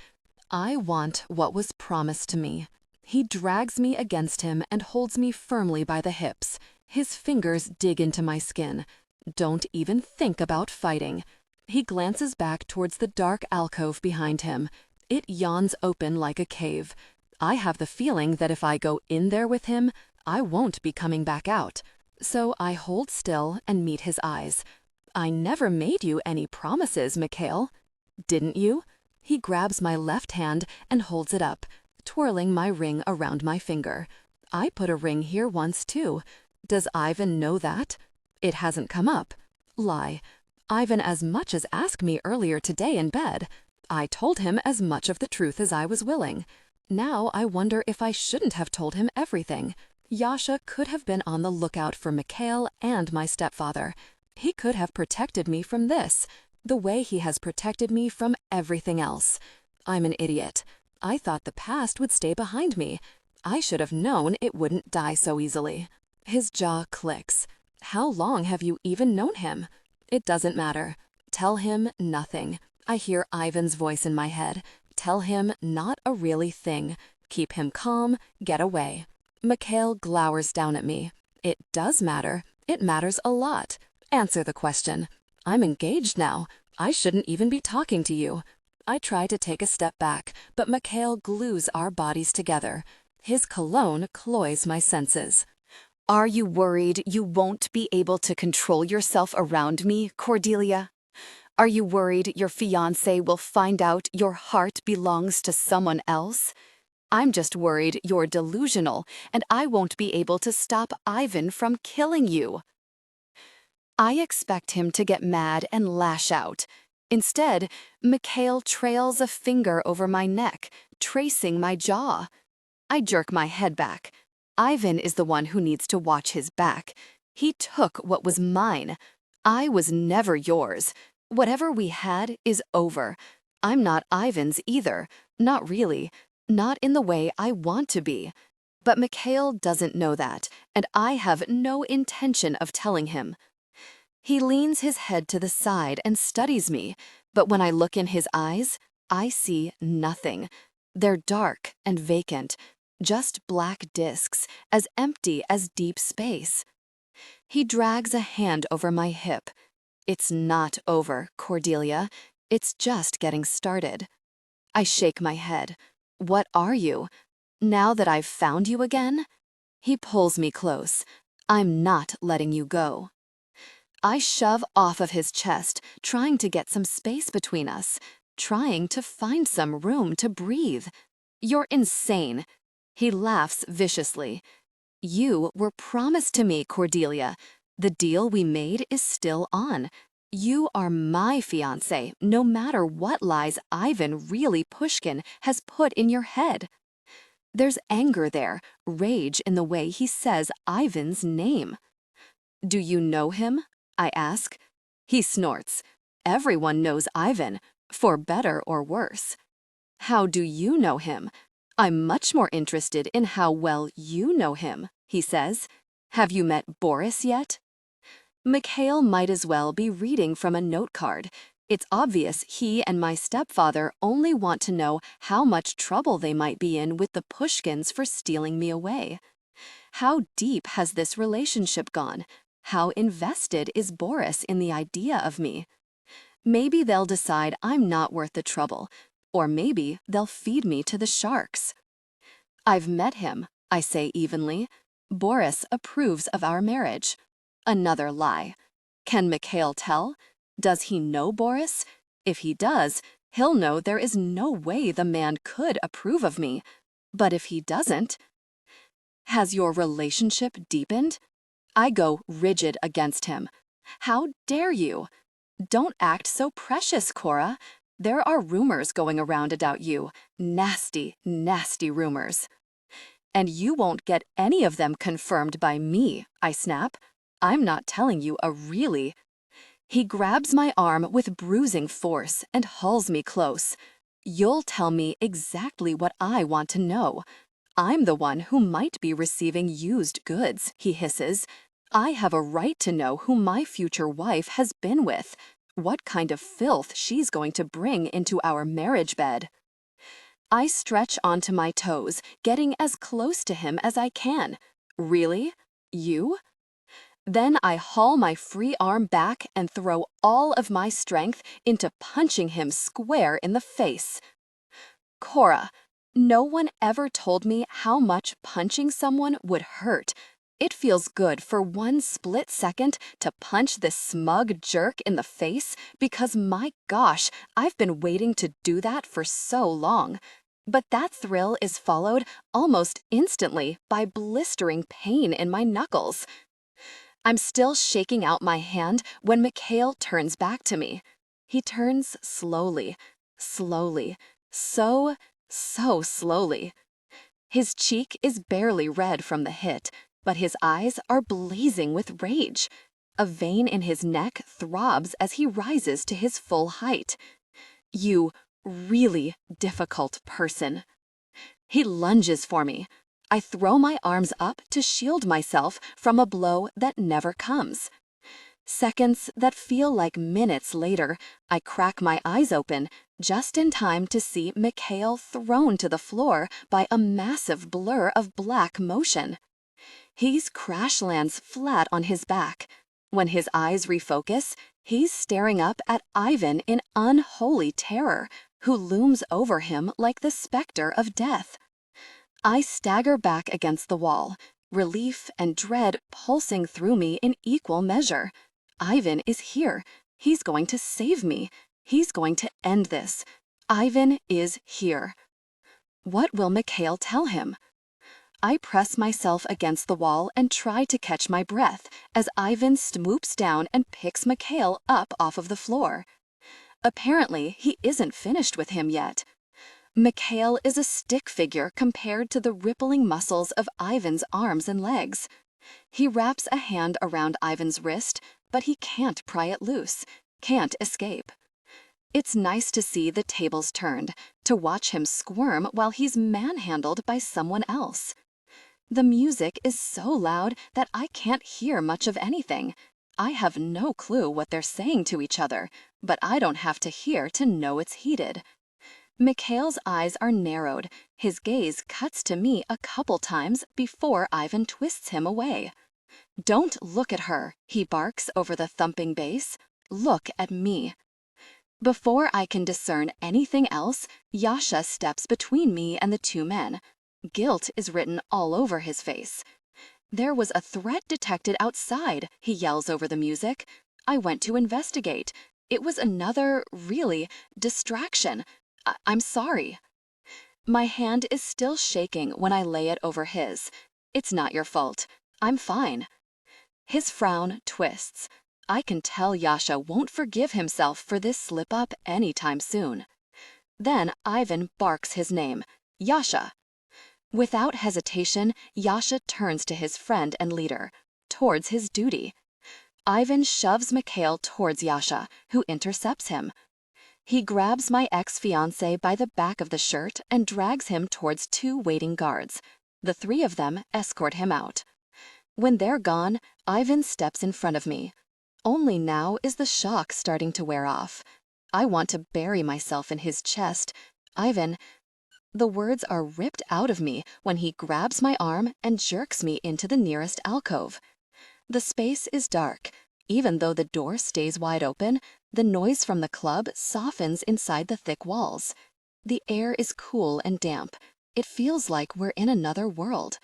I want what was promised to me. He drags me against him and holds me firmly by the hips. His fingers dig into my skin. Don't even think about fighting. He glances back towards the dark alcove behind him. It yawns open like a cave. I have the feeling that if I go in there with him, I won't be coming back out. So I hold still and meet his eyes. I never made you any promises, Mikhail. Didn't you? He grabs my left hand and holds it up, twirling my ring around my finger. I put a ring here once too. Does Ivan know that? It hasn't come up. Lie. Ivan as much as asked me earlier today in bed. I told him as much of the truth as I was willing. Now I wonder if I shouldn't have told him everything. Yasha could have been on the lookout for Mikhail and my stepfather. He could have protected me from this, the way he has protected me from everything else. I'm an idiot. I thought the past would stay behind me. I should have known it wouldn't die so easily. His jaw clicks. How long have you even known him? It doesn't matter. Tell him nothing. I hear Ivan's voice in my head. Tell him not a really thing. Keep him calm. Get away. Mikhail glowers down at me. It does matter. It matters a lot. Answer the question. I'm engaged now. I shouldn't even be talking to you. I try to take a step back, but Mikhail glues our bodies together. His cologne cloys my senses. Are you worried you won't be able to control yourself around me, Cordelia? Are you worried your fiancé will find out your heart belongs to someone else? I'm just worried you're delusional and I won't be able to stop Ivan from killing you. I expect him to get mad and lash out. Instead, Mikhail trails a finger over my neck, tracing my jaw. I jerk my head back. Ivan is the one who needs to watch his back. He took what was mine. I was never yours. Whatever we had is over. I'm not Ivan's either. Not really. Not in the way I want to be. But Mikhail doesn't know that, and I have no intention of telling him. He leans his head to the side and studies me, but when I look in his eyes, I see nothing. They're dark and vacant, just black discs, as empty as deep space. He drags a hand over my hip. It's not over, Cordelia. It's just getting started. I shake my head. What are you? Now that I've found you again? He pulls me close. I'm not letting you go. I shove off of his chest, trying to get some space between us, trying to find some room to breathe. You're insane. He laughs viciously. You were promised to me, Cordelia. The deal we made is still on. You are my fiancé, no matter what lies Ivan really Pushkin has put in your head. There's anger there, rage in the way he says Ivan's name. Do you know him? I ask. He snorts. Everyone knows Ivan, for better or worse. How do you know him? I'm much more interested in how well you know him, he says. Have you met Boris yet? Mikhail might as well be reading from a note card. It's obvious he and my stepfather only want to know how much trouble they might be in with the Pushkins for stealing me away. How deep has this relationship gone? How invested is Boris in the idea of me? Maybe they'll decide I'm not worth the trouble, or maybe they'll feed me to the sharks. I've met him, I say evenly. Boris approves of our marriage. Another lie. Can Mikhail tell? Does he know Boris? If he does, he'll know there is no way the man could approve of me. But if he doesn't... Has your relationship deepened? I go rigid against him. How dare you? Don't act so precious, Cora. There are rumors going around about you. Nasty, nasty rumors. And you won't get any of them confirmed by me, I snap. I'm not telling you a really. He grabs my arm with bruising force and hauls me close. You'll tell me exactly what I want to know. I'm the one who might be receiving used goods, he hisses. I have a right to know who my future wife has been with, what kind of filth she's going to bring into our marriage bed. I stretch onto my toes, getting as close to him as I can. Really? You? Then I haul my free arm back and throw all of my strength into punching him square in the face. Cora, no one ever told me how much punching someone would hurt. It feels good for one split second to punch this smug jerk in the face because, my gosh, I've been waiting to do that for so long. But that thrill is followed almost instantly by blistering pain in my knuckles. I'm still shaking out my hand when Mikhail turns back to me. He turns slowly, slowly, so slowly. His cheek is barely red from the hit, but his eyes are blazing with rage. A vein in his neck throbs as he rises to his full height. You really difficult person. He lunges for me. I throw my arms up to shield myself from a blow that never comes. Seconds that feel like minutes later, I crack my eyes open, just in time to see Mikhail thrown to the floor by a massive blur of black motion. He's crash lands flat on his back. When his eyes refocus, He's staring up at Ivan in unholy terror, who looms over him like the specter of death. I stagger back against the wall, relief and dread pulsing through me in equal measure. Ivan is here. He's going to save me. He's going to end this. Ivan is here. What will Mikhail tell him? I press myself against the wall and try to catch my breath as Ivan swoops down and picks Mikhail up off of the floor. Apparently, he isn't finished with him yet. Mikhail is a stick figure compared to the rippling muscles of Ivan's arms and legs. He wraps a hand around Ivan's wrist, but he can't pry it loose, can't escape. It's nice to see the tables turned, to watch him squirm while he's manhandled by someone else. The music is so loud that I can't hear much of anything. I have no clue what they're saying to each other, but I don't have to hear to know it's heated. Mikhail's eyes are narrowed. His gaze cuts to me a couple times before Ivan twists him away. "Don't look at her," he barks over the thumping bass. "Look at me." Before I can discern anything else, Yasha steps between me and the two men. Guilt is written all over his face. "There was a threat detected outside," he yells over the music. "I went to investigate. It was another, really, distraction. I'm sorry." My hand is still shaking when I lay it over his. "It's not your fault. I'm fine." His frown twists. I can tell Yasha won't forgive himself for this slip-up anytime soon. Then Ivan barks his name, "Yasha." Without hesitation, Yasha turns to his friend and leader, towards his duty. Ivan shoves Mikhail towards Yasha, who intercepts him. He grabs my ex-fiancé by the back of the shirt and drags him towards two waiting guards. The three of them escort him out. When they're gone, Ivan steps in front of me. Only now is the shock starting to wear off. I want to bury myself in his chest. "Ivan..." The words are ripped out of me when he grabs my arm and jerks me into the nearest alcove. The space is dark. Even though the door stays wide open, the noise from the club softens inside the thick walls. The air is cool and damp. It feels like we're in another world.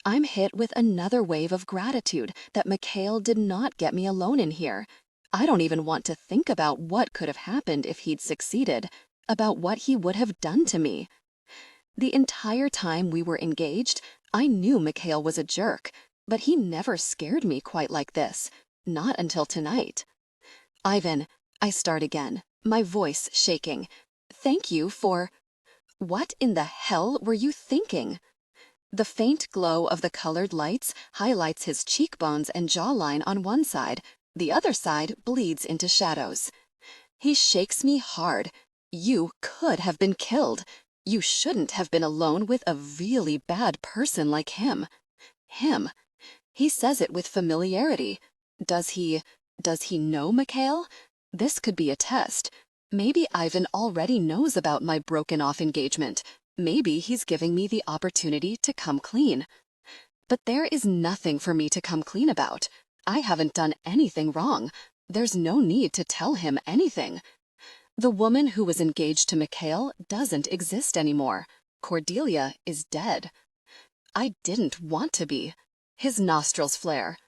I'm hit with another wave of gratitude that Mikhail did not get me alone in here. I don't even want to think about what could have happened if he'd succeeded, about what he would have done to me. The entire time we were engaged, I knew Mikhail was a jerk, but he never scared me quite like this. Not until tonight. "Ivan," I start again, my voice shaking. "Thank you for..." "What in the hell were you thinking?" The faint glow of the colored lights highlights his cheekbones and jawline on one side. The other side bleeds into shadows. He shakes me hard. "You could have been killed. You shouldn't have been alone with a really bad person like him." Him. He says it with familiarity. Does he know Mikhail? This could be a test. Maybe Ivan already knows about my broken-off engagement. Maybe he's giving me the opportunity to come clean. But there is nothing for me to come clean about. I haven't done anything wrong. There's no need to tell him anything. The woman who was engaged to Mikhail doesn't exist anymore. Cordelia is dead. I didn't want to be. His nostrils flare.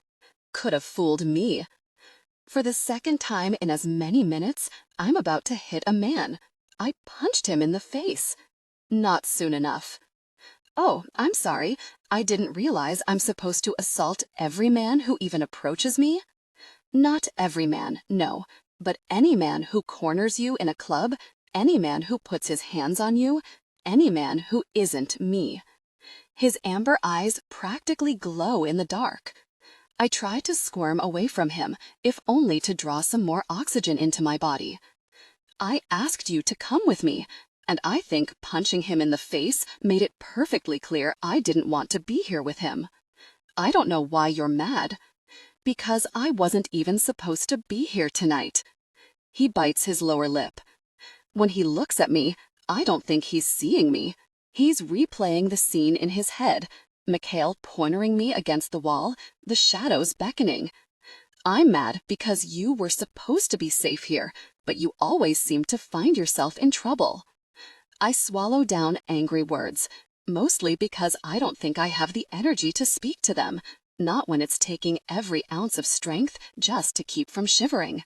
Could have fooled me. For the second time in as many minutes, I'm about to hit a man. I punched him in the face. Not soon enough. "Oh, I'm sorry. I didn't realize I'm supposed to assault every man who even approaches me." Not every man, no. But any man who corners you in a club, any man who puts his hands on you, any man who isn't me. His amber eyes practically glow in the dark. I try to squirm away from him, if only to draw some more oxygen into my body. "I asked you to come with me, and I think punching him in the face made it perfectly clear I didn't want to be here with him. I don't know why you're mad. Because I wasn't even supposed to be here tonight." He bites his lower lip. When he looks at me, I don't think he's seeing me. He's replaying the scene in his head, Mikhail cornering me against the wall, the shadows beckoning. I'm mad because you were supposed to be safe here, but you always seem to find yourself in trouble. I swallow down angry words, mostly because I don't think I have the energy to speak to them, not when it's taking every ounce of strength just to keep from shivering.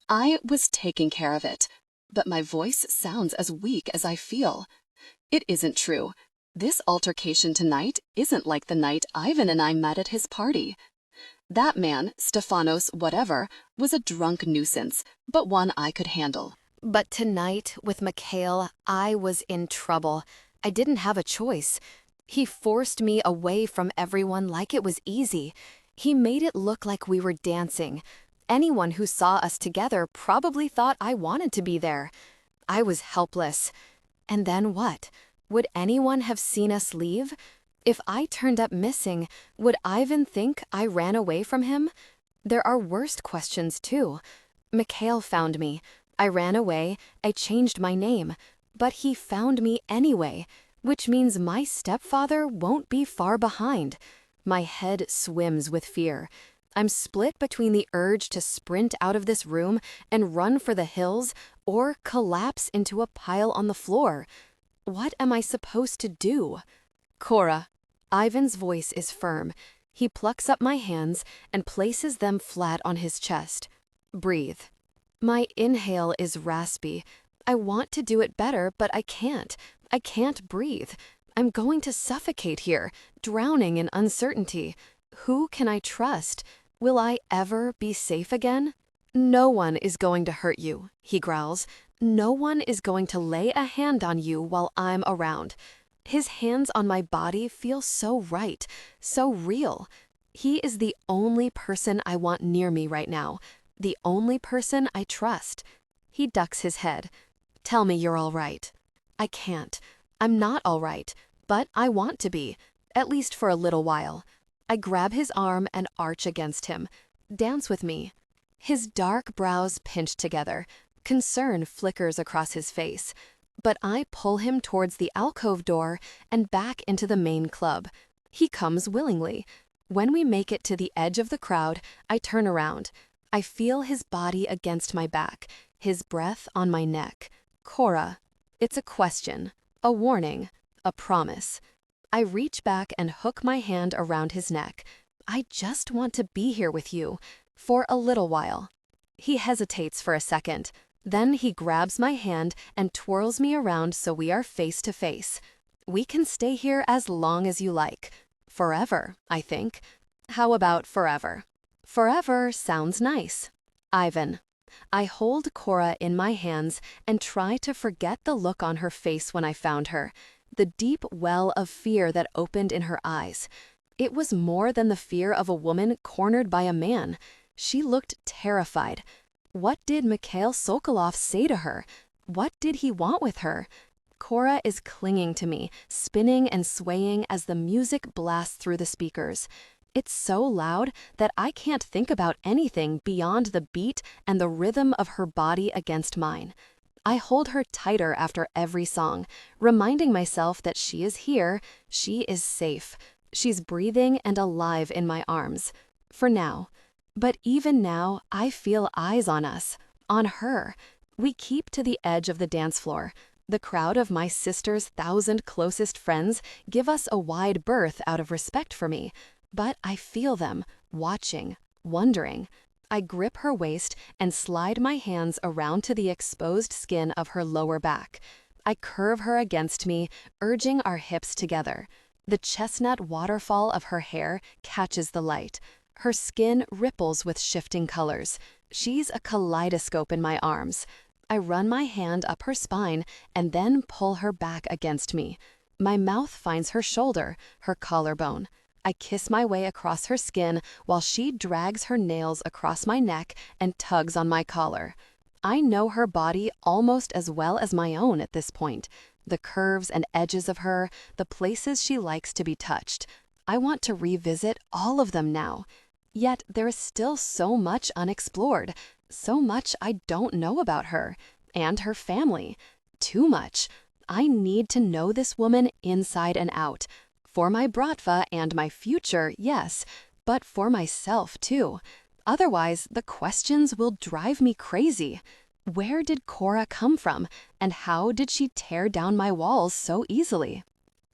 I was taking care of it, but my voice sounds as weak as I feel. It isn't true. This altercation tonight isn't like the night Ivan and I met at his party. That man, Stefanos whatever, was a drunk nuisance, but one I could handle. But tonight, with Mikhail, I was in trouble. I didn't have a choice. He forced me away from everyone like it was easy. He made it look like we were dancing. Anyone who saw us together probably thought I wanted to be there. I was helpless. And then what? Would anyone have seen us leave? If I turned up missing, would Ivan think I ran away from him? There are worse questions, too. Mikhail found me. I ran away, I changed my name. But he found me anyway, which means my stepfather won't be far behind. My head swims with fear. I'm split between the urge to sprint out of this room and run for the hills or collapse into a pile on the floor. What am I supposed to do? Cora. Ivan's voice is firm. He plucks up my hands and places them flat on his chest. Breathe. My inhale is raspy. I want to do it better, but I can't. I can't breathe. I'm going to suffocate here, drowning in uncertainty. Who can I trust? Will I ever be safe again? No one is going to hurt you, he growls. No one is going to lay a hand on you while I'm around. His hands on my body feel so right, so real. He is the only person I want near me right now, the only person I trust. He ducks his head. Tell me you're all right. I can't. I'm not all right, but I want to be, at least for a little while. I grab his arm and arch against him. Dance with me. His dark brows pinch together. Concern flickers across his face. But I pull him towards the alcove door and back into the main club. He comes willingly. When we make it to the edge of the crowd, I turn around. I feel his body against my back, his breath on my neck. Cora. It's a question, a warning, a promise. I reach back and hook my hand around his neck. I just want to be here with you, for a little while. He hesitates for a second. Then he grabs my hand and twirls me around so we are face to face. We can stay here as long as you like. Forever, I think. How about forever? Forever sounds nice. Ivan. I hold Cora in my hands and try to forget the look on her face when I found her, the deep well of fear that opened in her eyes. It was more than the fear of a woman cornered by a man. She looked terrified. What did Mikhail Sokolov say to her? What did he want with her? Cora is clinging to me, spinning and swaying as the music blasts through the speakers. It's so loud that I can't think about anything beyond the beat and the rhythm of her body against mine. I hold her tighter after every song, reminding myself that she is here, she is safe. She's breathing and alive in my arms. For now. But even now, I feel eyes on us, on her. We keep to the edge of the dance floor. The crowd of my sister's 1,000 closest friends give us a wide berth out of respect for me. But I feel them, watching, wondering. I grip her waist and slide my hands around to the exposed skin of her lower back. I curve her against me, urging our hips together. The chestnut waterfall of her hair catches the light. Her skin ripples with shifting colors. She's a kaleidoscope in my arms. I run my hand up her spine and then pull her back against me. My mouth finds her shoulder, her collarbone. I kiss my way across her skin while she drags her nails across my neck and tugs on my collar. I know her body almost as well as my own at this point. The curves and edges of her, the places she likes to be touched. I want to revisit all of them now. Yet there is still so much unexplored, so much I don't know about her, and her family. Too much. I need to know this woman inside and out. For my Bratva and my future, yes, but for myself too. Otherwise, the questions will drive me crazy. Where did Cora come from, and how did she tear down my walls so easily?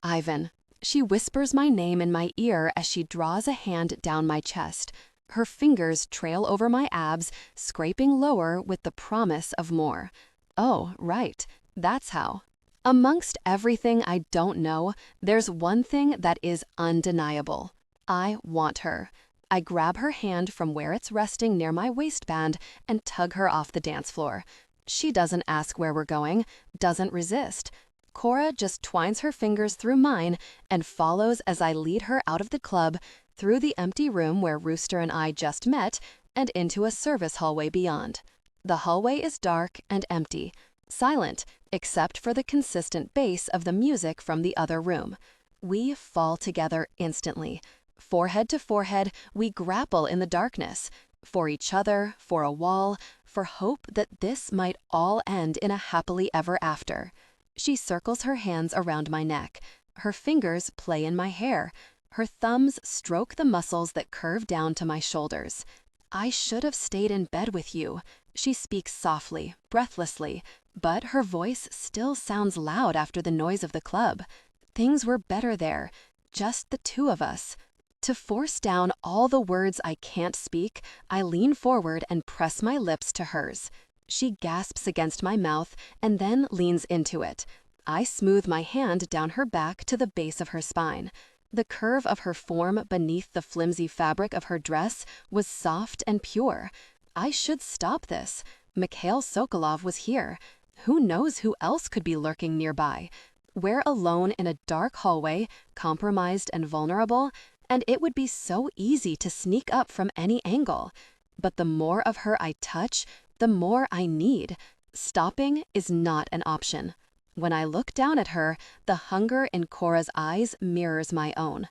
Ivan. She whispers my name in my ear as she draws a hand down my chest. Her fingers trail over my abs, scraping lower with the promise of more. Oh, right. That's how. Amongst everything I don't know, there's one thing that is undeniable. I want her. I grab her hand from where it's resting near my waistband and tug her off the dance floor. She doesn't ask where we're going, doesn't resist. Cora just twines her fingers through mine and follows as I lead her out of the club, through the empty room where Rooster and I just met, and into a service hallway beyond. The hallway is dark and empty, silent, except for the consistent bass of the music from the other room. We fall together instantly. Forehead to forehead, we grapple in the darkness. For each other, for a wall, for hope that this might all end in a happily ever after. She circles her hands around my neck. Her fingers play in my hair. Her thumbs stroke the muscles that curve down to my shoulders. I should have stayed in bed with you. She speaks softly, breathlessly, but her voice still sounds loud after the noise of the club. Things were better there, just the two of us. To force down all the words I can't speak, I lean forward and press my lips to hers. She gasps against my mouth and then leans into it. I smooth my hand down her back to the base of her spine. The curve of her form beneath the flimsy fabric of her dress was soft and pure. I should stop this. Mikhail Sokolov was here. Who knows who else could be lurking nearby? We're alone in a dark hallway, compromised and vulnerable, and it would be so easy to sneak up from any angle. But the more of her I touch, the more I need. Stopping is not an option. When I look down at her, the hunger in Cora's eyes mirrors my own.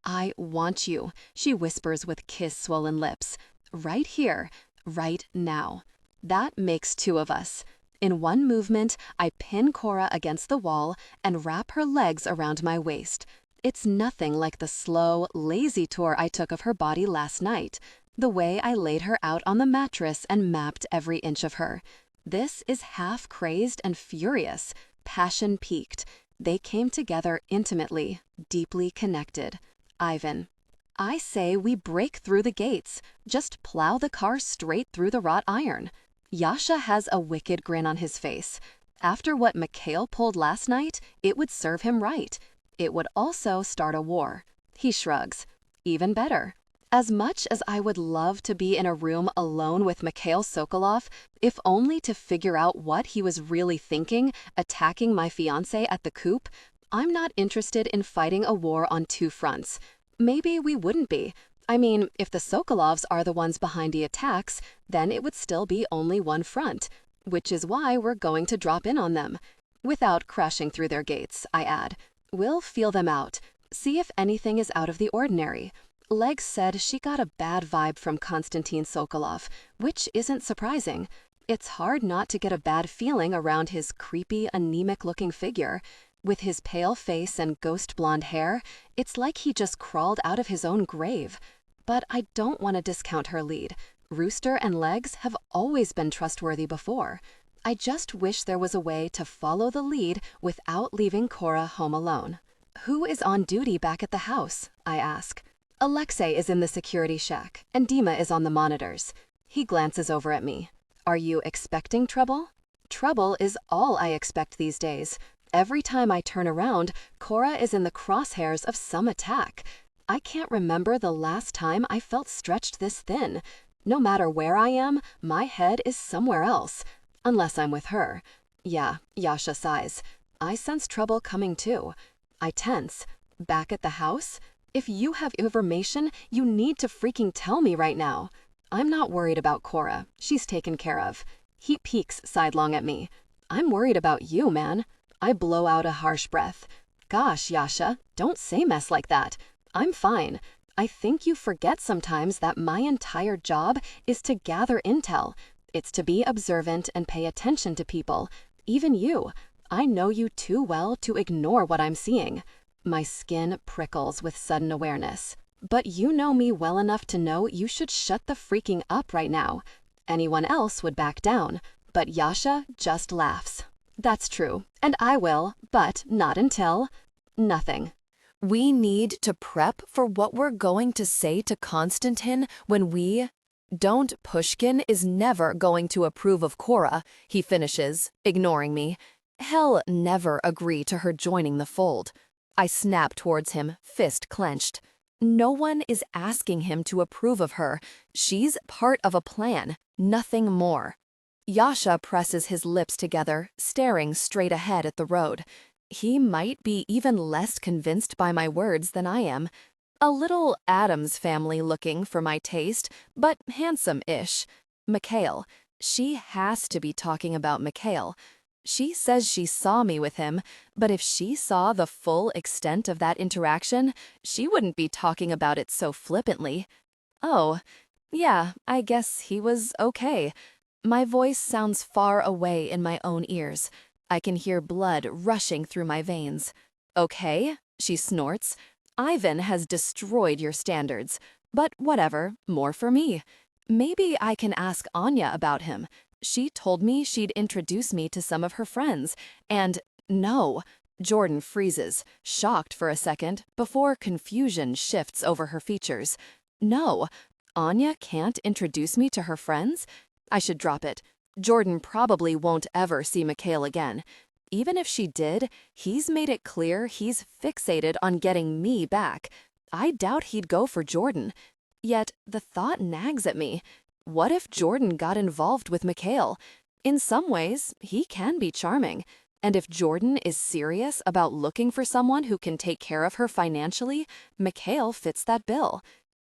I want you, she whispers with kiss-swollen lips. Right here, right now. That makes two of us. In one movement, I pin Cora against the wall and wrap her legs around my waist. It's nothing like the slow, lazy tour I took of her body last night. The way I laid her out on the mattress and mapped every inch of her. This is half crazed and furious, passion peaked. They came together intimately, deeply connected. Ivan. I say we break through the gates, just plow the car straight through the wrought iron. Yasha has a wicked grin on his face. After what Mikhail pulled last night, it would serve him right. It would also start a war. He shrugs. Even better. As much as I would love to be in a room alone with Mikhail Sokolov, if only to figure out what he was really thinking, attacking my fiancé at the coop, I'm not interested in fighting a war on two fronts. Maybe we wouldn't be. I mean, if the Sokolovs are the ones behind the attacks, then it would still be only one front, which is why we're going to drop in on them. Without crashing through their gates, I add. We'll feel them out, see if anything is out of the ordinary. Legs said she got a bad vibe from Konstantin Sokolov, which isn't surprising. It's hard not to get a bad feeling around his creepy, anemic-looking figure. With his pale face and ghost blonde hair, it's like he just crawled out of his own grave. But I don't want to discount her lead. Rooster and Legs have always been trustworthy before. I just wish there was a way to follow the lead without leaving Cora home alone. Who is on duty back at the house? I ask. Alexei is in the security shack, and Dima is on the monitors. He glances over at me. Are you expecting trouble? Trouble is all I expect these days. Every time I turn around, Cora is in the crosshairs of some attack. I can't remember the last time I felt stretched this thin. No matter where I am, my head is somewhere else. Unless I'm with her. Yeah, Yasha sighs. I sense trouble coming too. I tense. Back at the house? If you have information, you need to freaking tell me right now. I'm not worried about Cora. She's taken care of. He peeks sidelong at me. I'm worried about you, man. I blow out a harsh breath. Gosh, Yasha, don't say mess like that. I'm fine. I think you forget sometimes that my entire job is to gather intel. It's to be observant and pay attention to people. Even you. I know you too well to ignore what I'm seeing. My skin prickles with sudden awareness. But you know me well enough to know you should shut the freaking up right now. Anyone else would back down, but Yasha just laughs. That's true, and I will, but not until nothing. We need to prep for what we're going to say to Konstantin when we... Don't Pushkin is never going to approve of Cora, he finishes, ignoring me. He'll never agree to her joining the fold. I snap towards him, fist clenched. No one is asking him to approve of her. She's part of a plan, nothing more. Yasha presses his lips together, staring straight ahead at the road. He might be even less convinced by my words than I am. A little Addams family looking for my taste, but handsome-ish. Mikhail. She has to be talking about Mikhail. She says she saw me with him, but if she saw the full extent of that interaction, she wouldn't be talking about it so flippantly. Oh, yeah, I guess he was okay. My voice sounds far away in my own ears. I can hear blood rushing through my veins. Okay, she snorts. Ivan has destroyed your standards. But whatever, more for me. Maybe I can ask Anya about him. She told me she'd introduce me to some of her friends. And no, Jordan freezes, shocked for a second, before confusion shifts over her features. No, Anya can't introduce me to her friends? I should drop it. Jordan probably won't ever see Mikhail again. Even if she did, he's made it clear he's fixated on getting me back. I doubt he'd go for Jordan. Yet the thought nags at me. What if Jordan got involved with Mikhail? In some ways, he can be charming. And if Jordan is serious about looking for someone who can take care of her financially, Mikhail fits that bill.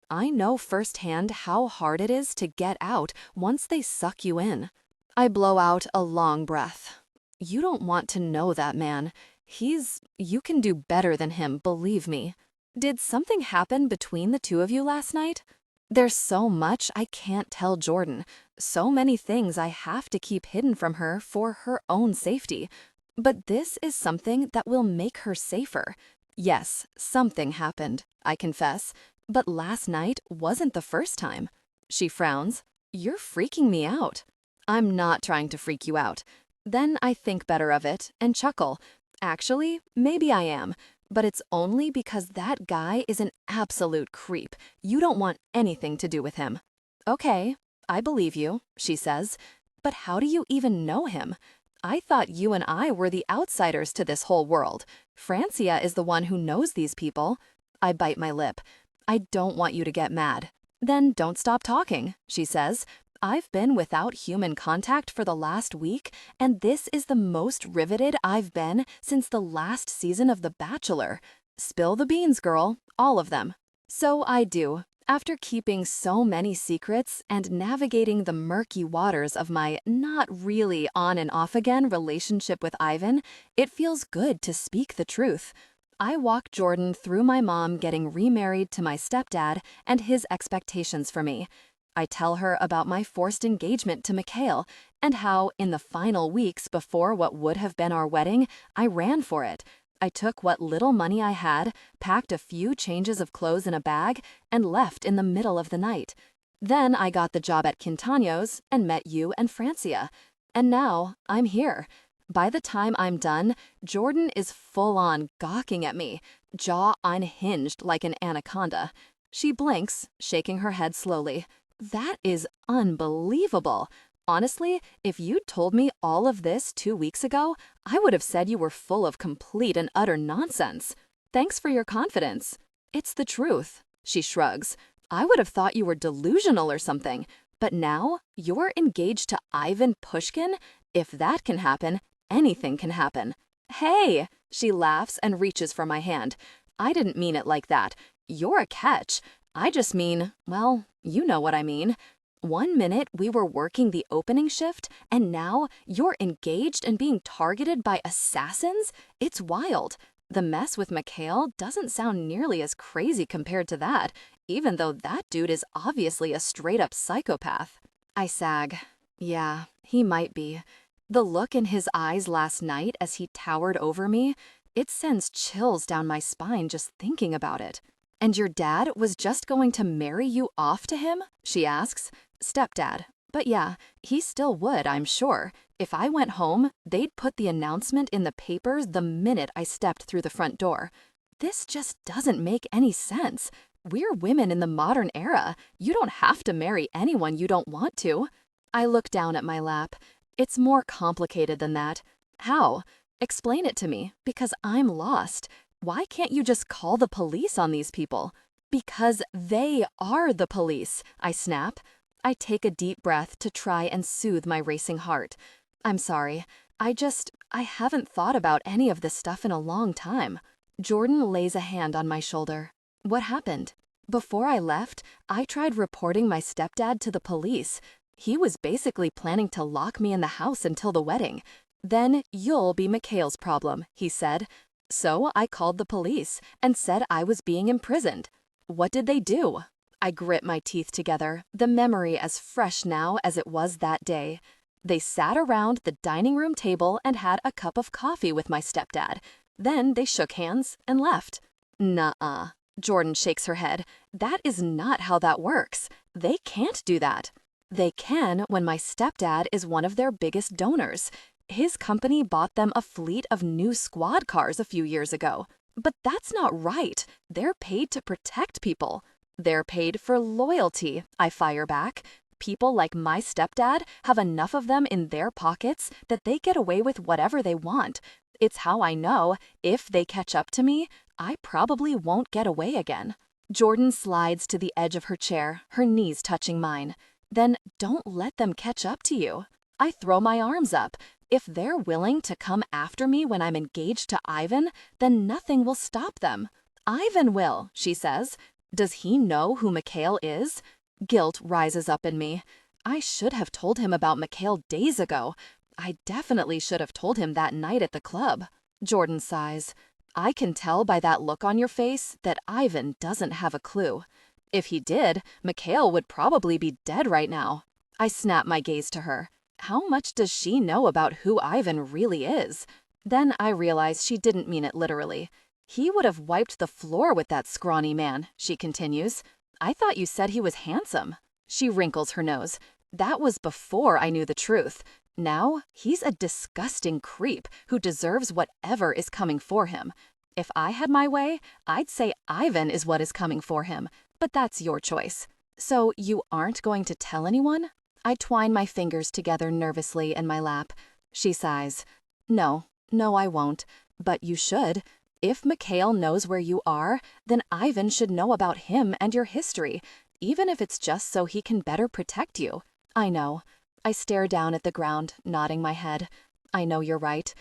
I know firsthand how hard it is to get out once they suck you in. I blow out a long breath. You don't want to know that man. You can do better than him, believe me. Did something happen between the two of you last night? There's so much I can't tell Jordan. So many things I have to keep hidden from her for her own safety. But this is something that will make her safer. Yes, something happened, I confess. But last night wasn't the first time. She frowns. You're freaking me out. I'm not trying to freak you out. Then I think better of it and chuckle. Actually, maybe I am, but it's only because that guy is an absolute creep. You don't want anything to do with him. Okay, I believe you, she says. But how do you even know him? I thought you and I were the outsiders to this whole world. Francia is the one who knows these people. I bite my lip. I don't want you to get mad. Then don't stop talking, she says. I've been without human contact for the last week, and this is the most riveted I've been since the last season of The Bachelor. Spill the beans, girl, all of them. So I do. After keeping so many secrets and navigating the murky waters of my not really on and off again relationship with Ivan, it feels good to speak the truth. I walk Jordan through my mom getting remarried to my stepdad and his expectations for me. I tell her about my forced engagement to Mikhail and how, in the final weeks before what would have been our wedding, I ran for it. I took what little money I had, packed a few changes of clothes in a bag, and left in the middle of the night. Then I got the job at Quintano's and met you and Francia. And now I'm here. By the time I'm done, Jordan is full-on gawking at me, jaw unhinged like an anaconda. She blinks, shaking her head slowly. That is unbelievable. Honestly, if you'd told me all of this 2 weeks ago, I would have said you were full of complete and utter nonsense. Thanks for your confidence. It's the truth. She shrugs. I would have thought you were delusional or something. But now, you're engaged to Ivan Pushkin? If that can happen, anything can happen. Hey! She laughs and reaches for my hand. I didn't mean it like that. You're a catch. I just mean, well, you know what I mean. 1 minute we were working the opening shift, and now you're engaged and being targeted by assassins? It's wild. The mess with Mikhail doesn't sound nearly as crazy compared to that, even though that dude is obviously a straight-up psychopath. I sag. Yeah, he might be. The look in his eyes last night as he towered over me, it sends chills down my spine just thinking about it. "And your dad was just going to marry you off to him?" she asks. "Stepdad. But yeah, he still would, I'm sure. If I went home, they'd put the announcement in the papers the minute I stepped through the front door. This just doesn't make any sense. We're women in the modern era. You don't have to marry anyone you don't want to." I look down at my lap. "It's more complicated than that." "How? Explain it to me, because I'm lost. Why can't you just call the police on these people?" "Because they are the police," I snap. I take a deep breath to try and soothe my racing heart. "I'm sorry. I haven't thought about any of this stuff in a long time." Jordan lays a hand on my shoulder. "What happened?" "Before I left, I tried reporting my stepdad to the police. He was basically planning to lock me in the house until the wedding. Then you'll be Mikhail's problem," he said. "So I called the police and said I was being imprisoned." "What did they do?" I grit my teeth together, the memory as fresh now as it was that day. "They sat around the dining room table and had a cup of coffee with my stepdad. Then they shook hands and left." "Nuh-uh." Jordan shakes her head. "That is not how that works. They can't do that." "They can when my stepdad is one of their biggest donors. His company bought them a fleet of new squad cars a few years ago." "But that's not right. They're paid to protect people." "They're paid for loyalty," I fire back. "People like my stepdad have enough of them in their pockets that they get away with whatever they want. It's how I know, if they catch up to me, I probably won't get away again." Jordan slides to the edge of her chair, her knees touching mine. "Then don't let them catch up to you." I throw my arms up. If they're willing to come after me when I'm engaged to Ivan, then nothing will stop them. "Ivan will," she says. "Does he know who Mikhail is?" Guilt rises up in me. I should have told him about Mikhail days ago. I definitely should have told him that night at the club. Jordan sighs. "I can tell by that look on your face that Ivan doesn't have a clue. If he did, Mikhail would probably be dead right now." I snap my gaze to her. How much does she know about who Ivan really is? Then I realize she didn't mean it literally. "He would have wiped the floor with that scrawny man," she continues. "I thought you said he was handsome." She wrinkles her nose. "That was before I knew the truth. Now, he's a disgusting creep who deserves whatever is coming for him. If I had my way, I'd say Ivan is what is coming for him, but that's your choice." "So you aren't going to tell anyone?" I twine my fingers together nervously in my lap. She sighs. No, I won't. But you should. If Mikhail knows where you are, then Ivan should know about him and your history, even if it's just so he can better protect you." "I know." I stare down at the ground, nodding my head. "I know you're right.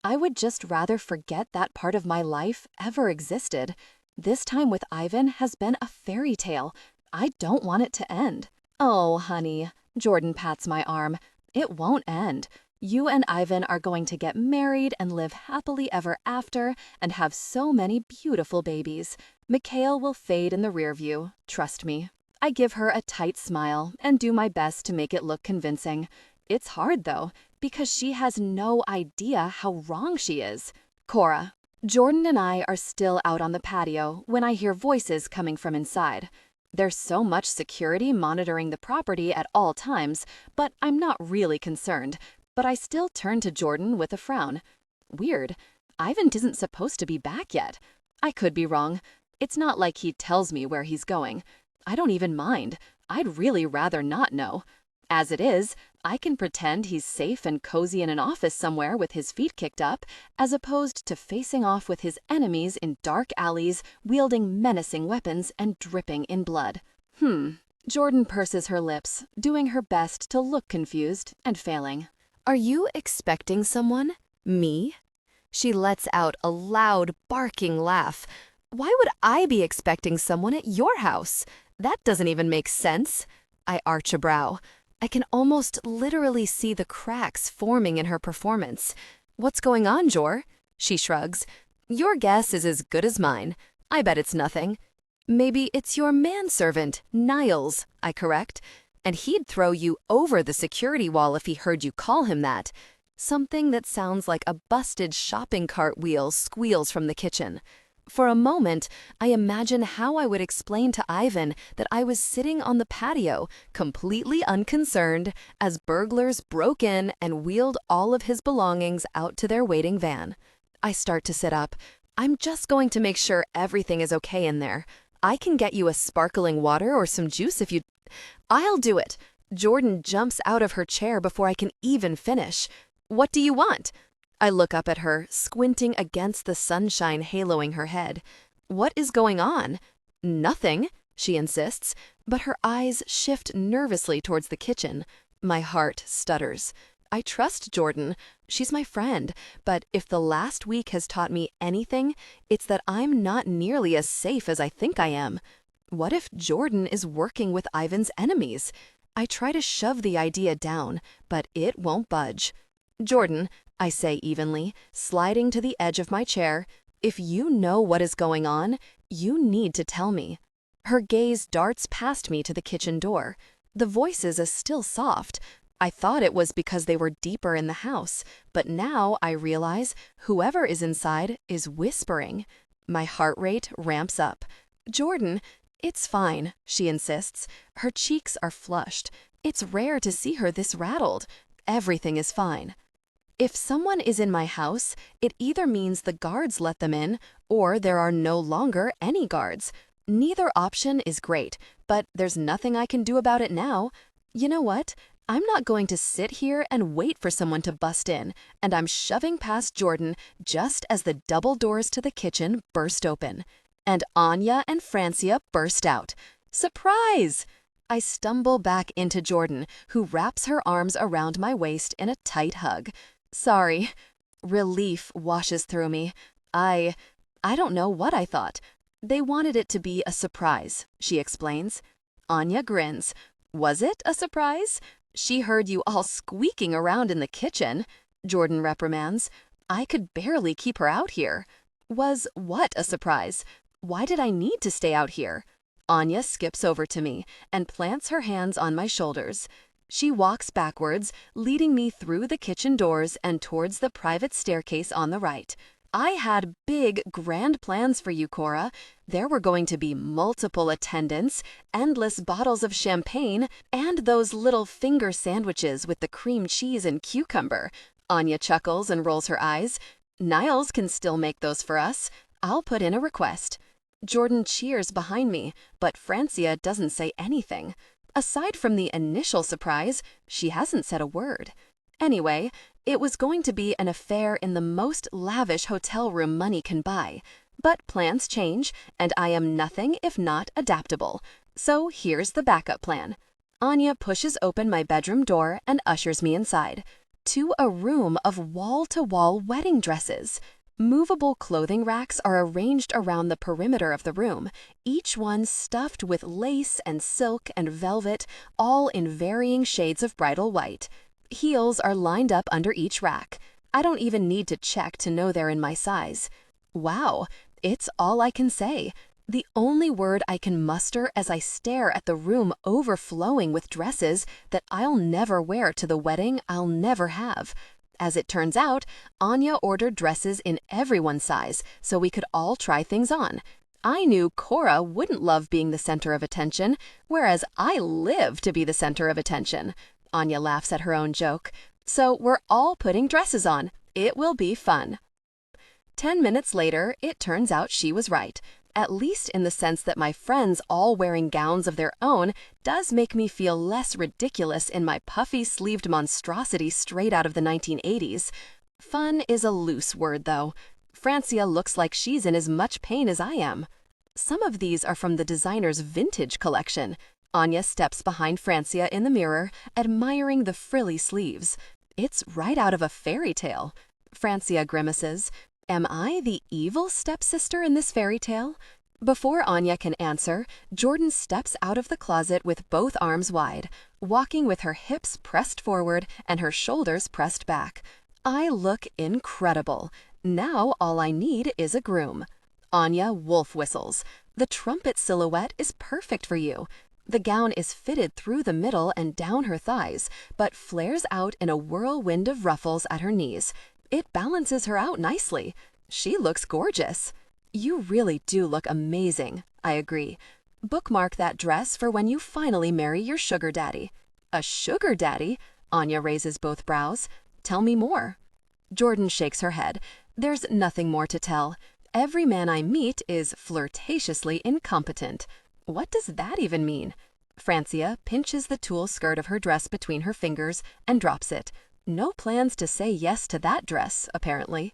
I would just rather forget that part of my life ever existed. This time with Ivan has been a fairy tale. I don't want it to end." "Oh, honey." Jordan pats my arm. "It won't end. You and Ivan are going to get married and live happily ever after and have so many beautiful babies. Mikhail will fade in the rear view. Trust me." I give her a tight smile and do my best to make it look convincing. It's hard, though, because she has no idea how wrong she is. Cora. Jordan and I are still out on the patio when I hear voices coming from inside. There's so much security monitoring the property at all times, but I'm not really concerned. But I still turn to Jordan with a frown. Weird. Ivan isn't supposed to be back yet. I could be wrong. It's not like he tells me where he's going. I don't even mind. I'd really rather not know. As it is, I can pretend he's safe and cozy in an office somewhere with his feet kicked up, as opposed to facing off with his enemies in dark alleys, wielding menacing weapons and dripping in blood. Jordan purses her lips, doing her best to look confused and failing. "Are you expecting someone? Me?" She lets out a loud, barking laugh. "Why would I be expecting someone at your house? That doesn't even make sense." I arch a brow. I can almost literally see the cracks forming in her performance. "What's going on, Jor?" She shrugs. "Your guess is as good as mine. I bet it's nothing." "Maybe it's your manservant, Niles," I correct. "And he'd throw you over the security wall if he heard you call him that." Something that sounds like a busted shopping cart wheel squeals from the kitchen. For a moment, I imagine how I would explain to Ivan that I was sitting on the patio, completely unconcerned, as burglars broke in and wheeled all of his belongings out to their waiting van. I start to sit up. I'm just going to make sure everything is okay in there. I can get you a sparkling water or some juice if you... I'll do it. Jordan jumps out of her chair before I can even finish. What do you want? I look up at her, squinting against the sunshine haloing her head. What is going on? Nothing, she insists, but her eyes shift nervously towards the kitchen. My heart stutters. I trust Jordan. She's my friend, but if the last week has taught me anything, it's that I'm not nearly as safe as I think I am. What if Jordan is working with Ivan's enemies? I try to shove the idea down, but it won't budge. Jordan, I say evenly, sliding to the edge of my chair, if you know what is going on, you need to tell me. Her gaze darts past me to the kitchen door. The voices are still soft. I thought it was because they were deeper in the house, but now I realize whoever is inside is whispering. My heart rate ramps up. Jordan, it's fine, she insists. Her cheeks are flushed. It's rare to see her this rattled. Everything is fine. If someone is in my house, it either means the guards let them in, or there are no longer any guards. Neither option is great, but there's nothing I can do about it now. You know what? I'm not going to sit here and wait for someone to bust in, and I'm shoving past Jordan just as the double doors to the kitchen burst open. And Anya and Francia burst out. Surprise! I stumble back into Jordan, who wraps her arms around my waist in a tight hug. Sorry. Relief washes through me. I don't know what I thought. They wanted it to be a surprise, she explains. Anya grins. Was it a surprise? She heard you all squeaking around in the kitchen, Jordan reprimands. I could barely keep her out here. Was what a surprise? Why did I need to stay out here? Anya skips over to me and plants her hands on my shoulders. She walks backwards, leading me through the kitchen doors and towards the private staircase on the right. I had big, grand plans for you, Cora. There were going to be multiple attendants, endless bottles of champagne, and those little finger sandwiches with the cream cheese and cucumber. Anya chuckles and rolls her eyes. Niles can still make those for us. I'll put in a request. Jordan cheers behind me, but Francia doesn't say anything. Aside from the initial surprise, she hasn't said a word. Anyway, it was going to be an affair in the most lavish hotel room money can buy. But plans change, and I am nothing if not adaptable. So here's the backup plan. Anya pushes open my bedroom door and ushers me inside, to a room of wall-to-wall wedding dresses. Movable clothing racks are arranged around the perimeter of the room, each one stuffed with lace and silk and velvet, all in varying shades of bridal white. Heels are lined up under each rack. I don't even need to check to know they're in my size. Wow, it's all I can say. The only word I can muster as I stare at the room overflowing with dresses that I'll never wear to the wedding I'll never have. As it turns out, Anya ordered dresses in everyone's size so we could all try things on. I knew Cora wouldn't love being the center of attention, whereas I live to be the center of attention. Anya laughs at her own joke. So we're all putting dresses on. It will be fun. 10 minutes later, it turns out she was right. At least in the sense that my friends all wearing gowns of their own does make me feel less ridiculous in my puffy-sleeved monstrosity straight out of the 1980s. Fun is a loose word, though. Francia looks like she's in as much pain as I am. Some of these are from the designer's vintage collection. Anya steps behind Francia in the mirror, admiring the frilly sleeves. It's right out of a fairy tale. Francia grimaces. Am I the evil stepsister in this fairy tale? Before Anya can answer, Jordan steps out of the closet with both arms wide, walking with her hips pressed forward and her shoulders pressed back. I look incredible. Now all I need is a groom. Anya wolf whistles. The trumpet silhouette is perfect for you. The gown is fitted through the middle and down her thighs, but flares out in a whirlwind of ruffles at her knees. It balances her out nicely. She looks gorgeous. You really do look amazing, I agree. Bookmark that dress for when you finally marry your sugar daddy. A sugar daddy? Anya raises both brows. Tell me more. Jordan shakes her head. There's nothing more to tell. Every man I meet is flirtatiously incompetent. What does that even mean? Francia pinches the tulle skirt of her dress between her fingers and drops it. No plans to say yes to that dress, apparently.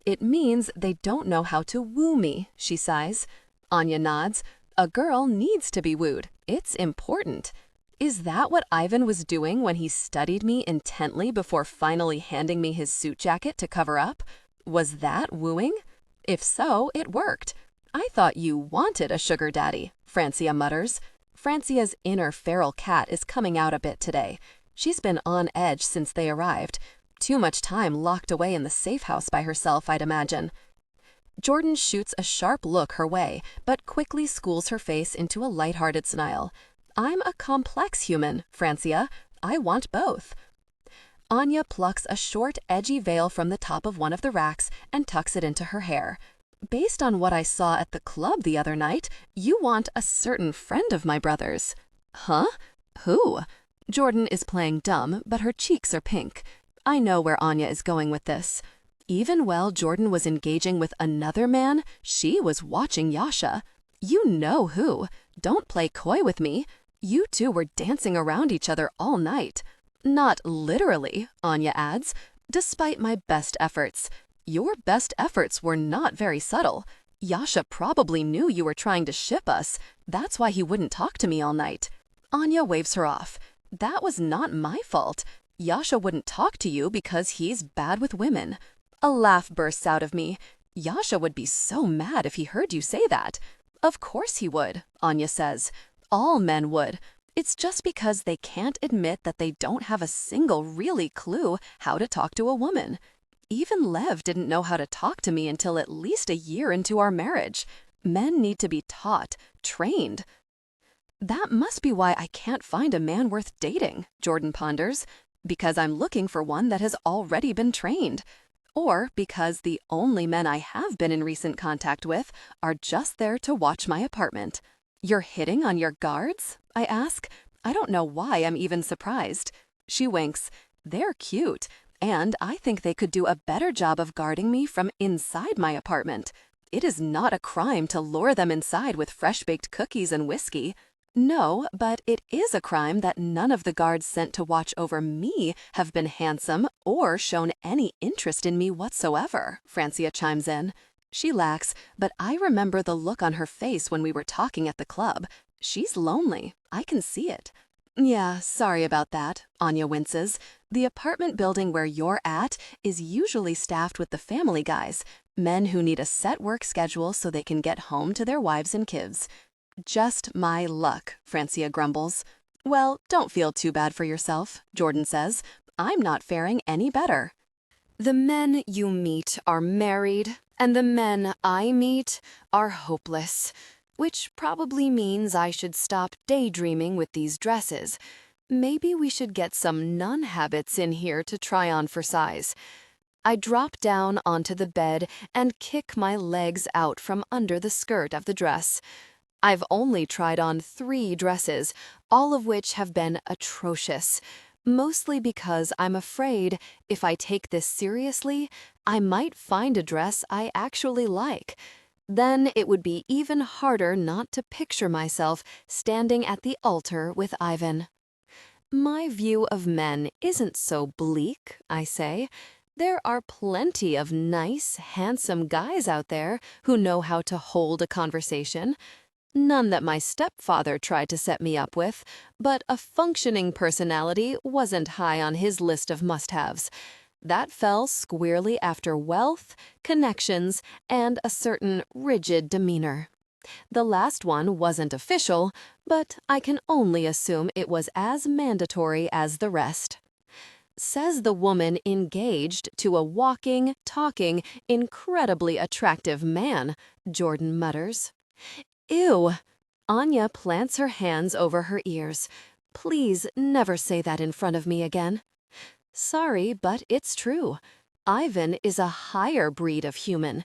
It means they don't know how to woo me, she sighs. Anya nods. A girl needs to be wooed. It's important. Is that what Ivan was doing when he studied me intently before finally handing me his suit jacket to cover up? Was that wooing? If so, it worked. I thought you wanted a sugar daddy, Francia mutters. Francia's inner feral cat is coming out a bit today. She's been on edge since they arrived. Too much time locked away in the safe house by herself, I'd imagine. Jordan shoots a sharp look her way, but quickly schools her face into a lighthearted smile. I'm a complex human, Francia. I want both. Anya plucks a short, edgy veil from the top of one of the racks and tucks it into her hair. Based on what I saw at the club the other night, you want a certain friend of my brother's. Huh? Who? Jordan is playing dumb, but her cheeks are pink. I know where Anya is going with this. Even while Jordan was engaging with another man, she was watching Yasha. You know who. Don't play coy with me. You two were dancing around each other all night. Not literally, Anya adds, despite my best efforts. Your best efforts were not very subtle. Yasha probably knew you were trying to ship us. That's why he wouldn't talk to me all night. Anya waves her off. That was not my fault. Yasha wouldn't talk to you because he's bad with women. A laugh bursts out of me. Yasha would be so mad if he heard you say that. Of course he would, Anya says. All men would. It's just because they can't admit that they don't have a single really clue how to talk to a woman. Even Lev didn't know how to talk to me until at least a year into our marriage. Men need to be taught, trained. That must be why I can't find a man worth dating, Jordan ponders. Because I'm looking for one that has already been trained. Or because the only men I have been in recent contact with are just there to watch my apartment. You're hitting on your guards? I ask. I don't know why I'm even surprised. She winks. They're cute, and I think they could do a better job of guarding me from inside my apartment. It is not a crime to lure them inside with fresh-baked cookies and whiskey. No, but it is a crime that none of the guards sent to watch over me have been handsome or shown any interest in me whatsoever, Francia chimes in. She lacks, but I remember the look on her face when we were talking at the club. She's lonely. I can see it. Yeah, sorry about that, Anya winces. The apartment building where you're at is usually staffed with the family guys, men who need a set work schedule so they can get home to their wives and kids. Just my luck, Francia grumbles. Well, don't feel too bad for yourself, Jordan says. I'm not faring any better. The men you meet are married, and the men I meet are hopeless, which probably means I should stop daydreaming with these dresses. Maybe we should get some nun habits in here to try on for size. I drop down onto the bed and kick my legs out from under the skirt of the dress. I've only tried on 3 dresses, all of which have been atrocious. Mostly because I'm afraid if I take this seriously, I might find a dress I actually like. Then it would be even harder not to picture myself standing at the altar with Ivan. My view of men isn't so bleak, I say. There are plenty of nice, handsome guys out there who know how to hold a conversation. None that my stepfather tried to set me up with, but a functioning personality wasn't high on his list of must-haves. That fell squarely after wealth, connections, and a certain rigid demeanor. The last one wasn't official, but I can only assume it was as mandatory as the rest. Says the woman engaged to a walking, talking, incredibly attractive man, Jordan mutters. Ew. Anya plants her hands over her ears. Please never say that in front of me again. Sorry, but it's true. Ivan is a higher breed of human.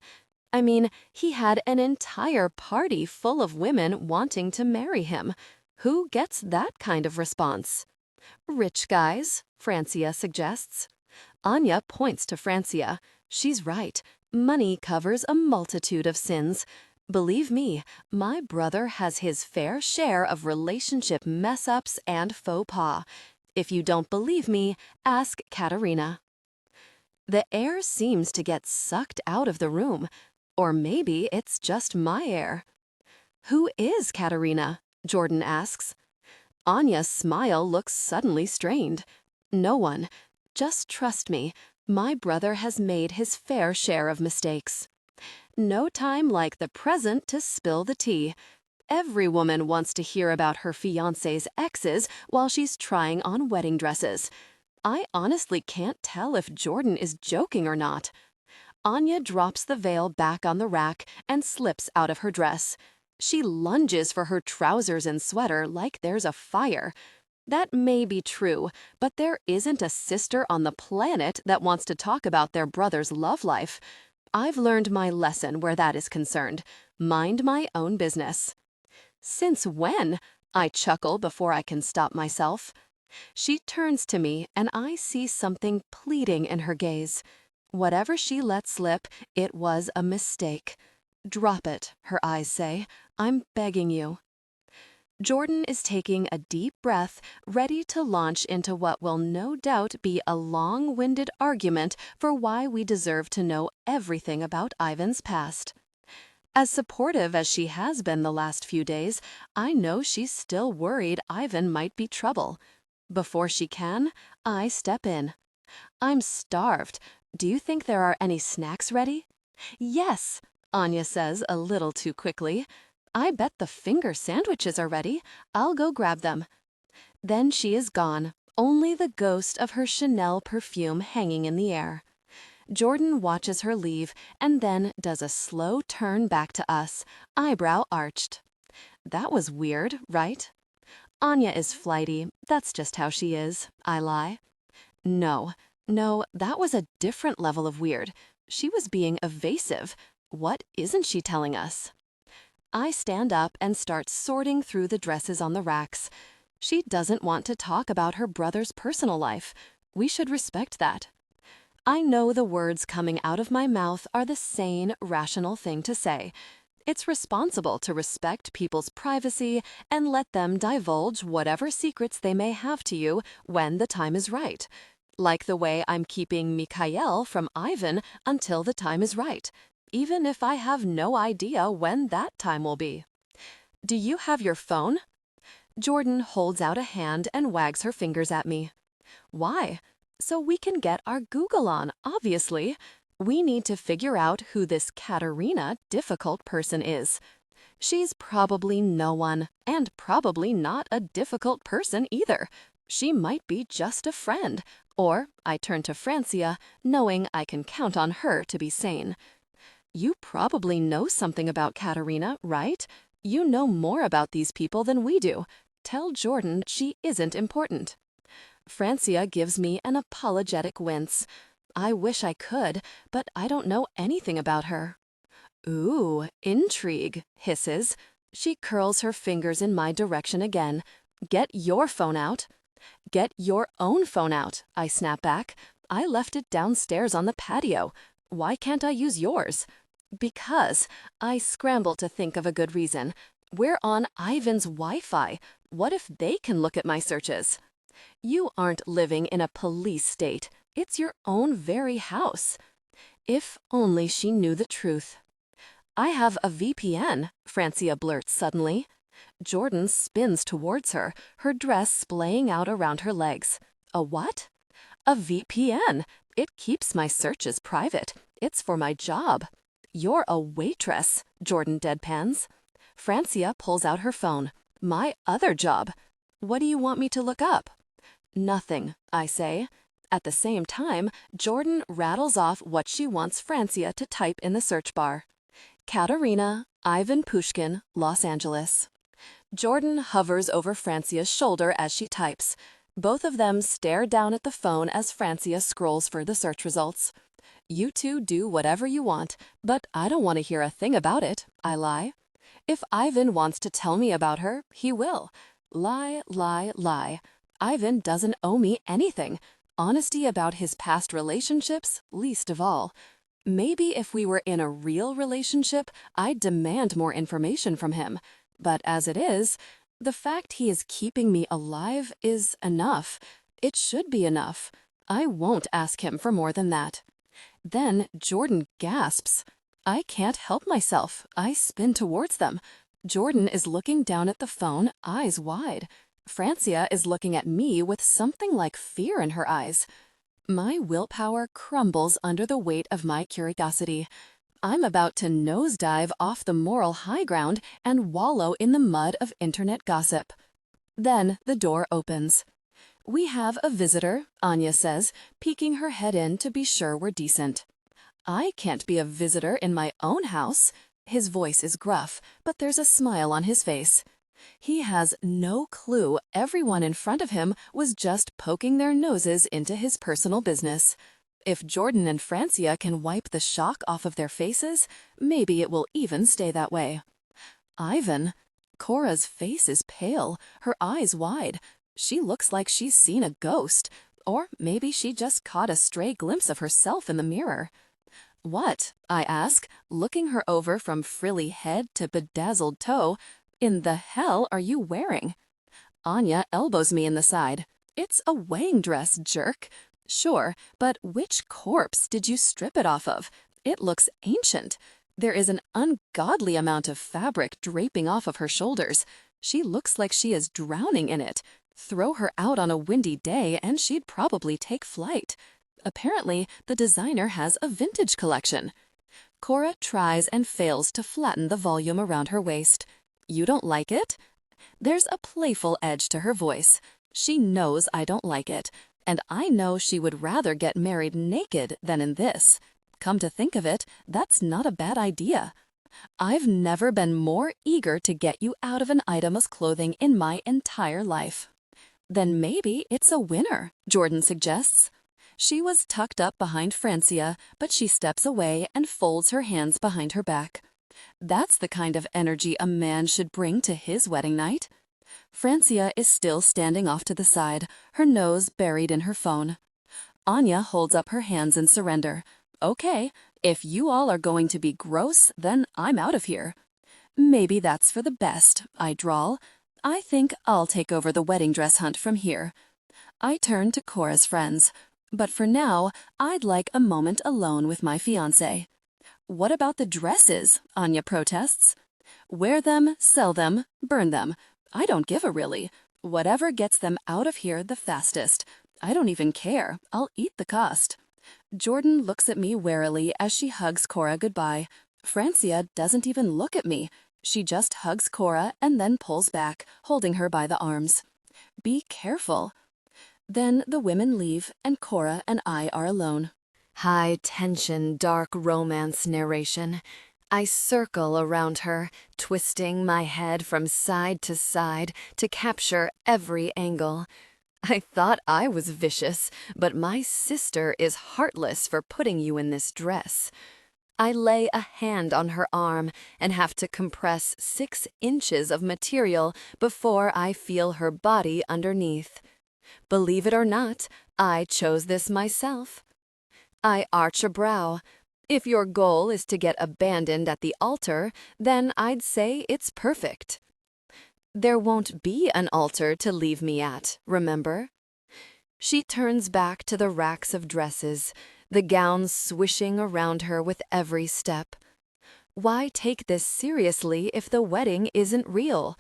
I mean, he had an entire party full of women wanting to marry him. Who gets that kind of response? Rich guys, Francia suggests. Anya points to Francia. She's right. Money covers a multitude of sins. Believe me, my brother has his fair share of relationship mess-ups and faux pas. If you don't believe me, ask Katerina. The air seems to get sucked out of the room. Or maybe it's just my air. Who is Katerina? Jordan asks. Anya's smile looks suddenly strained. No one. Just trust me. My brother has made his fair share of mistakes. No time like the present to spill the tea. Every woman wants to hear about her fiancé's exes while she's trying on wedding dresses. I honestly can't tell if Jordan is joking or not. Anya drops the veil back on the rack and slips out of her dress. She lunges for her trousers and sweater like there's a fire. That may be true, but there isn't a sister on the planet that wants to talk about their brother's love life. I've learned my lesson where that is concerned. Mind my own business. Since when? I chuckle before I can stop myself. She turns to me and I see something pleading in her gaze. Whatever she let slip, it was a mistake. Drop it, her eyes say. I'm begging you. Jordan is taking a deep breath, ready to launch into what will no doubt be a long-winded argument for why we deserve to know everything about Ivan's past. As supportive as she has been the last few days, I know she's still worried Ivan might be trouble. Before she can, I step in. I'm starved. Do you think there are any snacks ready? Yes, Anya says a little too quickly. I bet the finger sandwiches are ready. I'll go grab them. Then she is gone, only the ghost of her Chanel perfume hanging in the air. Jordan watches her leave and then does a slow turn back to us, eyebrow arched. That was weird, right? Anya is flighty. That's just how she is. I lie. No, that was a different level of weird. She was being evasive. What isn't she telling us? I stand up and start sorting through the dresses on the racks. She doesn't want to talk about her brother's personal life. We should respect that. I know the words coming out of my mouth are the sane, rational thing to say. It's responsible to respect people's privacy and let them divulge whatever secrets they may have to you when the time is right. Like the way I'm keeping Mikhail from Ivan until the time is right, even if I have no idea when that time will be. Do you have your phone? Jordan holds out a hand and wags her fingers at me. Why? So we can get our Google on, obviously. We need to figure out who this Katerina difficult person is. She's probably no one, and probably not a difficult person either. She might be just a friend. Or I turn to Francia, knowing I can count on her to be sane. You probably know something about Katerina, right? You know more about these people than we do. Tell Jordan she isn't important. Francia gives me an apologetic wince. I wish I could, but I don't know anything about her. Ooh, intrigue, hisses. She curls her fingers in my direction again. Get your phone out. Get your own phone out, I snap back. I left it downstairs on the patio. Why can't I use yours? Because I scramble to think of a good reason. We're on Ivan's Wi-Fi. What if they can look at my searches? You aren't living in a police state. It's your own very house. If only she knew the truth. I have a VPN, Francia blurts suddenly. Jordan spins towards her, her dress splaying out around her legs. A what? A VPN. It keeps my searches private. It's for my job. You're a waitress, Jordan deadpans. Francia pulls out her phone. My other job. What do you want me to look up? Nothing, I say. At the same time, Jordan rattles off what she wants Francia to type in the search bar. Katerina, Ivan Pushkin, Los Angeles. Jordan hovers over Francia's shoulder as she types. Both of them stare down at the phone as Francia scrolls for the search results. You two do whatever you want, but I don't want to hear a thing about it, I lie. If Ivan wants to tell me about her, he will. Lie, lie, lie. Ivan doesn't owe me anything. Honesty about his past relationships, least of all. Maybe if we were in a real relationship, I'd demand more information from him. But as it is, the fact he is keeping me alive is enough. It should be enough. I won't ask him for more than that. Then Jordan gasps. I can't help myself. I spin towards them. Jordan is looking down at the phone, eyes wide. Francia is looking at me with something like fear in her eyes. My willpower crumbles under the weight of my curiosity. I'm about to nosedive off the moral high ground and wallow in the mud of internet gossip. Then the door opens. We have a visitor, Anya says, peeking her head in to be sure we're decent. I can't be a visitor in my own house. His voice is gruff, but there's a smile on his face. He has no clue everyone in front of him was just poking their noses into his personal business. If Jordan and Francia can wipe the shock off of their faces, maybe it will even stay that way. Ivan. Cora's face is pale, her eyes wide. She looks like she's seen a ghost, or maybe she just caught a stray glimpse of herself in the mirror. What, I ask, looking her over from frilly head to bedazzled toe, in the hell are you wearing? Anya elbows me in the side. It's a wedding dress, jerk. Sure, but which corpse did you strip it off of? It looks ancient. There is an ungodly amount of fabric draping off of her shoulders. She looks like she is drowning in it. Throw her out on a windy day and she'd probably take flight. Apparently, the designer has a vintage collection. Cora tries and fails to flatten the volume around her waist. You don't like it? There's a playful edge to her voice. She knows I don't like it, and I know she would rather get married naked than in this. Come to think of it, that's not a bad idea. I've never been more eager to get you out of an item of clothing in my entire life. Then maybe it's a winner, Jordan suggests. She was tucked up behind Francia, but she steps away and folds her hands behind her back. That's the kind of energy a man should bring to his wedding night. Francia is still standing off to the side, her nose buried in her phone. Anya holds up her hands in surrender. Okay, if you all are going to be gross, then I'm out of here. Maybe that's for the best, I drawl. I think I'll take over the wedding dress hunt from here. I turn to Cora's friends. But for now, I'd like a moment alone with my fiancé. What about the dresses? Anya protests. Wear them, sell them, burn them. I don't give a really. Whatever gets them out of here the fastest. I don't even care. I'll eat the cost. Jordan looks at me warily as she hugs Cora goodbye. Francia doesn't even look at me. She just hugs Cora and then pulls back, holding her by the arms. Be careful. Then the women leave, and Cora and I are alone. High-tension, dark romance narration. I circle around her, twisting my head from side to capture every angle. I thought I was vicious, but my sister is heartless for putting you in this dress. I lay a hand on her arm and have to compress 6 inches of material before I feel her body underneath. Believe it or not, I chose this myself. I arch a brow. If your goal is to get abandoned at the altar, then I'd say it's perfect. There won't be an altar to leave me at, remember? She turns back to the racks of dresses, the gowns swishing around her with every step. Why take this seriously if the wedding isn't real?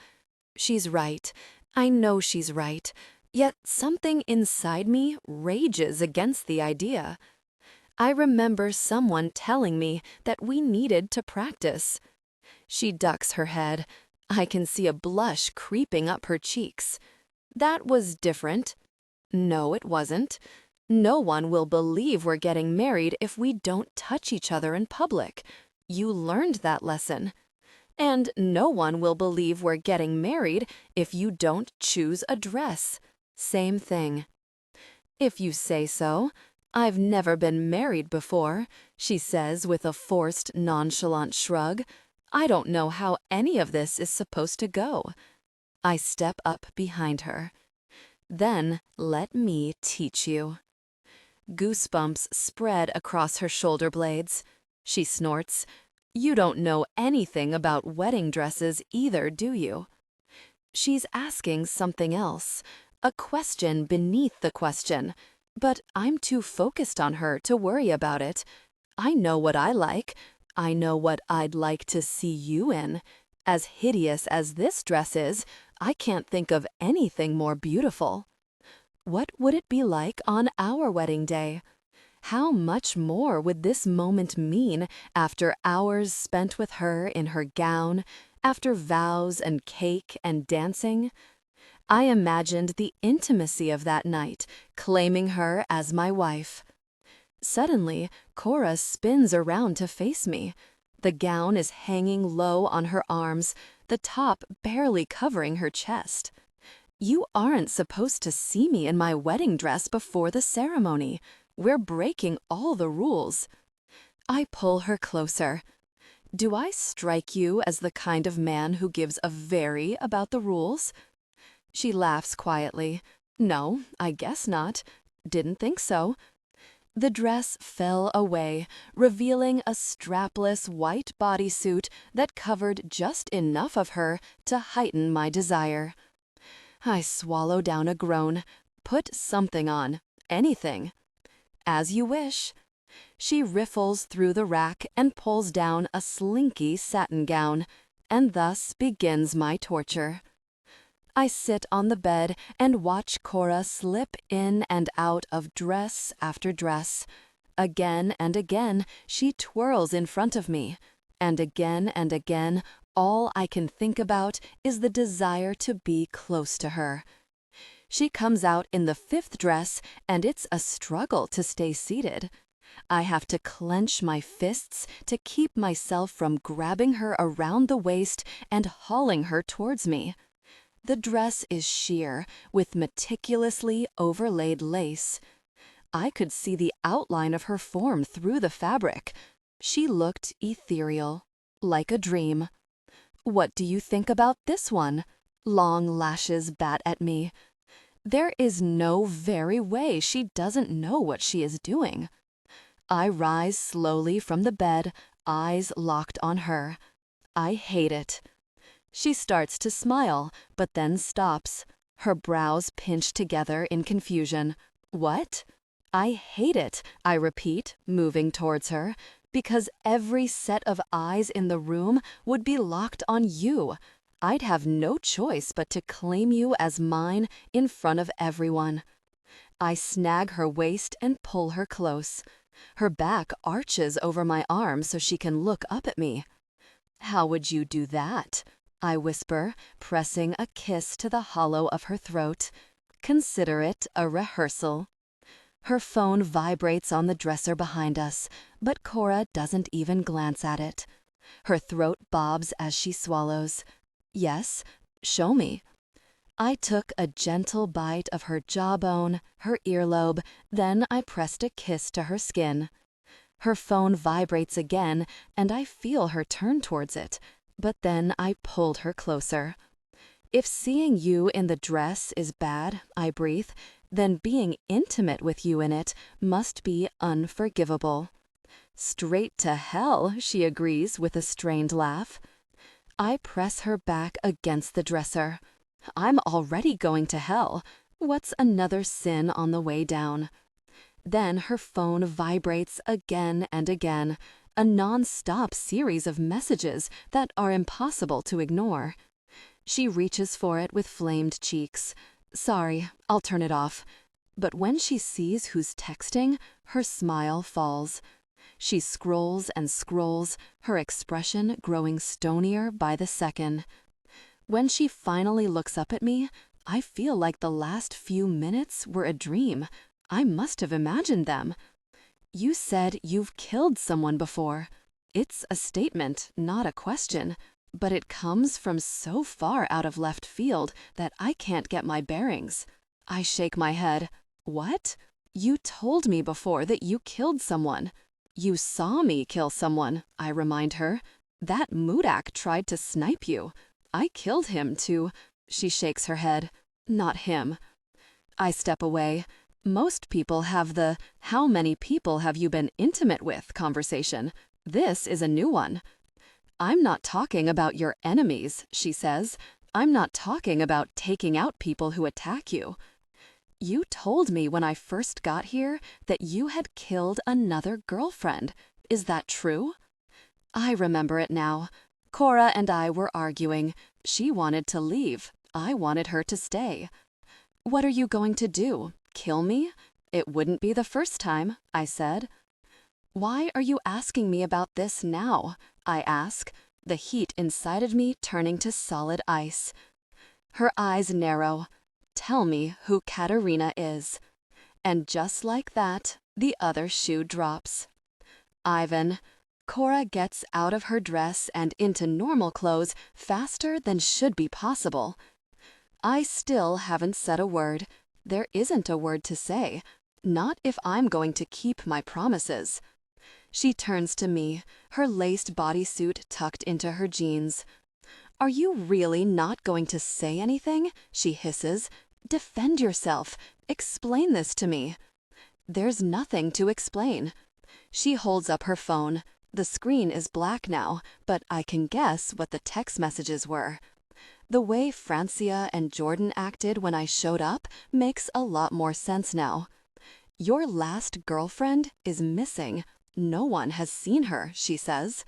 She's right. I know she's right. Yet something inside me rages against the idea. I remember someone telling me that we needed to practice. She ducks her head. I can see a blush creeping up her cheeks. That was different. No, it wasn't. No one will believe we're getting married if we don't touch each other in public. You learned that lesson. And no one will believe we're getting married if you don't choose a dress. Same thing. If you say so. I've never been married before, she says with a forced, nonchalant shrug. I don't know how any of this is supposed to go. I step up behind her. Then let me teach you. Goosebumps spread across her shoulder blades. She snorts. You don't know anything about wedding dresses either, do you? She's asking something else, a question beneath the question, but I'm too focused on her to worry about it. I know what I like. I know what I'd like to see you in. As hideous as this dress is, I can't think of anything more beautiful. What would it be like on our wedding day? How much more would this moment mean after hours spent with her in her gown, after vows and cake and dancing? I imagined the intimacy of that night, claiming her as my wife. Suddenly, Cora spins around to face me. The gown is hanging low on her arms, the top barely covering her chest. You aren't supposed to see me in my wedding dress before the ceremony. We're breaking all the rules. I pull her closer. Do I strike you as the kind of man who gives a very about the rules? She laughs quietly. No, I guess not. Didn't think so. The dress fell away, revealing a strapless white bodysuit that covered just enough of her to heighten my desire. I swallow down a groan. Put something on. Anything. As you wish. She riffles through the rack and pulls down a slinky satin gown, and thus begins my torture. I sit on the bed and watch Cora slip in and out of dress after dress. Again and again, she twirls in front of me, and again, all I can think about is the desire to be close to her. She comes out in the fifth dress, and it's a struggle to stay seated. I have to clench my fists to keep myself from grabbing her around the waist and hauling her towards me. The dress is sheer, with meticulously overlaid lace. I could see the outline of her form through the fabric. She looked ethereal, like a dream. What do you think about this one? Long lashes bat at me. There is no very way she doesn't know what she is doing. I rise slowly from the bed, eyes locked on her. I hate it. She starts to smile, but then stops. Her brows pinch together in confusion. What? I hate it, I repeat, moving towards her, because every set of eyes in the room would be locked on you. I'd have no choice but to claim you as mine in front of everyone. I snag her waist and pull her close. Her back arches over my arm so she can look up at me. How would you do that? I whisper, pressing a kiss to the hollow of her throat. Consider it a rehearsal. Her phone vibrates on the dresser behind us, but Cora doesn't even glance at it. Her throat bobs as she swallows. Yes, show me. I took a gentle bite of her jawbone, her earlobe, then I pressed a kiss to her skin. Her phone vibrates again, and I feel her turn towards it, but then I pulled her closer. If seeing you in the dress is bad, I breathe, then being intimate with you in it must be unforgivable. Straight to hell, she agrees with a strained laugh. I press her back against the dresser. I'm already going to hell. What's another sin on the way down? Then her phone vibrates again and again, a non-stop series of messages that are impossible to ignore. She reaches for it with flamed cheeks. Sorry, I'll turn it off. But when she sees who's texting, her smile falls. She scrolls and scrolls, her expression growing stonier by the second. When she finally looks up at me, I feel like the last few minutes were a dream. I must have imagined them. You said you've killed someone before. It's a statement, not a question, but it comes from so far out of left field that I can't get my bearings. I shake my head. What? You told me before that you killed someone. You saw me kill someone, I remind her. That Mudak tried to snipe you. I killed him too. She shakes her head. Not him. I step away. Most people have the "how many people have you been intimate with" conversation. This is a new one. I'm not talking about your enemies, she says. I'm not talking about taking out people who attack you. You told me when I first got here that you had killed another girlfriend. Is that true? I remember it now. Cora and I were arguing. She wanted to leave. I wanted her to stay. What are you going to do? Kill me? It wouldn't be the first time, I said. Why are you asking me about this now? I ask, the heat inside of me turning to solid ice. Her eyes narrow. Tell me who Katerina is. And just like that, the other shoe drops. Ivan. Cora gets out of her dress and into normal clothes faster than should be possible. I still haven't said a word. There isn't a word to say. Not if I'm going to keep my promises. She turns to me, her laced bodysuit tucked into her jeans. Are you really not going to say anything? She hisses. Defend yourself. Explain this to me. There's nothing to explain. She holds up her phone. The screen is black now, but I can guess what the text messages were. The way Francia and Jordan acted when I showed up makes a lot more sense now. Your last girlfriend is missing. No one has seen her, she says.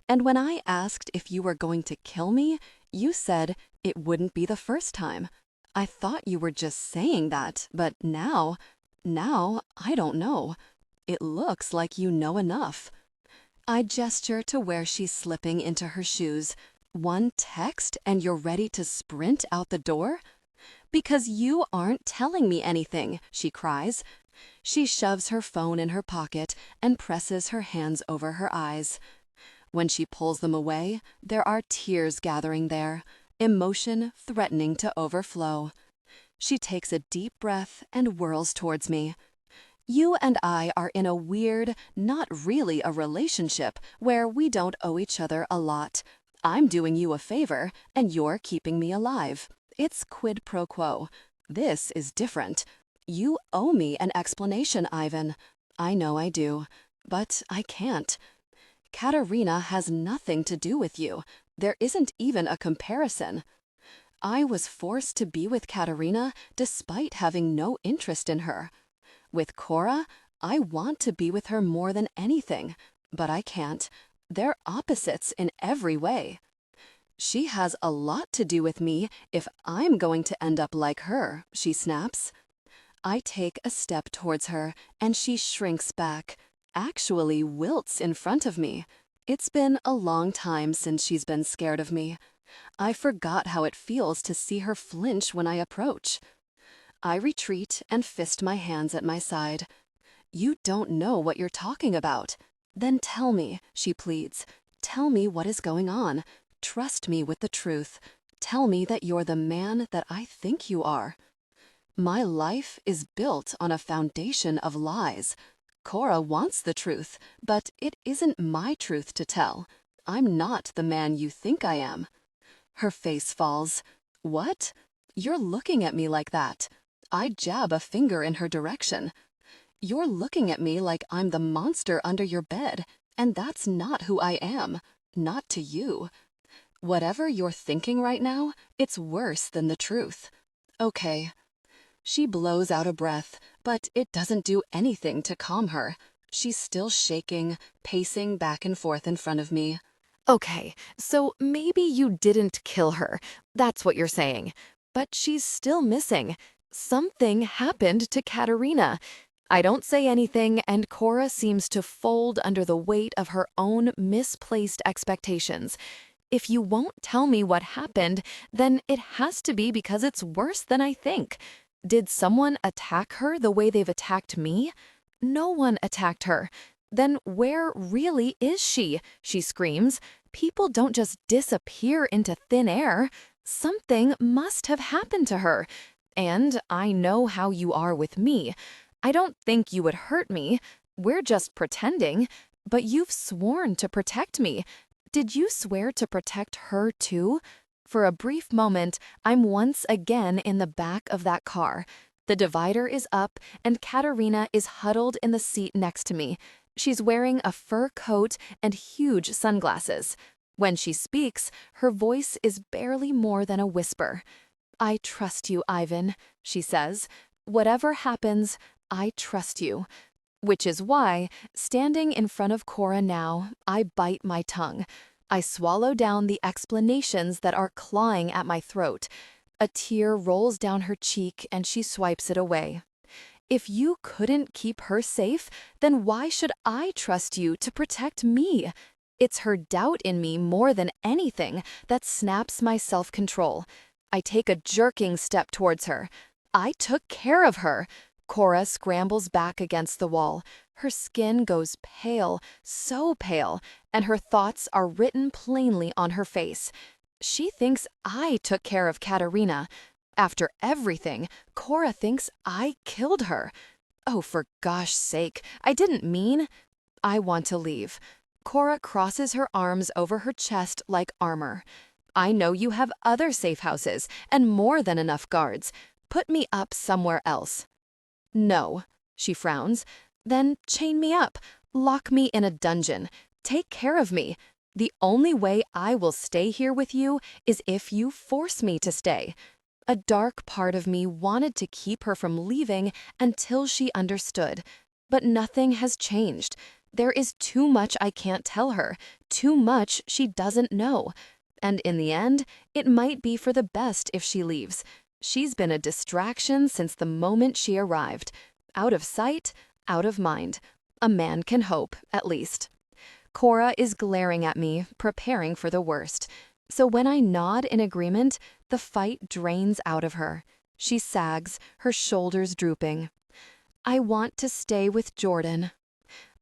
And when I asked if you were going to kill me, you said it wouldn't be the first time. I thought you were just saying that, but now I don't know. It looks like you know enough. I gesture to where she's slipping into her shoes. One text and you're ready to sprint out the door? Because you aren't telling me anything, she cries. She shoves her phone in her pocket and presses her hands over her eyes. When she pulls them away, there are tears gathering there, emotion threatening to overflow. She takes a deep breath and whirls towards me. You and I are in a weird, not really a relationship where we don't owe each other a lot. I'm doing you a favor and you're keeping me alive. It's quid pro quo. This is different. You owe me an explanation, Ivan. I know I do, but I can't. Katerina has nothing to do with you. There isn't even a comparison. I was forced to be with Katerina despite having no interest in her. With Cora, I want to be with her more than anything, but I can't. They're opposites in every way. She has a lot to do with me if I'm going to end up like her, she snaps. I take a step towards her, and she shrinks back, actually wilts in front of me. It's been a long time since she's been scared of me. I forgot how it feels to see her flinch when I approach. I retreat and fist my hands at my side. You don't know what you're talking about. Then tell me, she pleads. Tell me what is going on. Trust me with the truth. Tell me that you're the man that I think you are. My life is built on a foundation of lies. Cora wants the truth, but it isn't my truth to tell. I'm not the man you think I am. Her face falls. What? You're looking at me like that. I jab a finger in her direction. You're looking at me like I'm the monster under your bed, and that's not who I am. Not to you. Whatever you're thinking right now, it's worse than the truth. Okay. She blows out a breath, but it doesn't do anything to calm her. She's still shaking, pacing back and forth in front of me. Okay, so maybe you didn't kill her. That's what you're saying. But she's still missing. Something happened to Katerina. I don't say anything, and Cora seems to fold under the weight of her own misplaced expectations. If you won't tell me what happened, then it has to be because it's worse than I think. Did someone attack her the way they've attacked me? No one attacked her. Then where really is she? She screams. People don't just disappear into thin air. Something must have happened to her. And I know how you are with me. I don't think you would hurt me. We're just pretending. But you've sworn to protect me. Did you swear to protect her too? For a brief moment, I'm once again in the back of that car. The divider is up, and Katerina is huddled in the seat next to me. She's wearing a fur coat and huge sunglasses. When she speaks, her voice is barely more than a whisper. "I trust you, Ivan," she says. "Whatever happens, I trust you." Which is why, standing in front of Cora now, I bite my tongue. I swallow down the explanations that are clawing at my throat. A tear rolls down her cheek and she swipes it away. If you couldn't keep her safe, then why should I trust you to protect me? It's her doubt in me more than anything that snaps my self-control. I take a jerking step towards her. I took care of her. Cora scrambles back against the wall. Her skin goes pale, so pale, and her thoughts are written plainly on her face. She thinks I took care of Katerina. After everything, Cora thinks I killed her. Oh, for gosh sake, I didn't mean. I want to leave. Cora crosses her arms over her chest like armor. I know you have other safe houses and more than enough guards. Put me up somewhere else. No, she frowns. Then chain me up. Lock me in a dungeon. Take care of me. The only way I will stay here with you is if you force me to stay. A dark part of me wanted to keep her from leaving until she understood. But nothing has changed. There is too much I can't tell her, too much she doesn't know. And in the end, it might be for the best if she leaves. She's been a distraction since the moment she arrived. Out of sight, out of mind. A man can hope, at least. Cora is glaring at me, preparing for the worst. So when I nod in agreement, the fight drains out of her. She sags, her shoulders drooping. I want to stay with Jordan.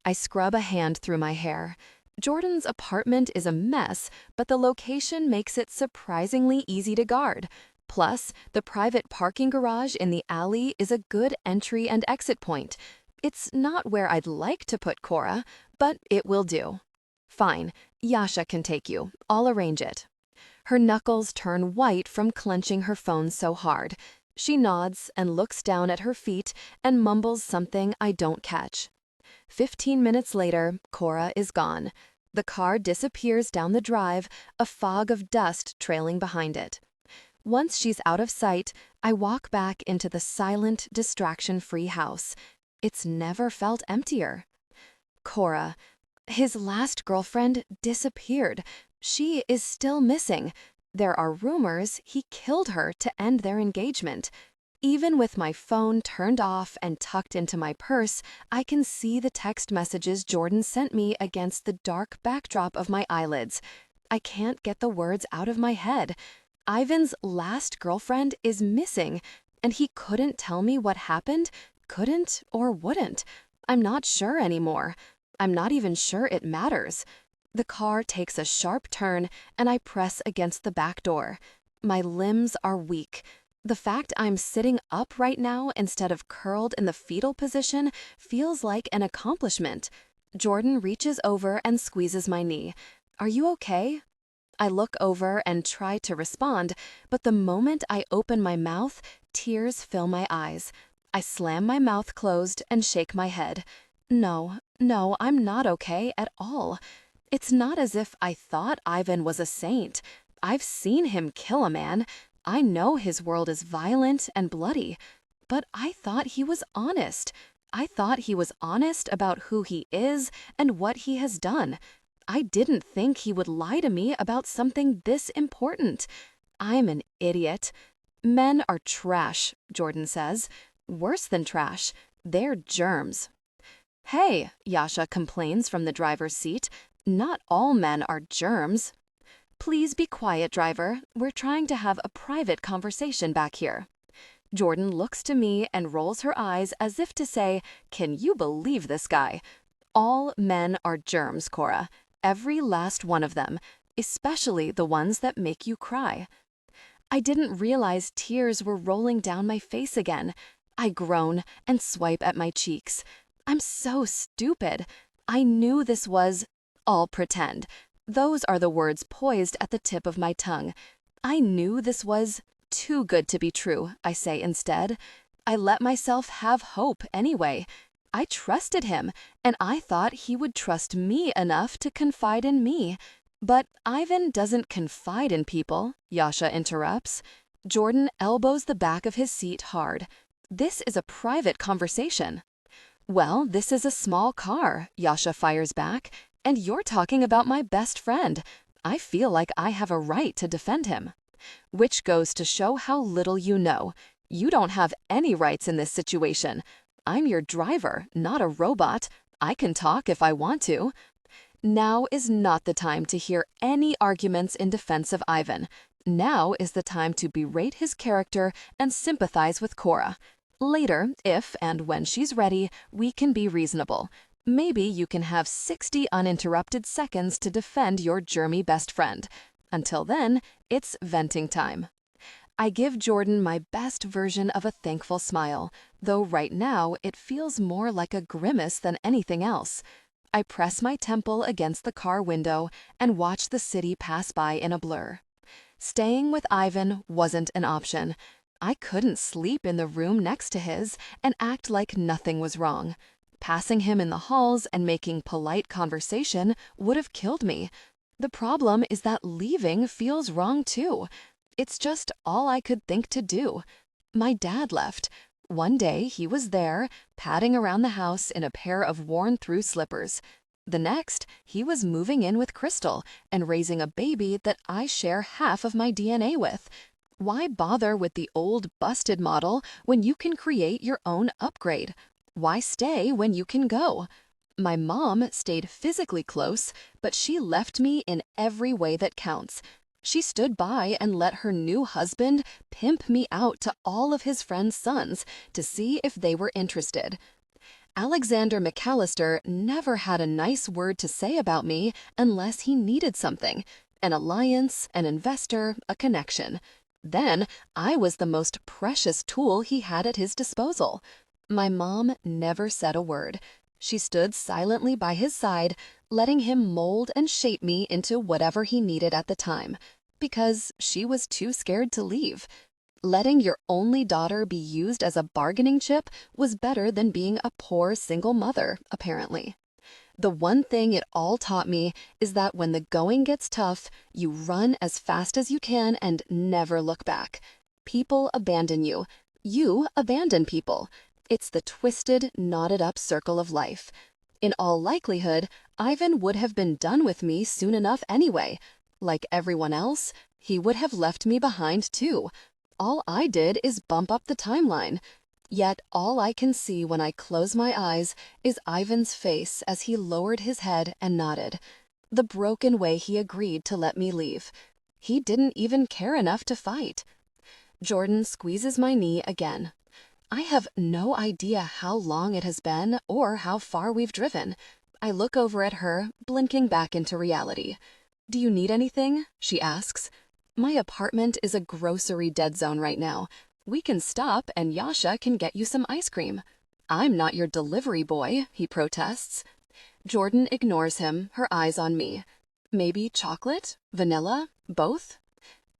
I scrub a hand through my hair. Jordan's apartment is a mess, but the location makes it surprisingly easy to guard. Plus, the private parking garage in the alley is a good entry and exit point. It's not where I'd like to put Cora, but it will do. Fine, Yasha can take you. I'll arrange it. Her knuckles turn white from clenching her phone so hard. She nods and looks down at her feet and mumbles something I don't catch. 15 minutes later, Cora is gone. The car disappears down the drive, a fog of dust trailing behind it. Once she's out of sight, I walk back into the silent, distraction-free house. It's never felt emptier. Cora. His last girlfriend disappeared. She is still missing. There are rumors he killed her to end their engagement. Even with my phone turned off and tucked into my purse, I can see the text messages Jordan sent me against the dark backdrop of my eyelids. I can't get the words out of my head. Ivan's last girlfriend is missing, and he couldn't tell me what happened, couldn't or wouldn't. I'm not sure anymore. I'm not even sure it matters. The car takes a sharp turn, and I press against the back door. My limbs are weak. The fact I'm sitting up right now instead of curled in the fetal position feels like an accomplishment. Jordan reaches over and squeezes my knee. Are you okay? I look over and try to respond, but the moment I open my mouth, tears fill my eyes. I slam my mouth closed and shake my head. No, I'm not okay at all. It's not as if I thought Ivan was a saint. I've seen him kill a man. I know his world is violent and bloody. But I thought he was honest. I thought he was honest about who he is and what he has done. I didn't think he would lie to me about something this important. I'm an idiot. Men are trash, Jordan says. Worse than trash. They're germs. Hey, Yasha complains from the driver's seat. Not all men are germs. Please be quiet, driver. We're trying to have a private conversation back here. Jordan looks to me and rolls her eyes as if to say, can you believe this guy? All men are germs, Cora. Every last one of them, especially the ones that make you cry. I didn't realize tears were rolling down my face again. I groan and swipe at my cheeks. I'm so stupid. I knew this was all pretend. Those are the words poised at the tip of my tongue. I knew this was too good to be true, I say instead. I let myself have hope anyway. I trusted him, and I thought he would trust me enough to confide in me. But Ivan doesn't confide in people, Yasha interrupts. Jordan elbows the back of his seat hard. This is a private conversation. Well, this is a small car, Yasha fires back, and you're talking about my best friend. I feel like I have a right to defend him. Which goes to show how little you know. You don't have any rights in this situation. I'm your driver, not a robot. I can talk if I want to. Now is not the time to hear any arguments in defense of Ivan. Now is the time to berate his character and sympathize with Cora. Later, if and when she's ready, we can be reasonable. Maybe you can have 60 uninterrupted seconds to defend your germy best friend. Until then, it's venting time. I give Jordan my best version of a thankful smile, though right now it feels more like a grimace than anything else. I press my temple against the car window and watch the city pass by in a blur. Staying with Ivan wasn't an option. I couldn't sleep in the room next to his and act like nothing was wrong. Passing him in the halls and making polite conversation would have killed me. The problem is that leaving feels wrong too. It's just all I could think to do. My dad left. One day he was there, padding around the house in a pair of worn-through slippers. The next, he was moving in with Crystal and raising a baby that I share half of my DNA with. Why bother with the old busted model when you can create your own upgrade? Why stay when you can go? My mom stayed physically close, but she left me in every way that counts. She stood by and let her new husband pimp me out to all of his friends' sons to see if they were interested. Alexander McAllister never had a nice word to say about me unless he needed something, an alliance, an investor, a connection. Then I was the most precious tool he had at his disposal. My mom never said a word. She stood silently by his side, letting him mold and shape me into whatever he needed at the time, because she was too scared to leave. Letting your only daughter be used as a bargaining chip was better than being a poor single mother, apparently. The one thing it all taught me is that when the going gets tough, you run as fast as you can and never look back. People abandon you. You abandon people. It's the twisted, knotted-up circle of life. In all likelihood, Ivan would have been done with me soon enough anyway. Like everyone else, he would have left me behind too. All I did is bump up the timeline. Yet all I can see when I close my eyes is Ivan's face as he lowered his head and nodded. The broken way he agreed to let me leave. He didn't even care enough to fight. Jordan squeezes my knee again. I have no idea how long it has been or how far we've driven. I look over at her, blinking back into reality. "Do you need anything?" she asks. "My apartment is a grocery dead zone right now. We can stop and Yasha can get you some ice cream." "I'm not your delivery boy," he protests. Jordan ignores him, her eyes on me. "Maybe chocolate? Vanilla? Both?"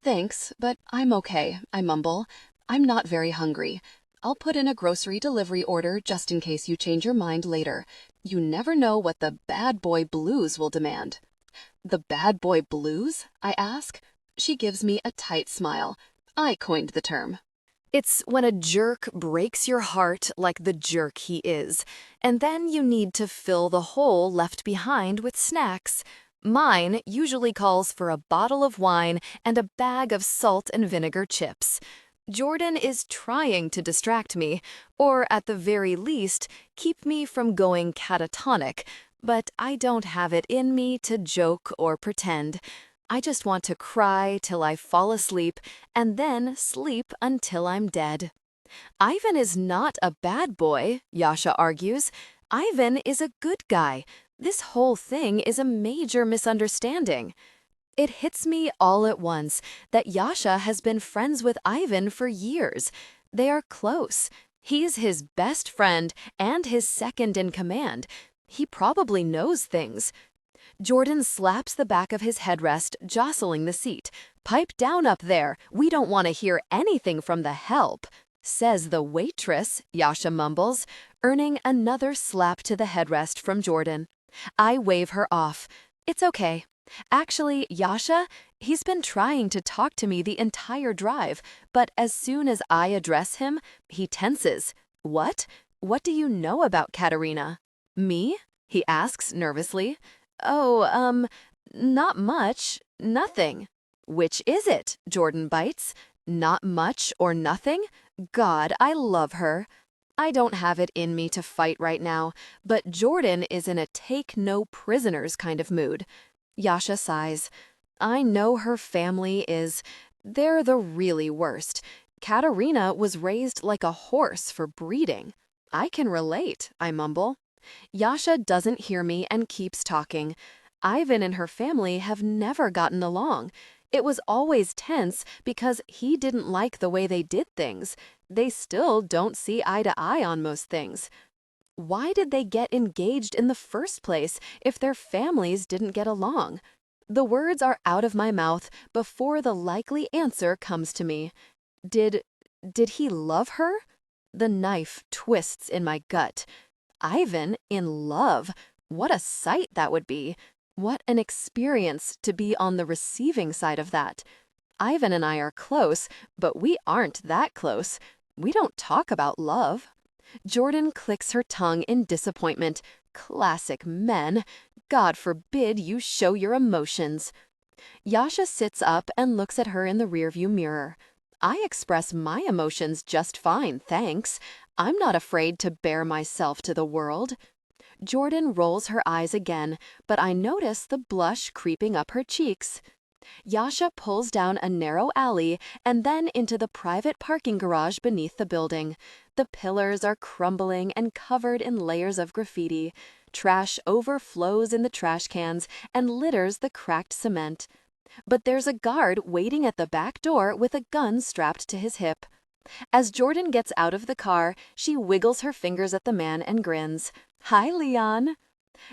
"Thanks, but I'm okay," I mumble. "I'm not very hungry. I'll put in a grocery delivery order just in case you change your mind later. You never know what the bad boy blues will demand." "The bad boy blues?" I ask. She gives me a tight smile. I coined the term. It's when a jerk breaks your heart like the jerk he is, and then you need to fill the hole left behind with snacks. Mine usually calls for a bottle of wine and a bag of salt and vinegar chips. Jordan is trying to distract me, or at the very least, keep me from going catatonic, but I don't have it in me to joke or pretend. I just want to cry till I fall asleep, and then sleep until I'm dead. Ivan is not a bad boy, Yasha argues. Ivan is a good guy. This whole thing is a major misunderstanding. It hits me all at once that Yasha has been friends with Ivan for years. They are close. He's his best friend and his second in command. He probably knows things. Jordan slaps the back of his headrest, jostling the seat. "Pipe down up there. We don't want to hear anything from the help," says the waitress, Yasha mumbles, earning another slap to the headrest from Jordan. I wave her off. It's okay. Actually, Yasha, he's been trying to talk to me the entire drive, but as soon as I address him, he tenses. What? What do you know about Katerina? Me? He asks nervously. Oh, not much. Nothing. Which is it? Jordan bites. Not much or nothing? God, I love her. I don't have it in me to fight right now, but Jordan is in a take no prisoners kind of mood. Yasha sighs. I know her family is... They're the really worst. Katerina was raised like a horse for breeding. I can relate, I mumble. Yasha doesn't hear me and keeps talking. Ivan and her family have never gotten along. It was always tense because he didn't like the way they did things. They still don't see eye to eye on most things. Why did they get engaged in the first place if their families didn't get along? The words are out of my mouth before the likely answer comes to me. Did he love her? The knife twists in my gut. Ivan in love? What a sight that would be. What an experience to be on the receiving side of that. Ivan and I are close, but we aren't that close. We don't talk about love. Jordan clicks her tongue in disappointment. Classic men. God forbid you show your emotions. Yasha sits up and looks at her in the rearview mirror. I express my emotions just fine, thanks. I'm not afraid to bare myself to the world. Jordan rolls her eyes again, but I notice the blush creeping up her cheeks. Yasha pulls down a narrow alley and then into the private parking garage beneath the building. The pillars are crumbling and covered in layers of graffiti. Trash overflows in the trash cans and litters the cracked cement. But there's a guard waiting at the back door with a gun strapped to his hip. As Jordan gets out of the car, she wiggles her fingers at the man and grins. Hi, Leon.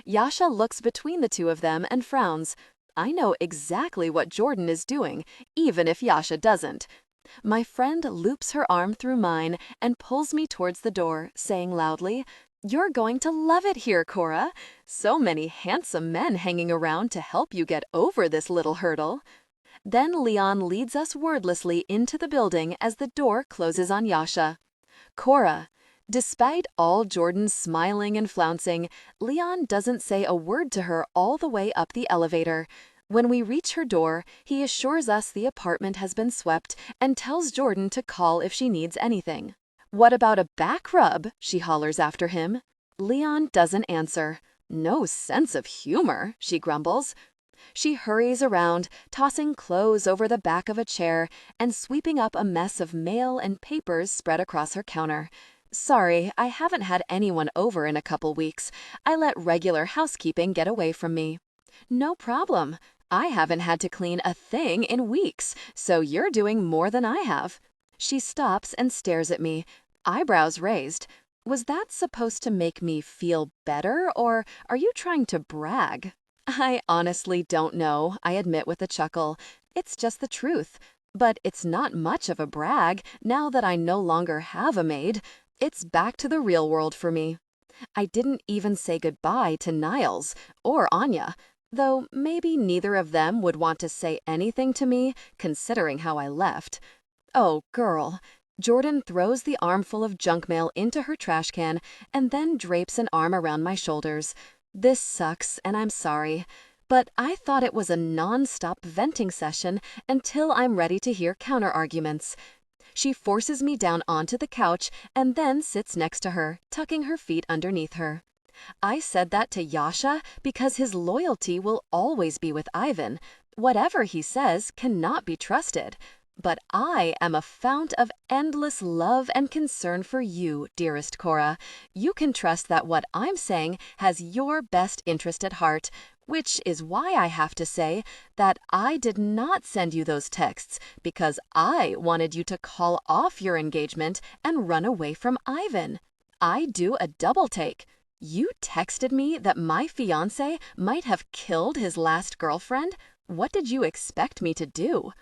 Yasha looks between the two of them and frowns. I know exactly what Jordan is doing, even if Yasha doesn't. My friend loops her arm through mine and pulls me towards the door, saying loudly, "You're going to love it here, Cora. So many handsome men hanging around to help you get over this little hurdle." Then Leon leads us wordlessly into the building as the door closes on Yasha. Cora. Despite all Jordan's smiling and flouncing, Leon doesn't say a word to her all the way up the elevator. When we reach her door, he assures us the apartment has been swept and tells Jordan to call if she needs anything. What about a back rub? She hollers after him. Leon doesn't answer. No sense of humor, she grumbles. She hurries around, tossing clothes over the back of a chair and sweeping up a mess of mail and papers spread across her counter. Sorry, I haven't had anyone over in a couple weeks. I let regular housekeeping get away from me. No problem. I haven't had to clean a thing in weeks, so you're doing more than I have. She stops and stares at me, eyebrows raised. Was that supposed to make me feel better, or are you trying to brag? I honestly don't know, I admit with a chuckle. It's just the truth. But it's not much of a brag now that I no longer have a maid. It's back to the real world for me. I didn't even say goodbye to Niles or Anya, though maybe neither of them would want to say anything to me, considering how I left. Oh, girl. Jordan throws the armful of junk mail into her trash can and then drapes an arm around my shoulders. This sucks, and I'm sorry. But I thought it was a non-stop venting session until I'm ready to hear counter-arguments. She forces me down onto the couch and then sits next to her, tucking her feet underneath her. I said that to Yasha because his loyalty will always be with Ivan. Whatever he says cannot be trusted. But I am a fount of endless love and concern for you, dearest Cora. You can trust that what I'm saying has your best interest at heart, Which is why I have to say that I did not send you those texts because I wanted you to call off your engagement and run away from Ivan. I do a double take. You texted me that my fiancé might have killed his last girlfriend? What did you expect me to do?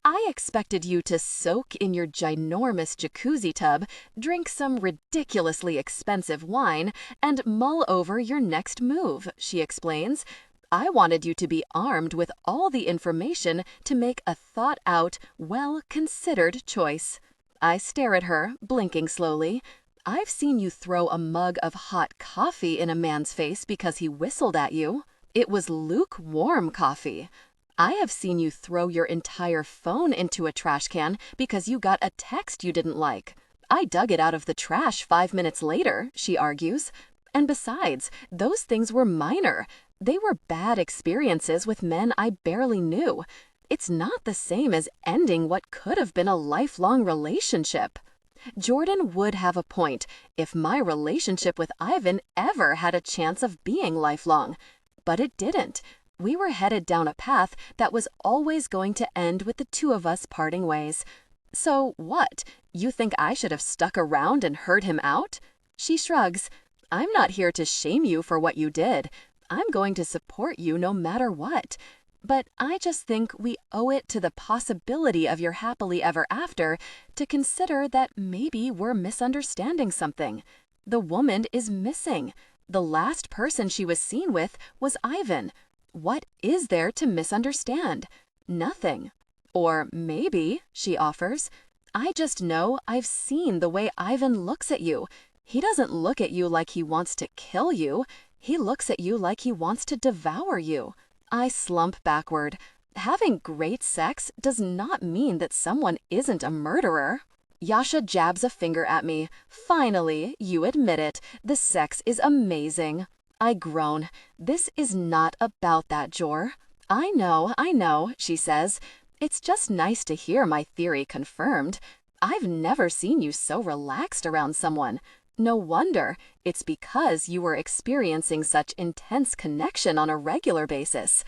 I expected you to soak in your ginormous jacuzzi tub, drink some ridiculously expensive wine, and mull over your next move, she explains. I wanted you to be armed with all the information to make a thought-out, well-considered choice. I stare at her, blinking slowly. I've seen you throw a mug of hot coffee in a man's face because he whistled at you. It was lukewarm coffee. I have seen you throw your entire phone into a trash can because you got a text you didn't like. I dug it out of the trash 5 minutes later, she argues. And besides, those things were minor. They were bad experiences with men I barely knew. It's not the same as ending what could have been a lifelong relationship. Jordan would have a point if my relationship with Ivan ever had a chance of being lifelong. But it didn't. We were headed down a path that was always going to end with the two of us parting ways. So what? You think I should have stuck around and heard him out? She shrugs. I'm not here to shame you for what you did. I'm going to support you no matter what. But I just think we owe it to the possibility of your happily ever after to consider that maybe we're misunderstanding something. The woman is missing. The last person she was seen with was Ivan. What is there to misunderstand? Nothing. Or maybe, she offers, I just know I've seen the way Ivan looks at you. He doesn't look at you like he wants to kill you. He looks at you like he wants to devour you. I slump backward. Having great sex does not mean that someone isn't a murderer. Yasha jabs a finger at me. Finally, you admit it. The sex is amazing. I groan. This is not about that, Jor. I know, she says. It's just nice to hear my theory confirmed. I've never seen you so relaxed around someone. No wonder. It's because you were experiencing such intense connection on a regular basis.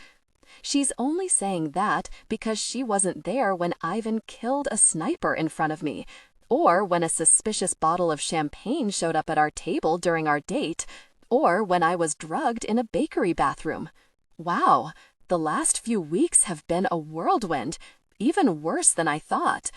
She's only saying that because she wasn't there when Ivan killed a sniper in front of me, or when a suspicious bottle of champagne showed up at our table during our date, or when I was drugged in a bakery bathroom. Wow, the last few weeks have been a whirlwind, even worse than I thought.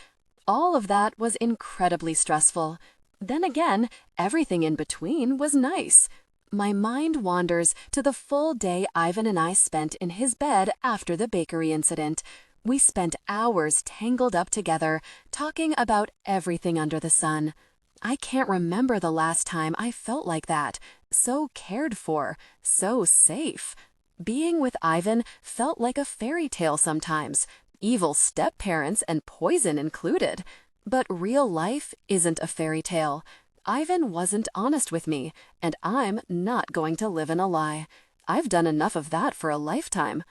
All of that was incredibly stressful. Then again, everything in between was nice. My mind wanders to the full day Ivan and I spent in his bed after the bakery incident. We spent hours tangled up together, talking about everything under the sun. I can't remember the last time I felt like that, so cared for, so safe. Being with Ivan felt like a fairy tale sometimes, evil step-parents and poison included. But real life isn't a fairy tale. Ivan wasn't honest with me, and I'm not going to live in a lie. I've done enough of that for a lifetime.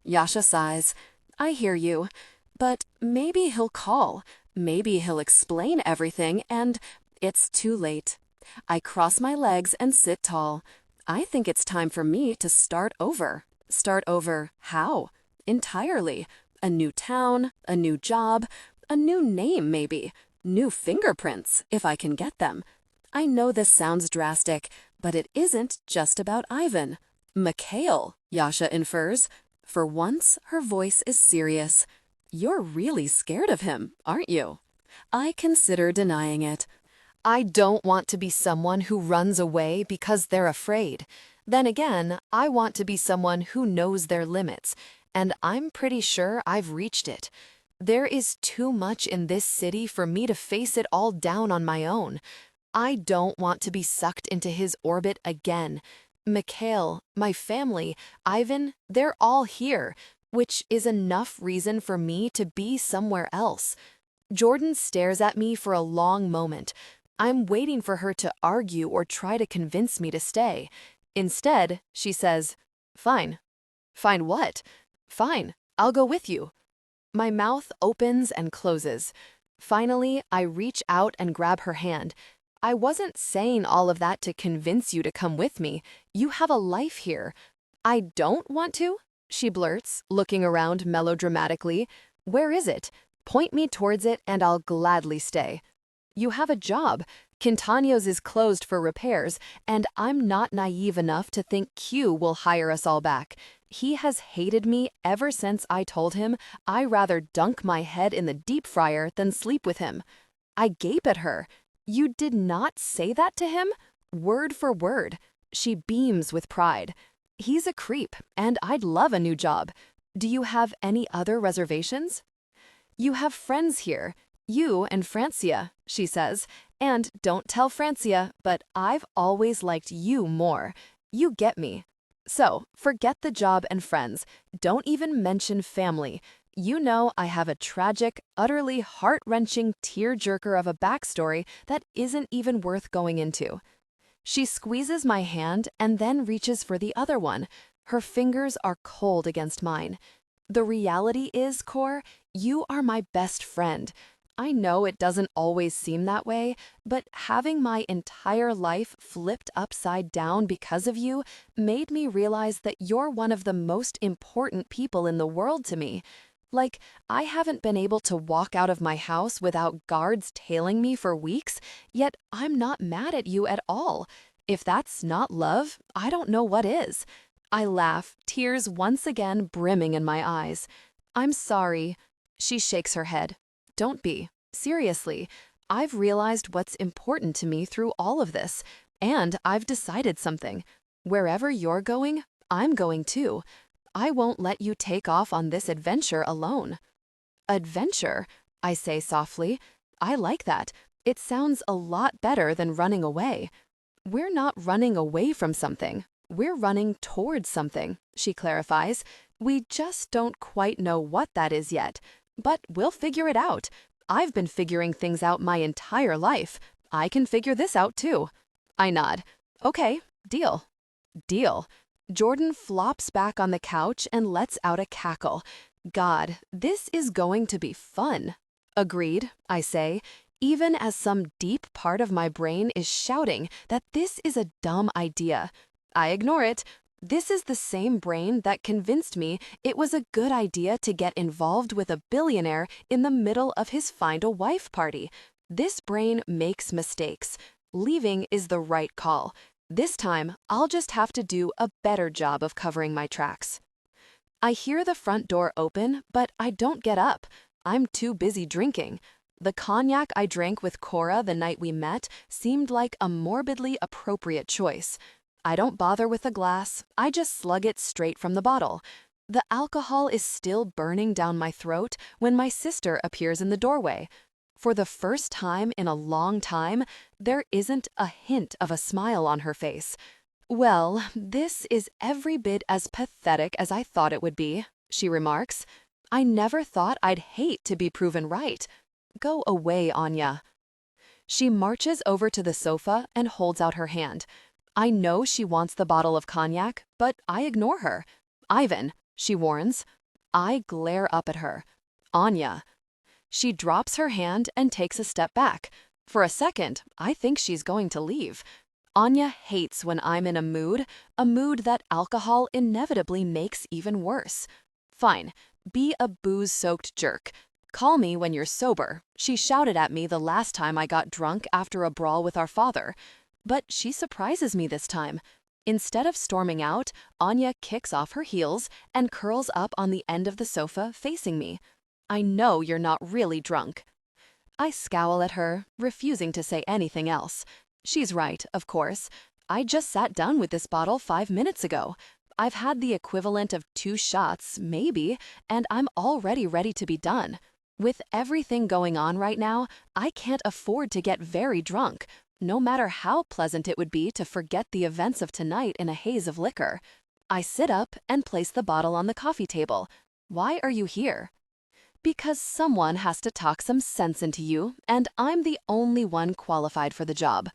Yasha sighs. I hear you. But maybe he'll call. Maybe he'll explain everything, and it's too late. I cross my legs and sit tall. I think it's time for me to start over. Start over how? Entirely. A new town, a new job, a new name maybe, new fingerprints, if I can get them. I know this sounds drastic, but it isn't just about Ivan. Mikhail, Yasha infers. For once, her voice is serious. You're really scared of him, aren't you? I consider denying it. I don't want to be someone who runs away because they're afraid. Then again, I want to be someone who knows their limits, and I'm pretty sure I've reached it. There is too much in this city for me to face it all down on my own. I don't want to be sucked into his orbit again. Mikhail, my family, Ivan, they're all here, which is enough reason for me to be somewhere else. Jordan stares at me for a long moment. I'm waiting for her to argue or try to convince me to stay. Instead, she says, Fine. Fine what? Fine, I'll go with you. My mouth opens and closes. Finally, I reach out and grab her hand. I wasn't saying all of that to convince you to come with me. You have a life here. I don't want to, she blurts, looking around melodramatically. Where is it? Point me towards it and I'll gladly stay. You have a job. Quintanio's is closed for repairs, and I'm not naive enough to think Q will hire us all back. He has hated me ever since I told him I rather dunk my head in the deep fryer than sleep with him. I gape at her. You did not say that to him? Word for word. She beams with pride. He's a creep, and I'd love a new job. Do you have any other reservations? You have friends here. You and Francia, she says. And don't tell Francia, but I've always liked you more. You get me. So, forget the job and friends. Don't even mention family. You know I have a tragic, utterly heart-wrenching tear-jerker of a backstory that isn't even worth going into. She squeezes my hand and then reaches for the other one. Her fingers are cold against mine. The reality is, Cor, you are my best friend. I know it doesn't always seem that way, but having my entire life flipped upside down because of you made me realize that you're one of the most important people in the world to me. Like, I haven't been able to walk out of my house without guards tailing me for weeks, yet I'm not mad at you at all. If that's not love, I don't know what is. I laugh, tears once again brimming in my eyes. I'm sorry. She shakes her head. Don't be. Seriously, I've realized what's important to me through all of this, and I've decided something. Wherever you're going, I'm going too. I won't let you take off on this adventure alone. Adventure, I say softly. I like that. It sounds a lot better than running away. We're not running away from something. We're running towards something, she clarifies. We just don't quite know what that is yet, but we'll figure it out. I've been figuring things out my entire life. I can figure this out too. I nod. Okay, deal. Deal. Jordan flops back on the couch and lets out a cackle. God, this is going to be fun. Agreed, I say, even as some deep part of my brain is shouting that this is a dumb idea. I ignore it. This is the same brain that convinced me it was a good idea to get involved with a billionaire in the middle of his find a wife party. This brain makes mistakes. Leaving is the right call. This time, I'll just have to do a better job of covering my tracks. I hear the front door open, but I don't get up. I'm too busy drinking. The cognac I drank with Cora the night we met seemed like a morbidly appropriate choice. I don't bother with a glass, I just slug it straight from the bottle. The alcohol is still burning down my throat when my sister appears in the doorway. For the first time in a long time, there isn't a hint of a smile on her face. Well, this is every bit as pathetic as I thought it would be, she remarks. I never thought I'd hate to be proven right. Go away, Anya. She marches over to the sofa and holds out her hand. I know she wants the bottle of cognac, but I ignore her. Ivan, she warns. I glare up at her. Anya. She drops her hand and takes a step back. For a second, I think she's going to leave. Anya hates when I'm in a mood that alcohol inevitably makes even worse. Fine, be a booze-soaked jerk. Call me when you're sober, she shouted at me the last time I got drunk after a brawl with our father. But she surprises me this time. Instead of storming out, Anya kicks off her heels and curls up on the end of the sofa facing me. I know you're not really drunk. I scowl at her, refusing to say anything else. She's right, of course. I just sat down with this bottle 5 minutes ago. I've had the equivalent of 2 shots, maybe, and I'm already ready to be done. With everything going on right now, I can't afford to get very drunk, no matter how pleasant it would be to forget the events of tonight in a haze of liquor. I sit up and place the bottle on the coffee table. Why are you here? Because someone has to talk some sense into you, and I'm the only one qualified for the job.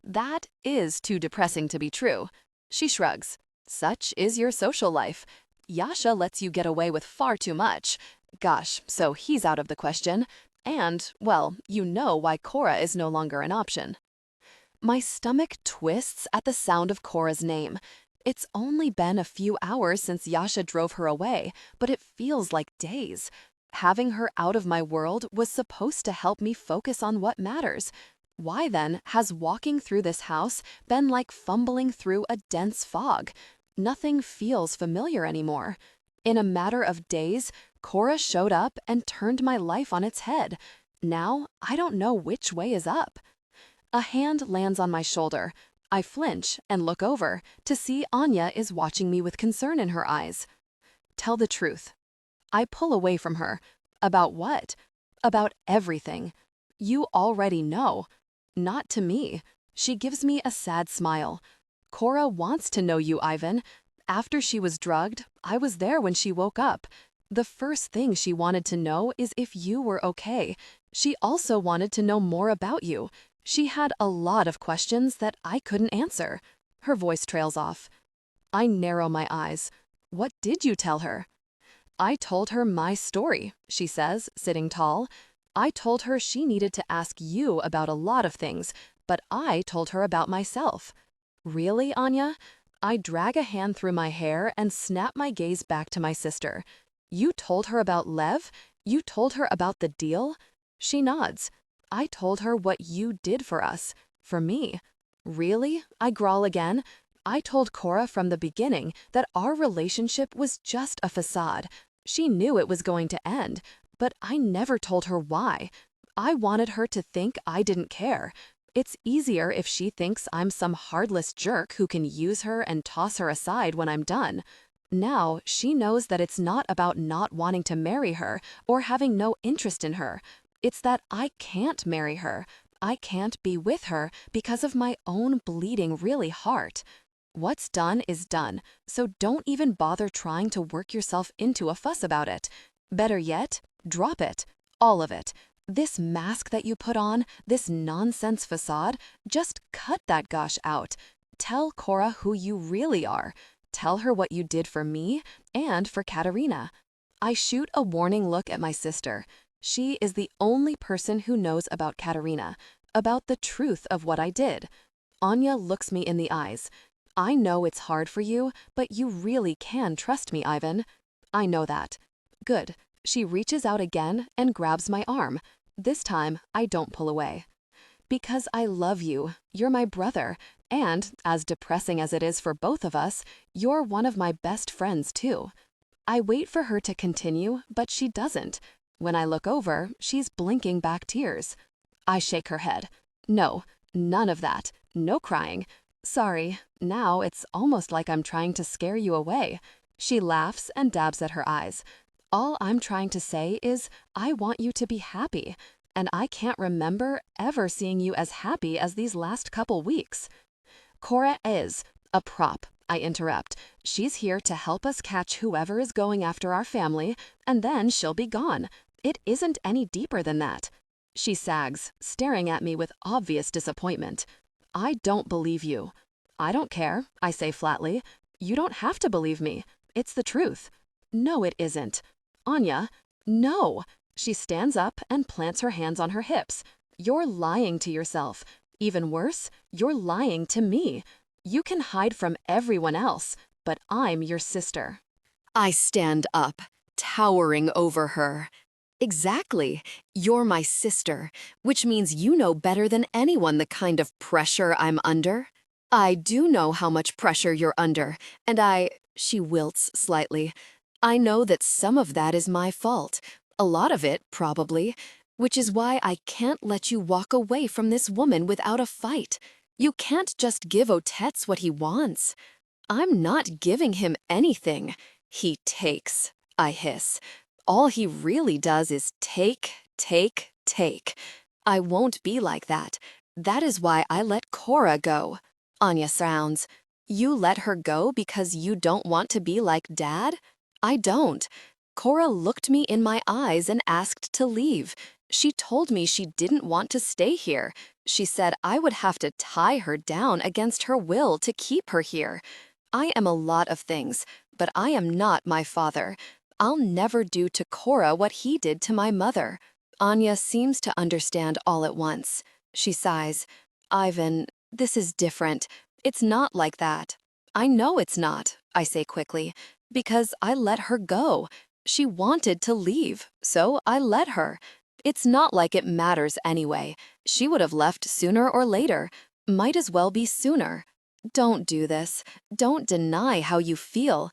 That is too depressing to be true. She shrugs. Such is your social life. Yasha lets you get away with far too much. Gosh, so he's out of the question. And, well, you know why Cora is no longer an option. My stomach twists at the sound of Cora's name. It's only been a few hours since Yasha drove her away, but it feels like days. Having her out of my world was supposed to help me focus on what matters. Why then has walking through this house been like fumbling through a dense fog? Nothing feels familiar anymore. In a matter of days, Cora showed up and turned my life on its head. Now, I don't know which way is up. A hand lands on my shoulder. I flinch and look over to see Anya is watching me with concern in her eyes. Tell the truth. I pull away from her. About what? About everything. You already know. Not to me. She gives me a sad smile. Cora wants to know you, Ivan. After she was drugged, I was there when she woke up. The first thing she wanted to know is if you were okay. She also wanted to know more about you. She had a lot of questions that I couldn't answer. Her voice trails off. I narrow my eyes. What did you tell her? I told her my story, she says, sitting tall. I told her she needed to ask you about a lot of things, but I told her about myself. Really, Anya? I drag a hand through my hair and snap my gaze back to my sister. You told her about Lev? You told her about the deal? She nods. I told her what you did for us, for me. Really? I growl again. I told Cora from the beginning that our relationship was just a facade. She knew it was going to end, but I never told her why. I wanted her to think I didn't care. It's easier if she thinks I'm some heartless jerk who can use her and toss her aside when I'm done. Now, she knows that it's not about not wanting to marry her or having no interest in her. It's that I can't marry her. I can't be with her because of my own bleeding really heart. What's done is done, so don't even bother trying to work yourself into a fuss about it. Better yet, drop it. All of it. This mask that you put on, this nonsense facade, just cut that gush out. Tell Cora who you really are. Tell her what you did for me and for Katerina. I shoot a warning look at my sister. She is the only person who knows about Katerina, about the truth of what I did. Anya looks me in the eyes. I know it's hard for you, but you really can trust me, Ivan. I know that. Good. She reaches out again and grabs my arm. This time, I don't pull away. Because I love you. You're my brother. And, as depressing as it is for both of us, you're one of my best friends, too. I wait for her to continue, but she doesn't. When I look over, she's blinking back tears. I shake her head. No, none of that. No crying. Sorry, now it's almost like I'm trying to scare you away. She laughs and dabs at her eyes. All I'm trying to say is I want you to be happy, and I can't remember ever seeing you as happy as these last couple weeks. Cora is a prop, I interrupt. She's here to help us catch whoever is going after our family, and then she'll be gone. It isn't any deeper than that. She sags, staring at me with obvious disappointment. I don't believe you. I don't care, I say flatly. You don't have to believe me. It's the truth. No, it isn't. Anya, no. She stands up and plants her hands on her hips. You're lying to yourself. Even worse, you're lying to me. You can hide from everyone else, but I'm your sister. I stand up, towering over her. Exactly. You're my sister, which means you know better than anyone the kind of pressure I'm under. I do know how much pressure you're under, and she wilts slightly. I know that some of that is my fault. A lot of it, probably. Which is why I can't let you walk away from this woman without a fight. You can't just give Otets what he wants. I'm not giving him anything. He takes, I hiss. All he really does is take, take, take. I won't be like that. That is why I let Cora go. Anya frowns. You let her go because you don't want to be like Dad? I don't. Cora looked me in my eyes and asked to leave. She told me she didn't want to stay here. She said I would have to tie her down against her will to keep her here. I am a lot of things, but I am not my father. I'll never do to Cora what he did to my mother. Anya seems to understand all at once. She sighs. Ivan, this is different. It's not like that. I know it's not, I say quickly, because I let her go. She wanted to leave, so I let her. It's not like it matters anyway. She would have left sooner or later. Might as well be sooner. Don't do this. Don't deny how you feel.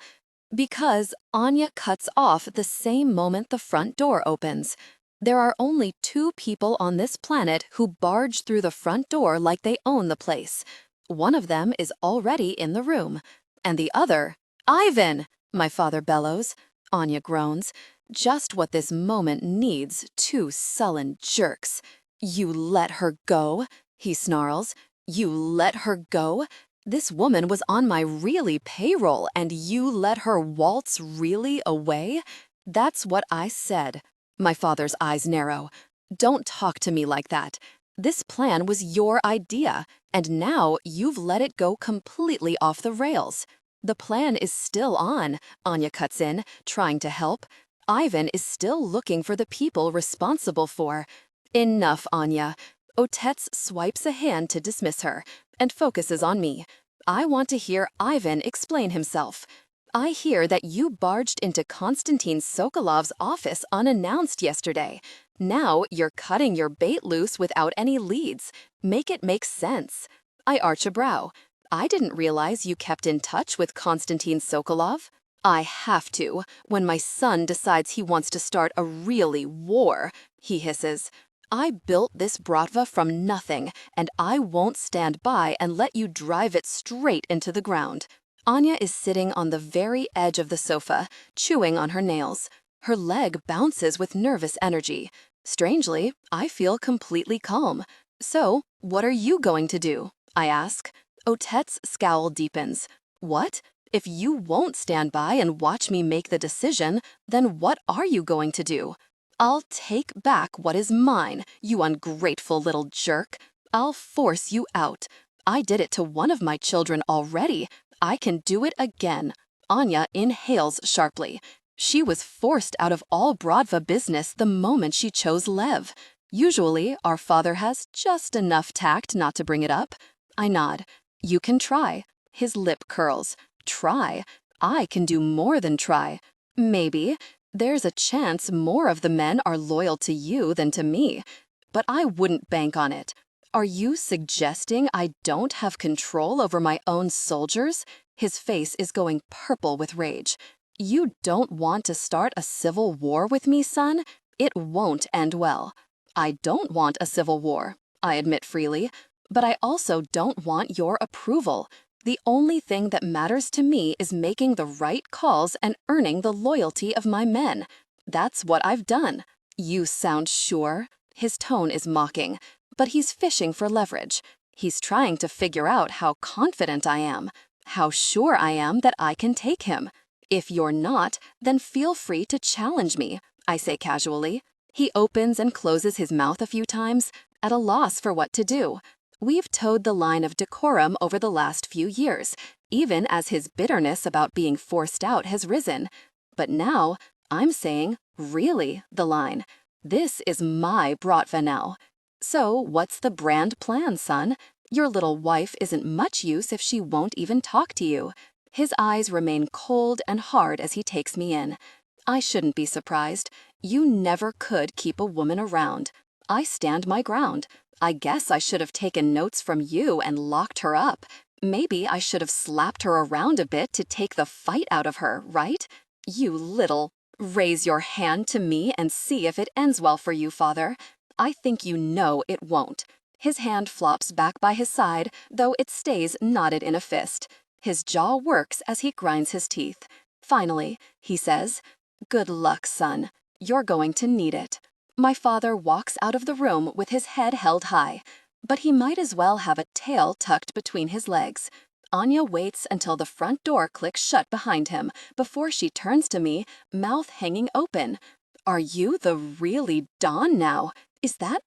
Because Anya cuts off the same moment the front door opens. There are only 2 people on this planet who barge through the front door like they own the place. One of them is already in the room. And the other, Ivan, my father bellows. Anya groans. Just what this moment needs, 2 sullen jerks. You let her go, he snarls. You let her go? This woman was on my really payroll and you let her waltz really away? That's what I said. My father's eyes narrow. Don't talk to me like that. This plan was your idea, and now you've let it go completely off the rails. The plan is still on, Anya cuts in, trying to help. Ivan is still looking for the people responsible for. Enough, Anya. Otets swipes a hand to dismiss her and focuses on me. I want to hear Ivan explain himself. I hear that you barged into Konstantin Sokolov's office unannounced yesterday. Now you're cutting your bait loose without any leads. Make it make sense. I arch a brow. I didn't realize you kept in touch with Konstantin Sokolov. I have to, when my son decides he wants to start a really war, he hisses. I built this Bratva from nothing, and I won't stand by and let you drive it straight into the ground. Anya is sitting on the very edge of the sofa, chewing on her nails. Her leg bounces with nervous energy. Strangely, I feel completely calm. So, what are you going to do? I ask. Otet's scowl deepens. What? If you won't stand by and watch me make the decision, then what are you going to do? I'll take back what is mine, you ungrateful little jerk. I'll force you out. I did it to one of my children already. I can do it again. Anya inhales sharply. She was forced out of all Bratva business the moment she chose Lev. Usually, our father has just enough tact not to bring it up. I nod. You can try. His lip curls. Try? I can do more than try. Maybe. There's a chance more of the men are loyal to you than to me. But I wouldn't bank on it. Are you suggesting I don't have control over my own soldiers? His face is going purple with rage. You don't want to start a civil war with me, son? It won't end well. I don't want a civil war, I admit freely, but I also don't want your approval. The only thing that matters to me is making the right calls and earning the loyalty of my men. That's what I've done. You sound sure? His tone is mocking, but he's fishing for leverage. He's trying to figure out how confident I am, how sure I am that I can take him. If you're not, then feel free to challenge me, I say casually. He opens and closes his mouth a few times, at a loss for what to do. We've towed the line of decorum over the last few years, even as his bitterness about being forced out has risen. But now, I'm saying, really, the line. This is my Bratva now. So, what's the brand plan, son? Your little wife isn't much use if she won't even talk to you. His eyes remain cold and hard as he takes me in. I shouldn't be surprised. You never could keep a woman around. I stand my ground. I guess I should have taken notes from you and locked her up. Maybe I should have slapped her around a bit to take the fight out of her, right? You little... Raise your hand to me and see if it ends well for you, father. I think you know it won't. His hand flops back by his side, though it stays knotted in a fist. His jaw works as he grinds his teeth. Finally, he says, "Good luck, son. You're going to need it." My father walks out of the room with his head held high, but he might as well have a tail tucked between his legs. Anya waits until the front door clicks shut behind him before she turns to me, mouth hanging open. "Are you the really Don now? Is that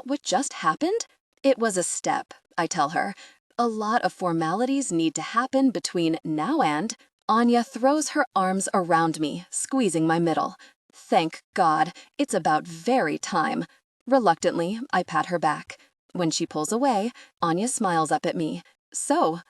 what just happened?" "It was a step," I tell her. "A lot of formalities need to happen between now and..." Anya throws her arms around me, squeezing my middle. Thank God, it's about very time. Reluctantly, I pat her back. When she pulls away, Anya smiles up at me. So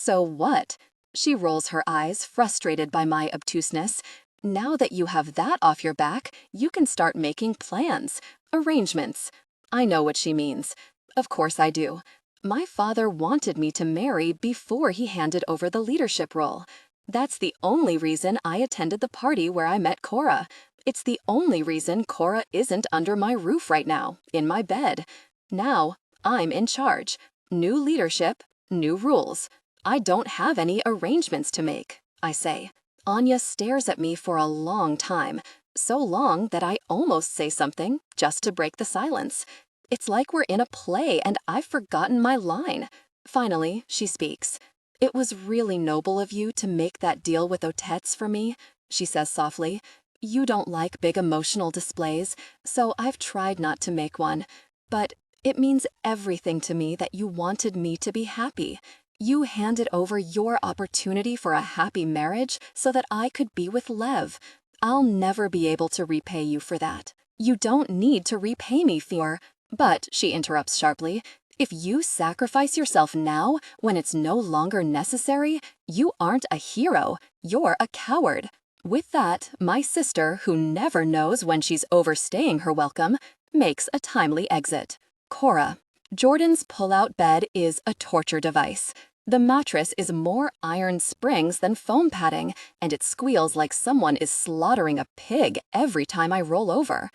what? She rolls her eyes, frustrated by my obtuseness. Now that you have that off your back, you can start making plans, arrangements. I know what she means. Of course I do. My father wanted me to marry before he handed over the leadership role. That's the only reason I attended the party where I met Cora. It's the only reason Cora isn't under my roof right now, in my bed. Now, I'm in charge. New leadership, new rules. I don't have any arrangements to make, I say. Anya stares at me for a long time, so long that I almost say something just to break the silence. It's like we're in a play and I've forgotten my line. Finally, she speaks. "It was really noble of you to make that deal with Otetz for me," she says softly. "You don't like big emotional displays, so I've tried not to make one. But it means everything to me that you wanted me to be happy. You handed over your opportunity for a happy marriage so that I could be with Lev. I'll never be able to repay you for that. You don't need to repay me for..." But, she interrupts sharply, "if you sacrifice yourself now, when it's no longer necessary, you aren't a hero, you're a coward." With that, my sister, who never knows when she's overstaying her welcome, makes a timely exit. Cora. Jordan's pull-out bed is a torture device. The mattress is more iron springs than foam padding, and it squeals like someone is slaughtering a pig every time I roll over.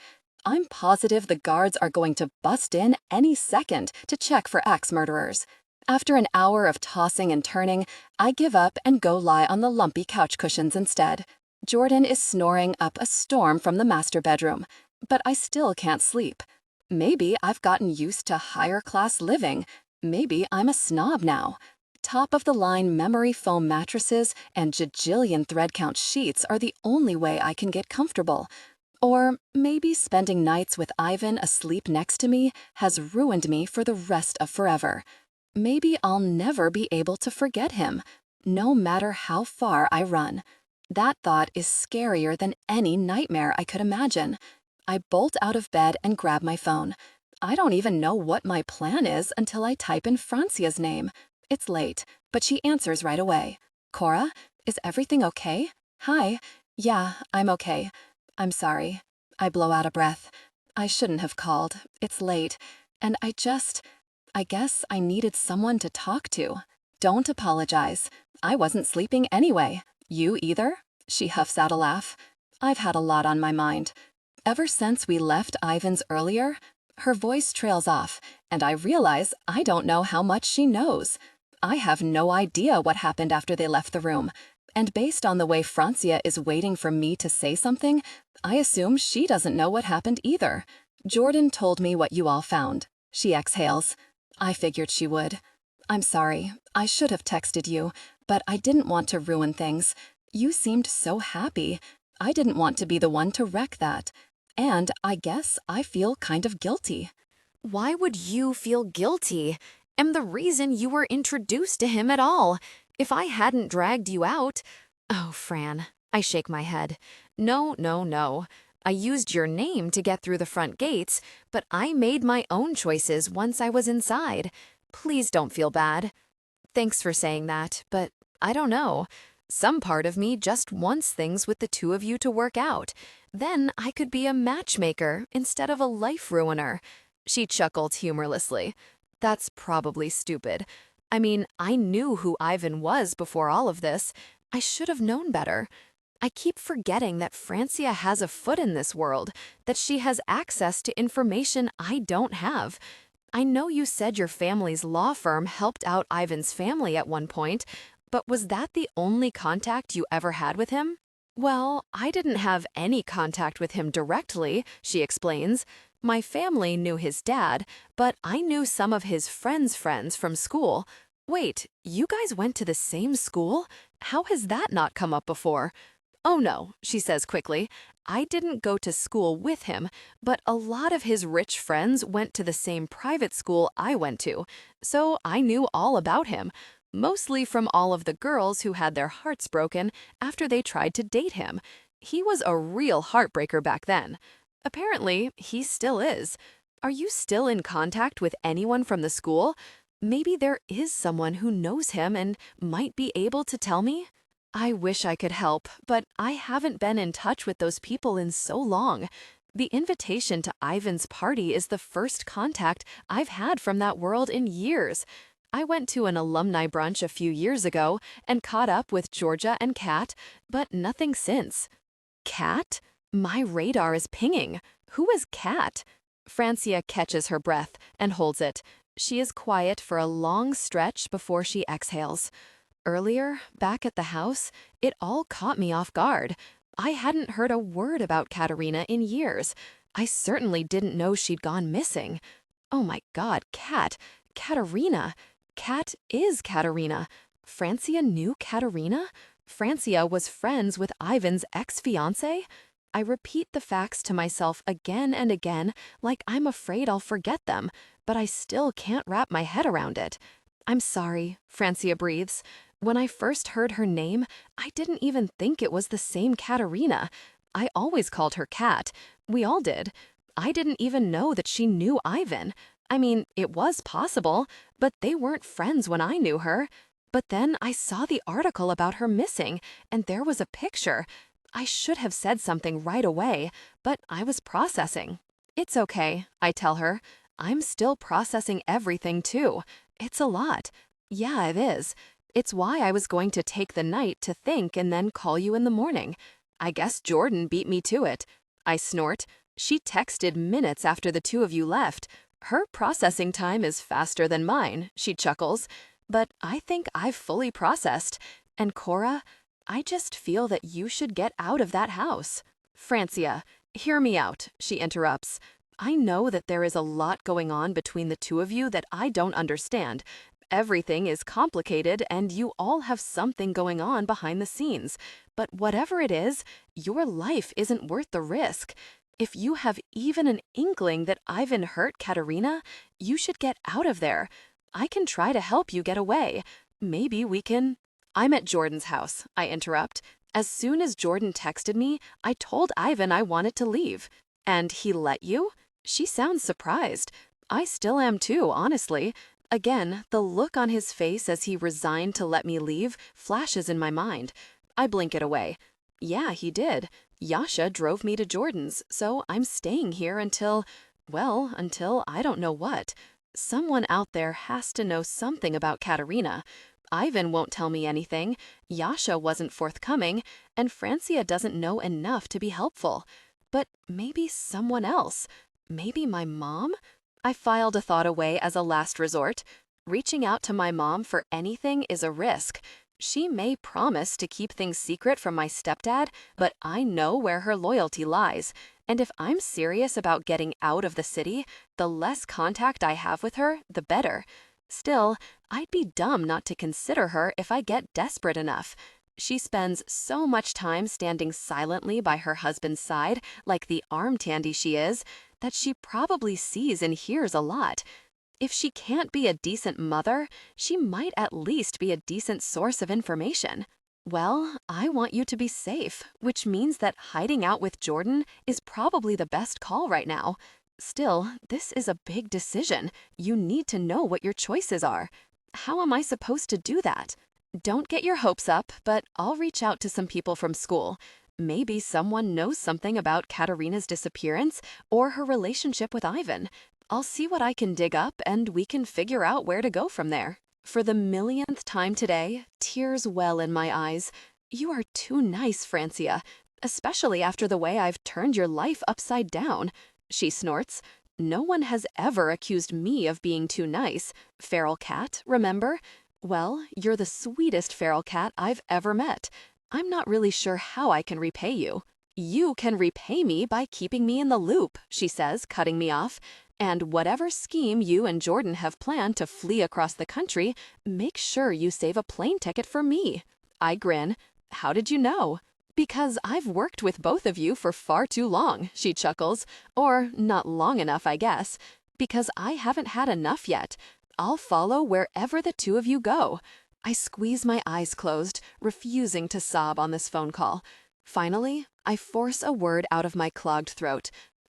I'm positive the guards are going to bust in any second to check for axe murderers. After an hour of tossing and turning, I give up and go lie on the lumpy couch cushions instead. Jordan is snoring up a storm from the master bedroom, but I still can't sleep. Maybe I've gotten used to higher class living. Maybe I'm a snob now. Top-of-the-line memory foam mattresses and jajillion thread count sheets are the only way I can get comfortable. Or maybe spending nights with Ivan asleep next to me has ruined me for the rest of forever. Maybe I'll never be able to forget him, no matter how far I run. That thought is scarier than any nightmare I could imagine. I bolt out of bed and grab my phone. I don't even know what my plan is until I type in Francia's name. It's late, but she answers right away. "Cora, is everything okay? Hi. Yeah, I'm okay. I'm sorry." I blow out a breath. I shouldn't have called. It's late. And I guess I needed someone to talk to. "Don't apologize. I wasn't sleeping anyway. You either?" She huffs out a laugh. "I've had a lot on my mind. Ever since we left Ivan's earlier," her voice trails off, and I realize I don't know how much she knows. I have no idea what happened after they left the room. And based on the way Francia is waiting for me to say something, I assume she doesn't know what happened either. "Jordan told me what you all found." She exhales. "I figured she would. I'm sorry. I should have texted you, but I didn't want to ruin things. You seemed so happy. I didn't want to be the one to wreck that. And I guess I feel kind of guilty." Why would you feel guilty? I'm the reason you were introduced to him at all. If I hadn't dragged you out... Oh, Fran. I shake my head. No, no, no. I used your name to get through the front gates, but I made my own choices once I was inside. Please don't feel bad. Thanks for saying that, but I don't know. Some part of me just wants things with the two of you to work out. Then I could be a matchmaker instead of a life ruiner. She chuckled humorlessly. That's probably stupid. I mean, I knew who Ivan was before all of this. I should have known better. I keep forgetting that Francia has a foot in this world, that she has access to information I don't have. I know you said your family's law firm helped out Ivan's family at one point, but was that the only contact you ever had with him? Well, I didn't have any contact with him directly, she explains. My family knew his dad, but I knew some of his friends' friends from school. Wait, you guys went to the same school? How has that not come up before? Oh no, she says quickly. I didn't go to school with him, but a lot of his rich friends went to the same private school I went to, so I knew all about him, mostly from all of the girls who had their hearts broken after they tried to date him. He was a real heartbreaker back then. Apparently, he still is. Are you still in contact with anyone from the school? Maybe there is someone who knows him and might be able to tell me? I wish I could help, but I haven't been in touch with those people in so long. The invitation to Ivan's party is the first contact I've had from that world in years. I went to an alumni brunch a few years ago and caught up with Georgia and Kat, but nothing since. Kat? My radar is pinging. Who is Kat? Francia catches her breath and holds it. She is quiet for a long stretch before she exhales. Earlier, back at the house, it all caught me off guard. I hadn't heard a word about Katerina in years. I certainly didn't know she'd gone missing. Oh my God, Kat. Katerina. Kat is Katerina. Francia knew Katerina? Francia was friends with Ivan's ex-fiancé? I repeat the facts to myself again and again, like I'm afraid I'll forget them, but I still can't wrap my head around it. I'm sorry, Francia breathes. When I first heard her name, I didn't even think it was the same Katerina. I always called her Kat. We all did. I didn't even know that she knew Ivan. I mean, it was possible, but they weren't friends when I knew her. But then I saw the article about her missing, and there was a picture. I should have said something right away, but I was processing. It's okay, I tell her. I'm still processing everything too. It's a lot. Yeah, it is. It's why I was going to take the night to think and then call you in the morning. I guess Jordan beat me to it. I snort. She texted minutes after the two of you left. Her processing time is faster than mine, she chuckles. But I think I've fully processed. And Cora, I just feel that you should get out of that house. Francia, hear me out, she interrupts. I know that there is a lot going on between the two of you that I don't understand. Everything is complicated and you all have something going on behind the scenes. But whatever it is, your life isn't worth the risk. If you have even an inkling that Ivan hurt Katerina, you should get out of there. I can try to help you get away. Maybe we can... I'm at Jordan's house, I interrupt. As soon as Jordan texted me, I told Ivan I wanted to leave. And he let you? She sounds surprised. I still am too, honestly. Again, the look on his face as he resigned to let me leave flashes in my mind. I blink it away. Yeah, he did. Yasha drove me to Jordan's, so I'm staying here until, well, until I don't know what. Someone out there has to know something about Katerina. Ivan won't tell me anything, Yasha wasn't forthcoming, and Francia doesn't know enough to be helpful. But maybe someone else. Maybe my mom? I filed a thought away as a last resort. Reaching out to my mom for anything is a risk. She may promise to keep things secret from my stepdad, but I know where her loyalty lies. And if I'm serious about getting out of the city, the less contact I have with her, the better. Still, I'd be dumb not to consider her if I get desperate enough. She spends so much time standing silently by her husband's side, like the arm tandy she is, that she probably sees and hears a lot. If she can't be a decent mother, she might at least be a decent source of information. Well, I want you to be safe, which means that hiding out with Jordan is probably the best call right now. Still, this is a big decision. You need to know what your choices are. How am I supposed to do that? Don't get your hopes up, but I'll reach out to some people from school. Maybe someone knows something about Katerina's disappearance or her relationship with Ivan. I'll see what I can dig up and we can figure out where to go from there. For the millionth time today, tears well in my eyes. You are too nice, Francia, especially after the way I've turned your life upside down. She snorts. No one has ever accused me of being too nice. Feral cat, remember? Well, you're the sweetest feral cat I've ever met. I'm not really sure how I can repay you. You can repay me by keeping me in the loop, she says, cutting me off. And whatever scheme you and Jordan have planned to flee across the country, make sure you save a plane ticket for me. I grin. How did you know? Because I've worked with both of you for far too long, she chuckles. Or not long enough, I guess. Because I haven't had enough yet. I'll follow wherever the two of you go. I squeeze my eyes closed, refusing to sob on this phone call. Finally, I force a word out of my clogged throat.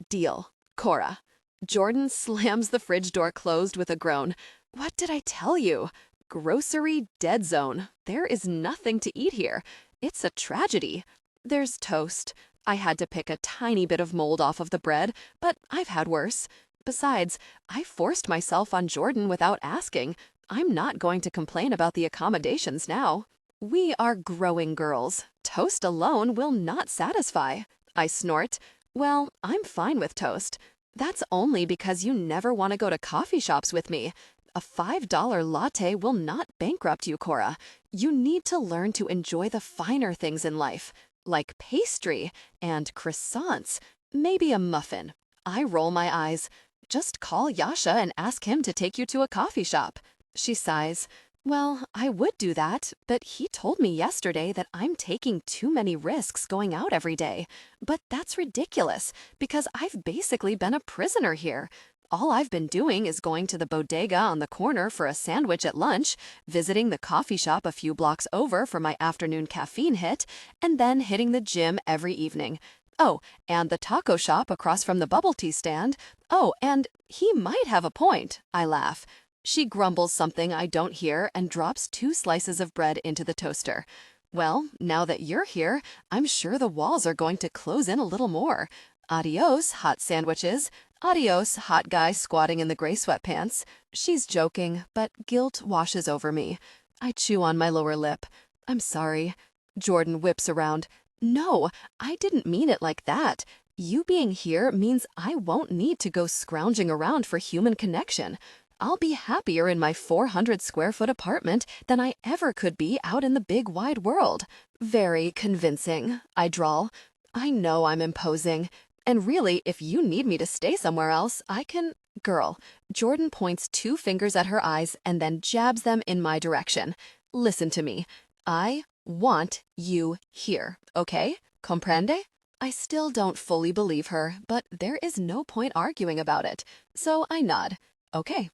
Deal. Cora. Jordan slams the fridge door closed with a groan. What did I tell you? Grocery dead zone. There is nothing to eat here. It's a tragedy. There's toast. I had to pick a tiny bit of mold off of the bread, but I've had worse. Besides, I forced myself on Jordan without asking. I'm not going to complain about the accommodations now. We are growing girls. Toast alone will not satisfy. I snort. Well, I'm fine with toast. That's only because you never want to go to coffee shops with me. A $5 latte will not bankrupt you, Cora. You need to learn to enjoy the finer things in life, like pastry and croissants, maybe a muffin. I roll my eyes. Just call Yasha and ask him to take you to a coffee shop. She sighs. Well, I would do that, but he told me yesterday that I'm taking too many risks going out every day. But that's ridiculous, because I've basically been a prisoner here. All I've been doing is going to the bodega on the corner for a sandwich at lunch, visiting the coffee shop a few blocks over for my afternoon caffeine hit, and then hitting the gym every evening. Oh, and the taco shop across from the bubble tea stand. Oh, and he might have a point, I laugh. She grumbles something I don't hear and drops 2 slices of bread into the toaster. Well, now that you're here, I'm sure the walls are going to close in a little more. Adios, hot sandwiches. Adios, hot guy squatting in the gray sweatpants. She's joking, but guilt washes over me. I chew on my lower lip. I'm sorry. Jordan whips around. No, I didn't mean it like that. You being here means I won't need to go scrounging around for human connection. I'll be happier in my 400 square foot apartment than I ever could be out in the big wide world. Very convincing, I drawl. I know I'm imposing. And really, if you need me to stay somewhere else, I can... Girl. Jordan points 2 fingers at her eyes and then jabs them in my direction. Listen to me. I want you here, okay? Comprende? I still don't fully believe her, but there is no point arguing about it. So I nod. Okay,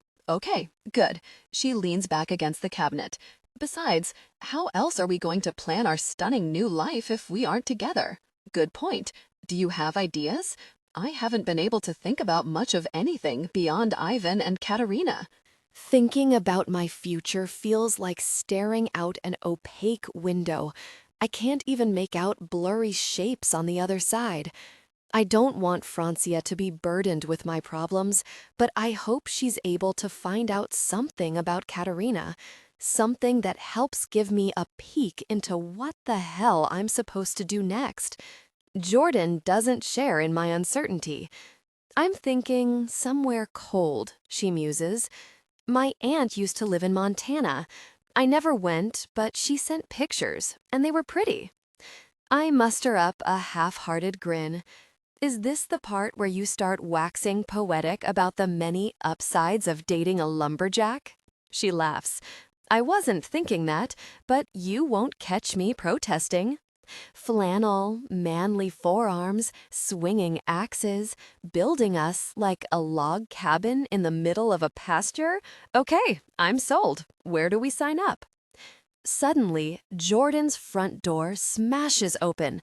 good. She leans back against the cabinet. Besides, how else are we going to plan our stunning new life if we aren't together? Good point. Do you have ideas? I haven't been able to think about much of anything beyond Ivan and Katerina. Thinking about my future feels like staring out an opaque window. I can't even make out blurry shapes on the other side. I don't want Francia to be burdened with my problems, but I hope she's able to find out something about Katerina, something that helps give me a peek into what the hell I'm supposed to do next. Jordan doesn't share in my uncertainty. I'm thinking somewhere cold, she muses. My aunt used to live in Montana. I never went, but she sent pictures, and they were pretty. I muster up a half-hearted grin. Is this the part where you start waxing poetic about the many upsides of dating a lumberjack? She laughs. I wasn't thinking that, but you won't catch me protesting. Flannel, manly forearms, swinging axes, building us like a log cabin in the middle of a pasture? Okay, I'm sold. Where do we sign up? Suddenly, Jordan's front door smashes open.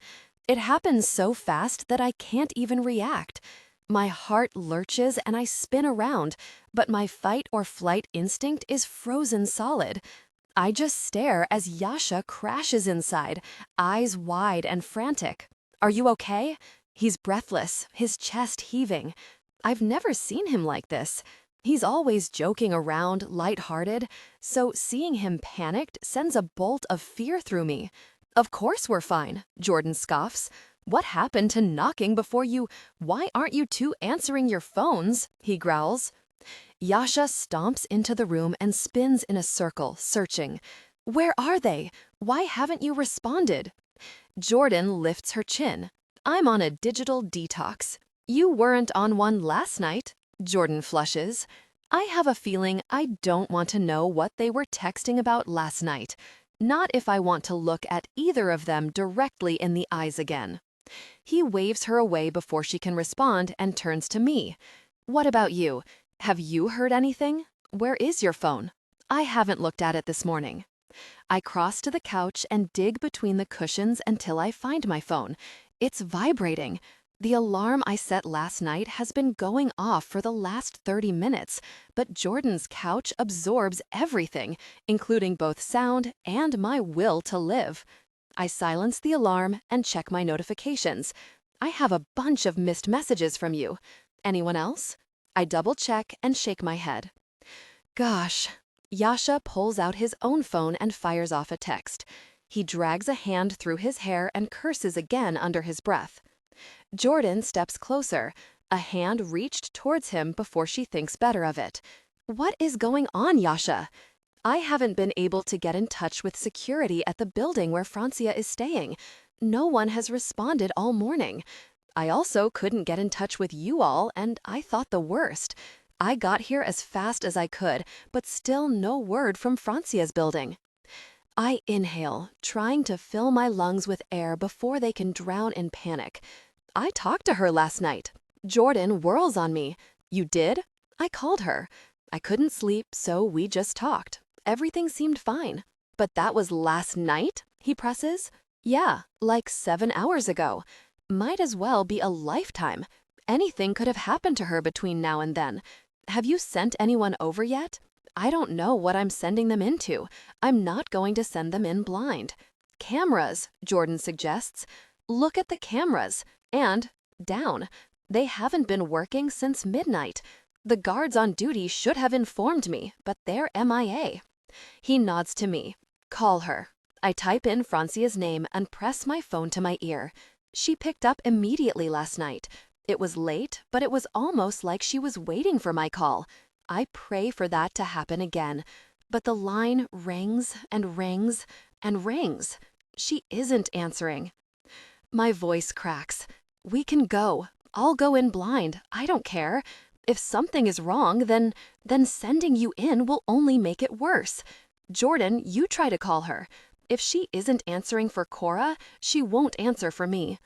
It happens so fast that I can't even react. My heart lurches and I spin around, but my fight or flight instinct is frozen solid. I just stare as Yasha crashes inside, eyes wide and frantic. Are you okay? He's breathless, his chest heaving. I've never seen him like this. He's always joking around, lighthearted, so seeing him panicked sends a bolt of fear through me. Of course we're fine, Jordan scoffs. What happened to knocking before you? Why aren't you two answering your phones? He growls. Yasha stomps into the room and spins in a circle, searching. Where are they? Why haven't you responded? Jordan lifts her chin. I'm on a digital detox. You weren't on one last night. Jordan flushes. I have a feeling I don't want to know what they were texting about last night. Not if I want to look at either of them directly in the eyes again. He waves her away before she can respond and turns to me. What about you? Have you heard anything? Where is your phone? I haven't looked at it this morning. I cross to the couch and dig between the cushions until I find my phone. It's vibrating. The alarm I set last night has been going off for the last 30 minutes, but Jordan's couch absorbs everything, including both sound and my will to live. I silence the alarm and check my notifications. I have a bunch of missed messages from you. Anyone else? I double-check and shake my head. Gosh. Yasha pulls out his own phone and fires off a text. He drags a hand through his hair and curses again under his breath. Jordan steps closer, a hand reached towards him before she thinks better of it. What is going on, Yasha? I haven't been able to get in touch with security at the building where Francia is staying. No one has responded all morning. I also couldn't get in touch with you all, and I thought the worst. I got here as fast as I could, but still no word from Francia's building. I inhale, trying to fill my lungs with air before they can drown in panic. I talked to her last night. Jordan whirls on me. You did? I called her. I couldn't sleep, so we just talked. Everything seemed fine. But that was last night? He presses. Yeah, like 7 hours ago. Might as well be a lifetime. Anything could have happened to her between now and then. Have you sent anyone over yet? I don't know what I'm sending them into. I'm not going to send them in blind. Cameras, Jordan suggests. Look at the cameras. And down. They haven't been working since midnight. The guards on duty should have informed me, but they're MIA. He nods to me. Call her. I type in Francia's name and press my phone to my ear. She picked up immediately last night. It was late, but it was almost like she was waiting for my call. I pray for that to happen again. But the line rings and rings and rings. She isn't answering. My voice cracks. We can go. I'll go in blind. I don't care. If something is wrong, then sending you in will only make it worse. Jordan, you try to call her. If she isn't answering for Cora, she won't answer for me.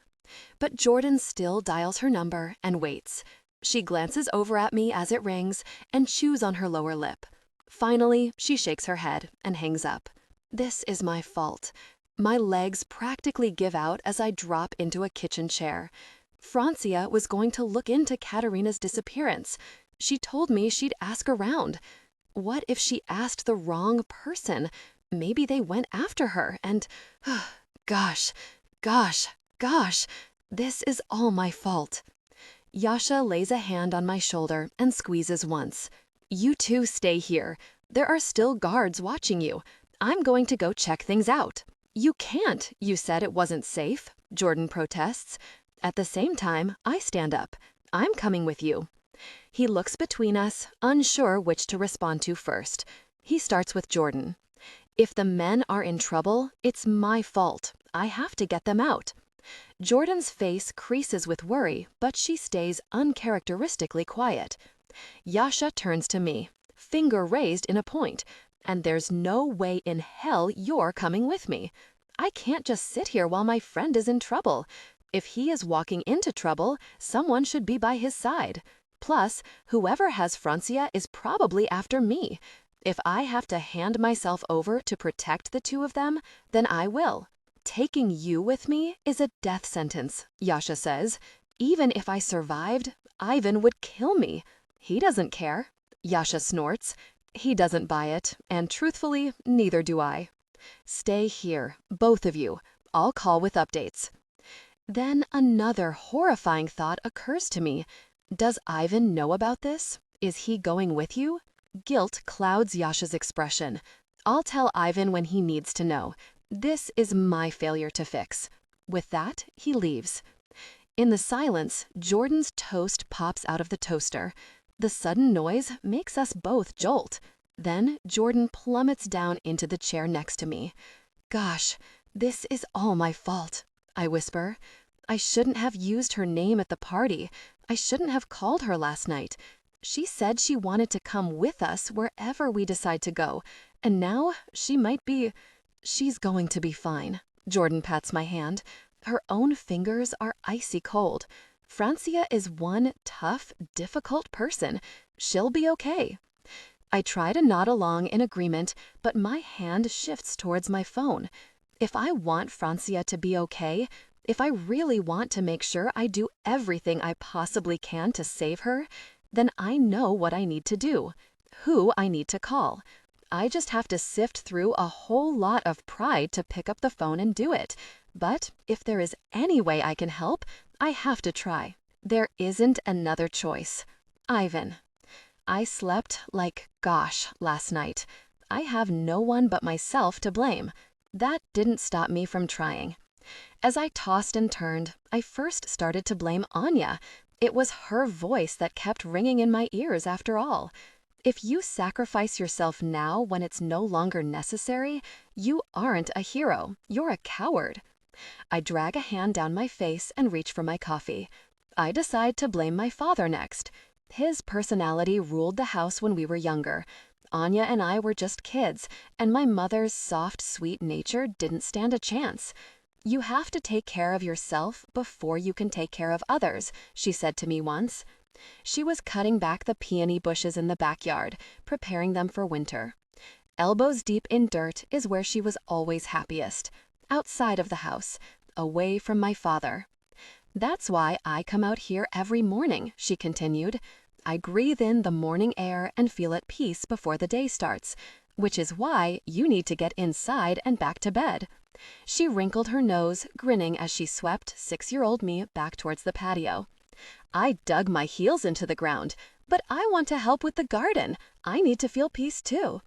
But Jordan still dials her number and waits. She glances over at me as it rings and chews on her lower lip. Finally, she shakes her head and hangs up. This is my fault. My legs practically give out as I drop into a kitchen chair. Francia was going to look into Katerina's disappearance. She told me she'd ask around. What if she asked the wrong person? Maybe they went after her and... Gosh, this is all my fault. Yasha lays a hand on my shoulder and squeezes once. You two stay here. There are still guards watching you. I'm going to go check things out. You can't. You said it wasn't safe, Jordan protests. At the same time, I stand up. I'm coming with you. He looks between us, unsure which to respond to first. He starts with Jordan. If the men are in trouble, it's my fault. I have to get them out. Jordan's face creases with worry, but she stays uncharacteristically quiet. Yasha turns to me, finger raised in a point, and there's no way in hell you're coming with me. I can't just sit here while my friend is in trouble. If he is walking into trouble, someone should be by his side. Plus, whoever has Francia is probably after me. If I have to hand myself over to protect the two of them, then I will. Taking you with me is a death sentence, Yasha says. Even if I survived, Ivan would kill me. He doesn't care. Yasha snorts. He doesn't buy it, and truthfully, neither do I. Stay here, both of you. I'll call with updates. Then another horrifying thought occurs to me. Does Ivan know about this? Is he going with you? Guilt clouds Yasha's expression. I'll tell Ivan when he needs to know. This is my failure to fix. With that, he leaves. In the silence, Jordan's toast pops out of the toaster. The sudden noise makes us both jolt. Then Jordan plummets down into the chair next to me. Gosh, this is all my fault, I whisper. I shouldn't have used her name at the party. I shouldn't have called her last night. She said she wanted to come with us wherever we decide to go. And now she's going to be fine. Jordan pats my hand. Her own fingers are icy cold. Francia is one tough, difficult person. She'll be okay. I try to nod along in agreement, but my hand shifts towards my phone. If I want Francia to be okay, If I really want to make sure I do everything I possibly can to save her, then I know what I need to do, who I need to call. I just have to sift through a whole lot of pride to pick up the phone and do it. But if there is any way I can help, I have to try. There isn't another choice. Ivan. I slept like gosh last night. I have no one but myself to blame. That didn't stop me from trying. As I tossed and turned, I first started to blame Anya. It was her voice that kept ringing in my ears after all. If you sacrifice yourself now when it's no longer necessary, you aren't a hero, you're a coward. I drag a hand down my face and reach for my coffee. I decide to blame my father next. His personality ruled the house when we were younger. Anya and I were just kids, and my mother's soft, sweet nature didn't stand a chance. You have to take care of yourself before you can take care of others, she said to me once. She was cutting back the peony bushes in the backyard, preparing them for winter. Elbows deep in dirt is where she was always happiest, outside of the house, away from my father. That's why I come out here every morning, she continued. I breathe in the morning air and feel at peace before the day starts, which is why you need to get inside and back to bed. She wrinkled her nose, grinning as she swept 6-year-old me back towards the patio. I dug my heels into the ground, but I want to help with the garden. I need to feel peace too.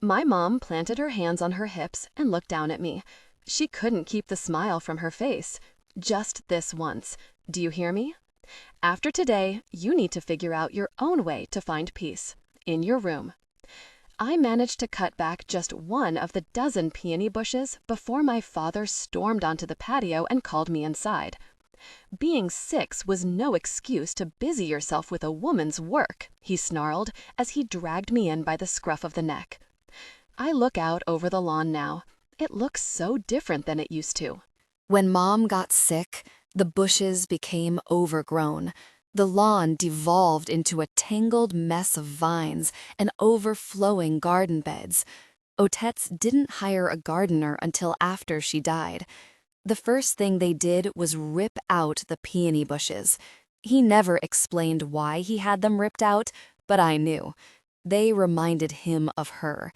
My mom planted her hands on her hips and looked down at me. She couldn't keep the smile from her face. Just this once. Do you hear me? After today, you need to figure out your own way to find peace. In your room. I managed to cut back just one of the dozen peony bushes before my father stormed onto the patio and called me inside. Being 6 was no excuse to busy yourself with a woman's work, he snarled as he dragged me in by the scruff of the neck. I look out over the lawn now. It looks so different than it used to. When Mom got sick, the bushes became overgrown. The lawn devolved into a tangled mess of vines and overflowing garden beds. Otette's didn't hire a gardener until after she died. The first thing they did was rip out the peony bushes. He never explained why he had them ripped out, but I knew. They reminded him of her.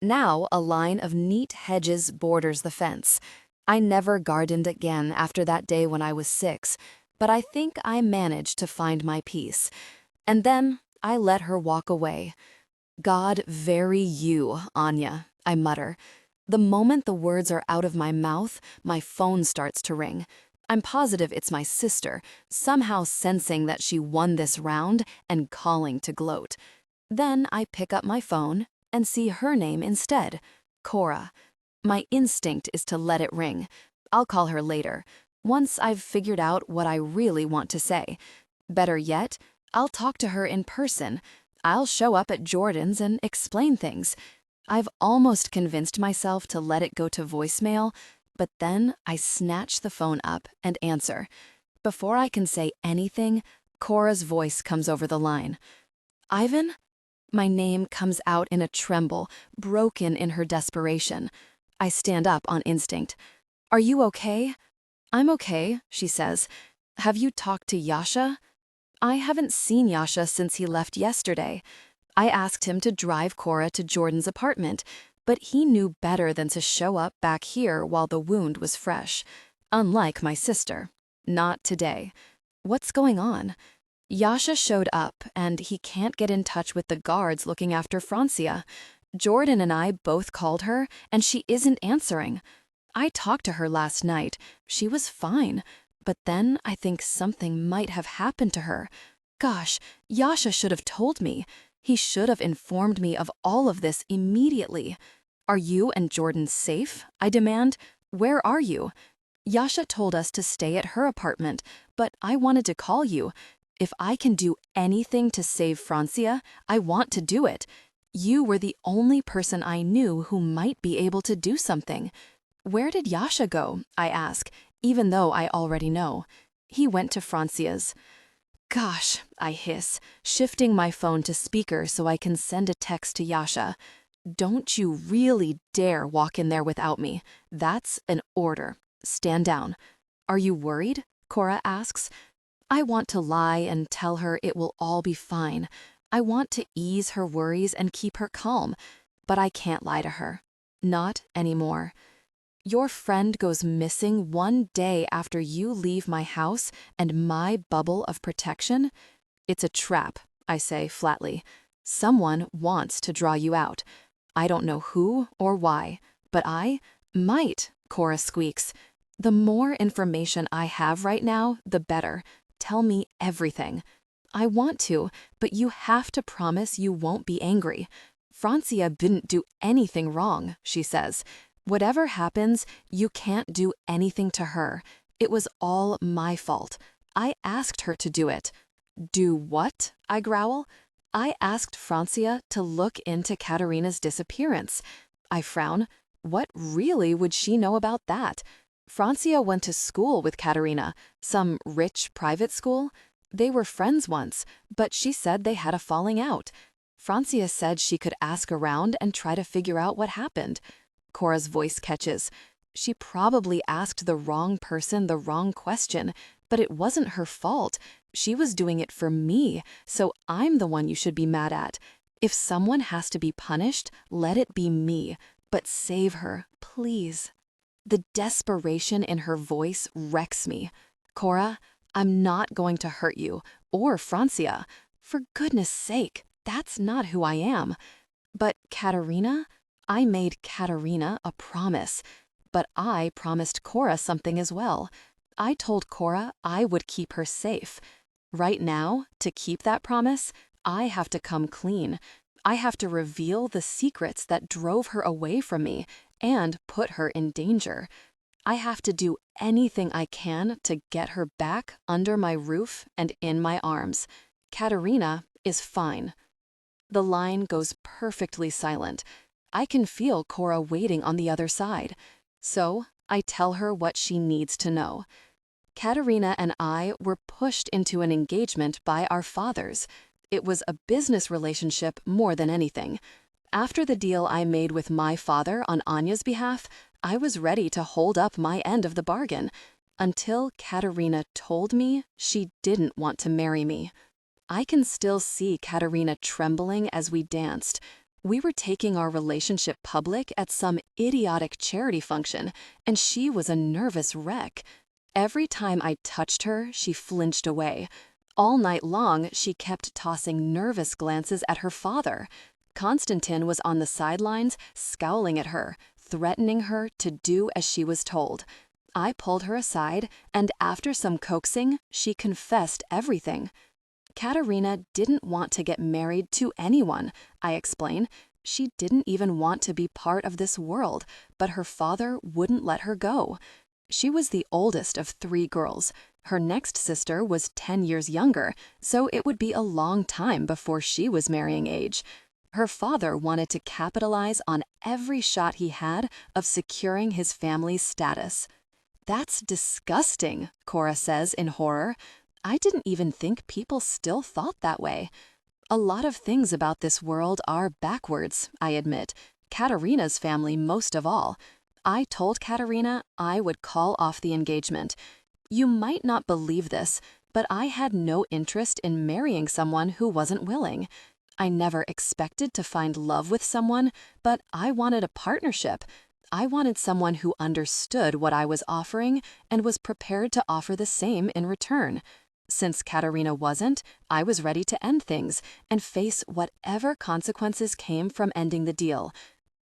Now a line of neat hedges borders the fence. I never gardened again after that day when I was 6, but I think I managed to find my peace. And then I let her walk away. God vary you, Anya, I mutter. The moment the words are out of my mouth, my phone starts to ring. I'm positive it's my sister, somehow sensing that she won this round and calling to gloat. Then I pick up my phone and see her name instead, Cora. My instinct is to let it ring. I'll call her later, once I've figured out what I really want to say. Better yet, I'll talk to her in person. I'll show up at Jordan's and explain things. I've almost convinced myself to let it go to voicemail, but then I snatch the phone up and answer. Before I can say anything, Cora's voice comes over the line. Ivan? My name comes out in a tremble, broken in her desperation. I stand up on instinct. Are you okay? I'm okay, she says. Have you talked to Yasha? I haven't seen Yasha since he left yesterday. I asked him to drive Cora to Jordan's apartment, but he knew better than to show up back here while the wound was fresh. Unlike my sister. Not today. What's going on? Yasha showed up, and he can't get in touch with the guards looking after Francia. Jordan and I both called her, and she isn't answering. I talked to her last night. She was fine. But then I think something might have happened to her. Gosh, Yasha should have told me. He should have informed me of all of this immediately. Are you and Jordan safe? I demand. Where are you? Yasha told us to stay at her apartment, but I wanted to call you. If I can do anything to save Francia, I want to do it. You were the only person I knew who might be able to do something. Where did Yasha go? I ask, even though I already know. He went to Francia's. Gosh, I hiss, shifting my phone to speaker so I can send a text to Yasha. Don't you really dare walk in there without me. That's an order. Stand down. Are you worried? Cora asks. I want to lie and tell her it will all be fine. I want to ease her worries and keep her calm, but I can't lie to her. Not anymore. Your friend goes missing 1 day after you leave my house and my bubble of protection? It's a trap, I say flatly. Someone wants to draw you out. I don't know who or why, but I might, Cora squeaks. The more information I have right now, the better. Tell me everything. I want to, but you have to promise you won't be angry. Francia didn't do anything wrong, she says. Whatever happens, you can't do anything to her. It was all my fault. I asked her to do it. Do what? I growl. I asked Francia to look into Katerina's disappearance. I frown. What really would she know about that? Francia went to school with Katerina, some rich private school. They were friends once, but she said they had a falling out. Francia said she could ask around and try to figure out what happened. Cora's voice catches. She probably asked the wrong person the wrong question, but it wasn't her fault. She was doing it for me, so I'm the one you should be mad at. If someone has to be punished, let it be me, but save her, please. The desperation in her voice wrecks me. Cora, I'm not going to hurt you, or Francia. For goodness sake, that's not who I am. But Katerina? I made Katerina a promise. But I promised Cora something as well. I told Cora I would keep her safe. Right now, to keep that promise, I have to come clean. I have to reveal the secrets that drove her away from me and put her in danger. I have to do anything I can to get her back under my roof and in my arms. Katerina is fine. The line goes perfectly silent. I can feel Cora waiting on the other side. So I tell her what she needs to know. Katerina and I were pushed into an engagement by our fathers. It was a business relationship more than anything. After the deal I made with my father on Anya's behalf, I was ready to hold up my end of the bargain, until Katerina told me she didn't want to marry me. I can still see Katerina trembling as we danced. We were taking our relationship public at some idiotic charity function, and she was a nervous wreck. Every time I touched her, she flinched away. All night long, she kept tossing nervous glances at her father. Konstantin was on the sidelines, scowling at her, threatening her to do as she was told. I pulled her aside, and after some coaxing, she confessed everything. Katerina didn't want to get married to anyone, I explain. She didn't even want to be part of this world, but her father wouldn't let her go. She was the oldest of 3 girls. Her next sister was 10 years younger, so it would be a long time before she was marrying age. Her father wanted to capitalize on every shot he had of securing his family's status. That's disgusting, Cora says in horror. I didn't even think people still thought that way. A lot of things about this world are backwards, I admit. Katerina's family most of all. I told Katerina I would call off the engagement. You might not believe this, but I had no interest in marrying someone who wasn't willing. I never expected to find love with someone, but I wanted a partnership. I wanted someone who understood what I was offering and was prepared to offer the same in return. Since Katerina wasn't, I was ready to end things and face whatever consequences came from ending the deal.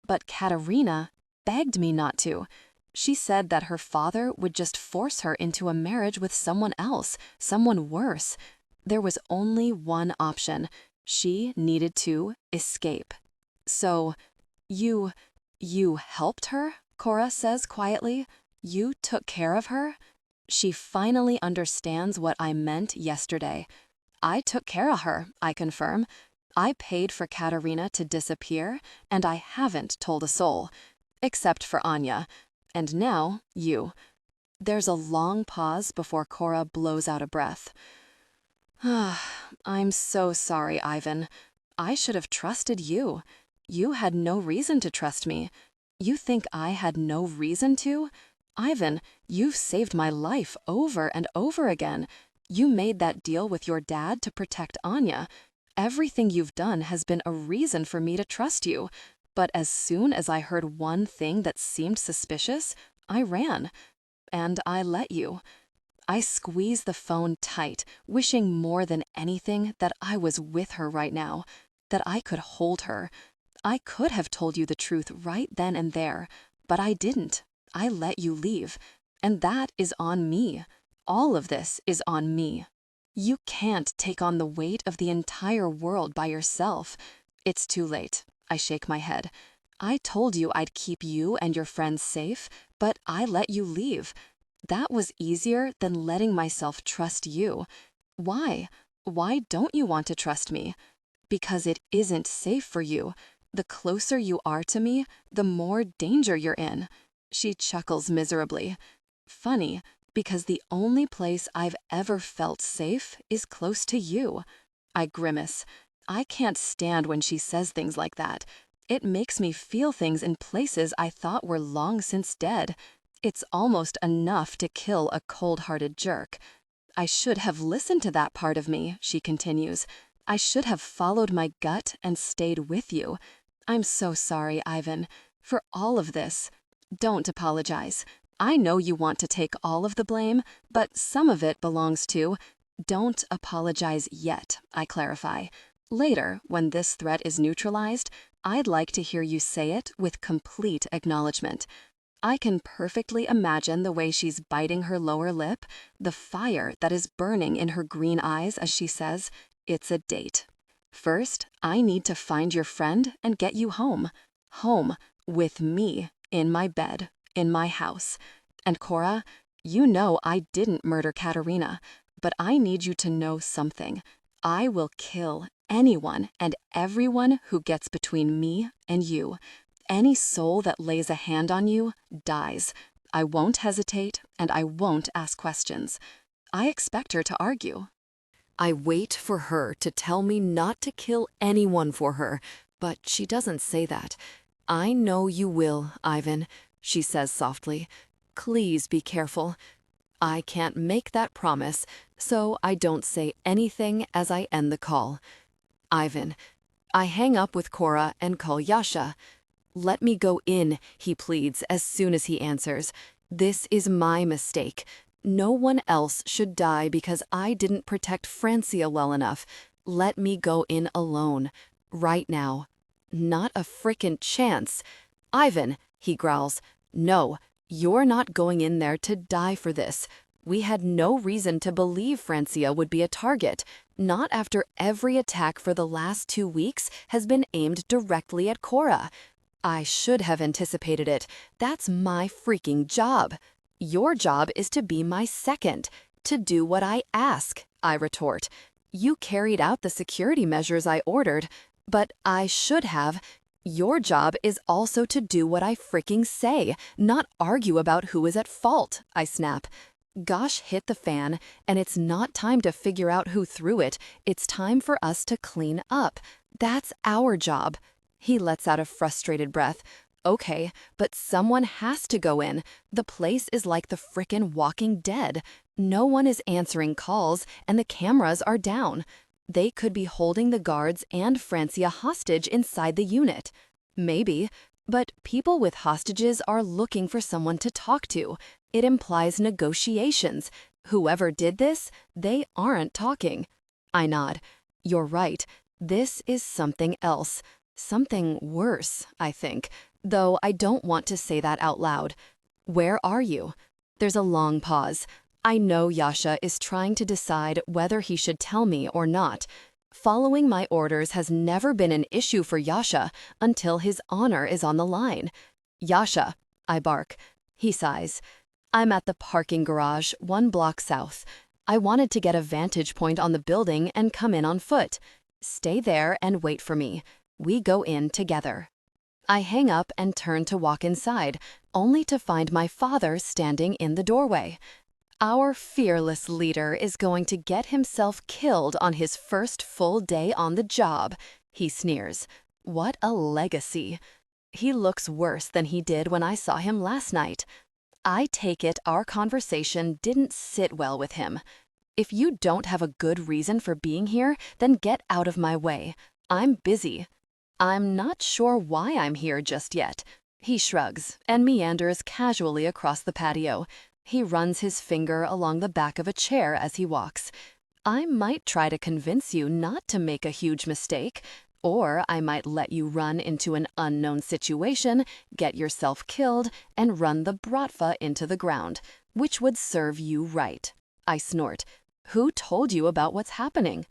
But Katerina begged me not to. She said that her father would just force her into a marriage with someone else, someone worse. There was only one option. She needed to escape. So, you helped her? Cora says quietly. You took care of her? She finally understands what I meant yesterday. I took care of her, I confirm. I paid for Katerina to disappear, and I haven't told a soul. Except for Anya. And now, you. There's a long pause before Cora blows out a breath. I'm so sorry, Ivan. I should have trusted you. You had no reason to trust me. You think I had no reason to? Ivan, you've saved my life over and over again. You made that deal with your dad to protect Anya. Everything you've done has been a reason for me to trust you. But as soon as I heard one thing that seemed suspicious, I ran. And I let you. I squeezed the phone tight, wishing more than anything that I was with her right now, that I could hold her. I could have told you the truth right then and there, but I didn't. I let you leave. And that is on me. All of this is on me. You can't take on the weight of the entire world by yourself. It's too late. I shake my head. I told you I'd keep you and your friends safe, but I let you leave. That was easier than letting myself trust you. Why? Why don't you want to trust me? Because it isn't safe for you. The closer you are to me, the more danger you're in. She chuckles miserably. Funny, because the only place I've ever felt safe is close to you. I grimace. I can't stand when she says things like that. It makes me feel things in places I thought were long since dead. It's almost enough to kill a cold-hearted jerk. I should have listened to that part of me, she continues. I should have followed my gut and stayed with you. I'm so sorry, Ivan, for all of this. Don't apologize. I know you want to take all of the blame, but some of it belongs to... Don't apologize yet, I clarify. Later, when this threat is neutralized, I'd like to hear you say it with complete acknowledgement. I can perfectly imagine the way she's biting her lower lip, the fire that is burning in her green eyes as she says, "It's a date. First, I need to find your friend and get you home. Home, with me, in my bed, in my house. And Cora, you know I didn't murder Katerina, but I need you to know something. I will kill anyone and everyone who gets between me and you. Any soul that lays a hand on you dies. I won't hesitate, and I won't ask questions." I expect her to argue. I wait for her to tell me not to kill anyone for her, but she doesn't say that. I know you will, Ivan, she says softly. Please be careful. I can't make that promise, so I don't say anything as I end the call. Ivan. I hang up with Cora and call Yasha. Let me go in, he pleads as soon as he answers. This is my mistake. No one else should die because I didn't protect Francia well enough. Let me go in alone. Right now. Not a frickin' chance. Ivan, he growls. No, you're not going in there to die for this. We had no reason to believe Francia would be a target. Not after every attack for the last 2 weeks has been aimed directly at Cora. I should have anticipated it. That's my freaking job. Your job is to be my second, to do what I ask, I retort. You carried out the security measures I ordered, but I should have. Your job is also to do what I freaking say, not argue about who is at fault, I snap. Gosh hit the fan, and it's not time to figure out who threw it. It's time for us to clean up. That's our job. He lets out a frustrated breath. Okay, but someone has to go in. The place is like the frickin' Walking Dead. No one is answering calls, and the cameras are down. They could be holding the guards and Francia hostage inside the unit. Maybe, but people with hostages are looking for someone to talk to. It implies negotiations. Whoever did this, they aren't talking. I nod. You're right. This is something else. Something worse, I think, though I don't want to say that out loud. Where are you? There's a long pause. I know Yasha is trying to decide whether he should tell me or not. Following my orders has never been an issue for Yasha until his honor is on the line. Yasha, I bark. He sighs. I'm at the parking garage 1 block south. I wanted to get a vantage point on the building and come in on foot. Stay there and wait for me. We go in together. I hang up and turn to walk inside, only to find my father standing in the doorway. Our fearless leader is going to get himself killed on his first full day on the job, he sneers. What a legacy. He looks worse than he did when I saw him last night. I take it our conversation didn't sit well with him. If you don't have a good reason for being here, then get out of my way. I'm busy. I'm not sure why I'm here just yet. He shrugs and meanders casually across the patio. He runs his finger along the back of a chair as he walks. I might try to convince you not to make a huge mistake, or I might let you run into an unknown situation, get yourself killed, and run the Bratva into the ground, which would serve you right. I snort. Who told you about what's happening?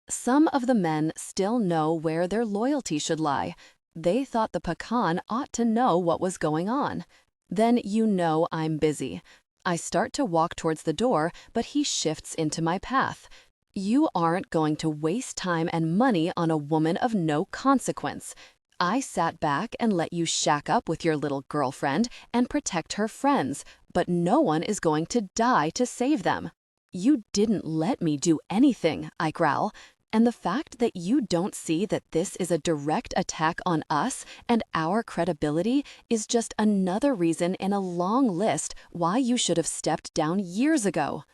Some of the men still know where their loyalty should lie. They thought the pecan ought to know what was going on. Then you know I'm busy. I start to walk towards the door, but he shifts into my path. You aren't going to waste time and money on a woman of no consequence. I sat back and let you shack up with your little girlfriend and protect her friends, but no one is going to die to save them. You didn't let me do anything, I growl. And the fact that you don't see that this is a direct attack on us and our credibility is just another reason in a long list why you should have stepped down years ago.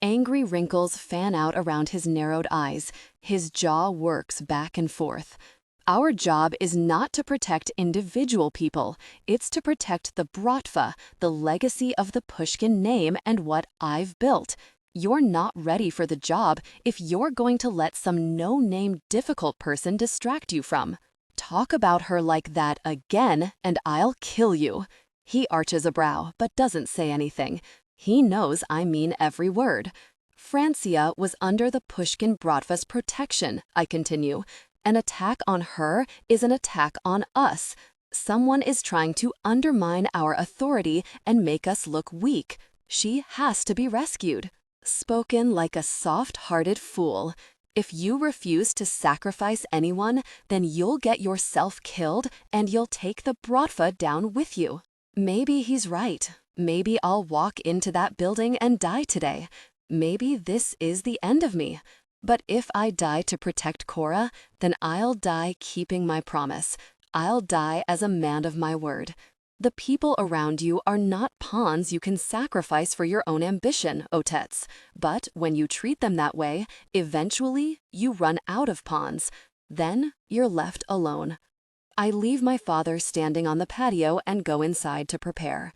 Angry wrinkles fan out around his narrowed eyes. His jaw works back and forth. Our job is not to protect individual people. It's to protect the Bratva, the legacy of the Pushkin name and what I've built. You're not ready for the job if you're going to let some no-name difficult person distract you from. Talk about her like that again, and I'll kill you. He arches a brow, but doesn't say anything. He knows I mean every word. Francia was under the Pushkin Bratva's protection, I continue. An attack on her is an attack on us. Someone is trying to undermine our authority and make us look weak. She has to be rescued. Spoken like a soft-hearted fool. If you refuse to sacrifice anyone, then you'll get yourself killed and you'll take the Bratva down with you. Maybe he's right. Maybe I'll walk into that building and die today. Maybe this is the end of me. But if I die to protect Cora, then I'll die keeping my promise. I'll die as a man of my word. The people around you are not pawns you can sacrifice for your own ambition, Otets. But when you treat them that way, eventually you run out of pawns. Then you're left alone. I leave my father standing on the patio and go inside to prepare.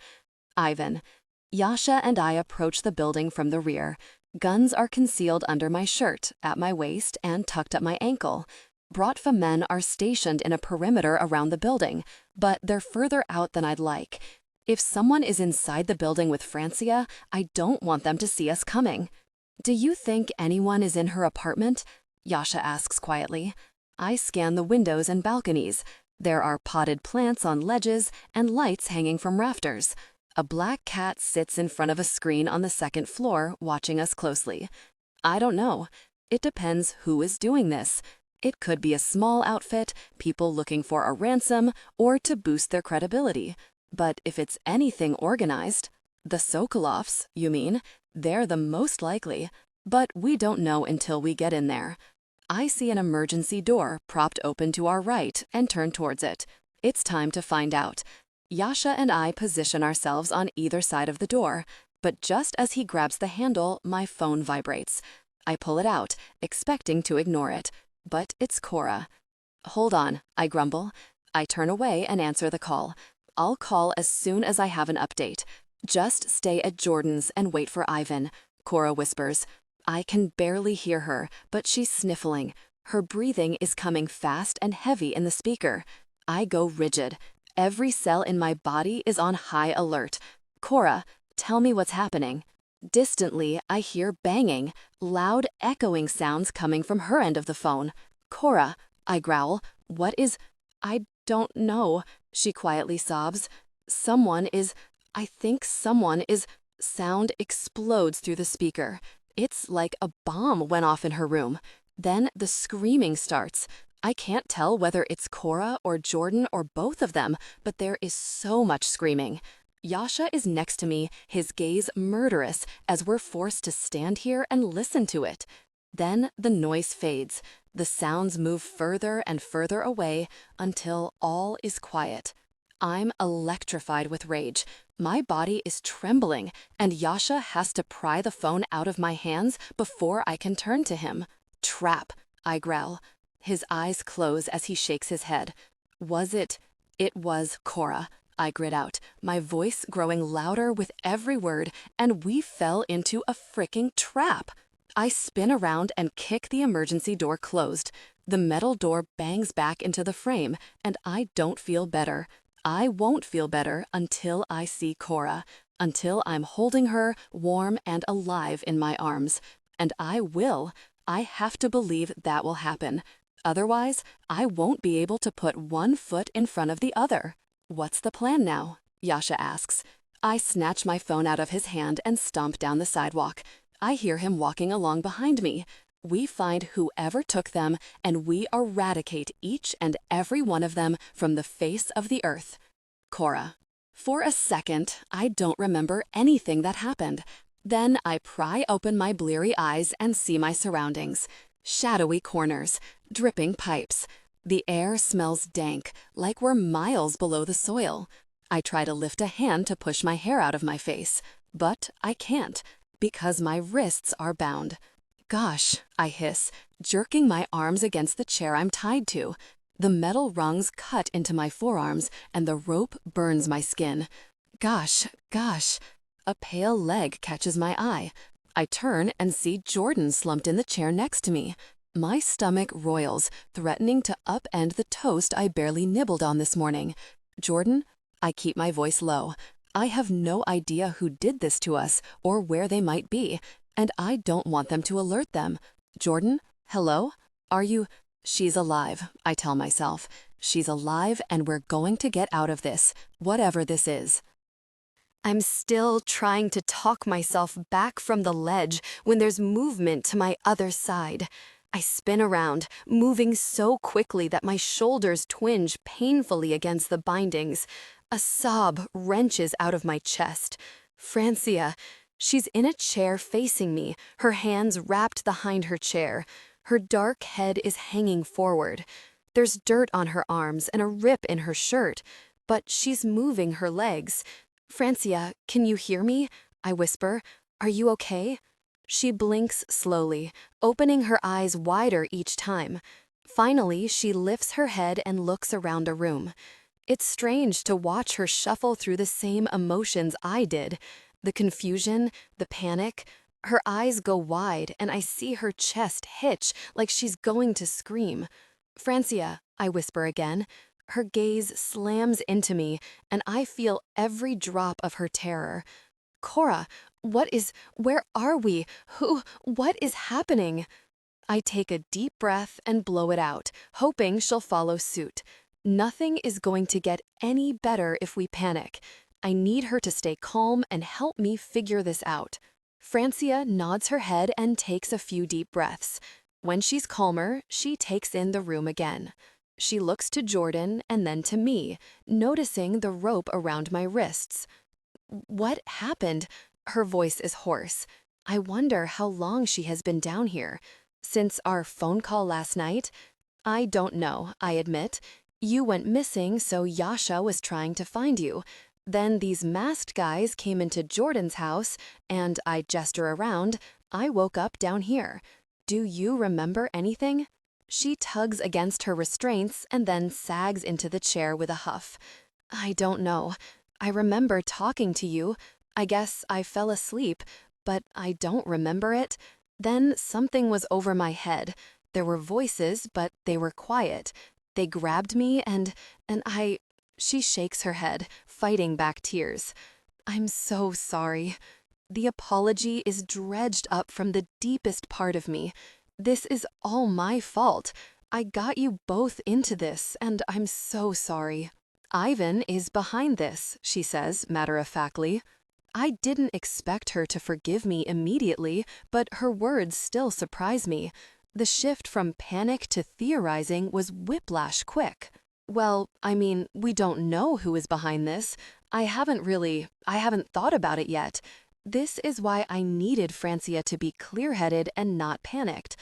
Ivan. Yasha and I approach the building from the rear. Guns are concealed under my shirt, at my waist, and tucked at my ankle. Bratva men are stationed in a perimeter around the building, but they're further out than I'd like. If someone is inside the building with Francia, I don't want them to see us coming. Do you think anyone is in her apartment? Yasha asks quietly. I scan the windows and balconies. There are potted plants on ledges and lights hanging from rafters. A black cat sits in front of a screen on the second floor, watching us closely. I don't know. It depends who is doing this. It could be a small outfit, people looking for a ransom, or to boost their credibility. But if it's anything organized, the Sokolovs, you mean, they're the most likely. But we don't know until we get in there. I see an emergency door propped open to our right and turn towards it. It's time to find out. Yasha and I position ourselves on either side of the door, but just as he grabs the handle, my phone vibrates. I pull it out, expecting to ignore it. But it's Cora. Hold on, I grumble. I turn away and answer the call. I'll call as soon as I have an update. Just stay at Jordan's and wait for Ivan, Cora whispers. I can barely hear her, but she's sniffling. Her breathing is coming fast and heavy in the speaker. I go rigid. Every cell in my body is on high alert. Cora, tell me what's happening. Distantly, I hear banging, loud, echoing sounds coming from her end of the phone. Cora, I growl, what is... I don't know, she quietly sobs. I think someone is... Sound explodes through the speaker. It's like a bomb went off in her room. Then the screaming starts. I can't tell whether it's Cora or Jordan or both of them, but there is so much screaming. Yasha is next to me, his gaze murderous, as we're forced to stand here and listen to it. Then the noise fades. The sounds move further and further away until all is quiet. I'm electrified with rage. My body is trembling, and Yasha has to pry the phone out of my hands before I can turn to him. Trap, I growl. His eyes close as he shakes his head. Was it? It was Cora, I grit out, my voice growing louder with every word, and we fell into a fricking trap. I spin around and kick the emergency door closed. The metal door bangs back into the frame, and I don't feel better. I won't feel better until I see Cora, until I'm holding her warm and alive in my arms. And I will. I have to believe that will happen. Otherwise, I won't be able to put one foot in front of the other. What's the plan now? Yasha asks. I snatch my phone out of his hand and stomp down the sidewalk. I hear him walking along behind me. We find whoever took them, and we eradicate each and every one of them from the face of the earth. Cora. For a second, I don't remember anything that happened. Then I pry open my bleary eyes and see my surroundings. Shadowy corners, dripping pipes. The air smells dank, like we're miles below the soil. I try to lift a hand to push my hair out of my face, but I can't, because my wrists are bound. Gosh, I hiss, jerking my arms against the chair I'm tied to. The metal rungs cut into my forearms, and the rope burns my skin. Gosh. A pale leg catches my eye. I turn and see Jordan slumped in the chair next to me. My stomach roils, threatening to upend the toast I barely nibbled on this morning. Jordan, I keep my voice low. I have no idea who did this to us or where they might be, and I don't want them to alert them. Jordan, hello? Are you? She's alive, I tell myself. She's alive, and we're going to get out of this, whatever this is. I'm still trying to talk myself back from the ledge when there's movement to my other side. I spin around, moving so quickly that my shoulders twinge painfully against the bindings. A sob wrenches out of my chest. Francia. She's in a chair facing me, her hands wrapped behind her chair. Her dark head is hanging forward. There's dirt on her arms and a rip in her shirt, but she's moving her legs. Francia, can you hear me? I whisper. Are you okay? She blinks slowly, opening her eyes wider each time. Finally, she lifts her head and looks around the room. It's strange to watch her shuffle through the same emotions I did. The confusion, the panic. Her eyes go wide, and I see her chest hitch like she's going to scream. Francia, I whisper again. Her gaze slams into me, and I feel every drop of her terror. Cora, where are we? What is happening? I take a deep breath and blow it out, hoping she'll follow suit. Nothing is going to get any better if we panic. I need her to stay calm and help me figure this out. Francia nods her head and takes a few deep breaths. When she's calmer, she takes in the room again. She looks to Jordan and then to me, noticing the rope around my wrists. What happened? Her voice is hoarse. I wonder how long she has been down here. Since our phone call last night? I don't know, I admit. You went missing, so Yasha was trying to find you. Then these masked guys came into Jordan's house, and I gesture around. I woke up down here. Do you remember anything? She tugs against her restraints and then sags into the chair with a huff. I don't know. I remember talking to you. I guess I fell asleep, but I don't remember it. Then something was over my head. There were voices, but they were quiet. They grabbed me and I... She shakes her head, fighting back tears. I'm so sorry. The apology is dredged up from the deepest part of me. This is all my fault. I got you both into this, and I'm so sorry. Ivan is behind this, she says matter-of-factly. I didn't expect her to forgive me immediately, but her words still surprise me. The shift from panic to theorizing was whiplash quick. Well, I mean, we don't know who is behind this. I haven't thought about it yet. This is why I needed Francia to be clear-headed and not panicked.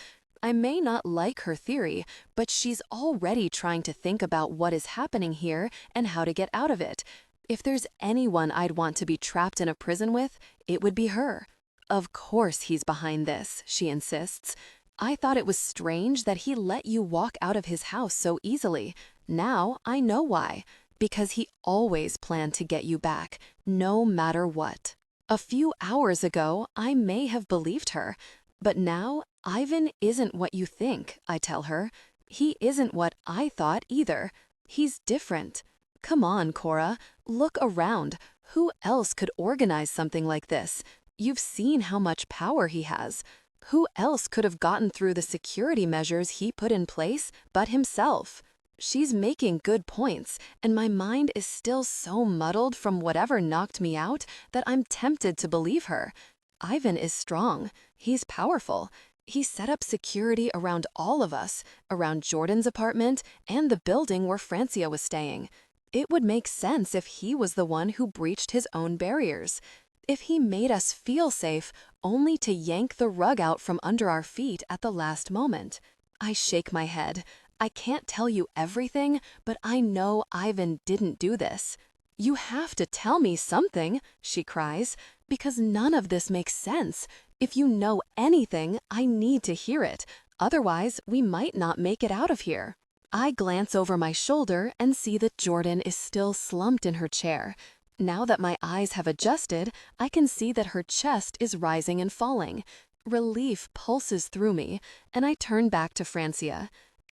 I may not like her theory, but she's already trying to think about what is happening here and how to get out of it. If there's anyone I'd want to be trapped in a prison with, it would be her. Of course he's behind this, she insists. I thought it was strange that he let you walk out of his house so easily. Now I know why. Because he always planned to get you back, no matter what. A few hours ago, I may have believed her. But now, Ivan isn't what you think, I tell her. He isn't what I thought either. He's different. Come on, Cora, look around. Who else could organize something like this? You've seen how much power he has. Who else could have gotten through the security measures he put in place but himself? She's making good points, and my mind is still so muddled from whatever knocked me out that I'm tempted to believe her. Ivan is strong. He's powerful. He set up security around all of us, around Jordan's apartment and the building where Francia was staying. It would make sense if he was the one who breached his own barriers. If he made us feel safe only to yank the rug out from under our feet at the last moment. I shake my head. I can't tell you everything, but I know Ivan didn't do this. You have to tell me something, she cries, because none of this makes sense. If you know anything, I need to hear it. Otherwise, we might not make it out of here. I glance over my shoulder and see that Jordan is still slumped in her chair. Now that my eyes have adjusted, I can see that her chest is rising and falling. Relief pulses through me, and I turn back to Francia.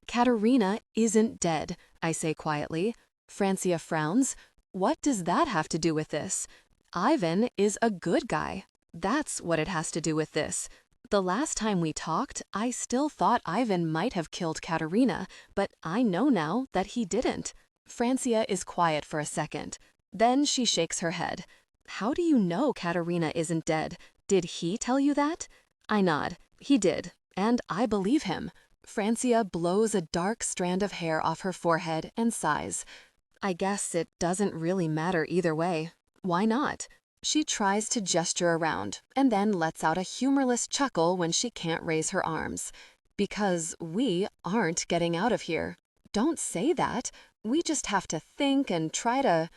Katerina isn't dead, I say quietly. Francia frowns. What does that have to do with this? Ivan is a good guy. That's what it has to do with this. The last time we talked, I still thought Ivan might have killed Katerina, but I know now that he didn't. Francia is quiet for a second. Then she shakes her head. How do you know Katerina isn't dead? Did he tell you that? I nod. He did, and I believe him. Francia blows a dark strand of hair off her forehead and sighs. I guess it doesn't really matter either way. Why not? She tries to gesture around and then lets out a humorless chuckle when she can't raise her arms. Because we aren't getting out of here. Don't say that. We just have to think and try to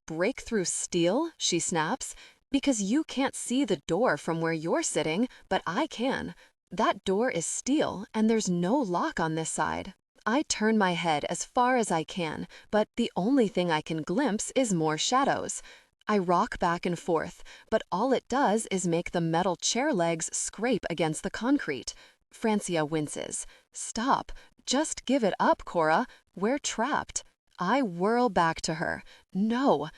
break through steel, she snaps. Because you can't see the door from where you're sitting, but I can. That door is steel, and there's no lock on this side. I turn my head as far as I can, but the only thing I can glimpse is more shadows. I rock back and forth, but all it does is make the metal chair legs scrape against the concrete. Francia winces. Stop. Just give it up, Cora. We're trapped. I whirl back to her. No,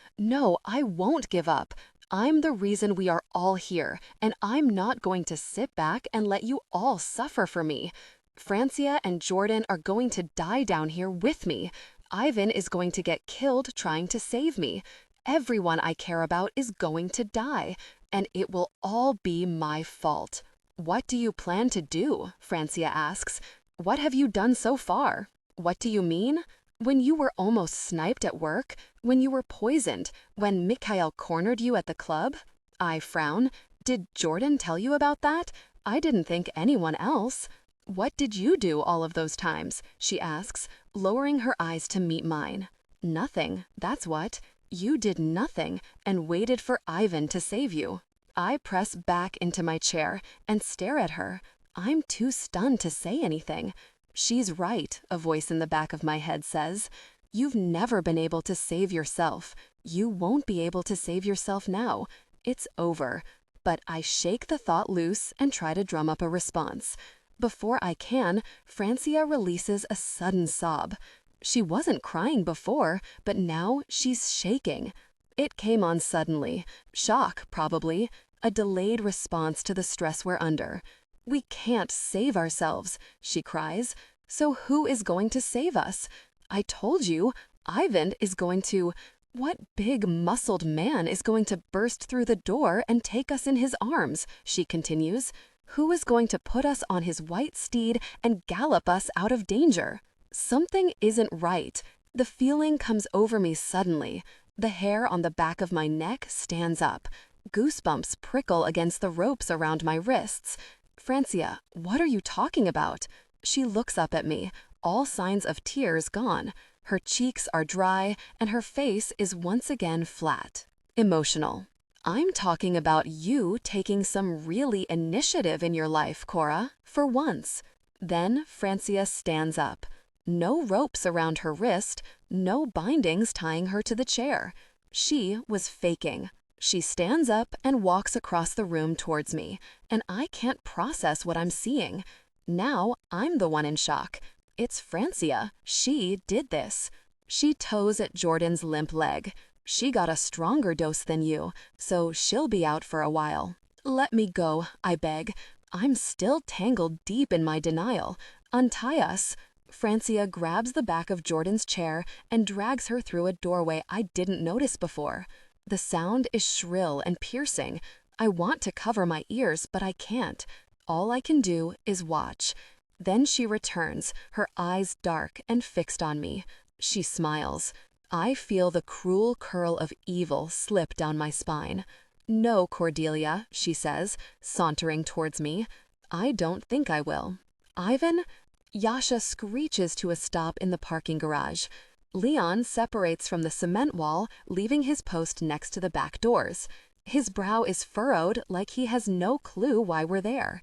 I won't give up. I'm the reason we are all here, and I'm not going to sit back and let you all suffer for me. Francia and Jordan are going to die down here with me. Ivan is going to get killed trying to save me. Everyone I care about is going to die, and it will all be my fault. What do you plan to do? Francia asks. What have you done so far? What do you mean? When you were almost sniped at work? When you were poisoned? When Mikhail cornered you at the club? I frown. Did Jordan tell you about that? I didn't think anyone else. What did you do all of those times? She asks, lowering her eyes to meet mine. Nothing, that's what. You did nothing and waited for Ivan to save you. I press back into my chair and stare at her. I'm too stunned to say anything. She's right, a voice in the back of my head says. You've never been able to save yourself. You won't be able to save yourself now. It's over. But I shake the thought loose and try to drum up a response. Before I can, Francia releases a sudden sob. She wasn't crying before, but now she's shaking. It came on suddenly. Shock, probably. A delayed response to the stress we're under. We can't save ourselves, she cries. So who is going to save us? I told you, Ivan is going to... What big muscled man is going to burst through the door and take us in his arms? She continues. Who is going to put us on his white steed and gallop us out of danger? Something isn't right. The feeling comes over me suddenly. The hair on the back of my neck stands up. Goosebumps prickle against the ropes around my wrists. Francia, what are you talking about? She looks up at me, all signs of tears gone. Her cheeks are dry, and her face is once again flat. Emotional. I'm talking about you taking some really initiative in your life, Cora, for once. Then Francia stands up. No ropes around her wrist, no bindings tying her to the chair. She was faking. She stands up and walks across the room towards me, and I can't process what I'm seeing. Now I'm the one in shock. It's Francia. She did this. She toes at Jordan's limp leg. She got a stronger dose than you, so she'll be out for a while. Let me go, I beg. I'm still tangled deep in my denial. Untie us. Francia grabs the back of Jordan's chair and drags her through a doorway I didn't notice before. The sound is shrill and piercing. I want to cover my ears, but I can't. All I can do is watch. Then she returns, her eyes dark and fixed on me. She smiles. I feel the cruel curl of evil slip down my spine. No, Cordelia, she says, sauntering towards me. I don't think I will. Ivan? Yasha screeches to a stop in the parking garage. Leon separates from the cement wall, leaving his post next to the back doors. His brow is furrowed like he has no clue why we're there.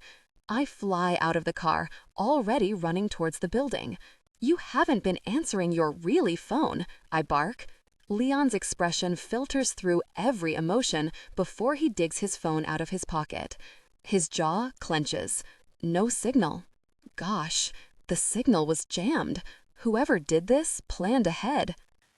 I fly out of the car, already running towards the building. You haven't been answering your really phone, I bark. Leon's expression filters through every emotion before he digs his phone out of his pocket. His jaw clenches. No signal. Gosh, the signal was jammed. Whoever did this planned ahead.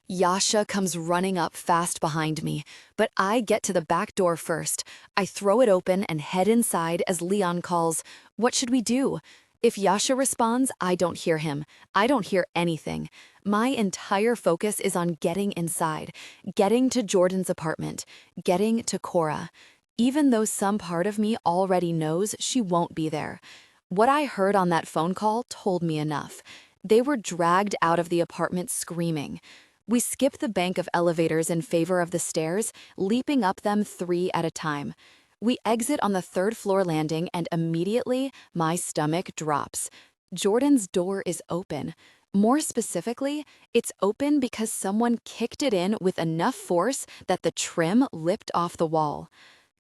Yasha comes running up fast behind me, but I get to the back door first. I throw it open and head inside as Leon calls, "What should we do?" If Yasha responds, I don't hear him. I don't hear anything. My entire focus is on getting inside, getting to Jordan's apartment, getting to Cora, even though some part of me already knows she won't be there. What I heard on that phone call told me enough. They were dragged out of the apartment screaming. We skip the bank of elevators in favor of the stairs, leaping up them 3 at a time. We exit on the 3rd floor landing and immediately my stomach drops. Jordan's door is open. More specifically, it's open because someone kicked it in with enough force that the trim lipped off the wall.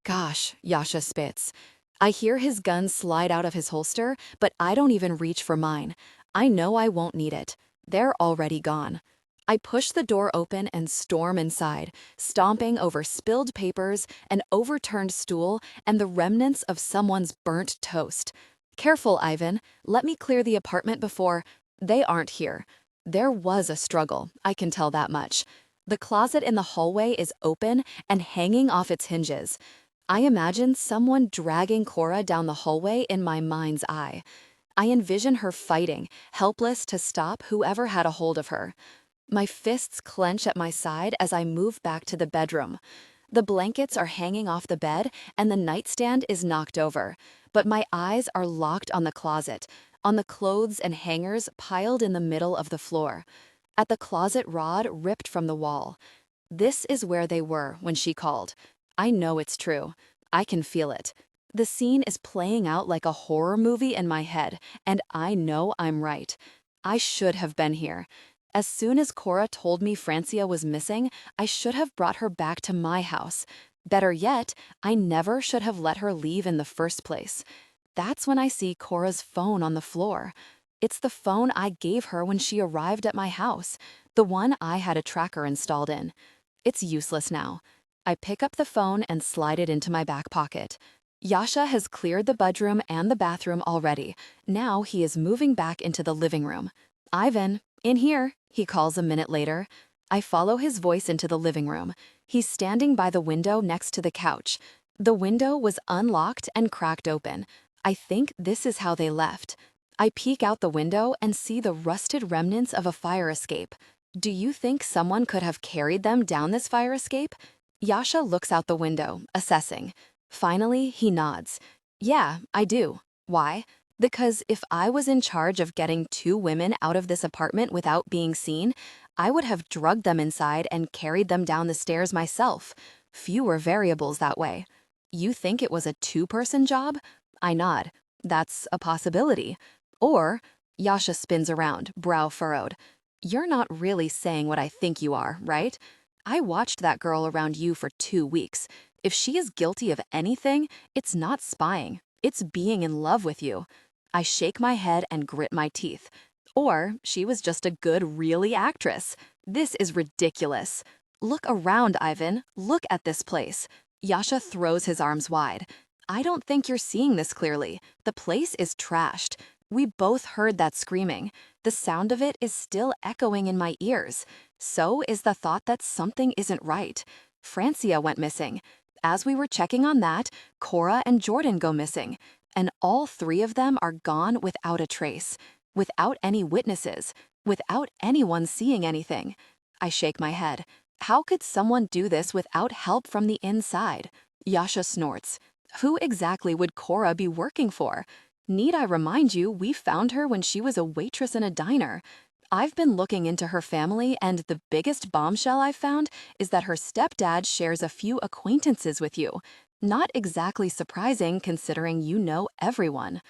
Gosh, Yasha spits. I hear his gun slide out of his holster, but I don't even reach for mine. I know I won't need it. They're already gone. I push the door open and storm inside, stomping over spilled papers, an overturned stool, and the remnants of someone's burnt toast. Careful, Ivan. Let me clear the apartment before... They aren't here. There was a struggle, I can tell that much. The closet in the hallway is open and hanging off its hinges. I imagine someone dragging Cora down the hallway in my mind's eye. I envision her fighting, helpless to stop whoever had a hold of her. My fists clench at my side as I move back to the bedroom. The blankets are hanging off the bed and the nightstand is knocked over, but my eyes are locked on the closet, on the clothes and hangers piled in the middle of the floor, at the closet rod ripped from the wall. This is where they were when she called. I know it's true. I can feel it. The scene is playing out like a horror movie in my head, and I know I'm right. I should have been here. As soon as Cora told me Francia was missing, I should have brought her back to my house. Better yet, I never should have let her leave in the first place. That's when I see Cora's phone on the floor. It's the phone I gave her when she arrived at my house, the one I had a tracker installed in. It's useless now. I pick up the phone and slide it into my back pocket. Yasha has cleared the bedroom and the bathroom already. Now he is moving back into the living room. Ivan, in here, he calls a minute later. I follow his voice into the living room. He's standing by the window next to the couch. The window was unlocked and cracked open. I think this is how they left. I peek out the window and see the rusted remnants of a fire escape. Do you think someone could have carried them down this fire escape? Yasha looks out the window, assessing. Finally, he nods. Yeah, I do. Why? Because if I was in charge of getting 2 women out of this apartment without being seen, I would have drugged them inside and carried them down the stairs myself. Fewer variables that way. You think it was a 2-person job? I nod. That's a possibility. Or, Yasha spins around, brow furrowed. You're not really saying what I think you are, right? I watched that girl around you for 2 weeks. If she is guilty of anything, it's not spying. It's being in love with you. I shake my head and grit my teeth. Or she was just a good, really actress. This is ridiculous. Look around, Ivan. Look at this place. Yasha throws his arms wide. I don't think you're seeing this clearly. The place is trashed. We both heard that screaming. The sound of it is still echoing in my ears. So is the thought that something isn't right. Francia went missing. As we were checking on that, Cora and Jordan go missing. And all 3 of them are gone without a trace, without any witnesses, without anyone seeing anything. I shake my head. How could someone do this without help from the inside? Yasha snorts. Who exactly would Cora be working for? Need I remind you, we found her when she was a waitress in a diner. I've been looking into her family, and the biggest bombshell I've found is that her stepdad shares a few acquaintances with you. Not exactly surprising considering you know everyone.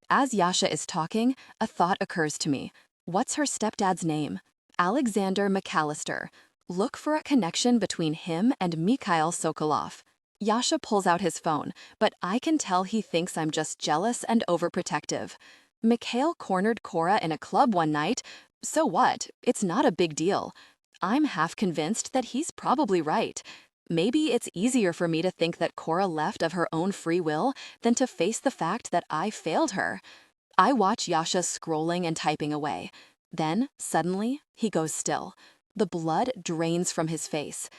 As Yasha is talking, a thought occurs to me. What's her stepdad's name? Alexander McAllister. Look for a connection between him and Mikhail Sokolov. Yasha pulls out his phone, but I can tell he thinks I'm just jealous and overprotective. Mikhail cornered Cora in a club one night. So what? It's not a big deal. I'm half convinced that he's probably right. Maybe it's easier for me to think that Cora left of her own free will than to face the fact that I failed her. I watch Yasha scrolling and typing away. Then, suddenly, he goes still. The blood drains from his face.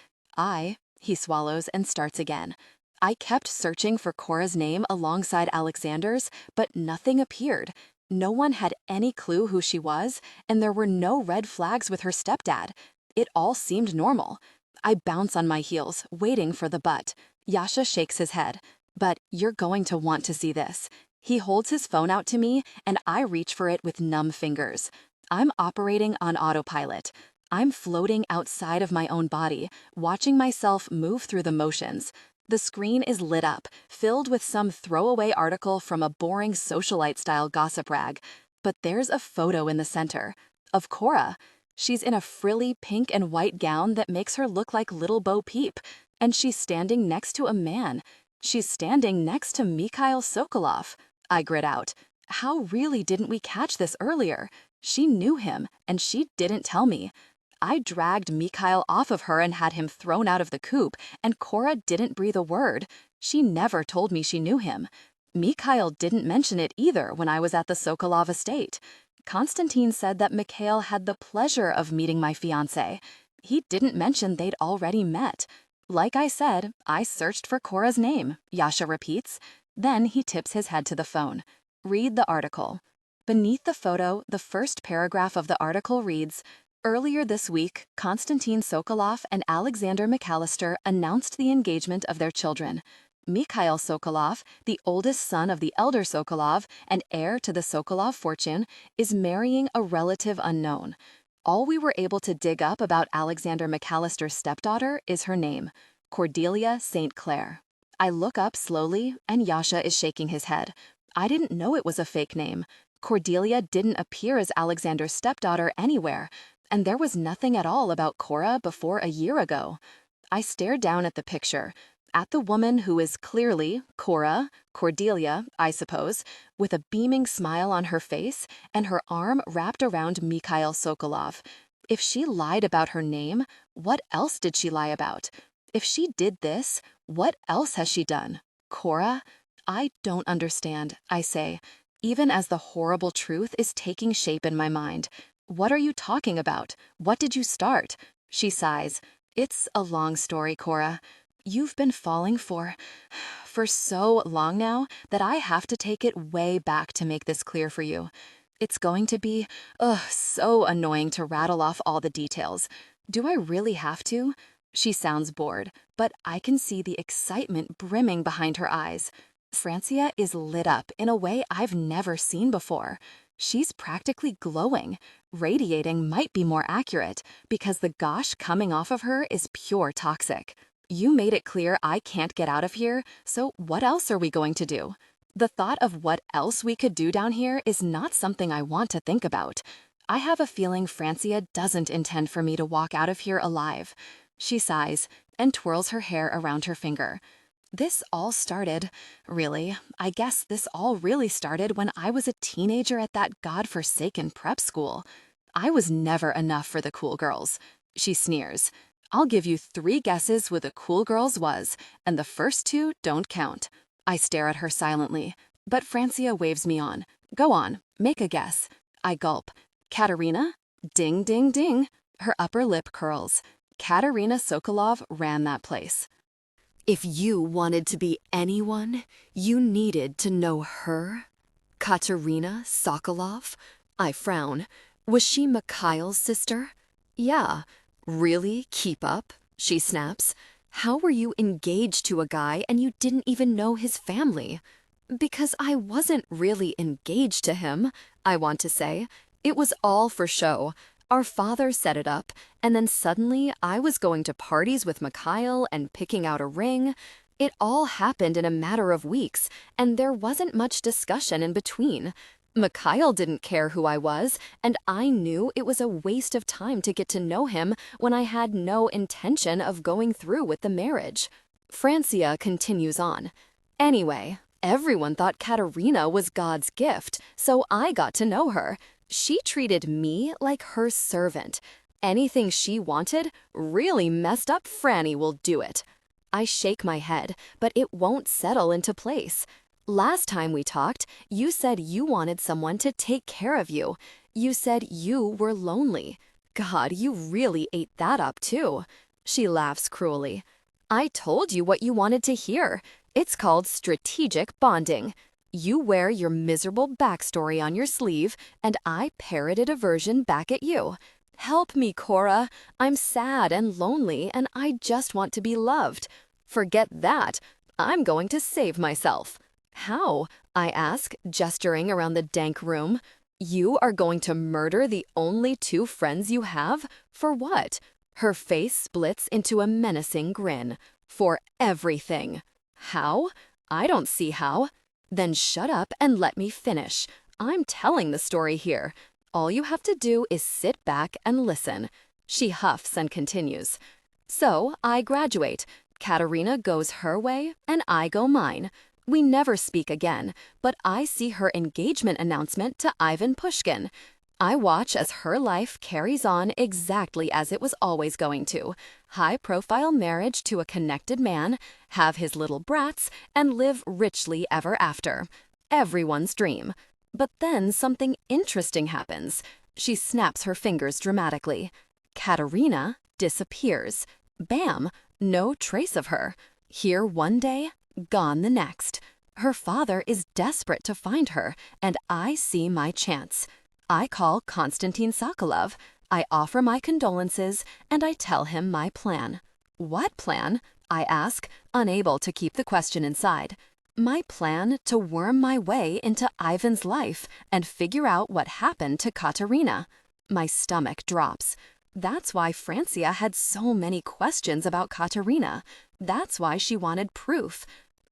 He swallows and starts again. I kept searching for Cora's name alongside Alexander's, but nothing appeared. No one had any clue who she was, and there were no red flags with her stepdad. It all seemed normal. I bounce on my heels, waiting for the but. Yasha shakes his head. But you're going to want to see this. He holds his phone out to me, and I reach for it with numb fingers. I'm operating on autopilot. I'm floating outside of my own body, watching myself move through the motions. The screen is lit up, filled with some throwaway article from a boring socialite-style gossip rag. But there's a photo in the center. Of Cora. She's in a frilly pink and white gown that makes her look like Little Bo Peep. And she's standing next to a man. She's standing next to Mikhail Sokolov. I grit out. How really didn't we catch this earlier? She knew him, and she didn't tell me. I dragged Mikhail off of her and had him thrown out of the coop, and Cora didn't breathe a word. She never told me she knew him. Mikhail didn't mention it either when I was at the Sokolov estate. Konstantin said that Mikhail had the pleasure of meeting my fiancé. He didn't mention they'd already met. Like I said, I searched for Cora's name, Yasha repeats. Then he tips his head to the phone. Read the article. Beneath the photo, the first paragraph of the article reads, "Earlier this week, Konstantin Sokolov and Alexander McAllister announced the engagement of their children. Mikhail Sokolov, the oldest son of the elder Sokolov and heir to the Sokolov fortune, is marrying a relative unknown. All we were able to dig up about Alexander McAllister's stepdaughter is her name, Cordelia St. Clair." I look up slowly, and Yasha is shaking his head. I didn't know it was a fake name. Cordelia didn't appear as Alexander's stepdaughter anywhere, and there was nothing at all about Cora before a year ago. I stare down at the picture, at the woman who is clearly Cora, Cordelia, I suppose, with a beaming smile on her face and her arm wrapped around Mikhail Sokolov. If she lied about her name, what else did she lie about? If she did this, what else has she done? Cora? I don't understand, I say, even as the horrible truth is taking shape in my mind. What are you talking about? What did you start? She sighs. It's a long story, Cora. You've been falling for so long now that I have to take it way back to make this clear for you. It's going to be, so annoying to rattle off all the details. Do I really have to? She sounds bored, but I can see the excitement brimming behind her eyes. Francia is lit up in a way I've never seen before. She's practically glowing. Radiating might be more accurate, because the gosh coming off of her is pure toxic. You made it clear I can't get out of here, so what else are we going to do? The thought of what else we could do down here is not something I want to think about. I have a feeling Francia doesn't intend for me to walk out of here alive. She sighs and twirls her hair around her finger. This all started, I guess this all really started when I was a teenager at that godforsaken prep school. I was never enough for the cool girls. She sneers. I'll give you 3 guesses who the cool girls was, and the first 2 don't count. I stare at her silently, but Francia waves me on. Go on, make a guess. I gulp. Katerina? Ding, ding, ding. Her upper lip curls. Katerina Sokolov ran that place. If you wanted to be anyone, you needed to know her? Katerina Sokolov? I frown. Was she Mikhail's sister? Yeah. Really? Keep up? She snaps. How were you engaged to a guy and you didn't even know his family? Because I wasn't really engaged to him, I want to say. It was all for show. Our father set it up, and then suddenly I was going to parties with Mikhail and picking out a ring. It all happened in a matter of weeks, and there wasn't much discussion in between. Mikhail didn't care who I was, and I knew it was a waste of time to get to know him when I had no intention of going through with the marriage. Francia continues on. Anyway, everyone thought Katerina was God's gift, so I got to know her. She treated me like her servant. Anything she wanted, really messed up Franny will do it. I shake my head, but it won't settle into place. Last time we talked, you said you wanted someone to take care of you. You said you were lonely. God, you really ate that up too. She laughs cruelly. I told you what you wanted to hear. It's called strategic bonding. You wear your miserable backstory on your sleeve, and I parroted a version back at you. Help me, Cora. I'm sad and lonely, and I just want to be loved. Forget that. I'm going to save myself. How? I ask, gesturing around the dank room. You are going to murder the only 2 friends you have? For what? Her face splits into a menacing grin. For everything. How? I don't see how. Then shut up and let me finish. I'm telling the story here. All you have to do is sit back and listen. She huffs and continues. So I graduate. Katerina goes her way, and I go mine. We never speak again, but I see her engagement announcement to Ivan Pushkin. I watch as her life carries on exactly as it was always going to. High-profile marriage to a connected man, have his little brats, and live richly ever after. Everyone's dream. But then something interesting happens. She snaps her fingers dramatically. Katerina disappears. Bam! No trace of her. Here one day, gone the next. Her father is desperate to find her, and I see my chance. I call Konstantin Sokolov. I offer my condolences, and I tell him my plan. What plan? I ask, unable to keep the question inside. My plan to worm my way into Ivan's life and figure out what happened to Katerina. My stomach drops. That's why Francia had so many questions about Katerina. That's why she wanted proof.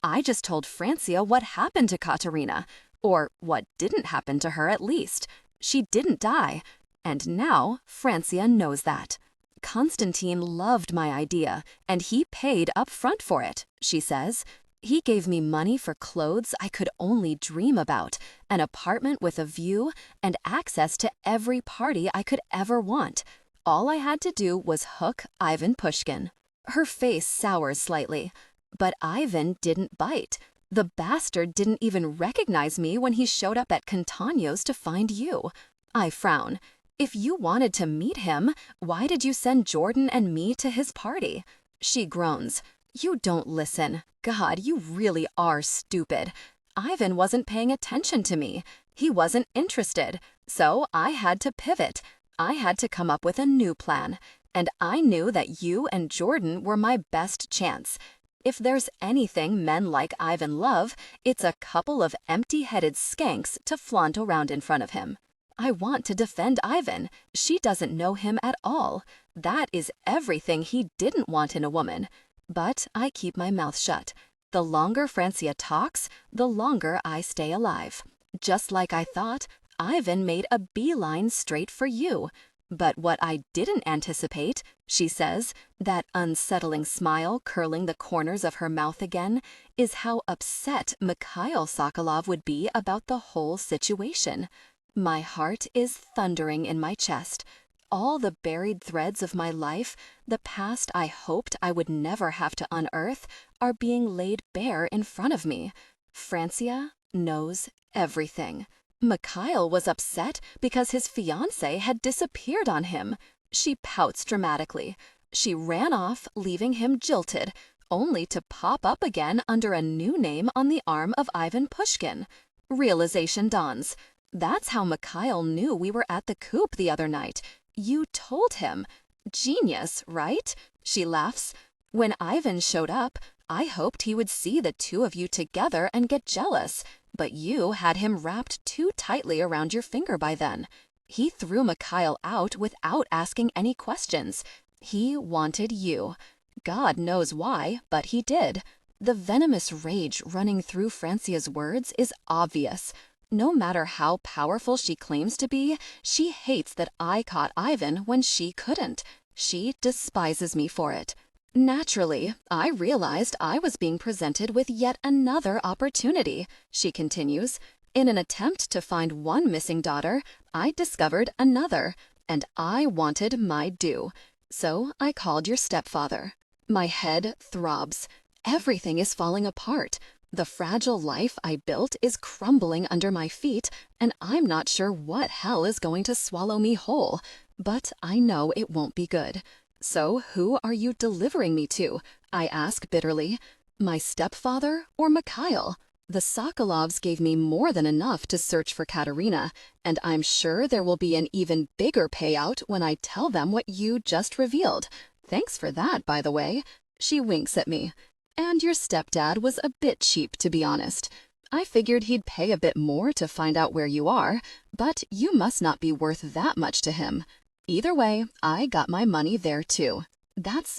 I just told Francia what happened to Katerina, or what didn't happen to her at least. She didn't die, and now Francia knows that. Konstantin loved my idea, and he paid up front for it, she says. He gave me money for clothes I could only dream about, an apartment with a view, and access to every party I could ever want. All I had to do was hook Ivan Pushkin. Her face sours slightly. But Ivan didn't bite. The bastard didn't even recognize me when he showed up at Cantanio's to find you. I frown. If you wanted to meet him, why did you send Jordan and me to his party? She groans. You don't listen. God, you really are stupid. Ivan wasn't paying attention to me. He wasn't interested. So I had to pivot. I had to come up with a new plan. And I knew that you and Jordan were my best chance. If there's anything men like Ivan love, it's a couple of empty-headed skanks to flaunt around in front of him. I want to defend Ivan. She doesn't know him at all. That is everything he didn't want in a woman. But I keep my mouth shut. The longer Francia talks, the longer I stay alive. Just like I thought, Ivan made a beeline straight for you. But what I didn't anticipate, she says, that unsettling smile curling the corners of her mouth again, is how upset Mikhail Sokolov would be about the whole situation. My heart is thundering in my chest. All the buried threads of my life, the past I hoped I would never have to unearth, are being laid bare in front of me. Francia knows everything. Mikhail was upset because his fiancée had disappeared on him. She pouts dramatically. She ran off, leaving him jilted, only to pop up again under a new name on the arm of Ivan Pushkin. Realization dawns. That's how Mikhail knew we were at the coop the other night. You told him. Genius, right? She laughs. When Ivan showed up, I hoped he would see the two of you together and get jealous. But you had him wrapped too tightly around your finger by then. He threw Mikhail out without asking any questions. He wanted you. God knows why, but he did. The venomous rage running through Francia's words is obvious. No matter how powerful she claims to be, she hates that I caught Ivan when she couldn't. She despises me for it. Naturally, I realized I was being presented with yet another opportunity, she continues. In an attempt to find one missing daughter, I discovered another, and I wanted my due. So I called your stepfather. My head throbs. Everything is falling apart. The fragile life I built is crumbling under my feet, and I'm not sure what hell is going to swallow me whole. But I know it won't be good. So who are you delivering me to? I ask bitterly. My stepfather or Mikhail? The Sokolovs gave me more than enough to search for Katerina, and I'm sure there will be an even bigger payout when I tell them what you just revealed. Thanks for that, by the way. She winks at me. And your stepdad was a bit cheap, to be honest. I figured he'd pay a bit more to find out where you are, but you must not be worth that much to him. Either way, I got my money there too.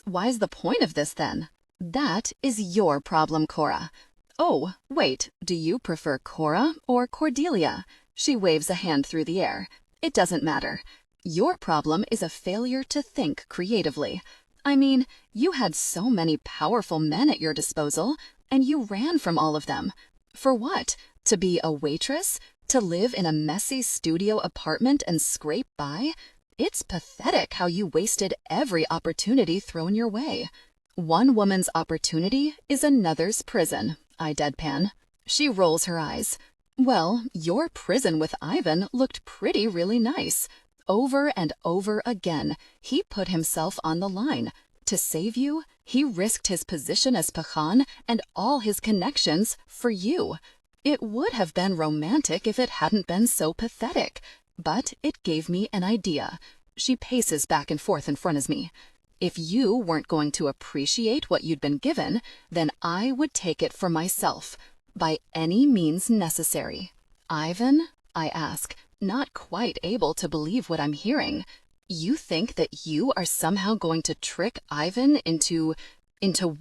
Why's the point of this then? That is your problem, Cora. Oh, wait, do you prefer Cora or Cordelia? She waves a hand through the air. It doesn't matter. Your problem is a failure to think creatively. I mean, you had so many powerful men at your disposal, and you ran from all of them. For what? To be a waitress? To live in a messy studio apartment and scrape by? It's pathetic how you wasted every opportunity thrown your way. One woman's opportunity is another's prison, I deadpan. She rolls her eyes. Well, your prison with Ivan looked really nice. Over and over again, he put himself on the line. To save you, he risked his position as Pakhan and all his connections for you. It would have been romantic if it hadn't been so pathetic. But it gave me an idea. She paces back and forth in front of me. If you weren't going to appreciate what you'd been given, then I would take it for myself, by any means necessary. Ivan? I ask, not quite able to believe what I'm hearing. You think that you are somehow going to trick Ivan into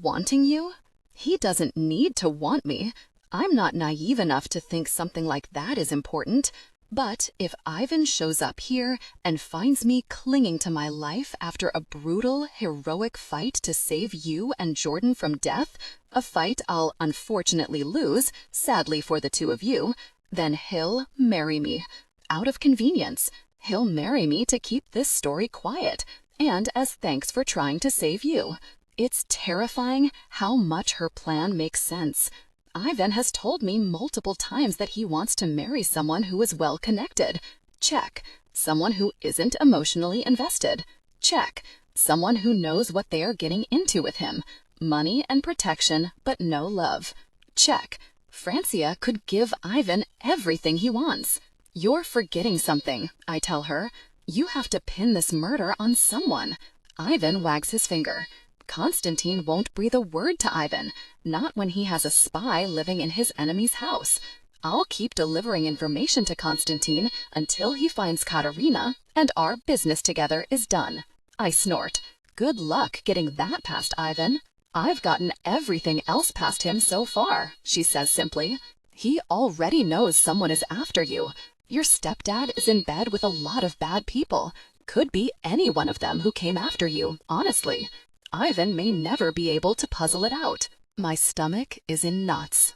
wanting you? He doesn't need to want me. I'm not naive enough to think something like that is important. But if Ivan shows up here and finds me clinging to my life after a brutal, heroic fight to save you and Jordan from death, a fight I'll unfortunately lose, sadly for the two of you, then he'll marry me. Out of convenience. He'll marry me to keep this story quiet, and as thanks for trying to save you. It's terrifying how much her plan makes sense. Ivan has told me multiple times that he wants to marry someone who is well connected. Check. Someone who isn't emotionally invested. Check. Someone who knows what they are getting into with him. Money and protection, but no love. Check. Francia could give Ivan everything he wants. You're forgetting something, I tell her. You have to pin this murder on someone. Ivan wags his finger. Constantine won't breathe a word to Ivan, not when he has a spy living in his enemy's house. I'll keep delivering information to Constantine until he finds Katerina, and our business together is done. I snort. Good luck getting that past Ivan. I've gotten everything else past him so far, she says simply. He already knows someone is after you. Your stepdad is in bed with a lot of bad people. Could be any one of them who came after you, honestly. Ivan may never be able to puzzle it out. My stomach is in knots.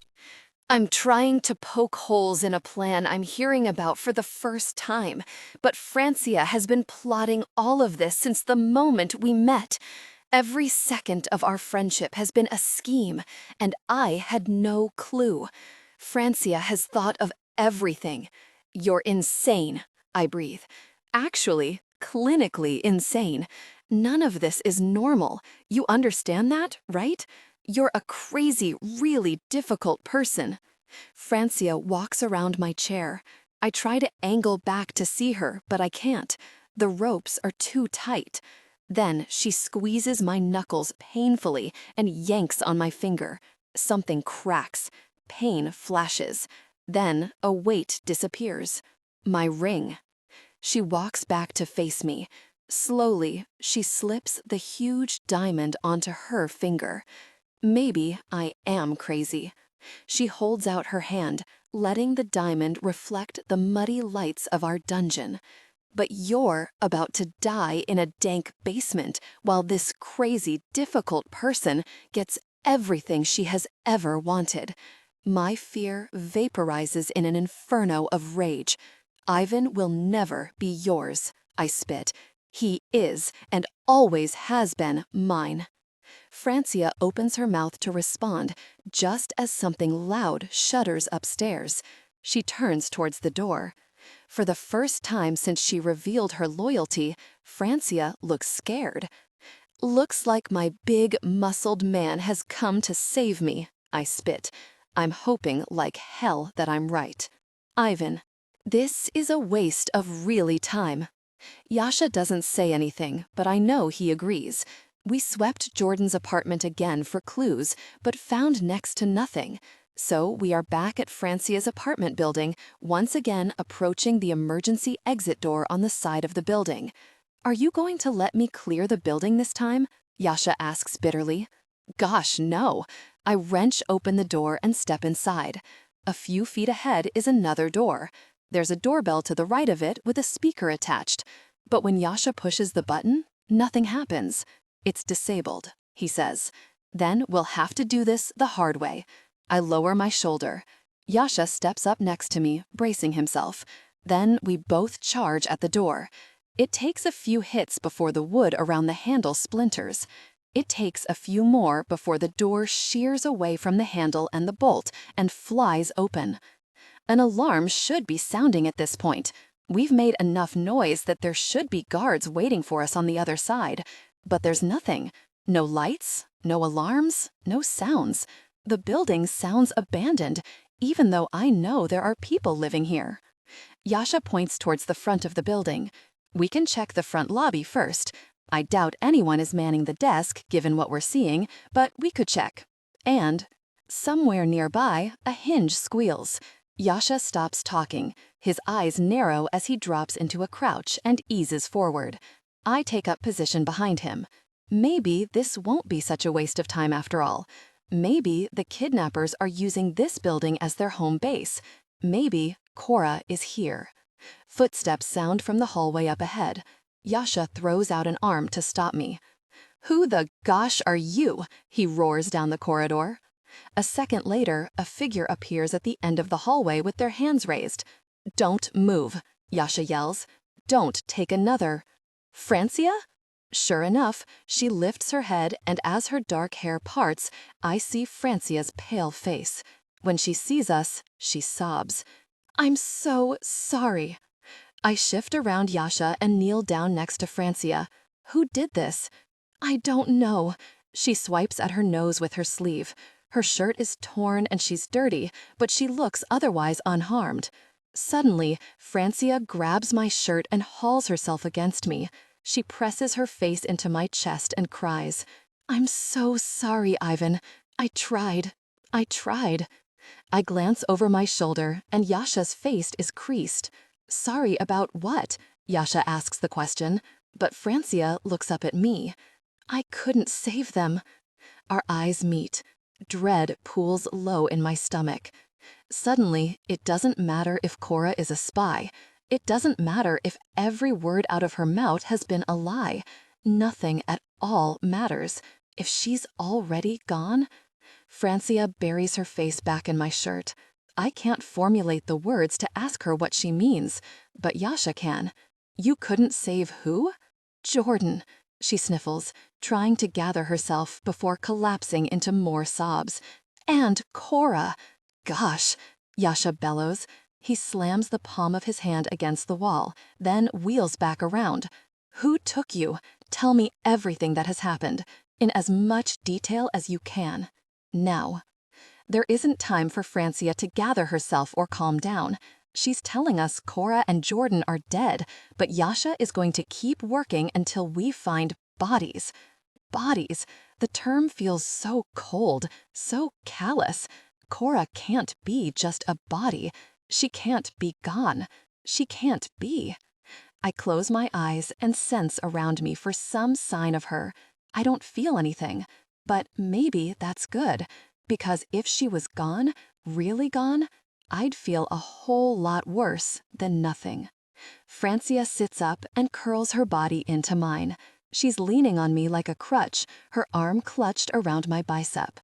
I'm trying to poke holes in a plan I'm hearing about for the first time, but Francia has been plotting all of this since the moment we met. Every second of our friendship has been a scheme, and I had no clue. Francia has thought of everything. You're insane, I breathe. Actually, clinically insane. None of this is normal. You understand that, right? You're a crazy, really difficult person. Francia walks around my chair. I try to angle back to see her, but I can't. The ropes are too tight. Then she squeezes my knuckles painfully and yanks on my finger. Something cracks. Pain flashes. Then a weight disappears. My ring. She walks back to face me. Slowly, she slips the huge diamond onto her finger. Maybe I am crazy. She holds out her hand, letting the diamond reflect the muddy lights of our dungeon. But you're about to die in a dank basement while this crazy, difficult person gets everything she has ever wanted. My fear vaporizes in an inferno of rage. Ivan will never be yours, I spit. He is, and always has been, mine. Francia opens her mouth to respond, just as something loud shudders upstairs. She turns towards the door. For the first time since she revealed her loyalty, Francia looks scared. Looks like my big, muscled man has come to save me, I spit. I'm hoping like hell that I'm right. Ivan, this is a waste of really time. Yasha doesn't say anything, but I know he agrees. We swept Jordan's apartment again for clues, but found next to nothing. So we are back at Francia's apartment building, once again approaching the emergency exit door on the side of the building. Are you going to let me clear the building this time? Yasha asks bitterly. Gosh, no. I wrench open the door and step inside. A few feet ahead is another door. There's a doorbell to the right of it with a speaker attached. But when Yasha pushes the button, nothing happens. It's disabled, he says. Then we'll have to do this the hard way. I lower my shoulder. Yasha steps up next to me, bracing himself. Then we both charge at the door. It takes a few hits before the wood around the handle splinters. It takes a few more before the door shears away from the handle and the bolt and flies open. An alarm should be sounding at this point. We've made enough noise that there should be guards waiting for us on the other side. But there's nothing. No lights, no alarms, no sounds. The building sounds abandoned, even though I know there are people living here. Yasha points towards the front of the building. We can check the front lobby first. I doubt anyone is manning the desk, given what we're seeing, but we could check. And somewhere nearby, a hinge squeals. Yasha stops talking. His eyes narrow as he drops into a crouch and eases forward. I take up position behind him. Maybe this won't be such a waste of time after all. Maybe the kidnappers are using this building as their home base. Maybe Cora is here. Footsteps sound from the hallway up ahead. Yasha throws out an arm to stop me. Who the gosh are you? He roars down the corridor. A second later, a figure appears at the end of the hallway with their hands raised. Don't move, Yasha yells. Don't take another. Francia? Sure enough, she lifts her head, and as her dark hair parts, I see Francia's pale face. When she sees us, she sobs. I'm so sorry. I shift around Yasha and kneel down next to Francia. Who did this? I don't know. She swipes at her nose with her sleeve. Her shirt is torn and she's dirty, but she looks otherwise unharmed. Suddenly, Francia grabs my shirt and hauls herself against me. She presses her face into my chest and cries, I'm so sorry, Ivan. I tried. I glance over my shoulder, and Yasha's face is creased. Sorry about what? Yasha asks the question, but Francia looks up at me. I couldn't save them. Our eyes meet. Dread pools low in my stomach. Suddenly, it doesn't matter if Cora is a spy. It doesn't matter if every word out of her mouth has been a lie. Nothing at all matters. If she's already gone? Francia buries her face back in my shirt. I can't formulate the words to ask her what she means, but Yasha can. You couldn't save who? Jordan, she sniffles, trying to gather herself before collapsing into more sobs. And Cora. Gosh, Yasha bellows. He slams the palm of his hand against the wall, then wheels back around. Who took you? Tell me everything that has happened, in as much detail as you can. Now. There isn't time for Francia to gather herself or calm down. She's telling us Cora and Jordan are dead, but Yasha is going to keep working until we find bodies. Bodies. The term feels so cold, so callous. Cora can't be just a body. She can't be gone. She can't be. I close my eyes and sense around me for some sign of her. I don't feel anything, but maybe that's good, because if she was gone, really gone, I'd feel a whole lot worse than nothing. Francia sits up and curls her body into mine. She's leaning on me like a crutch, her arm clutched around my bicep.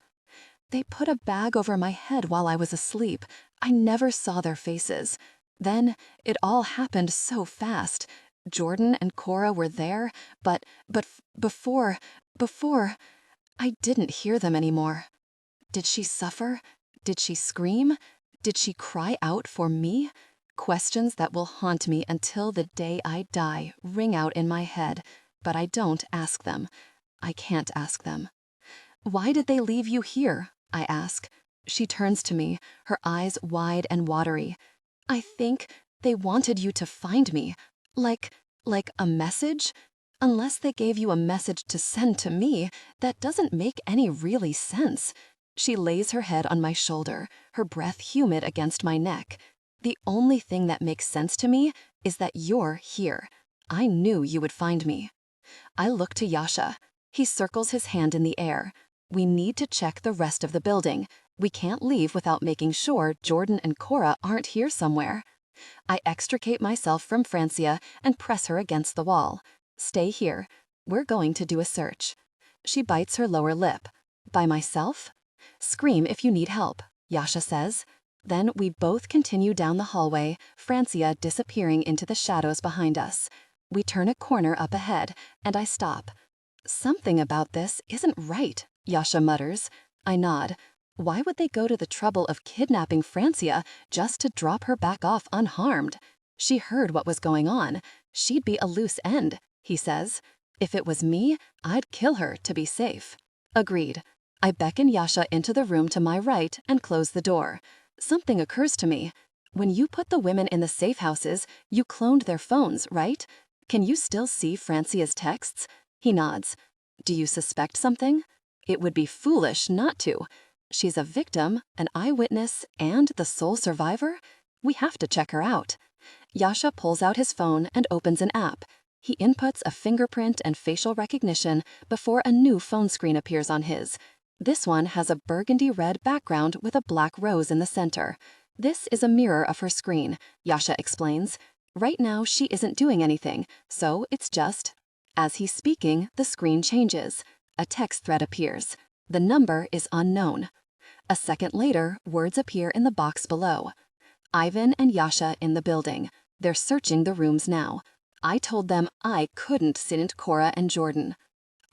They put a bag over my head while I was asleep. I never saw their faces. Then it all happened so fast. Jordan and Cora were there, but before, I didn't hear them anymore. Did she suffer? Did she scream? Did she cry out for me? Questions that will haunt me until the day I die ring out in my head, but I don't ask them. I can't ask them. Why did they leave you here? I ask. She turns to me, her eyes wide and watery. I think they wanted you to find me. Like a message? Unless they gave you a message to send to me, that doesn't make any really sense. She lays her head on my shoulder, her breath humid against my neck. The only thing that makes sense to me is that you're here. I knew you would find me. I look to Yasha. He circles his hand in the air. We need to check the rest of the building. We can't leave without making sure Jordan and Cora aren't here somewhere. I extricate myself from Francia and press her against the wall. Stay here. We're going to do a search. She bites her lower lip. By myself? Scream if you need help, Yasha says. Then we both continue down the hallway, Francia disappearing into the shadows behind us. We turn a corner up ahead, and I stop. Something about this isn't right, Yasha mutters. I nod. Why would they go to the trouble of kidnapping Francia just to drop her back off unharmed? She heard what was going on. She'd be a loose end, he says. If it was me, I'd kill her to be safe. Agreed. I beckon Yasha into the room to my right and close the door. Something occurs to me. When you put the women in the safe houses, you cloned their phones, right? Can you still see Francia's texts? He nods. Do you suspect something? It would be foolish not to. She's a victim, an eyewitness, and the sole survivor? We have to check her out. Yasha pulls out his phone and opens an app. He inputs a fingerprint and facial recognition before a new phone screen appears on his. This one has a burgundy red background with a black rose in the center. This is a mirror of her screen, Yasha explains. Right now she isn't doing anything, so it's just... As he's speaking, the screen changes. A text thread appears. The number is unknown. A second later, words appear in the box below. Ivan and Yasha in the building. They're searching the rooms now. I told them I couldn't send Cora and Jordan.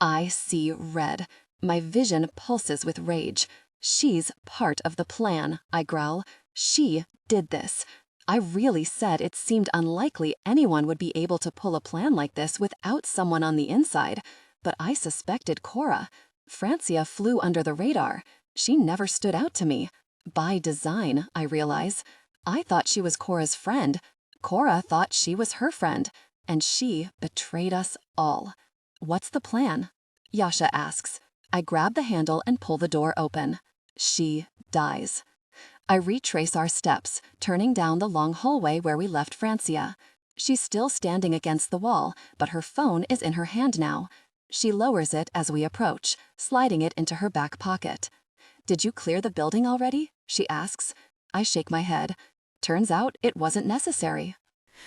I see red. My vision pulses with rage. She's part of the plan, I growl. She did this. I really said it seemed unlikely anyone would be able to pull a plan like this without someone on the inside. But I suspected Cora. Francia flew under the radar. She never stood out to me. By design, I realize. I thought she was Cora's friend. Cora thought she was her friend. And she betrayed us all. What's the plan? Yasha asks. I grab the handle and pull the door open. She dies. I retrace our steps, turning down the long hallway where we left Francia. She's still standing against the wall, but her phone is in her hand now. She lowers it as we approach, sliding it into her back pocket. "Did you clear the building already?" she asks. I shake my head. Turns out it wasn't necessary.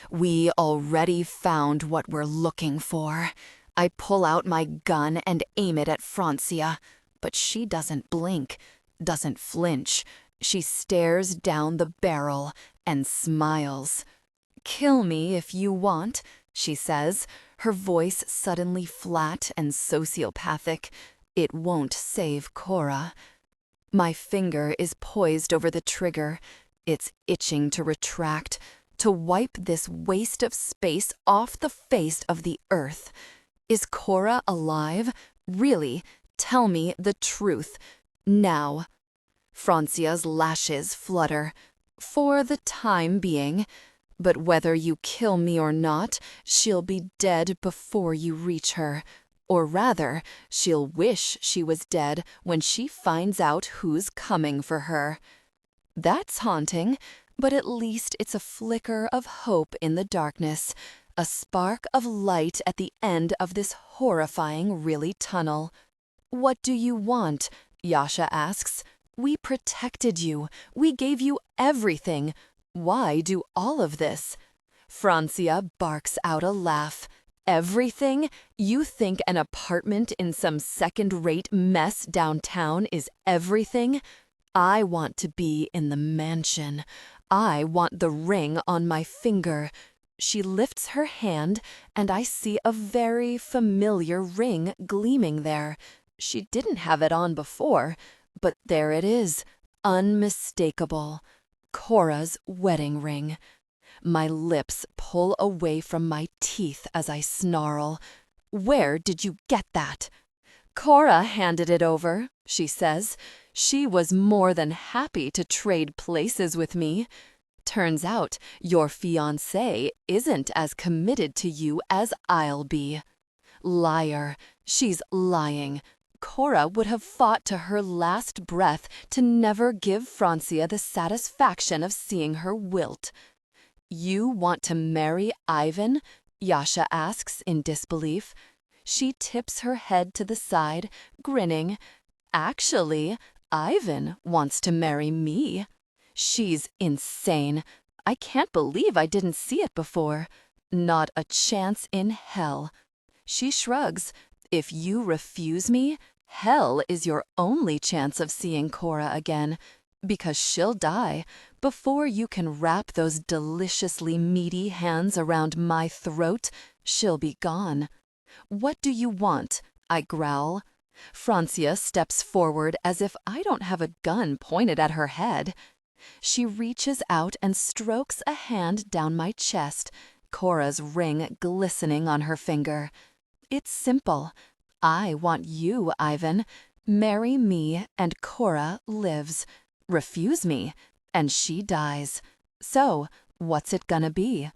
We already found what we're looking for. I pull out my gun and aim it at Francia, but she doesn't blink, doesn't flinch. She stares down the barrel and smiles. "Kill me if you want," she says, her voice suddenly flat and sociopathic. "It won't save Cora." My finger is poised over the trigger. It's itching to retract, to wipe this waste of space off the face of the earth. Is Cora alive? Really? Tell me the truth. Now. Francia's lashes flutter. For the time being. But whether you kill me or not, she'll be dead before you reach her. Or rather, she'll wish she was dead when she finds out who's coming for her. That's haunting, but at least it's a flicker of hope in the darkness, a spark of light at the end of this horrifying really tunnel. "What do you want?" Yasha asks. "We protected you. We gave you everything. Why do all of this?" Francia barks out a laugh. "Everything? You think an apartment in some second-rate mess downtown is everything? I want to be in the mansion. I want the ring on my finger." She lifts her hand, and I see a very familiar ring gleaming there. She didn't have it on before, but there it is, unmistakable. Cora's wedding ring. My lips pull away from my teeth as I snarl. "Where did you get that?" "Cora handed it over," she says. "She was more than happy to trade places with me. Turns out your fiancé isn't as committed to you as I'll be." Liar. She's lying. Cora would have fought to her last breath to never give Francia the satisfaction of seeing her wilt. "You want to marry Ivan?" Yasha asks in disbelief. She tips her head to the side, grinning. "Actually, Ivan wants to marry me." She's insane. I can't believe I didn't see it before. Not a chance in hell. She shrugs. "If you refuse me, hell is your only chance of seeing Cora again, because she'll die before you can wrap those deliciously meaty hands around my throat. She'll be gone." "What do you want?" I growl. Francia steps forward as if I don't have a gun pointed at her head. She reaches out and strokes a hand down my chest, Cora's ring glistening on her finger. "It's simple. I want you, Ivan. Marry me and Cora lives. Refuse me and she dies. So, what's it gonna be?"